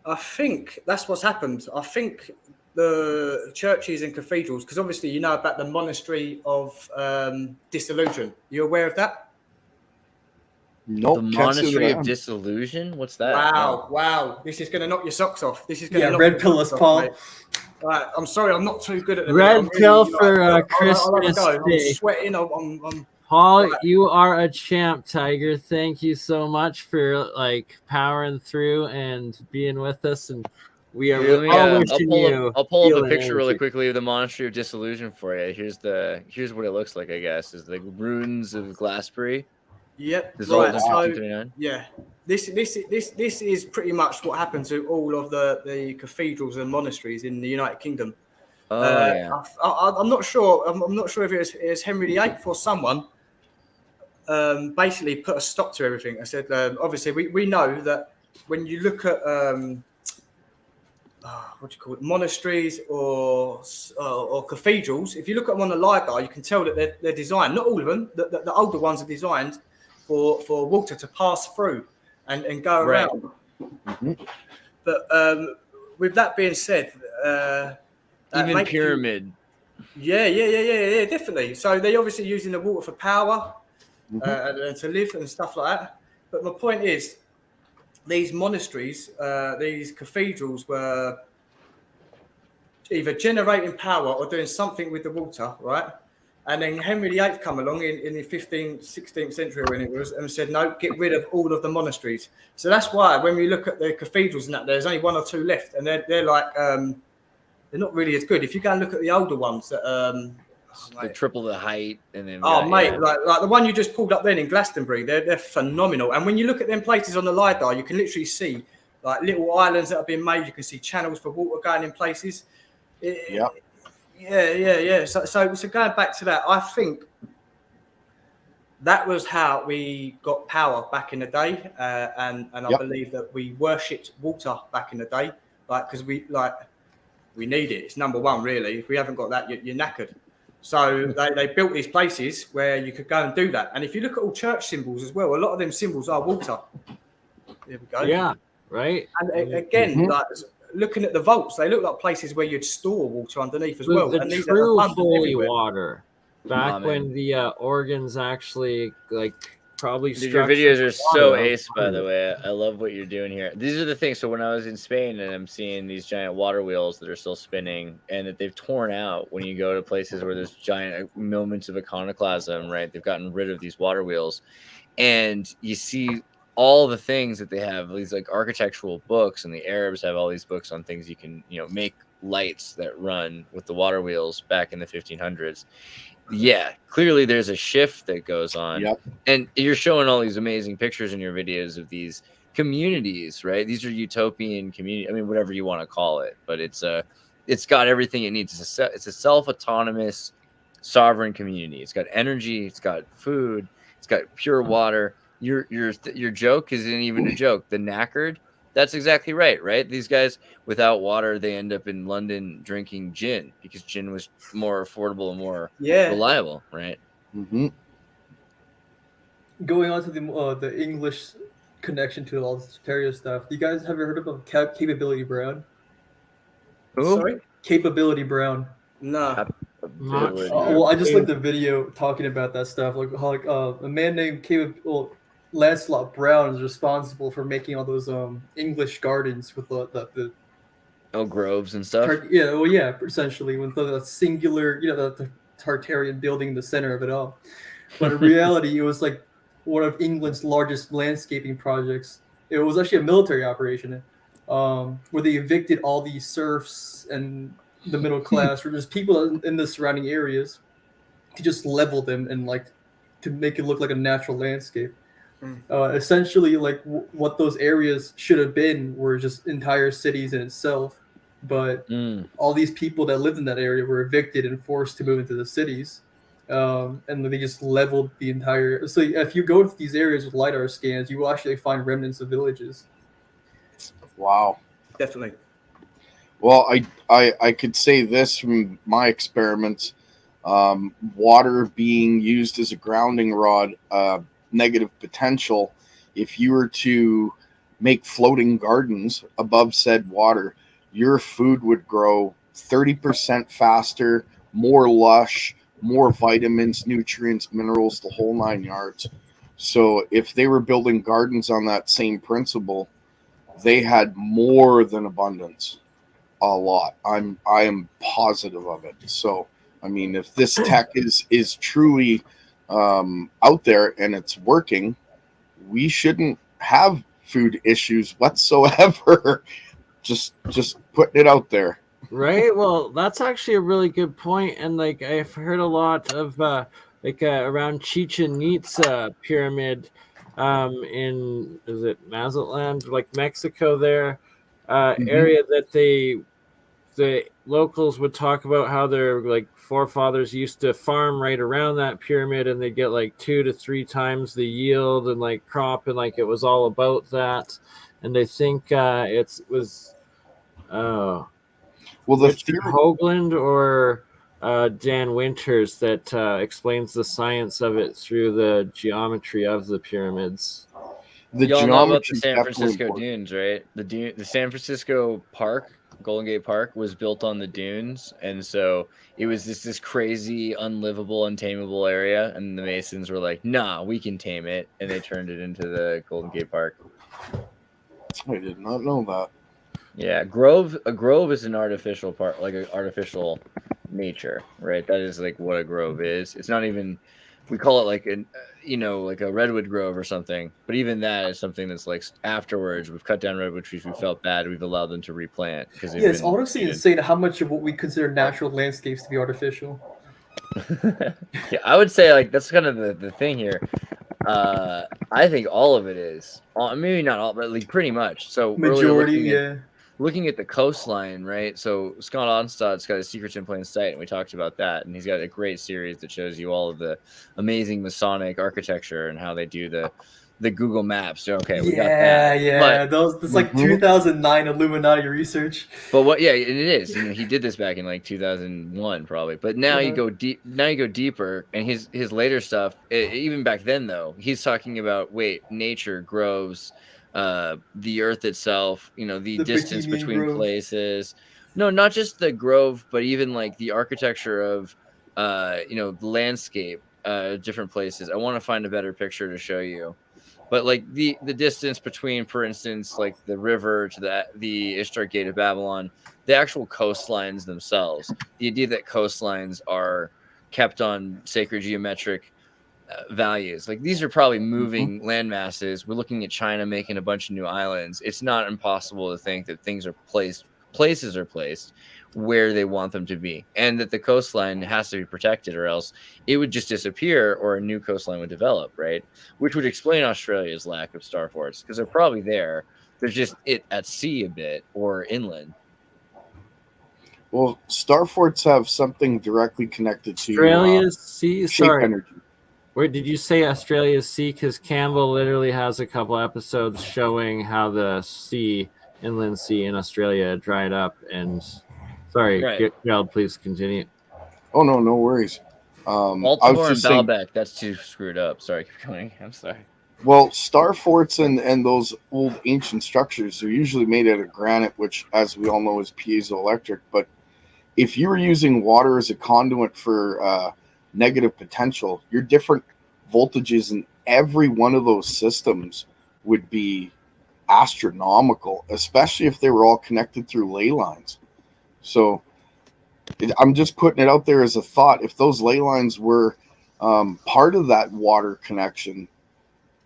Speaker 20: I think that's what's happened. I think the churches and cathedrals, because obviously you know about the monastery of disillusion. You aware of that?
Speaker 19: No.
Speaker 3: The monastery of disillusion. What's that?
Speaker 20: Wow! This is going to knock your socks off. This is going to knock
Speaker 16: red
Speaker 20: your
Speaker 16: pill
Speaker 20: socks
Speaker 16: us, Paul.
Speaker 20: off, mate. Right, I'm sorry, I'm not too good at the
Speaker 12: red pill for Christmas
Speaker 20: I'll have a go.
Speaker 12: Day.
Speaker 20: I'm sweating. I'm
Speaker 12: Paul, you are a champ, Tiger. Thank you so much for like powering through and being with us, and we are really wishing you.
Speaker 3: I'll pull up a
Speaker 12: healing
Speaker 3: picture really
Speaker 12: energy.
Speaker 3: quickly of the monastery of disillusion for you. Here's what it looks like. I guess is the ruins of Glassbury.
Speaker 20: Yep.
Speaker 3: Dissolved
Speaker 20: Right.
Speaker 3: in
Speaker 20: So
Speaker 3: 1539.
Speaker 20: yeah, this is pretty much what happened to all of the cathedrals and monasteries in the United Kingdom.
Speaker 3: Yeah.
Speaker 20: I'm not sure. I'm not sure if it was Henry VIII or someone. Basically put a stop to everything. I said, obviously, we know that when you look at what do you call it, monasteries or cathedrals, if you look at them on the LiDAR, you can tell that they're designed. Not all of them. The older ones are designed for water to pass through and go around.
Speaker 3: Mm-hmm.
Speaker 20: But with that being said,
Speaker 3: even pyramid.
Speaker 20: Yeah, definitely. So they're obviously using the water for power. And to live and stuff like that. But my point is, these monasteries, these cathedrals were either generating power or doing something with the water, right? And then Henry VIII come along in the 15th, 16th century when it was, and said, no, get rid of all of the monasteries. So that's why when we look at the cathedrals and that, there's only one or two left, and they're like, they're not really as good. If you go and look at the older ones that
Speaker 3: Like triple the height, and then
Speaker 20: mate, like the one you just pulled up then in Glastonbury, they're phenomenal. And when you look at them places on the LiDAR, you can literally see like little islands that have been made. You can see channels for water going in places. Yeah. So going back to that, I think that was how we got power back in the day, and I believe that we worshipped water back in the day, like because we need it. It's number one, really. If we haven't got that, you're knackered. So they built these places where you could go and do that. And if you look at all church symbols as well, a lot of them symbols are water. There we go.
Speaker 12: Yeah, right.
Speaker 20: And again, like looking at the vaults, they look like places where you'd store water underneath as well.
Speaker 12: The
Speaker 20: And these
Speaker 12: true
Speaker 20: are abundant
Speaker 12: holy
Speaker 20: everywhere.
Speaker 12: water. Back when the organs actually probably
Speaker 3: Dude, your videos are so ace, by the way. I love what you're doing here. These are the things. So when I was in Spain and I'm seeing these giant water wheels that are still spinning and that they've torn out when you go to places where there's giant moments of iconoclasm, right? They've gotten rid of these water wheels. And you see all the things that they have, these like architectural books, and the Arabs have all these books on things you can, make lights that run with the water wheels back in the 1500s. Yeah, clearly there's a shift that goes on.
Speaker 19: Yep.
Speaker 3: And you're showing all these amazing pictures in your videos of these communities, right? These are utopian community. I mean, whatever you want to call it, but it's got everything it needs. It's a self-autonomous, sovereign community. It's got energy. It's got food. It's got pure water. Your joke isn't even a joke. The knackered, That's exactly right. Right. These guys without water, they end up in London drinking gin because gin was more affordable and more reliable. Right.
Speaker 19: Mm-hmm.
Speaker 16: Going on to the English connection to all this Ontario stuff. Do you guys have you heard about Capability Brown?
Speaker 3: Who?
Speaker 20: Sorry?
Speaker 16: Capability Brown.
Speaker 20: No.
Speaker 16: Well, I just like the video talking about that stuff. Like how a man named Lancelot Brown is responsible for making all those English gardens with the
Speaker 3: groves and stuff.
Speaker 16: Essentially with the singular, the Tartarian building in the center of it all. But in reality, it was like one of England's largest landscaping projects. It was actually a military operation, where they evicted all these serfs and the middle class, or just people in the surrounding areas, to just level them and like to make it look like a natural landscape. Essentially, like what those areas should have been were just entire cities in itself. But all these people that lived in that area were evicted and forced to move into the cities. And they just leveled the entire. So if you go to these areas with LiDAR scans, you will actually find remnants of villages.
Speaker 19: Wow.
Speaker 20: Definitely.
Speaker 19: Well, I could say this from my experiments. Water being used as a grounding rod, negative potential. If you were to make floating gardens above said water, your food would grow 30% faster, more lush, more vitamins, nutrients, minerals, the whole 9 yards. So if they were building gardens on that same principle, they had more than abundance. A lot. I am positive of it. So I mean, if this tech is truly out there and it's working, we shouldn't have food issues whatsoever. just putting it out there.
Speaker 2: Right. Well, that's actually a really good point. And like I've heard a lot of around Chichen Itza pyramid in is it Mazatlan, like Mexico there, area that the locals would talk about how their like forefathers used to farm right around that pyramid and they get like 2 to 3 times the yield and like crop, and like it was all about that. And they think it was Richard Hoagland or Dan Winters that explains the science of it through the geometry of the pyramids.
Speaker 3: Y'all know about the San Francisco dunes, right? The San Francisco Park, Golden Gate Park, was built on the dunes, and so it was this crazy, unlivable, untamable area. And the Masons were like, "Nah, we can tame it," and they turned it into the Golden Gate Park.
Speaker 19: I did not know that.
Speaker 3: Yeah, a grove is an artificial part, like an artificial nature, right? That is like what a grove is. It's not even, we call it like like a redwood grove or something, but even that is something that's like afterwards we've cut down redwood trees, we felt bad, we've allowed them to replant because
Speaker 16: it's honestly insane how much of what we consider natural landscapes to be artificial.
Speaker 3: Yeah, I would say like that's kind of the thing here. I think all of it is, maybe not all, but like pretty much. So
Speaker 16: majority,
Speaker 3: looking at the coastline, right? So Scott Onstott's got his Secrets in Plain Sight, and we talked about that. And he's got a great series that shows you all of the amazing Masonic architecture and how they do the Google Maps. Okay, we got that.
Speaker 16: Yeah. It's like 2009 Illuminati research.
Speaker 3: But it is. He did this back in like 2001 probably. But now you go deep. Now you go deeper, and his later stuff, even back then though, he's talking about nature, groves, the earth itself, the distance between places. No, not just the grove, but even like the architecture of the landscape, different places. I want to find a better picture to show you. But like the distance between, for instance, like the river to the Ishtar Gate of Babylon, the actual coastlines themselves, the idea that coastlines are kept on sacred geometric values. Like these are probably moving land masses. We're looking at China making a bunch of new islands. It's not impossible to think that places are placed where they want them to be, and that the coastline has to be protected, or else it would just disappear, or a new coastline would develop, right? Which would explain Australia's lack of star forts, because they're probably there. There's just it at sea a bit or inland.
Speaker 19: Well, star forts have something directly connected to
Speaker 2: Australia's sea.
Speaker 19: shape energy.
Speaker 12: Where did you say Australia's sea? Because Campbell literally has a couple episodes showing how the sea, inland sea in Australia, dried up. And sorry,
Speaker 3: Right.
Speaker 12: Gerald, please continue.
Speaker 19: Oh no worries.
Speaker 3: Baltimore and Baalbek, that's too screwed up. Sorry, keep going. I'm sorry.
Speaker 19: Well, star forts and those old ancient structures are usually made out of granite, which, as we all know, is piezoelectric. But if you were using water as a conduit for negative potential, your different voltages in every one of those systems would be astronomical, especially if they were all connected through ley lines. So I'm just putting it out there as a thought. If those ley lines were part of that water connection,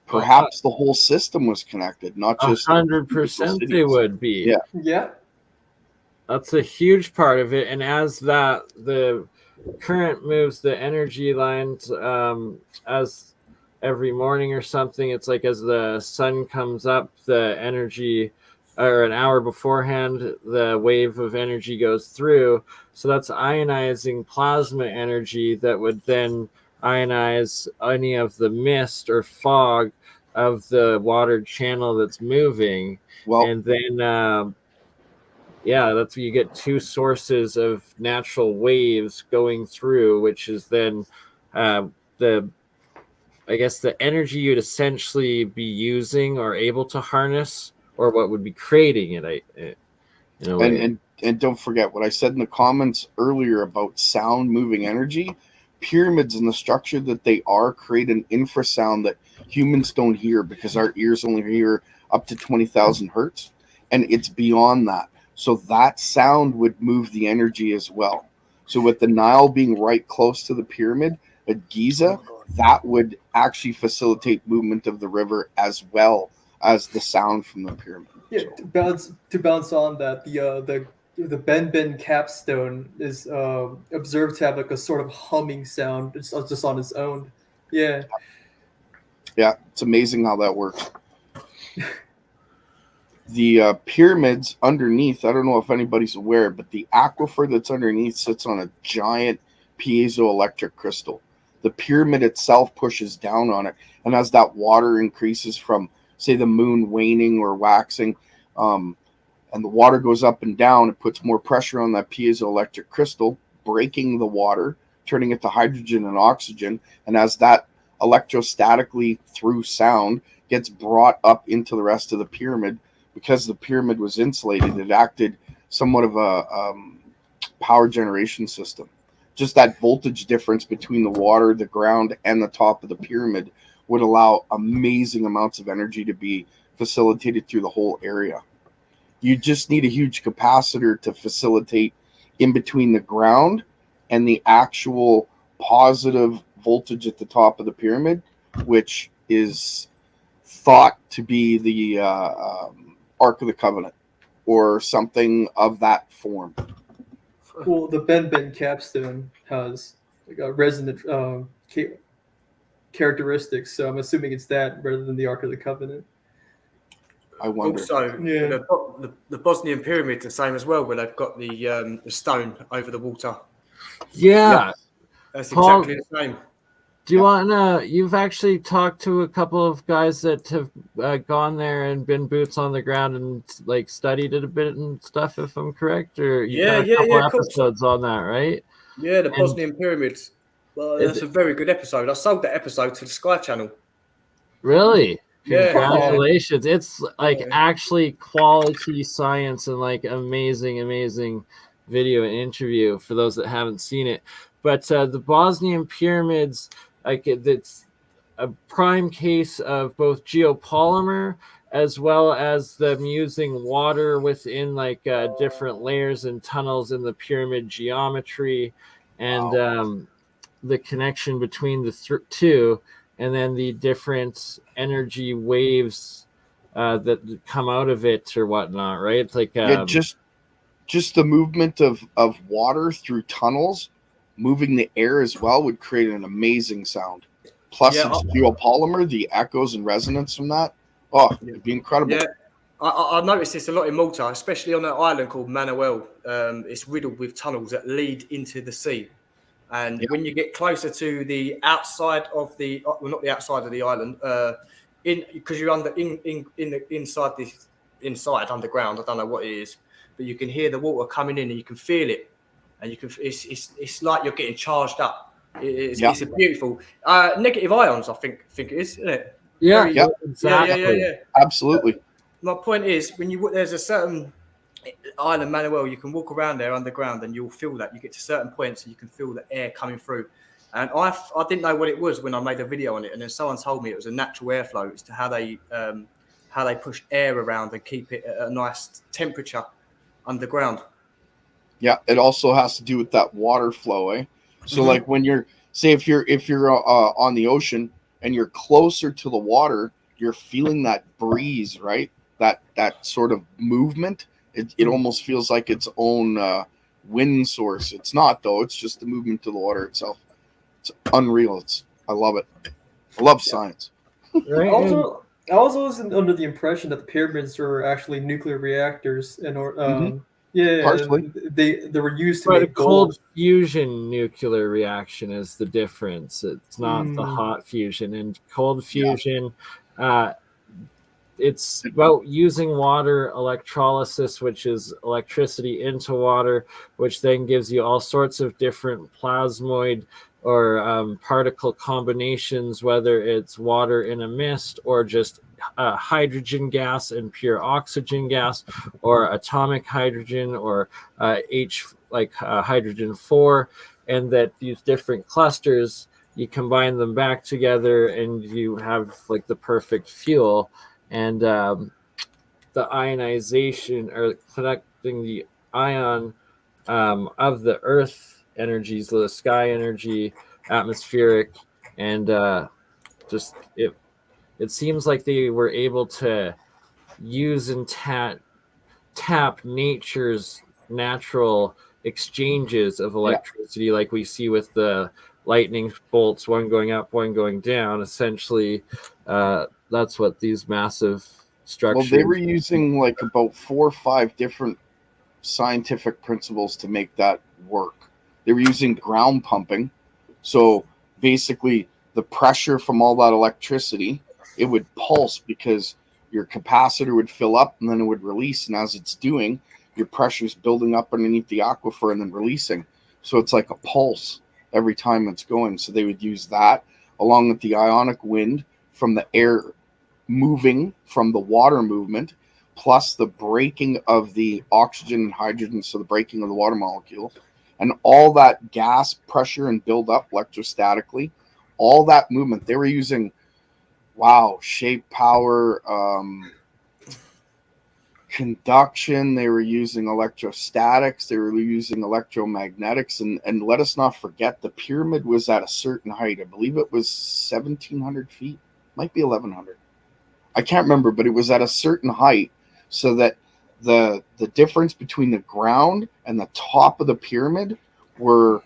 Speaker 19: perhaps the whole system was connected, not just
Speaker 12: 100% they would be.
Speaker 16: Yeah.
Speaker 12: That's a huge part of it. And as the current moves the energy lines as every morning or something, it's like as the sun comes up, the energy, or an hour beforehand, the wave of energy goes through. So that's ionizing plasma energy that would then ionize any of the mist or fog of the water channel that's moving.
Speaker 19: Well,
Speaker 12: and then that's where you get two sources of natural waves going through, which is then the energy you'd essentially be using or able to harness, or what would be creating it.
Speaker 19: And don't forget what I said in the comments earlier about sound moving energy. Pyramids in the structure that they are create an infrasound that humans don't hear because our ears only hear up to 20,000 hertz, and it's beyond that. So that sound would move the energy as well. So with the Nile being right close to the pyramid at Giza, that would actually facilitate movement of the river as well as the sound from the pyramid.
Speaker 16: Yeah, to bounce on that, the Ben capstone is observed to have like a sort of humming sound just on its own. Yeah.
Speaker 19: Yeah, it's amazing how that works. The pyramids underneath, I don't know if anybody's aware, but the aquifer that's underneath sits on a giant piezoelectric crystal. The pyramid itself pushes down on it, and as that water increases from, say, the moon waning or waxing, and the water goes up and down, it puts more pressure on that piezoelectric crystal, breaking the water, turning it to hydrogen and oxygen, and as that electrostatically through sound gets brought up into the rest of the pyramid, because the pyramid was insulated, it acted somewhat of a power generation system. Just that voltage difference between the water, the ground, and the top of the pyramid would allow amazing amounts of energy to be facilitated through the whole area. You just need a huge capacitor to facilitate in between the ground and the actual positive voltage at the top of the pyramid, which is thought to be the Ark of the Covenant or something of that form.
Speaker 16: Well, the Ben capstone has like a resonant characteristics, so I'm assuming it's that rather than the Ark of the Covenant.
Speaker 19: I wonder.
Speaker 20: Also, the Bosnian pyramid the same as well, where they've got the stone over the water.
Speaker 12: Yeah,
Speaker 20: that's
Speaker 12: Paul,
Speaker 20: exactly the same.
Speaker 12: Do you want to? You've actually talked to a couple of guys that have gone there and been boots on the ground and like studied it a bit and stuff, if I'm correct, or you've done a couple episodes on that, right?
Speaker 20: Yeah, the Bosnian pyramids. Well, that's a very good episode. I sold that episode to the Sky Channel.
Speaker 12: Really?
Speaker 20: Yeah.
Speaker 12: Congratulations. It's like actually quality science and like amazing video and interview for those that haven't seen it. But the Bosnian pyramids, like it's a prime case of both geopolymer as well as them using water within like different layers and tunnels in the pyramid geometry, and the connection between the two, and then the different energy waves that come out of it or whatnot, right? It's like
Speaker 19: just the movement of water through tunnels, moving the air as well, would create an amazing sound. Plus, it's geopolymer, the echoes and resonance from that. Oh, it'd be incredible.
Speaker 20: Yeah, I've noticed this a lot in Malta, especially on an island called Manuel. It's riddled with tunnels that lead into the sea. And when you get closer to the outside of the, well, not the outside of the island, because you're inside underground. I don't know what it is, but you can hear the water coming in and you can feel it, and you can. It's like you're getting charged up. It's a beautiful negative ions. I think it is, isn't it?
Speaker 11: Yeah,
Speaker 20: Exactly. Yeah.
Speaker 19: Absolutely.
Speaker 20: My point is, there's a certain island, Manuel, you can walk around there underground and you'll feel that. You get to certain points and you can feel the air coming through. And I didn't know what it was when I made a video on it, and then someone told me it was a natural airflow. It's to how they push air around and keep it at a nice temperature underground.
Speaker 19: Yeah, it also has to do with that water flow, eh? So like when you're, say if you're on the ocean and you're closer to the water, you're feeling that breeze, right? That sort of movement. It almost feels like its own wind source. It's not, though. It's just the movement to the water itself. It's unreal. I love it. I love science.
Speaker 16: Right. I also was under the impression that the pyramids were actually nuclear reactors, and partially. They were used to
Speaker 12: but
Speaker 16: make
Speaker 12: a cold
Speaker 16: gold.
Speaker 12: fusion nuclear reaction is the difference. It's not the hot fusion. And cold fusion, it's about using water electrolysis, which is electricity into water, which then gives you all sorts of different plasmoid or particle combinations, whether it's water in a mist or just hydrogen gas and pure oxygen gas, or atomic hydrogen, or hydrogen 4, and that these different clusters, you combine them back together and you have like the perfect fuel. And the ionization, or connecting the ion of the earth energies, the sky energy, atmospheric, and just it seems like they were able to use and tap nature's natural exchanges of electricity, like we see with the lightning bolts, one going up, one going down. Essentially, that's what these massive structures.
Speaker 19: Well, they were using like about 4 or 5 different scientific principles to make that work. They were using ground pumping. So basically, the pressure from all that electricity, it would pulse because your capacitor would fill up and then it would release. And as it's doing, your pressure is building up underneath the aquifer and then releasing. So it's like a pulse every time it's going. So they would use that along with the ionic wind from the air moving from the water movement, plus the breaking of the oxygen and hydrogen, so the breaking of the water molecule, and all that gas pressure and build up electrostatically, all that movement. They were using, shape power, conduction. They were using electrostatics. They were using electromagnetics. And let us not forget, the pyramid was at a certain height. I believe it was 1,700 feet, might be 1,100. I can't remember, but it was at a certain height, so that the difference between the ground and the top of the pyramid were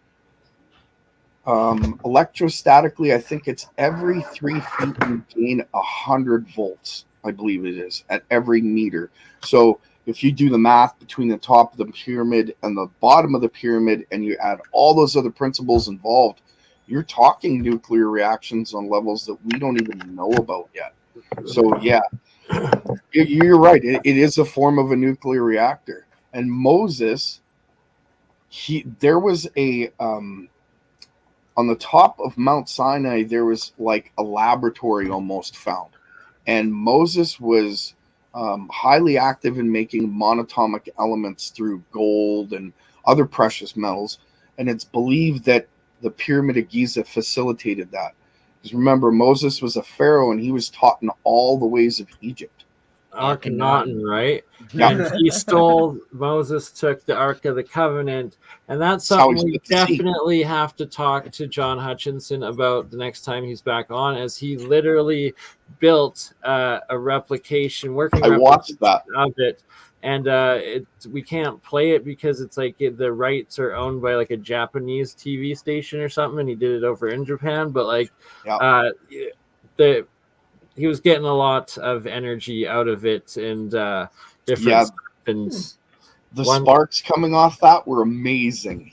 Speaker 19: electrostatically, I think it's every 3 feet you gain 100 volts, I believe it is, at every meter. So if you do the math between the top of the pyramid and the bottom of the pyramid, and you add all those other principles involved, you're talking nuclear reactions on levels that we don't even know about yet. So yeah, you're right. It is a form of a nuclear reactor. And Moses, there was a on the top of Mount Sinai, there was like a laboratory almost found, and Moses was highly active in making monatomic elements through gold and other precious metals. And it's believed that the Pyramid of Giza facilitated that. Because remember, Moses was a pharaoh and he was taught in all the ways of Egypt.
Speaker 12: Akhenaten, right?
Speaker 19: Yeah.
Speaker 12: And Moses took the Ark of the Covenant, and that's something we definitely have to talk to John Hutchinson about the next time he's back on, as he literally built a replication,
Speaker 19: I watched that
Speaker 12: of it, and we can't play it because it's like the rights are owned by like a Japanese TV station or something, and he did it over in Japan, but like he was getting a lot of energy out of it and different stuff, and
Speaker 19: The sparks coming off that were amazing.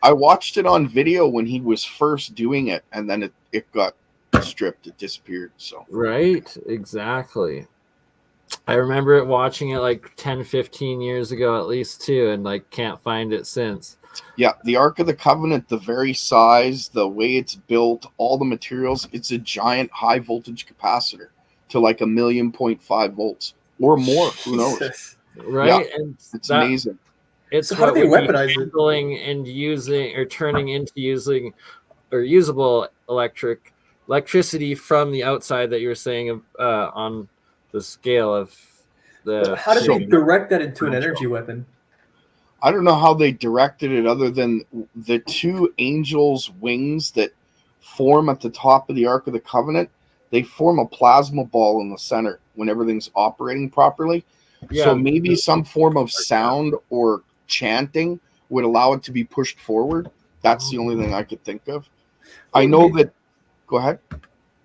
Speaker 19: I watched it on video when he was first doing it, and then it got stripped. It disappeared. So
Speaker 12: right, exactly. I remember watching it like 10, 15 years ago at least too, and like can't find it since.
Speaker 19: Yeah, the Ark of the Covenant, the very size, the way it's built, all the materials, it's a giant high voltage capacitor to like 1.5 volts or more. Who knows?
Speaker 12: Right,
Speaker 19: yeah,
Speaker 12: and
Speaker 19: it's amazing.
Speaker 12: It's
Speaker 16: so how do they weaponize it?
Speaker 12: Handling and using or turning into using or usable electricity from the outside that you were saying on the scale of the.
Speaker 16: How did they direct that into an energy weapon?
Speaker 19: I don't know how they directed it other than the two angels' wings that form at the top of the Ark of the Covenant. They form a plasma ball in the center when everything's operating properly. Yeah. So maybe some form of sound or chanting would allow it to be pushed forward. That's the only thing I could think of. I know that. Go ahead.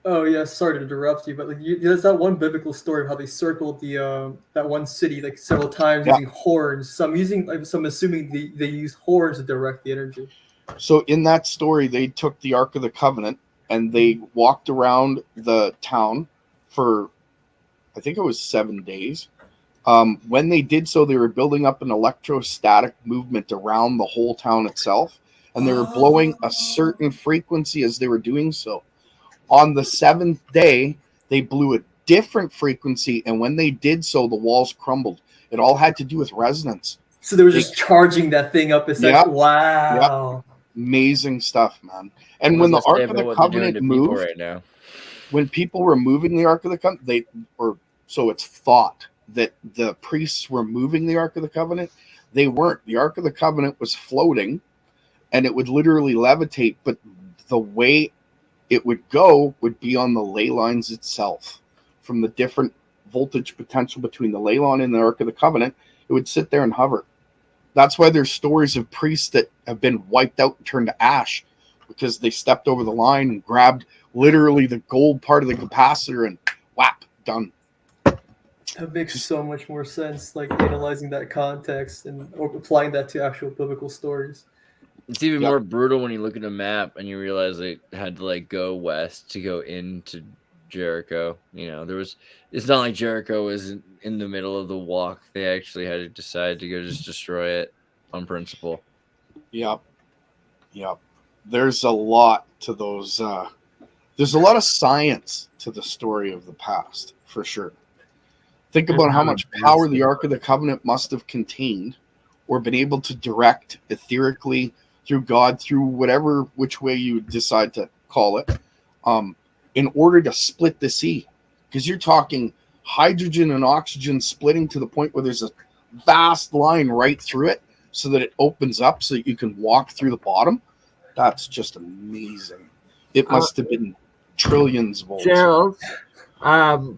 Speaker 16: Oh yeah, sorry to interrupt you, but like there's that one biblical story of how they circled the that one city like several times using horns. So I'm assuming they used horns to direct the energy.
Speaker 19: So in that story, they took the Ark of the Covenant and they walked around the town for, I think it was 7 days. When they did so, they were building up an electrostatic movement around the whole town itself, and they were blowing a certain frequency as they were doing so. On the 7th day, they blew a different frequency, and when they did so, the walls crumbled. It all had to do with resonance.
Speaker 16: So they were just charging that thing up. Wow.
Speaker 19: Yep. Amazing stuff, man. And when the Ark of the Covenant moved,
Speaker 3: right now,
Speaker 19: when people were moving the Ark of the Covenant, so it's thought that the priests were moving the Ark of the Covenant. They weren't. The Ark of the Covenant was floating, and it would literally levitate, but the way it would go would be on the ley lines itself. From the different voltage potential between the ley line and the Ark of the Covenant, it would sit there and hover. That's why there's stories of priests that have been wiped out and turned to ash because they stepped over the line and grabbed literally the gold part of the capacitor and whap, done.
Speaker 16: That makes so much more sense, like analyzing that context and applying that to actual biblical stories.
Speaker 3: It's even more brutal when you look at a map and you realize they had to like go west to go into Jericho. You know, it's not like Jericho was in the middle of the walk. They actually had to decide to go just destroy it on principle.
Speaker 19: Yep. There's a lot to those. There's a lot of science to the story of the past, for sure. Think about how much power the Ark of the Covenant must have contained or been able to direct etherically through God, through which way you decide to call it, in order to split the sea. Because you're talking hydrogen and oxygen splitting to the point where there's a vast line right through it so that it opens up so that you can walk through the bottom. That's just amazing. It must have been trillions of volts.
Speaker 12: Gerald,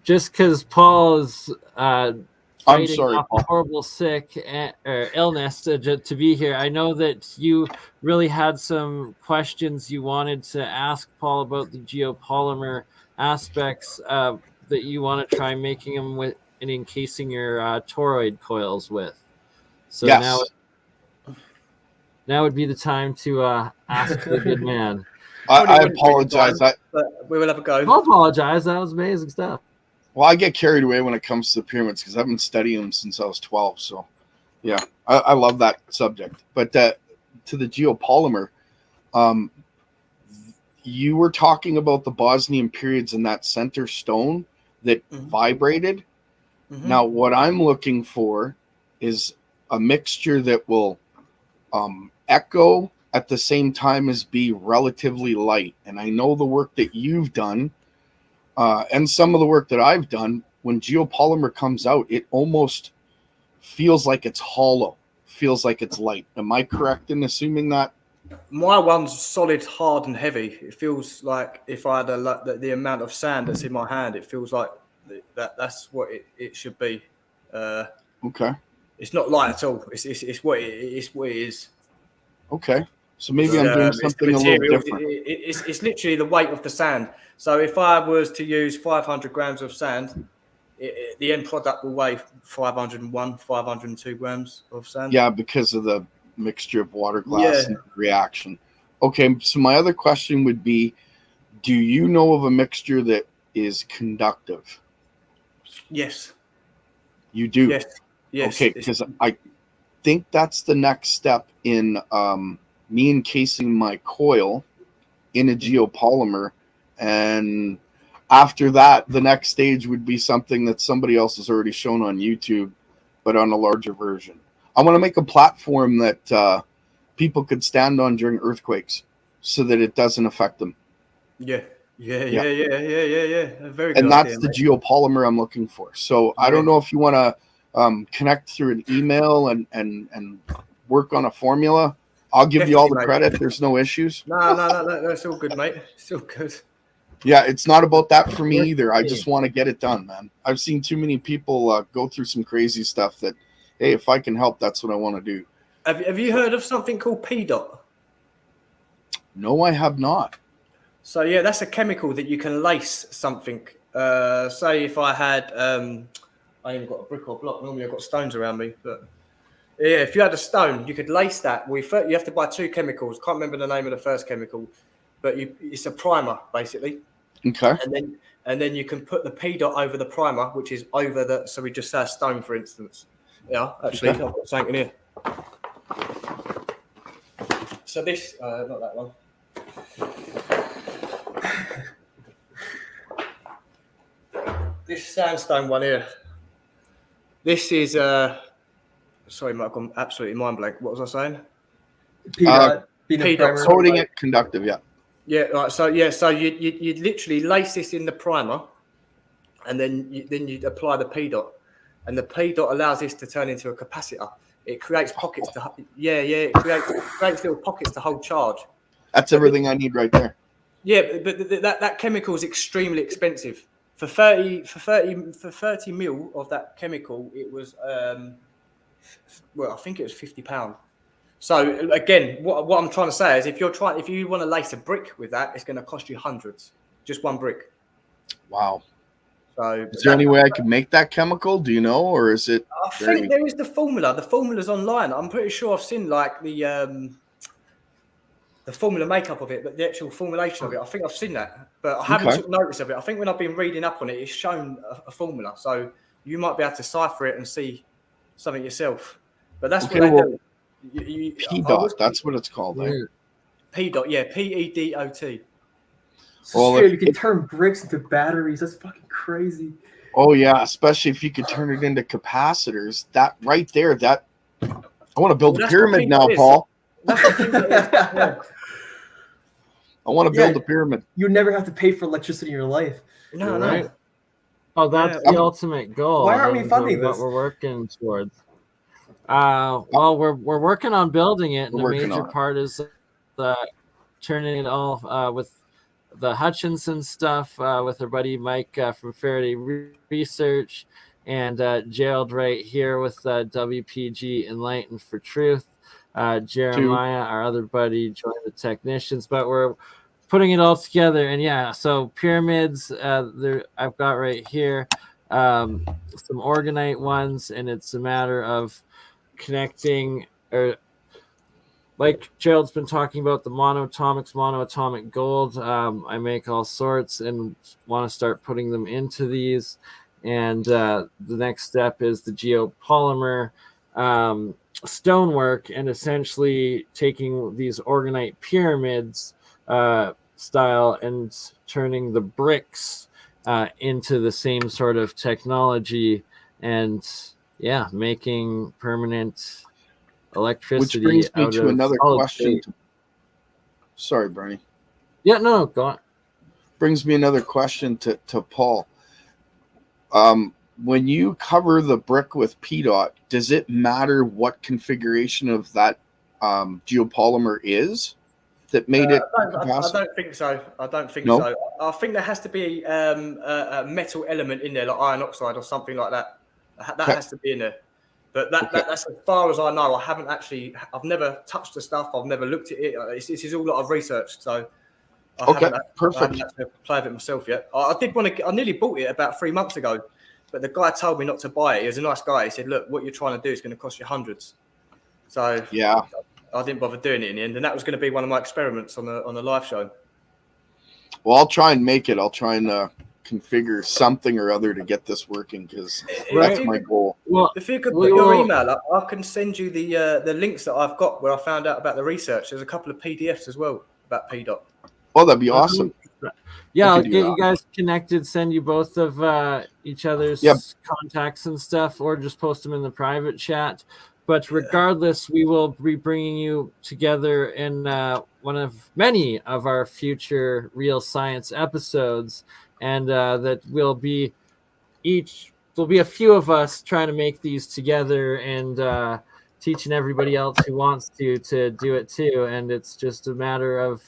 Speaker 12: just because Paul is
Speaker 19: I'm sorry,
Speaker 12: off a horrible illness to be here. I know that you really had some questions you wanted to ask Paul about the geopolymer aspects that you want to try making them with and encasing your toroid coils with. So
Speaker 19: yes.
Speaker 12: now would be the time to ask the good man.
Speaker 19: I apologize.
Speaker 20: We will have a go.
Speaker 12: I apologize. That was amazing stuff.
Speaker 19: Well, I get carried away when it comes to the pyramids because I've been studying them since I was 12. So, yeah, I love that subject. But to the geopolymer, you were talking about the Bosnian periods and that center stone that vibrated. Mm-hmm. Now, what I'm looking for is a mixture that will echo at the same time as be relatively light. And I know the work that you've done and some of the work that I've done, when geopolymer comes out, it almost feels like it's hollow, feels like it's light. Am I correct in assuming that?
Speaker 20: My one's solid, hard, and heavy. It feels like if I had the amount of sand that's in my hand, it feels like that's what it should be.
Speaker 19: Okay.
Speaker 20: It's not light at all. It's what it is.
Speaker 19: Okay. So maybe I'm doing something a little different.
Speaker 20: It's literally the weight of the sand. So if I was to use 500 grams of sand, the end product will weigh 501, 502 grams of sand.
Speaker 19: Yeah, because of the mixture of water, glass, and reaction. Okay, so my other question would be, do you know of a mixture that is conductive?
Speaker 20: Yes.
Speaker 19: You do?
Speaker 20: Yes. Yes.
Speaker 19: Okay, because I think that's the next step in me encasing my coil in a geopolymer, and after that, the next stage would be something that somebody else has already shown on YouTube, but on a larger version. I want to make a platform that people could stand on during earthquakes so that it doesn't affect them.
Speaker 20: Yeah. Very good.
Speaker 19: And that's the geopolymer I'm looking for. So I don't know if you want to connect through an email and work on a formula. I'll give you all the credit. There's no issues.
Speaker 20: No, that's all good, mate. It's all good.
Speaker 19: Yeah, it's not about that for me either. I just want to get it done, man. I've seen too many people go through some crazy stuff that, hey, if I can help, that's what I want to do.
Speaker 20: Have you heard of something called PDOT?
Speaker 19: No, I have not.
Speaker 20: So yeah, that's a chemical that you can lace something. Say if I had, I ain't got a brick or block. Normally I've got stones around me, but yeah, if you had a stone, you could lace that. You have to buy two chemicals. Can't remember the name of the first chemical, but it's a primer basically.
Speaker 19: Okay.
Speaker 20: And then you can put the PDOT over the primer, which is over the. So we just say a stone, for instance. Yeah, actually, I've got something in here. So this, not that one. This sandstone one here. This is sorry, Mike, I'm absolutely mind blank. What was I saying?
Speaker 19: PDOT coating it conductive, yeah.
Speaker 20: Yeah, right. So you literally lace this in the primer, and then you apply the PDOT, and the PDOT allows this to turn into a capacitor. It creates pockets to it creates little pockets to hold charge.
Speaker 19: That's everything I need right there.
Speaker 20: Yeah, but that chemical is extremely expensive. For 30 mil of that chemical, it was I think it was £50. So again, what I'm trying to say is, if you want to lace a brick with that, it's going to cost you hundreds, just one brick.
Speaker 19: Wow.
Speaker 20: So
Speaker 19: is there any way I could make that chemical? Do you know, or is it?
Speaker 20: I think there is the formula. The formula's online. I'm pretty sure I've seen like the formula makeup of it, but the actual formulation of it, I think I've seen that, but I haven't took notice of it. I think when I've been reading up on it, it's shown a formula, so you might be able to decipher it and see something yourself. But that's what they do.
Speaker 19: PDOT, that's what it's called.
Speaker 20: PDOT, yeah, PEDOT.
Speaker 16: So you can turn bricks into batteries. That's fucking crazy.
Speaker 19: Oh yeah, especially if you could turn it into capacitors. That right there, I want to build a pyramid now, Paul. I want to build a pyramid.
Speaker 16: You never have to pay for electricity in your life.
Speaker 20: No,
Speaker 12: right? Oh, that's the ultimate goal.
Speaker 16: Why aren't we funding this?
Speaker 12: What we're working towards. Well, we're working on building it, and the major part is turning it all with the Hutchinson stuff with our buddy Mike from Faraday Research, and Gerald right here with WPG Enlightened for Truth. Jeremiah, our other buddy, joined the technicians, but we're putting it all together. And so pyramids, I've got right here some orgonite ones, and it's a matter of connecting, or like Gerald's been talking about, the monoatomic gold. I make all sorts and want to start putting them into these. And the next step is the geopolymer stonework, and essentially taking these orgonite pyramids style and turning the bricks into the same sort of technology, and making permanent electricity.
Speaker 19: Which brings me to another question. Sorry, Bernie.
Speaker 12: Yeah, no, go on.
Speaker 19: Brings me another question to Paul. When you cover the brick with PDOT, does it matter what configuration of that geopolymer is that made it?
Speaker 20: I don't think so. I don't think so. I think there has to be a metal element in there, like iron oxide or something like that. That has to be in there. But that's as far as I know. I've never touched the stuff. I've never looked at it. This is all a lot of research. So I haven't
Speaker 19: perfect.
Speaker 20: had to play with it myself yet. I nearly bought it about 3 months ago. But the guy told me not to buy it. He was a nice guy. He said, "Look, what you're trying to do is going to cost you hundreds." So
Speaker 19: yeah,
Speaker 20: I didn't bother doing it in the end, and that was going to be one of my experiments on the live show.
Speaker 19: Well, I'll try and make it. I'll try and configure something or other to get this working, because that's my goal.
Speaker 20: Well, if you could put your email up, I can send you the links that I've got where I found out about the research. There's a couple of PDFs as well about PDOT.
Speaker 19: Oh, that'd be awesome.
Speaker 2: Yeah, I'll get you guys connected, send you both of each other's contacts and stuff, or just post them in the private chat. But regardless, we will be bringing you together in one of many of our future Real Science episodes, and that will be there'll be a few of us trying to make these together and teaching everybody else who wants to do it too. And it's just a matter of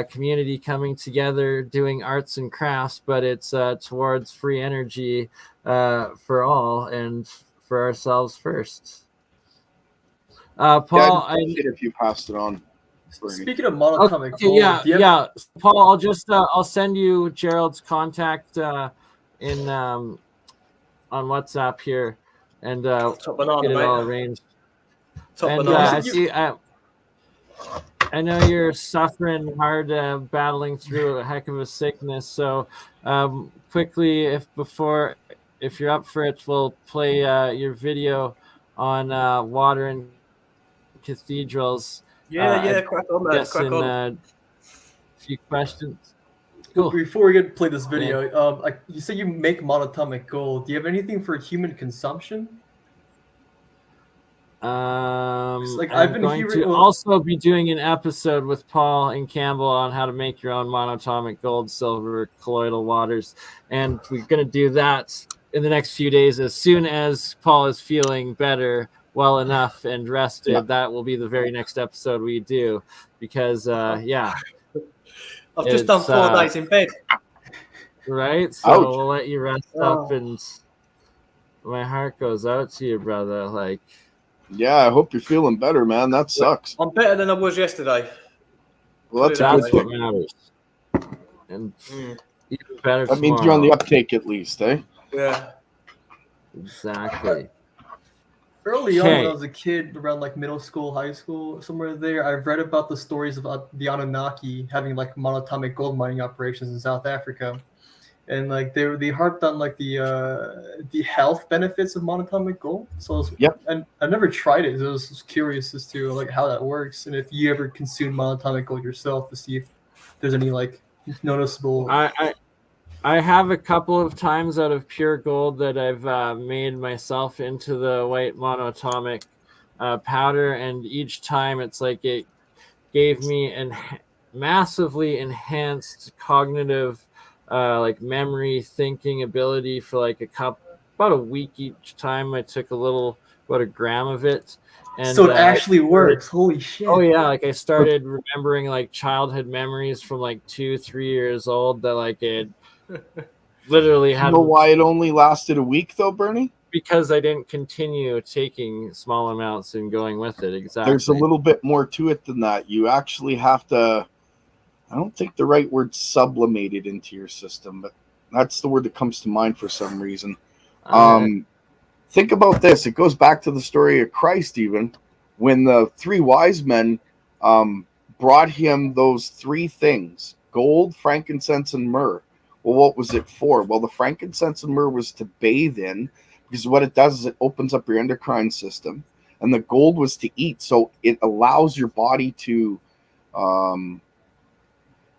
Speaker 2: community coming together, doing arts and crafts, but it's towards free energy for all and for ourselves first. Paul,
Speaker 19: if you passed it on.
Speaker 16: Speaking of monatomic,
Speaker 2: yeah. Paul, I'll send you Gerald's contact in on WhatsApp here, and get it all arranged. I know you're suffering hard, battling through a heck of a sickness. So quickly, if you're up for it, we'll play your video on water and cathedrals.
Speaker 20: Crack on, man. Crack on.
Speaker 2: A few questions.
Speaker 16: Cool. Before we play this video, you say you make monatomic gold. Do you have anything for human consumption?
Speaker 2: I'm going to also be doing an episode with Paul and Cambell on how to make your own monatomic gold, silver, colloidal waters, and we're going to do that in the next few days. As soon as Paul is feeling better, well enough, and rested, that will be the very next episode we do. Because I've
Speaker 20: just done 4 days in bed.
Speaker 2: Right, so we'll let you rest up, and my heart goes out to you, brother. Like.
Speaker 19: Yeah, I hope you're feeling better, man. That sucks.
Speaker 20: I'm better than I was yesterday.
Speaker 19: Well, that's
Speaker 2: what matters. And even better.
Speaker 19: That means you're on the uptake at least, eh?
Speaker 20: Yeah.
Speaker 2: Exactly.
Speaker 16: Early on, when I was a kid, around like middle school, high school, somewhere there, I've read about the stories about the Anunnaki having like monatomic gold mining operations in South Africa. And like they harped on like the health benefits of monatomic gold. So and I never tried it. So I was curious as to like how that works, and if you ever consume monatomic gold yourself to see if there's any like noticeable.
Speaker 2: I have a couple of times out of pure gold that I've made myself into the white monatomic powder, and each time it's like it gave me an massively enhanced cognitive. Like memory, thinking ability for like about a week each time. I took about a gram of it, and
Speaker 16: so it actually works. Holy shit!
Speaker 2: Oh yeah, like I started remembering like childhood memories from like 2-3 years old that like it literally had.
Speaker 19: You know why it only lasted a week though, Bernie?
Speaker 2: Because I didn't continue taking small amounts and going with it. Exactly.
Speaker 19: There's a little bit more to it than that. You actually have to. I don't think the right word sublimated into your system, but that's the word that comes to mind for some reason. Think about this. It goes back to the story of Christ, even when the 3 wise men brought him those 3 things: gold, frankincense, and myrrh. Well, what was it for? Well, the frankincense and myrrh was to bathe in, because what it does is it opens up your endocrine system, and the gold was to eat. So it allows your body to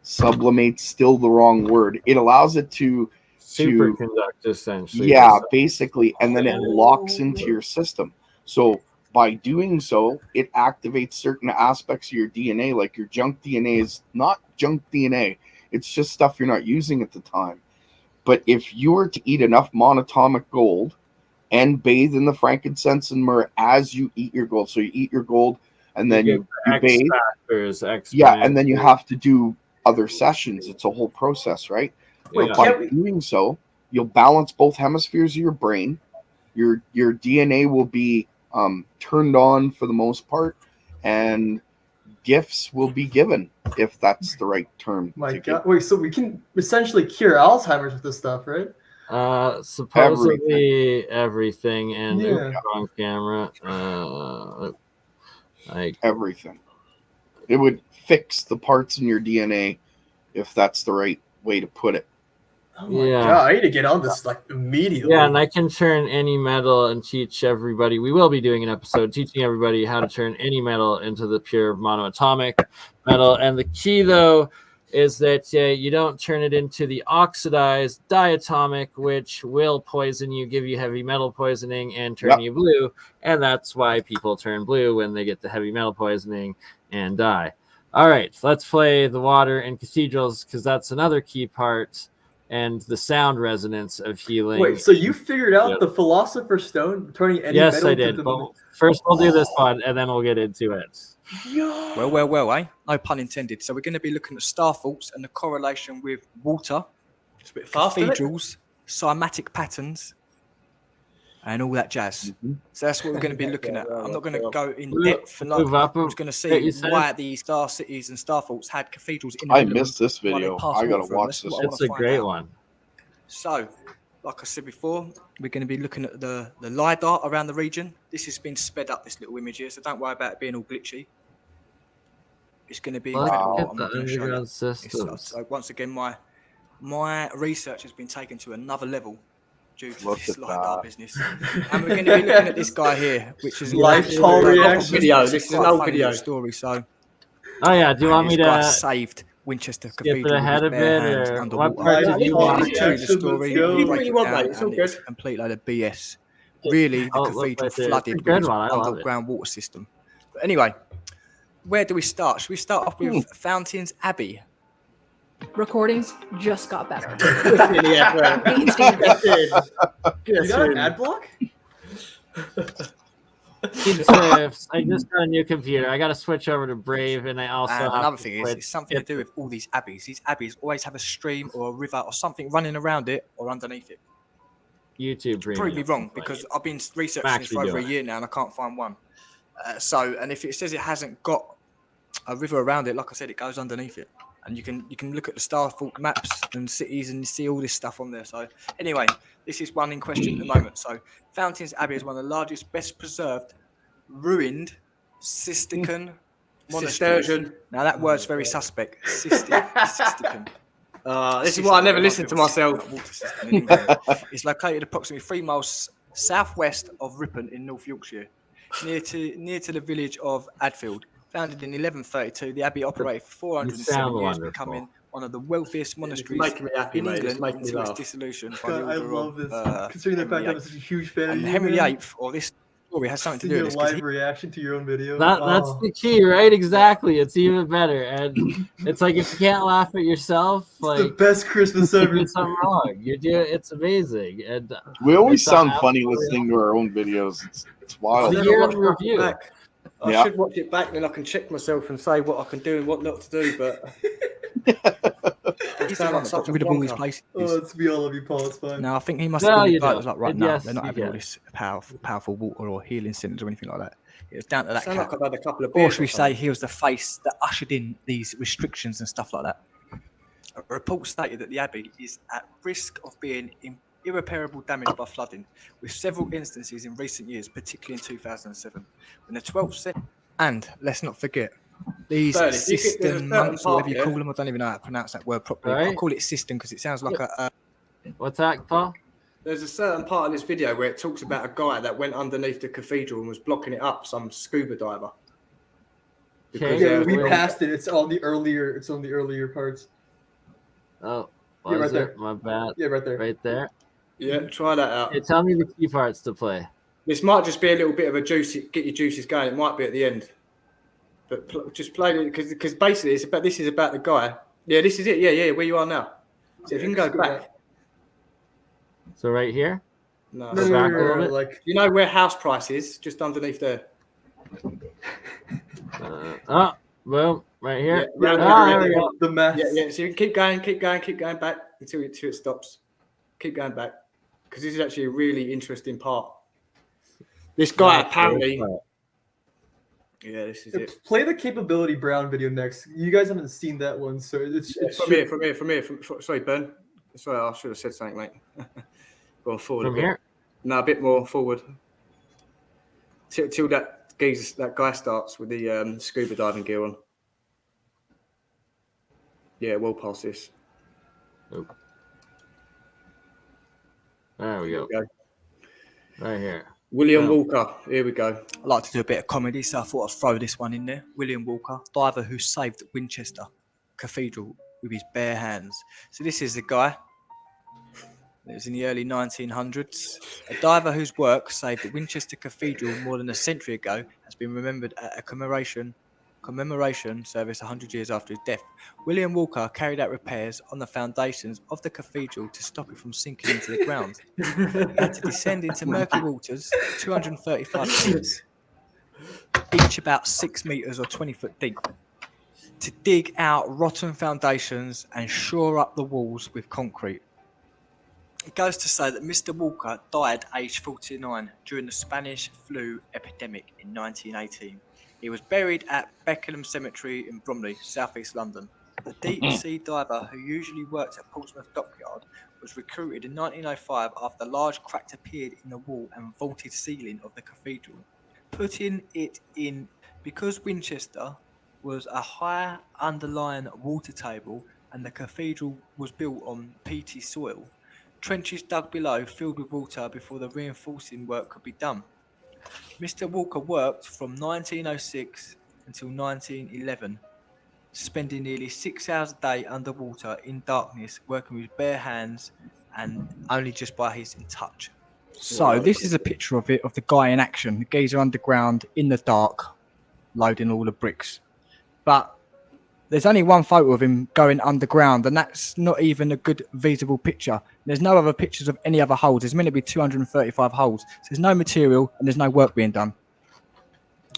Speaker 19: sublimate, still the wrong word. It allows it to
Speaker 2: superconduct, essentially.
Speaker 19: Yeah, basically, and then it locks into your system. So by doing so, it activates certain aspects of your DNA, like your junk DNA is not junk DNA. It's just stuff you're not using at the time. But if you were to eat enough monatomic gold and bathe in the frankincense and myrrh as you eat your gold, so you eat your gold and then you bathe. And then you have to do other sessions. It's a whole process, right? But by doing so, you'll balance both hemispheres of your brain. Your DNA will be turned on for the most part, and gifts will be given, if that's the right term.
Speaker 16: My God! Wait, so we can essentially cure Alzheimer's with this stuff, right?
Speaker 12: Supposedly everything and on camera. Like
Speaker 19: everything. It would fix the parts in your DNA if that's the right way to put it.
Speaker 16: Oh my God, I need to get on this like immediately.
Speaker 12: Yeah, and I can turn any metal and teach everybody. We will be doing an episode teaching everybody how to turn any metal into the pure monoatomic metal. And the key, though, is that you don't turn it into the oxidized diatomic, which will poison you, give you heavy metal poisoning, and turn you blue. And that's why people turn blue when they get the heavy metal poisoning and die. All right, let's play the water and cathedrals, because that's another key part. And the sound resonance of healing.
Speaker 16: Wait, so you figured out the Philosopher's Stone turning any
Speaker 12: Yes,
Speaker 16: metal
Speaker 12: I did. But first, we'll do this one, and then we'll get into it.
Speaker 19: Well, eh? No pun intended. So we're going to be looking at star faults and the correlation with water,
Speaker 20: it's a bit fast,
Speaker 19: cathedrals, cymatic patterns, and all that jazz. So that's what we're going to be looking at. I'm not going to go in depth. And I'm just going to see why the star cities and star faults had cathedrals in the I middle missed this video. I got to watch this.
Speaker 12: It's a great one.
Speaker 19: So, like I said before, we're going to be looking at the LiDAR around the region. This has been sped up, this little image here, so don't worry about it being all glitchy. It's going to be incredible. I'm going to show you. So once again, my research has been taken to another level due to this LiDAR business. And we're going to be looking at this guy here, which is
Speaker 20: live poll reaction video. This is an old video
Speaker 19: story. So,
Speaker 12: oh yeah, do you want me to
Speaker 19: saved Winchester
Speaker 12: skip
Speaker 19: Cathedral
Speaker 12: it ahead a bit, or what part did you
Speaker 19: want?
Speaker 12: want?
Speaker 19: The story, it's a complete load of BS. Really, the cathedral flooded with its underground water system. But anyway, where do we start? Should we start off with Fountains Abbey?
Speaker 21: Recordings just got better.
Speaker 16: You got an ad block?
Speaker 12: I just got a new computer. I got to switch over to Brave, and I also have
Speaker 19: another thing is it's something to do with all these abbeys. These abbeys always have a stream or a river or something running around it or underneath it.
Speaker 12: YouTube Premium.
Speaker 19: Prove me wrong, because I've been researching this for over a year now and I can't find one. And if it says it hasn't got a river around it, like I said, it goes underneath it. And you can look at the star fault maps and cities and see all this stuff on there. So anyway, this is one in question at the moment. So Fountains Abbey is one of the largest, best preserved, ruined Cistercian monasteries. Now that word's very suspect. Cistercian.
Speaker 20: This is why I never listen to myself.
Speaker 19: It's located approximately 3 miles southwest of Ripon in North Yorkshire, near to the village of Adfield. Founded in 1132, the abbey operated for 407 years, becoming one of the wealthiest monasteries in England until its dissolution.
Speaker 16: I love this, considering the fact that I'm such a huge fan of you.
Speaker 19: Henry VIII, or this story has something to do with this.
Speaker 16: Live reaction to your own video.
Speaker 12: That's the key, right? Exactly. It's even better, and it's like if you can't laugh at yourself, like
Speaker 16: the best Christmas ever.
Speaker 12: You're doing something wrong. It's amazing, and
Speaker 19: we always sound funny listening to our own videos. It's wild.
Speaker 20: Review. I should watch it back, and then I can check myself and say what I can do and what not to do. But
Speaker 19: rid of all these places.
Speaker 16: Oh, it's me, all of you, Paul. It's fine.
Speaker 19: No, I think he must have been like right now. They're not having all this powerful water or healing centers or anything like that. It was down to that.
Speaker 20: Like I've had a couple of
Speaker 19: or should we say he was the face that ushered in these restrictions and stuff like that. A report stated that the abbey is at risk of being irreparable damage by flooding, with several instances in recent years, particularly in 2007, when the 12th century. And let's not forget these system monks, or whatever you call them. I don't even know how to pronounce that word properly.
Speaker 12: Right.
Speaker 19: I'll call it system because it sounds like a.
Speaker 12: What's that, Paul?
Speaker 20: There's a certain part of this video where it talks about a guy that went underneath the cathedral and was blocking it up. Some scuba diver.
Speaker 16: Yeah, we passed it. It's on the earlier. It's on the earlier parts.
Speaker 12: Oh,
Speaker 16: yeah, right there.
Speaker 12: My bad.
Speaker 16: Yeah, right there.
Speaker 12: Right there.
Speaker 20: Yeah, try that out.
Speaker 12: Yeah, tell me the key parts to play.
Speaker 20: This might just be a little bit of a juicy, get your juices going. It might be at the end, but just play it because basically this is about the guy. Yeah, this is it. Yeah, where you are now. So if you can go back.
Speaker 12: So right here.
Speaker 20: No,
Speaker 12: back a little bit.
Speaker 20: Like you know where house price is, just underneath there.
Speaker 12: Boom, right here.
Speaker 20: Yeah,
Speaker 12: there we go.
Speaker 16: The mess.
Speaker 20: Yeah. So you can keep going back until it stops. Keep going back because this is actually a really interesting part. This guy apparently. Yeah, this is it.
Speaker 16: Play the Capability Brown video next. You guys haven't seen that one, so it's
Speaker 20: from here. Sorry, Ben. Sorry, I should have said something, mate. Go on forward
Speaker 12: From
Speaker 20: a bit.
Speaker 12: here?
Speaker 20: No, a bit more forward. Till that guy starts with the scuba diving gear on. Yeah, well past this.
Speaker 12: Oh. There we go. Right here.
Speaker 20: William Walker. Here we go.
Speaker 6: I like to do a bit of comedy, so I thought I'd throw this one in there. William Walker, diver who saved Winchester Cathedral with his bare hands. So this is the guy. It was in the early 1900s. A diver whose work saved Winchester Cathedral more than a century ago has been remembered at a commemoration service 100 years after his death. William Walker carried out repairs on the foundations of the cathedral to stop it from sinking into the ground. He had to descend into murky waters, 235 feet, each about 6 meters or 20 foot deep, to dig out rotten foundations and shore up the walls with concrete. It goes to say that Mr. Walker died aged 49 during the Spanish flu epidemic in 1918. He was buried at Beckenham Cemetery in Bromley, southeast London. The deep-sea diver who usually worked at Portsmouth Dockyard was recruited in 1905 after a large crack appeared in the wall and vaulted ceiling of the cathedral, putting it in because Winchester was a high underlying water table and the cathedral was built on peaty soil. Trenches dug below filled with water before the reinforcing work could be done. Mr. Walker worked from 1906 until 1911, spending nearly 6 hours a day underwater in darkness, working with bare hands and only just by his touch. So this is a picture of the guy in action. The geezer underground in the dark, loading all the bricks. But there's only one photo of him going underground, and that's not even a good visible picture. There's no other pictures of any other holes. There's meant to be 235 holes. So there's no material and there's no work being done.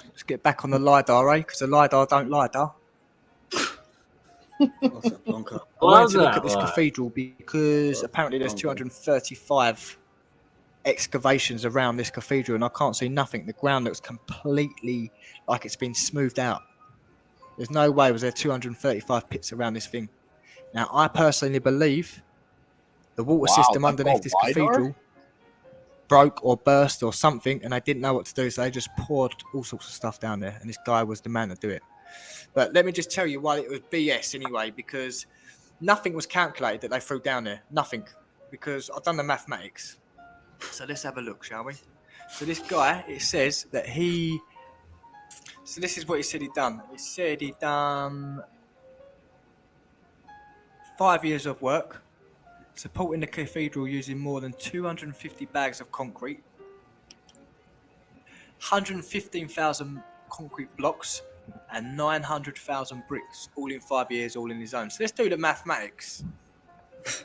Speaker 6: Let's get back on the LiDAR, because the LiDAR don't LiDAR. I wanted to look at this cathedral because apparently there's 235 excavations around this cathedral and I can't see nothing. The ground looks completely like it's been smoothed out. There's no way was there 235 pits around this thing. Now, I personally believe the water system underneath this cathedral broke or burst or something, and they didn't know what to do, so they just poured all sorts of stuff down there, and this guy was the man to do it. But let me just tell you why it was BS anyway, because nothing was calculated that they threw down there. Nothing. Because I've done the mathematics. So let's have a look, shall we? So this guy, it says that he... So this is what he said he'd done. He said he'd done 5 years of work, supporting the cathedral using more than 250 bags of concrete, 115,000 concrete blocks, and 900,000 bricks, all in 5 years, all in his own. So let's do the mathematics.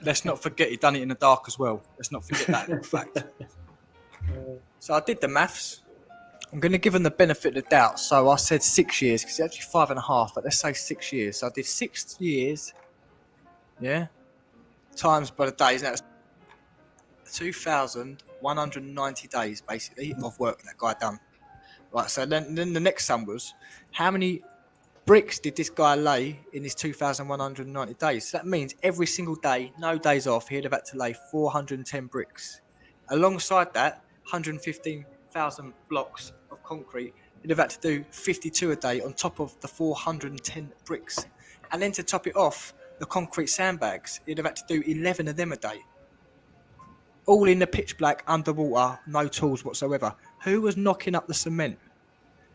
Speaker 6: Let's not forget he'd done it in the dark as well. Let's not forget that fact. So I did the maths. I'm going to give him the benefit of the doubt. So I said 6 years, because it's actually 5.5, but let's say 6 years. So I did 6 years, yeah, times by the days. That's 2,190 days, basically, of work that guy done. Right, so then the next sum was, how many bricks did this guy lay in his 2,190 days? So that means every single day, no days off, he'd have had to lay 410 bricks. Alongside that, 115,000 blocks of concrete, he'd have had to do 52 a day on top of the 410 bricks. And then to top it off, the concrete sandbags, he'd have had to do 11 of them a day. All in the pitch black, underwater, no tools whatsoever. Who was knocking up the cement?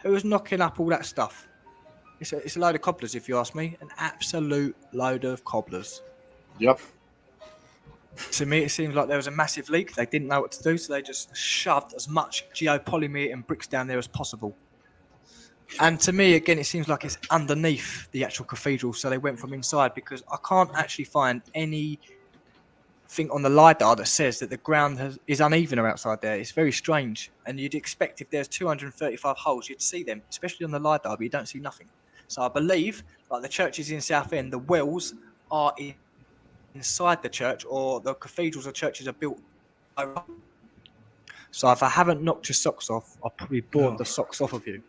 Speaker 6: Who was knocking up all that stuff? It's a load of cobblers, if you ask me. An absolute load of cobblers.
Speaker 19: Yep.
Speaker 6: To me, it seems like there was a massive leak. They didn't know what to do, so they just shoved as much geopolymer and bricks down there as possible. And to me, again, it seems like it's underneath the actual cathedral, so they went from inside, because I can't actually find anything on the LiDAR that says that the ground is uneven outside there. It's very strange. And you'd expect if there's 235 holes, you'd see them, especially on the LiDAR, but you don't see nothing. So I believe, like the churches in Southend, the wells are inside the church, or the cathedrals or churches are built over. So if I haven't knocked your socks off, I'll probably bored the socks off of you.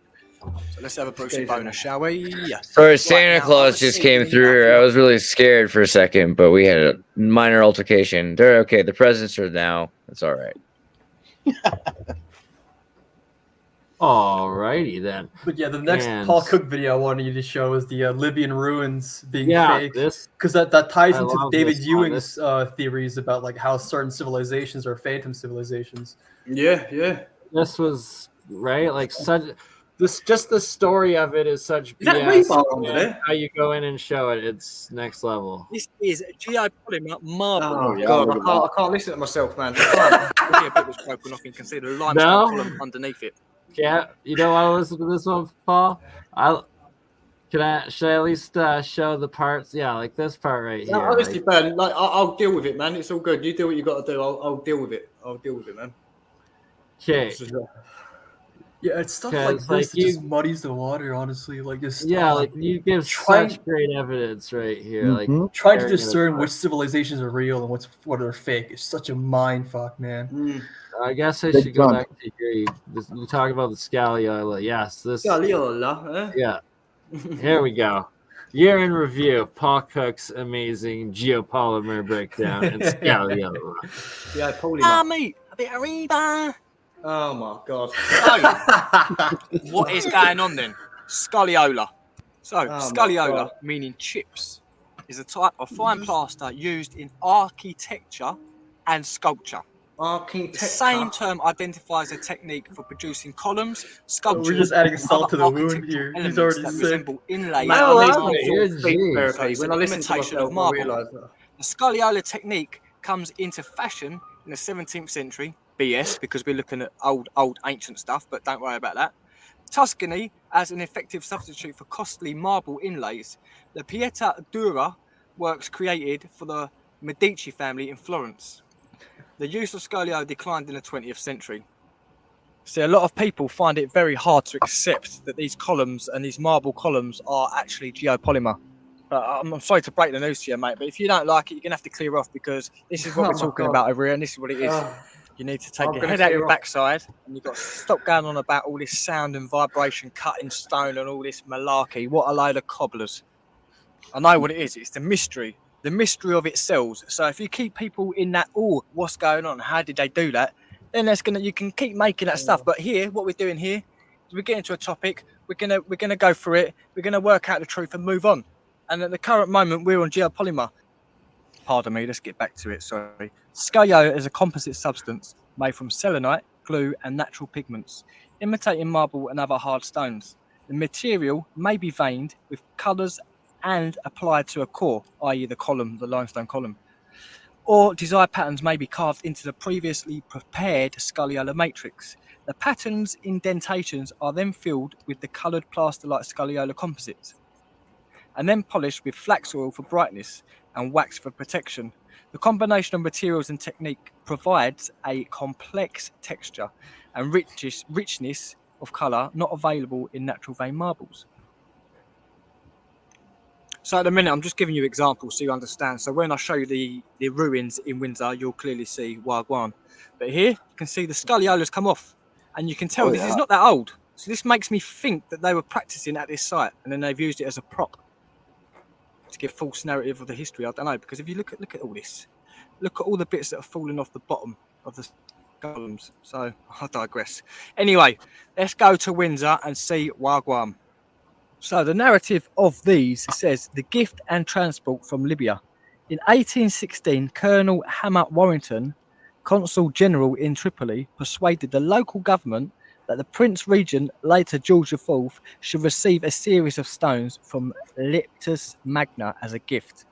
Speaker 6: So let's have a Brucey bonus, shall we?
Speaker 3: Sorry, Santa Claus just came through. I was really scared for a second, but we had a minor altercation. They're okay. The presents are now. It's all right.
Speaker 12: Alrighty then.
Speaker 16: But yeah, the next Paul Cook video I wanted you to show is the Libyan ruins being fake. Because that ties into David Ewing's theories about like how certain civilizations are phantom civilizations.
Speaker 20: Yeah.
Speaker 12: This was right, like such. Just the story of it is such BS. How you go in and show it, it's next level.
Speaker 6: This is geopolymer marble.
Speaker 20: Oh God, I can't listen to myself, man.
Speaker 6: A bit was broken off. You can see the limestone column underneath it.
Speaker 12: Yeah, you don't want to listen to this one, Paul? Should I at least show the parts? Yeah, like this part right here.
Speaker 20: Honestly, Ben, like I'll deal with it, man. It's all good. You do what you got to do. I'll deal with it. Man.
Speaker 12: Okay.
Speaker 16: Yeah, it's stuff like this that just muddies the water, honestly. Like just
Speaker 12: like you give such great evidence right here. Like
Speaker 16: trying to discern which civilizations are real and what are fake is such a mind fuck, man.
Speaker 12: I guess I should go back to here. You talk about the Scaliola. Yes, this
Speaker 20: Scaliola.
Speaker 12: Yeah. Here we go. Year in review. Paul Cook's amazing geopolymer breakdown and Scaliola.
Speaker 20: Yeah, polymer.
Speaker 6: Mate, a bit of Reba.
Speaker 20: Oh my God.
Speaker 6: So, what is going on then? Scoliola. So, scoliola, meaning chips, is a type of fine plaster used in architecture and sculpture. The same term identifies a technique for producing columns, sculptures.
Speaker 16: We're just adding salt to the wound here. He's already sick.
Speaker 6: Resemble inlays.
Speaker 20: When I listen to myself, I realise that.
Speaker 6: The scoliola technique comes into fashion in the 17th century. BS, because we're looking at old ancient stuff, but don't worry about that. Tuscany as an effective substitute for costly marble inlays. The Pietra Dura works created for the Medici family in Florence. The use of scolio declined in the 20th century. See, a lot of people find it very hard to accept that these columns and these marble columns are actually geopolymer. I'm sorry to break the news to you, mate, but if you don't like it, you're going to have to clear off, because this is what we're talking about over here, and this is what it is. You need to take your head out your backside, and you've got to stop going on about all this sound and vibration, cutting stone and all this malarkey. What a load of cobblers. I know what it is. It's the mystery of it sells. So if you keep people in that, what's going on? How did they do that? Then you can keep making that stuff. But here, what we're doing here is we're getting to a topic. We're gonna go through it. We're gonna work out the truth and move on. And at the current moment, we're on geopolymer. Pardon me, let's get back to it, sorry. Scolio is a composite substance made from selenite, glue, and natural pigments, imitating marble and other hard stones. The material may be veined with colours and applied to a core, i.e. the limestone column. Or desired patterns may be carved into the previously prepared scoliola matrix. The pattern's indentations are then filled with the coloured plaster-like scoliola composites, and then polished with flax oil for brightness and wax for protection. The combination of materials and technique provides a complex texture and richness of colour not available in natural vein marbles. So at the minute, I'm just giving you examples so you understand. So when I show you the ruins in Windsor, you'll clearly see Wagwan. But here, you can see the scoliolas come off, and you can tell this is not that old. So this makes me think that they were practicing at this site, and then they've used it as a prop to give false narrative of the history. I don't know, because if you look at all this, look at all the bits that are falling off the bottom of the columns. So I digress. Anyway, let's go to Windsor and see Wagwan. So the narrative of these says the gift and transport from Libya. In 1816, Colonel Hammer Warrington, Consul General in Tripoli, persuaded the local government that the Prince Regent, later George IV, should receive a series of stones from Leptis Magna as a gift.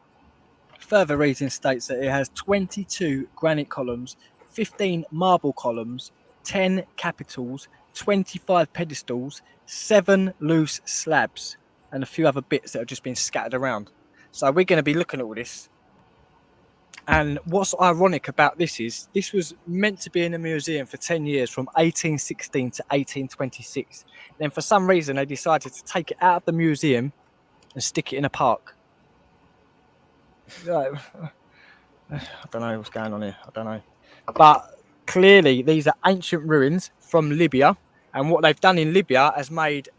Speaker 6: Further reading states that it has 22 granite columns, 15 marble columns, 10 capitals, 25 pedestals, 7 loose slabs, and a few other bits that have just been scattered around. So we're going to be looking at all this. And what's ironic about this is this was meant to be in a museum for 10 years, from 1816 to 1826. Then for some reason they decided to take it out of the museum and stick it in a park. I don't know what's going on here. I don't know. But clearly these are ancient ruins from Libya.
Speaker 20: And what they've done in Libya has made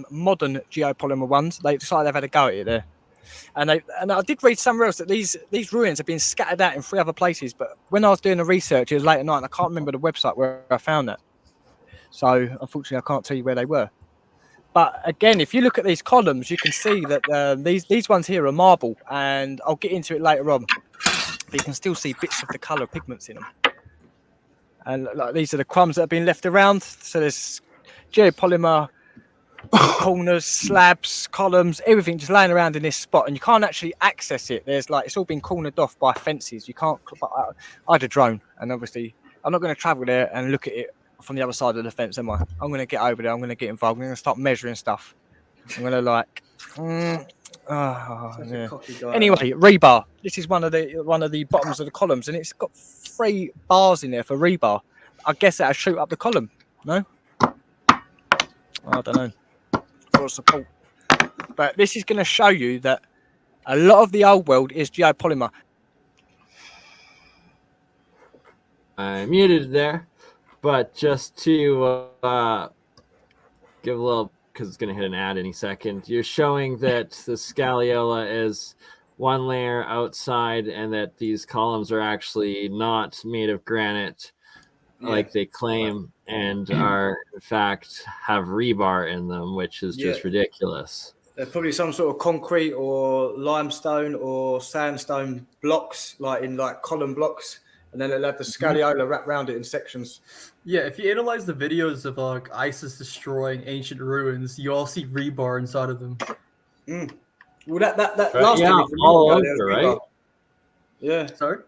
Speaker 20: modern geopolymer ones. It's like they've had a go at it there. And I did read somewhere else that these ruins have been scattered out in 3 other places. But when I was doing the research, it was late at night, and I can't remember the website where I found that. So unfortunately, I can't tell you where they were. But again, if you look at these columns, you can see that these ones here are marble, and I'll get into it later on. But you can still see bits of the colour pigments in them. And like these are the crumbs that have been left around. So there's geopolymer corners, slabs, columns, everything just laying around in this spot, and you can't actually access it. There's it's all been cornered off by fences. You can't. I had a drone, and obviously I'm not going to travel there and look at it from the other side of the fence, am I? I'm going to get over there. I'm going to get involved. I'm going to start measuring stuff. I'm going to Anyway, rebar. This is one of the bottoms of the columns, and it's got 3 bars in there for rebar. I guess that'll shoot up the column. No, I don't know. For support, but this is going to show you that a lot of the old world is geopolymer.
Speaker 12: I muted there, but just to give a little, because it's going to hit an ad any second. You're showing that the scagliola is 1 layer outside, and that these columns are actually not made of granite like they claim, and are in fact have rebar in them, which is just ridiculous.
Speaker 20: They're probably some sort of concrete or limestone or sandstone blocks, in column blocks, and then they'll have the scagliola wrapped around it in sections.
Speaker 16: Yeah, if you analyze the videos of ISIS destroying ancient ruins, you all see rebar inside of them.
Speaker 20: Well, that last image,
Speaker 12: all over, right?
Speaker 20: Yeah.
Speaker 16: Sorry.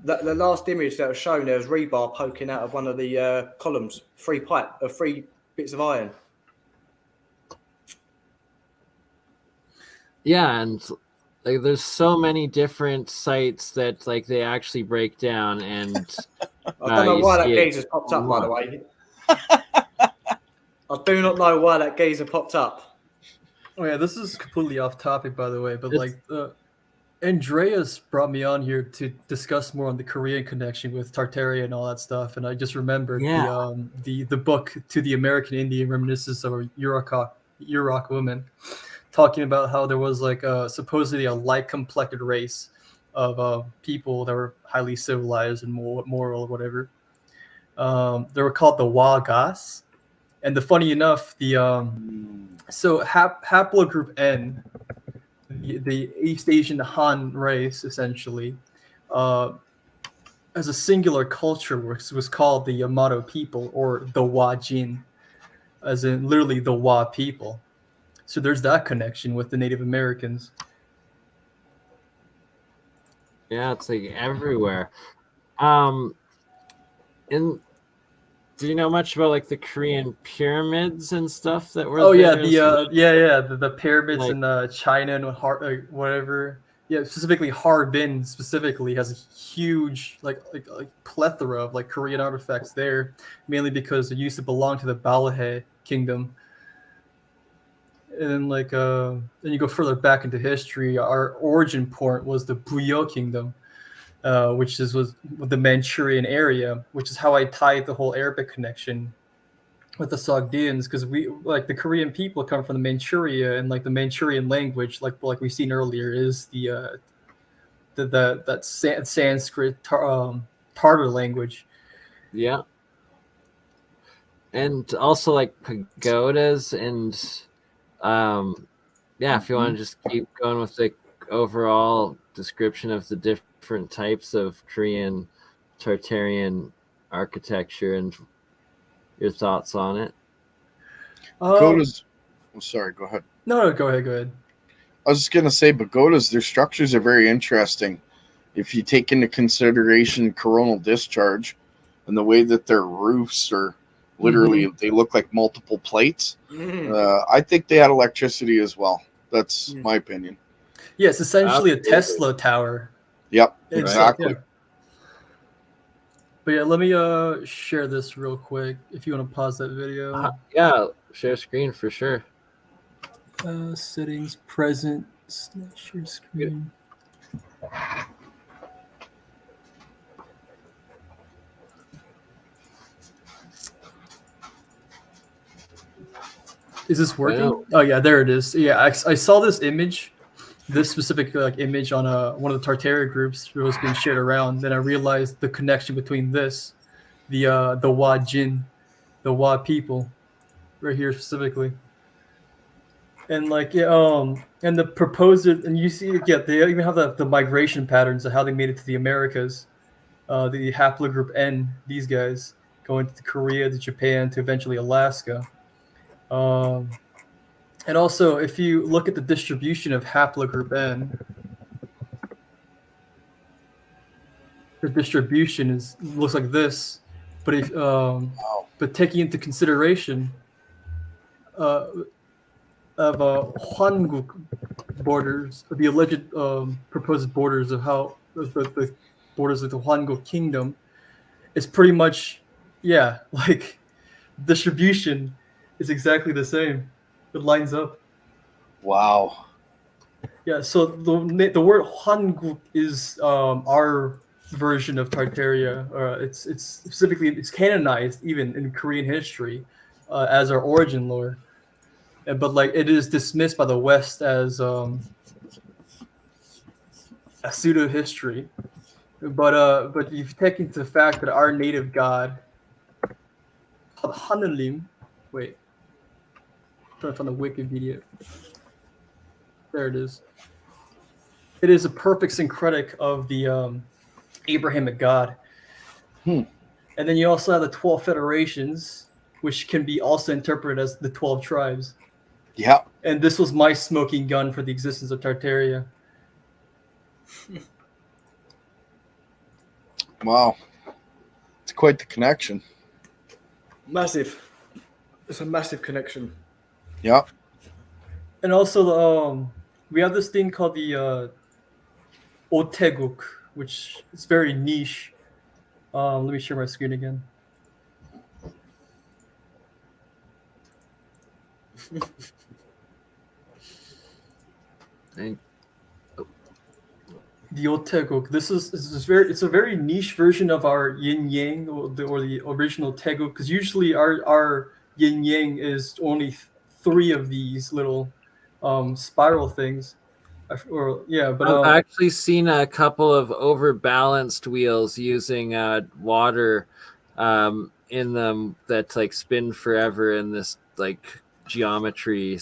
Speaker 20: The last image that was shown, there was rebar poking out of one of the columns, 3 bits of iron.
Speaker 12: Yeah, and there's so many different sites that they actually break down, and
Speaker 20: I don't know why that gazer popped up, by the way. I do not know why that gazer popped up.
Speaker 16: Oh yeah, this is completely off topic, by the way, but Andreas brought me on here to discuss more on the Korean connection with Tartaria and all that stuff, and I just remembered the book To the American Indian Reminiscences of a Yurok Woman, talking about how there was supposedly a light-complected race of people that were highly civilized and moral or whatever. They were called the Wagas, and funny enough, so haplogroup N, the East Asian Han race, essentially, as a singular culture, was called the Yamato people, or the Wajin, as in literally the Wa people. So there's that connection with the Native Americans.
Speaker 12: Yeah, it's everywhere. Do you know much about the Korean pyramids and stuff that were?
Speaker 16: Oh yeah, the pyramids in China and whatever. Yeah, specifically Harbin specifically has a huge plethora of Korean artifacts there, mainly because it used to belong to the Balahae kingdom. And then then you go further back into history, our origin point was the Buyo kingdom, which was the Manchurian area, which is how I tied the whole Arabic connection with the Sogdians, because we the Korean people come from the Manchuria, and the Manchurian language, like we've seen earlier, is that Sanskrit Tartar language.
Speaker 12: Yeah, and also pagodas and if you want to just keep going with the overall description of the different types of Korean Tartarian architecture and your thoughts on it.
Speaker 19: Pagodas. Sorry, go ahead.
Speaker 16: No, go ahead.
Speaker 19: I was just gonna say pagodas. Their structures are very interesting. If you take into consideration coronal discharge and the way that their roofs are literally, they look like multiple plates. I think they had electricity as well. That's my opinion.
Speaker 16: Yeah, it's essentially a Tesla tower.
Speaker 19: Yep, exactly.
Speaker 16: But yeah, let me share this real quick if you want to pause that video.
Speaker 12: Share screen for sure.
Speaker 16: Settings, present, share screen. Is this working? Wow. Oh yeah, there it is. Yeah, I saw this image, this specific image on one of the Tartaria groups that was being shared around. Then I realized the connection between this, the Wa Jin, the Wa people, right here specifically, and and the proposer, and you see, they even have the migration patterns of how they made it to the Americas, the haplogroup N, these guys going to Korea, to Japan, to eventually Alaska. And also, if you look at the distribution of haplogroup N, the distribution looks like this. But if but taking into consideration of Hwanguk borders, the alleged proposed borders of how the borders of the Hwanguk kingdom, it's pretty much distribution is exactly the same. It lines up.
Speaker 19: Wow.
Speaker 16: Yeah, so the word Hwanguk is our version of Tartaria. It's specifically canonized even in Korean history as our origin lore, but it is dismissed by the West as a pseudo history. But you've taken to the fact that our native god called Hanulim. Wait. Trying to find the Wikipedia. There it is. It is a perfect syncretic of the Abrahamic God. And then you also have the 12 federations, which can be also interpreted as the 12 tribes.
Speaker 19: Yeah.
Speaker 16: And this was my smoking gun for the existence of Tartaria.
Speaker 19: Wow. It's quite the connection.
Speaker 20: Massive. It's a massive connection.
Speaker 19: Yeah.
Speaker 16: And also, we have this thing called the Oteguk, which is very niche. Let me share my screen again. The Oteguk. It's a very niche version of our yin yang or the original Teguk, because usually our yin yang is only 3 of these little spiral things.
Speaker 12: I've actually seen a couple of overbalanced wheels using water in them that spin forever in this geometry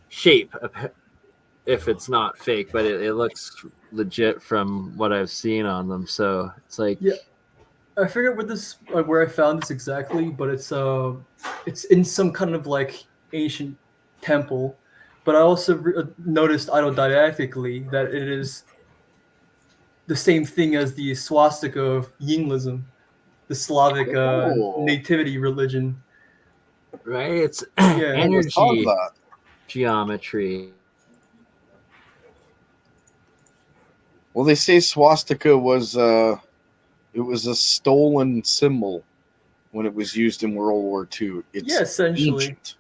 Speaker 12: shape, if it's not fake, but it looks legit from what I've seen on them. So it's
Speaker 16: I forget where I found this exactly, but it's in some kind of ancient temple. But I also noticed autodidactically that it is the same thing as the swastika of Yinglism, the Slavic nativity religion.
Speaker 12: Right? It's energy geometry.
Speaker 19: Well, they say swastika was it was a stolen symbol when it was used in World War II. It's
Speaker 16: essentially.
Speaker 19: Ancient.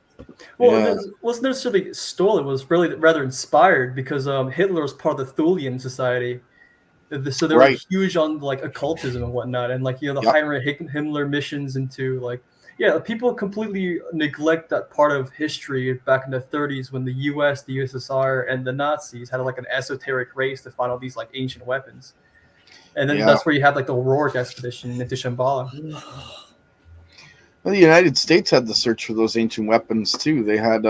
Speaker 16: Well, it wasn't necessarily stolen. It was really rather inspired because Hitler was part of the Thulian Society. So they were huge on occultism and whatnot, and the Heinrich Himmler missions into people completely neglect that part of history back in the 30s when the U.S., the USSR, and the Nazis had an esoteric race to find all these ancient weapons, and then that's where you have the Rourke expedition into Shambhala.
Speaker 19: Well, the United States had the search for those ancient weapons too. They had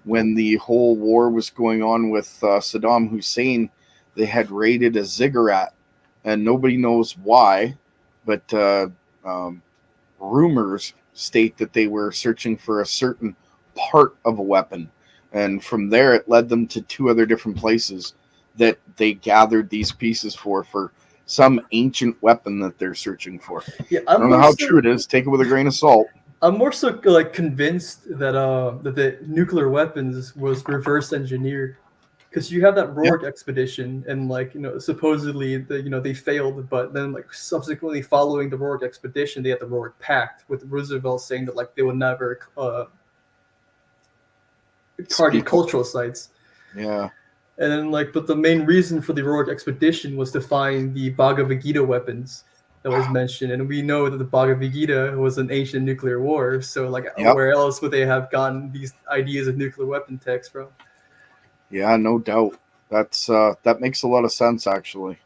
Speaker 19: when the whole war was going on with Saddam Hussein, they had raided a ziggurat, and nobody knows why, but rumors state that they were searching for a certain part of a weapon, and from there it led them to 2 other different places that they gathered these pieces for some ancient weapon that they're searching for. I don't know how true it is. Take it with a grain of salt.
Speaker 16: I'm more so convinced that that the nuclear weapons was reverse engineered, because you have that Rourke expedition, and supposedly they failed, but then subsequently following the Rourke expedition, they had the Rourke Pact with Roosevelt saying that they would never target cultural sites.
Speaker 19: Yeah.
Speaker 16: And then but the main reason for the Rourke expedition was to find the Bhagavad Gita weapons, that was mentioned, and we know that the Bhagavad Gita was an ancient nuclear war. So, like, where else would they have gotten these ideas of nuclear weapon techs from?
Speaker 19: Yeah, no doubt. That makes a lot of sense, actually.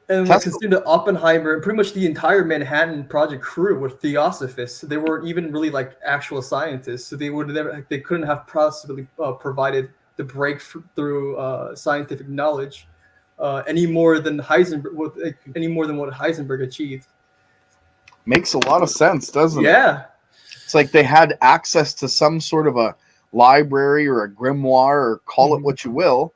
Speaker 16: And like, considering that Oppenheimer and pretty much the entire Manhattan Project crew were theosophists. They weren't even really like actual scientists, so they couldn't have possibly provided the breakthrough scientific knowledge any more than any more than what Heisenberg achieved.
Speaker 19: Makes a lot of sense, doesn't it?
Speaker 16: Yeah.
Speaker 19: It's like they had access to some sort of a library or a grimoire, or call it what you will,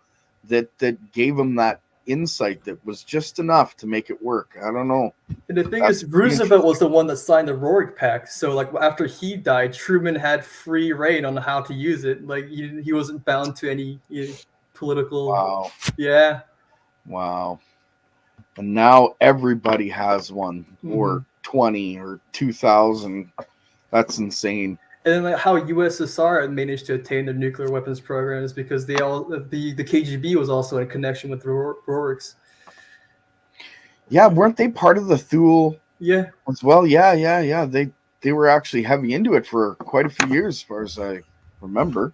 Speaker 19: that gave them that insight that was just enough to make it work. I don't know.
Speaker 16: And the thing is, Roosevelt was the one that signed the Roerich Pact. So, like, after he died, Truman had free reign on how to use it. Like, he wasn't bound to any political.
Speaker 19: Wow.
Speaker 16: Yeah.
Speaker 19: Wow. And now everybody has one, or 20, or 2,000. That's insane.
Speaker 16: And then, like, how USSR had managed to attain their nuclear weapons programs because the KGB was also in connection with the Roerichs.
Speaker 19: Yeah, weren't they part of the Thule?
Speaker 16: Yeah.
Speaker 19: As well, yeah. They were actually heavy into it for quite a few years, as far as I remember.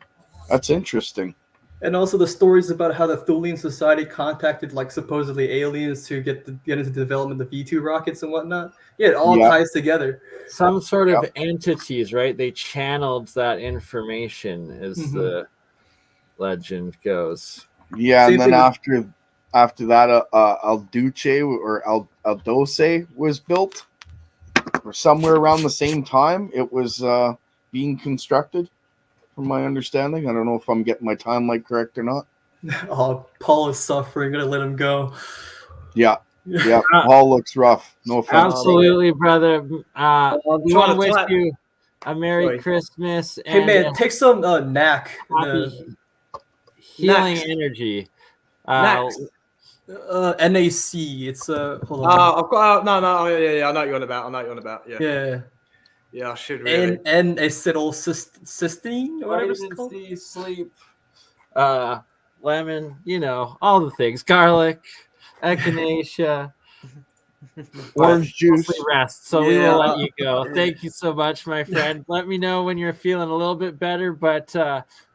Speaker 19: That's interesting.
Speaker 16: And also the stories about how the Thulean Society contacted, like, supposedly aliens to get into the development of V2 rockets and whatnot. Yeah, it all ties together.
Speaker 12: Some sort of entities, right? They channeled that information, as the legend goes.
Speaker 19: Yeah, and then after that, El Duce or El Doce was built, or somewhere around the same time it was being constructed. From my understanding, I don't know if I'm getting my timeline correct or not.
Speaker 16: Oh, Paul is suffering. Gonna let him go.
Speaker 19: Yeah. Paul looks rough. No offense.
Speaker 12: Absolutely, brother. We want to wish you a Merry Christmas.
Speaker 16: Hey, man, take some knack.
Speaker 12: Healing energy.
Speaker 16: NAC. It's hold
Speaker 20: on. I've got no. Yeah, I know what you're on about. Yeah. Yeah, I should really.
Speaker 16: And acetylcysteine, or whatever it's called.
Speaker 12: C, sleep, lemon, all the things. Garlic, echinacea,
Speaker 19: orange juice.
Speaker 12: Rest. So we will let you go. Thank you so much, my friend. Let me know when you're feeling a little bit better, but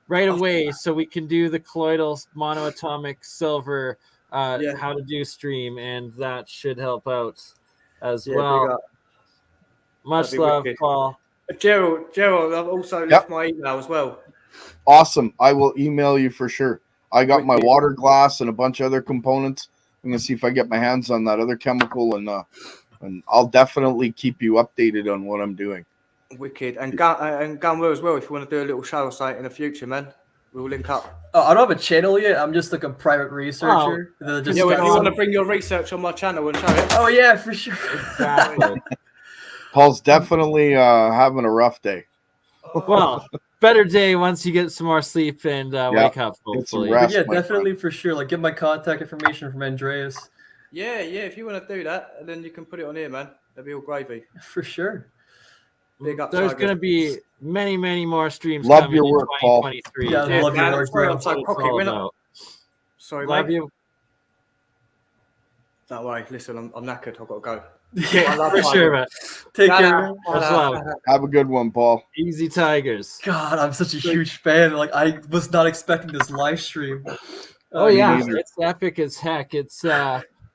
Speaker 12: right away, so we can do the colloidal monoatomic silver how to do stream, and that should help out as well. Much love, wicked. Paul.
Speaker 20: Gerald, I've also left my email as well.
Speaker 19: Awesome. I will email you for sure. I got my water glass and a bunch of other components. I'm going to see if I get my hands on that other chemical, and I'll definitely keep you updated on what I'm doing.
Speaker 20: Wicked. And Gunwell as well, if you want to do a little show site in the future, man. We'll link up.
Speaker 16: I don't have a channel yet. I'm just like a private researcher.
Speaker 20: If you want to bring your research on my channel and show it.
Speaker 16: Oh, yeah, for sure.
Speaker 12: Exactly.
Speaker 19: Paul's definitely having a rough day.
Speaker 12: Well, better day once you get some more sleep and wake up, hopefully.
Speaker 16: Rest, definitely, for sure. Like, get my contact information from Andreas.
Speaker 20: Yeah, if you want to do that, then you can put it on here, man. That'd be all gravy.
Speaker 16: For sure.
Speaker 20: Big up.
Speaker 12: There's going to be many, many more streams
Speaker 19: Love
Speaker 12: coming
Speaker 19: your work,
Speaker 12: in 2023.
Speaker 16: Paul. Yeah, love your work, bro.
Speaker 20: Sorry,
Speaker 12: love
Speaker 20: mate.
Speaker 12: you.
Speaker 20: That way. Listen, I'm knackered. I've got to go.
Speaker 12: Yeah, for sure, man.
Speaker 16: Take care.
Speaker 19: Have a good one, Paul.
Speaker 12: Easy Tigers.
Speaker 16: God, I'm such a huge fan. Like, I was not expecting this live stream.
Speaker 12: Oh yeah, it's epic as heck. It's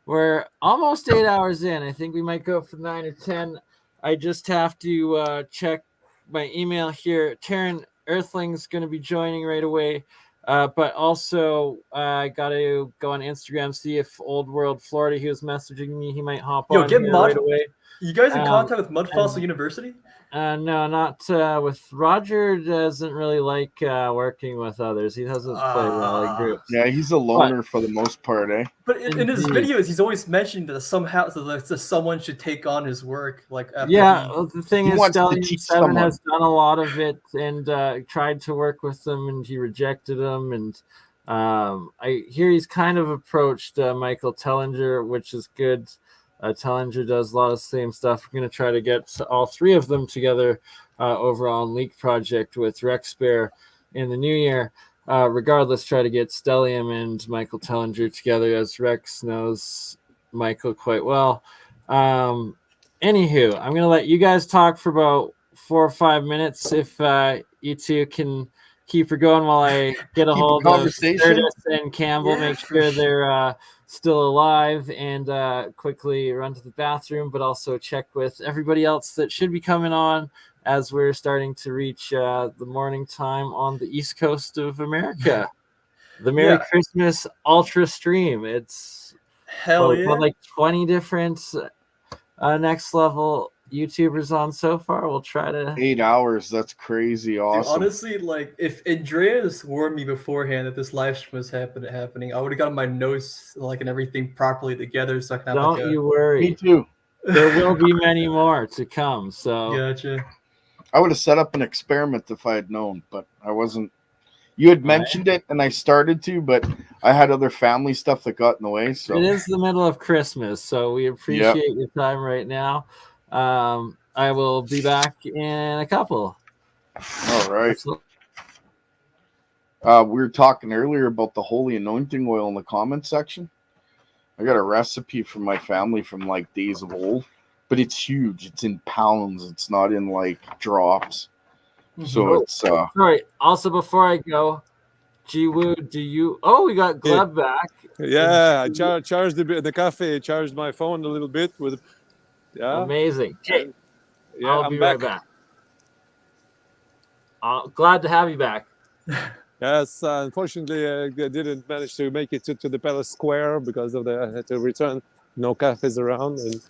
Speaker 12: we're almost 8 hours in. I think we might go for 9 or 10. I just have to check my email here. Taryn Earthling's going to be joining right away. But also, I got to go on Instagram, see if Old World Florida, he was messaging me. He might hop on
Speaker 16: get
Speaker 12: here
Speaker 16: Mud.
Speaker 12: right away.
Speaker 16: You guys in contact with Mud Fossil University?
Speaker 12: No, not with Roger. Doesn't really like working with others. He doesn't play well in groups.
Speaker 19: Yeah, he's a loner for the most part, eh?
Speaker 16: But in his videos, he's always mentioned that someone should take on his work. Like,
Speaker 12: the thing is, Stallion 7 has done a lot of it and tried to work with them, and he rejected them. And I hear he's kind of approached Michael Tellinger, which is good. Tellinger does a lot of the same stuff. We're going to try to get all three of them together over on Leak Project with Rex Bear in the new year. Regardless, try to get Stellium and Michael Tellinger together, as Rex knows Michael quite well.
Speaker 2: Anywho, I'm gonna let you guys talk for about 4 or 5 minutes if you two can keep her going while I get a hold of Curtis and Campbell, make sure they're still alive, and quickly run to the bathroom, but also check with everybody else that should be coming on as we're starting to reach the morning time on the East Coast of America. The Merry Christmas Ultra Stream. It's like 20 different next level YouTubers on so far. We'll try to
Speaker 19: 8 hours. That's crazy awesome.
Speaker 16: Dude, honestly, like if Andreas warned me beforehand that this live stream was happening, I would have gotten my notes like and everything properly together so I can have
Speaker 2: Don't you worry.
Speaker 19: Me too.
Speaker 2: There will be many more to come. So
Speaker 16: gotcha.
Speaker 19: I would have set up an experiment if I had known, but I wasn't. You had mentioned it, and I started to, but I had other family stuff that got in the way. So
Speaker 2: it is the middle of Christmas, so we appreciate your time right now. I will be back in a couple.
Speaker 19: All right. We were talking earlier about the holy anointing oil in the comment section. I got a recipe from my family from like days of old, but it's huge. It's in pounds. It's not in like drops. So it's
Speaker 2: sorry. Also, before I go, Jiwoo, do you? Oh, we got Gleb back.
Speaker 17: Yeah, I charged the cafe. Charged my phone a little bit with. Yeah,
Speaker 2: amazing. Hey, I'll be
Speaker 17: back.
Speaker 2: right back. Glad to have you back.
Speaker 17: Yes, unfortunately, I didn't manage to make it to the Palace Square because of I had to return. No cafes around, and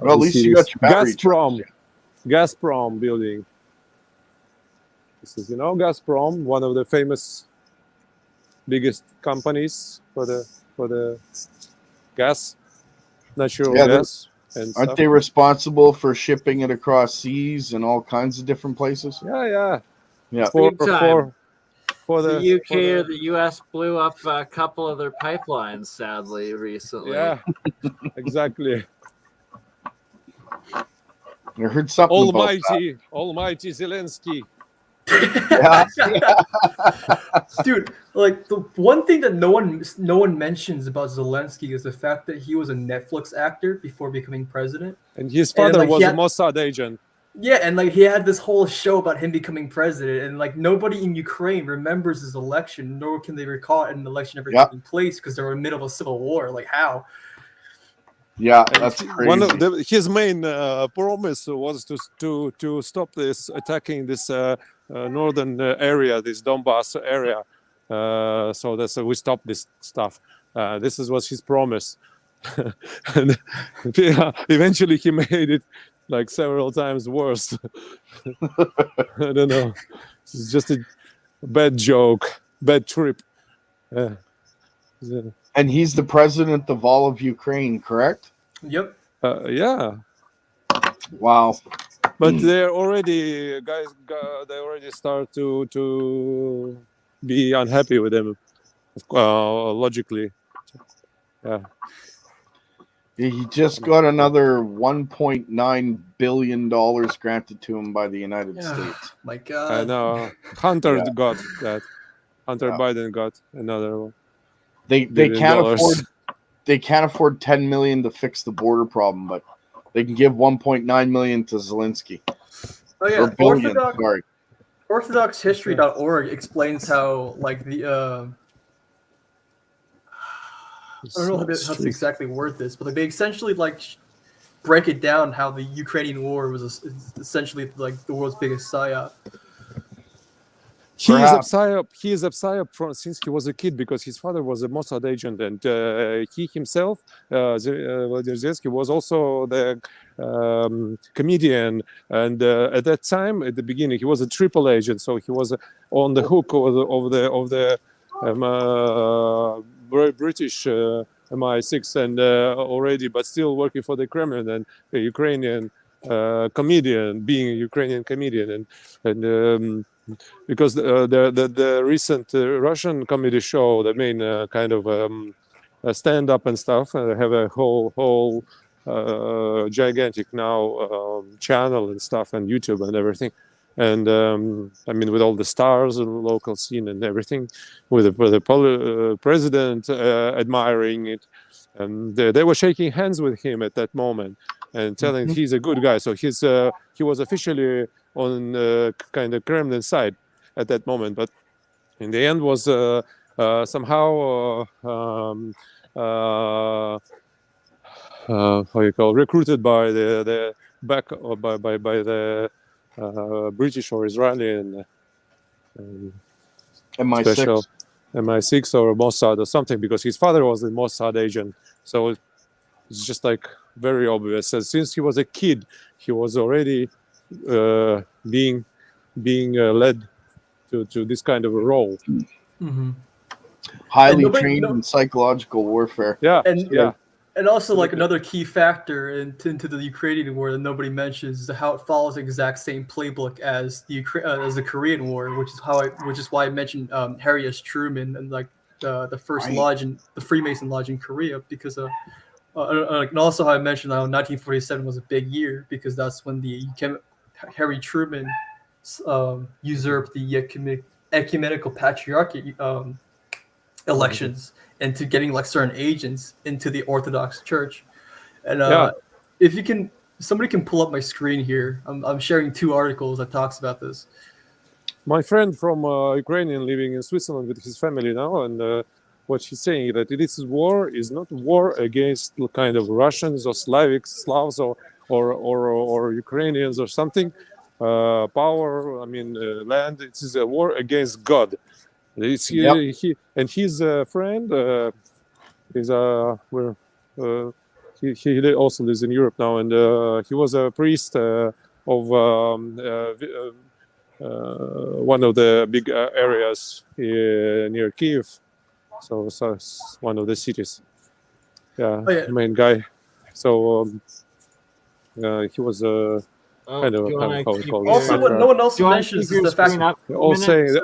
Speaker 19: well, at least you got your battery.
Speaker 17: Gazprom building. This is, Gazprom, one of the famous, biggest companies for the gas, natural gas. And
Speaker 19: aren't they responsible for shipping it across seas and all kinds of different places?
Speaker 17: Yeah.
Speaker 2: For the UK or the US blew up a couple of their pipelines, sadly, recently.
Speaker 17: Yeah, exactly.
Speaker 19: I heard something
Speaker 17: Almighty Zelensky.
Speaker 16: Dude, like the one thing that no one mentions about Zelensky is the fact that he was a Netflix actor before becoming president,
Speaker 17: and his father was a Mossad agent.
Speaker 16: Yeah, and like he had this whole show about him becoming president, and like nobody in Ukraine remembers his election, nor can they recall an election ever taking place because they were in the middle of a civil war. Like how?
Speaker 19: Yeah, that's crazy.
Speaker 17: One of his main promise was to stop this attacking this northern area, this Donbass area. So that's we stop this stuff. This was his promise, and eventually he made it like several times worse. I don't know. It's just a bad joke, bad trip.
Speaker 19: And he's the president of all of Ukraine, correct?
Speaker 16: Yep.
Speaker 17: Yeah.
Speaker 19: Wow.
Speaker 17: But they're already they already start to be unhappy with him, logically. Yeah.
Speaker 19: He just got another $1.9 billion granted to him by the United States.
Speaker 16: My God.
Speaker 17: I know. Hunter got that. Hunter Biden got another one.
Speaker 19: They can't afford $10 million to fix the border problem, but they can give $1.9 million to Zelensky.
Speaker 16: Oh yeah, orthodoxhistory.org explains how like the I don't know how to exactly word this, but like, they essentially like break it down how the Ukrainian war was essentially like the world's biggest psyop.
Speaker 17: He is a psyop since he was a kid because his father was a Mossad agent, and he himself, Zelensky, was also the comedian. And at that time, at the beginning, he was a triple agent, so he was on the hook of the British MI6 and already, but still working for the Kremlin and a Ukrainian comedian, being a Ukrainian comedian, and. Because the recent Russian comedy show, the main kind of stand-up and stuff, have a whole gigantic now channel and stuff and YouTube and everything. And I mean, with all the stars and the local scene and everything, with the president admiring it, and they were shaking hands with him at that moment and telling he's a good guy. So he was officially on kind of Kremlin side at that moment, but in the end was somehow how you call, recruited by the back by the British or Israeli and
Speaker 19: MI6.
Speaker 17: special MI6 or Mossad or something, because his father was a Mossad agent. So it's just like very obvious. And since he was a kid, he was already being led to this kind of a role.
Speaker 20: Mm-hmm.
Speaker 19: Highly trained in psychological warfare.
Speaker 17: Yeah,
Speaker 16: And also, like, another key factor into the Ukrainian war that nobody mentions is how it follows the exact same playbook as the Korean War, which is why I mentioned Harry S. Truman and like the first lodge in the Freemason lodge in Korea, because and also how I mentioned how 1947 was a big year because that's when Harry Truman usurped the ecumenical patriarchy elections into getting like certain agents into the Orthodox Church. And if you can, somebody can pull up my screen here. I'm sharing 2 articles that talks about this.
Speaker 17: My friend from Ukrainian living in Switzerland with his family now, and what he's saying that this war is not war against kind of Russians or Slavs or Ukrainians or something. Power, I mean, land. It is a war against God. It's he and his friend is where he also lives in Europe now, and he was a priest of one of the big areas near Kiev. So it's one of the cities. Main guy. So he was kind of
Speaker 16: also what no one else mentions is the fact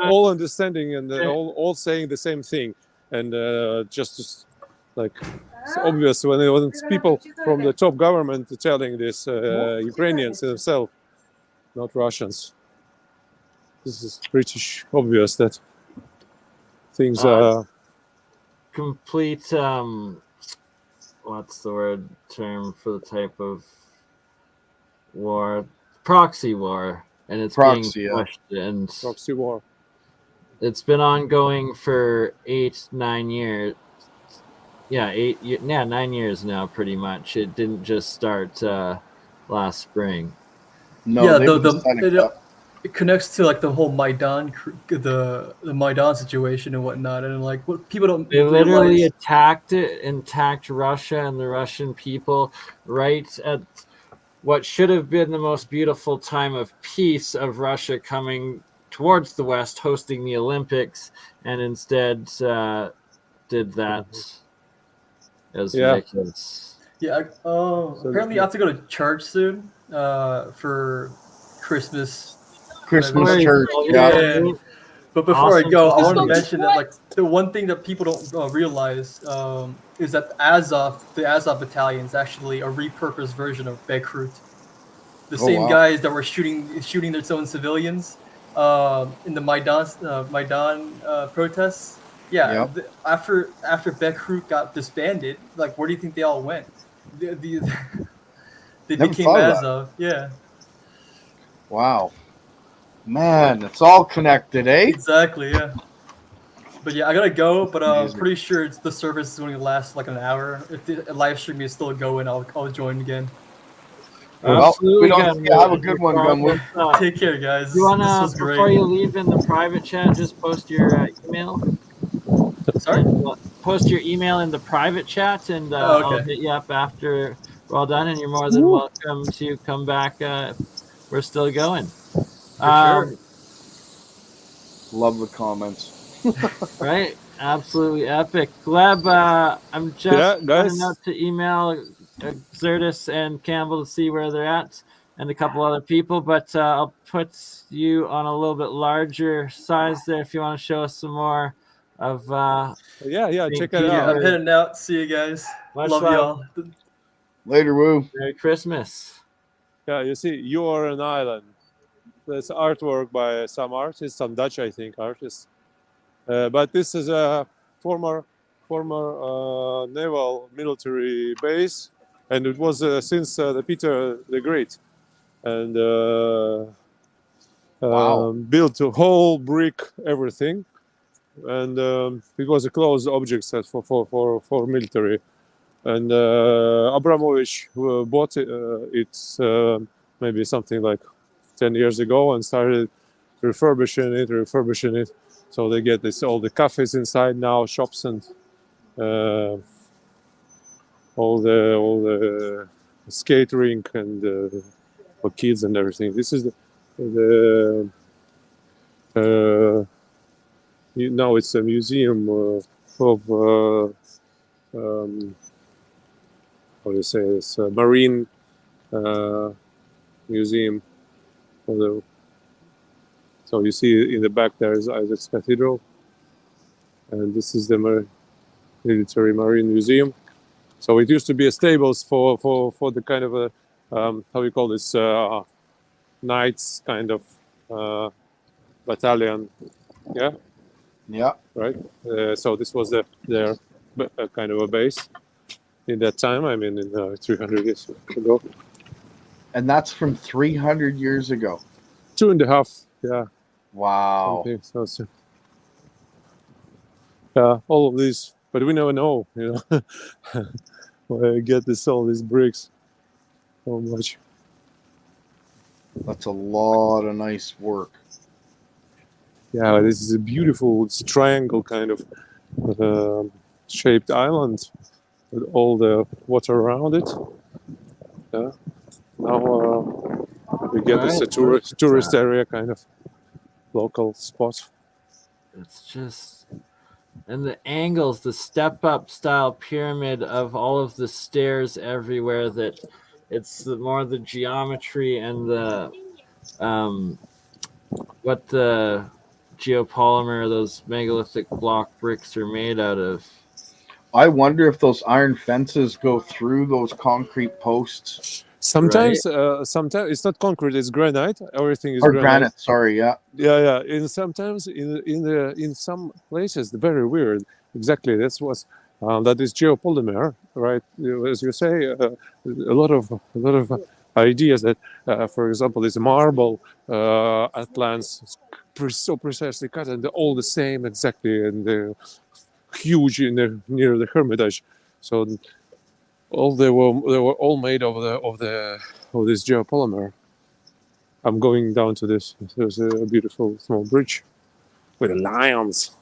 Speaker 17: all understanding and all saying the same thing, and just like it's obvious when it's people from the top government telling this Ukrainians themselves, not Russians. This is pretty obvious that things are
Speaker 12: complete. What's the term for the type of war? Proxy war, and it's being pushed. And
Speaker 17: proxy war.
Speaker 12: It's been ongoing for 9 years. Yeah, 9 years now, pretty much. It didn't just start last spring.
Speaker 16: No, it connects to like the whole Maidan, the Maidan situation and whatnot, and like what people don't.
Speaker 12: They literally attacked Russia and the Russian people right at what should have been the most beautiful time of peace of Russia coming towards the West, hosting the Olympics, and instead did that. It was ridiculous.
Speaker 16: Yeah. Apparently, I have to go to church soon for Christmas church. Yeah. But before I go, I want to mention that like the one thing that people don't realize is that the Azov battalion is actually a repurposed version of Bekrut. The same guys that were shooting their own civilians in the Maidan protests. Yeah. Yep. After Bekrut got disbanded, like where do you think they all went? They became Azov. Yeah.
Speaker 19: Wow. Man, it's all connected, eh?
Speaker 16: Exactly, yeah. But yeah, I gotta go, but I'm pretty sure the service is going to last like an hour. If the live stream is still going, I'll join again.
Speaker 19: Well, have a good one, Gunwood.
Speaker 16: Take care, guys.
Speaker 12: You wanna, before you leave in the private chat, just post your email?
Speaker 16: Sorry?
Speaker 12: Post your email in the private chat, and I'll hit you up after we're all done, and you're more than welcome to come back. We're still going.
Speaker 19: Sure. Love the comments.
Speaker 12: Right? Absolutely epic. Gleb, I'm just running out to email Xertus and Campbell to see where they're at, and a couple other people, but I'll put you on a little bit larger size there if you want to show us some more of
Speaker 17: check it out.
Speaker 16: I'm heading out. See you guys. Love y'all.
Speaker 19: Later, woo.
Speaker 12: Merry Christmas.
Speaker 17: Yeah, you see, you are an island. That's artwork by some artists, some Dutch, I think, artists. But this is a former naval military base, and it was since the Peter the Great, and built a whole brick, everything, and it was a closed object set for military. And Abramovich bought it maybe something like 10 years ago and started refurbishing it. So they get all the cafes inside now, shops, and all the skate rink and for kids and everything. This is now it's a museum of how do you say this? Marine museum. So you see in the back there is Isaac's Cathedral, and this is the military marine museum. So it used to be a stables for the kind of a how we call this knights kind of battalion. Yeah. Right. So this was their kind of a base in that time. I mean, in 300 years ago.
Speaker 19: And that's from 300 years ago.
Speaker 17: 2.5. Yeah.
Speaker 19: Wow.
Speaker 17: So, yeah, all of these, but we never know, where I get all these bricks. So much.
Speaker 19: That's a lot of nice work.
Speaker 17: Yeah, this is a beautiful triangle kind of shaped island with all the water around it. Yeah. Now we get this tourist area kind of local spot.
Speaker 12: It's just, and the angles, the step-up style pyramid of all of the stairs everywhere, that it's more the geometry and the what the geopolymer, those megalithic block bricks are made out of.
Speaker 19: I wonder if those iron fences go through those concrete posts.
Speaker 17: Sometimes, sometimes it's not concrete; it's granite. Everything is
Speaker 19: granite. Sorry, yeah.
Speaker 17: And sometimes in some places, very weird. Exactly, that is geopolymer, right? As you say, a lot of ideas that, for example, this marble Atlants so precisely cut and they're all the same exactly, and they're huge near the Hermitage. So they were all made of this geopolymer. I'm going down to this. There's a beautiful small bridge with lions.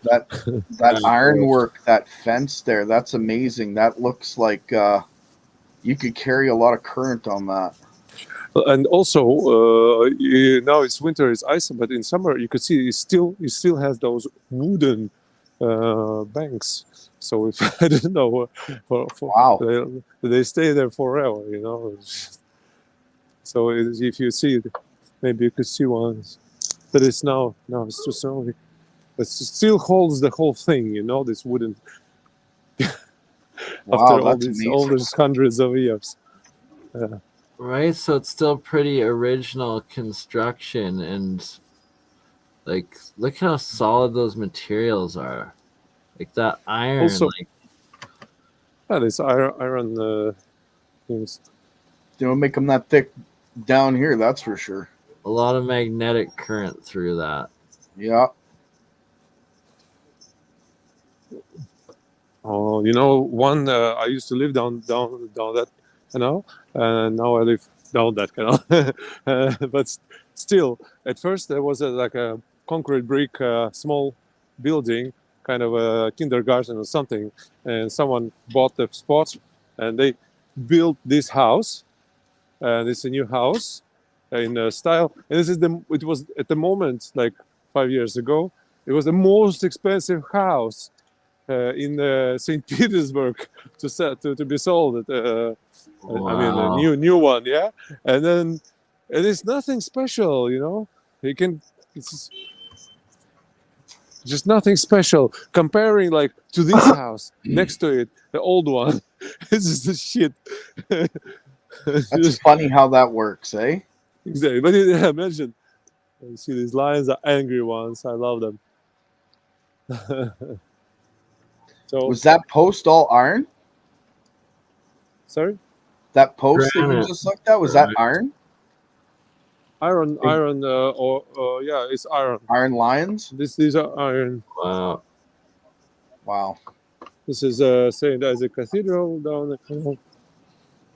Speaker 19: that ironwork, that fence there, that's amazing. That looks like you could carry a lot of current on that.
Speaker 17: And also, now it's winter, it's ice, but in summer you could see it still has those wooden banks. So if I don't know,
Speaker 19: wow,
Speaker 17: they stay there forever, So if you see it, maybe you could see one. But it's now it's too snowy. But it still holds the whole thing, this wooden.
Speaker 19: Wow,
Speaker 17: after all these hundreds of years.
Speaker 12: Right, so it's still pretty original construction, and like, look how solid those materials are. Like that iron.
Speaker 17: Also, this iron things.
Speaker 19: They don't make them that thick down here, that's for sure.
Speaker 12: A lot of magnetic current through that.
Speaker 19: Yeah.
Speaker 17: Oh, one I used to live down that canal, and now I live down that canal. But still, at first there was a concrete brick small building, kind of a kindergarten or something, and someone bought the spot, and they built this house, and it's a new house in style. And it was at the moment, like 5 years ago, it was the most expensive house in St. Petersburg to be sold.
Speaker 12: Wow.
Speaker 17: I mean, a new one, yeah. And then it's nothing special, it's just nothing special comparing like to this house next to it, the old one. It's just the shit.
Speaker 19: That's funny how that works, eh?
Speaker 17: Exactly. But yeah, imagine. You see, these lions are angry ones. I love them. So
Speaker 19: was that post all iron?
Speaker 17: Sorry?
Speaker 19: That post that you
Speaker 12: Granite.
Speaker 19: just looked at, was that iron?
Speaker 17: Iron, yeah, it's iron.
Speaker 19: Iron lions?
Speaker 17: These are iron.
Speaker 12: Wow.
Speaker 19: Wow.
Speaker 17: This is St. Isaac Cathedral down the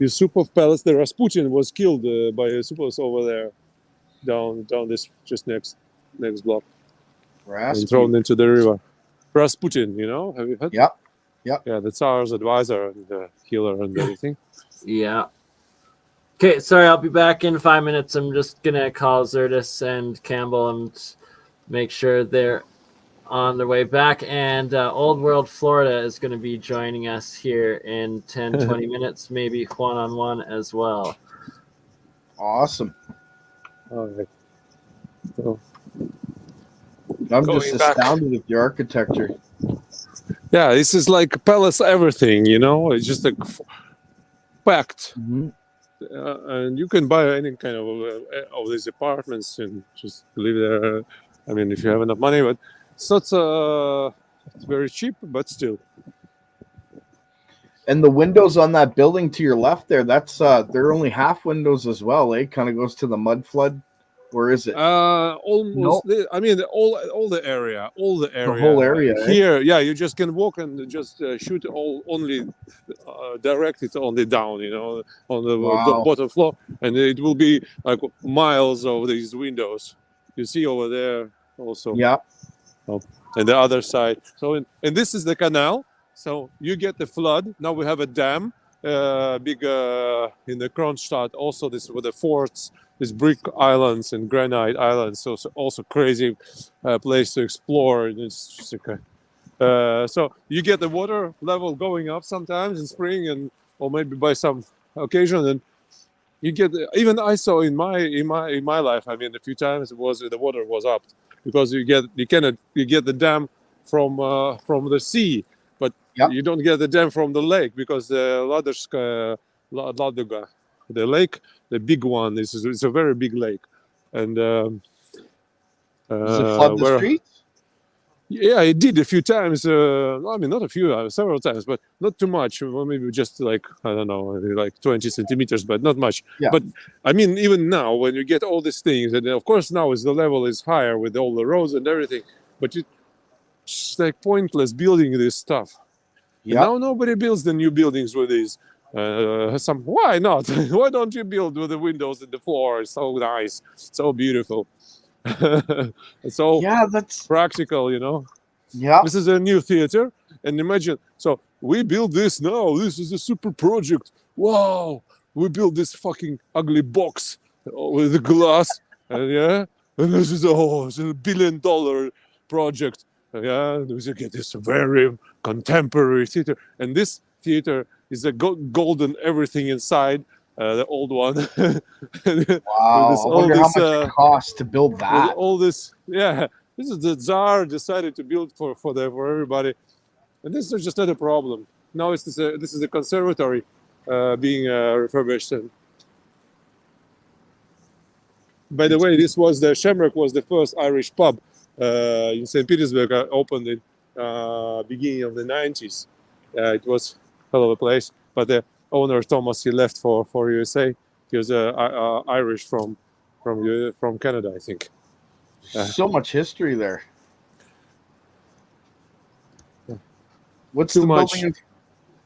Speaker 17: Yusupov Palace. The Rasputin was killed by Yusupov over there, down this just next block.
Speaker 19: Rasputin.
Speaker 17: And thrown into the river. Rasputin, you know? Have you heard?
Speaker 19: Yep.
Speaker 17: Yeah, the Tsar's advisor and the healer and everything.
Speaker 12: Yeah. Okay, sorry, I'll be back in 5 minutes. I'm just gonna call Zertis and Campbell and make sure they're on their way back. And Old World Florida is going to be joining us here in 10-20 minutes, maybe one-on-one as well.
Speaker 19: Awesome.
Speaker 17: All right. So,
Speaker 19: I'm just astounded with your architecture.
Speaker 17: Yeah, this is like palace everything, you know. It's just like packed.
Speaker 19: Mm-hmm.
Speaker 17: And you can buy any kind of these apartments and just live there. I mean, if you have enough money, but it's not it's very cheap, but still.
Speaker 19: And the windows on that building to your left there, that's they're only half windows as well. It kind of goes to the mud flood. Where is it?
Speaker 17: Almost. No. I mean, all the area.
Speaker 19: The whole area.
Speaker 17: Here, yeah, you just can walk and just shoot only direct it only down, you know, on the bottom floor, and it will be like miles of these windows. You see over there also.
Speaker 19: Yeah.
Speaker 17: Oh, and the other side. So, and this is the canal. So you get the flood. Now we have a dam, big in the Kronstadt. Also, this with the forts. These brick islands and granite islands, so also crazy place to explore. It's just okay. So you get the water level going up sometimes in spring, and or maybe by some occasion, and you get even I saw in my life. I mean, a few times the water was up because you get the dam from the sea, but you don't get the dam from the lake because the Ladoga, the lake. The big one it's a very big lake, and
Speaker 19: does it flood the streets?
Speaker 17: Yeah, it did a few times. I mean, not a few, several times, but not too much. Well, maybe just like I don't know, like 20 centimeters, but not much.
Speaker 19: Yeah.
Speaker 17: But I mean, even now, when you get all these things, and of course now the level is higher with all the roads and everything, but it's like pointless building this stuff.
Speaker 19: Yeah.
Speaker 17: Now nobody builds the new buildings with these. Why not? Why don't you build with the windows in the floor? It's so nice, so beautiful. It's so
Speaker 19: that's
Speaker 17: practical, you know.
Speaker 19: Yeah,
Speaker 17: this is a new theater, and imagine. So we build this now. This is a super project. Wow, we built this fucking ugly box with the glass, and this is it's a $1 billion project. We get this very contemporary theater, and this theater is a golden everything inside, the old one.
Speaker 19: Wow! I wonder how much it costs to build that.
Speaker 17: All this, this is the Tsar decided to build for everybody, and this is just not a problem. Now this is a conservatory being refurbished. And by the way, Shamrock was the first Irish pub in St. Petersburg. Opened in beginning of the 90s. It was hell of a place, but the owner Thomas, he left for USA. He was Irish from Canada, I think.
Speaker 19: So much history there. What's
Speaker 17: too
Speaker 19: the
Speaker 17: much?
Speaker 19: building?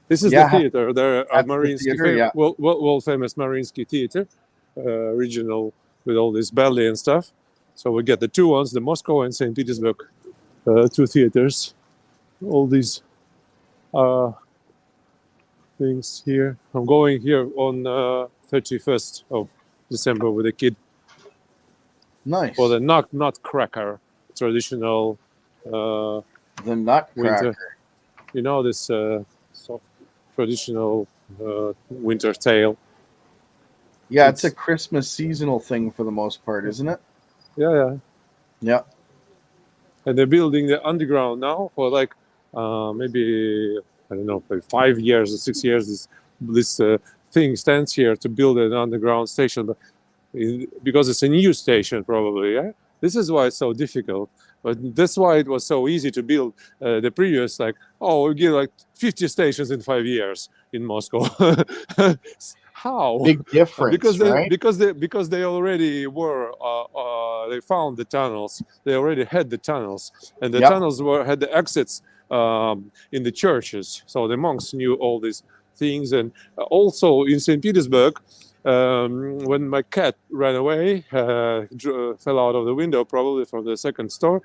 Speaker 17: This is the theater. There are Mariinsky,
Speaker 19: theater,
Speaker 17: world famous Mariinsky Theater, regional with all this ballet and stuff. So we get the two ones, the Moscow and St. Petersburg, two theaters. All these things here. I'm going here on 31st of December with a kid.
Speaker 19: Nice.
Speaker 17: For the Nutcracker, traditional.
Speaker 19: The Nutcracker.
Speaker 17: Winter, you know this traditional winter tale.
Speaker 19: Yeah, it's a Christmas seasonal thing for the most part, isn't it?
Speaker 17: Yeah. And they're building the underground now for like maybe I don't know, like 5 years or 6 years. This thing stands here to build an underground station, but because it's a new station probably. Yeah, this is why it's so difficult. But that's why it was so easy to build the previous, like, oh, we get like 50 stations in 5 years in Moscow. How?
Speaker 19: Big difference,
Speaker 17: because they already were they found the tunnels. They already had the tunnels, and the tunnels had the exits in the churches. So the monks knew all these things. And also in St. Petersburg, when my cat ran away, fell out of the window, probably from the second story,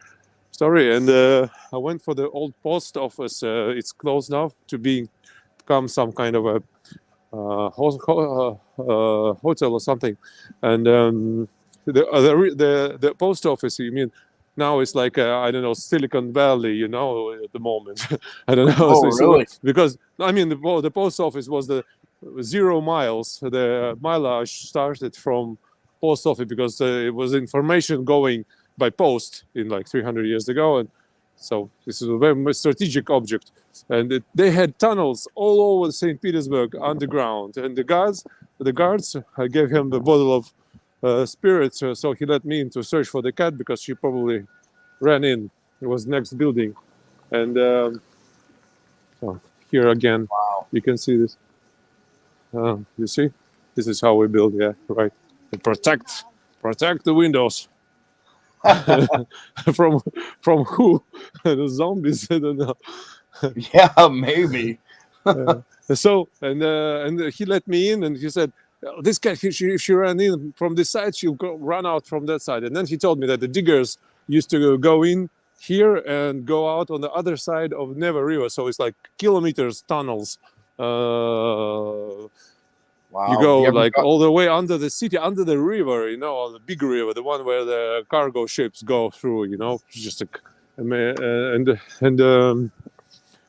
Speaker 17: and I went for the old post office. It's closed now to become some kind of a hotel or something. And the post office, you mean, now it's like I don't know, Silicon Valley, you know, at the moment. I don't know.
Speaker 19: Oh, really?
Speaker 17: Because I mean, the post office was the 0 miles. The mileage started from post office because it was information going by post in like 300 years ago, and so this is a very strategic object. And they had tunnels all over St. Petersburg underground. And the guards, I gave him the bottle of spirits, so he let me in to search for the cat because she probably ran in. It was next building, and so here again, you can see this. You see, this is how we build. Yeah, right. And protect the windows from who? The zombies. I don't know.
Speaker 19: Yeah, maybe.
Speaker 17: So and he let me in, and he said, this cat, if she ran in from this side, she'll run out from that side. And then he told me that the diggers used to go in here and go out on the other side of Neva River. So it's like kilometers tunnels.
Speaker 19: Wow.
Speaker 17: You go like all the way under the city, under the river, you know, the big river, the one where the cargo ships go through, you know, just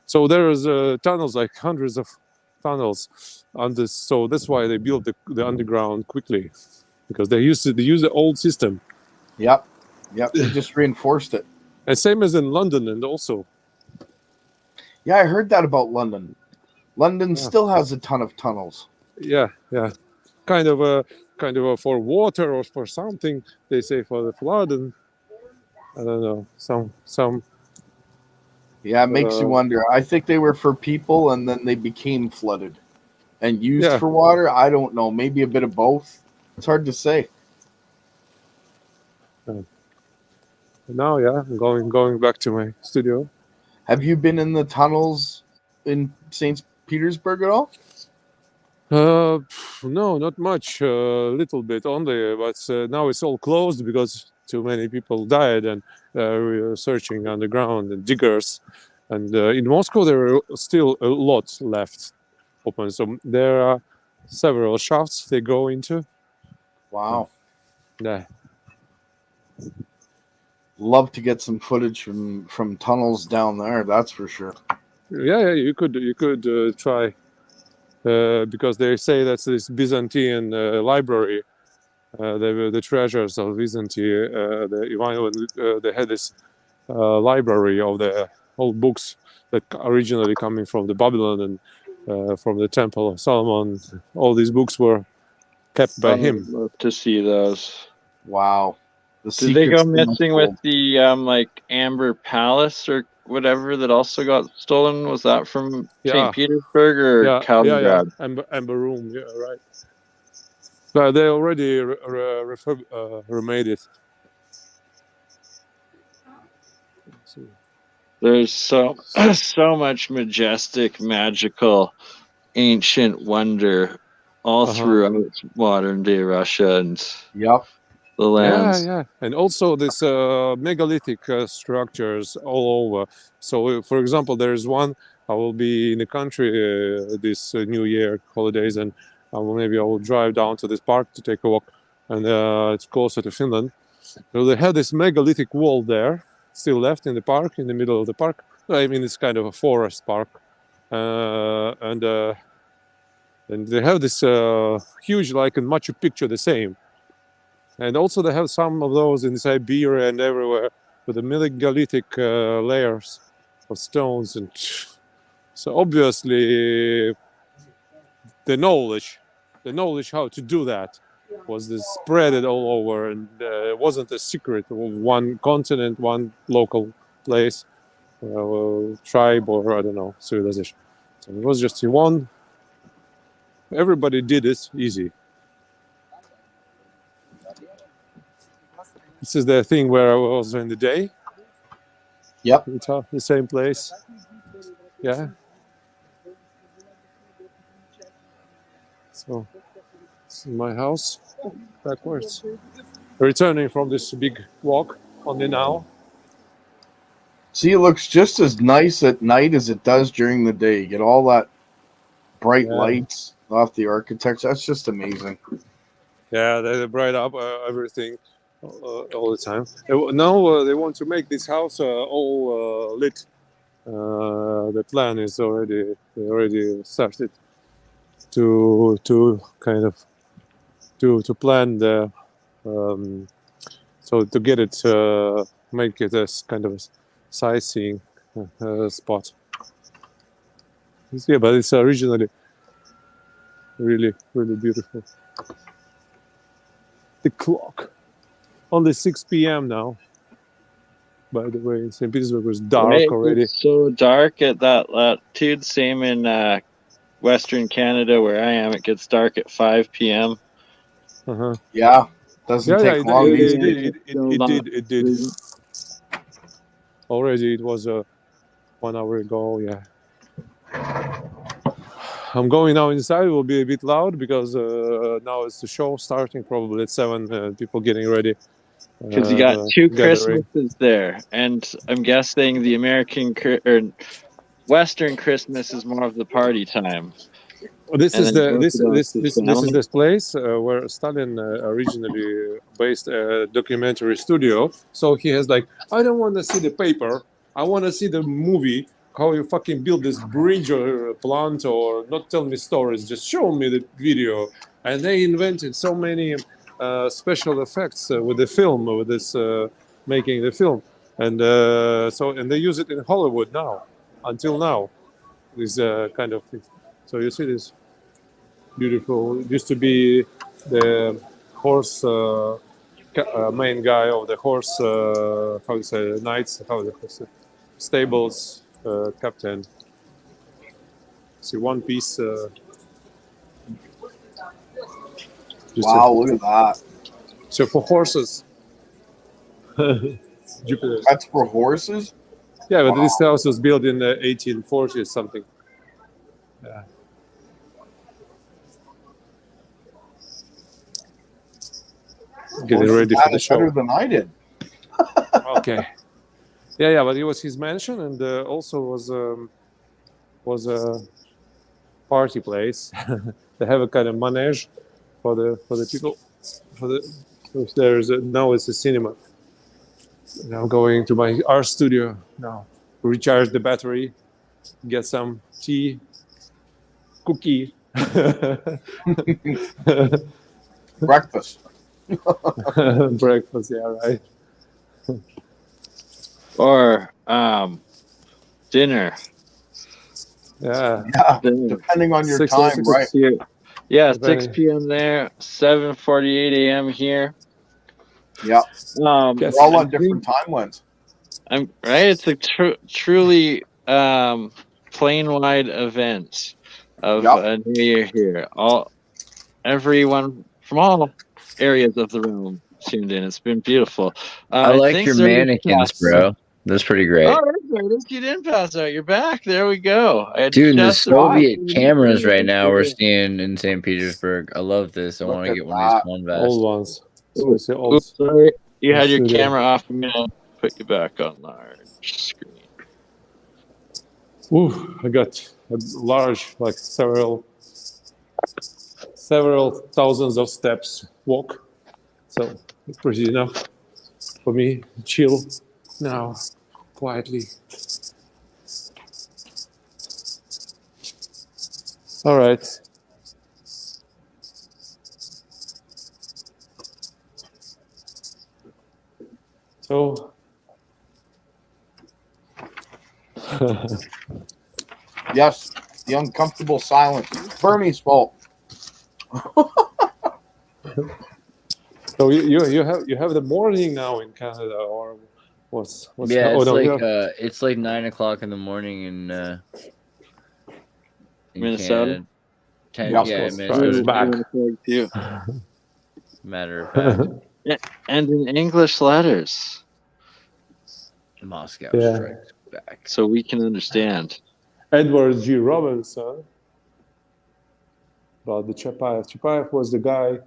Speaker 17: so there's tunnels, like hundreds of tunnels on this. So that's why they built the underground quickly, because they use the old system.
Speaker 19: Yep. They just reinforced it.
Speaker 17: And same as in London, and also.
Speaker 19: Yeah, I heard that about London. London still has a ton of tunnels.
Speaker 17: Yeah. Kind of a for water or for something. They say for the flood, and I don't know, some.
Speaker 19: Yeah, it makes you wonder. I think they were for people, and then they became flooded and used for water. I don't know. Maybe a bit of both. It's hard to say.
Speaker 17: Now, I'm going back to my studio.
Speaker 19: Have you been in the tunnels in St. Petersburg at all?
Speaker 17: No, not much. Little bit only, but now it's all closed because too many people died, and we are searching underground and diggers. And in Moscow, there are still a lot left open. So there are several shafts they go into.
Speaker 19: Wow.
Speaker 17: Yeah.
Speaker 19: Love to get some footage from tunnels down there. That's for sure.
Speaker 17: Yeah, you could try because they say that's this Byzantine library. The treasures of Byzantine. They had this library of the old books that originally coming from the Babylon and from the Temple of Solomon. All these books were kept by him.
Speaker 7: Love to see those.
Speaker 19: Wow.
Speaker 7: Did they go missing with the like Amber Palace or whatever that also got stolen? Was that from St. Petersburg or Kaliningrad?
Speaker 17: Yeah. Amber Room, yeah, right. But they already remade it.
Speaker 7: There's so much majestic, magical, ancient wonder all throughout modern day Russia and the lands.
Speaker 17: Yeah. And also this megalithic structures all over. So, for example, there is one. I will be in the country this New Year holidays, and maybe I will drive down to this park to take a walk, and it's closer to Finland. So they have this megalithic wall there, still left in the park, in the middle of the park. I mean, it's kind of a forest park, and they have this huge, like in Machu Picchu, the same. And also they have some of those in Siberia and everywhere with the megalithic layers of stones. And so obviously the knowledge how to do that was this spread it all over, and it wasn't a secret of one continent, one local place, tribe, or I don't know, civilization. So it was just one. Everybody did it easy. This is the thing where I was in the day.
Speaker 19: Yep.
Speaker 17: The same place. Yeah. So, this is my house. Backwards. Returning from this big walk only now.
Speaker 19: See, it looks just as nice at night as it does during the day. You get all that bright lights off the architecture. That's just amazing.
Speaker 17: Yeah, they bright up everything all the time. Now they want to make this house all lit. The plan is already started to kind of to plan the so to get it make it as kind of a sightseeing spot. Yeah, but it's originally really beautiful. The clock only 6 p.m. now. By the way, St. Petersburg was dark already.
Speaker 7: It's so dark at that latitude. Same in Western Canada where I am. It gets dark at 5 p.m.
Speaker 19: Yeah, doesn't take long.
Speaker 17: It did. Already, it was 1 hour ago. Yeah. I'm going now inside. It will be a bit loud because now it's the show starting. Probably at 7. People getting ready.
Speaker 7: Because you got two Christmases there, and I'm guessing the American or Western Christmas is more of the party time.
Speaker 17: This is this place where Stalin originally based a documentary studio. So he has like, I don't want to see the paper. I want to see the movie. How you fucking build this bridge or plant, or not tell me stories. Just show me the video. And they invented so many special effects with the film, with this making the film, and and they use it in Hollywood now. Until now, this kind of thing. So you see this beautiful. It used to be the horse main guy of the horse. How you say knights? How the stables captain. See one piece.
Speaker 19: Wow, look at that.
Speaker 17: So for horses. Jupiter.
Speaker 19: That's for horses?
Speaker 17: Yeah, but this house was built in the 1840s something. Yeah. Getting ready for the show.
Speaker 19: Better than I did.
Speaker 17: Okay. Yeah, but it was his mansion, and also was a party place. They have a kind of manege for the people. Now it's a cinema. And I'm going to my art studio now. Recharge the battery, get some tea, cookie,
Speaker 19: breakfast.
Speaker 17: Breakfast, yeah, right.
Speaker 7: Or dinner.
Speaker 17: Yeah,
Speaker 19: dinner. Depending on your time, right?
Speaker 7: Yeah, 6 p.m. there, 7:48 a.m. here.
Speaker 19: Yeah, we're all on different timelines.
Speaker 7: I'm right. It's a truly plane-wide event of New Year here. Everyone from all areas of the realm tuned in. It's been beautiful.
Speaker 3: I like your mannequins, bro. That's pretty great.
Speaker 7: Oh, you didn't pass out. You're back. There we go.
Speaker 3: Dude, the Soviet cameras right now we're seeing in St. Petersburg. I love this. I want to get one of these one vests.
Speaker 17: Old ones.
Speaker 7: Oops, sorry. You had your camera off. I'm going to put you back on large screen.
Speaker 17: Ooh, I got a large, like several thousands of steps walk. So it's pretty enough for me to chill now quietly. All right. So
Speaker 19: yes, the uncomfortable silence. Bernie's fault.
Speaker 17: So you have the morning now in Canada, or what's
Speaker 3: yeah? It's like 9 o'clock in the morning in
Speaker 7: Minnesota.
Speaker 3: Canada. Minnesota
Speaker 7: back.
Speaker 3: Matter of fact,
Speaker 7: and in English letters.
Speaker 3: Moscow strikes back,
Speaker 7: so we can understand.
Speaker 17: Edward G. Robinson about the Chapayev. Chapayev was the guy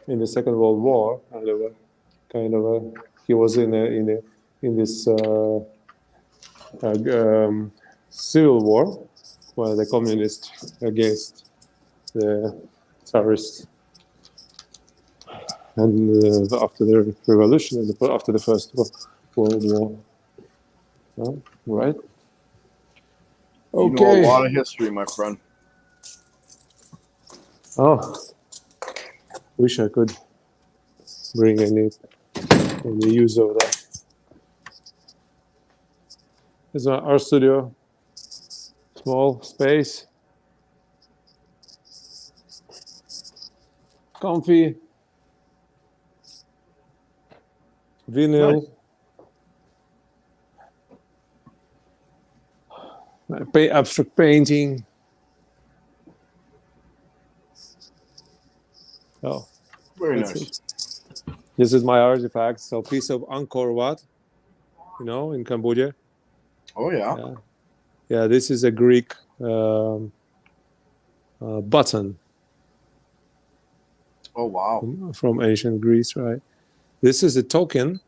Speaker 17: in the Second World War. He was in this civil war where the communists against the Tsarists. And after the revolution and after the First World War. Right?
Speaker 19: You know a lot of history, my friend.
Speaker 17: Oh, wish I could bring any use of that. This is our studio. Small space. Comfy. Vinyl. Nice. Abstract painting. Oh,
Speaker 19: very nice.
Speaker 17: This is my artifact. So, piece of Angkor Wat, in Cambodia.
Speaker 19: Oh yeah.
Speaker 17: Yeah, this is a Greek button.
Speaker 19: Oh wow.
Speaker 17: From ancient Greece, right? This is a token.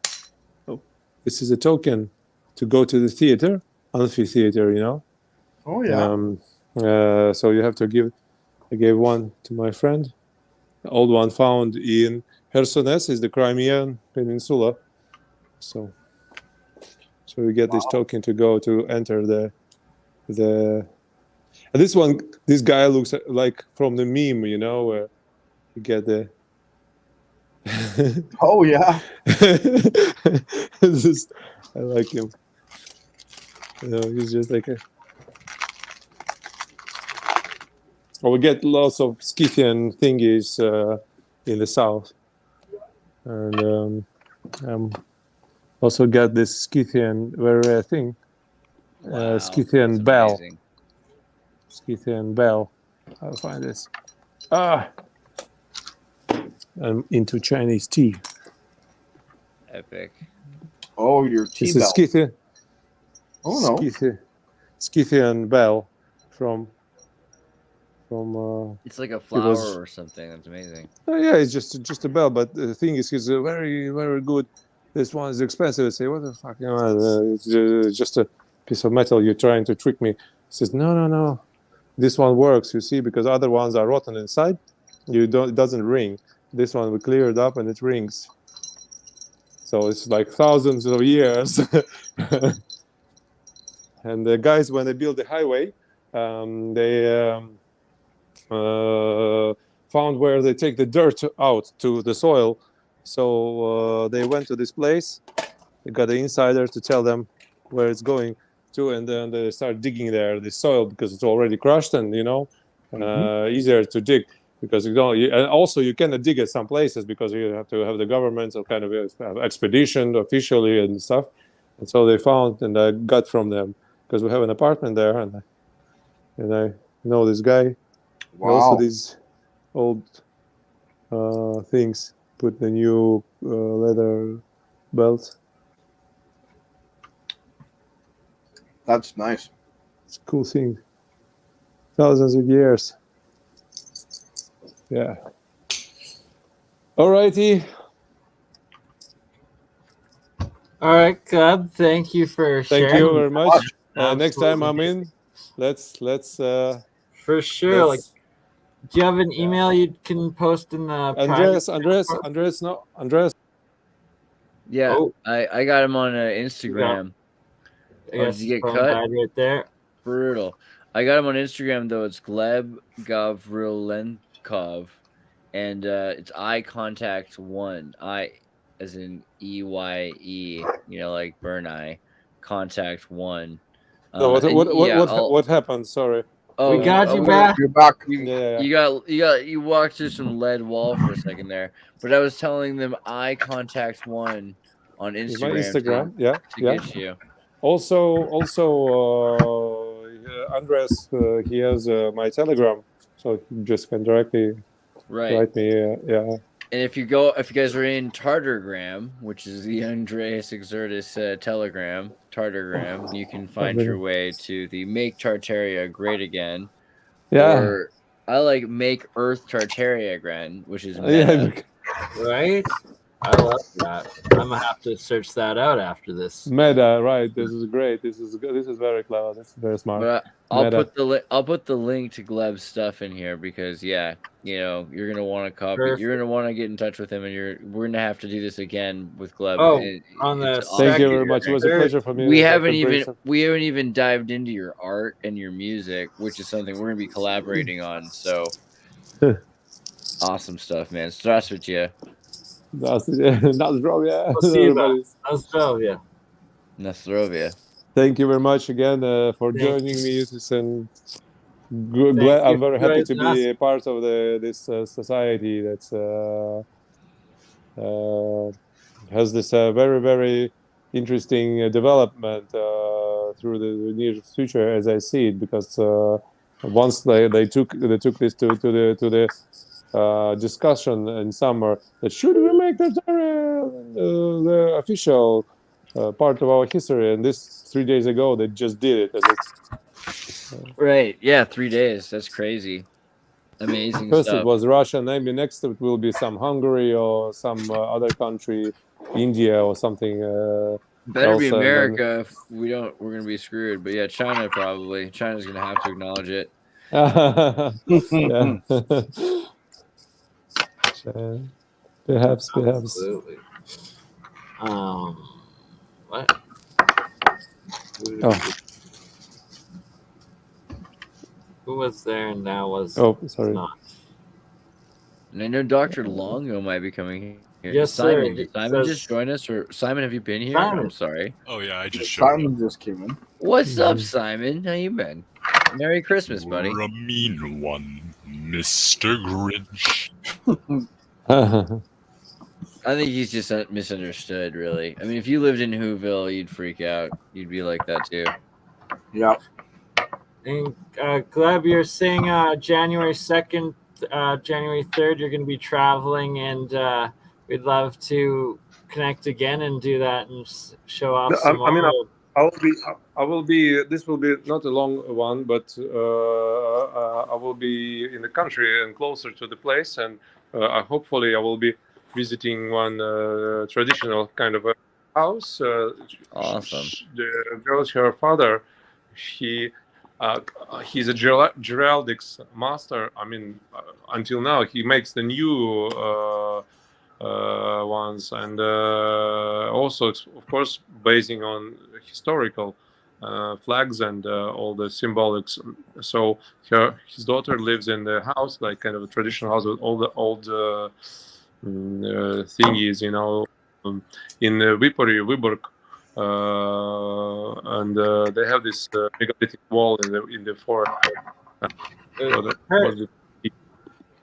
Speaker 17: Oh, this is a token to go to the theater, amphitheater.
Speaker 19: Oh yeah.
Speaker 17: So you have to give. I gave one to my friend. The old one found in Chersones, is the Crimean Peninsula. So you get this token to go to enter the. And this guy looks like from the meme, where you get the.
Speaker 19: Oh yeah.
Speaker 17: I like him. He's just like a. Well, we get lots of Scythian thingies in the south, and also get this Scythian very rare thing, Scythian bell.
Speaker 3: Amazing.
Speaker 17: Scythian bell. I'll find this. I'm into Chinese tea.
Speaker 3: Epic.
Speaker 19: Oh, your tea
Speaker 17: this
Speaker 19: bell.
Speaker 17: Is Scythian.
Speaker 19: Oh no.
Speaker 17: Scythian bell from.
Speaker 3: It's like a flower or something. That's amazing.
Speaker 17: Yeah, it's just a bell, but the thing is, he's very very good. This one is expensive. I say, what the fuck? It's just a piece of metal. You're trying to trick me. He says, no. This one works. You see, because other ones are rotten inside. It doesn't ring. This one we clear it up and it rings. So it's like thousands of years. And the guys, when they built the highway, they found where they take the dirt out to the soil. So they went to this place. They got the insider to tell them where it's going to, and then they start digging there, the soil, because it's already crushed and easier to dig. Because and also you cannot dig at some places because you have to have the government or kind of expedition officially and stuff. And so they found, and I got from them, because we have an apartment there, and I know this guy.
Speaker 19: Wow.
Speaker 17: Also these old things. Put the new leather belt.
Speaker 19: That's nice.
Speaker 17: It's a cool thing. Thousands of years. Yeah. All righty.
Speaker 12: All right, Club. Thank you for sharing.
Speaker 17: Thank you very much. Next time I'm in, let's
Speaker 12: for sure. Like, do you have an email you can post in the
Speaker 17: Andres?
Speaker 3: Yeah, oh. I got him on Instagram.
Speaker 12: Yeah.
Speaker 3: Did you get cut?
Speaker 12: Right there.
Speaker 3: Brutal. I got him on Instagram though. It's Gleb Gavrilenkov, and it's eye contact 1. I as in EYE. Like burn eye. Contact 1.
Speaker 17: No, what happened? Sorry.
Speaker 3: Oh,
Speaker 2: we got you back.
Speaker 19: You're back.
Speaker 3: You walked through some lead wall for a second there, but I was telling them I contact one on Instagram.
Speaker 17: My Instagram,
Speaker 3: to get you.
Speaker 17: Also, Andres, he has my Telegram, so you just can directly write me. Yeah.
Speaker 3: And if you guys are in Tartargram, which is the Andreas Exertus Telegram, Tartargram, you can find your way to the Make Tartaria Great Again.
Speaker 17: Yeah.
Speaker 3: Or I like Make Earth Tartaria Again, which is meta.
Speaker 2: Right? I love that. I'm gonna have to search that out after this.
Speaker 17: Meta, right? This is great. This is good. This is very clever. This is very smart.
Speaker 3: But I'll put the link to Gleb's stuff in here because you're gonna want to copy.
Speaker 2: Perfect.
Speaker 3: You're gonna want to get in touch with him, and we're gonna have to do this again with Gleb.
Speaker 2: On the
Speaker 17: thank you very much. It was a pleasure for me.
Speaker 3: We haven't even dived into your art and your music, which is something we're gonna be collaborating on. So awesome stuff, man. Здравствуйте. Nastrovia.
Speaker 17: Thank you very much again for joining me. And I'm very happy to be a part of this society that has this very, very interesting development through the near future, as I see it. Because once they took this to the discussion in summer, that should we make the official part of our history, and this 3 days ago they just did it.
Speaker 3: Right, yeah, 3 days. That's crazy. Amazing
Speaker 17: First
Speaker 3: stuff.
Speaker 17: it was Russia, maybe next it will be some Hungary or some other country, India or something.
Speaker 3: Better be America. If we don't, we're gonna be screwed. But yeah, China probably. China's gonna have to acknowledge it.
Speaker 17: Perhaps.
Speaker 2: Absolutely. What? Who was there and now was
Speaker 17: sorry.
Speaker 2: not?
Speaker 3: And I know Dr. Longo might be coming here.
Speaker 2: Yes,
Speaker 3: Simon.
Speaker 2: sir.
Speaker 3: Did Simon just join us? Or Simon, have you been here?
Speaker 2: Simon.
Speaker 3: I'm sorry.
Speaker 15: Oh yeah, I just showed
Speaker 19: Simon just came in.
Speaker 3: What's up, Simon? How you been? Merry Christmas, buddy.
Speaker 15: You're a mean one, Mr. Grinch.
Speaker 3: I think he's just misunderstood, really. I mean, if you lived in Whoville, you'd freak out. You'd be like that, too.
Speaker 19: Yeah.
Speaker 2: And Gleb, you're saying January 2nd, January 3rd, you're going to be traveling, and we'd love to connect again and do that and show off some more.
Speaker 17: I will be. This will be not a long one, but I will be in the country and closer to the place, and hopefully I will be visiting one traditional kind of a house.
Speaker 3: Awesome.
Speaker 17: The girl, her father, he's a heraldics master. I mean, until now he makes the new ones, and also, of course, basing on historical flags and all the symbolics. So his daughter lives in the house, like kind of a traditional house with all the old thingies, in Viborg, and they have this megalithic wall in the forest.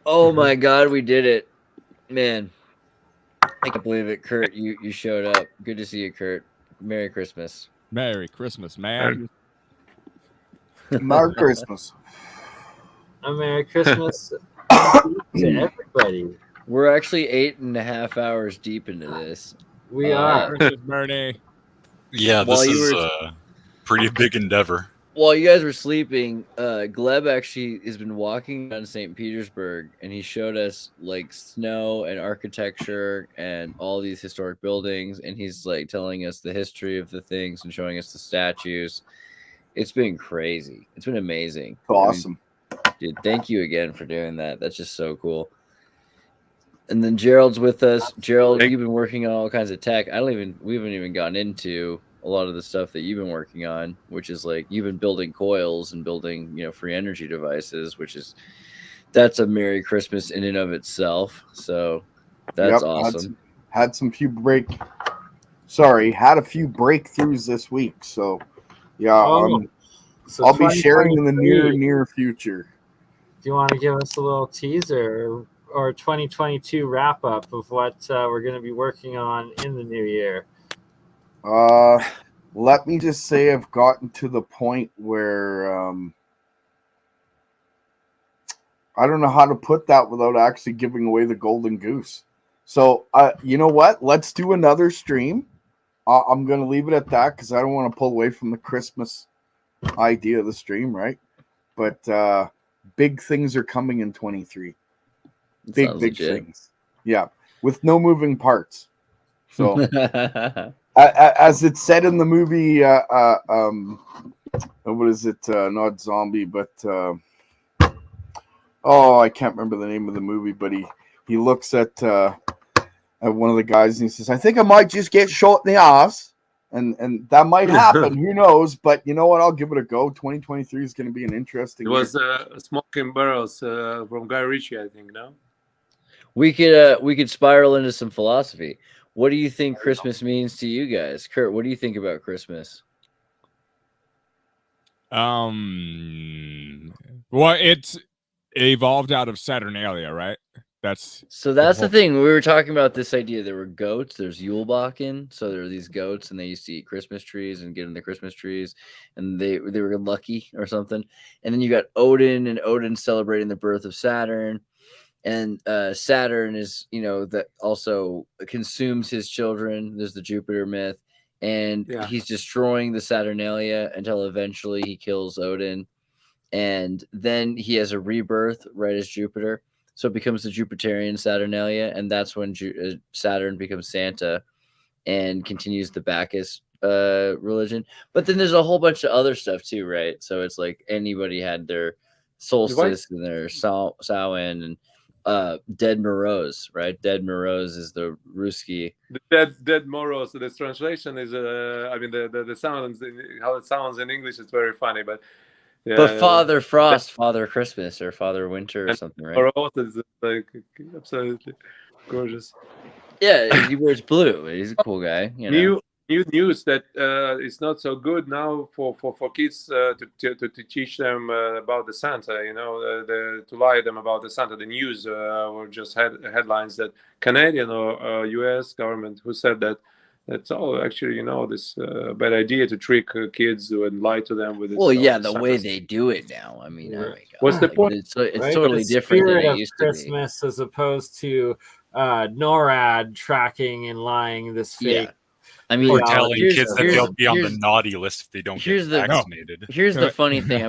Speaker 3: Oh my God, we did it, man! I can't believe it, Kurt. You showed up. Good to see you, Kurt. Merry Christmas.
Speaker 15: Merry Christmas, man.
Speaker 19: Merry Christmas.
Speaker 2: A Merry Christmas to everybody.
Speaker 3: We're actually 8.5 hours deep into this.
Speaker 2: We are.
Speaker 15: Bernie. Yeah, this is a pretty big endeavor.
Speaker 3: While you guys were sleeping, Gleb actually has been walking around St. Petersburg, and he showed us like snow and architecture and all these historic buildings, and he's like telling us the history of the things and showing us the statues. It's been crazy. It's been amazing.
Speaker 19: Awesome.
Speaker 3: Dude, thank you again for doing that. That's just so cool. And then Gerald's with us. Gerald, you've been working on all kinds of tech. We haven't even gotten into a lot of the stuff that you've been working on, which is like you've been building coils and building, free energy devices, that's a Merry Christmas in and of itself. So that's awesome.
Speaker 19: Had a few breakthroughs this week. So yeah,
Speaker 12: So
Speaker 19: I'll be sharing in the near future.
Speaker 12: Do you want to give us a little teaser or 2022 wrap up of what we're going to be working on in the new year?
Speaker 19: Let me just say I've gotten to the point where I don't know how to put that without actually giving away the golden goose. So, you know what? Let's do another stream. I'm going to leave it at that because I don't want to pull away from the Christmas idea of the stream, right? But big things are coming in 23. Big things. Yeah, with no moving parts. So, as it said in the movie, what is it? Not Zombie, but I can't remember the name of the movie. But he looks at one of the guys and he says, "I think I might just get shot in the ass," and that might happen. Who knows? But you know what? I'll give it a go. 2023 is going to be an interesting.
Speaker 17: It was Smoking Barrels from Guy Ritchie, I think. No,
Speaker 3: we could spiral into some philosophy. What do you think Christmas means to you guys? Kurt, what do you think about Christmas?
Speaker 4: Well, it's evolved out of Saturnalia, right? That's
Speaker 3: the thing. We were talking about this idea. There were goats. There's Yulebakken. So there were these goats, and they used to eat Christmas trees and get in the Christmas trees, and they were lucky or something. And then you got Odin, and Odin celebrating the birth of Saturn. And Saturn is, that also consumes his children. There's the Jupiter myth. And he's destroying the Saturnalia until eventually he kills Odin. And then he has a rebirth right as Jupiter. So it becomes the Jupiterian Saturnalia. And that's when Saturn becomes Santa and continues the Bacchus religion. But then there's a whole bunch of other stuff too, right? So it's like anybody had their solstice and their Samhain and Dead Moroz, right? Dead Moroz is the Ruski.
Speaker 17: The Dead Moroz. The translation is, the sounds, how it sounds in English is very funny, but
Speaker 3: Father Frost, Father Christmas, or Father Winter, or something, right?
Speaker 17: Moroz is like absolutely gorgeous.
Speaker 3: Yeah, he wears blue. He's a cool guy.
Speaker 17: New news that it's not so good now for kids to teach them about the Santa, to lie them about the Santa. The news were just headlines that Canadian or US government who said that that's all actually, this bad idea to trick kids and lie to them with it.
Speaker 3: Well, yeah, the way they do it now. I mean, oh my God.
Speaker 17: What's the point?
Speaker 3: It's totally different than it used to be.
Speaker 12: Christmas as opposed to NORAD tracking and lying this fake.
Speaker 3: Yeah. I mean,
Speaker 15: or telling kids that they'll be on the naughty list if they don't get vaccinated.
Speaker 3: Here's the funny thing.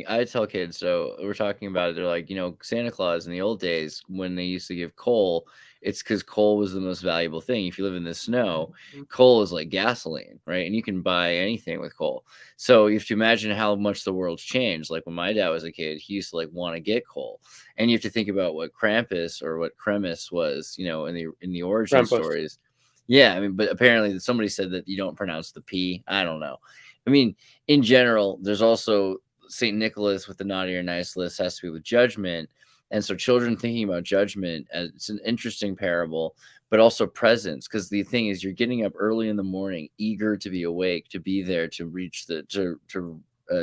Speaker 3: I tell kids, so we're talking about it. They're like, Santa Claus in the old days when they used to give coal, it's because coal was the most valuable thing. If you live in the snow, coal is like gasoline, right? And you can buy anything with coal. So you have to imagine how much the world's changed. Like when my dad was a kid, he used to want to get coal. And you have to think about what Krampus or what Kremis was, in the origin stories. Yeah, I mean, but apparently somebody said that you don't pronounce the P. I don't know. I mean, in general, there's also St. Nicholas with the naughty or nice list has to be with judgment. And so children thinking about judgment, it's an interesting parable, but also presence. Because the thing is, you're getting up early in the morning, eager to be awake, to be there, to reach to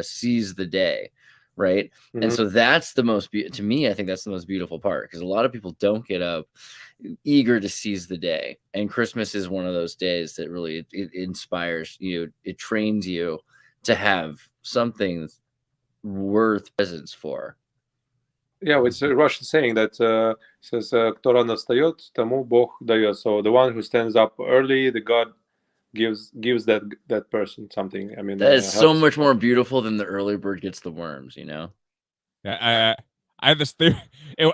Speaker 3: seize the day. Right. Mm-hmm. And so that's the most, to me, I think that's the most beautiful part, because a lot of people don't get up eager to seize the day. And Christmas is one of those days that really it inspires you. It trains you to have something worth presence for.
Speaker 17: Yeah, it's a Russian saying that says, "Кто рано встает, тому Бог дает." So the one who stands up early, the God gives that person something. I mean,
Speaker 3: that is so much more beautiful than the early bird gets the worms.
Speaker 4: Yeah, I had this theory.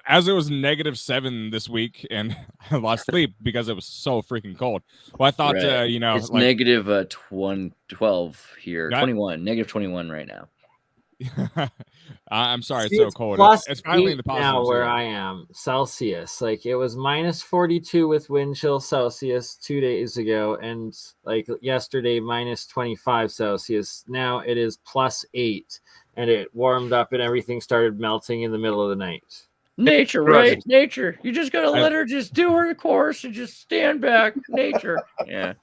Speaker 4: As it was -7 this week, and I lost sleep because it was so freaking cold. Well, I thought,
Speaker 3: it's negative 12 here, 21, -21 right now.
Speaker 4: I'm sorry, it's so cold. It's finally in the
Speaker 12: now where I am, Celsius. Like it was -42 with wind chill Celsius 2 days ago, and like yesterday -25 Celsius. Now it is +8, and it warmed up and everything started melting in the middle of the night.
Speaker 3: Nature, right? Nature. You just gotta let her just do her course and just stand back. Nature. Yeah.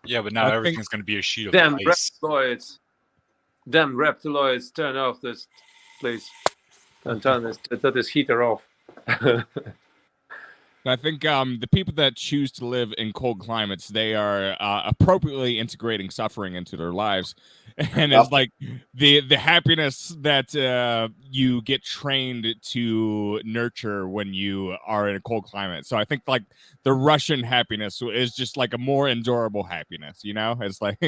Speaker 15: Yeah, but now everything's gonna be a sheet of ice.
Speaker 17: Damn reptiloids, turn off this, please. And turn this heater off.
Speaker 4: I think the people that choose to live in cold climates, they are appropriately integrating suffering into their lives, and it's like the happiness that you get trained to nurture when you are in a cold climate. So I think like the Russian happiness is just like a more endurable happiness. You know, it's like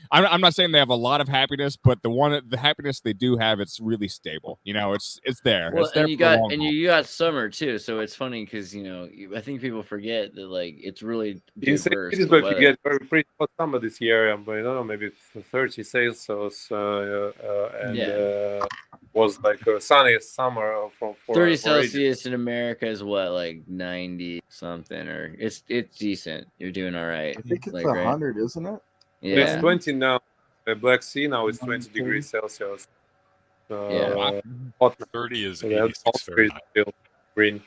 Speaker 4: I'm not saying they have a lot of happiness, but the happiness they do have, it's really stable. You know, it's there.
Speaker 3: Well,
Speaker 4: it's there
Speaker 3: and you got summer too, so it's funny because I think people forget that like it's really diverse.
Speaker 17: It is going to get very pretty hot summer this year, but I don't know, maybe 30 Celsius, was like a sunniest summer for
Speaker 3: 30
Speaker 17: for
Speaker 3: Celsius in America is what, like 90 something, or it's decent. You're doing all right.
Speaker 19: I think it's
Speaker 3: like,
Speaker 19: 100, isn't it?
Speaker 3: Yeah,
Speaker 17: it's 20 now. The Black Sea now is 20 degrees Celsius.
Speaker 3: Yeah.
Speaker 15: 30 is
Speaker 17: so
Speaker 15: 86 Fahrenheit.
Speaker 17: Still green.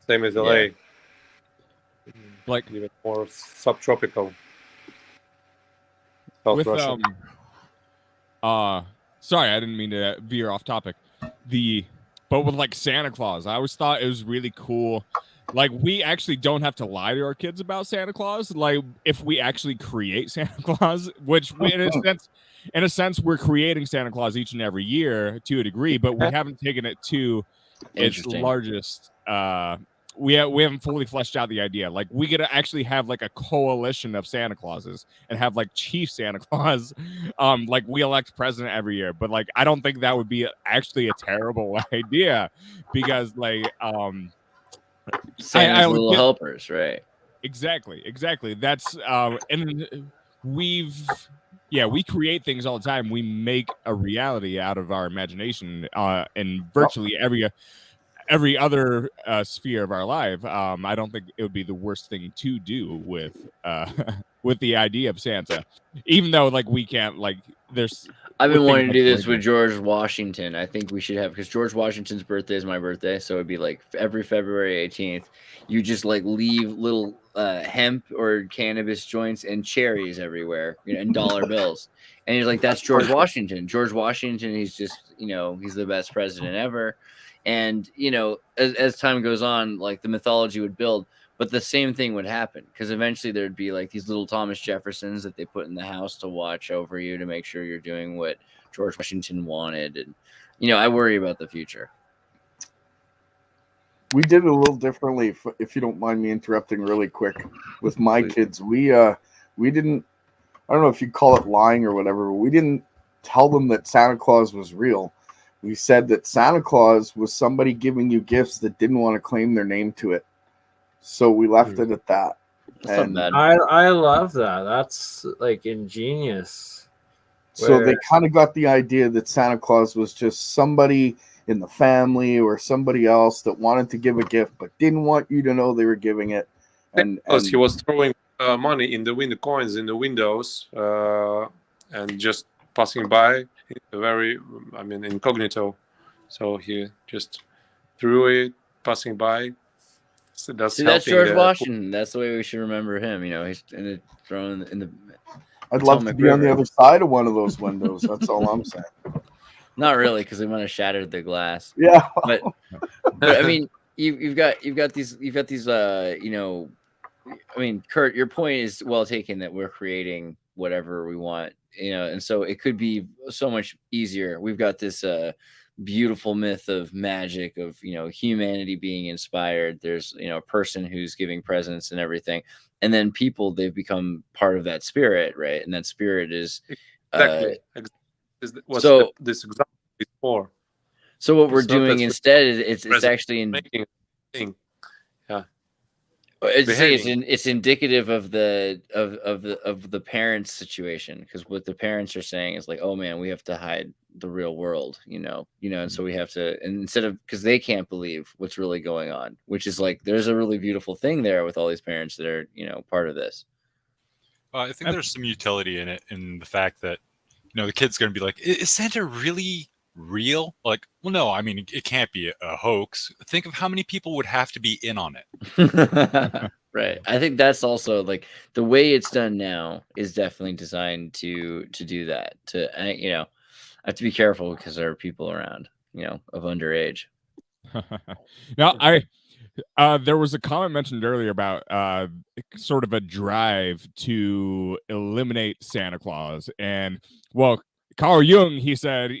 Speaker 17: Same as LA.
Speaker 4: Yeah. Like
Speaker 17: even more subtropical. South
Speaker 4: With
Speaker 17: Russia.
Speaker 4: sorry, I didn't mean to veer off topic. But with like Santa Claus, I always thought it was really cool. Like, we actually don't have to lie to our kids about Santa Claus. Like, if we actually create Santa Claus, which we, in a sense, we're creating Santa Claus each and every year to a degree, but we haven't taken it to its largest. We haven't fully fleshed out the idea. Like, we could actually have like a coalition of Santa Clauses and have like Chief Santa Claus. Like, we elect president every year, but like, I don't think that would be actually a terrible idea, because like
Speaker 3: Santa's little helpers, right?
Speaker 4: Exactly. That's and we create things all the time. We make a reality out of our imagination in virtually every other sphere of our life. I don't think it would be the worst thing to do with the idea of Santa, even though like we can't like there's.
Speaker 3: I've been wanting to do this with George Washington. I think we should have, because George Washington's birthday is my birthday, so it'd be like every February 18th, you just like leave little hemp or cannabis joints and cherries everywhere, and dollar bills, and he's like, that's George Washington. George Washington, he's just, he's the best president ever, and as time goes on, like the mythology would build. But the same thing would happen, because eventually there'd be like these little Thomas Jeffersons that they put in the house to watch over you, to make sure you're doing what George Washington wanted. And, I worry about the future.
Speaker 19: We did it a little differently, if you don't mind me interrupting really quick. With my kids, we didn't, I don't know if you call it lying or whatever, but we didn't tell them that Santa Claus was real. We said that Santa Claus was somebody giving you gifts that didn't want to claim their name to it. So we left it at that. And
Speaker 12: I love that. That's like ingenious.
Speaker 19: So they kind of got the idea that Santa Claus was just somebody in the family or somebody else that wanted to give a gift but didn't want you to know they were giving it. And
Speaker 17: he was throwing money in the window, coins in the windows, and just passing by, incognito. So he just threw it, passing by. So that's
Speaker 3: George Washington. That's the way we should remember him. He's thrown in the.
Speaker 19: I'd love to be on the other side of one of those windows. That's all I'm saying.
Speaker 3: Not really, because they might have shattered the glass.
Speaker 19: Yeah,
Speaker 3: but I mean, you've got these. Kurt, your point is well taken, that we're creating whatever we want. And so it could be so much easier. We've got this beautiful myth of magic, of humanity being inspired. There's a person who's giving presents and everything, and then people, they've become part of that spirit, right? And that spirit is
Speaker 17: exactly this example is for.
Speaker 3: So what we're doing instead is it's actually
Speaker 17: making a thing. Yeah.
Speaker 3: It's indicative of the parents' situation, because what the parents are saying is like, oh man, we have to hide the real world, and so we have to, and instead of, because they can't believe what's really going on, which is like, there's a really beautiful thing there with all these parents that are part of this.
Speaker 15: I think there's some utility in it, in the fact that the kid's going to be like, is Santa really real? Like, well, no, I mean, it can't be a hoax. Think of how many people would have to be in on it.
Speaker 3: Right. I think that's also like the way it's done now is definitely designed to do that. I have to be careful because there are people around, of underage.
Speaker 4: Now, there was a comment mentioned earlier about sort of a drive to eliminate Santa Claus, and well, Carl Jung, he said,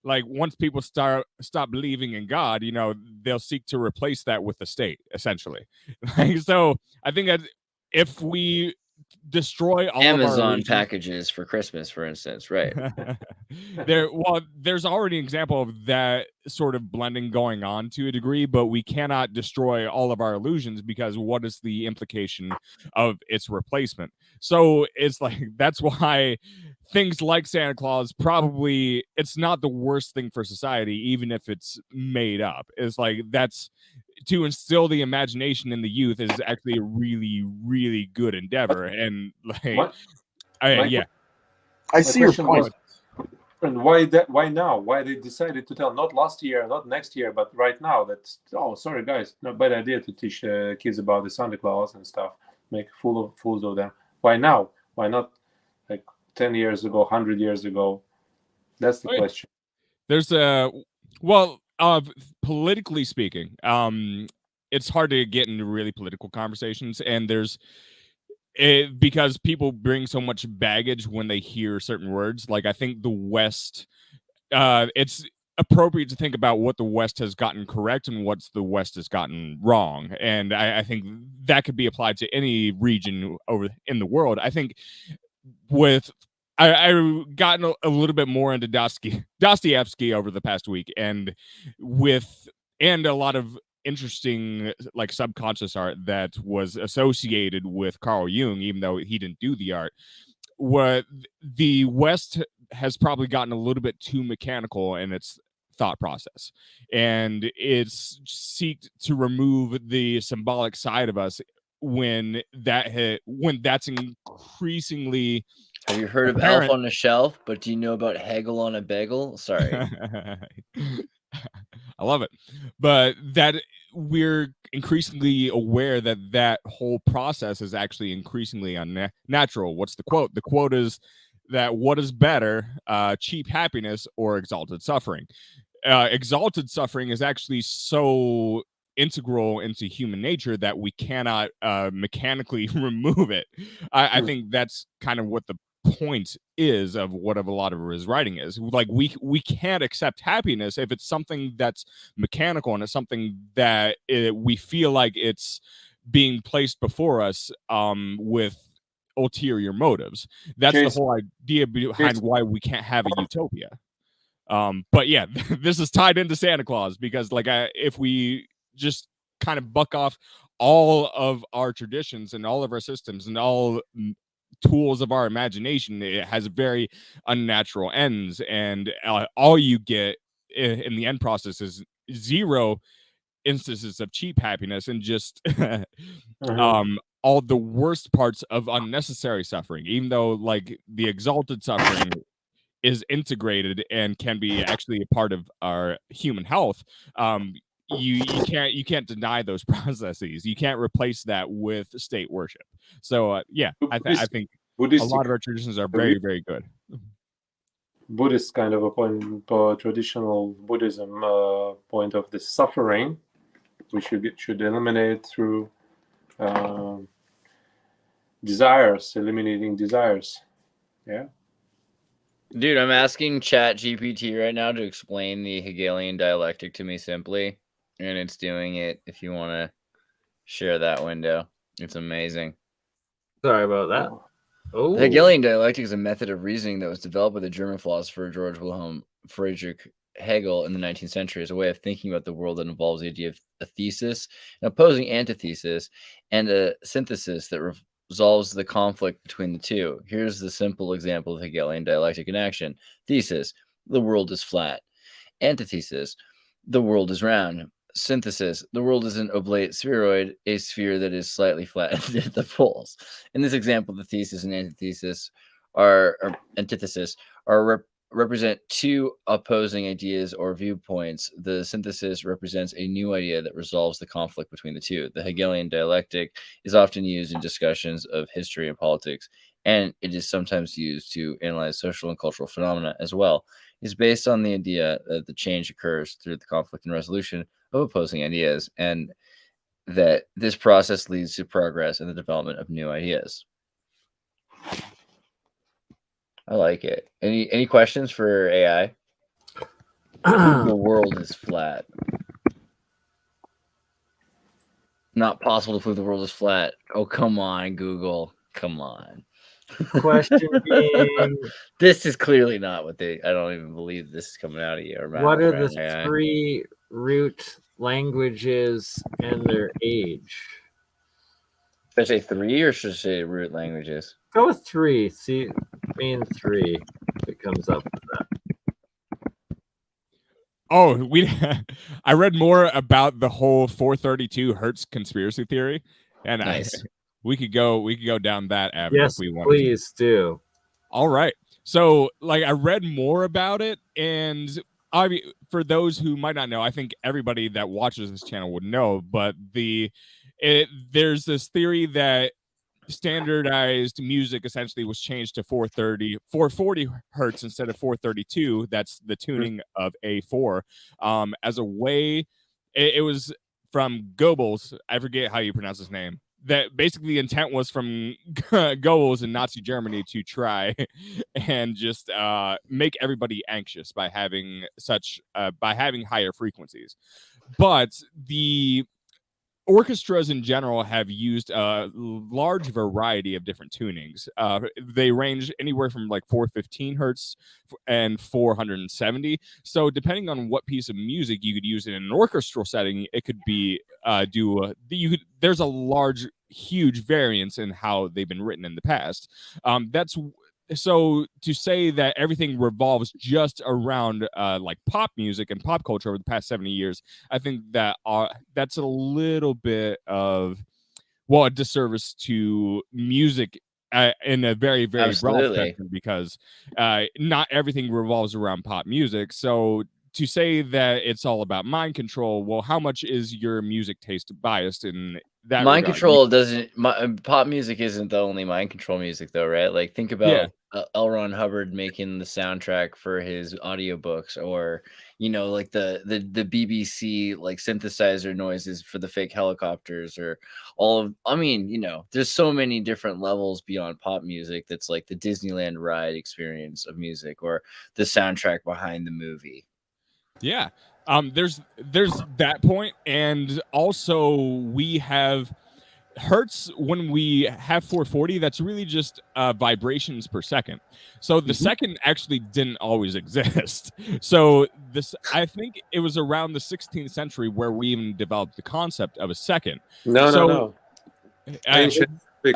Speaker 4: once people stop believing in God, they'll seek to replace that with the state, essentially. So I think that if we destroy all
Speaker 3: Amazon
Speaker 4: of our
Speaker 3: packages for Christmas, for instance, right?
Speaker 4: There's already an example of that sort of blending going on to a degree, but we cannot destroy all of our illusions because what is the implication of its replacement? So it's like that's why things like Santa Claus probably it's not the worst thing for society, even if it's made up. It's like that's to instill the imagination in the youth is actually a really, really good endeavor. And like,
Speaker 19: I see your point.
Speaker 17: And why that? Why now? Why they decided to tell not last year, not next year, but right now? That's sorry guys, not bad idea to teach kids about the Santa Claus and stuff. Make fools of them. Why now? Why not like 10 years ago, 100 years ago? That's the question.
Speaker 4: There's politically speaking, it's hard to get into really political conversations, and because people bring so much baggage when they hear certain words. Like I think the West, it's appropriate to think about what the West has gotten correct and what's the West has gotten wrong. And I think that could be applied to any region over in the world. I think I've gotten a little bit more into Dostoevsky over the past week, and a lot of interesting like subconscious art that was associated with Carl Jung, even though he didn't do the art. What the West has probably gotten a little bit too mechanical in its thought process, and it's seeked to remove the symbolic side of us when that's increasingly.
Speaker 3: Have you heard of Elf on a Shelf? But do you know about Hegel on a Bagel? Sorry.
Speaker 4: I love it. But that we're increasingly aware that whole process is actually increasingly unnatural. What's the quote? The quote is that what is better, cheap happiness or exalted suffering? Exalted suffering is actually so integral into human nature that we cannot mechanically remove it. I think that's kind of what the point is of what a lot of his writing is. Like we can't accept happiness if it's something that's mechanical and it's something that we feel like it's being placed before us with ulterior motives. That's the whole idea behind why we can't have a utopia. But yeah, this is tied into Santa Claus because like if we just kind of buck off all of our traditions and all of our systems and all tools of our imagination, it has very unnatural ends, and all you get in the end process is zero instances of cheap happiness and just all the worst parts of unnecessary suffering, even though like the exalted suffering is integrated and can be actually a part of our human health. You can't deny those processes. You can't replace that with state worship. So I think
Speaker 17: Buddhistic,
Speaker 4: a lot of our traditions are very, very good.
Speaker 17: Buddhist kind of a point, traditional Buddhism point of the suffering, we should eliminate through desires, eliminating desires. Yeah.
Speaker 3: Dude, I'm asking ChatGPT right now to explain the Hegelian dialectic to me simply, and it's doing it. If you want to share that window, it's amazing.
Speaker 12: Sorry about that.
Speaker 3: The Hegelian dialectic is a method of reasoning that was developed by the German philosopher Georg Wilhelm Friedrich Hegel in the 19th century as a way of thinking about the world that involves the idea of a thesis, an opposing antithesis, and a synthesis that resolves the conflict between the two. Here's the simple example of Hegelian dialectic in action. Thesis: the world is flat. Antithesis: the world is round. Synthesis: the world is an oblate spheroid, a sphere that is slightly flattened at the poles. In this example, the thesis and antithesis are represent two opposing ideas or viewpoints, the synthesis represents a new idea that resolves the conflict between the two. The Hegelian dialectic is often used in discussions of history and politics, and it is sometimes used to analyze social and cultural phenomena as well. It is based on the idea that the change occurs through the conflict and resolution of opposing ideas, and that this process leads to progress and the development of new ideas. I like it. Any questions for AI? The world is flat. Not possible to prove the world is flat. Oh, come on, Google. Come on.
Speaker 12: Question being,
Speaker 3: this is clearly not what they. I don't even believe this is coming out of you.
Speaker 12: What are the three root languages and their age?
Speaker 3: Should I say three or should I say root languages?
Speaker 12: Go with three. See, main three. If it comes up with that.
Speaker 4: Oh, I read more about the whole 432 Hertz conspiracy theory, and
Speaker 3: nice.
Speaker 4: we could go down that avenue
Speaker 12: yes,
Speaker 4: if we want.
Speaker 12: Please do.
Speaker 4: All right. So, I read more about it, and for those who might not know, I think everybody that watches this channel would know, but there's this theory that standardized music essentially was changed to 440 hertz instead of 432. That's the tuning of A4. As a way, it was from Goebbels. I forget how you pronounce his name. That basically the intent was from Goebbels in Nazi Germany to try and just make everybody anxious by having higher frequencies. But the orchestras in general have used a large variety of different tunings. They range anywhere from 415 hertz and 470. So depending on what piece of music you could use in an orchestral setting, it could be there's a huge variance in how they've been written in the past. So to say that everything revolves just around pop music and pop culture over the past 70 years, I think that that's a little bit of a disservice to music in a very, very broad spectrum, because not everything revolves around pop music. So to say that it's all about mind control, well, how much is your music taste biased in that
Speaker 3: mind
Speaker 4: regard?
Speaker 3: Control doesn't. Pop music isn't the only mind control music, though, right? Think about L. Ron Hubbard making the soundtrack for his audiobooks, or the BBC synthesizer noises for the fake helicopters, or there's so many different levels beyond pop music. That's like the Disneyland ride experience of music, or the soundtrack behind the movie.
Speaker 4: Yeah. There's that point, and also we have hertz. When we have 440, that's really just vibrations per second. So the second actually didn't always exist. So I think it was around the 16th century where we even developed the concept of a second.
Speaker 17: No.
Speaker 3: I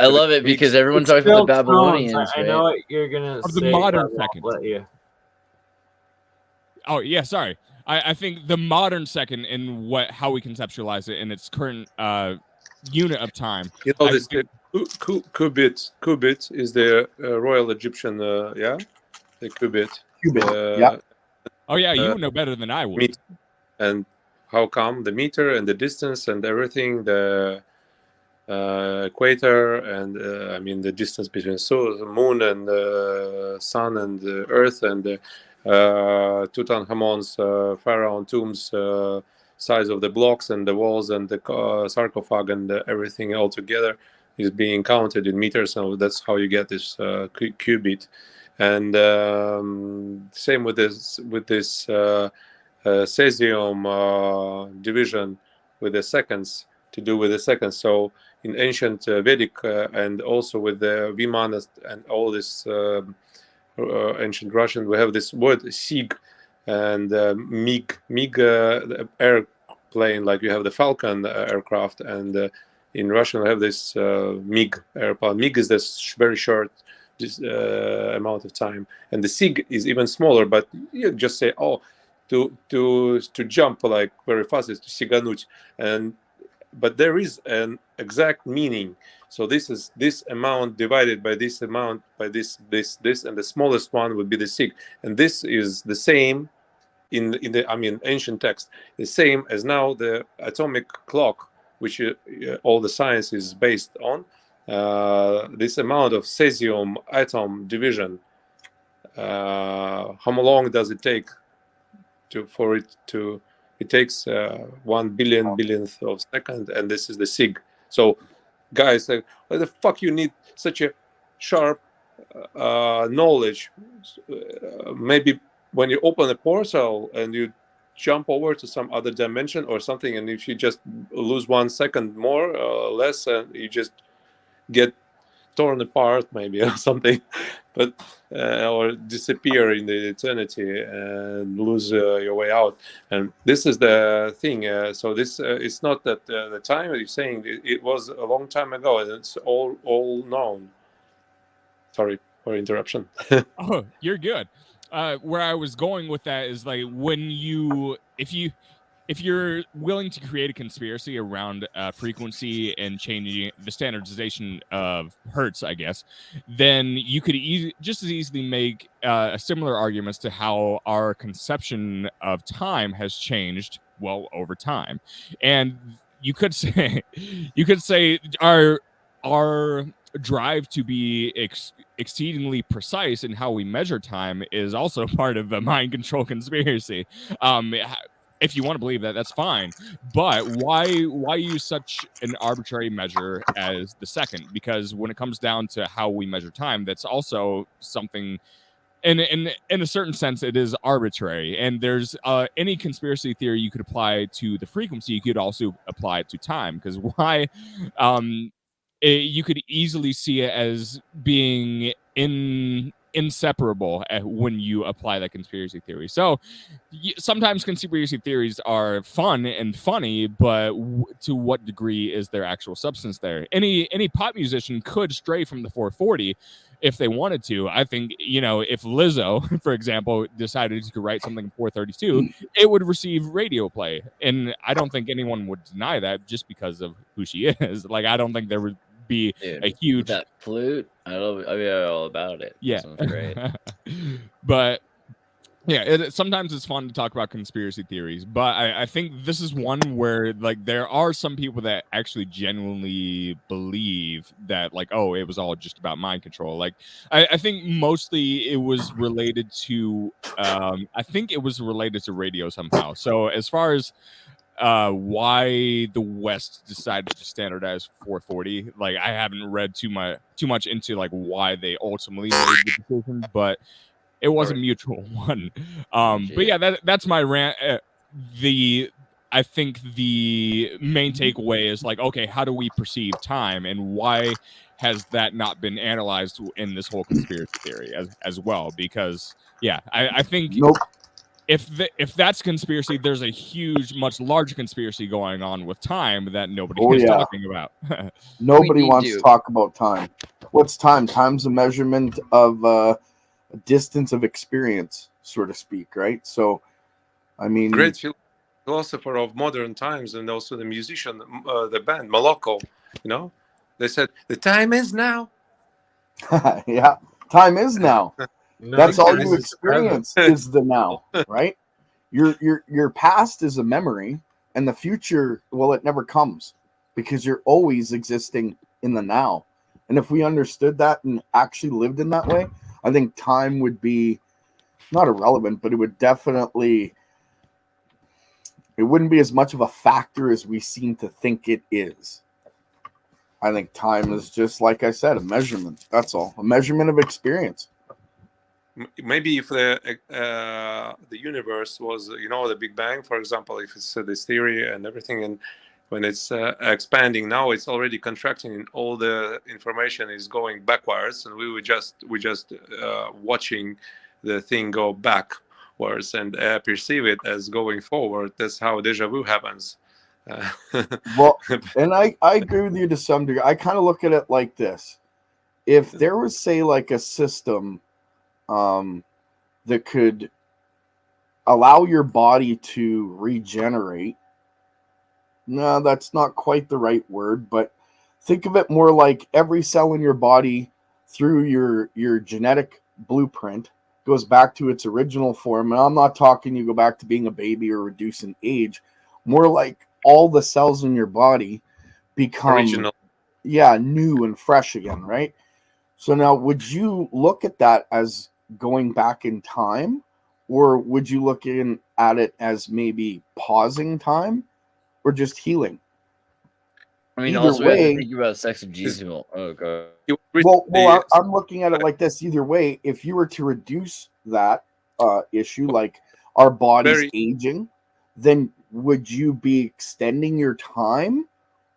Speaker 3: love it because everyone talks about the Babylonians.
Speaker 12: I know what you're gonna say.
Speaker 4: The modern second. Oh yeah, sorry. I think the modern second in how we conceptualize it in its current unit of time.
Speaker 17: This qubit is the Royal Egyptian, the qubit.
Speaker 4: Oh yeah, you would know better than I would.
Speaker 17: And how come the meter and the distance and everything, the equator and the distance between the moon and the sun and the earth and Tutankhamun's pharaoh tombs, size of the blocks and the walls and the sarcophag and everything all together is being counted in meters. So that's how you get this qubit. And same with this cesium division with the seconds, to do with the seconds. So in ancient Vedic and also with the Vimanas and all this ancient Russian, we have this word sig and mig airplane, like you have the Falcon aircraft, and in Russian we have this mig airplane. Mig is this very short amount of time, and the sig is even smaller, but you just say, oh, to jump like very fast is to siganуть, and but there is an exact meaning. So this is this amount divided by this amount by this, and the smallest one would be the sig. And this is the same in the ancient text, the same as now the atomic clock, which all the science is based on. This amount of cesium atom division. How long does it take for it to? It takes 1 billionth of second, and this is the sig. So, guys, why the fuck you need such a sharp knowledge? Maybe when you open a portal and you jump over to some other dimension or something, and if you just lose 1 second more or less, you just get torn apart, maybe, or something, but or disappear in the eternity and lose your way out. And this is the thing. So this it's not that the time you're saying it was a long time ago, and it's all known. Sorry for interruption.
Speaker 4: Oh, you're good. Where I was going with that is like if you're willing to create a conspiracy around frequency and changing the standardization of hertz, I guess, then you could just as easily make a similar argument as to how our conception of time has changed, well, over time. And you could say our drive to be exceedingly precise in how we measure time is also part of a mind control conspiracy. If you want to believe that, that's fine. But why use such an arbitrary measure as the second? Because when it comes down to how we measure time, that's also something, in a certain sense, it is arbitrary. And there's any conspiracy theory you could apply to the frequency, you could also apply it to time. Because you could easily see it as being inseparable when you apply that conspiracy theory. So sometimes conspiracy theories are fun and funny, but to what degree is there actual substance there? Any pop musician could stray from the 440 if they wanted to. I think, if Lizzo, for example, decided to write something in 432, it would receive radio play. And I don't think anyone would deny that just because of who she is. Like, I don't think there would be a huge
Speaker 3: that flute. I'll be all about it.
Speaker 4: Yeah,
Speaker 3: that sounds great.
Speaker 4: But yeah, sometimes it's fun to talk about conspiracy theories, but I think this is one where like there are some people that actually genuinely believe that like, oh, it was all just about mind control. Like I think mostly it was related to radio somehow. So as far as why the West decided to standardize 440, like I haven't read too much into like why they ultimately made the decision, but it was a mutual one. But yeah, that's my rant. I think the main takeaway is like, okay, how do we perceive time, and why has that not been analyzed in this whole conspiracy theory as well? Because yeah, I think if that's conspiracy, there's a huge, much larger conspiracy going on with time that nobody is talking about.
Speaker 19: Nobody wants to talk about time. What's time? Time's a measurement of a distance of experience, so to speak, right? So, I mean,
Speaker 17: great philosopher of modern times, and also the musician, the band Moloko. They said the time is now.
Speaker 19: Yeah, time is now. That's all you experience is the now, right? Your past is a memory, and the future, well, it never comes because you're always existing in the now. And if we understood that and actually lived in that way, I think time would be not irrelevant, but it would definitely, it wouldn't be as much of a factor as we seem to think it is. I think time is just, like I said, a measurement. That's all. A measurement of experience.
Speaker 17: Maybe if the universe was, the Big Bang, for example, if it's this theory and everything, and when it's expanding now, it's already contracting, and all the information is going backwards, and we just watching the thing go backwards and perceive it as going forward. That's how deja vu happens.
Speaker 19: Well, and I agree with you to some degree. I kind of look at it like this: if there was, say, like a system that could allow your body to regenerate, No, that's not quite the right word, but think of it more like every cell in your body through your genetic blueprint goes back to its original form. And I'm not talking you go back to being a baby or reduce in age, more like all the cells in your body become
Speaker 17: original.
Speaker 19: Yeah, new and fresh again, right? So now would you look at that as going back in time, or would you look at it as maybe pausing time or just healing?
Speaker 3: I mean,
Speaker 19: Either
Speaker 3: also we have
Speaker 19: way,
Speaker 3: to think about sexagismal. Oh god.
Speaker 19: well, I'm looking at it like this. Either way, if you were to reduce that issue, like our bodies aging, then would you be extending your time,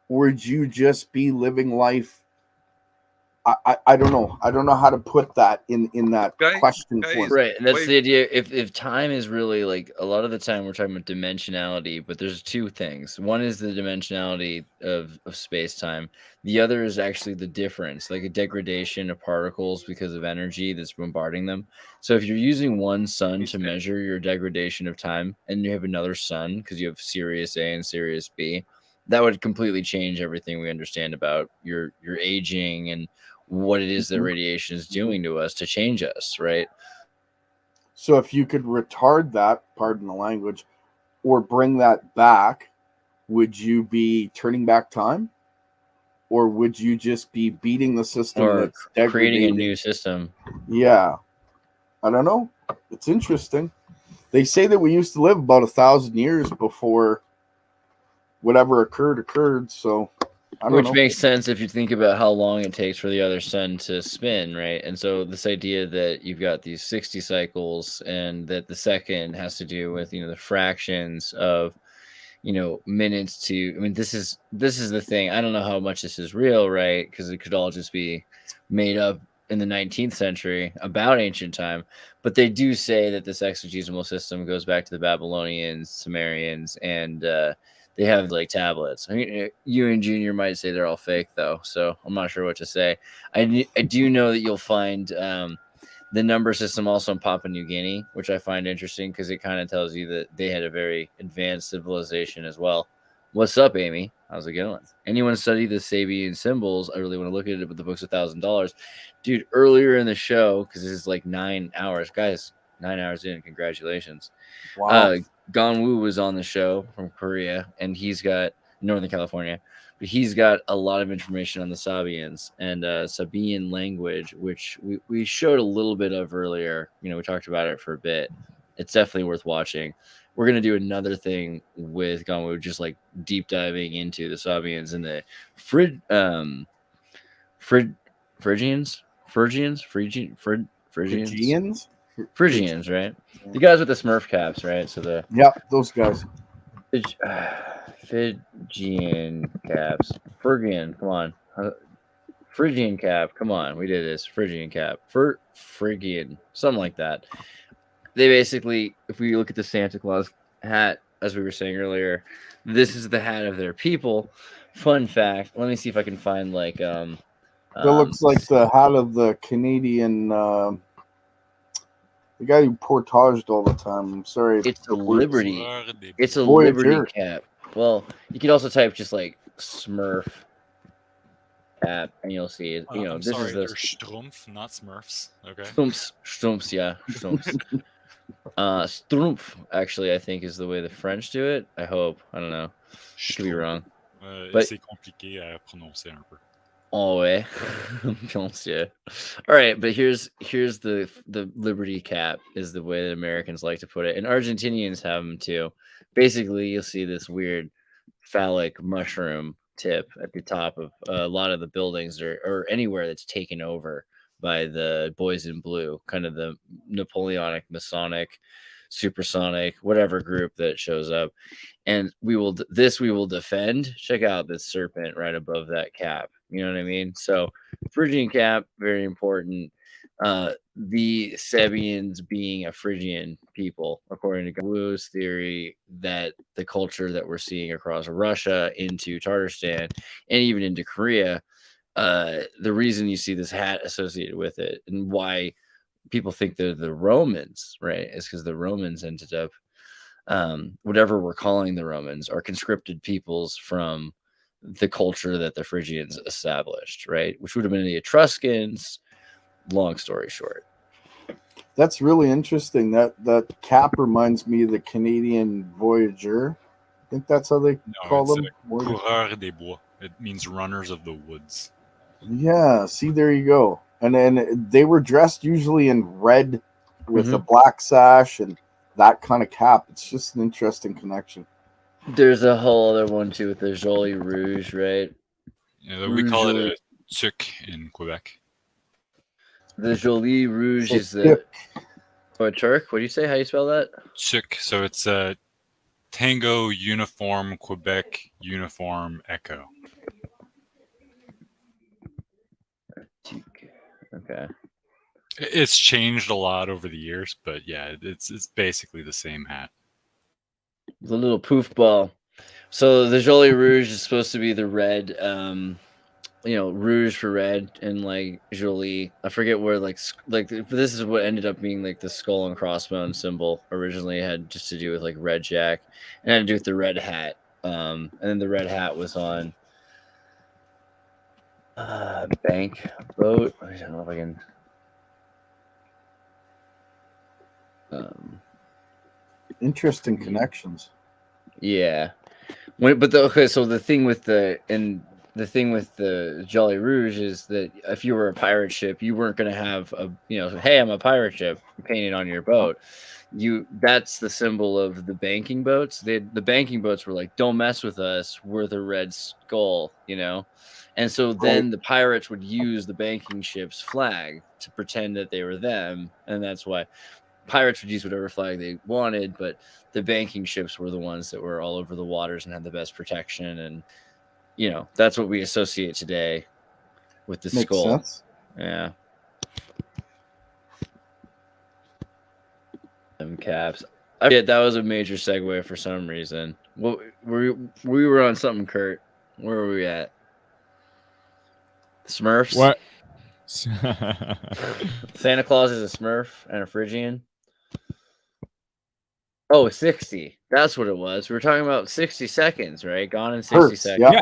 Speaker 19: or would you just be living life? I don't know. I don't know how to put that in that question form.
Speaker 3: Right, and that's the idea. If time is really like a lot of the time we're talking about dimensionality, but there's two things. One is the dimensionality of space time. The other is actually the difference, like a degradation of particles because of energy that's bombarding them. So if you're using one sun to measure your degradation of time, and you have another sun because you have Sirius A and Sirius B, that would completely change everything we understand about your aging and what it is that radiation is doing to us to change us, right?
Speaker 19: So if you could retard that, pardon the language, or bring that back, would you be turning back time? Or would you just be beating the system
Speaker 3: Or
Speaker 19: that's
Speaker 3: creating a
Speaker 19: degrading?
Speaker 3: new system?
Speaker 19: Yeah. I don't know. It's interesting. They say that we used to live about 1,000 years before whatever occurred, so I don't
Speaker 3: Which
Speaker 19: know.
Speaker 3: makes sense if you think about how long it takes for the other sun to spin, right? And so this idea that you've got these 60 cycles and that the second has to do with, the fractions of, minutes to, I mean, this is the thing. I don't know how much this is real, right? Because it could all just be made up in the 19th century about ancient time. But they do say that this exegesimal system goes back to the Babylonians, Sumerians, and they have like tablets. I mean, you and Junior might say they're all fake though, so I'm not sure what to say. I do know that you'll find the number system also in Papua New Guinea, which I find interesting because it kind of tells you that they had a very advanced civilization as well. What's up, Amy? How's it going? Anyone study the Sabian symbols? I really want to look at it, but the book's $1,000. Dude, earlier in the show, because this is like 9 hours. Guys, 9 hours in. Congratulations.
Speaker 19: Wow.
Speaker 3: Gonwoo was on the show from Korea, and he's got Northern California, but he's got a lot of information on the Sabians and Sabian language, which we showed a little bit of earlier. We talked about it for a bit. It's definitely worth watching. We're going to do another thing with Gonwoo, just like deep diving into the Sabians and the Phrygians, right? The guys with the Smurf caps, right? So
Speaker 19: those guys.
Speaker 3: Phrygian caps. Phrygian, come on. Phrygian cap, come on. We did this. Phrygian cap. Phrygian, something like that. They basically, if we look at the Santa Claus hat, as we were saying earlier, this is the hat of their people. Fun fact. Let me see if I can find like
Speaker 19: that looks like the hat of the Canadian the guy who portaged all the time. I'm sorry.
Speaker 3: It's a Liberty. It's a
Speaker 19: Voyager.
Speaker 3: Liberty cap. Well, you could also type just like Smurf cap, and you'll see it.
Speaker 15: I'm
Speaker 3: This
Speaker 15: sorry,
Speaker 3: is
Speaker 15: they're
Speaker 3: the
Speaker 15: Strumpf, not Smurfs. Okay.
Speaker 3: Stumps, yeah, Stumps. Strumpf, actually, I think is the way the French do it. I hope. I don't know. Could be wrong. But
Speaker 15: C'est compliqué à prononcer un peu.
Speaker 3: oh ouais. Monsieur. All right, but here's the Liberty cap is the way that Americans like to put it, and Argentinians have them too. Basically, you'll see this weird phallic mushroom tip at the top of a lot of the buildings or anywhere that's taken over by the boys in blue, kind of the Napoleonic, Masonic, supersonic, whatever group that shows up. And we will defend. Check out this serpent right above that cap. You know what I mean? So Phrygian cap, very important. The Sabians being a Phrygian people, according to Wu's theory, that the culture that we're seeing across Russia into Tatarstan and even into Korea, the reason you see this hat associated with it and why people think they're the Romans, right, is because the Romans ended up whatever we're calling the Romans, are conscripted peoples from the culture that the Phrygians established, right? Which would have been the Etruscans. Long story short.
Speaker 19: That's really interesting. That cap reminds me of the Canadian Voyager. I think that's how they call them.
Speaker 15: Coureurs des bois. It means runners of the woods.
Speaker 19: Yeah, see, there you go. And then they were dressed usually in red with a black sash and that kind of cap. It's just an interesting connection.
Speaker 3: There's a whole other one too with the Jolie Rouge, right?
Speaker 15: Yeah, we call it a tuc in Quebec.
Speaker 3: The Jolie Rouge is the Turk. What do you say? How do you spell that?
Speaker 15: Tuc. So it's a Tango Uniform Quebec Uniform Echo.
Speaker 3: Okay.
Speaker 15: It's changed a lot over the years, but yeah, it's basically the same hat.
Speaker 3: The little poof ball. So the Jolie Rouge is supposed to be the red, rouge for red, and like Jolie. I forget where this is what ended up being like the skull and crossbone symbol. Originally it had just to do with like red jack, and had to do with the red hat. And then the red hat was on bank boat. I don't know if I can.
Speaker 19: Interesting connections.
Speaker 3: Yeah. So the thing with the Jolly Rouge is that if you were a pirate ship, you weren't going to have hey, I'm a pirate ship painted on your boat. That's the symbol of the banking boats. The banking boats were like, don't mess with us. We're the Red Skull, And so then the pirates would use the banking ship's flag to pretend that they were them. And that's why pirates would use whatever flag they wanted, but the banking ships were the ones that were all over the waters and had the best protection. And, that's what we associate today with the
Speaker 19: Makes
Speaker 3: skull.
Speaker 19: sense.
Speaker 3: Yeah. Them caps. That was a major segue for some reason. Well, we were on something, Kurt. Where were we at? Smurfs?
Speaker 4: What?
Speaker 3: Santa Claus is a Smurf and a Phrygian. Oh, 60. That's what it was. We were talking about 60 seconds, right? Gone in 60 seconds.
Speaker 15: Yeah.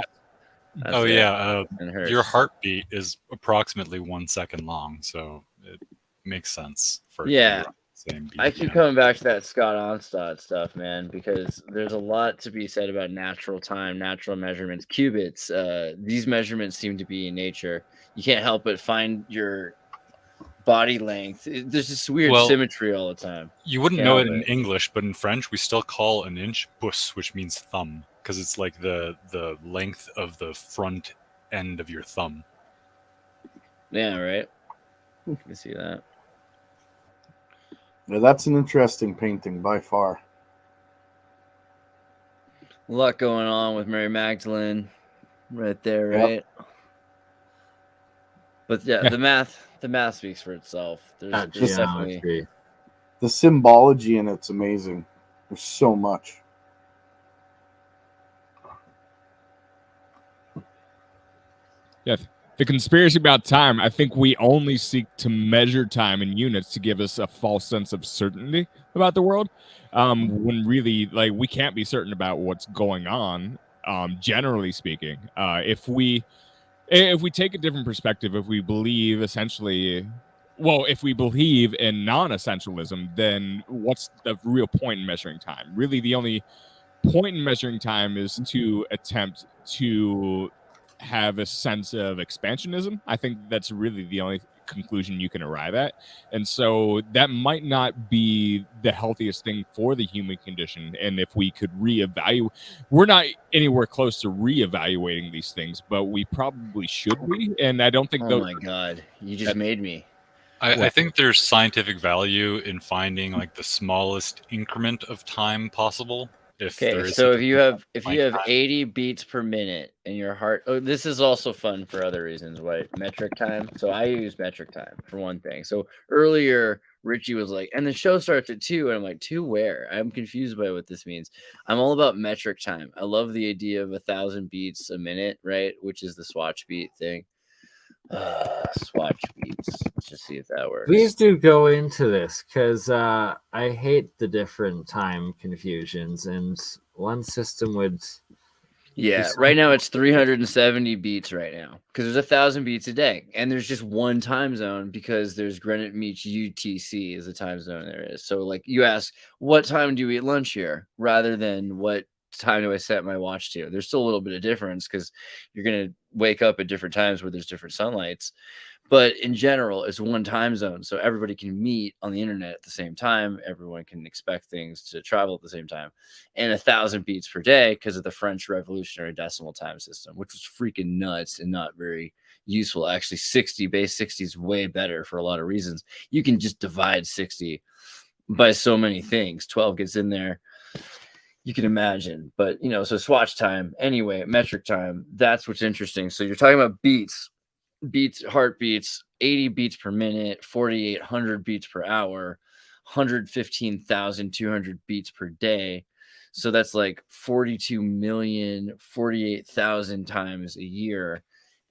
Speaker 3: That's
Speaker 15: your heartbeat is approximately 1 second long, so it makes sense for it to be around the same beat.
Speaker 3: I keep coming back to that Scott Onstad stuff, man, because there's a lot to be said about natural time, natural measurements, cubits. These measurements seem to be in nature. You can't help but find your body length. There's this weird symmetry all the time.
Speaker 15: You wouldn't know it in English, but in French, we still call an inch pouce, which means thumb, because it's like the length of the front end of your thumb.
Speaker 3: Yeah, right. You can see that.
Speaker 19: Yeah, that's an interesting painting by far.
Speaker 3: A lot going on with Mary Magdalene right there, right?
Speaker 19: Yep.
Speaker 3: But yeah, the math speaks for itself. There's definitely
Speaker 19: the symbology in it's amazing. There's so much.
Speaker 4: Yeah, the conspiracy about time, I think we only seek to measure time in units to give us a false sense of certainty about the world, when really, we can't be certain about what's going on, generally speaking. If we take a different perspective, if we believe if we believe in non-essentialism, then what's the real point in measuring time? Really, the only point in measuring time is to attempt to have a sense of expansionism. I think that's really the only conclusion you can arrive at. And so that might not be the healthiest thing for the human condition. And if we could reevaluate, we're not anywhere close to reevaluating these things, but we probably should be. And I don't think
Speaker 3: my God, you just made me.
Speaker 15: I think there's scientific value in finding the smallest increment of time possible. If
Speaker 3: you have 80 beats per minute in your heart, this is also fun for other reasons. Metric time. So I use metric time for one thing. So earlier Richie was like, and the show starts at 2, and I'm like, 2 where? I'm confused by what this means. I'm all about metric time. I love the idea of 1,000 beats a minute, right? Which is the Swatch beat thing. Swatch beats. Let's just see if that works.
Speaker 12: Please do go into this, because I hate the different time confusions, and one system would.
Speaker 3: Yeah, right now it's 370 beats right now because there's 1,000 beats a day, and there's just one time zone because there's Greenwich UTC is the time zone there is. So like you ask, what time do you eat lunch here, rather than what time do I set my watch to? There's still a little bit of difference because you're gonna wake up at different times where there's different sunlights. But in general, it's one time zone, so everybody can meet on the internet at the same time. Everyone can expect things to travel at the same time, and 1,000 beats per day because of the French Revolutionary Decimal Time System, which was freaking nuts and not very useful. Actually, base 60 is way better for a lot of reasons. You can just divide 60 by so many things. 12 gets in there. You can imagine, but so swatch time anyway, metric time. That's what's interesting. So you're talking about beats, heartbeats, 80 beats per minute, 4,800 beats per hour, 115,200 beats per day. So that's like 42,048,000 times a year.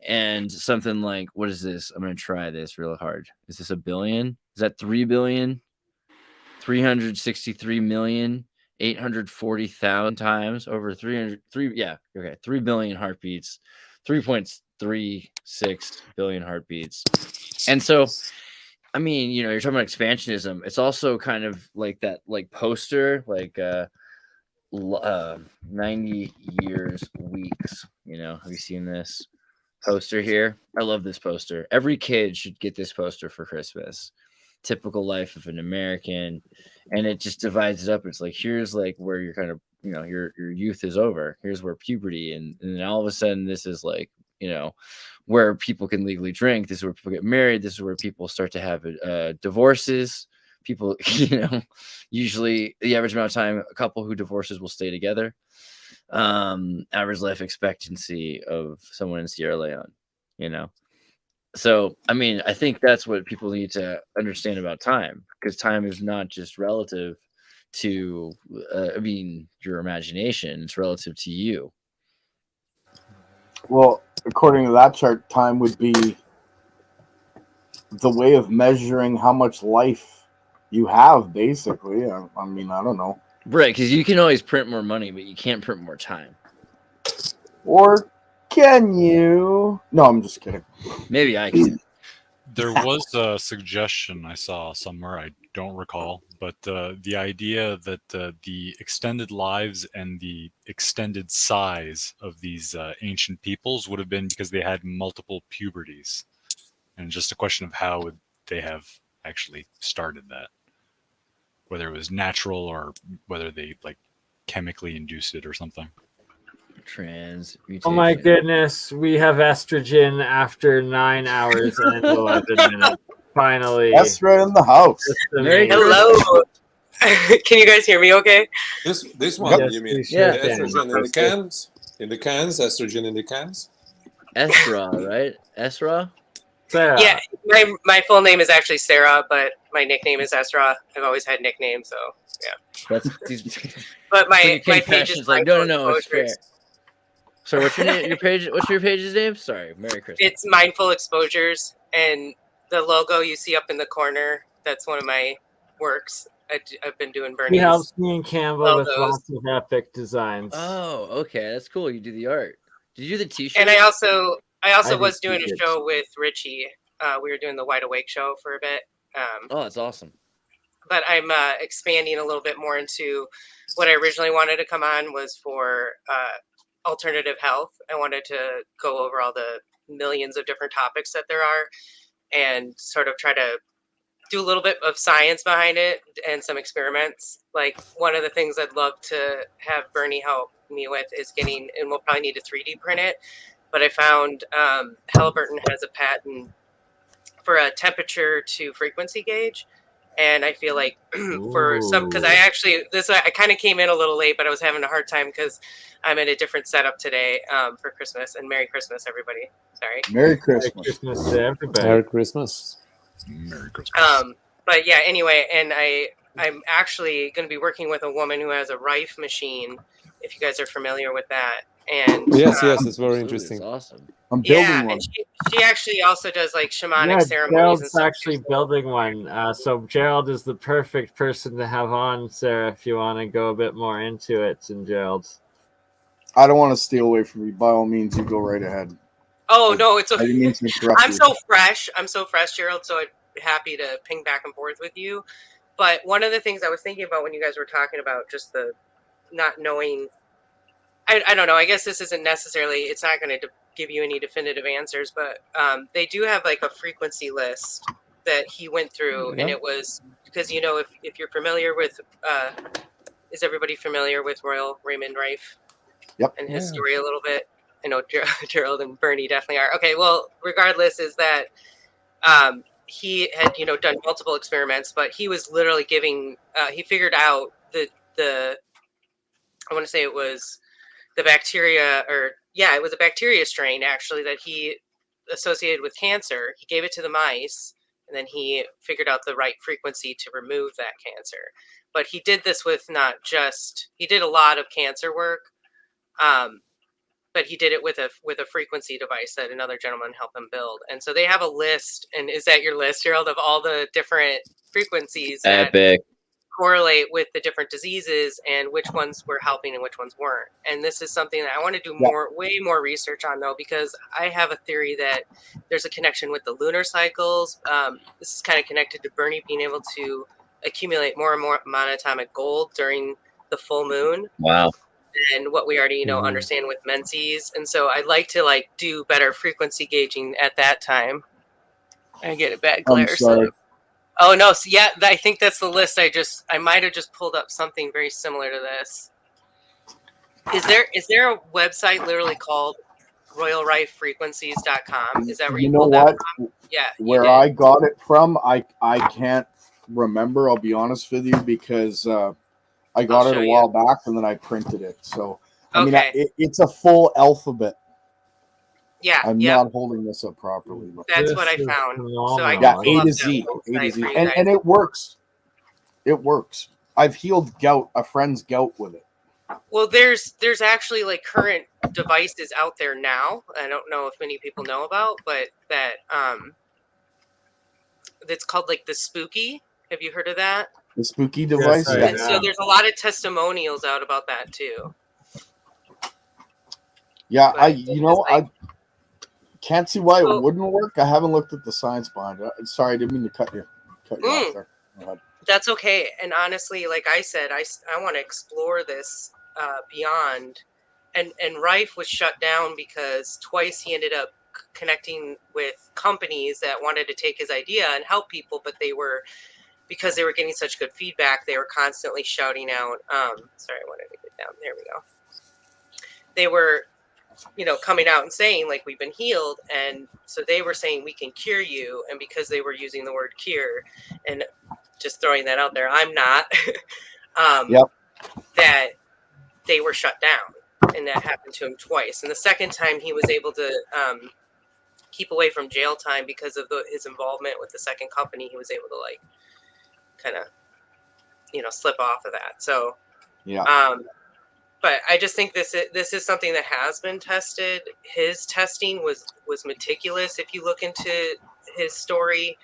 Speaker 3: And something like, what is this? I'm going to try this real hard. Is this a billion? Is that 3 billion? 363,840,000 times over 3 billion heartbeats, 3.36 billion heartbeats. And so, I mean, you're talking about expansionism. It's also kind of like that, like poster, like 90 years weeks. Have you seen this poster here? I love this poster. Every kid should get this poster for Christmas. Typical life of an American, and it just divides it up. It's like, here's like where you're kind of, your youth is over. Here's where puberty, and then all of a sudden this is like, where people can legally drink. This is where people get married. This is where people start to have divorces. People, usually the average amount of time a couple who divorces will stay together. Average life expectancy of someone in Sierra Leone, So, I mean, I think that's what people need to understand about time, because time is not just relative to, your imagination. It's relative to you.
Speaker 19: Well, according to that chart, time would be the way of measuring how much life you have, basically. I mean, I don't know.
Speaker 3: Right, because you can always print more money, but you can't print more time.
Speaker 19: Or can you? No, I'm just kidding.
Speaker 3: Maybe I can.
Speaker 15: There was a suggestion I saw somewhere, I don't recall, but the idea that the extended lives and the extended size of these ancient peoples would have been because they had multiple puberties. And just a question of how would they have actually started that. Whether it was natural or whether they like chemically induced it or something.
Speaker 3: Transmutation.
Speaker 12: Oh my goodness, we have estrogen after 9 hours and 11 minutes. Finally.
Speaker 19: That's right in the house.
Speaker 14: Hello. Can you guys hear me okay?
Speaker 17: This one,
Speaker 12: Yes,
Speaker 17: you mean?
Speaker 12: yeah.
Speaker 17: Estrogen in the cans? In the cans? Estrogen in the cans?
Speaker 3: Esra, right? Esra?
Speaker 12: Sarah.
Speaker 14: Yeah, my full name is actually Sarah, but my nickname is Esra. I've always had nicknames, so yeah. But my page is
Speaker 3: like, no, it's fair. So what's your name? Your page? What's your page's name? Sorry, Merry Christmas.
Speaker 14: It's Mindful Exposures, and the logo you see up in the corner, that's one of my works. I've been doing Bernie's.
Speaker 12: He helps me and Cambell
Speaker 14: logos.
Speaker 12: with lots of epic designs.
Speaker 3: Oh, okay, that's cool. You do the art. Did you do the T-shirt?
Speaker 14: And I also was doing
Speaker 3: t-shirts.
Speaker 14: a show with Richie. We were doing the Wide Awake show for a bit.
Speaker 3: Oh, that's awesome.
Speaker 14: But I'm expanding a little bit more into what I originally wanted to come on was for alternative health. I wanted to go over all the millions of different topics that there are and sort of try to do a little bit of science behind it and some experiments. Like one of the things I'd love to have Bernie help me with is getting, and we'll probably need to 3D print it, but I found Halliburton has a patent for a temperature to frequency gauge. And I feel like for some, because I kind of came in a little late, but I was having a hard time because I'm in a different setup today for Christmas. And Merry Christmas, everybody. Sorry.
Speaker 19: Merry Christmas.
Speaker 12: Merry Christmas to everybody.
Speaker 17: Merry Christmas.
Speaker 15: Merry Christmas.
Speaker 14: But yeah, anyway, and I'm actually going to be working with a woman who has a Rife machine, if you guys are familiar with that. And
Speaker 17: yes, it's very interesting.
Speaker 3: It's awesome.
Speaker 19: I'm
Speaker 14: Yeah,
Speaker 19: building one.
Speaker 14: and she actually also does like shamanic
Speaker 12: Yeah,
Speaker 14: ceremonies and
Speaker 12: Gerald's
Speaker 14: stuff.
Speaker 12: actually building one. So Gerald is the perfect person to have on, Sarah, if you want to go a bit more into it. And Gerald,
Speaker 19: I don't want to steal away from you. By all means, you go right ahead.
Speaker 14: Oh no, it's
Speaker 19: I didn't mean to interrupt
Speaker 14: I'm
Speaker 19: you.
Speaker 14: so fresh. I'm so fresh, Gerald. So I'm happy to ping back and forth with you. But one of the things I was thinking about when you guys were talking about just the not knowing, I don't know. I guess this isn't necessarily. It's not going to give you any definitive answers, but they do have like a frequency list that he went through, and it was because if you're familiar with, is everybody familiar with Royal Raymond Rife?
Speaker 19: Yep.
Speaker 14: And his story a little bit. I know Gerald and Bernie definitely are. Okay, well, regardless, is that he had done multiple experiments, but he was literally giving. He figured out the I want to say it was the bacteria, it was a bacteria strain actually that he associated with cancer. He gave it to the mice, and then he figured out the right frequency to remove that cancer. But he did this with he did a lot of cancer work. But he did it with a frequency device that another gentleman helped him build. And so they have a list, and is that your list, Gerald, of all the different frequencies that
Speaker 3: Epic.
Speaker 14: correlate with the different diseases and which ones were helping and which ones weren't. And this is something that I want to do way more research on, though, because I have a theory that there's a connection with the lunar cycles. This is kind of connected to Bernie being able to accumulate more and more monatomic gold during the full moon.
Speaker 3: Wow.
Speaker 14: And what we already understand with menses. And so I'd like to do better frequency gauging at that time. I get a bad glare.
Speaker 19: I'm sorry.
Speaker 14: So. Oh no, so yeah, I think that's the list. I might have just pulled up something very similar to this. Is there a website literally called royalrifefrequencies.com? Is that where you
Speaker 19: know
Speaker 14: pulled
Speaker 19: what?
Speaker 14: that from? Yeah.
Speaker 19: Where I got it from, I can't remember. I'll be honest with you, because I got it a while back and then I printed it. So I mean, it's a full alphabet.
Speaker 14: Yeah,
Speaker 19: I'm not holding this up properly. But
Speaker 14: that's what I found. So I can
Speaker 19: A to Z, and it works. It works. I've healed gout, a friend's gout with it.
Speaker 14: Well, there's actually current devices out there now. I don't know if many people know about, but that's called the Spooky. Have you heard of that?
Speaker 19: The Spooky device.
Speaker 14: Yes, and so there's a lot of testimonials out about that too.
Speaker 19: Yeah, I can't see why it wouldn't work. I haven't looked at the science behind it. Sorry, I didn't mean to cut you off there. Go ahead.
Speaker 14: That's okay. And honestly, like I said, I want to explore this beyond. And Rife was shut down because twice he ended up connecting with companies that wanted to take his idea and help people, but because they were getting such good feedback, they were constantly shouting out. Sorry, I wanted to get down. There we go. They were coming out and saying we've been healed, and so they were saying we can cure you, and because they were using the word cure, and just throwing that out there, I'm not. That they were shut down, and that happened to him twice. And the second time, he was able to keep away from jail time because of his involvement with the second company. He was able to kind of slip off of that. So but I just think this is something that has been tested. His testing was meticulous. If you look into his story,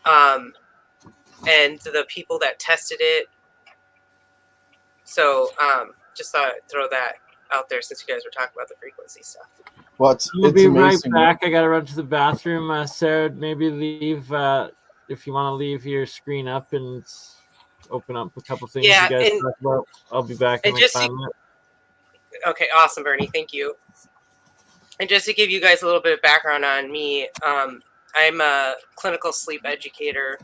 Speaker 14: and the people that tested it. So just thought I'd throw that out there since you guys were talking about the frequency stuff.
Speaker 19: Well,
Speaker 12: we'll be amazing. Right back. I got to run to the bathroom. Sarah, maybe leave if you want to leave your screen up and open up a couple things you guys talk about. I'll be back in 5 minutes.
Speaker 14: Okay, awesome, Bernie. Thank you. And just to give you guys a little bit of background on me, I'm a clinical sleep educator.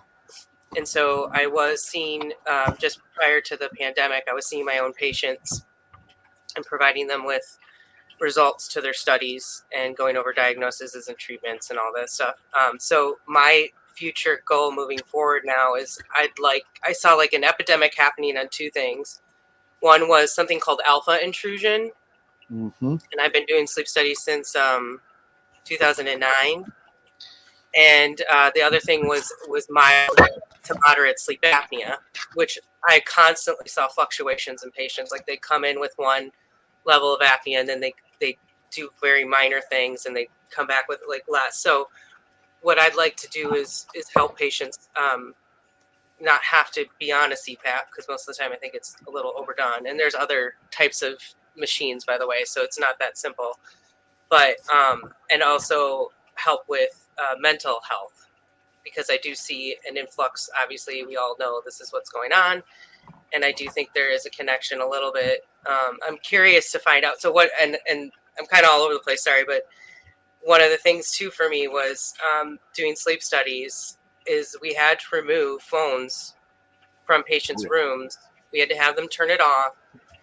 Speaker 14: And so I was seeing, just prior to the pandemic, I was seeing my own patients and providing them with results to their studies and going over diagnoses and treatments and all that stuff. So my future goal moving forward now is I saw an epidemic happening on two things. One was something called alpha intrusion. And I've been doing sleep studies since 2009. And the other thing was mild to moderate sleep apnea, which I constantly saw fluctuations in patients. They come in with one level of apnea and then they do very minor things and they come back with like less. So what I'd like to do is help patients not have to be on a CPAP, because most of the time I think it's a little overdone. And there's other types of machines, by the way, so it's not that simple. But and also help with mental health, because I do see an influx. Obviously, we all know this is what's going on, and I do think there is a connection a little bit. I'm curious to find out. So what? And I'm kind of all over the place. Sorry, but one of the things too for me was doing sleep studies. Is we had to remove phones from patients' rooms. We had to have them turn it off,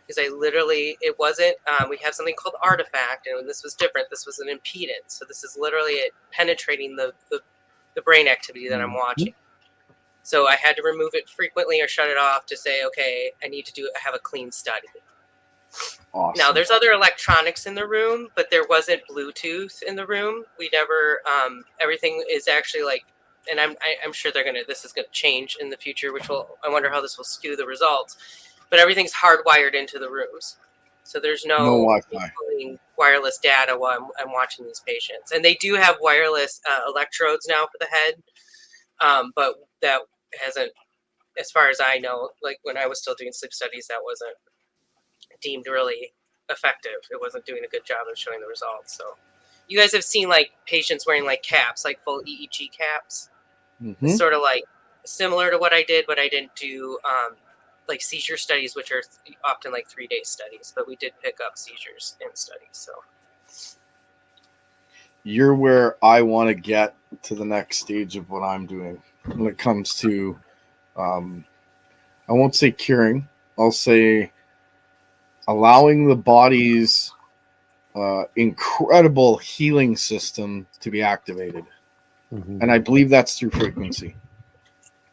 Speaker 14: because it wasn't, we have something called artifact, and this was different. This was an impedance. So this is literally it penetrating the brain activity that I'm watching. So I had to remove it frequently or shut it off to say, okay, I need to have a clean study.
Speaker 19: Awesome.
Speaker 14: Now there's other electronics in the room, but there wasn't Bluetooth in the room. We never, everything is actually like, and I'm sure this is gonna change in the future, I wonder how this will skew the results. But everything's hardwired into the rooms, so there's no Wi-Fi. Wireless data while I'm watching these patients. And they do have wireless electrodes now for the head, but that hasn't, as far as I know, like when I was still doing sleep studies, that wasn't deemed really effective. It wasn't doing a good job of showing the results. So you guys have seen like patients wearing like caps, like full EEG caps. It's sort of like similar to what I did, but I didn't do like seizure studies, which are often like 3-day studies, but we did pick up seizures in studies. So
Speaker 19: you're where I want to get to the next stage of what I'm doing when it comes to, I won't say curing, I'll say allowing the body's incredible healing system to be activated. And I believe that's through frequency.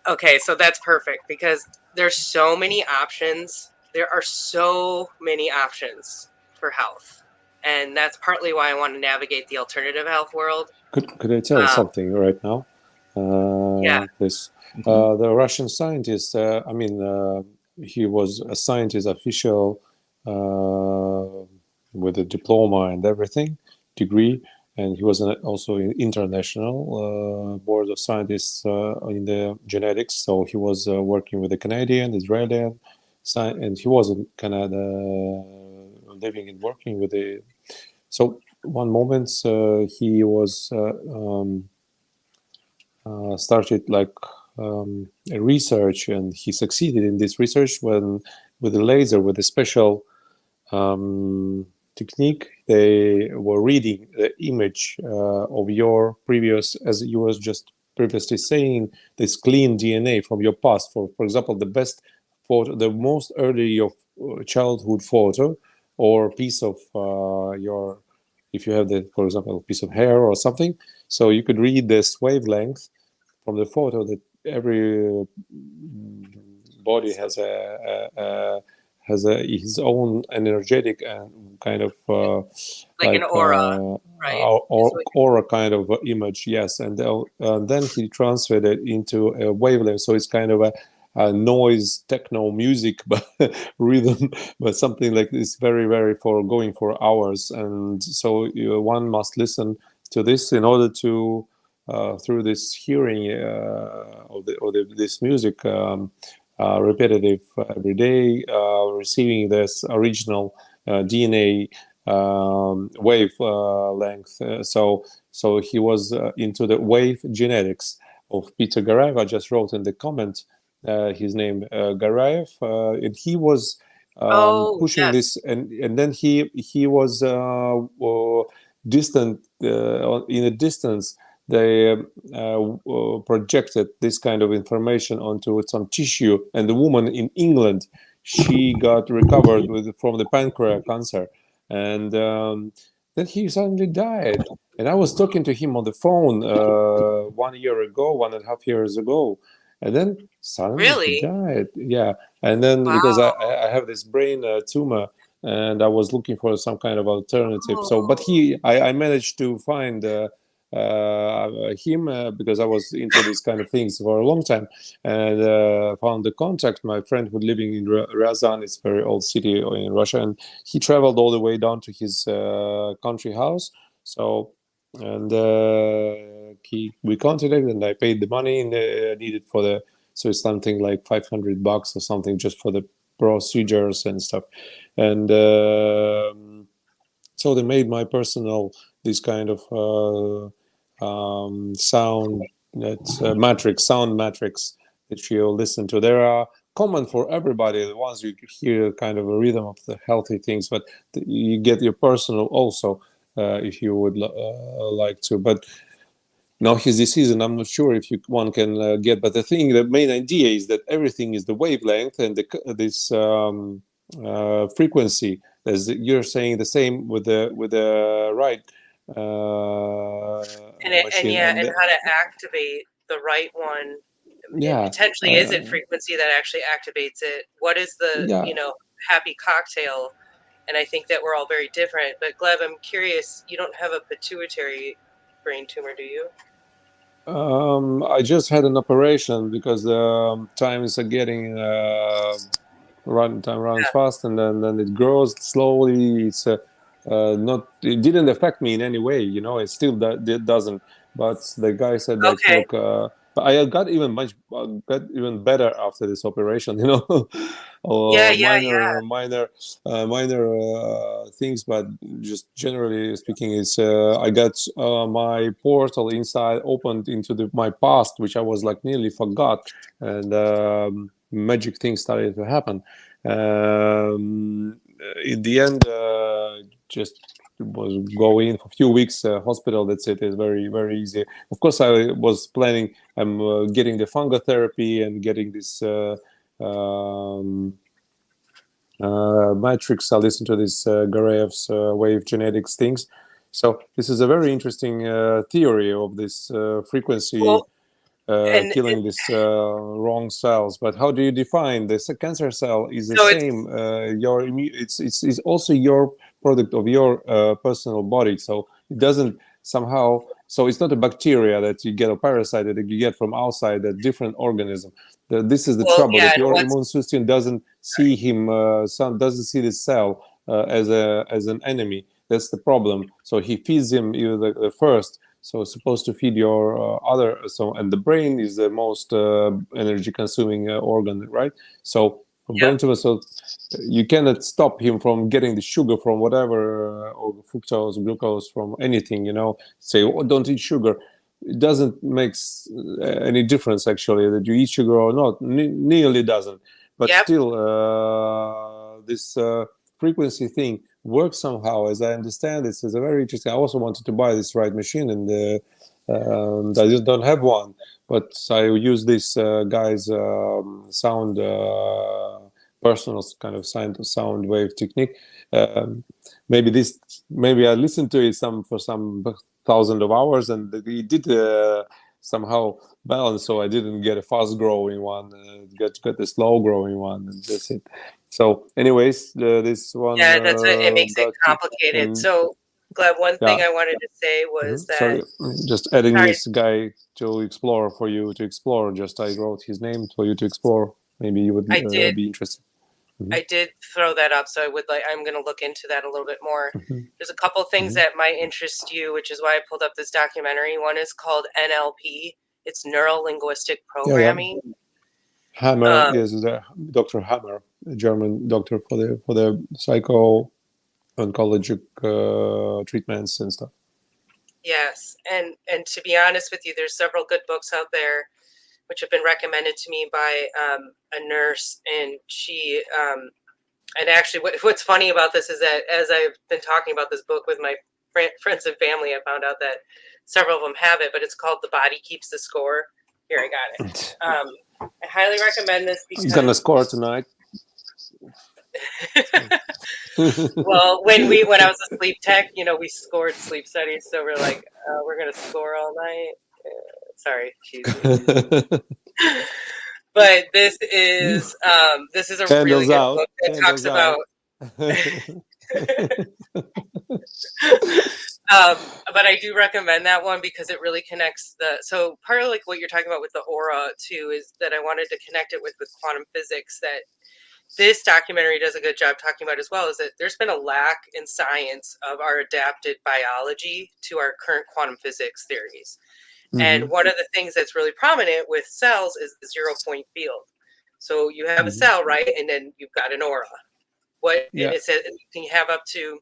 Speaker 14: okay, so that's perfect, because there's so many options. There are so many options for health, and that's partly why I want to navigate the alternative health world.
Speaker 17: Could I tell something right now?
Speaker 14: Yeah.
Speaker 17: Please. The Russian scientist, he was a scientist official with a diploma and everything, degree, and he was also in international board of scientists in the genetics. So he was working with the Canadian, Israeli, and he was in Canada, living and working with the. So one moment he was started like a research, and he succeeded in this research when with a laser, with a special technique. They were reading the image of your previous, as you was just previously saying, this clean DNA from your past. For example, the best photo, the most early of childhood photo, or piece of your, if you have the, for example, a piece of hair or something. So you could read this wavelength from the photo that every body has his own energetic and kind of
Speaker 14: like an aura, right?
Speaker 17: Aura kind of image, yes. And then he transferred it into a wavelength, so it's kind of a noise, techno music, but rhythm, but something like this, very, very for going for hours. And so one must listen to this in order to through this hearing of this music. Repetitive every day, receiving this original DNA wave length. So he was into the wave genetics of Peter Garayev. I just wrote in the comment his name, Garayev, and he was pushing this, and then he was distant in a distance. They projected this kind of information onto some tissue, and the woman in England, she got recovered from the pancreas cancer, and then he suddenly died. And I was talking to him on the phone 1 year ago, 1.5 years ago, and then suddenly he died. Yeah, and then because I have this brain tumor, and I was looking for some kind of alternative. So, but I managed to find him because I was into these kind of things for a long time, and found the contact. My friend who's living in Ryazan, it's a very old city in Russia, and he traveled all the way down to his country house. So, and we contacted, and I paid the money needed for the. So it's something like $500 or something just for the procedures and stuff, and so they made my personal this kind of sound sound matrix that you listen to. There are common for everybody. The ones you hear kind of a rhythm of the healthy things, but you get your personal also if you would like to. But now his disease, and I'm not sure if one can get. But the main idea is that everything is the wavelength and this frequency. As you're saying, the same with the right.
Speaker 14: And how to activate the right one.
Speaker 17: Yeah.
Speaker 14: Potentially, is it frequency that actually activates it? What is the happy cocktail? And I think that we're all very different. But Gleb, I'm curious. You don't have a pituitary brain tumor, do you?
Speaker 17: I just had an operation because times are getting time runs fast, and then it grows slowly. It's not. It didn't affect me in any way, It still doesn't. But the guy said, like, look, I got even better after this operation, minor things, but just generally speaking, it's I got my portal inside opened into my past, which I was like nearly forgot, and magic things started to happen. In the end, just was going for a few weeks hospital. That's it. It's very, very easy. Of course, I was planning. I'm getting the fungal therapy and getting this matrix. I listen to this Gareyev's wave genetics things. So this is a very interesting theory of this frequency. Killing these wrong cells, but how do you define this? A cancer cell is the same. It's also your product of your personal body, so it doesn't somehow. So it's not a bacteria that you get, a parasite that you get from outside, a different organism. This is the trouble, that your immune system doesn't see doesn't see the cell as an enemy. That's the problem. So he feeds him the first. So it's supposed to feed your and the brain is the most energy consuming organ, right? So brain tumor, so you cannot stop him from getting the sugar from whatever, or fructose, glucose from anything, say, don't eat sugar. It doesn't make any difference actually that you eat sugar or not, nearly doesn't. But still, this frequency thing works somehow, as I understand. This is a very interesting. I also wanted to buy this right machine, and I just don't have one. But I use this guy's sound, personal kind of sound wave technique. Maybe I listened to it for some thousands of hours, and he did somehow balance. So I didn't get a fast growing one, got the slow growing one, and that's it. So, anyways, this one.
Speaker 14: Yeah, that's it makes it complicated. So, Gleb, one thing I wanted to say was that.
Speaker 17: Sorry, just adding this guy to explore for you to explore. Just I wrote his name for you to explore. Maybe you would be interested.
Speaker 14: I did throw that up, so I'm going to look into that a little bit more. There's a couple things that might interest you, which is why I pulled up this documentary. One is called NLP. It's Neuro Linguistic Programming.
Speaker 17: Hammer is Dr. Hammer, a German doctor for the psycho-oncologic treatments and stuff.
Speaker 14: Yes, and to be honest with you, there's several good books out there which have been recommended to me by a nurse, and she and actually what's funny about this is that as I've been talking about this book with my friends and family, I found out that several of them have it, but it's called The Body Keeps the Score. Here, I got it. I highly recommend this because
Speaker 17: he's gonna score tonight.
Speaker 14: Well, when I was a sleep tech, we scored sleep studies, so we're like, we're gonna score all night. Sorry, but this is a really good book that talks about But I do recommend that one because it really connects so part of like what you're talking about with the aura too is that I wanted to connect it with quantum physics that this documentary does a good job talking about as well, is that there's been a lack in science of our adapted biology to our current quantum physics theories. And one of the things that's really prominent with cells is the 0-point field. So you have a cell, right? And then you've got an aura. And it says you can have up to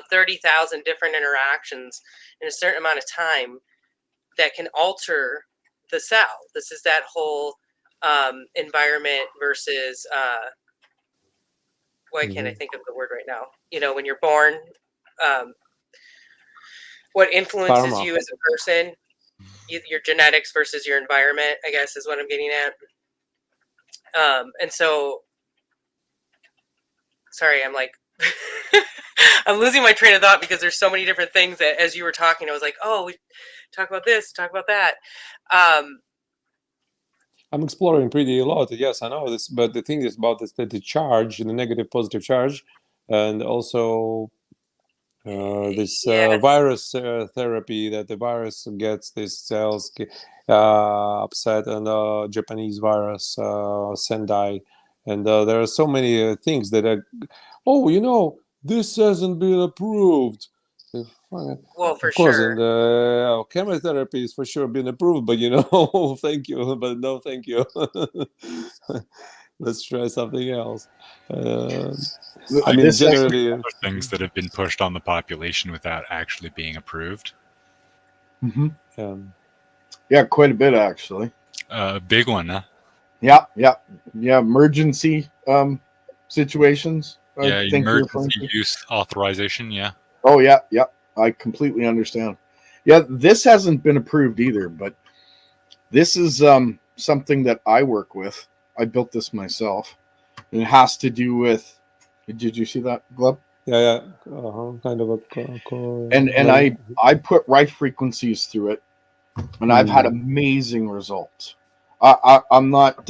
Speaker 14: 30,000 different interactions in a certain amount of time that can alter the cell. This is that whole environment versus why can't I think of the word right now? When you're born, what influences you as a person, your genetics versus your environment, I guess is what I'm getting at. And so, sorry, I'm like, I'm losing my train of thought because there's so many different things that as you were talking, I was like, oh, we talk about this, talk about that.
Speaker 17: I'm exploring pretty a lot. Yes, I know this, but the thing is about this, the charge, the negative, positive charge, and also this virus therapy that the virus gets these cells upset, and Japanese virus, Sendai, and there are so many things that are, this hasn't been approved.
Speaker 14: Well, for
Speaker 17: of course,
Speaker 14: sure.
Speaker 17: And chemotherapy is for sure been approved, but thank you, but no, thank you. Let's try something else. I mean, generally,
Speaker 15: other things that have been pushed on the population without actually being approved.
Speaker 19: Yeah, quite a bit actually.
Speaker 15: Big one, huh?
Speaker 19: Yeah. Emergency situations.
Speaker 15: Yeah, emergency use authorization. Yeah.
Speaker 19: Oh yeah. I completely understand. Yeah, this hasn't been approved either, but this is something that I work with. I built this myself. And it has to do with. Did you see that, Gleb?
Speaker 17: Yeah. Kind of a.
Speaker 19: And I put right frequencies through it, and I've had amazing results. I'm not.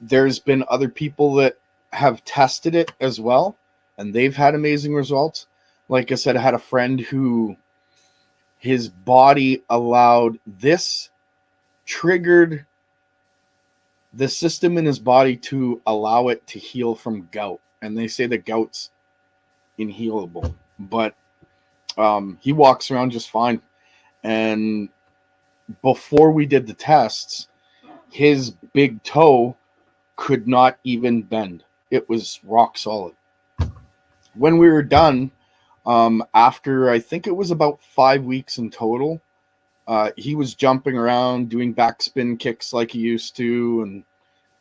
Speaker 19: There's been other people that have tested it as well, and they've had amazing results. Like I said, I had a friend who his body allowed this, triggered the system in his body to allow it to heal from gout. And they say the gout's inhealable, but he walks around just fine. And before we did the tests, his big toe could not even bend. It was rock solid. When we were done, after I think it was about 5 weeks in total, he was jumping around, doing backspin kicks like he used to, and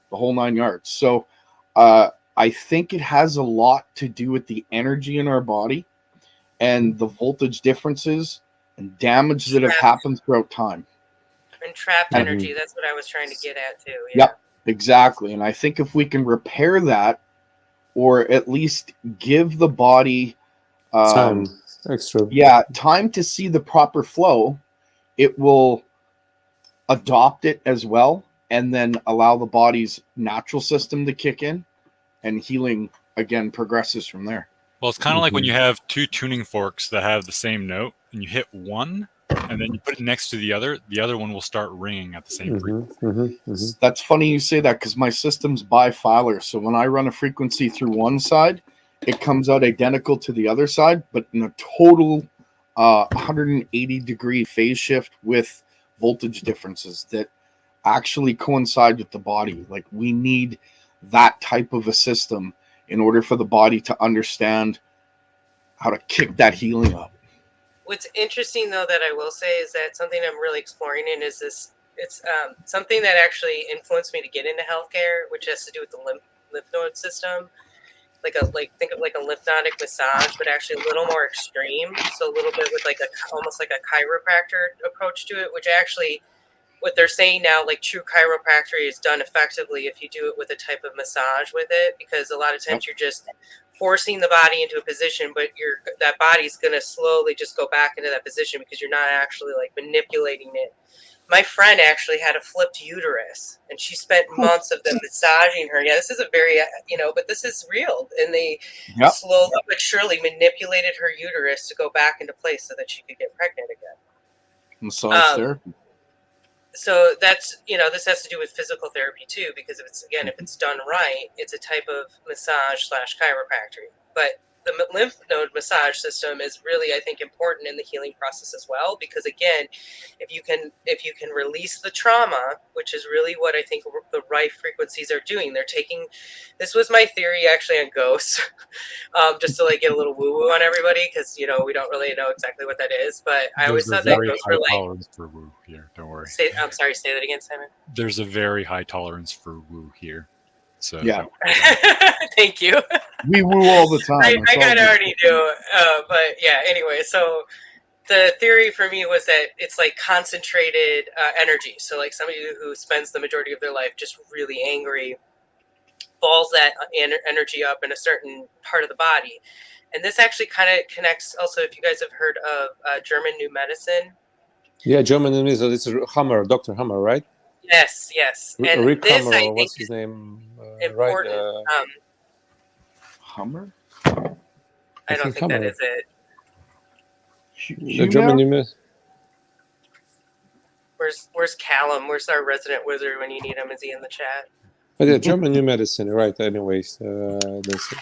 Speaker 19: the whole 9 yards. So I think it has a lot to do with the energy in our body and the voltage differences and damage that have happened throughout time.
Speaker 14: And trapped energy, that's what I was trying to get at too.
Speaker 19: Yep, exactly. And I think if we can repair that, or at least give the body
Speaker 17: time extra.
Speaker 19: Yeah, time to see the proper flow, it will adopt it as well, and then allow the body's natural system to kick in, and healing again progresses from there.
Speaker 15: Well, it's kind of like when you have two tuning forks that have the same note, and you hit one, and then you put it next to the other one will start ringing at the same frequency.
Speaker 19: That's funny you say that, because my system's bifilar. So when I run a frequency through one side, it comes out identical to the other side, but in a total 180 degree phase shift with voltage differences that actually coincide with the body. Like, we need that type of a system in order for the body to understand how to kick that healing up.
Speaker 14: What's interesting, though, that I will say is that something I'm really exploring in is this. It's something that actually influenced me to get into healthcare, which has to do with the lymph node system. Think of like a lymphatic massage, but actually a little more extreme. So a little bit with almost like a chiropractor approach to it, which actually, what they're saying now, like true chiropractic is done effectively if you do it with a type of massage with it, because a lot of times you're just forcing the body into a position, but that body's going to slowly just go back into that position because you're not actually like manipulating it My friend actually had a flipped uterus, and she spent months of them massaging her. Yeah, this is a very, but this is real. And they slowly but surely manipulated her uterus to go back into place so that she could get pregnant again.
Speaker 19: Massage therapy.
Speaker 14: So that's, this has to do with physical therapy too, because if it's done right, it's a type of massage / chiropractic. But the lymph node massage system is really, I think, important in the healing process as well, because again, if you can release the trauma, which is really what I think the right frequencies are doing. They're taking, this was my theory actually on ghosts, just to like get a little woo woo on everybody, because we don't really know exactly what that is. But I always thought that ghosts were like.
Speaker 15: Tolerance for woo here. Don't worry.
Speaker 14: I'm sorry. Say that again, Simon.
Speaker 15: There's a very high tolerance for woo here. So
Speaker 19: yeah.
Speaker 14: Thank you.
Speaker 19: We woo all the time.
Speaker 14: I kind of already do, but yeah. Anyway, so the theory for me was that it's like concentrated energy. So like somebody who spends the majority of their life just really angry, balls that energy up in a certain part of the body. And this actually kind of connects also, if you guys have heard of German New Medicine.
Speaker 17: Yeah, German New Medicine. It's Hammer, Dr. Hammer, right?
Speaker 14: Yes. And
Speaker 17: Rick
Speaker 14: this,
Speaker 17: Hammer,
Speaker 14: I think,
Speaker 17: what's his name?
Speaker 14: Important.
Speaker 17: Right?
Speaker 19: Hummer?
Speaker 14: I don't think
Speaker 17: Hammer.
Speaker 14: that is it.
Speaker 17: The German New Medicine.
Speaker 14: Where's Callum? Where's our resident wizard when you need him? Is he in the chat?
Speaker 17: But yeah, German New Medicine, right? Anyways, that's it.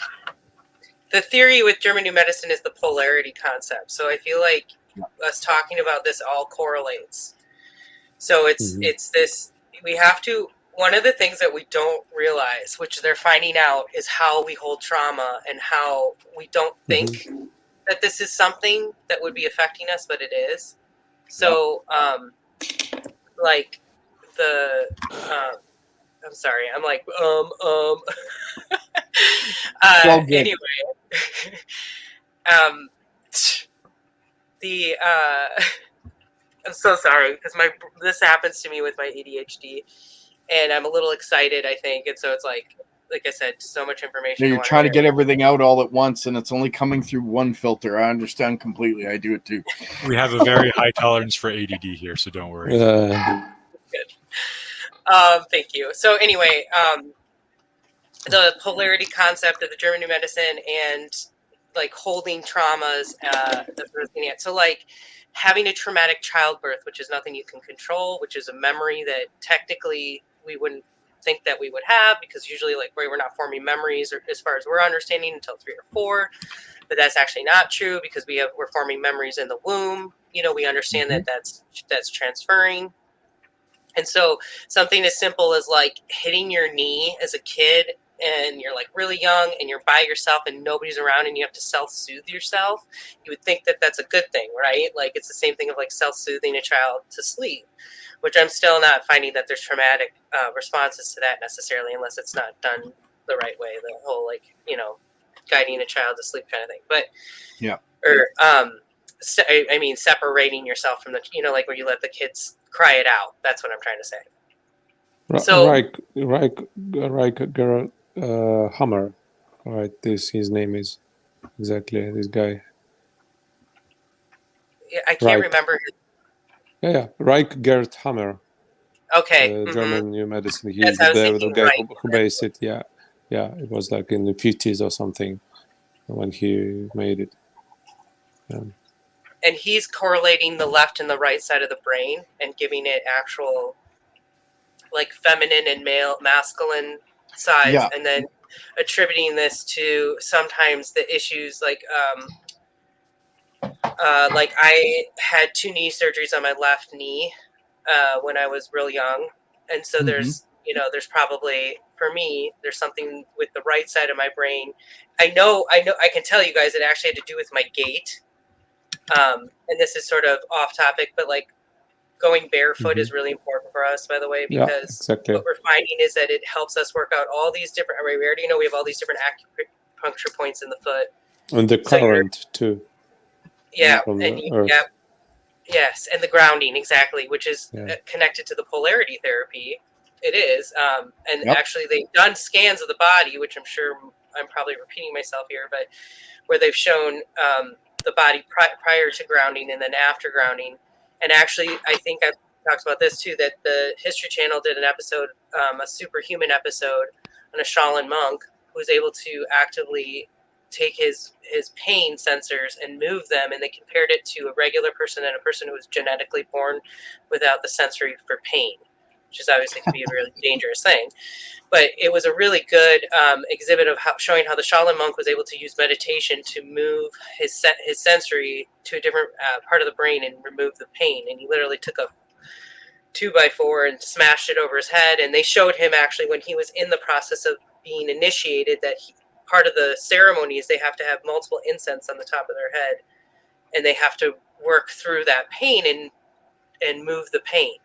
Speaker 14: The theory with German New Medicine is the polarity concept. So I feel like us talking about this all correlates. So it's this, we have to, one of the things that we don't realize, which they're finding out, is how we hold trauma and how we don't think that this is something that would be affecting us, but it is. So, like the, I'm sorry, I'm like, anyway, I'm so sorry, because this happens to me with my ADHD, and I'm a little excited, I think, and so it's like I said, so much information.
Speaker 19: You're trying to get everything out all at once, and it's only coming through one filter. I understand completely. I do it too.
Speaker 15: We have a very high tolerance for ADD here, so don't worry.
Speaker 14: Good. Thank you. So anyway, the polarity concept of the German New Medicine and like holding traumas, so like having a traumatic childbirth, which is nothing you can control, which is a memory that technically we wouldn't think that we would have, because usually like we're not forming memories, or as far as we're understanding, until 3 or 4, but that's actually not true, because we're forming memories in the womb. We understand that that's transferring. And so something as simple as like hitting your knee as a kid, and you're like really young and you're by yourself and nobody's around and you have to self-soothe yourself, you would think that that's a good thing, right? Like it's the same thing of like self-soothing a child to sleep, which I'm still not finding that there's traumatic responses to that necessarily, unless it's not done the right way, the whole like, guiding a child to sleep kind of thing. But
Speaker 19: yeah,
Speaker 14: or I mean separating yourself from the, like where you let the kids cry it out. That's what I'm trying to say. So
Speaker 17: Hammer, right? His name is exactly this guy.
Speaker 14: Yeah, I can't remember.
Speaker 17: Yeah, Reich Gerd Hammer.
Speaker 14: Okay.
Speaker 17: German New Medicine. He's the guy who based it. Yeah, it was like in the 50s or something when he made it. Yeah.
Speaker 14: And he's correlating the left and the right side of the brain and giving it actual like feminine and masculine sides, and then attributing this to sometimes the issues like I had 2 knee surgeries on my left knee when I was real young, and so there's probably, for me, there's something with the right side of my brain. I can tell you guys it actually had to do with my gait, and this is sort of off topic, but like going barefoot is really important for us, by the way, because what we're finding is that it helps us work out all these different, we already know we have all these different acupuncture points in the foot.
Speaker 17: And the current too.
Speaker 14: Yeah. And yes. And the grounding, exactly, which is connected to the polarity therapy. It is. And actually they've done scans of the body, which I'm sure I'm probably repeating myself here, but where they've shown the body prior to grounding and then after grounding. And actually, I think talks about this too, that the History Channel did an episode, a superhuman episode on a Shaolin monk who was able to actively take his pain sensors and move them, and they compared it to a regular person and a person who was genetically born without the sensory for pain, which is obviously can be a really dangerous thing. But it was a really good exhibit of showing how the Shaolin monk was able to use meditation to move his sensory to a different part of the brain and remove the pain. And he literally took a 2x4 and smashed it over his head. And they showed him actually when he was in the process of being initiated that part of the ceremony is they have to have multiple incense on the top of their head, and they have to work through that pain and move the pain.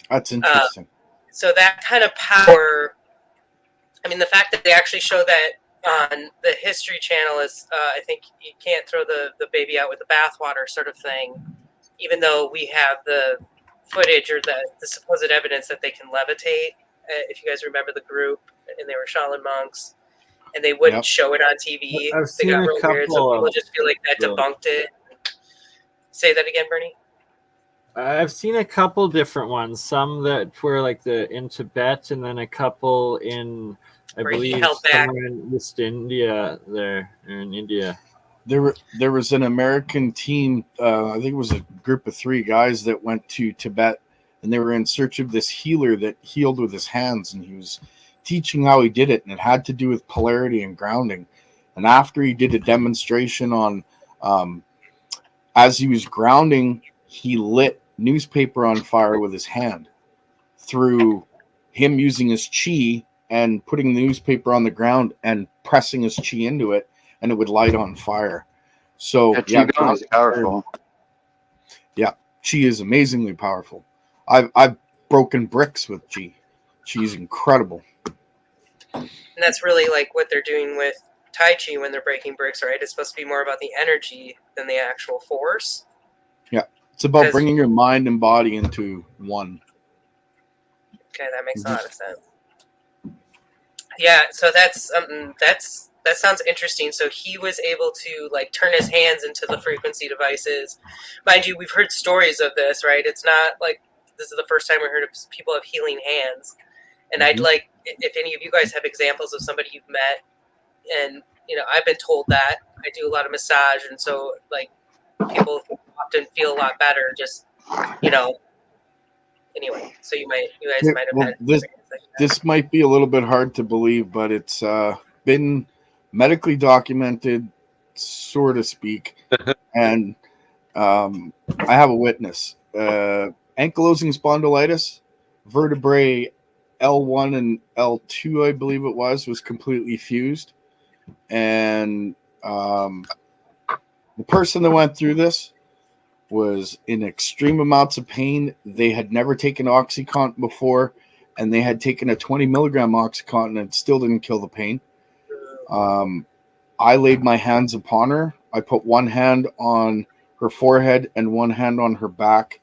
Speaker 19: That's interesting.
Speaker 14: So that kind of power, I mean, the fact that they actually show that on the History Channel is, I think you can't throw the baby out with the bathwater sort of thing, even though we have the footage or the supposed evidence that they can levitate. If you guys remember the group, and they were Shaolin monks, and they wouldn't show it on TV.
Speaker 12: I've
Speaker 14: They
Speaker 12: seen
Speaker 14: got
Speaker 12: a
Speaker 14: real weird, so
Speaker 12: couple
Speaker 14: people
Speaker 12: of-
Speaker 14: just feel like that debunked it. Say that again, Bernie.
Speaker 12: I've seen a couple different ones. Some that were like in Tibet, and then a couple in, I
Speaker 14: Where he
Speaker 12: believe,
Speaker 14: held back.
Speaker 12: somewhere in East India. In India.
Speaker 19: There was an American team, I think it was a group of 3 guys that went to Tibet, and they were in search of this healer that healed with his hands, and he was teaching how he did it, and it had to do with polarity and grounding. And after he did a demonstration on, as he was grounding, he lit newspaper on fire with his hand through him using his chi and putting the newspaper on the ground and pressing his chi into it, and it would light on fire. So
Speaker 10: Qigong is powerful.
Speaker 19: Yeah, chi is amazingly powerful. I've broken bricks with chi. Chi is incredible.
Speaker 14: And that's really like what they're doing with Tai Chi when they're breaking bricks, right? It's supposed to be more about the energy than the actual force.
Speaker 19: Yeah, it's about bringing your mind and body into one.
Speaker 14: Okay, that makes a lot of sense. Yeah, so that sounds interesting. So he was able to like turn his hands into the frequency devices. Mind you, we've heard stories of this, right? It's not like this is the first time we heard of people have healing hands. And I'd like if any of you guys have examples of somebody you've met, and I've been told that I do a lot of massage, and so like people often feel a lot better. Just anyway. So you guys might have had
Speaker 19: this might be a little bit hard to believe, but it's been medically documented, so to speak, and I have a witness. Ankylosing spondylitis, vertebrae L1 and L2, I believe it was completely fused. And the person that went through this was in extreme amounts of pain. They had never taken OxyContin before, and they had taken a 20 milligram OxyContin and it still didn't kill the pain. I laid my hands upon her. I put one hand on her forehead and one hand on her back.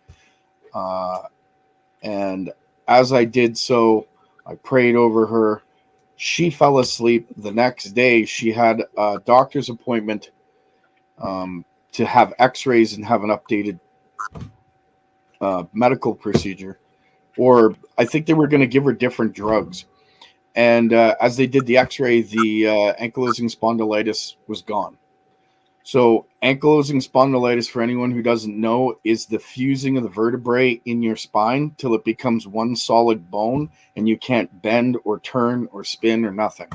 Speaker 19: And as I did so, I prayed over her. She fell asleep. The next day, she had a doctor's appointment to have x-rays and have an updated medical procedure. Or I think they were going to give her different drugs. And as they did the x-ray, the ankylosing spondylitis was gone. So ankylosing spondylitis, for anyone who doesn't know, is the fusing of the vertebrae in your spine till it becomes one solid bone and you can't bend or turn or spin or nothing.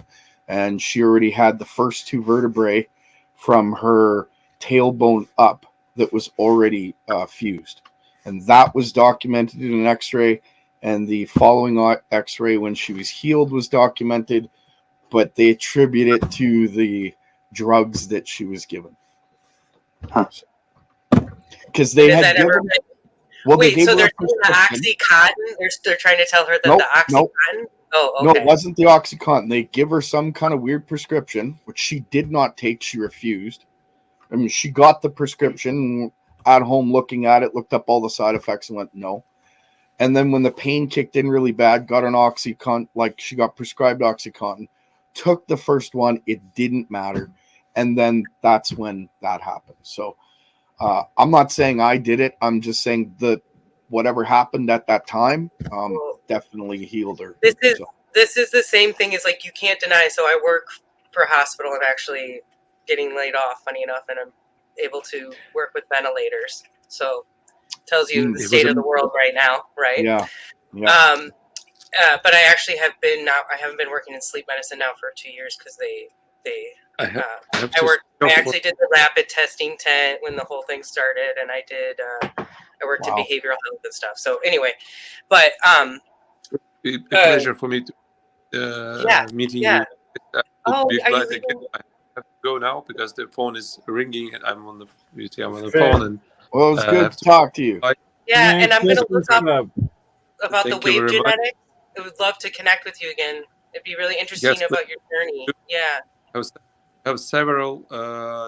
Speaker 19: And she already had the first 2 vertebrae from her tailbone up that was already fused. And that was documented in an x-ray. And the following x-ray when she was healed was documented, but they attribute it to the drugs that she was given. Because they had given,
Speaker 14: wait, so they're doing the OxyContin? They're trying to tell her that the OxyContin? Oh, okay.
Speaker 19: No, it wasn't the OxyContin. They give her some kind of weird prescription, which she did not take. She refused. I mean, she got the prescription at home, looking at it, looked up all the side effects and went, no. And then when the pain kicked in really bad, got an OxyContin, like she got prescribed OxyContin, took the first one, it didn't matter. And then that's when that happened. So I'm not saying I did it. I'm just saying that whatever happened at that time definitely healed her.
Speaker 14: This is the same thing as like you can't deny. So I work for a hospital. I'm actually getting laid off, funny enough, and I'm able to work with ventilators. So tells you the state of the world right now, right?
Speaker 19: Yeah.
Speaker 14: But I actually have been now. I haven't been working in sleep medicine now for 2 years because I actually did the rapid testing tent when the whole thing started, and I worked in behavioral health and stuff. So anyway, but
Speaker 17: a pleasure for me to meeting you. I have to go now because the phone is ringing and I'm on the phone. And
Speaker 19: well, it's good to talk to you.
Speaker 14: Yeah, and I'm going to look up about the wave genetics. I would love to connect with you again. It'd be really interesting about your journey. Yeah.
Speaker 17: I have several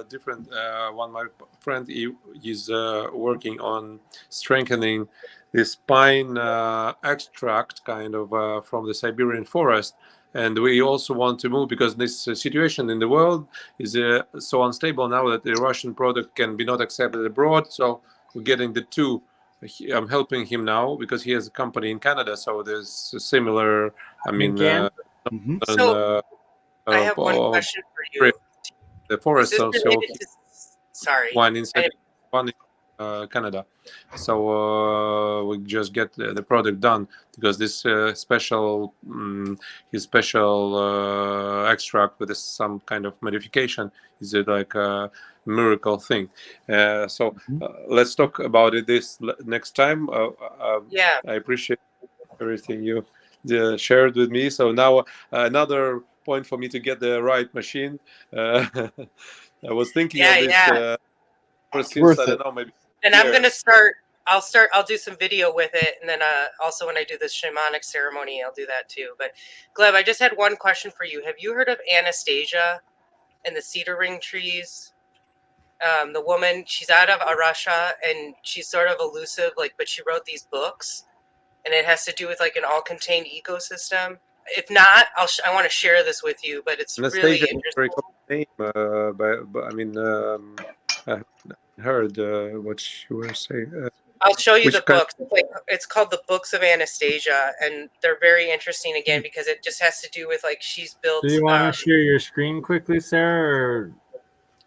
Speaker 17: different. One my friend is working on strengthening this pine extract kind of from the Siberian forest. And we also want to move because this situation in the world is so unstable now that the Russian product can be not accepted abroad. So we're getting the two. I'm helping him now because he has a company in Canada. So there's a similar. I mean,
Speaker 14: I have one question for you.
Speaker 17: The forest also.
Speaker 14: Sorry.
Speaker 17: One in Canada. So we just get the product done because this special extract with some kind of modification is like a miracle thing. Let's talk about it this next time. I appreciate everything you shared with me. So now another point for me to get the right machine. I was thinking of this. Since, I don't know, maybe.
Speaker 14: And I'm gonna start. I'll do some video with it, and then also when I do this shamanic ceremony, I'll do that too. But Gleb, I just had one question for you. Have you heard of Anastasia and the cedar ring trees? The woman, she's out of Russia, and she's sort of elusive, but she wrote these books, and it has to do with like an all-contained ecosystem. If not, I want to share this with you, but it's really interesting.
Speaker 17: Very common name, but I mean, I heard what you were saying.
Speaker 14: I'll show you the books. It's called The Books of Anastasia, and they're very interesting again because it just has to do with she's built.
Speaker 12: Do you want to share your screen quickly, Sarah? Or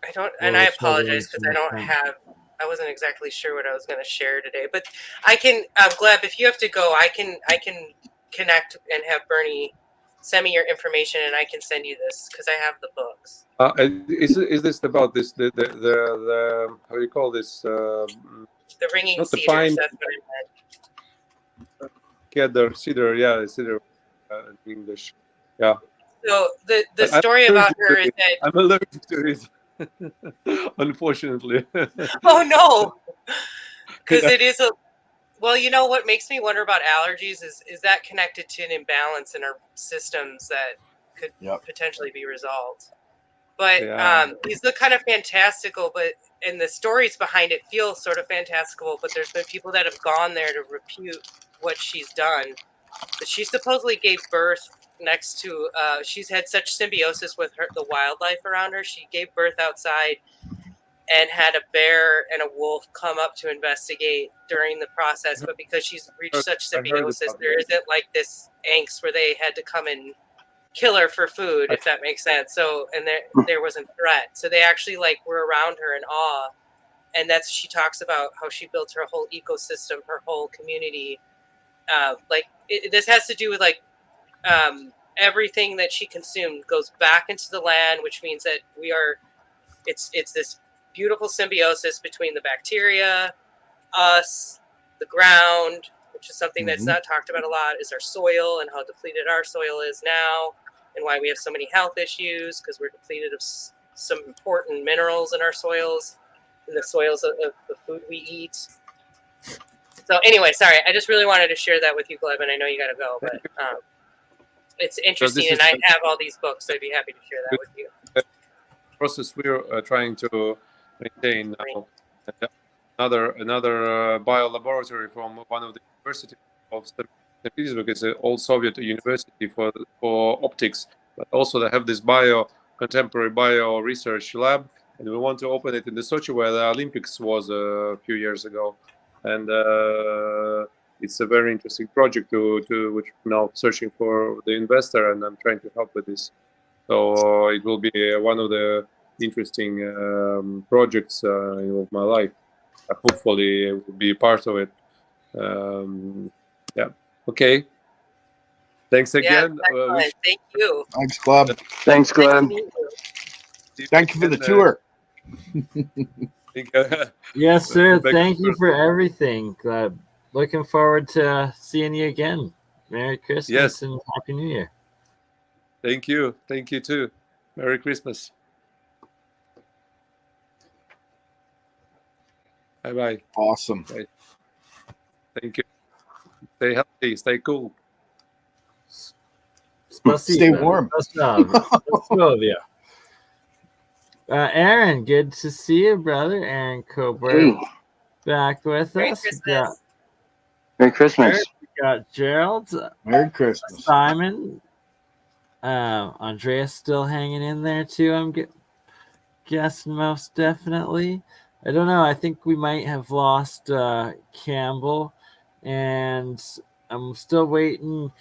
Speaker 14: I don't, and I apologize because I don't have. I wasn't exactly sure what I was going to share today, but I can. Gleb, if you have to go, I can connect and have Bernie send me your information, and I can send you this because I have the books.
Speaker 17: Is this about this the how do you call this?
Speaker 14: The ringing
Speaker 17: not
Speaker 14: cedars.
Speaker 17: The pine,
Speaker 14: that's what I meant.
Speaker 17: Cedar, yeah, cedar in English. Yeah.
Speaker 14: So the story about her is that
Speaker 17: I'm allergic to it, unfortunately.
Speaker 14: Oh no, because it is a. Well, you know what makes me wonder about allergies is that connected to an imbalance in our systems that could potentially be resolved. But these look kind of fantastical, and the stories behind it feel sort of fantastical, but there's been people that have gone there to repute what she's done. But she supposedly gave birth next to, she's had such symbiosis with the wildlife around her. She gave birth outside and had a bear and a wolf come up to investigate during the process. But because she's reached such symbiosis, there isn't like this angst where they had to come and kill her for food, if that makes sense. So, and there wasn't threat. So they actually were around her in awe. And she talks about how she built her whole ecosystem, her whole community. This has to do with everything that she consumed goes back into the land, which means that it's this beautiful symbiosis between the bacteria, us, the ground, which is something that's not talked about a lot, is our soil and how depleted our soil is now, and why we have so many health issues because we're depleted of some important minerals in our soils, in the soils of the food we eat. So anyway, sorry, I just really wanted to share that with you, Gleb, and I know you got to go, but it's interesting, and I have all these books, so I'd be happy to share that with you.
Speaker 17: Process we're trying to maintain now. Another biolaboratory from one of the universities of St. Petersburg. It's an old Soviet university for optics, but also they have this contemporary bio research lab, and we want to open it in the Sochi where the Olympics was a few years ago. and it's a very interesting project to which I'm now searching for the investor, and I'm trying to help with this. So it will be one of the interesting projects of my life. Hopefully, I will be part of it. Yeah. Okay. Thanks again.
Speaker 14: Thank you.
Speaker 19: Thanks, Gleb.
Speaker 11: Thanks, Gleb.
Speaker 19: Thank you for the tour.
Speaker 12: Yes, sir. Thank you for everything, Gleb. Looking forward to seeing you again. Merry Christmas and Happy New Year.
Speaker 17: Thank you. Thank you too. Merry Christmas. Bye-bye.
Speaker 19: Awesome.
Speaker 17: Bye. Thank you. Stay healthy. Stay cool.
Speaker 19: Stay warm.
Speaker 12: Aaron, good to see you, brother. Aaron Coburn back with us.
Speaker 11: Merry Christmas.
Speaker 12: We got Gerald.
Speaker 19: Merry Christmas.
Speaker 12: Simon. Andrea's still hanging in there too, I'm guessing most definitely. I don't know. I think we might have lost Campbell, and I'm still waiting.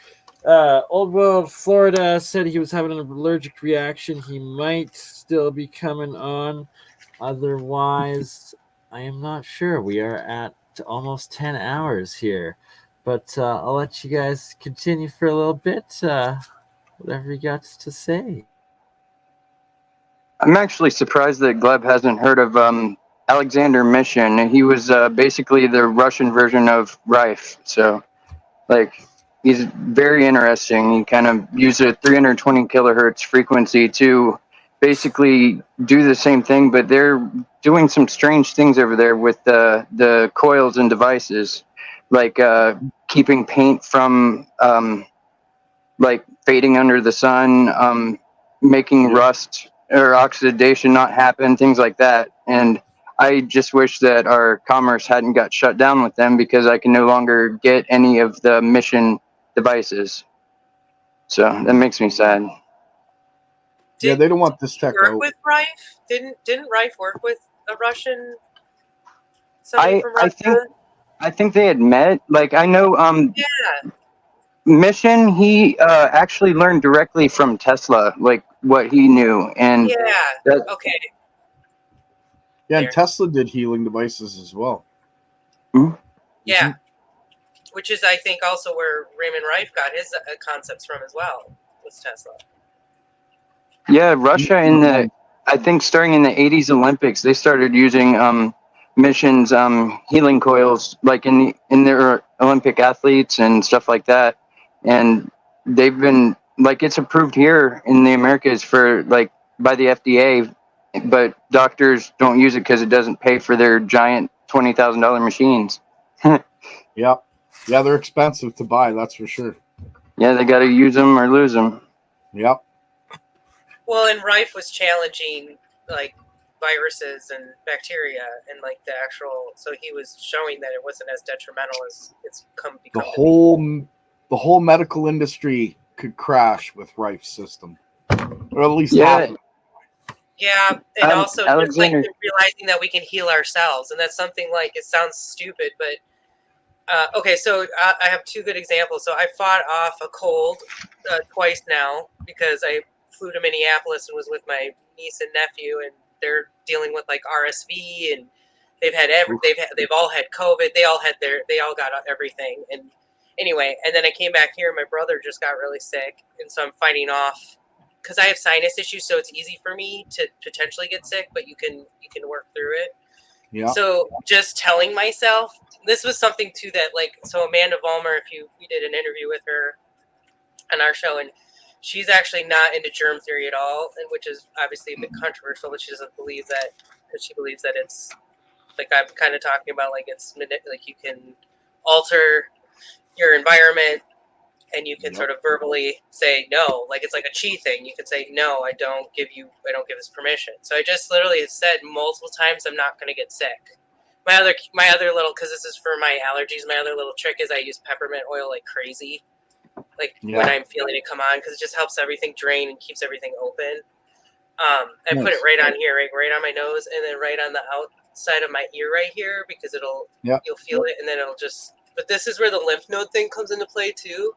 Speaker 12: Old World Florida said he was having an allergic reaction. He might still be coming on. Otherwise, I am not sure. We are at almost 10 hours here, but I'll let you guys continue for a little bit. Whatever you got to say.
Speaker 11: I'm actually surprised that Gleb hasn't heard of Alexander Mission. He was basically the Russian version of Rife. So, he's very interesting. He kind of used a 320 kilohertz frequency to basically do the same thing, but they're doing some strange things over there with the coils and devices, like keeping paint from fading under the sun, making rust or oxidation not happen, things like that. And I just wish that our commerce hadn't got shut down with them, because I can no longer get any of the Mission devices. So that makes me sad.
Speaker 19: Yeah, they don't want this tech
Speaker 14: Work
Speaker 19: out.
Speaker 14: with Rife? Didn't Rife work with a Russian? Somebody from Russia?
Speaker 11: I think they had met. I know
Speaker 14: Yeah.
Speaker 11: Mission, he actually learned directly from Tesla, what he knew. And
Speaker 14: Okay.
Speaker 19: Yeah, and Tesla did healing devices as well.
Speaker 14: Yeah. Which is, I think, also where Raymond Rife got his concepts from as well, was Tesla.
Speaker 11: Yeah, Russia I think starting in the 80s Olympics, they started using Mission's healing coils, in their Olympic athletes and stuff like that. And they've been, it's approved here in the Americas for, by the FDA, but doctors don't use it because it doesn't pay for their giant $20,000 machines.
Speaker 19: Yeah, they're expensive to buy, that's for sure.
Speaker 11: Yeah, they got to use them or lose them.
Speaker 19: Yep.
Speaker 14: Well, and Rife was challenging viruses and bacteria and the actual. So he was showing that it wasn't as detrimental as it's become.
Speaker 19: The whole medical industry could crash with Rife's system, or at least half.
Speaker 14: Yeah, and also just realizing that we can heal ourselves, and that's something it sounds stupid, but okay. So I have two good examples. So I fought off a cold twice now because I flew to Minneapolis and was with my niece and nephew, and they're dealing with RSV, and they've all had COVID. They all got everything. And anyway, and then I came back here. My brother just got really sick, and so I'm fighting off because I have sinus issues, so it's easy for me to potentially get sick, but you can work through it.
Speaker 19: Yeah.
Speaker 14: So just telling myself, this was something too that so Amanda Vollmer, we did an interview with her on our show, and she's actually not into germ theory at all, and which is obviously a bit controversial, but she doesn't believe that, because she believes that it's I'm kind of talking about it's you can alter your environment, and you can sort of verbally say no, it's like a chi thing. You can say no, I don't give this permission. So I just literally have said multiple times I'm not going to get sick. My other little, because this is for my allergies, my other little trick is I use peppermint oil like crazy. When I'm feeling it come on, because it just helps everything drain and keeps everything open. I put it right on here, right on my nose, and then right on the side of my ear right here because you'll feel it, and then it'll just. But this is where the lymph node thing comes into play too.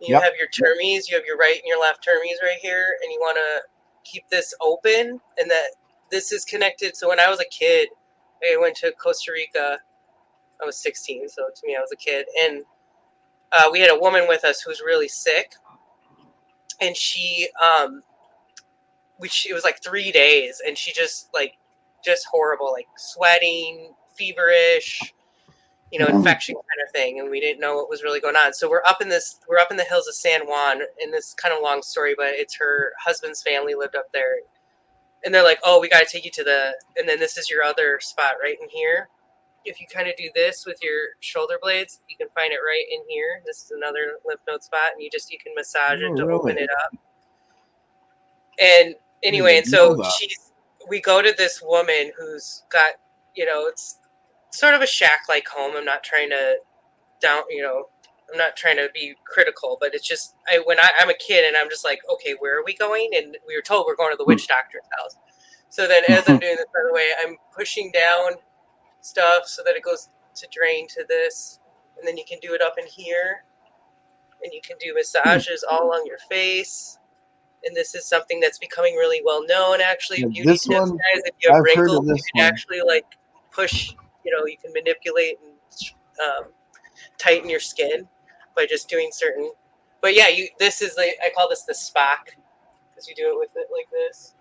Speaker 14: You have your termes, you have your right and your left termes right here, and you want to keep this open, and that this is connected. So when I was a kid, I went to Costa Rica. I was 16, so to me I was a kid, and we had a woman with us who was really sick, and she it was like 3 days, and she just horrible, like sweating, feverish, infection kind of thing, and we didn't know what was really going on. So we're up in the hills of San Juan, and this is kind of a long story, but it's her husband's family lived up there, and they're like, oh, we got to take you to and then this is your other spot right in here. If you kind of do this with your shoulder blades, you can find it right in here. This is another lymph node spot, and you can massage it to open it up. And anyway, and so we go to this woman who's got, it's sort of a shack-like home. I'm not trying to I'm not trying to be critical, but it's just I'm a kid and I'm just like, okay, where are we going? And we were told we're going to the witch doctor's house. So then as I'm doing this, by the way, I'm pushing down stuff so that it goes to drain to this, and then you can do it up in here, and you can do massages all on your face. And this is something that's becoming really well known, actually. Beauty tips, guys. If you have wrinkles, you can actually push. You can manipulate and tighten your skin by just doing certain. But yeah, this is I call this the SPAC because you do it with it like this.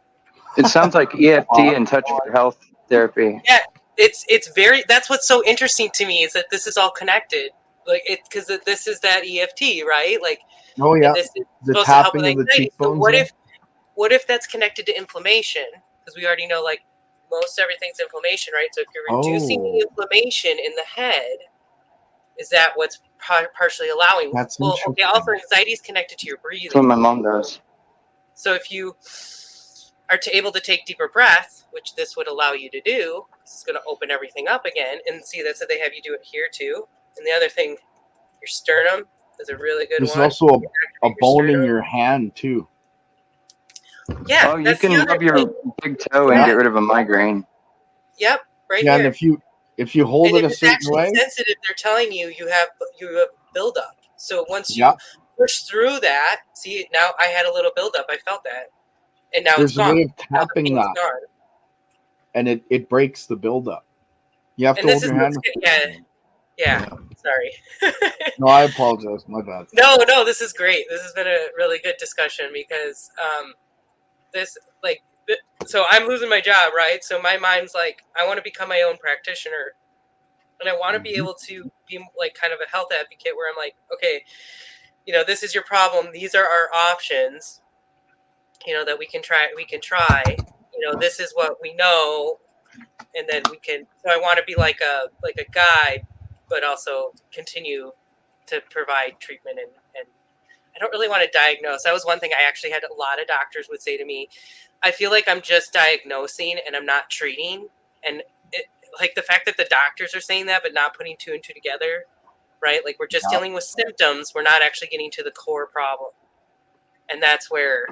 Speaker 9: It sounds like EFT and touch health therapy.
Speaker 14: Yeah. It's very. That's what's so interesting to me is that this is all connected. Because this is that EFT, right?
Speaker 19: Oh yeah,
Speaker 14: this is
Speaker 19: the
Speaker 14: supposed to help
Speaker 19: tapping
Speaker 14: with
Speaker 19: of the
Speaker 14: anxiety. So
Speaker 19: cheekbones.
Speaker 14: what if that's connected to inflammation? Because we already know most everything's inflammation, right? So if you're reducing the inflammation in the head, is that what's partially allowing?
Speaker 19: That's
Speaker 14: also anxiety is connected to your breathing.
Speaker 9: That's what my mom does.
Speaker 14: So if you are able to take deeper breath, which this would allow you to do, it's going to open everything up again. And see, that's what they have you do it here too. And the other thing, your sternum is a really good
Speaker 19: There's
Speaker 14: one.
Speaker 19: also a bone in your hand too.
Speaker 14: Yeah.
Speaker 9: Oh, you can rub your big toe and get rid of a migraine.
Speaker 14: Yep, right
Speaker 19: Yeah,
Speaker 14: here.
Speaker 19: and if you hold it a certain way,
Speaker 14: sensitive, they're telling you have buildup. So once you push through that, see, now I had a little buildup. I felt that, and now
Speaker 19: there's
Speaker 14: it's gone.
Speaker 19: a way of tapping that, and it breaks the buildup. You have to hold your hand.
Speaker 14: Yeah. Sorry.
Speaker 19: No, I apologize. My bad.
Speaker 14: No, this is great. This has been a really good discussion because so I'm losing my job, right? So my mind's like, I want to become my own practitioner, and I want to be able to be kind of a health advocate where I'm like, okay, this is your problem. These are our options, that we can try. This is what we know, and then we can. So I want to be like a guide, but also continue to provide treatment and I don't really want to diagnose. That was one thing I actually had a lot of doctors would say to me. I feel like I'm just diagnosing and I'm not treating. And the fact that the doctors are saying that, but not putting two and two together, right? We're just dealing with symptoms. We're not actually getting to the core problem. And that's where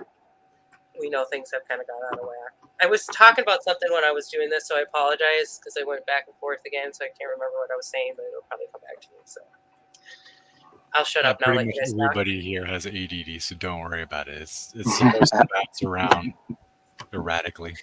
Speaker 14: we know things have kind of gone out of whack. I was talking about something when I was doing this, so I apologize because I went back and forth again, so I can't remember what I was saying, but it'll probably come back to me. So I'll shut up now.
Speaker 15: Pretty much everybody here has ADD, so don't worry about it. It's supposed to bounce around erratically.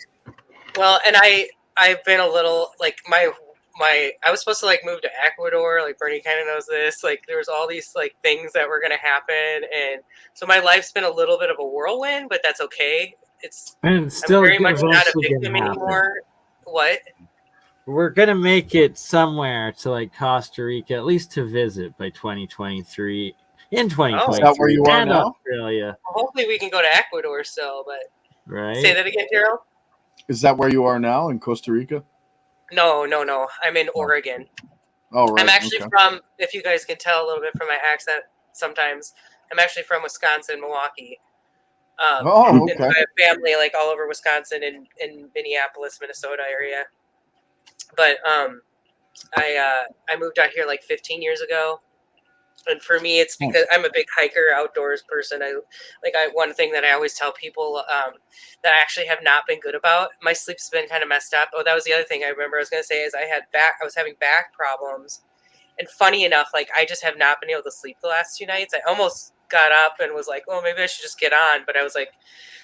Speaker 14: Well, and I've been a little I was supposed to move to Ecuador. Bernie kind of knows this. There was all these things that were going to happen, and so my life's been a little bit of a whirlwind, but that's okay. I'm very much not a victim anymore. What?
Speaker 12: We're gonna make it somewhere to Costa Rica, at least to visit by 2023. In 2023,
Speaker 19: is that where you are now?
Speaker 12: Australia.
Speaker 14: Well, hopefully, we can go to Ecuador still. But
Speaker 12: right?
Speaker 14: Say that again, Daryl.
Speaker 19: Is that where you are now in Costa Rica?
Speaker 14: No. I'm in Oregon.
Speaker 19: Oh, right.
Speaker 14: I'm actually from. If you guys can tell a little bit from my accent, sometimes I'm actually from Wisconsin, Milwaukee.
Speaker 19: Okay.
Speaker 14: And I have family all over Wisconsin and in Minneapolis, Minnesota area. But I moved out here 15 years ago, And for me, it's because I'm a big hiker, outdoors person. One thing that I always tell people that I actually have not been good about. My sleep's been kind of messed up. Oh, that was the other thing I remember I was going to say is I was having back problems. And funny enough, like I just have not been able to sleep the last 2 nights. I almost got up and was like, oh, maybe I should just get on. But I was like,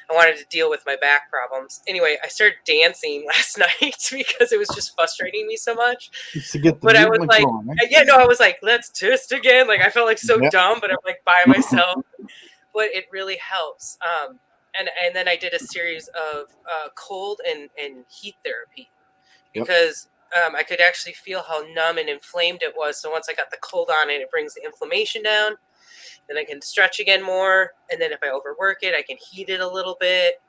Speaker 14: I wanted to deal with my back problems. Anyway, I started dancing last night because it was just frustrating me so much.
Speaker 19: Just to get the
Speaker 14: But I was
Speaker 19: movement
Speaker 14: like,
Speaker 19: going, right?
Speaker 14: I was like, let's twist again. Like I felt like so dumb, but I'm like by myself. But it really helps. And then I did a series of cold and heat therapy because I could actually feel how numb and inflamed it was. So once I got the cold on it brings the inflammation down. Then I can stretch again more. And then if I overwork it, I can heat it a little bit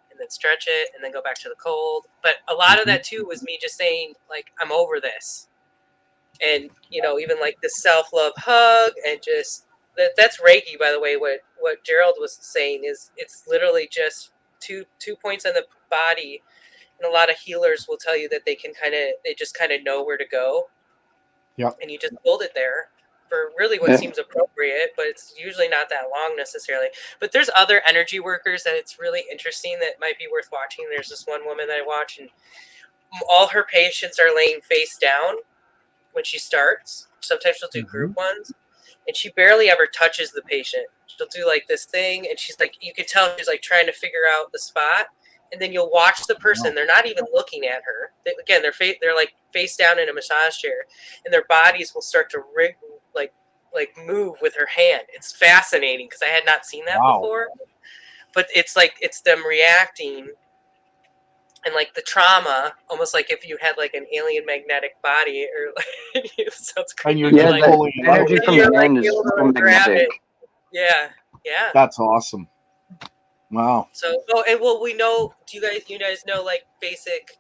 Speaker 14: and then stretch it and then go back to the cold. But a lot of that too was me just saying like, I'm over this. And, even like the self-love hug and just that's Reiki, by the way, what Gerald was saying is it's literally just two points on the body. And a lot of healers will tell you that they just kind of know where to go.
Speaker 19: Yeah.
Speaker 14: And you just hold it there for really what seems appropriate, but it's usually not that long necessarily. But there's other energy workers that it's really interesting that might be worth watching. There's this one woman that I watch, and all her patients are laying face down when she starts. Sometimes she'll do group ones, and she barely ever touches the patient. She'll do like this thing, and she's like, you could tell she's like trying to figure out the spot. And then you'll watch the person. They're not even looking at her. They're like face down in a massage chair, and their bodies will start to like move with her hand. It's fascinating because I had not seen that before. But it's like it's them reacting, and like the trauma, almost like if you had like an alien magnetic body, or like it sounds crazy.
Speaker 19: And you're just pulling it out.
Speaker 9: Energy from the hand is so magnetic.
Speaker 14: Yeah.
Speaker 19: That's awesome. Wow.
Speaker 14: So, we know. Do you guys know like basic?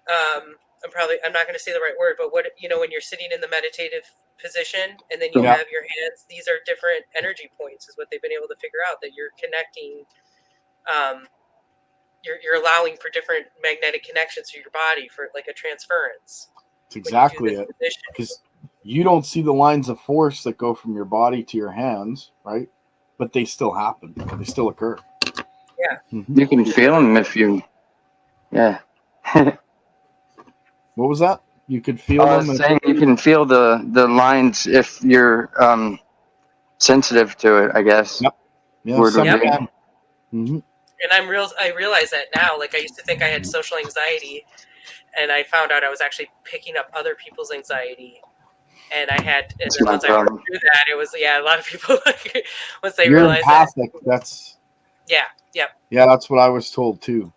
Speaker 14: I'm not going to say the right word, but what when you're sitting in the meditative position and then you have your hands, these are different energy points, is what they've been able to figure out, that you're connecting. You're allowing for different magnetic connections through your body for like a transference.
Speaker 19: That's exactly it. Because you don't see the lines of force that go from your body to your hands, right? But they still happen. They still occur.
Speaker 14: Yeah.
Speaker 9: You can feel them if you. Yeah.
Speaker 19: What was that? You could feel them.
Speaker 9: I was saying you can feel the lines if you're sensitive to it, I guess.
Speaker 19: Yep. Yeah.
Speaker 14: And I realize that now. Like I used to think I had social anxiety, and I found out I was actually picking up other people's anxiety. And I had, and then once I worked through that, it was a lot of people like once they realized
Speaker 19: empathic.
Speaker 14: that.
Speaker 19: Yeah, that's what I was told too.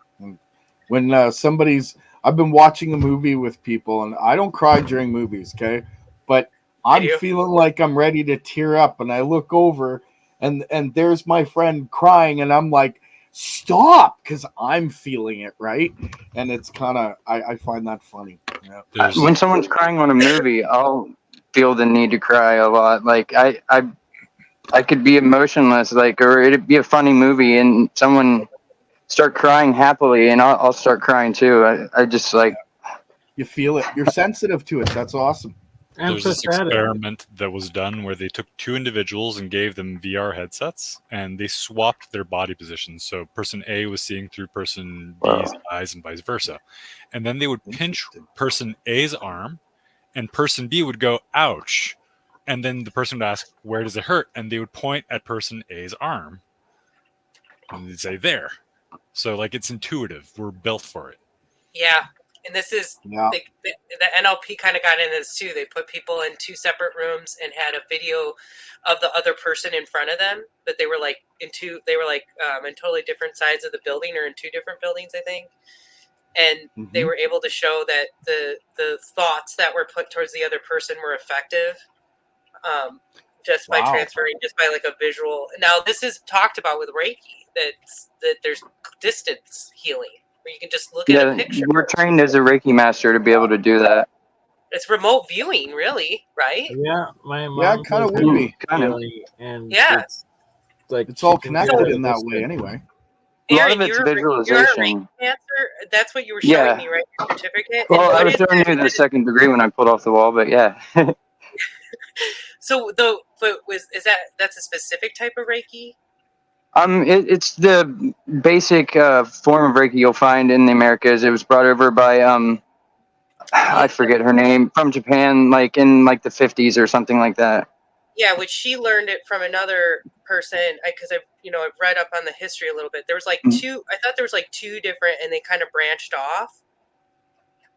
Speaker 19: When I've been watching a movie with people, and I don't cry during movies, okay? But I'm feeling like I'm ready to tear up, and I look over, and there's my friend crying, and I'm like, stop, because I'm feeling it, right? And it's kind of, I find that funny. Yeah.
Speaker 9: When someone's crying on a movie, I'll feel the need to cry a lot. Like I could be emotionless, or it'd be a funny movie and someone start crying happily, and I'll start crying too. I just like,
Speaker 19: you feel it. You're sensitive to it. That's awesome.
Speaker 15: There's this experiment that was done where they took 2 individuals and gave them VR headsets, and they swapped their body positions. So person A was seeing through person B's eyes and vice versa. And then they would pinch person A's arm, and person B would go, ouch. And then the person would ask, where does it hurt? And they would point at person A's arm. And they'd say, there. So, like, it's intuitive. We're built for it.
Speaker 14: Yeah. And this is, the NLP kind of got into this too. They put people in 2 separate rooms and had a video of the other person in front of them. But they were like in totally different sides of the building, or in 2 different buildings, I think. And they were able to show that the thoughts that were put towards the other person were effective, just by transferring, just by like a visual. Now this is talked about with Reiki, that there's distance healing, where you can just look at a picture.
Speaker 9: We're trained as a Reiki master to be able to do that.
Speaker 14: It's remote viewing, really, right?
Speaker 12: Yeah, my mom.
Speaker 19: It kind of would be.
Speaker 9: Kind of.
Speaker 12: And
Speaker 19: it's all connected in that way, anyway.
Speaker 9: A lot of it's visualization.
Speaker 14: That's what you were showing me, right? Your certificate.
Speaker 9: Well, I was showing you the 2nd degree when I pulled off the wall, but yeah.
Speaker 14: So that's a specific type of Reiki?
Speaker 9: It's the basic form of Reiki you'll find in the Americas. It was brought over by I forget her name, from Japan, like in like the 50s or something like that.
Speaker 14: Yeah, which she learned it from another person, because I've read up on the history a little bit. There was like two. I thought there was like two different, and they kind of branched off.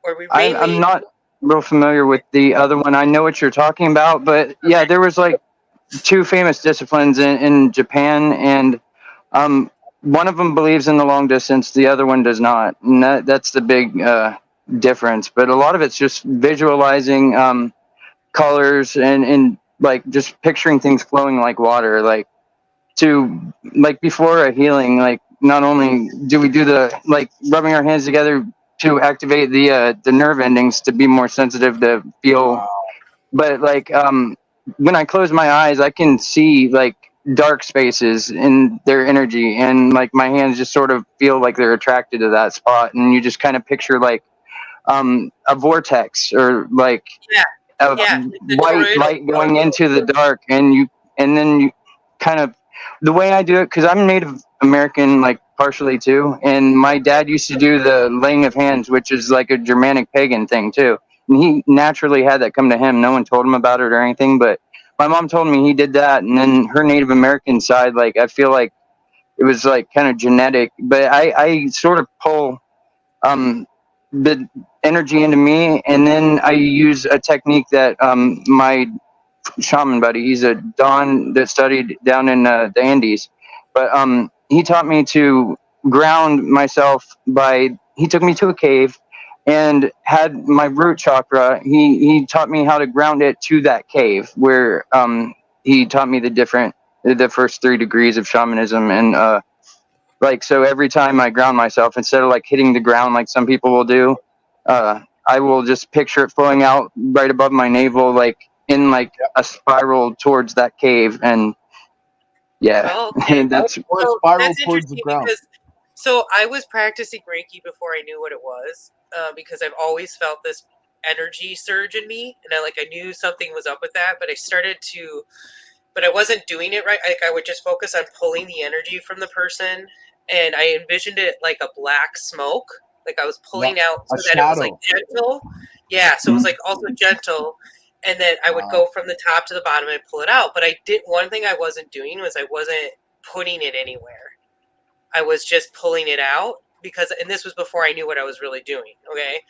Speaker 14: Or we mainly.
Speaker 9: I'm not real familiar with the other one. I know what you're talking about, but yeah, there was like two famous disciplines in Japan, and one of them believes in the long distance, the other one does not, and that's the big difference. But a lot of it's just visualizing colors and like just picturing things flowing like water, like before a healing. Like not only do we do the like rubbing our hands together to activate the nerve endings to be more sensitive to feel, but like when I close my eyes, I can see like dark spaces in their energy, and like my hands just sort of feel like they're attracted to that spot, and you just kind of picture like a vortex, or like white light going into the dark, and then you kind of, the way I do it, because I'm Native American, like partially too, and my dad used to do the laying of hands, which is like a Germanic pagan thing too, and he naturally had that come to him. No one told him about it or anything, but my mom told me he did that, and then her Native American side, like I feel like it was like kind of genetic, but I sort of pull the energy into me, and then I use a technique that my shaman buddy, he's a Don that studied down in the Andes, but he taught me to ground myself he took me to a cave and had my root chakra. He taught me how to ground it to that cave, where he taught me the first 3 degrees of shamanism, and like, so every time I ground myself, instead of like hitting the ground like some people will do, I will just picture it flowing out right above my navel, like in like a spiral towards that cave. And yeah,
Speaker 14: Oh, okay.
Speaker 9: that's
Speaker 14: interesting because so I was practicing Reiki before I knew what it was, because I've always felt this energy surge in me, and I knew something was up with that, but I wasn't doing it right. Like I would just focus on pulling the energy from the person, and I envisioned it like a black smoke. Like I was pulling out so that it was like gentle. Yeah, so it was like also gentle, and then I would go from the top to the bottom and pull it out. But one thing I wasn't doing was I wasn't putting it anywhere. I was just pulling it out, and this was before I knew what I was really doing. Okay.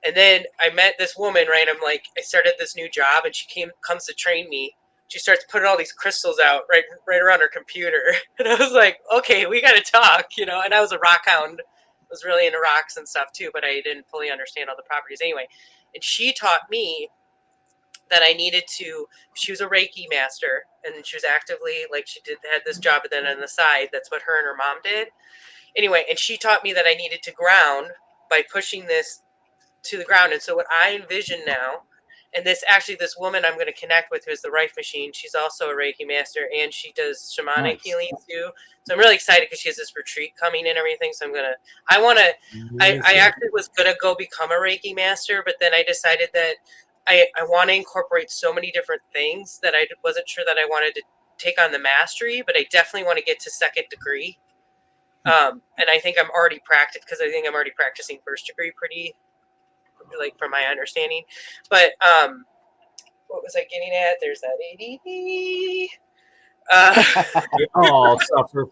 Speaker 14: And then I met this woman, right? I started this new job, and she comes to train me. She starts putting all these crystals out right around her computer. And I was like, okay, we got to talk, and I was a rock hound. I was really into rocks and stuff too, but I didn't fully understand all the properties anyway. And she taught me that I needed to, she was a Reiki master, and she was actively, like, had this job, but then on the side, that's what her and her mom did. Anyway, and she taught me that I needed to ground by pushing this to the ground. And so what I envision now, and this woman I'm going to connect with, who is the Rife Machine, she's also a Reiki master, and she does shamanic healing too. So I'm really excited because she has this retreat coming and everything. So I actually was going to go become a Reiki master, but then I decided that I want to incorporate so many different things that I wasn't sure that I wanted to take on the mastery, but I definitely want to get to 2nd degree. And I think I'm already practicing 1st degree pretty, like, from my understanding. But what was I getting at? There's that ADD.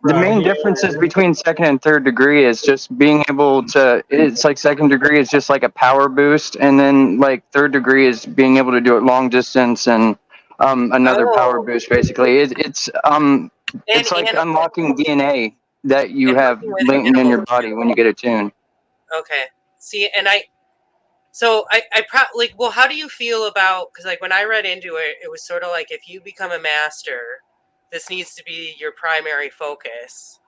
Speaker 9: The main differences between 2nd and 3rd degree is just being able to, it's like 2nd degree is just like a power boost, and then like 3rd degree is being able to do it long distance and another power boost. Basically it's like unlocking DNA that you have latent in your body when you get attuned.
Speaker 14: Okay. See, and well, how do you feel about, because like when I read into it, it was sort of like, if you become a master, this needs to be your primary focus.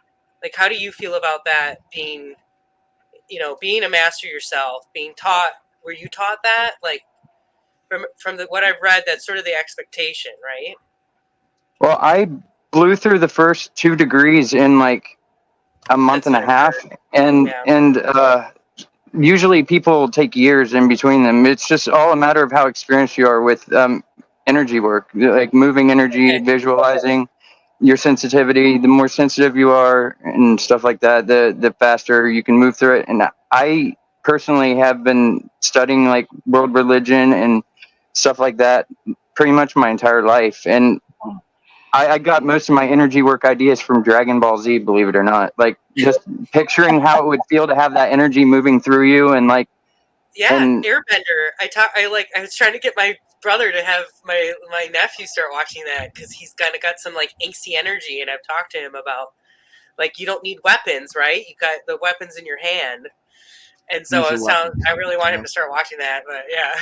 Speaker 14: Like, how do you feel about that being a master yourself, being taught, were you taught that? Like, from what I've read, that's sort of the expectation, right?
Speaker 9: Well, I blew through the first 2 degrees in like a month and a half, and usually people take years in between them. It's just all a matter of how experienced you are with energy work, like moving energy, visualizing your sensitivity. The more sensitive you are and stuff like that, the faster you can move through it. And I personally have been studying like world religion and stuff like that pretty much my entire life. And I got most of my energy work ideas from Dragon Ball Z, believe it or not. Like just picturing how it would feel to have that energy moving through you, and like
Speaker 14: Airbender. I was trying to get my brother to have my nephew start watching that because he's kind of got some like angsty energy, and I've talked to him about like you don't need weapons, right? You got the weapons in your hand, and so I really want him to start watching that. But yeah.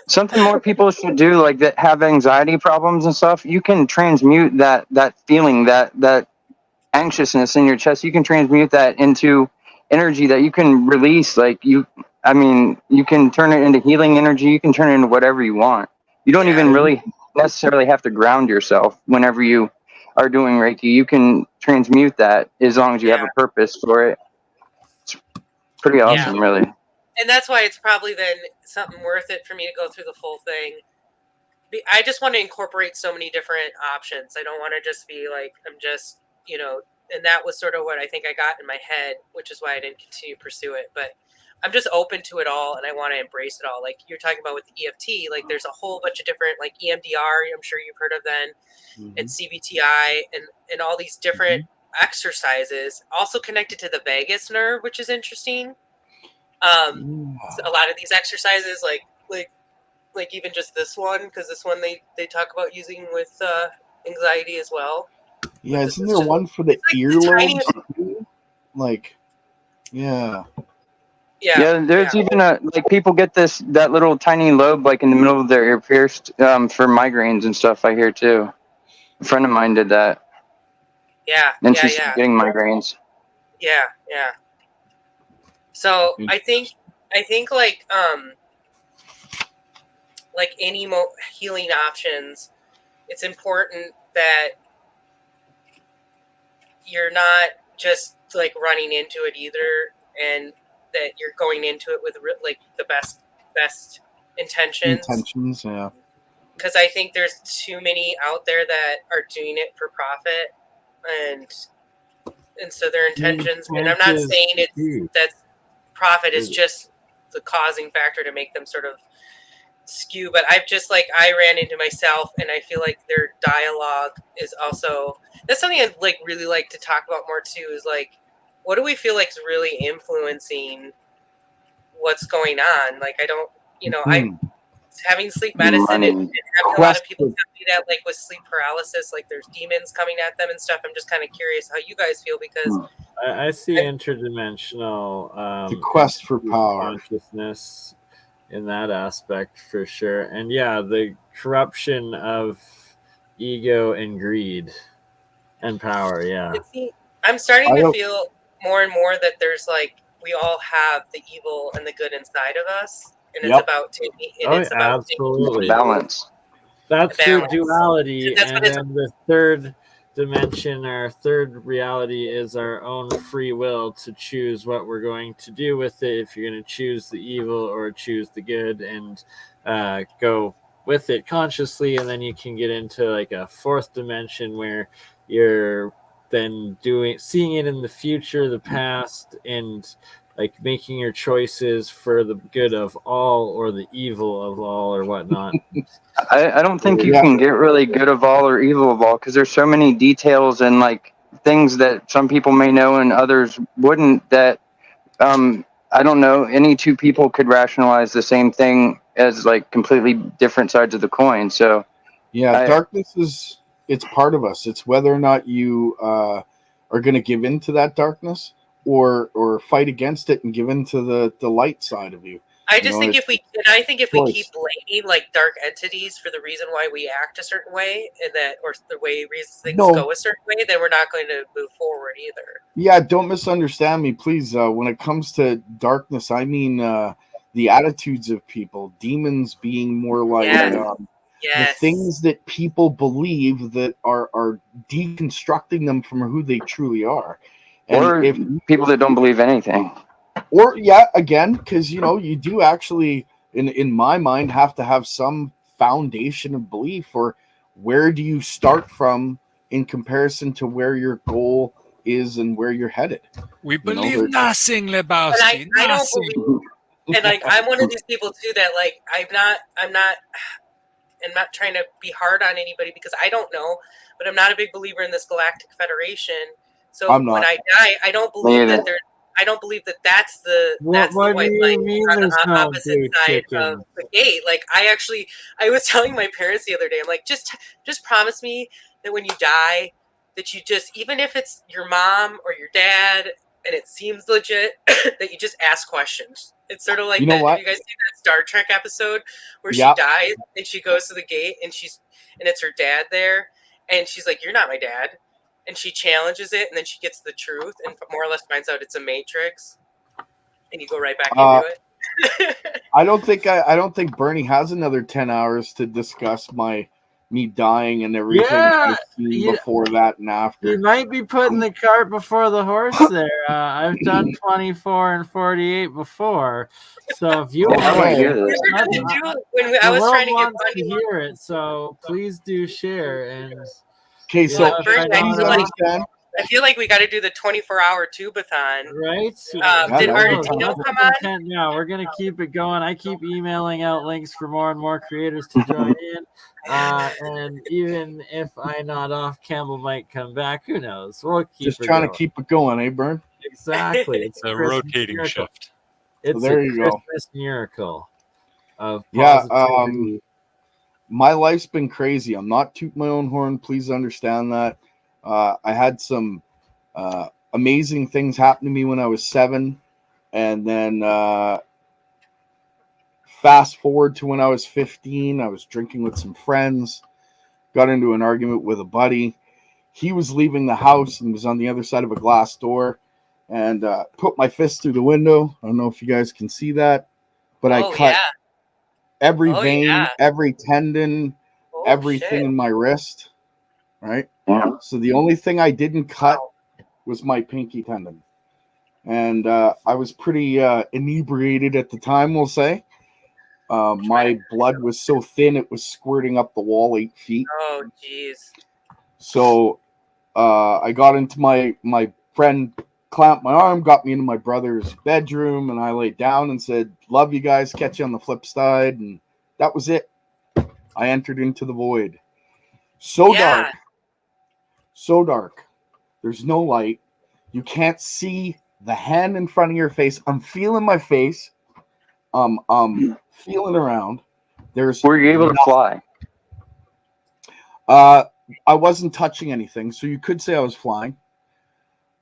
Speaker 9: Something more people should do, like that have anxiety problems and stuff. You can transmute that feeling, that anxiousness in your chest. You can transmute that into energy that you can release. Like you can turn it into healing energy. You can turn it into whatever you want. You don't even really necessarily have to ground yourself whenever you are doing Reiki. You can transmute that as long as you have a purpose for it. It's pretty awesome, really.
Speaker 14: And that's why it's probably then something worth it for me to go through the full thing. I just want to incorporate so many different options. I don't want to just be like, I'm just, and that was sort of what I think I got in my head, which is why I didn't continue to pursue it. But I'm just open to it all, and I want to embrace it all. Like you're talking about with the EFT, like there's a whole bunch of different, like EMDR, I'm sure you've heard of then, and CBTI, and all these different exercises, also connected to the vagus nerve, which is interesting. A lot of these exercises, like even just this one, because this one they talk about using with anxiety as well.
Speaker 19: Yeah, isn't there one for the earlobes?
Speaker 9: Yeah, there's even like people get that little tiny lobe like in the middle of their ear pierced for migraines and stuff. I hear too. A friend of mine did that.
Speaker 14: Yeah.
Speaker 9: And she's getting migraines.
Speaker 14: Yeah. So I think like any healing options, it's important that you're not just like running into it either, and that you're going into it with like the best intentions.
Speaker 19: Yeah.
Speaker 14: Because I think there's too many out there that are doing it for profit, and so their intentions. And I'm not saying that profit is just the causing factor to make them sort of skew, but I ran into myself, and I feel like their dialogue is also, that's something I'd like really like to talk about more too, is like, what do we feel like is really influencing what's going on? Like, I don't, I having sleep medicine and having a lot of people tell me that, like with sleep paralysis, like there's demons coming at them and stuff. I'm just kind of curious how you guys feel, because
Speaker 12: I see interdimensional
Speaker 19: the quest for power,
Speaker 12: consciousness in that aspect for sure. And the corruption of ego and greed and power.
Speaker 14: I'm starting to feel more and more that there's like, we all have the evil and the good inside of us, and it's about taking
Speaker 12: absolutely
Speaker 9: balance.
Speaker 12: That's
Speaker 14: balance.
Speaker 12: the duality.
Speaker 14: That's
Speaker 12: and then the third dimension, our third reality, is our own free will to choose what we're going to do with it. If you're going to choose the evil or choose the good, and go with it consciously, and then you can get into like a fourth dimension where you're then seeing it in the future, the past, and like making your choices for the good of all or the evil of all or whatnot.
Speaker 9: I don't think you can get really good of all or evil of all, because there's so many details and like things that some people may know and others wouldn't, that I don't know, any two people could rationalize the same thing as like completely different sides of the coin. So
Speaker 19: darkness it's part of us. It's whether or not you are going to give in to that darkness or fight against it and give in to the light side of you.
Speaker 14: I think if we keep blaming like dark entities for the reason why we act a certain way, and that, or the way things go a certain way, then we're not going to move forward either.
Speaker 19: Yeah, don't misunderstand me, please. When it comes to darkness, I mean the attitudes of people, demons being more like the things that people believe that are deconstructing them from who they truly are. And
Speaker 9: or if people that don't believe anything.
Speaker 19: Or again, because you do actually, in my mind, have to have some foundation of belief, or where do you start from in comparison to where your goal is and where you're headed?
Speaker 15: We believe nothing, Lebowski.
Speaker 14: I don't believe, and like I'm one of these people too that like I'm not trying to be hard on anybody because I don't know, but I'm not a big believer in this Galactic Federation. So when I die, I don't believe that there. I don't believe that that's the white light on the opposite side of the gate. Like I was telling my parents the other day, I'm like, just promise me that when you die, that you just, even if it's your mom or your dad and it seems legit, that you just ask questions. It's sort of like that. Have you guys seen that Star Trek episode where she dies and she goes to the gate and it's her dad there and she's like, "You're not my dad." And she challenges it, and then she gets the truth, and more or less finds out it's a matrix, and you go right back into it.
Speaker 19: I don't think Bernie has another 10 hours to discuss me dying and everything I've seen before that and after.
Speaker 12: You might be putting the cart before the horse there. I've done 24 and 48 before, so if you want
Speaker 14: when I was trying to get money
Speaker 12: to hear it, so please do share and.
Speaker 19: Okay, so
Speaker 14: I feel like we got to do the 24-hour tubathon.
Speaker 12: Right?
Speaker 14: Did Argentino come on?
Speaker 12: No, we're going to keep it going. I keep emailing out links for more and more creators to join in. And even if I nod off, Campbell might come back. Who knows? We'll keep
Speaker 19: just trying to keep it going, eh, Bern?
Speaker 12: Exactly.
Speaker 15: It's a rotating shift.
Speaker 12: It's
Speaker 19: there
Speaker 12: a
Speaker 19: you
Speaker 12: Christmas miracle of
Speaker 19: positivity. My life's been crazy. I'm not tooting my own horn. Please understand that. I had some amazing things happen to me when I was 7. And then fast forward to when I was 15, I was drinking with some friends, got into an argument with a buddy. He was leaving the house and was on the other side of a glass door and put my fist through the window. I don't know if you guys can see that, but I cut every vein, every tendon, everything in my wrist, right? Yeah. So the only thing I didn't cut was my pinky tendon. And I was pretty inebriated at the time, we'll say. My blood was so thin, it was squirting up the wall 8 feet.
Speaker 14: Oh, jeez.
Speaker 19: So I got into my friend clamped my arm, got me into my brother's bedroom, and I laid down and said, "Love you guys, catch you on the flip side." And that was it. I entered into the void. So dark. There's no light. You can't see the hand in front of your face. I'm feeling my face. Feeling around.
Speaker 9: Were you able to fly?
Speaker 19: I wasn't touching anything, so you could say I was flying.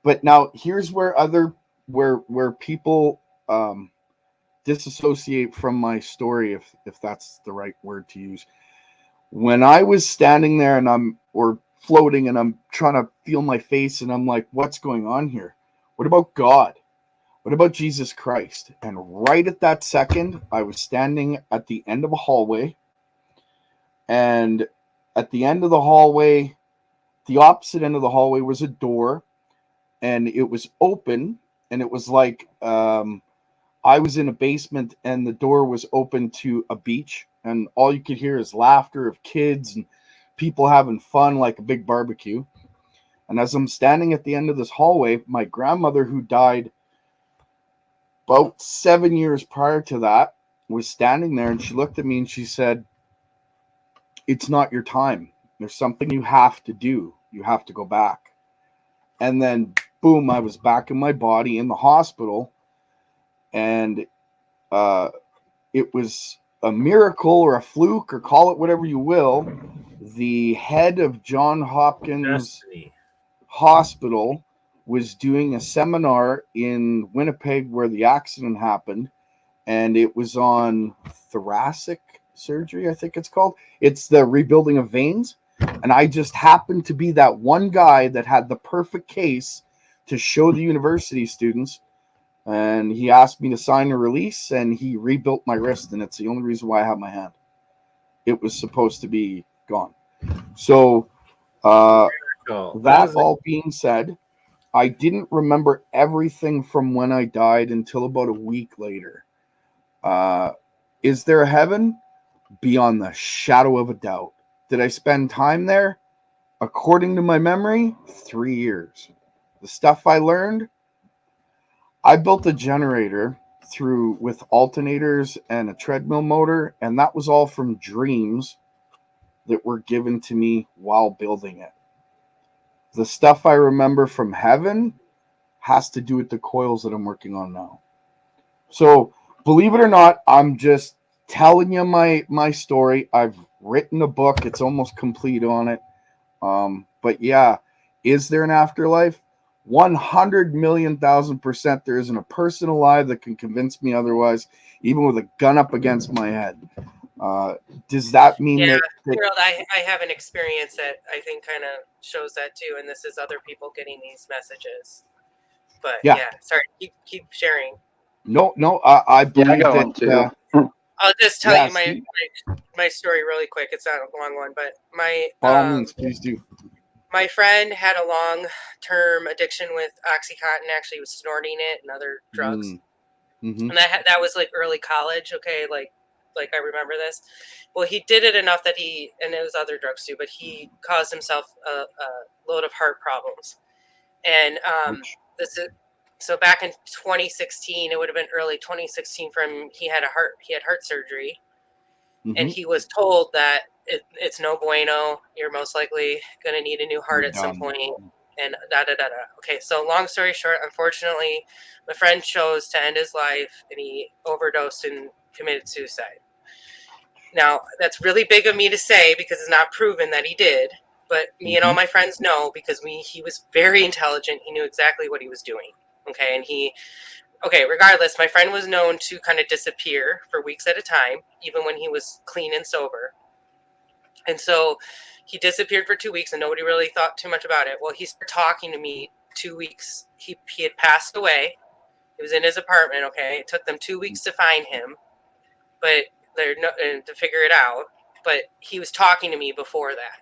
Speaker 19: But now here's where people disassociate from my story, if that's the right word to use. When I was standing there and or floating and I'm trying to feel my face and I'm like, what's going on here? What about God? What about Jesus Christ? And right at that second, I was standing at the end of a hallway. And at the end of the hallway, the opposite end of the hallway was a door. And it was open. And it was like I was in a basement and the door was open to a beach. And all you could hear is laughter of kids and people having fun like a big barbecue. And as I'm standing at the end of this hallway, my grandmother, who died about 7 years prior to that, was standing there, and she looked at me and she said, "It's not your time. There's something you have to do. You have to go back." And then boom, I was back in my body in the hospital, and it was a miracle or a fluke, or call it whatever you will. The head of Johns Hopkins Hospital was doing a seminar in Winnipeg where the accident happened, and it was on thoracic surgery, I think it's called. It's the rebuilding of veins. And I just happened to be that one guy that had the perfect case to show the university students. And he asked me to sign a release, and he rebuilt my wrist, and it's the only reason why I have my hand. It was supposed to be gone. So that all being said, I didn't remember everything from when I died until about a week later. Is there a heaven? beyond the shadow of a doubt. Did I spend time there? According to my memory, 3 years. The stuff I learned, I built a generator with alternators and a treadmill motor, and that was all from dreams that were given to me while building it. The stuff I remember from heaven has to do with the coils that I'm working on now. So believe it or not, I'm just telling you my story. I've written a book. It's almost complete on it. But yeah, is there an afterlife? 100,000,000% there isn't a person alive that can convince me otherwise, even with a gun up against my head. Does that mean that
Speaker 14: Gerald, I have an experience that I think kind of shows that too, and this is other people getting these messages. But yeah, sorry, keep sharing.
Speaker 19: No, I believe that too.
Speaker 14: I'll just tell you my story really quick. It's not a long one, but
Speaker 19: by all means, please do.
Speaker 14: My friend had a long-term addiction with OxyContin. Actually, he was snorting it and other drugs.
Speaker 19: Mm-hmm.
Speaker 14: And that was like early college. Okay, like I remember this. Well, he did it enough that and it was other drugs too, but he caused himself a load of heart problems. And so back in 2016, it would have been early 2016 he had heart surgery.
Speaker 19: Mm-hmm.
Speaker 14: And he was told that it's no bueno. You're most likely going to need a new heart at some point. And Okay, so long story short, unfortunately, my friend chose to end his life, and he overdosed and committed suicide. Now, that's really big of me to say because it's not proven that he did. But me and all my friends know because he was very intelligent. He knew exactly what he was doing. Okay, and regardless, my friend was known to kind of disappear for weeks at a time, even when he was clean and sober. And so he disappeared for 2 weeks and nobody really thought too much about it. Well, he started talking to me 2 weeks. He had passed away. He was in his apartment, okay? It took them 2 weeks to find him, but to figure it out. But he was talking to me before that.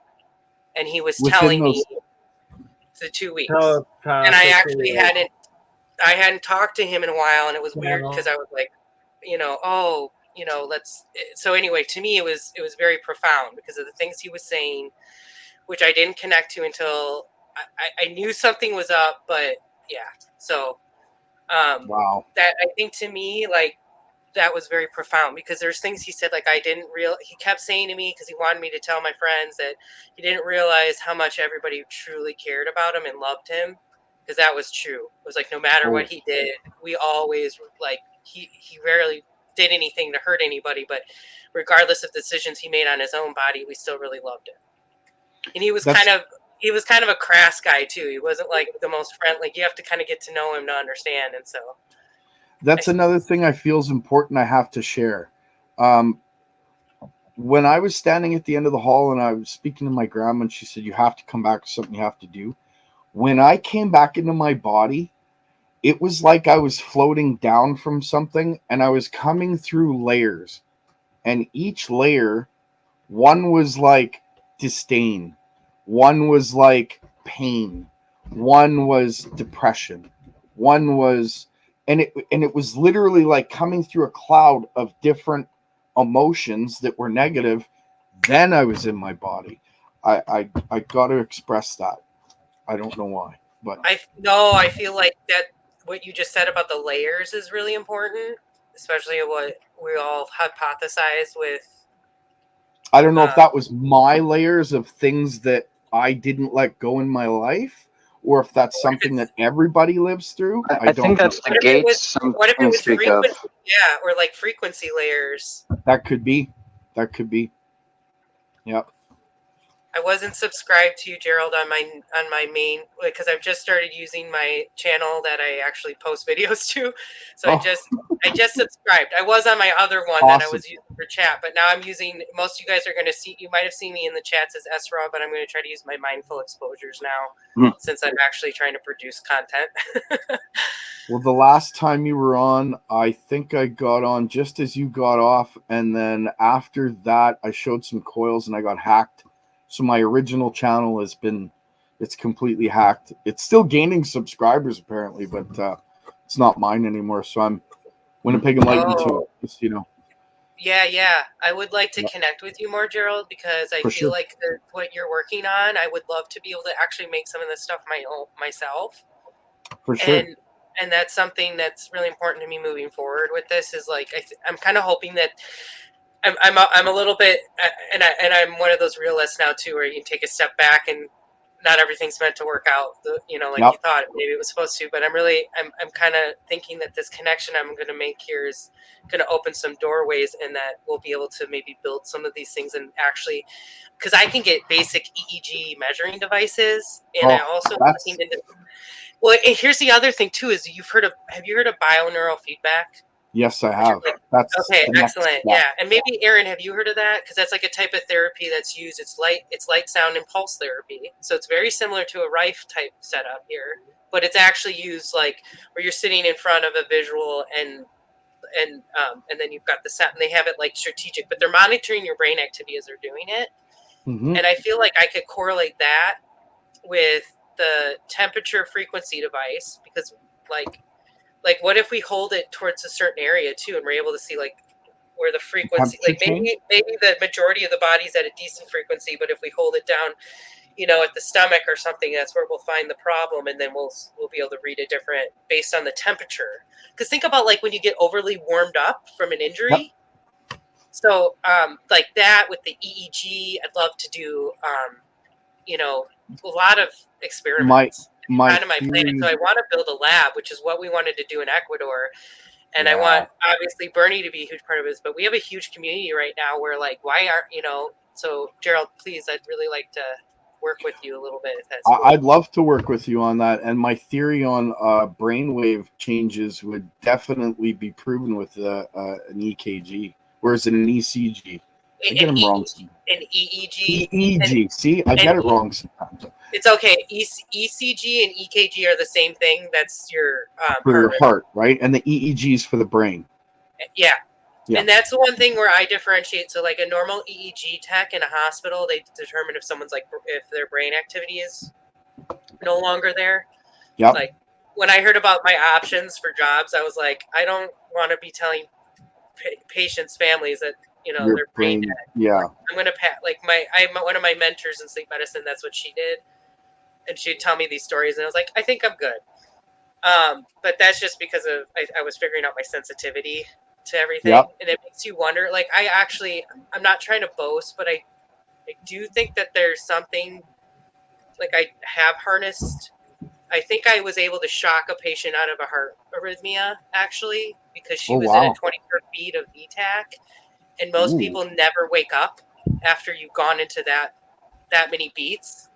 Speaker 14: And he was telling me the 2 weeks. And I actually hadn't talked to him in a while, and it was weird because I was like, let's. So anyway, to me, it was very profound because of the things he was saying, which I didn't connect to until I knew something was up. But yeah, so
Speaker 19: wow,
Speaker 14: that I think to me that was very profound because there's things he said he kept saying to me because he wanted me to tell my friends that he didn't realize how much everybody truly cared about him and loved him. Because that was true. It was like no matter what he did, we always he rarely did anything to hurt anybody, but regardless of decisions he made on his own body, we still really loved him. And he was kind of a crass guy too. He wasn't like the most friendly. You have to kind of get to know him to understand. And so
Speaker 19: that's another thing I feel is important. I have to share. When I was standing at the end of the hall and I was speaking to my grandma, and she said, "You have to come back. Something you have to do." When I came back into my body, it was like I was floating down from something and I was coming through layers. And each layer, one was like disdain, one was like pain, one was depression, one was, and it was literally like coming through a cloud of different emotions that were negative. Then I was in my body. I got to express that. I don't know why, but
Speaker 14: I feel like that what you just said about the layers is really important, especially what we all hypothesize with.
Speaker 19: I don't know if that was my layers of things that I didn't let go in my life, or if that's something that everybody lives through.
Speaker 9: I think that's the gates.
Speaker 14: What if it was frequency? Yeah, or like frequency layers.
Speaker 19: That could be. Yep.
Speaker 14: I wasn't subscribed to you, Gerald, on my main because I've just started using my channel that I actually post videos to. So I just subscribed. I was on my other one that I was using for chat, but now I'm using. Most of you guys are going to see. You might have seen me in the chats as Esra, but I'm going to try to use my mindful exposures now since I'm actually trying to produce content.
Speaker 19: Well, the last time you were on, I think I got on just as you got off, and then after that, I showed some coils and I got hacked. So my original channel it's completely hacked. It's still gaining subscribers apparently, but it's not mine anymore. So I'm Winnipeg Enlightened too. Just,
Speaker 14: Yeah. I would like to connect with you more, Gerald, because I feel like what you're working on, I would love to be able to actually make some of this stuff myself.
Speaker 19: For sure.
Speaker 14: And that's something that's really important to me moving forward with this. Is like I'm kind of hoping that I'm a little bit, and I'm one of those realists now too, where you can take a step back and not everything's meant to work out, you thought maybe it was supposed to. But I'm kind of thinking that this connection I'm going to make here is going to open some doorways, and that we'll be able to maybe build some of these things and actually, because I can get basic EEG measuring devices, and I also looking into. Well, and here's the other thing too: is have you heard of bioneural feedback?
Speaker 19: Yes, I have. That's
Speaker 14: okay, excellent. Yeah, and maybe Aaron, have you heard of that? Because that's like a type of therapy that's used. It's light, sound, and pulse therapy. So it's very similar to a Rife type setup here, but it's actually used like where you're sitting in front of a visual and then you've got the sound, and they have it like strategic, but they're monitoring your brain activity as they're doing it.
Speaker 19: Mm-hmm.
Speaker 14: And I feel like I could correlate that with the temperature frequency device, because like what if we hold it towards a certain area too, and we're able to see like where the frequency, like maybe the majority of the body's at a decent frequency, but if we hold it down, at the stomach or something, that's where we'll find the problem, and then we'll be able to read it different based on the temperature. Because think about like when you get overly warmed up from an injury. Yep. So like that with the EEG, I'd love to do a lot of experiments. My plan. So I want to build a lab, which is what we wanted to do in Ecuador. And I want, obviously, Bernie to be a huge part of this, but we have a huge community right now where, like, why aren't, so Gerald, please, I'd really like to work with you a little bit. If that's cool.
Speaker 19: I'd love to work with you on that. And my theory on brainwave changes would definitely be proven with an EKG. Whereas in an ECG, I get them wrong sometimes.
Speaker 14: An EEG.
Speaker 19: EEG. See, I get it wrong sometimes.
Speaker 14: It's okay. ECG and EKG are the same thing. That's your
Speaker 19: for your heart, right? And the EEG is for the brain.
Speaker 14: Yeah. And that's the one thing where I differentiate. So, like a normal EEG tech in a hospital, they determine if someone's if their brain activity is no longer there.
Speaker 19: Yeah.
Speaker 14: Like when I heard about my options for jobs, I was like, I don't want to be telling patients' families that their brain dead.
Speaker 19: Yeah.
Speaker 14: I'm gonna one of my mentors in sleep medicine. That's what she did, and she'd tell me these stories, and I was like, I think I'm good. But that's just because of I was figuring out my sensitivity to everything, and it makes you wonder. Like I'm not trying to boast, but I do think that there's something like I have harnessed. I think I was able to shock a patient out of a heart arrhythmia actually because she was in a 20 beat of VTAC. And most people never wake up after you've gone into that many beats.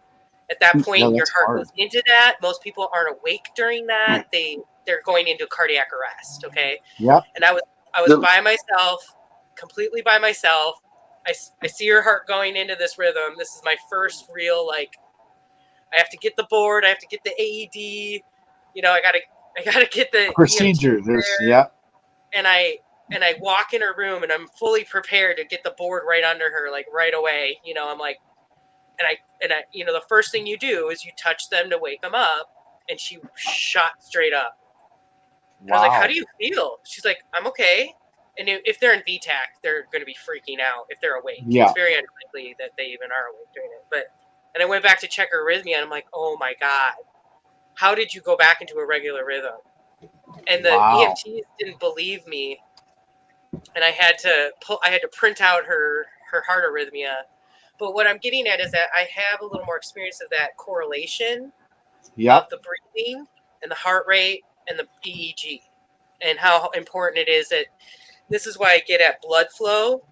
Speaker 14: At that point, your heart goes into that. Most people aren't awake during that. They're going into cardiac arrest. Okay.
Speaker 19: Yeah.
Speaker 14: And I was by myself, completely by myself. I see her heart going into this rhythm. This is my first real I have to get the board. I have to get the AED. I gotta get the
Speaker 19: procedure.
Speaker 14: And I walk in her room and I'm fully prepared to get the board right under her, like right away. I'm like, and I, the first thing you do is you touch them to wake them up. And she shot straight up. Wow. I was like, how do you feel? She's like, I'm okay. And if they're in VTAC, they're going to be freaking out if they're awake.
Speaker 19: Yeah.
Speaker 14: It's very unlikely that they even are awake during it. And I went back to check her arrhythmia and I'm like, oh my God, how did you go back into a regular rhythm? And the EMTs didn't believe me. And I had to print out her heart arrhythmia. But what I'm getting at is that I have a little more experience of that correlation of the breathing and the heart rate and the EEG and how important it is that this is why I get at blood flow.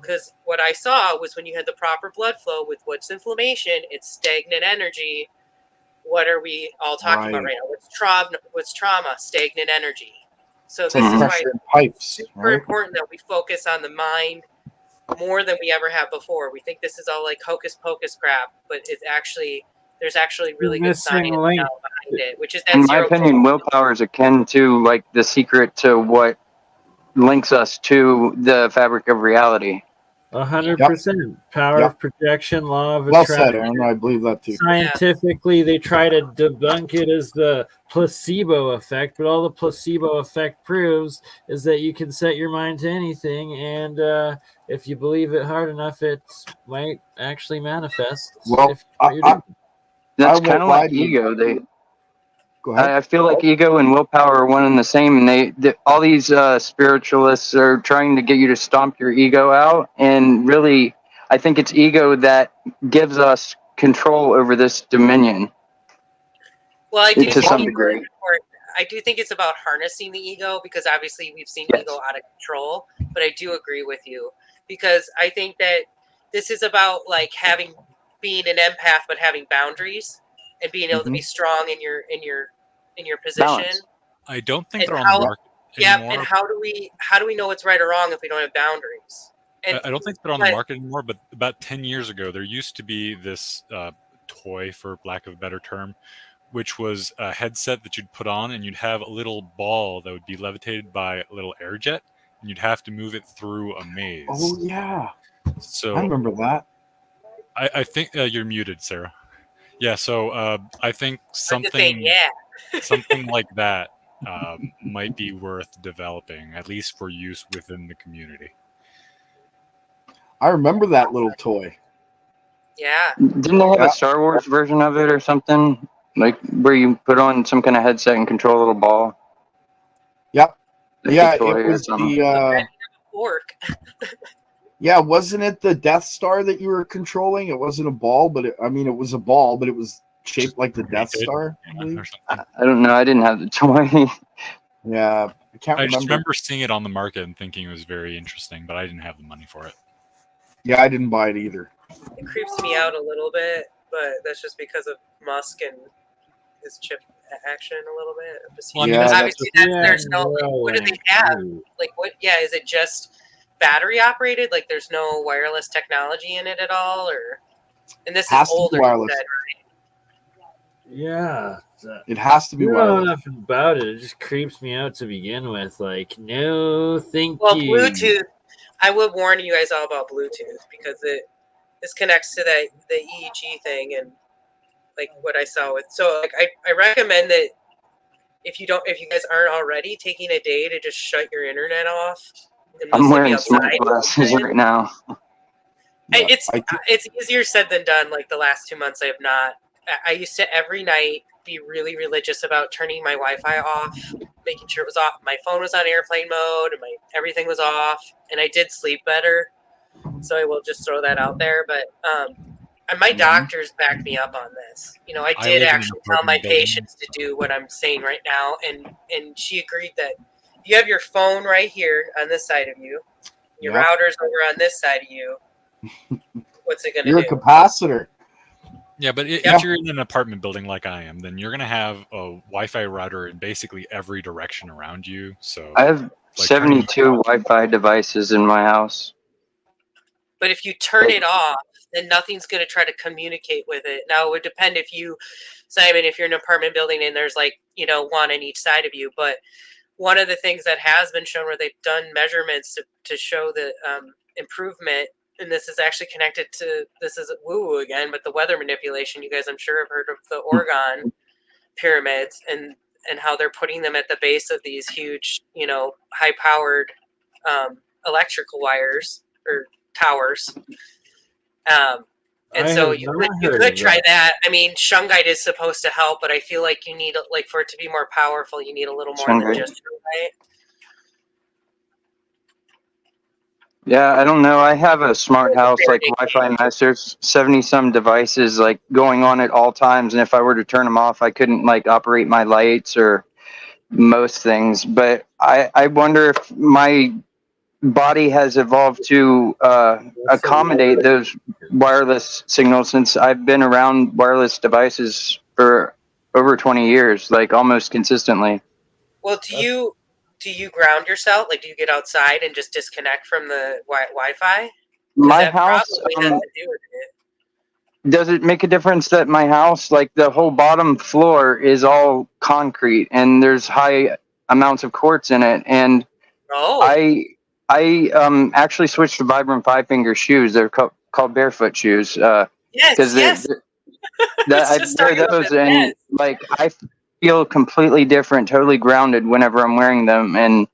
Speaker 14: Because what I saw was when you had the proper blood flow with what's inflammation, it's stagnant energy. What are we all talking about right now? What's trauma? Stagnant energy. So this is why it's super important that we focus on the mind more than we ever have before. We think this is all like hocus pocus crap, but there's actually really good science now behind it, which is that
Speaker 9: in my opinion, willpower is akin to like the secret to what links us to the fabric of reality.
Speaker 12: 100%. Power
Speaker 19: Yep.
Speaker 12: of projection, law of
Speaker 19: Well
Speaker 12: attraction.
Speaker 19: said, Aaron. I believe that too.
Speaker 12: Scientifically, they try to debunk it as the placebo effect, but all the placebo effect proves is that you can set your mind to anything, and if you believe it hard enough, it might actually manifest.
Speaker 19: Well,
Speaker 9: That's kind of like ego. I feel like ego and willpower are one and the same, and they all these spiritualists are trying to get you to stomp your ego out, and really, I think it's ego that gives us control over this dominion.
Speaker 14: Well, I do
Speaker 9: to some
Speaker 14: think
Speaker 9: degree.
Speaker 14: I do think it's about harnessing the ego, because obviously we've seen ego out of control. But I do agree with you, because I think that this is about like being an empath, but having boundaries and being able to be strong in your position.
Speaker 9: Balance.
Speaker 15: I don't think
Speaker 14: And
Speaker 15: they're on the market anymore.
Speaker 14: and how do we know what's right or wrong if we don't have boundaries? And
Speaker 15: I don't think they're on the market anymore, but about 10 years ago, there used to be this toy, for lack of a better term, which was a headset that you'd put on, and you'd have a little ball that would be levitated by a little air jet, and you'd have to move it through a maze.
Speaker 19: Oh, yeah.
Speaker 15: So
Speaker 19: I remember that.
Speaker 15: I think you're muted, Sarah. Yeah, so I think something something like that might be worth developing, at least for use within the community.
Speaker 19: I remember that little toy.
Speaker 14: Yeah.
Speaker 9: Didn't they have a Star Wars version of it or something? Like where you put on some kind of headset and control a little ball?
Speaker 19: Yep.
Speaker 9: Like
Speaker 19: Yeah,
Speaker 9: a toy
Speaker 19: it
Speaker 9: or
Speaker 19: was
Speaker 9: something.
Speaker 19: the...
Speaker 14: Fork.
Speaker 19: Yeah, wasn't it the Death Star that you were controlling? It wasn't a ball, but it was a ball, but it was shaped like the Death Star.
Speaker 9: I don't know. I didn't have the toy.
Speaker 19: Yeah, I can't
Speaker 15: I just
Speaker 19: remember.
Speaker 15: remember seeing it on the market and thinking it was very interesting, but I didn't have the money for it.
Speaker 19: Yeah, I didn't buy it either.
Speaker 14: It creeps me out a little bit, but that's just because of Musk and his chip action a little bit. Obviously, there's no. What do they have? Like, what? Yeah, is it just battery operated? Like, there's no wireless technology in it at all, or? And this is older,
Speaker 19: wireless.
Speaker 14: you said, right?
Speaker 12: Yeah.
Speaker 19: It has to be
Speaker 12: I don't
Speaker 19: wireless.
Speaker 12: know enough about it. It just creeps me out to begin with. Like, no, thank
Speaker 14: Well,
Speaker 12: you.
Speaker 14: Bluetooth. I would warn you guys all about Bluetooth, because this connects to the EEG thing, and like what I saw with. So like I recommend that if you guys aren't already, taking a day to just shut your internet off. And
Speaker 9: I'm
Speaker 14: mostly
Speaker 9: wearing
Speaker 14: be
Speaker 9: smart
Speaker 14: outside.
Speaker 9: glasses right now.
Speaker 14: It's easier said than done. Like the last 2 months, I have not. I used to every night be really religious about turning my Wi-Fi off, making sure it was off. My phone was on airplane mode, and everything was off, and I did sleep better. So I will just throw that out there. But and my doctors backed me up on this. You know, I did actually tell my patients to do what I'm saying right now, and she agreed that you have your phone right here on this side of you, your router's over on this side of you. What's it going to do?
Speaker 19: You're a capacitor.
Speaker 15: Yeah, but if you're in an apartment building like I am, then you're going to have a Wi-Fi router in basically every direction around you. So
Speaker 9: I have 72 Wi-Fi devices in my house.
Speaker 14: But if you turn it off, then nothing's going to try to communicate with it. Now, it would depend if you, Simon, if you're in an apartment building and there's like, one on each side of you. But one of the things that has been shown where they've done measurements to show the improvement, and this is actually connected to, this is woo-woo again, but the weather manipulation. You guys, I'm sure, have heard of the Oregon pyramids and how they're putting them at the base of these huge, high-powered electrical wires or towers. And so you could try that. I mean, shungite is supposed to help, but I feel like you need, like, for it to be more powerful, you need a little more than just shungite.
Speaker 9: Yeah, I don't know. I have a smart house, like Wi-Fi mesh. There's 70-some devices like going on at all times, and if I were to turn them off, I couldn't like operate my lights or most things. But I wonder if my body has evolved to accommodate those wireless signals, since I've been around wireless devices for over 20 years, like almost consistently.
Speaker 14: Well, do you ground yourself? Like, do you get outside and just disconnect from the Wi-Fi?
Speaker 9: My house, does it make a difference that my house, like the whole bottom floor is all concrete and there's high amounts of quartz in it? And I actually switched to Vibram 5-finger shoes. They're called barefoot shoes.
Speaker 14: Yes.
Speaker 9: That I wear those, and like I feel completely different, totally grounded whenever I'm wearing them. And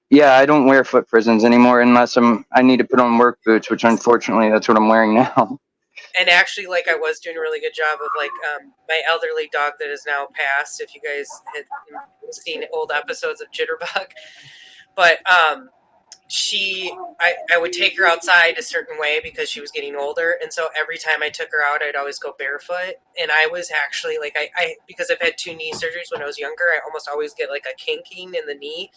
Speaker 9: yeah, I don't wear foot prisons anymore unless I need to put on work boots, which unfortunately that's what I'm wearing now.
Speaker 14: And actually, like, I was doing a really good job of, like, my elderly dog that is now passed, if you guys had seen old episodes of Jitterbug. But I would take her outside a certain way because she was getting older. And so every time I took her out, I'd always go barefoot. And I was actually, like, because I've had 2 knee surgeries when I was younger, I almost always get, like, a kinking in the knee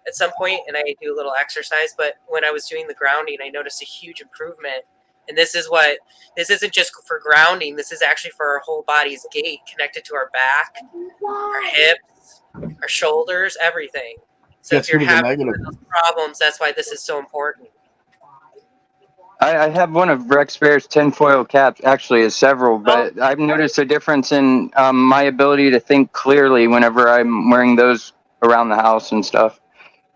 Speaker 14: at some point, and I do a little exercise. But when I was doing the grounding, I noticed a huge improvement. And this isn't just for grounding. This is actually for our whole body's gait, connected to our back, our hips, our shoulders, everything. So if you're having those problems, that's why this is so important.
Speaker 9: I have one of Rex Bear's tinfoil caps, actually, is several, but I've noticed a difference in my ability to think clearly whenever I'm wearing those around the house and stuff.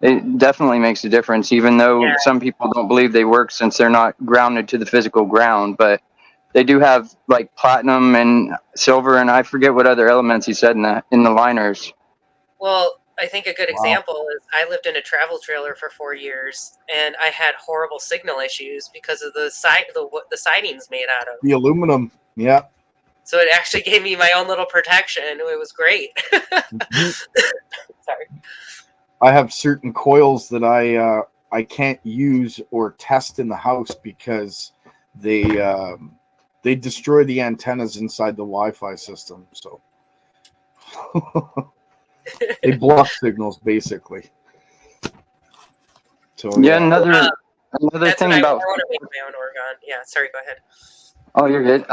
Speaker 9: It definitely makes a difference, even though some people don't believe they work since they're not grounded to the physical ground. But they do have like platinum and silver, and I forget what other elements he said in the liners.
Speaker 14: Well, I think a good example is I lived in a travel trailer for 4 years, and I had horrible signal issues because of the siding's made out of.
Speaker 19: The aluminum, yeah.
Speaker 14: So it actually gave me my own little protection. It was great. Sorry.
Speaker 19: I have certain coils that I can't use or test in the house because they destroy the antennas inside the Wi-Fi system. So they block signals basically. So
Speaker 9: yeah, another thing about
Speaker 14: I want to make my own organ. Yeah, sorry, go ahead.
Speaker 9: Oh, you're good.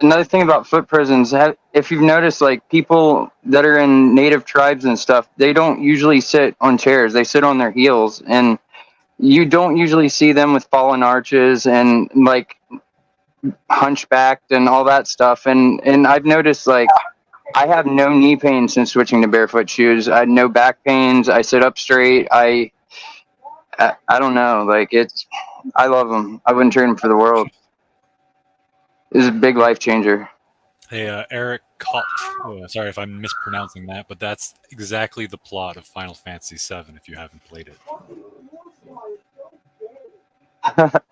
Speaker 9: Another thing about foot prisons, if you've noticed, like people that are in native tribes and stuff, they don't usually sit on chairs. They sit on their heels, and you don't usually see them with fallen arches and like hunchbacked and all that stuff. And I've noticed, like, I have no knee pain since switching to barefoot shoes. I had no back pains. I sit up straight. I don't know. Like, I love them. I wouldn't trade them for the world. It's a big life changer.
Speaker 15: Hey, Eric Kopp. Oh, sorry if I'm mispronouncing that, but that's exactly the plot of Final Fantasy VII if you haven't played
Speaker 9: it.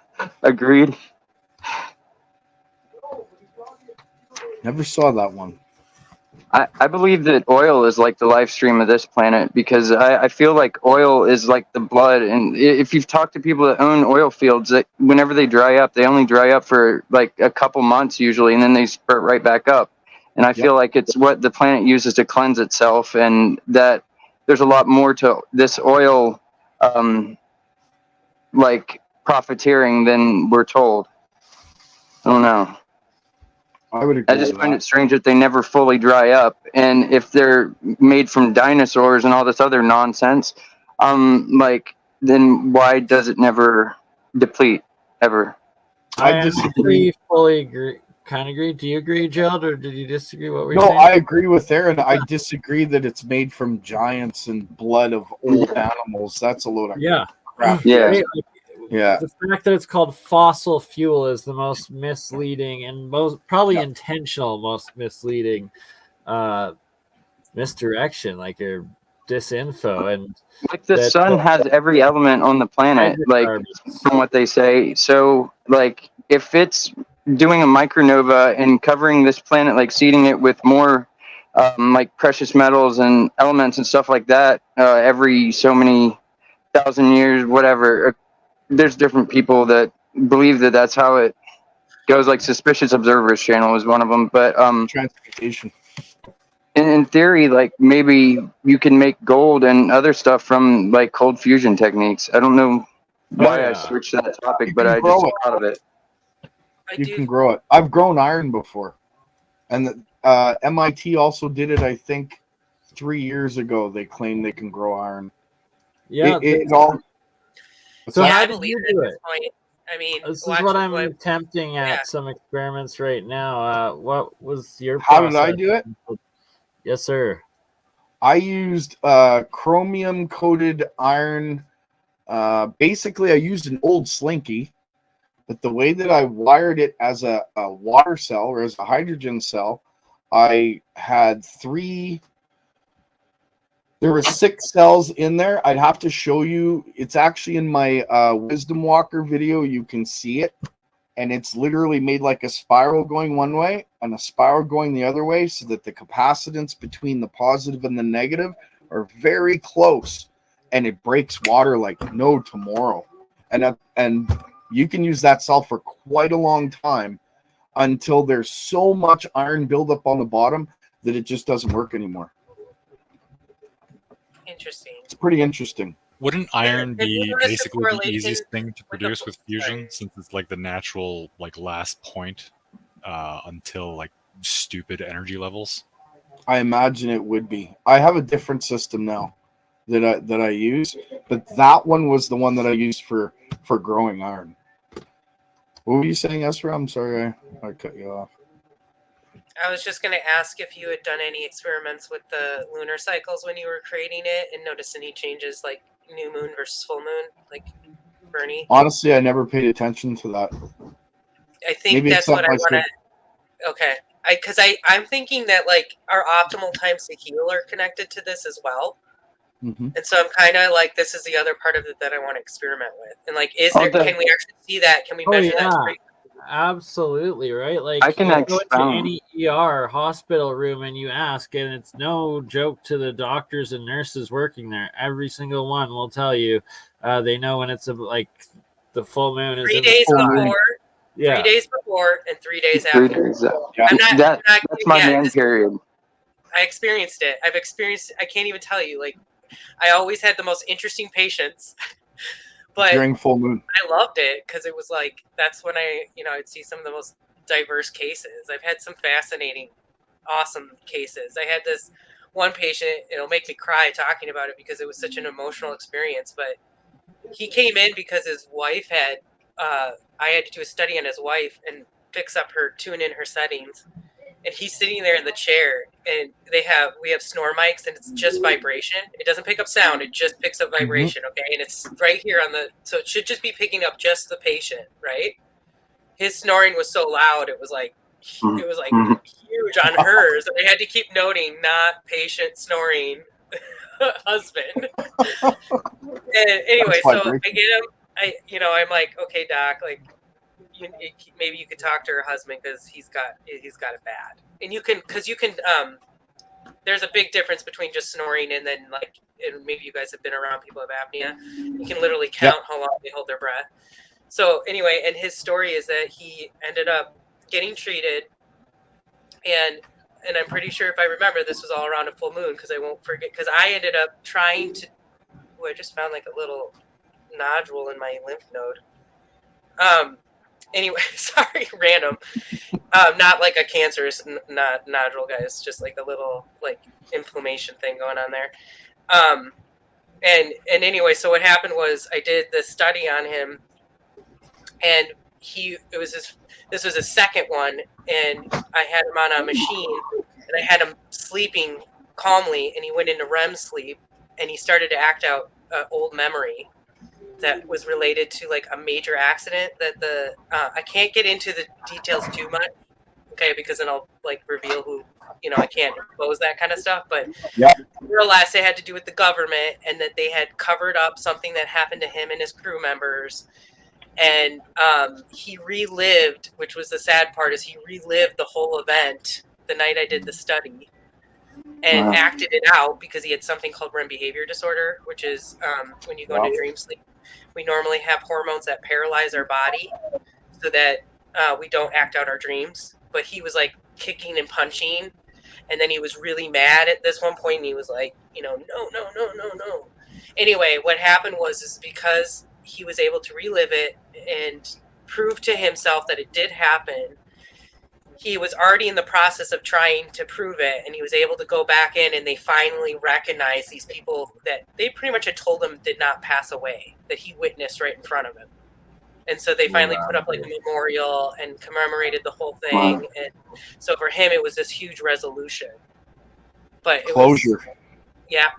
Speaker 9: Agreed.
Speaker 19: Never saw that one.
Speaker 9: I believe that oil is like the life stream of this planet because I feel like oil is like the blood. And if you've talked to people that own oil fields, that whenever they dry up, they only dry up for like a couple months usually, and then they spurt right back up. And I feel like it's what the planet uses to cleanse itself, and that there's a lot more to this oil, like profiteering than we're told. I don't know.
Speaker 19: I would agree.
Speaker 9: I just find it strange that they never fully dry up, and if they're made from dinosaurs and all this other nonsense, like then why does it never deplete ever?
Speaker 12: I disagree. Fully agree. Kind of agree. Do you agree, Gerald, or did you disagree? What we're saying?
Speaker 19: No, I agree with Aaron. I disagree that it's made from giants and blood of old animals. That's a load of crap.
Speaker 9: Yeah.
Speaker 19: Yeah.
Speaker 12: The fact that it's called fossil fuel is the most misleading and most probably intentional, most misleading misdirection, like your disinfo. And
Speaker 9: like the sun has every element on the planet, like from what they say. So like if it's doing a micronova and covering this planet, like seeding it with more like precious metals and elements and stuff like that every so many thousand years, whatever. There's different people that believe that that's how it goes. Like Suspicious Observers channel is one of them. But
Speaker 19: transportation.
Speaker 9: In theory, like maybe you can make gold and other stuff from like cold fusion techniques. I don't know why I switched that topic, but I just thought of it.
Speaker 19: You can grow it. I've grown iron before, and MIT also did it. I think 3 years ago. They claim they can grow iron.
Speaker 12: Yeah.
Speaker 19: It all.
Speaker 12: So
Speaker 14: yeah,
Speaker 12: how
Speaker 14: I
Speaker 12: did
Speaker 14: believe
Speaker 12: you
Speaker 14: it
Speaker 12: do
Speaker 14: at this
Speaker 12: it?
Speaker 14: point. I mean,
Speaker 12: This is what I'm attempting at some experiments right now. What was your process?
Speaker 19: How did I do it?
Speaker 12: Yes, sir.
Speaker 19: I used chromium coated iron basically I used an old Slinky, but the way that I wired it as a water cell or as a hydrogen cell, I had there were 6 cells in there. I'd have to show you. It's actually in my Wisdom Walker video. You can see it. And it's literally made like a spiral going one way and a spiral going the other way, so that the capacitance between the positive and the negative are very close, and it breaks water like no tomorrow. And you can use that cell for quite a long time until there's so much iron buildup on the bottom that it just doesn't work anymore.
Speaker 14: Interesting.
Speaker 19: It's pretty interesting.
Speaker 15: Wouldn't iron be basically the easiest thing to produce with fusion, since it's like the natural like last point until like stupid energy levels?
Speaker 19: I imagine it would be. I have a different system now that I use, but that one was the one that I used for growing iron. What were you saying, Ezra? I'm sorry, I cut you off.
Speaker 14: I was just going to ask if you had done any experiments with the lunar cycles when you were creating it and noticed any changes, like new moon versus full moon, like Bernie.
Speaker 19: Honestly, I never paid attention to that.
Speaker 14: I think
Speaker 19: Maybe
Speaker 14: that's what I want to. Okay, because I'm thinking that like our optimal times to heal are connected to this as well.
Speaker 19: Mm-hmm.
Speaker 14: And so I'm kind of like, this is the other part of it that I want to experiment with. And like, can we actually see that? Can we measure that?
Speaker 12: Absolutely, right? Like,
Speaker 9: I can
Speaker 12: you go into
Speaker 9: expound.
Speaker 12: any ER hospital room and you ask, and it's no joke to the doctors and nurses working there. Every single one will tell you they know when it's like the full moon is
Speaker 14: 3
Speaker 12: in
Speaker 14: days
Speaker 12: the full
Speaker 14: before,
Speaker 12: moon. Yeah.
Speaker 14: 3 days before, and 3 days
Speaker 9: 3
Speaker 14: after.
Speaker 9: days out. That's my man period.
Speaker 14: I experienced it. I can't even tell you. Like, I always had the most interesting patients. But
Speaker 19: during full moon,
Speaker 14: I loved it because it was like, that's when I'd see some of the most diverse cases. I've had some fascinating, awesome cases. I had this one patient, it'll make me cry talking about it because it was such an emotional experience, but he came in because his wife had, I had to do a study on his wife and fix up tune in her settings. And he's sitting there in the chair, and we have snore mics, and it's just vibration. It doesn't pick up sound; it just picks up vibration. Okay, and it's right here so it should just be picking up just the patient, right? His snoring was so loud, it was like huge on hers, and I had to keep noting, not patient snoring, husband. And anyway, so I get him. I'm like, okay, doc, like. Maybe you could talk to her husband because he's got it bad, and you can there's a big difference between just snoring and then like, and maybe you guys have been around people with apnea. You can literally count how long they hold their breath. So anyway, and his story is that he ended up getting treated, and I'm pretty sure, if I remember, this was all around a full moon, because I won't forget, because I ended up trying to. I just found like a little nodule in my lymph node. Anyway, sorry, random. Not like a cancerous nodule, guys. Just like a little like inflammation thing going on there. And anyway, so what happened was I did the study on him, and this was his second one, and I had him on a machine, and I had him sleeping calmly, and he went into REM sleep, and he started to act out old memory that was related to like a major accident that I can't get into the details too much, okay, because then I'll like reveal who, I can't expose that kind of stuff, but more or less it had to do with the government, and that they had covered up something that happened to him and his crew members, and he relived, which was the sad part, is he relived the whole event the night I did the study, and acted it out because he had something called REM behavior disorder, which is when you go into dream sleep. We normally have hormones that paralyze our body so that we don't act out our dreams. But he was like kicking and punching, and then he was really mad at this one point, and he was like, no. Anyway, what happened is because he was able to relive it and prove to himself that it did happen, he was already in the process of trying to prove it, and he was able to go back in, and they finally recognized these people that they pretty much had told him did not pass away, that he witnessed right in front of him. And so they finally put up like a memorial and commemorated the whole thing. And so for him, it was this huge resolution. But it
Speaker 19: closure.
Speaker 14: Yeah.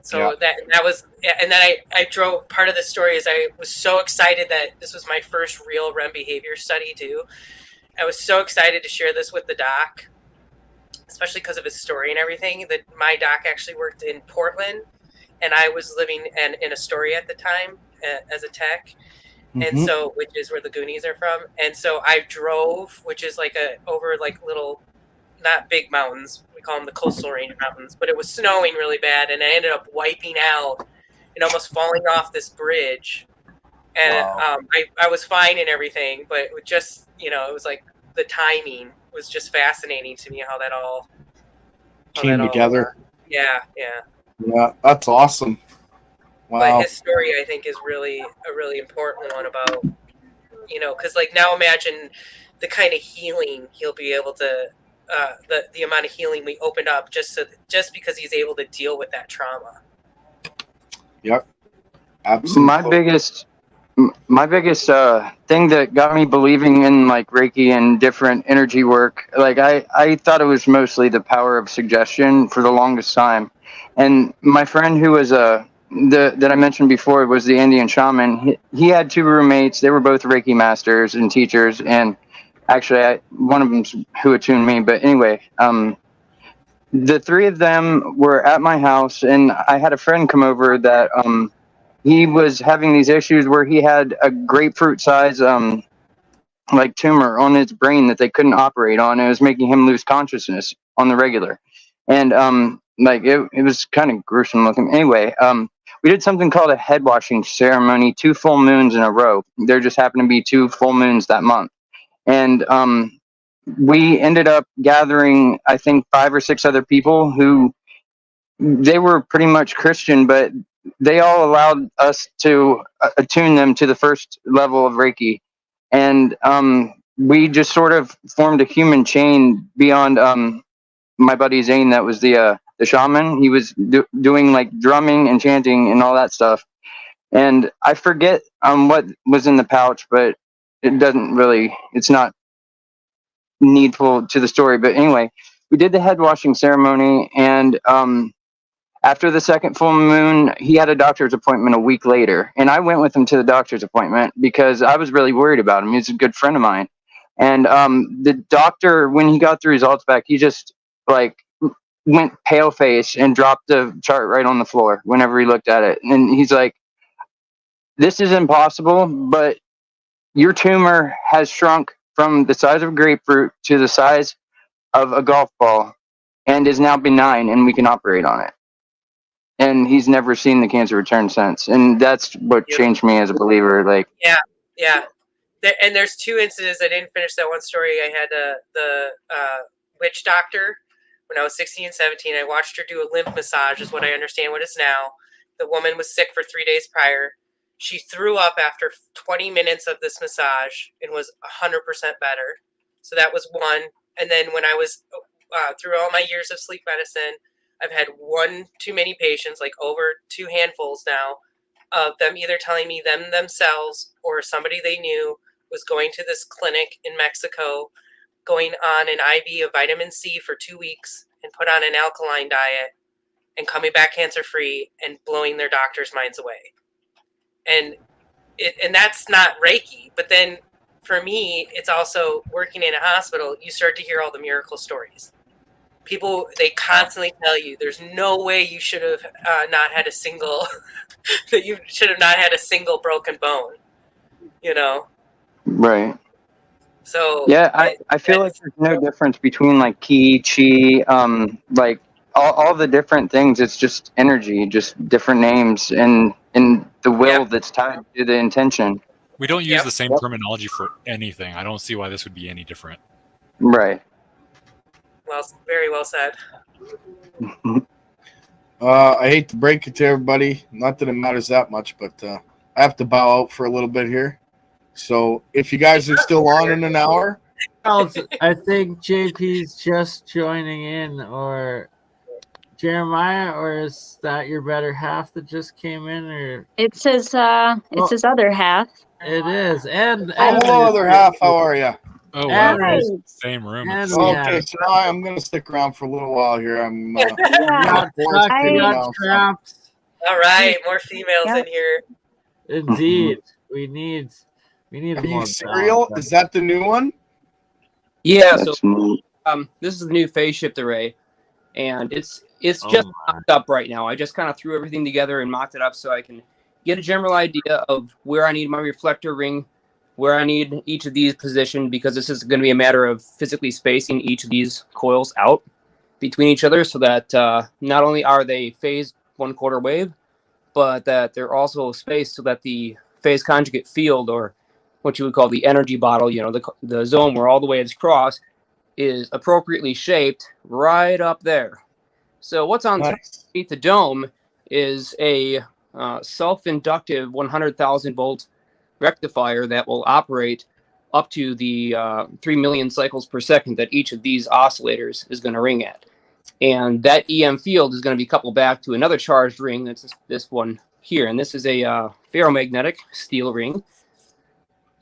Speaker 14: So that was, and then I drove. Part of the story is I was so excited that this was my first real REM behavior study too. I was so excited to share this with the doc, especially because of his story and everything. That my doc actually worked in Portland, and I was living in Astoria at the time as a tech, and so which is where the Goonies are from. And so I drove, which is like over like little, not big mountains. We call them the coastal range mountains, but it was snowing really bad, and I ended up wiping out and almost falling off this bridge. And I was fine and everything, but it just, it was like the timing was just fascinating to me, how that all
Speaker 19: came together.
Speaker 14: Yeah.
Speaker 19: Yeah, that's awesome. Wow.
Speaker 14: But his story, I think, is really a really important one about, because like now imagine the kind of healing he'll be able to, the amount of healing we opened up just because he's able to deal with that trauma.
Speaker 19: Yep. Absolutely.
Speaker 9: My biggest thing that got me believing in like Reiki and different energy work, like I thought it was mostly the power of suggestion for the longest time. And my friend who was that I mentioned before was the Indian shaman. He had two roommates. They were both Reiki masters and teachers. And actually, one of them's who attuned me. But anyway, the three of them were at my house, and I had a friend come over that he was having these issues where he had a grapefruit size like tumor on his brain that they couldn't operate on. It was making him lose consciousness on the regular. And like it was kind of gruesome looking. Anyway, we did something called a head washing ceremony, 2 full moons in a row. There just happened to be 2 full moons that month. And we ended up gathering, I think, 5 or 6 other people who they were pretty much Christian, but they all allowed us to attune them to the first level of Reiki. And we just sort of formed a human chain beyond my buddy Zane, that was the shaman. He was doing like drumming and chanting and all that stuff. And I forget what was in the pouch, but it's not needful to the story. But anyway, we did the head washing ceremony, and after the second full moon, he had a doctor's appointment a week later. And I went with him to the doctor's appointment because I was really worried about him. He's a good friend of mine. And the doctor, when he got the results back, he just like went pale face and dropped the chart right on the floor whenever he looked at it. And he's like, "This is impossible, but your tumor has shrunk from the size of a grapefruit to the size of a golf ball and is now benign, and we can operate on it." And he's never seen the cancer return since. And that's what changed me as a believer. Like,
Speaker 14: yeah. And there's 2 incidents. I didn't finish that one story. I had the witch doctor when I was 16 and 17. I watched her do a lymph massage, is what I understand what it's now. The woman was sick for 3 days prior. She threw up after 20 minutes of this massage and was 100% better. So that was one. And then when I was through all my years of sleep medicine, I've had 1 too many patients, like over 2 handfuls now, of them either telling me themselves or somebody they knew was going to this clinic in Mexico, going on an IV of vitamin C for 2 weeks and put on an alkaline diet and coming back cancer-free and blowing their doctors' minds away. And that's not Reiki. But then for me, it's also working in a hospital. You start to hear all the miracle stories. People, they constantly tell you there's no way you should have not had a single that you should have not had a single broken bone,
Speaker 9: Right.
Speaker 14: So
Speaker 9: yeah, I feel like there's no difference between like ki, chi, like all the different things. It's just energy, just different names, and the will that's tied to the intention.
Speaker 15: We don't use the same terminology for anything. I don't see why this would be any different.
Speaker 9: Right.
Speaker 14: Well, very well said.
Speaker 19: I hate to break it to everybody. Not that it matters that much, but I have to bow out for a little bit here. So if you guys are still on in an hour.
Speaker 12: I think JP's just joining in, or Jeremiah, or is that your better half that just came in? Or
Speaker 8: it says his other half.
Speaker 12: It is. And
Speaker 19: hello, other half. How are you?
Speaker 15: Oh, wow. Same room.
Speaker 19: Okay, so now I'm going to stick around for a little while here. I'm
Speaker 12: traps.
Speaker 14: All right, more females in here.
Speaker 12: Indeed, we need
Speaker 19: Are
Speaker 12: more
Speaker 19: you cereal?
Speaker 12: balance.
Speaker 19: Is that the new one?
Speaker 13: Yeah. So this is the new phase shift array, and it's just mocked up right now. I just kind of threw everything together and mocked it up so I can get a general idea of where I need my reflector ring, where I need each of these positioned, because this is going to be a matter of physically spacing each of these coils out between each other so that not only are they phased 1/4 wave, but that they're also spaced so that the phase conjugate field, or what you would call the energy bottle, the zone where all the waves cross, is appropriately shaped right up there. So what's on top of the dome is a self-inductive 100,000 volt rectifier that will operate up to the 3 million cycles per second that each of these oscillators is going to ring at. And that EM field is going to be coupled back to another charged ring. That's this one here. And this is a ferromagnetic steel ring.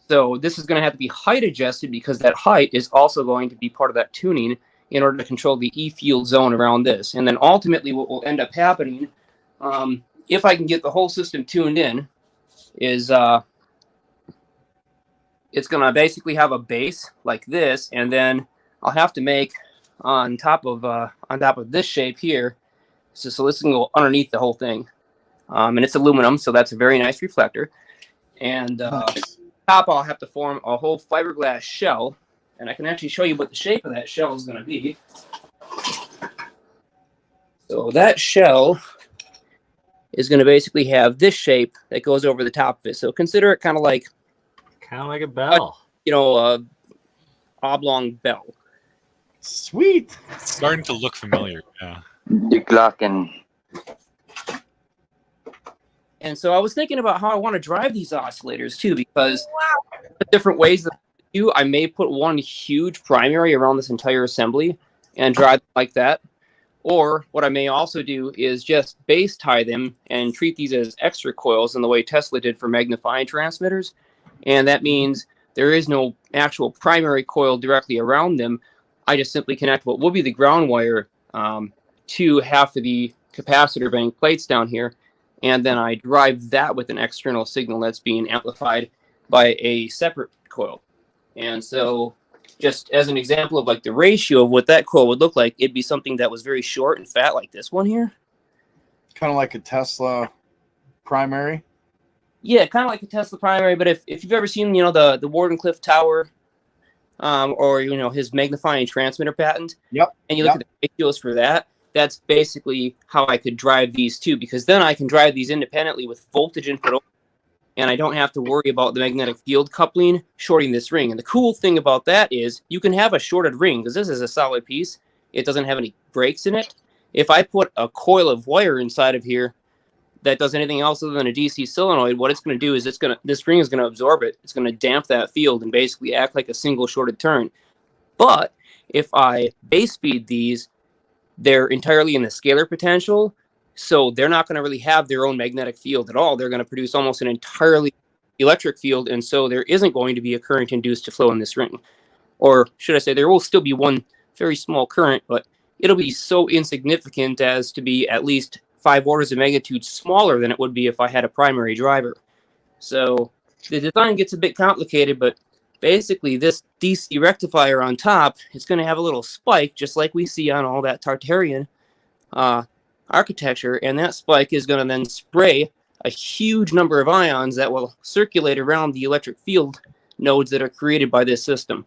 Speaker 13: So this is going to have to be height adjusted because that height is also going to be part of that tuning in order to control the E field zone around this. And then ultimately what will end up happening, if I can get the whole system tuned in, is it's going to basically have a base like this, and then I'll have to make on top of this shape here. So this can go underneath the whole thing, and it's aluminum, so that's a very nice reflector. And top, I'll have to form a whole fiberglass shell, and I can actually show you what the shape of that shell is going to be. So that shell is going to basically have this shape that goes over the top of it. So consider it kind of like
Speaker 12: a bell,
Speaker 13: oblong bell.
Speaker 19: Sweet.
Speaker 15: It's starting to look familiar. Yeah.
Speaker 9: Die Glocken.
Speaker 13: And so I was thinking about how I want to drive these oscillators too, because different ways that I may put one huge primary around this entire assembly and drive them like that. Or what I may also do is just base tie them and treat these as extra coils in the way Tesla did for magnifying transmitters. And that means there is no actual primary coil directly around them. I just simply connect what will be the ground wire to half of the capacitor bank plates down here. And then I drive that with an external signal that's being amplified by a separate coil. And so just as an example of like the ratio of what that coil would look like, it'd be something that was very short and fat like this one here.
Speaker 19: Kind of like a Tesla primary.
Speaker 13: Yeah, kind of like a Tesla primary. But if you've ever seen, the Wardenclyffe Tower or, his magnifying transmitter patent.
Speaker 19: Yep.
Speaker 13: And you look at the ratios for that. That's basically how I could drive these two, because then I can drive these independently with voltage input, and I don't have to worry about the magnetic field coupling shorting this ring. And the cool thing about that is you can have a shorted ring, because this is a solid piece. It doesn't have any breaks in it. If I put a coil of wire inside of here that does anything else other than a DC solenoid, what it's going to do is this ring is going to absorb it. It's going to damp that field and basically act like a single shorted turn. But if I base feed these, they're entirely in the scalar potential, so they're not going to really have their own magnetic field at all. They're going to produce almost an entirely electric field, and so there isn't going to be a current induced to flow in this ring. Or should I say, there will still be one very small current, but it'll be so insignificant as to be at least 5 orders of magnitude smaller than it would be if I had a primary driver. So the design gets a bit complicated, but basically this DC rectifier on top is going to have a little spike, just like we see on all that Tartarian architecture, and that spike is going to then spray a huge number of ions that will circulate around the electric field nodes that are created by this system.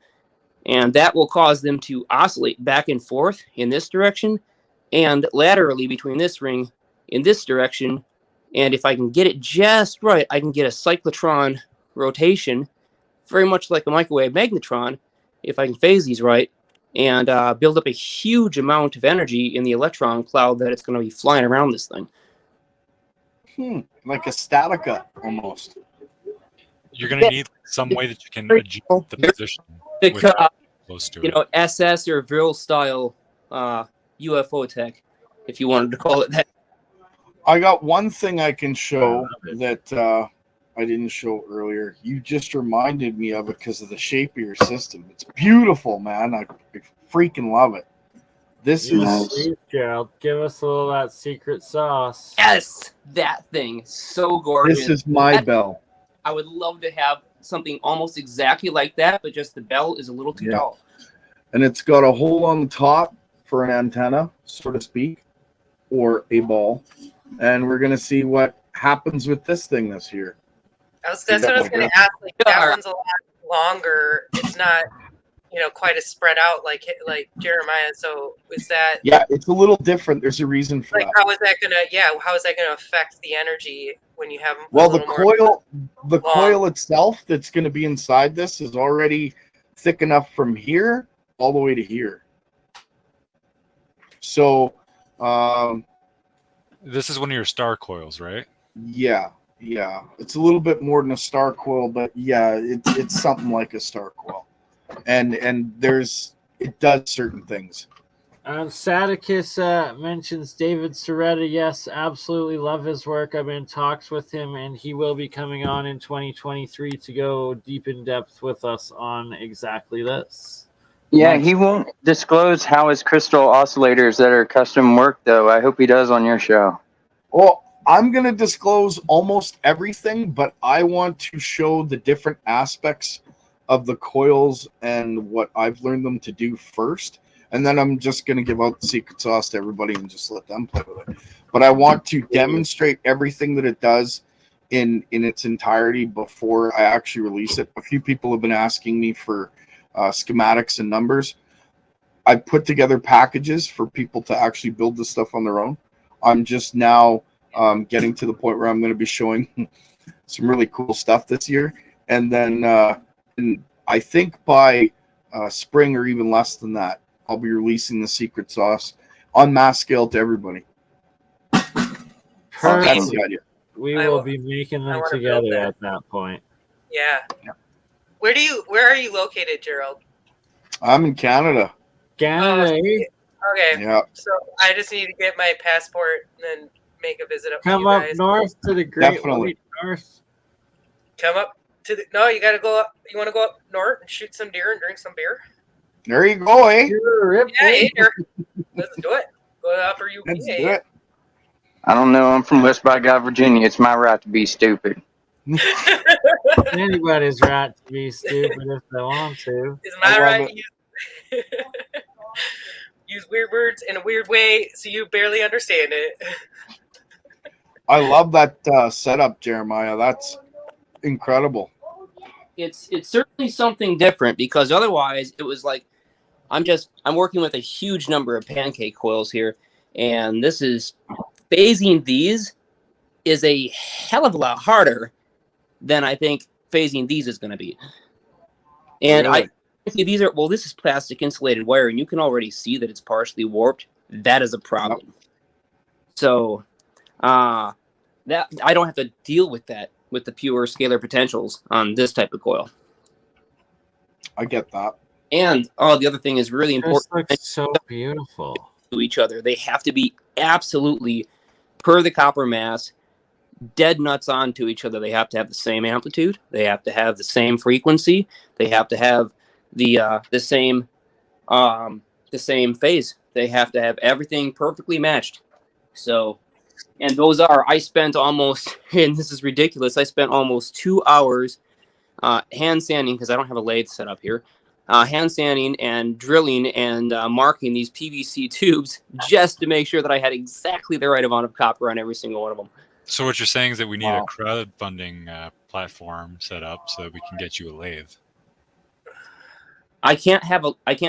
Speaker 13: And that will cause them to oscillate back and forth in this direction and laterally between this ring in this direction. And if I can get it just right, I can get a cyclotron rotation, very much like a microwave magnetron, if I can phase these right, and build up a huge amount of energy in the electron cloud that it's going to be flying around this thing.
Speaker 19: Like a Statica, almost.
Speaker 15: You're going to need some way that you can adjust the position. Close to it.
Speaker 13: SS or Vril style UFO tech, if you wanted to call it that.
Speaker 19: I got one thing I can show that I didn't show earlier. You just reminded me of it because of the shape of your system. It's beautiful, man. I freaking love it. This is
Speaker 12: Please, Gerald. Give us a little of that secret sauce.
Speaker 13: Yes, that thing, so gorgeous.
Speaker 19: This is my bell.
Speaker 13: I would love to have something almost exactly like that, but just the bell is a little too tall.
Speaker 19: And it's got a hole on the top for an antenna, so to speak, or a ball. And we're going to see what happens with this thing this year.
Speaker 14: That's what I was going to ask. Like, that one's a lot longer. It's not, quite as spread out like Jeremiah. So is that?
Speaker 19: Yeah, it's a little different. There's a reason for that.
Speaker 14: How is that going to? Yeah, how is that going to affect the energy when you have?
Speaker 19: The coil itself that's going to be inside this is already thick enough from here all the way to here. So,
Speaker 15: this is one of your star coils, right?
Speaker 19: Yeah. It's a little bit more than a star coil, but yeah, it's something like a star coil, and it does certain things.
Speaker 12: Sadicus mentions David Soretta. Yes, absolutely love his work. I'm in talks with him, and he will be coming on in 2023 to go deep in depth with us on exactly this.
Speaker 9: Yeah, he won't disclose how his crystal oscillators that are custom work, though. I hope he does on your show.
Speaker 19: Well, I'm going to disclose almost everything, but I want to show the different aspects of the coils and what I've learned them to do first. And then I'm just going to give out the secret sauce to everybody and just let them play with it. But I want to demonstrate everything that it does in its entirety before I actually release it. A few people have been asking me for schematics and numbers. I put together packages for people to actually build this stuff on their own. I'm just now getting to the point where I'm going to be showing some really cool stuff this year. And then and I think by spring or even less than that, I'll be releasing the secret sauce on mass scale to everybody. That's the idea.
Speaker 12: We will be making them together at that point.
Speaker 14: Yeah. Where are you located, Gerald?
Speaker 19: I'm in Canada.
Speaker 12: Canada.
Speaker 14: Okay.
Speaker 19: Yeah.
Speaker 14: So I just need to get my passport and then make a visit up.
Speaker 12: Come
Speaker 14: to you
Speaker 12: up
Speaker 14: guys.
Speaker 12: north to the Great
Speaker 19: Definitely.
Speaker 12: White North.
Speaker 14: Come up to the. No, you got to go up. You want to go up north and shoot some deer and drink some beer?
Speaker 19: There you go, eh?
Speaker 14: Yeah, deer. Let's do it. Go to Upper UK.
Speaker 19: Let's do it.
Speaker 9: I don't know. I'm from West by God, Virginia. It's my right to be stupid.
Speaker 12: Anybody's right to be stupid if they want to.
Speaker 14: Is my right to use weird words in a weird way so you barely understand it?
Speaker 19: I love that setup, Jeremiah. That's incredible.
Speaker 13: It's certainly something different, because otherwise it was like I'm working with a huge number of pancake coils here, and this is phasing these is a hell of a lot harder than I think phasing these is going to be. And
Speaker 19: Really?
Speaker 13: this is plastic insulated wire, and you can already see that it's partially warped. That is a problem. Yep. So that I don't have to deal with that with the pure scalar potentials on this type of coil.
Speaker 19: I get that.
Speaker 13: And the other thing is really important.
Speaker 12: This looks so beautiful.
Speaker 13: To each other, they have to be absolutely per the copper mass, dead nuts onto each other. They have to have the same amplitude. They have to have the same frequency. They have to have the same phase. They have to have everything perfectly matched. So, and those are, I spent almost, and this is ridiculous, I spent almost 2 hours hand sanding, because I don't have a lathe set up here, hand sanding and drilling and marking these PVC tubes just to make sure that I had exactly the right amount of copper on every single one of them.
Speaker 15: So what you're saying is that we need a crowdfunding platform set up so that we can get you a lathe.
Speaker 13: I can't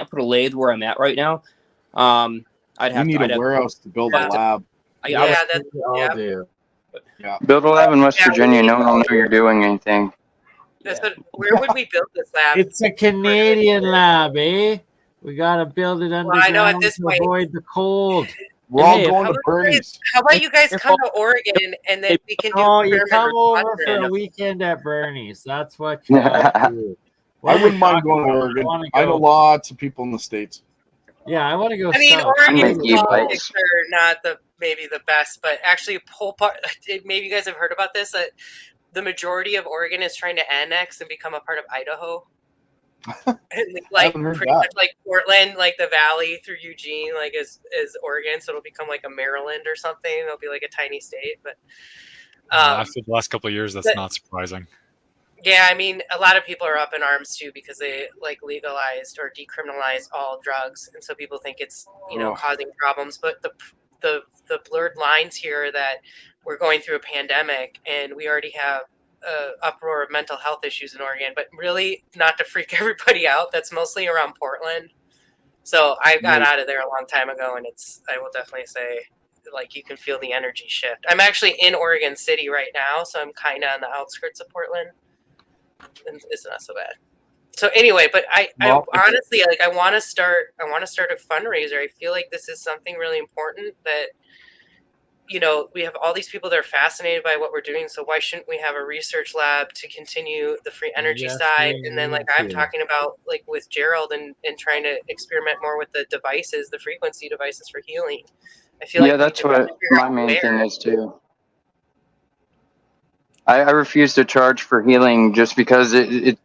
Speaker 13: put a lathe where I'm at right now. I'd
Speaker 19: need a warehouse to build a lab.
Speaker 9: Build a lab in West Virginia. No one will know you're doing anything.
Speaker 14: Where would we build this lab?
Speaker 12: It's a Canadian lab, eh? We gotta build it underground
Speaker 14: I know at this
Speaker 12: to
Speaker 14: point,
Speaker 12: avoid the cold.
Speaker 19: We're all going to Bernie's.
Speaker 14: How about you guys come to Oregon and then we can do
Speaker 12: you come over for
Speaker 14: content.
Speaker 12: a weekend at Bernie's. That's what you do.
Speaker 19: I wouldn't mind going to Oregon. I know lots of people in the States.
Speaker 12: Yeah, I want to go.
Speaker 14: I mean,
Speaker 12: south.
Speaker 14: Oregon's politics are not maybe the best, but actually, maybe you guys have heard about this, that the majority of Oregon is trying to annex and become a part of Idaho. Like pretty much like Portland, like the valley through Eugene, like is Oregon, so it'll become like a Maryland or something. It'll be like a tiny state, but
Speaker 15: after the last couple of years, that's not surprising.
Speaker 14: Yeah, I mean, a lot of people are up in arms too because they like legalized or decriminalized all drugs, and so people think it's causing problems. But the blurred lines here are that we're going through a pandemic, and we already have uproar of mental health issues in Oregon. But really, not to freak everybody out, that's mostly around Portland. So I got out of there a long time ago, and I will definitely say, like, you can feel the energy shift. I'm actually in Oregon City right now, so I'm kind of on the outskirts of Portland. And it's not so bad. So anyway, but I honestly, like, I want to start a fundraiser. I feel like this is something really important that, we have all these people that are fascinated by what we're doing. So why shouldn't we have a research lab to continue the free energy side? And then, like, I'm talking about, like, with Gerald and trying to experiment more with the devices, the frequency devices for healing. I feel like
Speaker 9: that's what my main thing is too. I refuse to charge for healing just because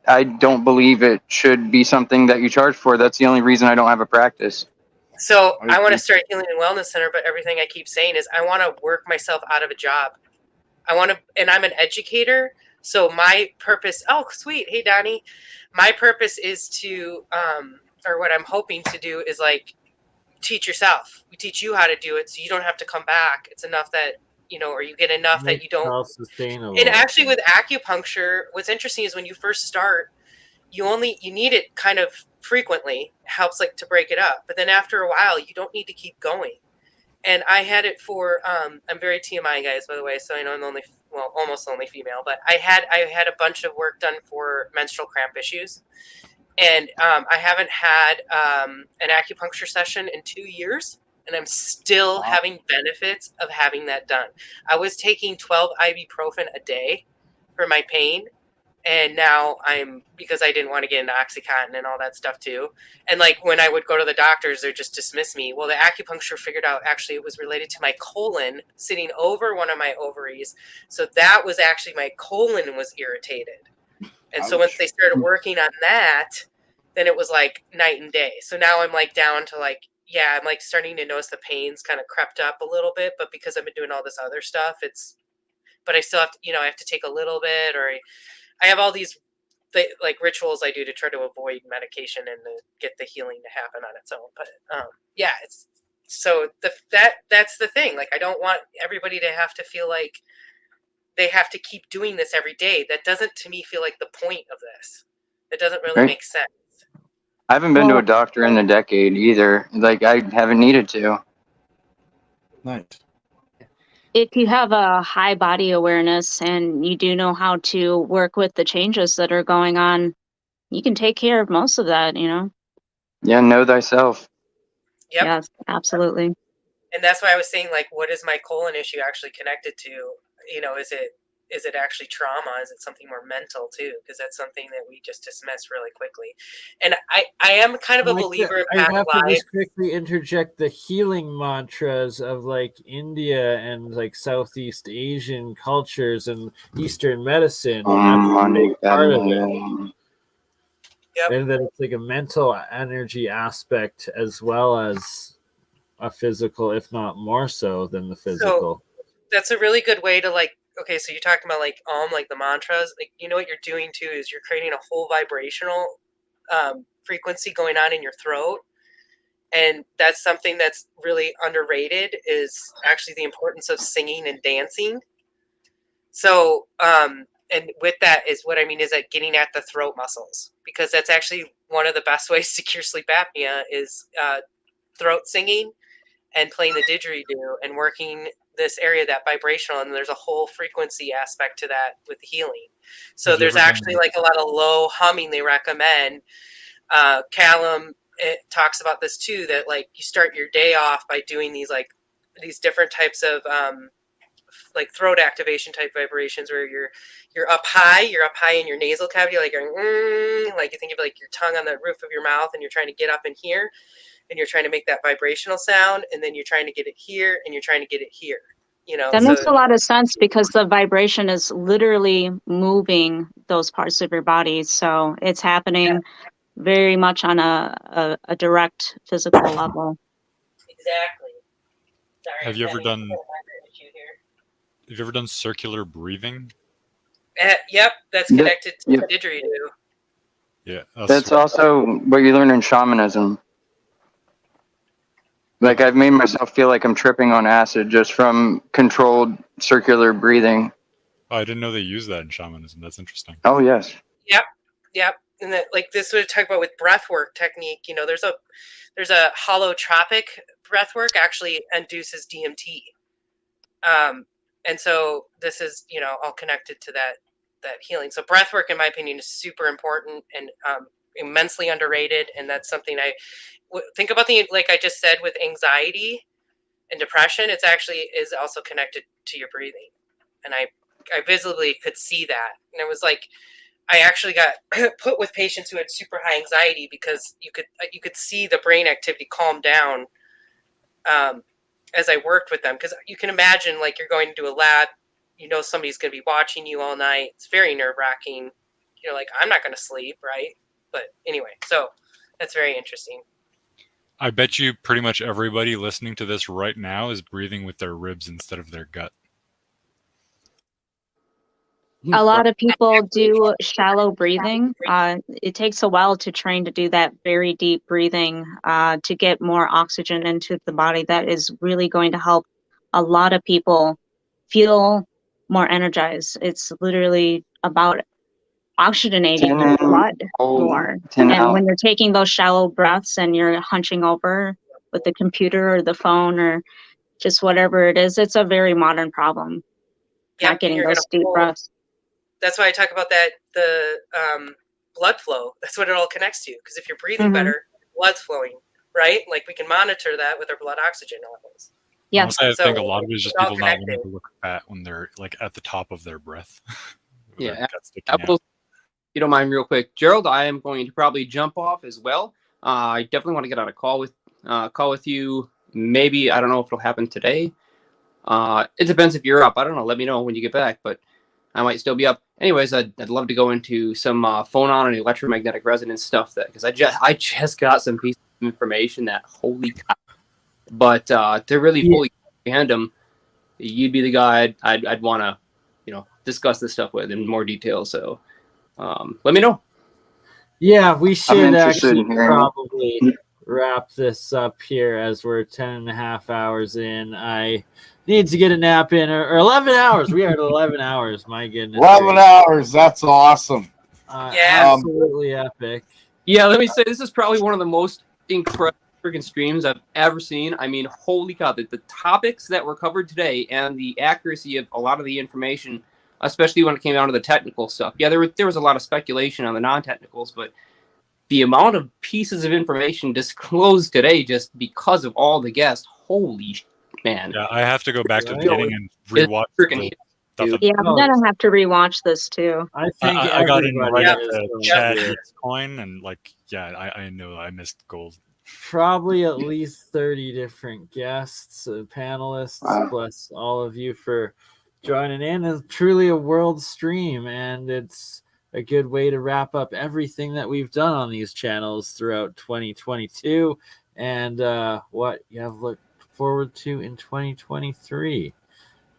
Speaker 9: I don't believe it should be something that you charge for. That's the only reason I don't have a practice.
Speaker 14: So I want to start Healing and Wellness Center, but everything I keep saying is I want to work myself out of a job. And I'm an educator. So my purpose, oh, sweet. Hey, Donnie. My purpose is to, or what I'm hoping to do is, like, teach yourself. We teach you how to do it so you don't have to come back. It's enough that, or you get enough that you don't.
Speaker 12: Self-sustainable.
Speaker 14: And actually with acupuncture, what's interesting is when you first start, you need it kind of frequently. It helps, like, to break it up. But then after a while, you don't need to keep going. And I had it for, I'm very TMI, guys, by the way, so I know I'm almost only female, but I had a bunch of work done for menstrual cramp issues. And I haven't had an acupuncture session in 2 years, and I'm still having benefits of having that done. I was taking 12 ibuprofen a day for my pain, and now because I didn't want to get into Oxycontin and all that stuff too. And, like, when I would go to the doctors, they just dismiss me. Well, the acupuncture figured out actually it was related to my colon sitting over one of my ovaries. So that was actually my colon was irritated. And so once they started working on that, then it was like night and day. So now I'm, like, down to, like, I'm, like, starting to notice the pains kind of crept up a little bit, but because I've been doing all this other stuff, but I still have to, I have to take a little bit, or I have all these like rituals I do to try to avoid medication and to get the healing to happen on its own. But it's so that's the thing. Like, I don't want everybody to have to feel like they have to keep doing this every day. That doesn't, to me, feel like the point of this. It doesn't really make sense.
Speaker 9: I haven't been to a doctor in a decade either. Like, I haven't needed to.
Speaker 19: Nice.
Speaker 8: If you have a high body awareness and you do know how to work with the changes that are going on, you can take care of most of that,
Speaker 9: Yeah, know thyself.
Speaker 14: Yep.
Speaker 8: Yes, absolutely.
Speaker 14: And that's why I was saying, like, what is my colon issue actually connected to? Is it actually trauma? Is it something more mental too? Because that's something that we just dismiss really quickly. And I am kind of a believer in past lives.
Speaker 12: I have to just quickly interject the healing mantras of, like, India and, like, Southeast Asian cultures and Eastern medicine. That's a big part of it.
Speaker 14: Yep.
Speaker 12: And then it's like a mental energy aspect as well as a physical, if not more so than the physical.
Speaker 14: So that's a really good way to, like, okay, so you're talking about, like, like the mantras, like, what you're doing too is you're creating a whole vibrational frequency going on in your throat. And that's something that's really underrated, is actually the importance of singing and dancing. So, and with that is what I mean is that getting at the throat muscles, because that's actually one of the best ways to cure sleep apnea is throat singing and playing the didgeridoo and working this area, that vibrational, and there's a whole frequency aspect to that with healing. So there's actually, like, a lot of low humming they recommend. Callum, it talks about this too, that, like, you start your day off by doing these different types of like throat activation type vibrations where you're up high in your nasal cavity, like like you think of, like, your tongue on the roof of your mouth and you're trying to get up in here. And you're trying to make that vibrational sound, and then you're trying to get it here, and you're trying to get it here.
Speaker 8: That makes a lot of sense because the vibration is literally moving those parts of your body. So it's happening very much on a direct physical level.
Speaker 14: Exactly. Sorry,
Speaker 15: Have you ever done? Have you ever done circular breathing?
Speaker 14: Yep, that's connected to didgeridoo.
Speaker 15: Yeah,
Speaker 9: that's also what you learn in shamanism. Like I've made myself feel like I'm tripping on acid just from controlled circular breathing.
Speaker 15: Oh, I didn't know they use that in shamanism. That's interesting.
Speaker 9: Oh yes.
Speaker 14: Yep. And that, like this would talk about with breath work technique. You know, there's a holotropic breath work actually induces DMT. And so this is, you know, all connected to that healing. So breath work, in my opinion, is super important and immensely underrated. And that's something I think about like I just said, with anxiety and depression, it's actually is also connected to your breathing. And I visibly could see that. And it was like, I actually got put with patients who had super high anxiety because you could see the brain activity calm down as I worked with them. Because you can imagine, like, you're going into a lab, you know somebody's going to be watching you all night. It's very nerve-wracking. You're like, I'm not going to sleep, right? But anyway, so that's very interesting.
Speaker 15: I bet you pretty much everybody listening to this right now is breathing with their ribs instead of their gut.
Speaker 8: A lot of people do shallow breathing. It takes a while to train to do that very deep breathing to get more oxygen into the body. That is really going to help a lot of people feel more energized. It's literally about oxygenating your blood more. And when you're taking those shallow breaths and you're hunching over with the computer or the phone or just whatever it is, it's a very modern problem. Not getting those deep breaths.
Speaker 14: That's why I talk about the blood flow. That's what it all connects to. Because if you're breathing better, blood's flowing, right? Like we can monitor that with our blood oxygen levels.
Speaker 8: Yes.
Speaker 15: I think a lot of it is just people not wanting to look fat when they're like at the top of their breath.
Speaker 13: Yeah. You don't mind, real quick, Gerald, I am going to probably jump off as well. I definitely want to get on a call with you. Maybe, I don't know if it'll happen today. It depends if you're up. I don't know. Let me know when you get back, but I might still be up. Anyways, I'd love to go into some phonon and electromagnetic resonance stuff because I just got some pieces of information that holy cow. But to really fully comprehend them, you'd be the guy I'd want to, discuss this stuff with in more detail. So let me know.
Speaker 12: Yeah, we should actually probably wrap this up here as we're 10.5 hours in. I need to get a nap in, or 11 hours. We are at 11 hours. My goodness.
Speaker 19: 11 hours. That's awesome.
Speaker 12: Absolutely epic.
Speaker 13: Yeah, let me say, this is probably one of the most incredible freaking streams I've ever seen. I mean, holy cow, the topics that were covered today and the accuracy of a lot of the information, especially when it came down to the technical stuff. Yeah, there was a lot of speculation on the non-technicals, but the amount of pieces of information disclosed today just because of all the guests, holy man.
Speaker 15: Yeah, I have to go back to the beginning and rewatch the stuff.
Speaker 8: Yeah, I'm gonna have to rewatch this too.
Speaker 12: I think
Speaker 15: I got in right at the Chad coin, and I know I missed gold.
Speaker 12: Probably at least 30 different guests, panelists, plus all of you for joining in. It's truly a world stream, and it's a good way to wrap up everything that we've done on these channels throughout 2022 and what you have looked forward to in 2023.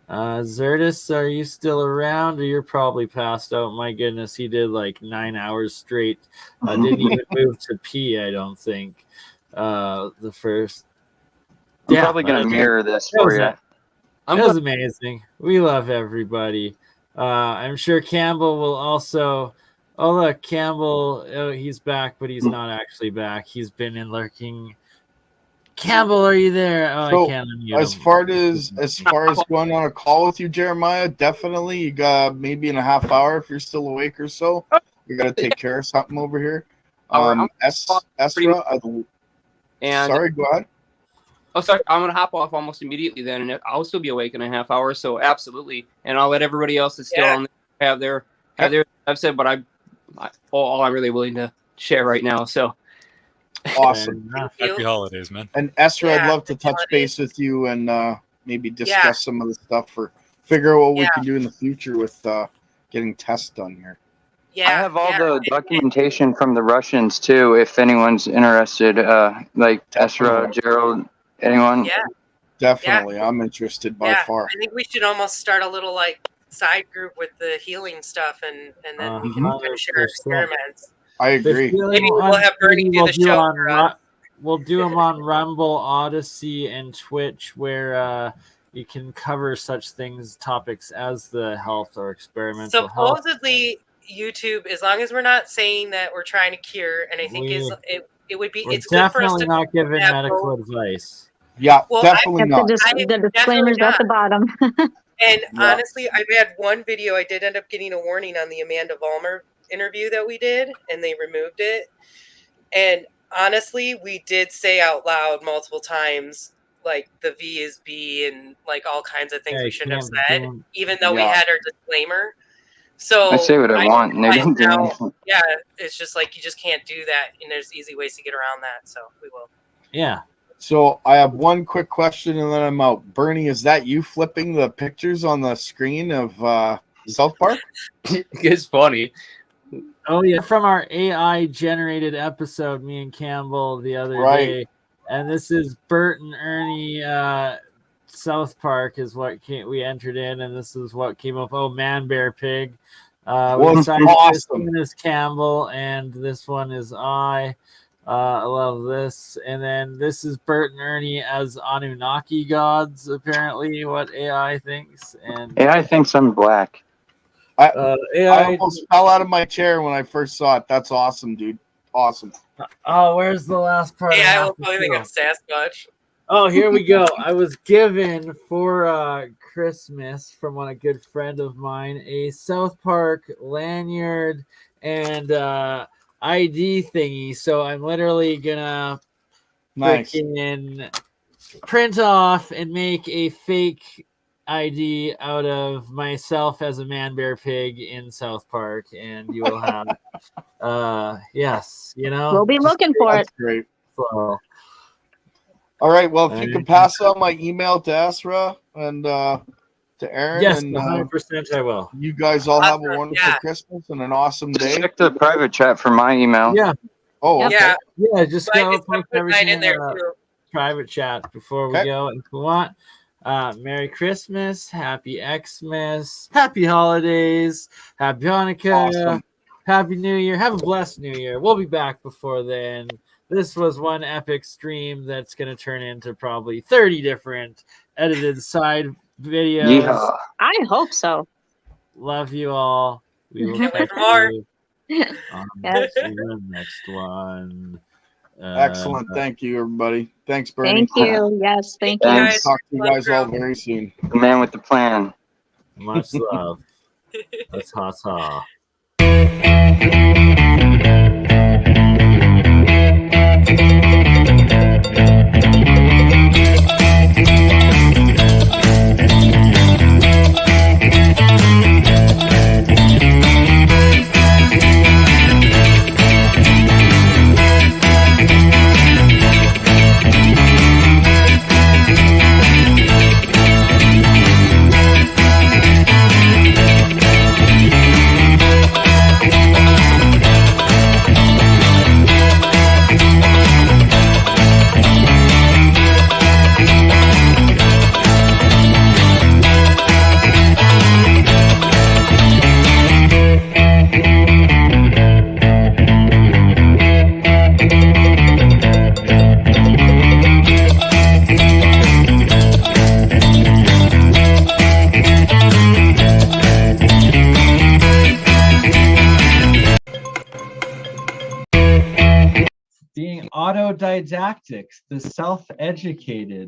Speaker 12: Zertis, are you still around, or you're probably passed out? My goodness, he did like 9 hours straight. Didn't even move to pee, I don't think. The first.
Speaker 9: I'm probably going to mirror this for you.
Speaker 12: That was amazing. We love everybody. I'm sure Campbell will also. Oh, look, Campbell. Oh, he's back, but he's not actually back. He's been in lurking. Campbell, are you there? Oh,
Speaker 19: so,
Speaker 12: I can't unmute
Speaker 19: as
Speaker 12: him.
Speaker 19: far as going on a call with you, Jeremiah, definitely. You got maybe in a half hour if you're still awake or so. We got to take care of something over here. Esra, sorry, go ahead.
Speaker 13: Oh, sorry. I'm going to hop off almost immediately then, and I'll still be awake in a half hour, so absolutely. And I'll let everybody else that's still on have their. I've said what all I'm really willing to share right now. So
Speaker 19: awesome.
Speaker 15: Happy holidays, man.
Speaker 19: And Esther, I'd love to touch base with you and maybe discuss some of the stuff figure out what we can do in the future with getting tests done here.
Speaker 14: Yeah,
Speaker 9: I have all the documentation from the Russians too. If anyone's interested, like Esra, Gerald, anyone.
Speaker 14: Yeah.
Speaker 19: Definitely, I'm interested by far.
Speaker 14: I think we should almost start a little like side group with the healing stuff, and then we can kind of share our experiments.
Speaker 19: I agree.
Speaker 14: Maybe we'll have Bernie do the show for us.
Speaker 12: We'll do them on Rumble, Odyssey, and Twitch, where you can cover such topics as the health or experimental health.
Speaker 14: Supposedly, YouTube, as long as we're not saying that we're trying to cure, and I think it would be. It's good for us to
Speaker 12: not giving medical advice.
Speaker 19: Yeah, definitely not.
Speaker 8: The disclaimer's at the bottom.
Speaker 14: And honestly, I've had one video. I did end up getting a warning on the Amanda Vollmer interview that we did, and they removed it. And honestly, we did say out loud multiple times, like the V is B and like all kinds of things we shouldn't have said, even though we had our disclaimer. So
Speaker 9: I say what I want, and they didn't do anything.
Speaker 14: Yeah, it's just like you just can't do that, and there's easy ways to get around that. So we will.
Speaker 12: Yeah.
Speaker 19: So I have one quick question, and then I'm out. Bernie, is that you flipping the pictures on the screen of South Park?
Speaker 3: It's funny.
Speaker 12: Oh yeah, from our AI generated episode, me and Campbell the other day, and this is Bert and Ernie. South Park is what we entered in, and this is what came up. Oh, Man Bear Pig. We decided this one is Campbell, and this one is I. I love this. And then this is Bert and Ernie as Anunnaki gods, apparently, what AI thinks. And
Speaker 9: AI thinks I'm black.
Speaker 19: I almost fell out of my chair when I first saw it. That's awesome, dude. Awesome.
Speaker 12: Oh, where's the last part?
Speaker 14: Yeah, I will probably think of Sasquatch.
Speaker 12: Oh, here we go. I was given for Christmas from a good friend of mine a South Park lanyard and ID thingy. So I'm literally gonna freaking print off and make a fake ID out of myself as a Man Bear Pig in South Park, and you will have yes,
Speaker 8: we'll be looking for it.
Speaker 19: Great.
Speaker 12: So,
Speaker 19: all right, well, if you can pass on my email to Esra and to Aaron.
Speaker 12: Yes,
Speaker 19: and
Speaker 12: 100% I will.
Speaker 19: You guys all have a wonderful Christmas and an awesome day.
Speaker 9: Check the private chat for my email.
Speaker 12: Yeah.
Speaker 19: Oh, okay.
Speaker 12: Yeah, just go
Speaker 14: put
Speaker 12: everything
Speaker 14: in there
Speaker 12: in
Speaker 14: too.
Speaker 12: private chat before we go. And if you want, Merry Christmas, Happy Xmas, Happy Holidays, Happy Hanukkah, Happy New Year. Have a blessed New Year. We'll be back before then. This was one epic stream that's going to turn into probably 30 different edited side videos.
Speaker 9: Yeah.
Speaker 8: I hope so.
Speaker 12: Love you all. We will
Speaker 14: Can't wait
Speaker 12: catch
Speaker 14: for more.
Speaker 12: you on
Speaker 8: Yes.
Speaker 12: the next one.
Speaker 19: Excellent. Thank you, everybody. Thanks, Bernie.
Speaker 8: Thank you. Yes, thank you.
Speaker 9: Thanks.
Speaker 19: Talk to you guys all very soon.
Speaker 9: The man with the plan.
Speaker 12: Much love. That's ta-ta.
Speaker 2: Being autodidactics, the self-educated.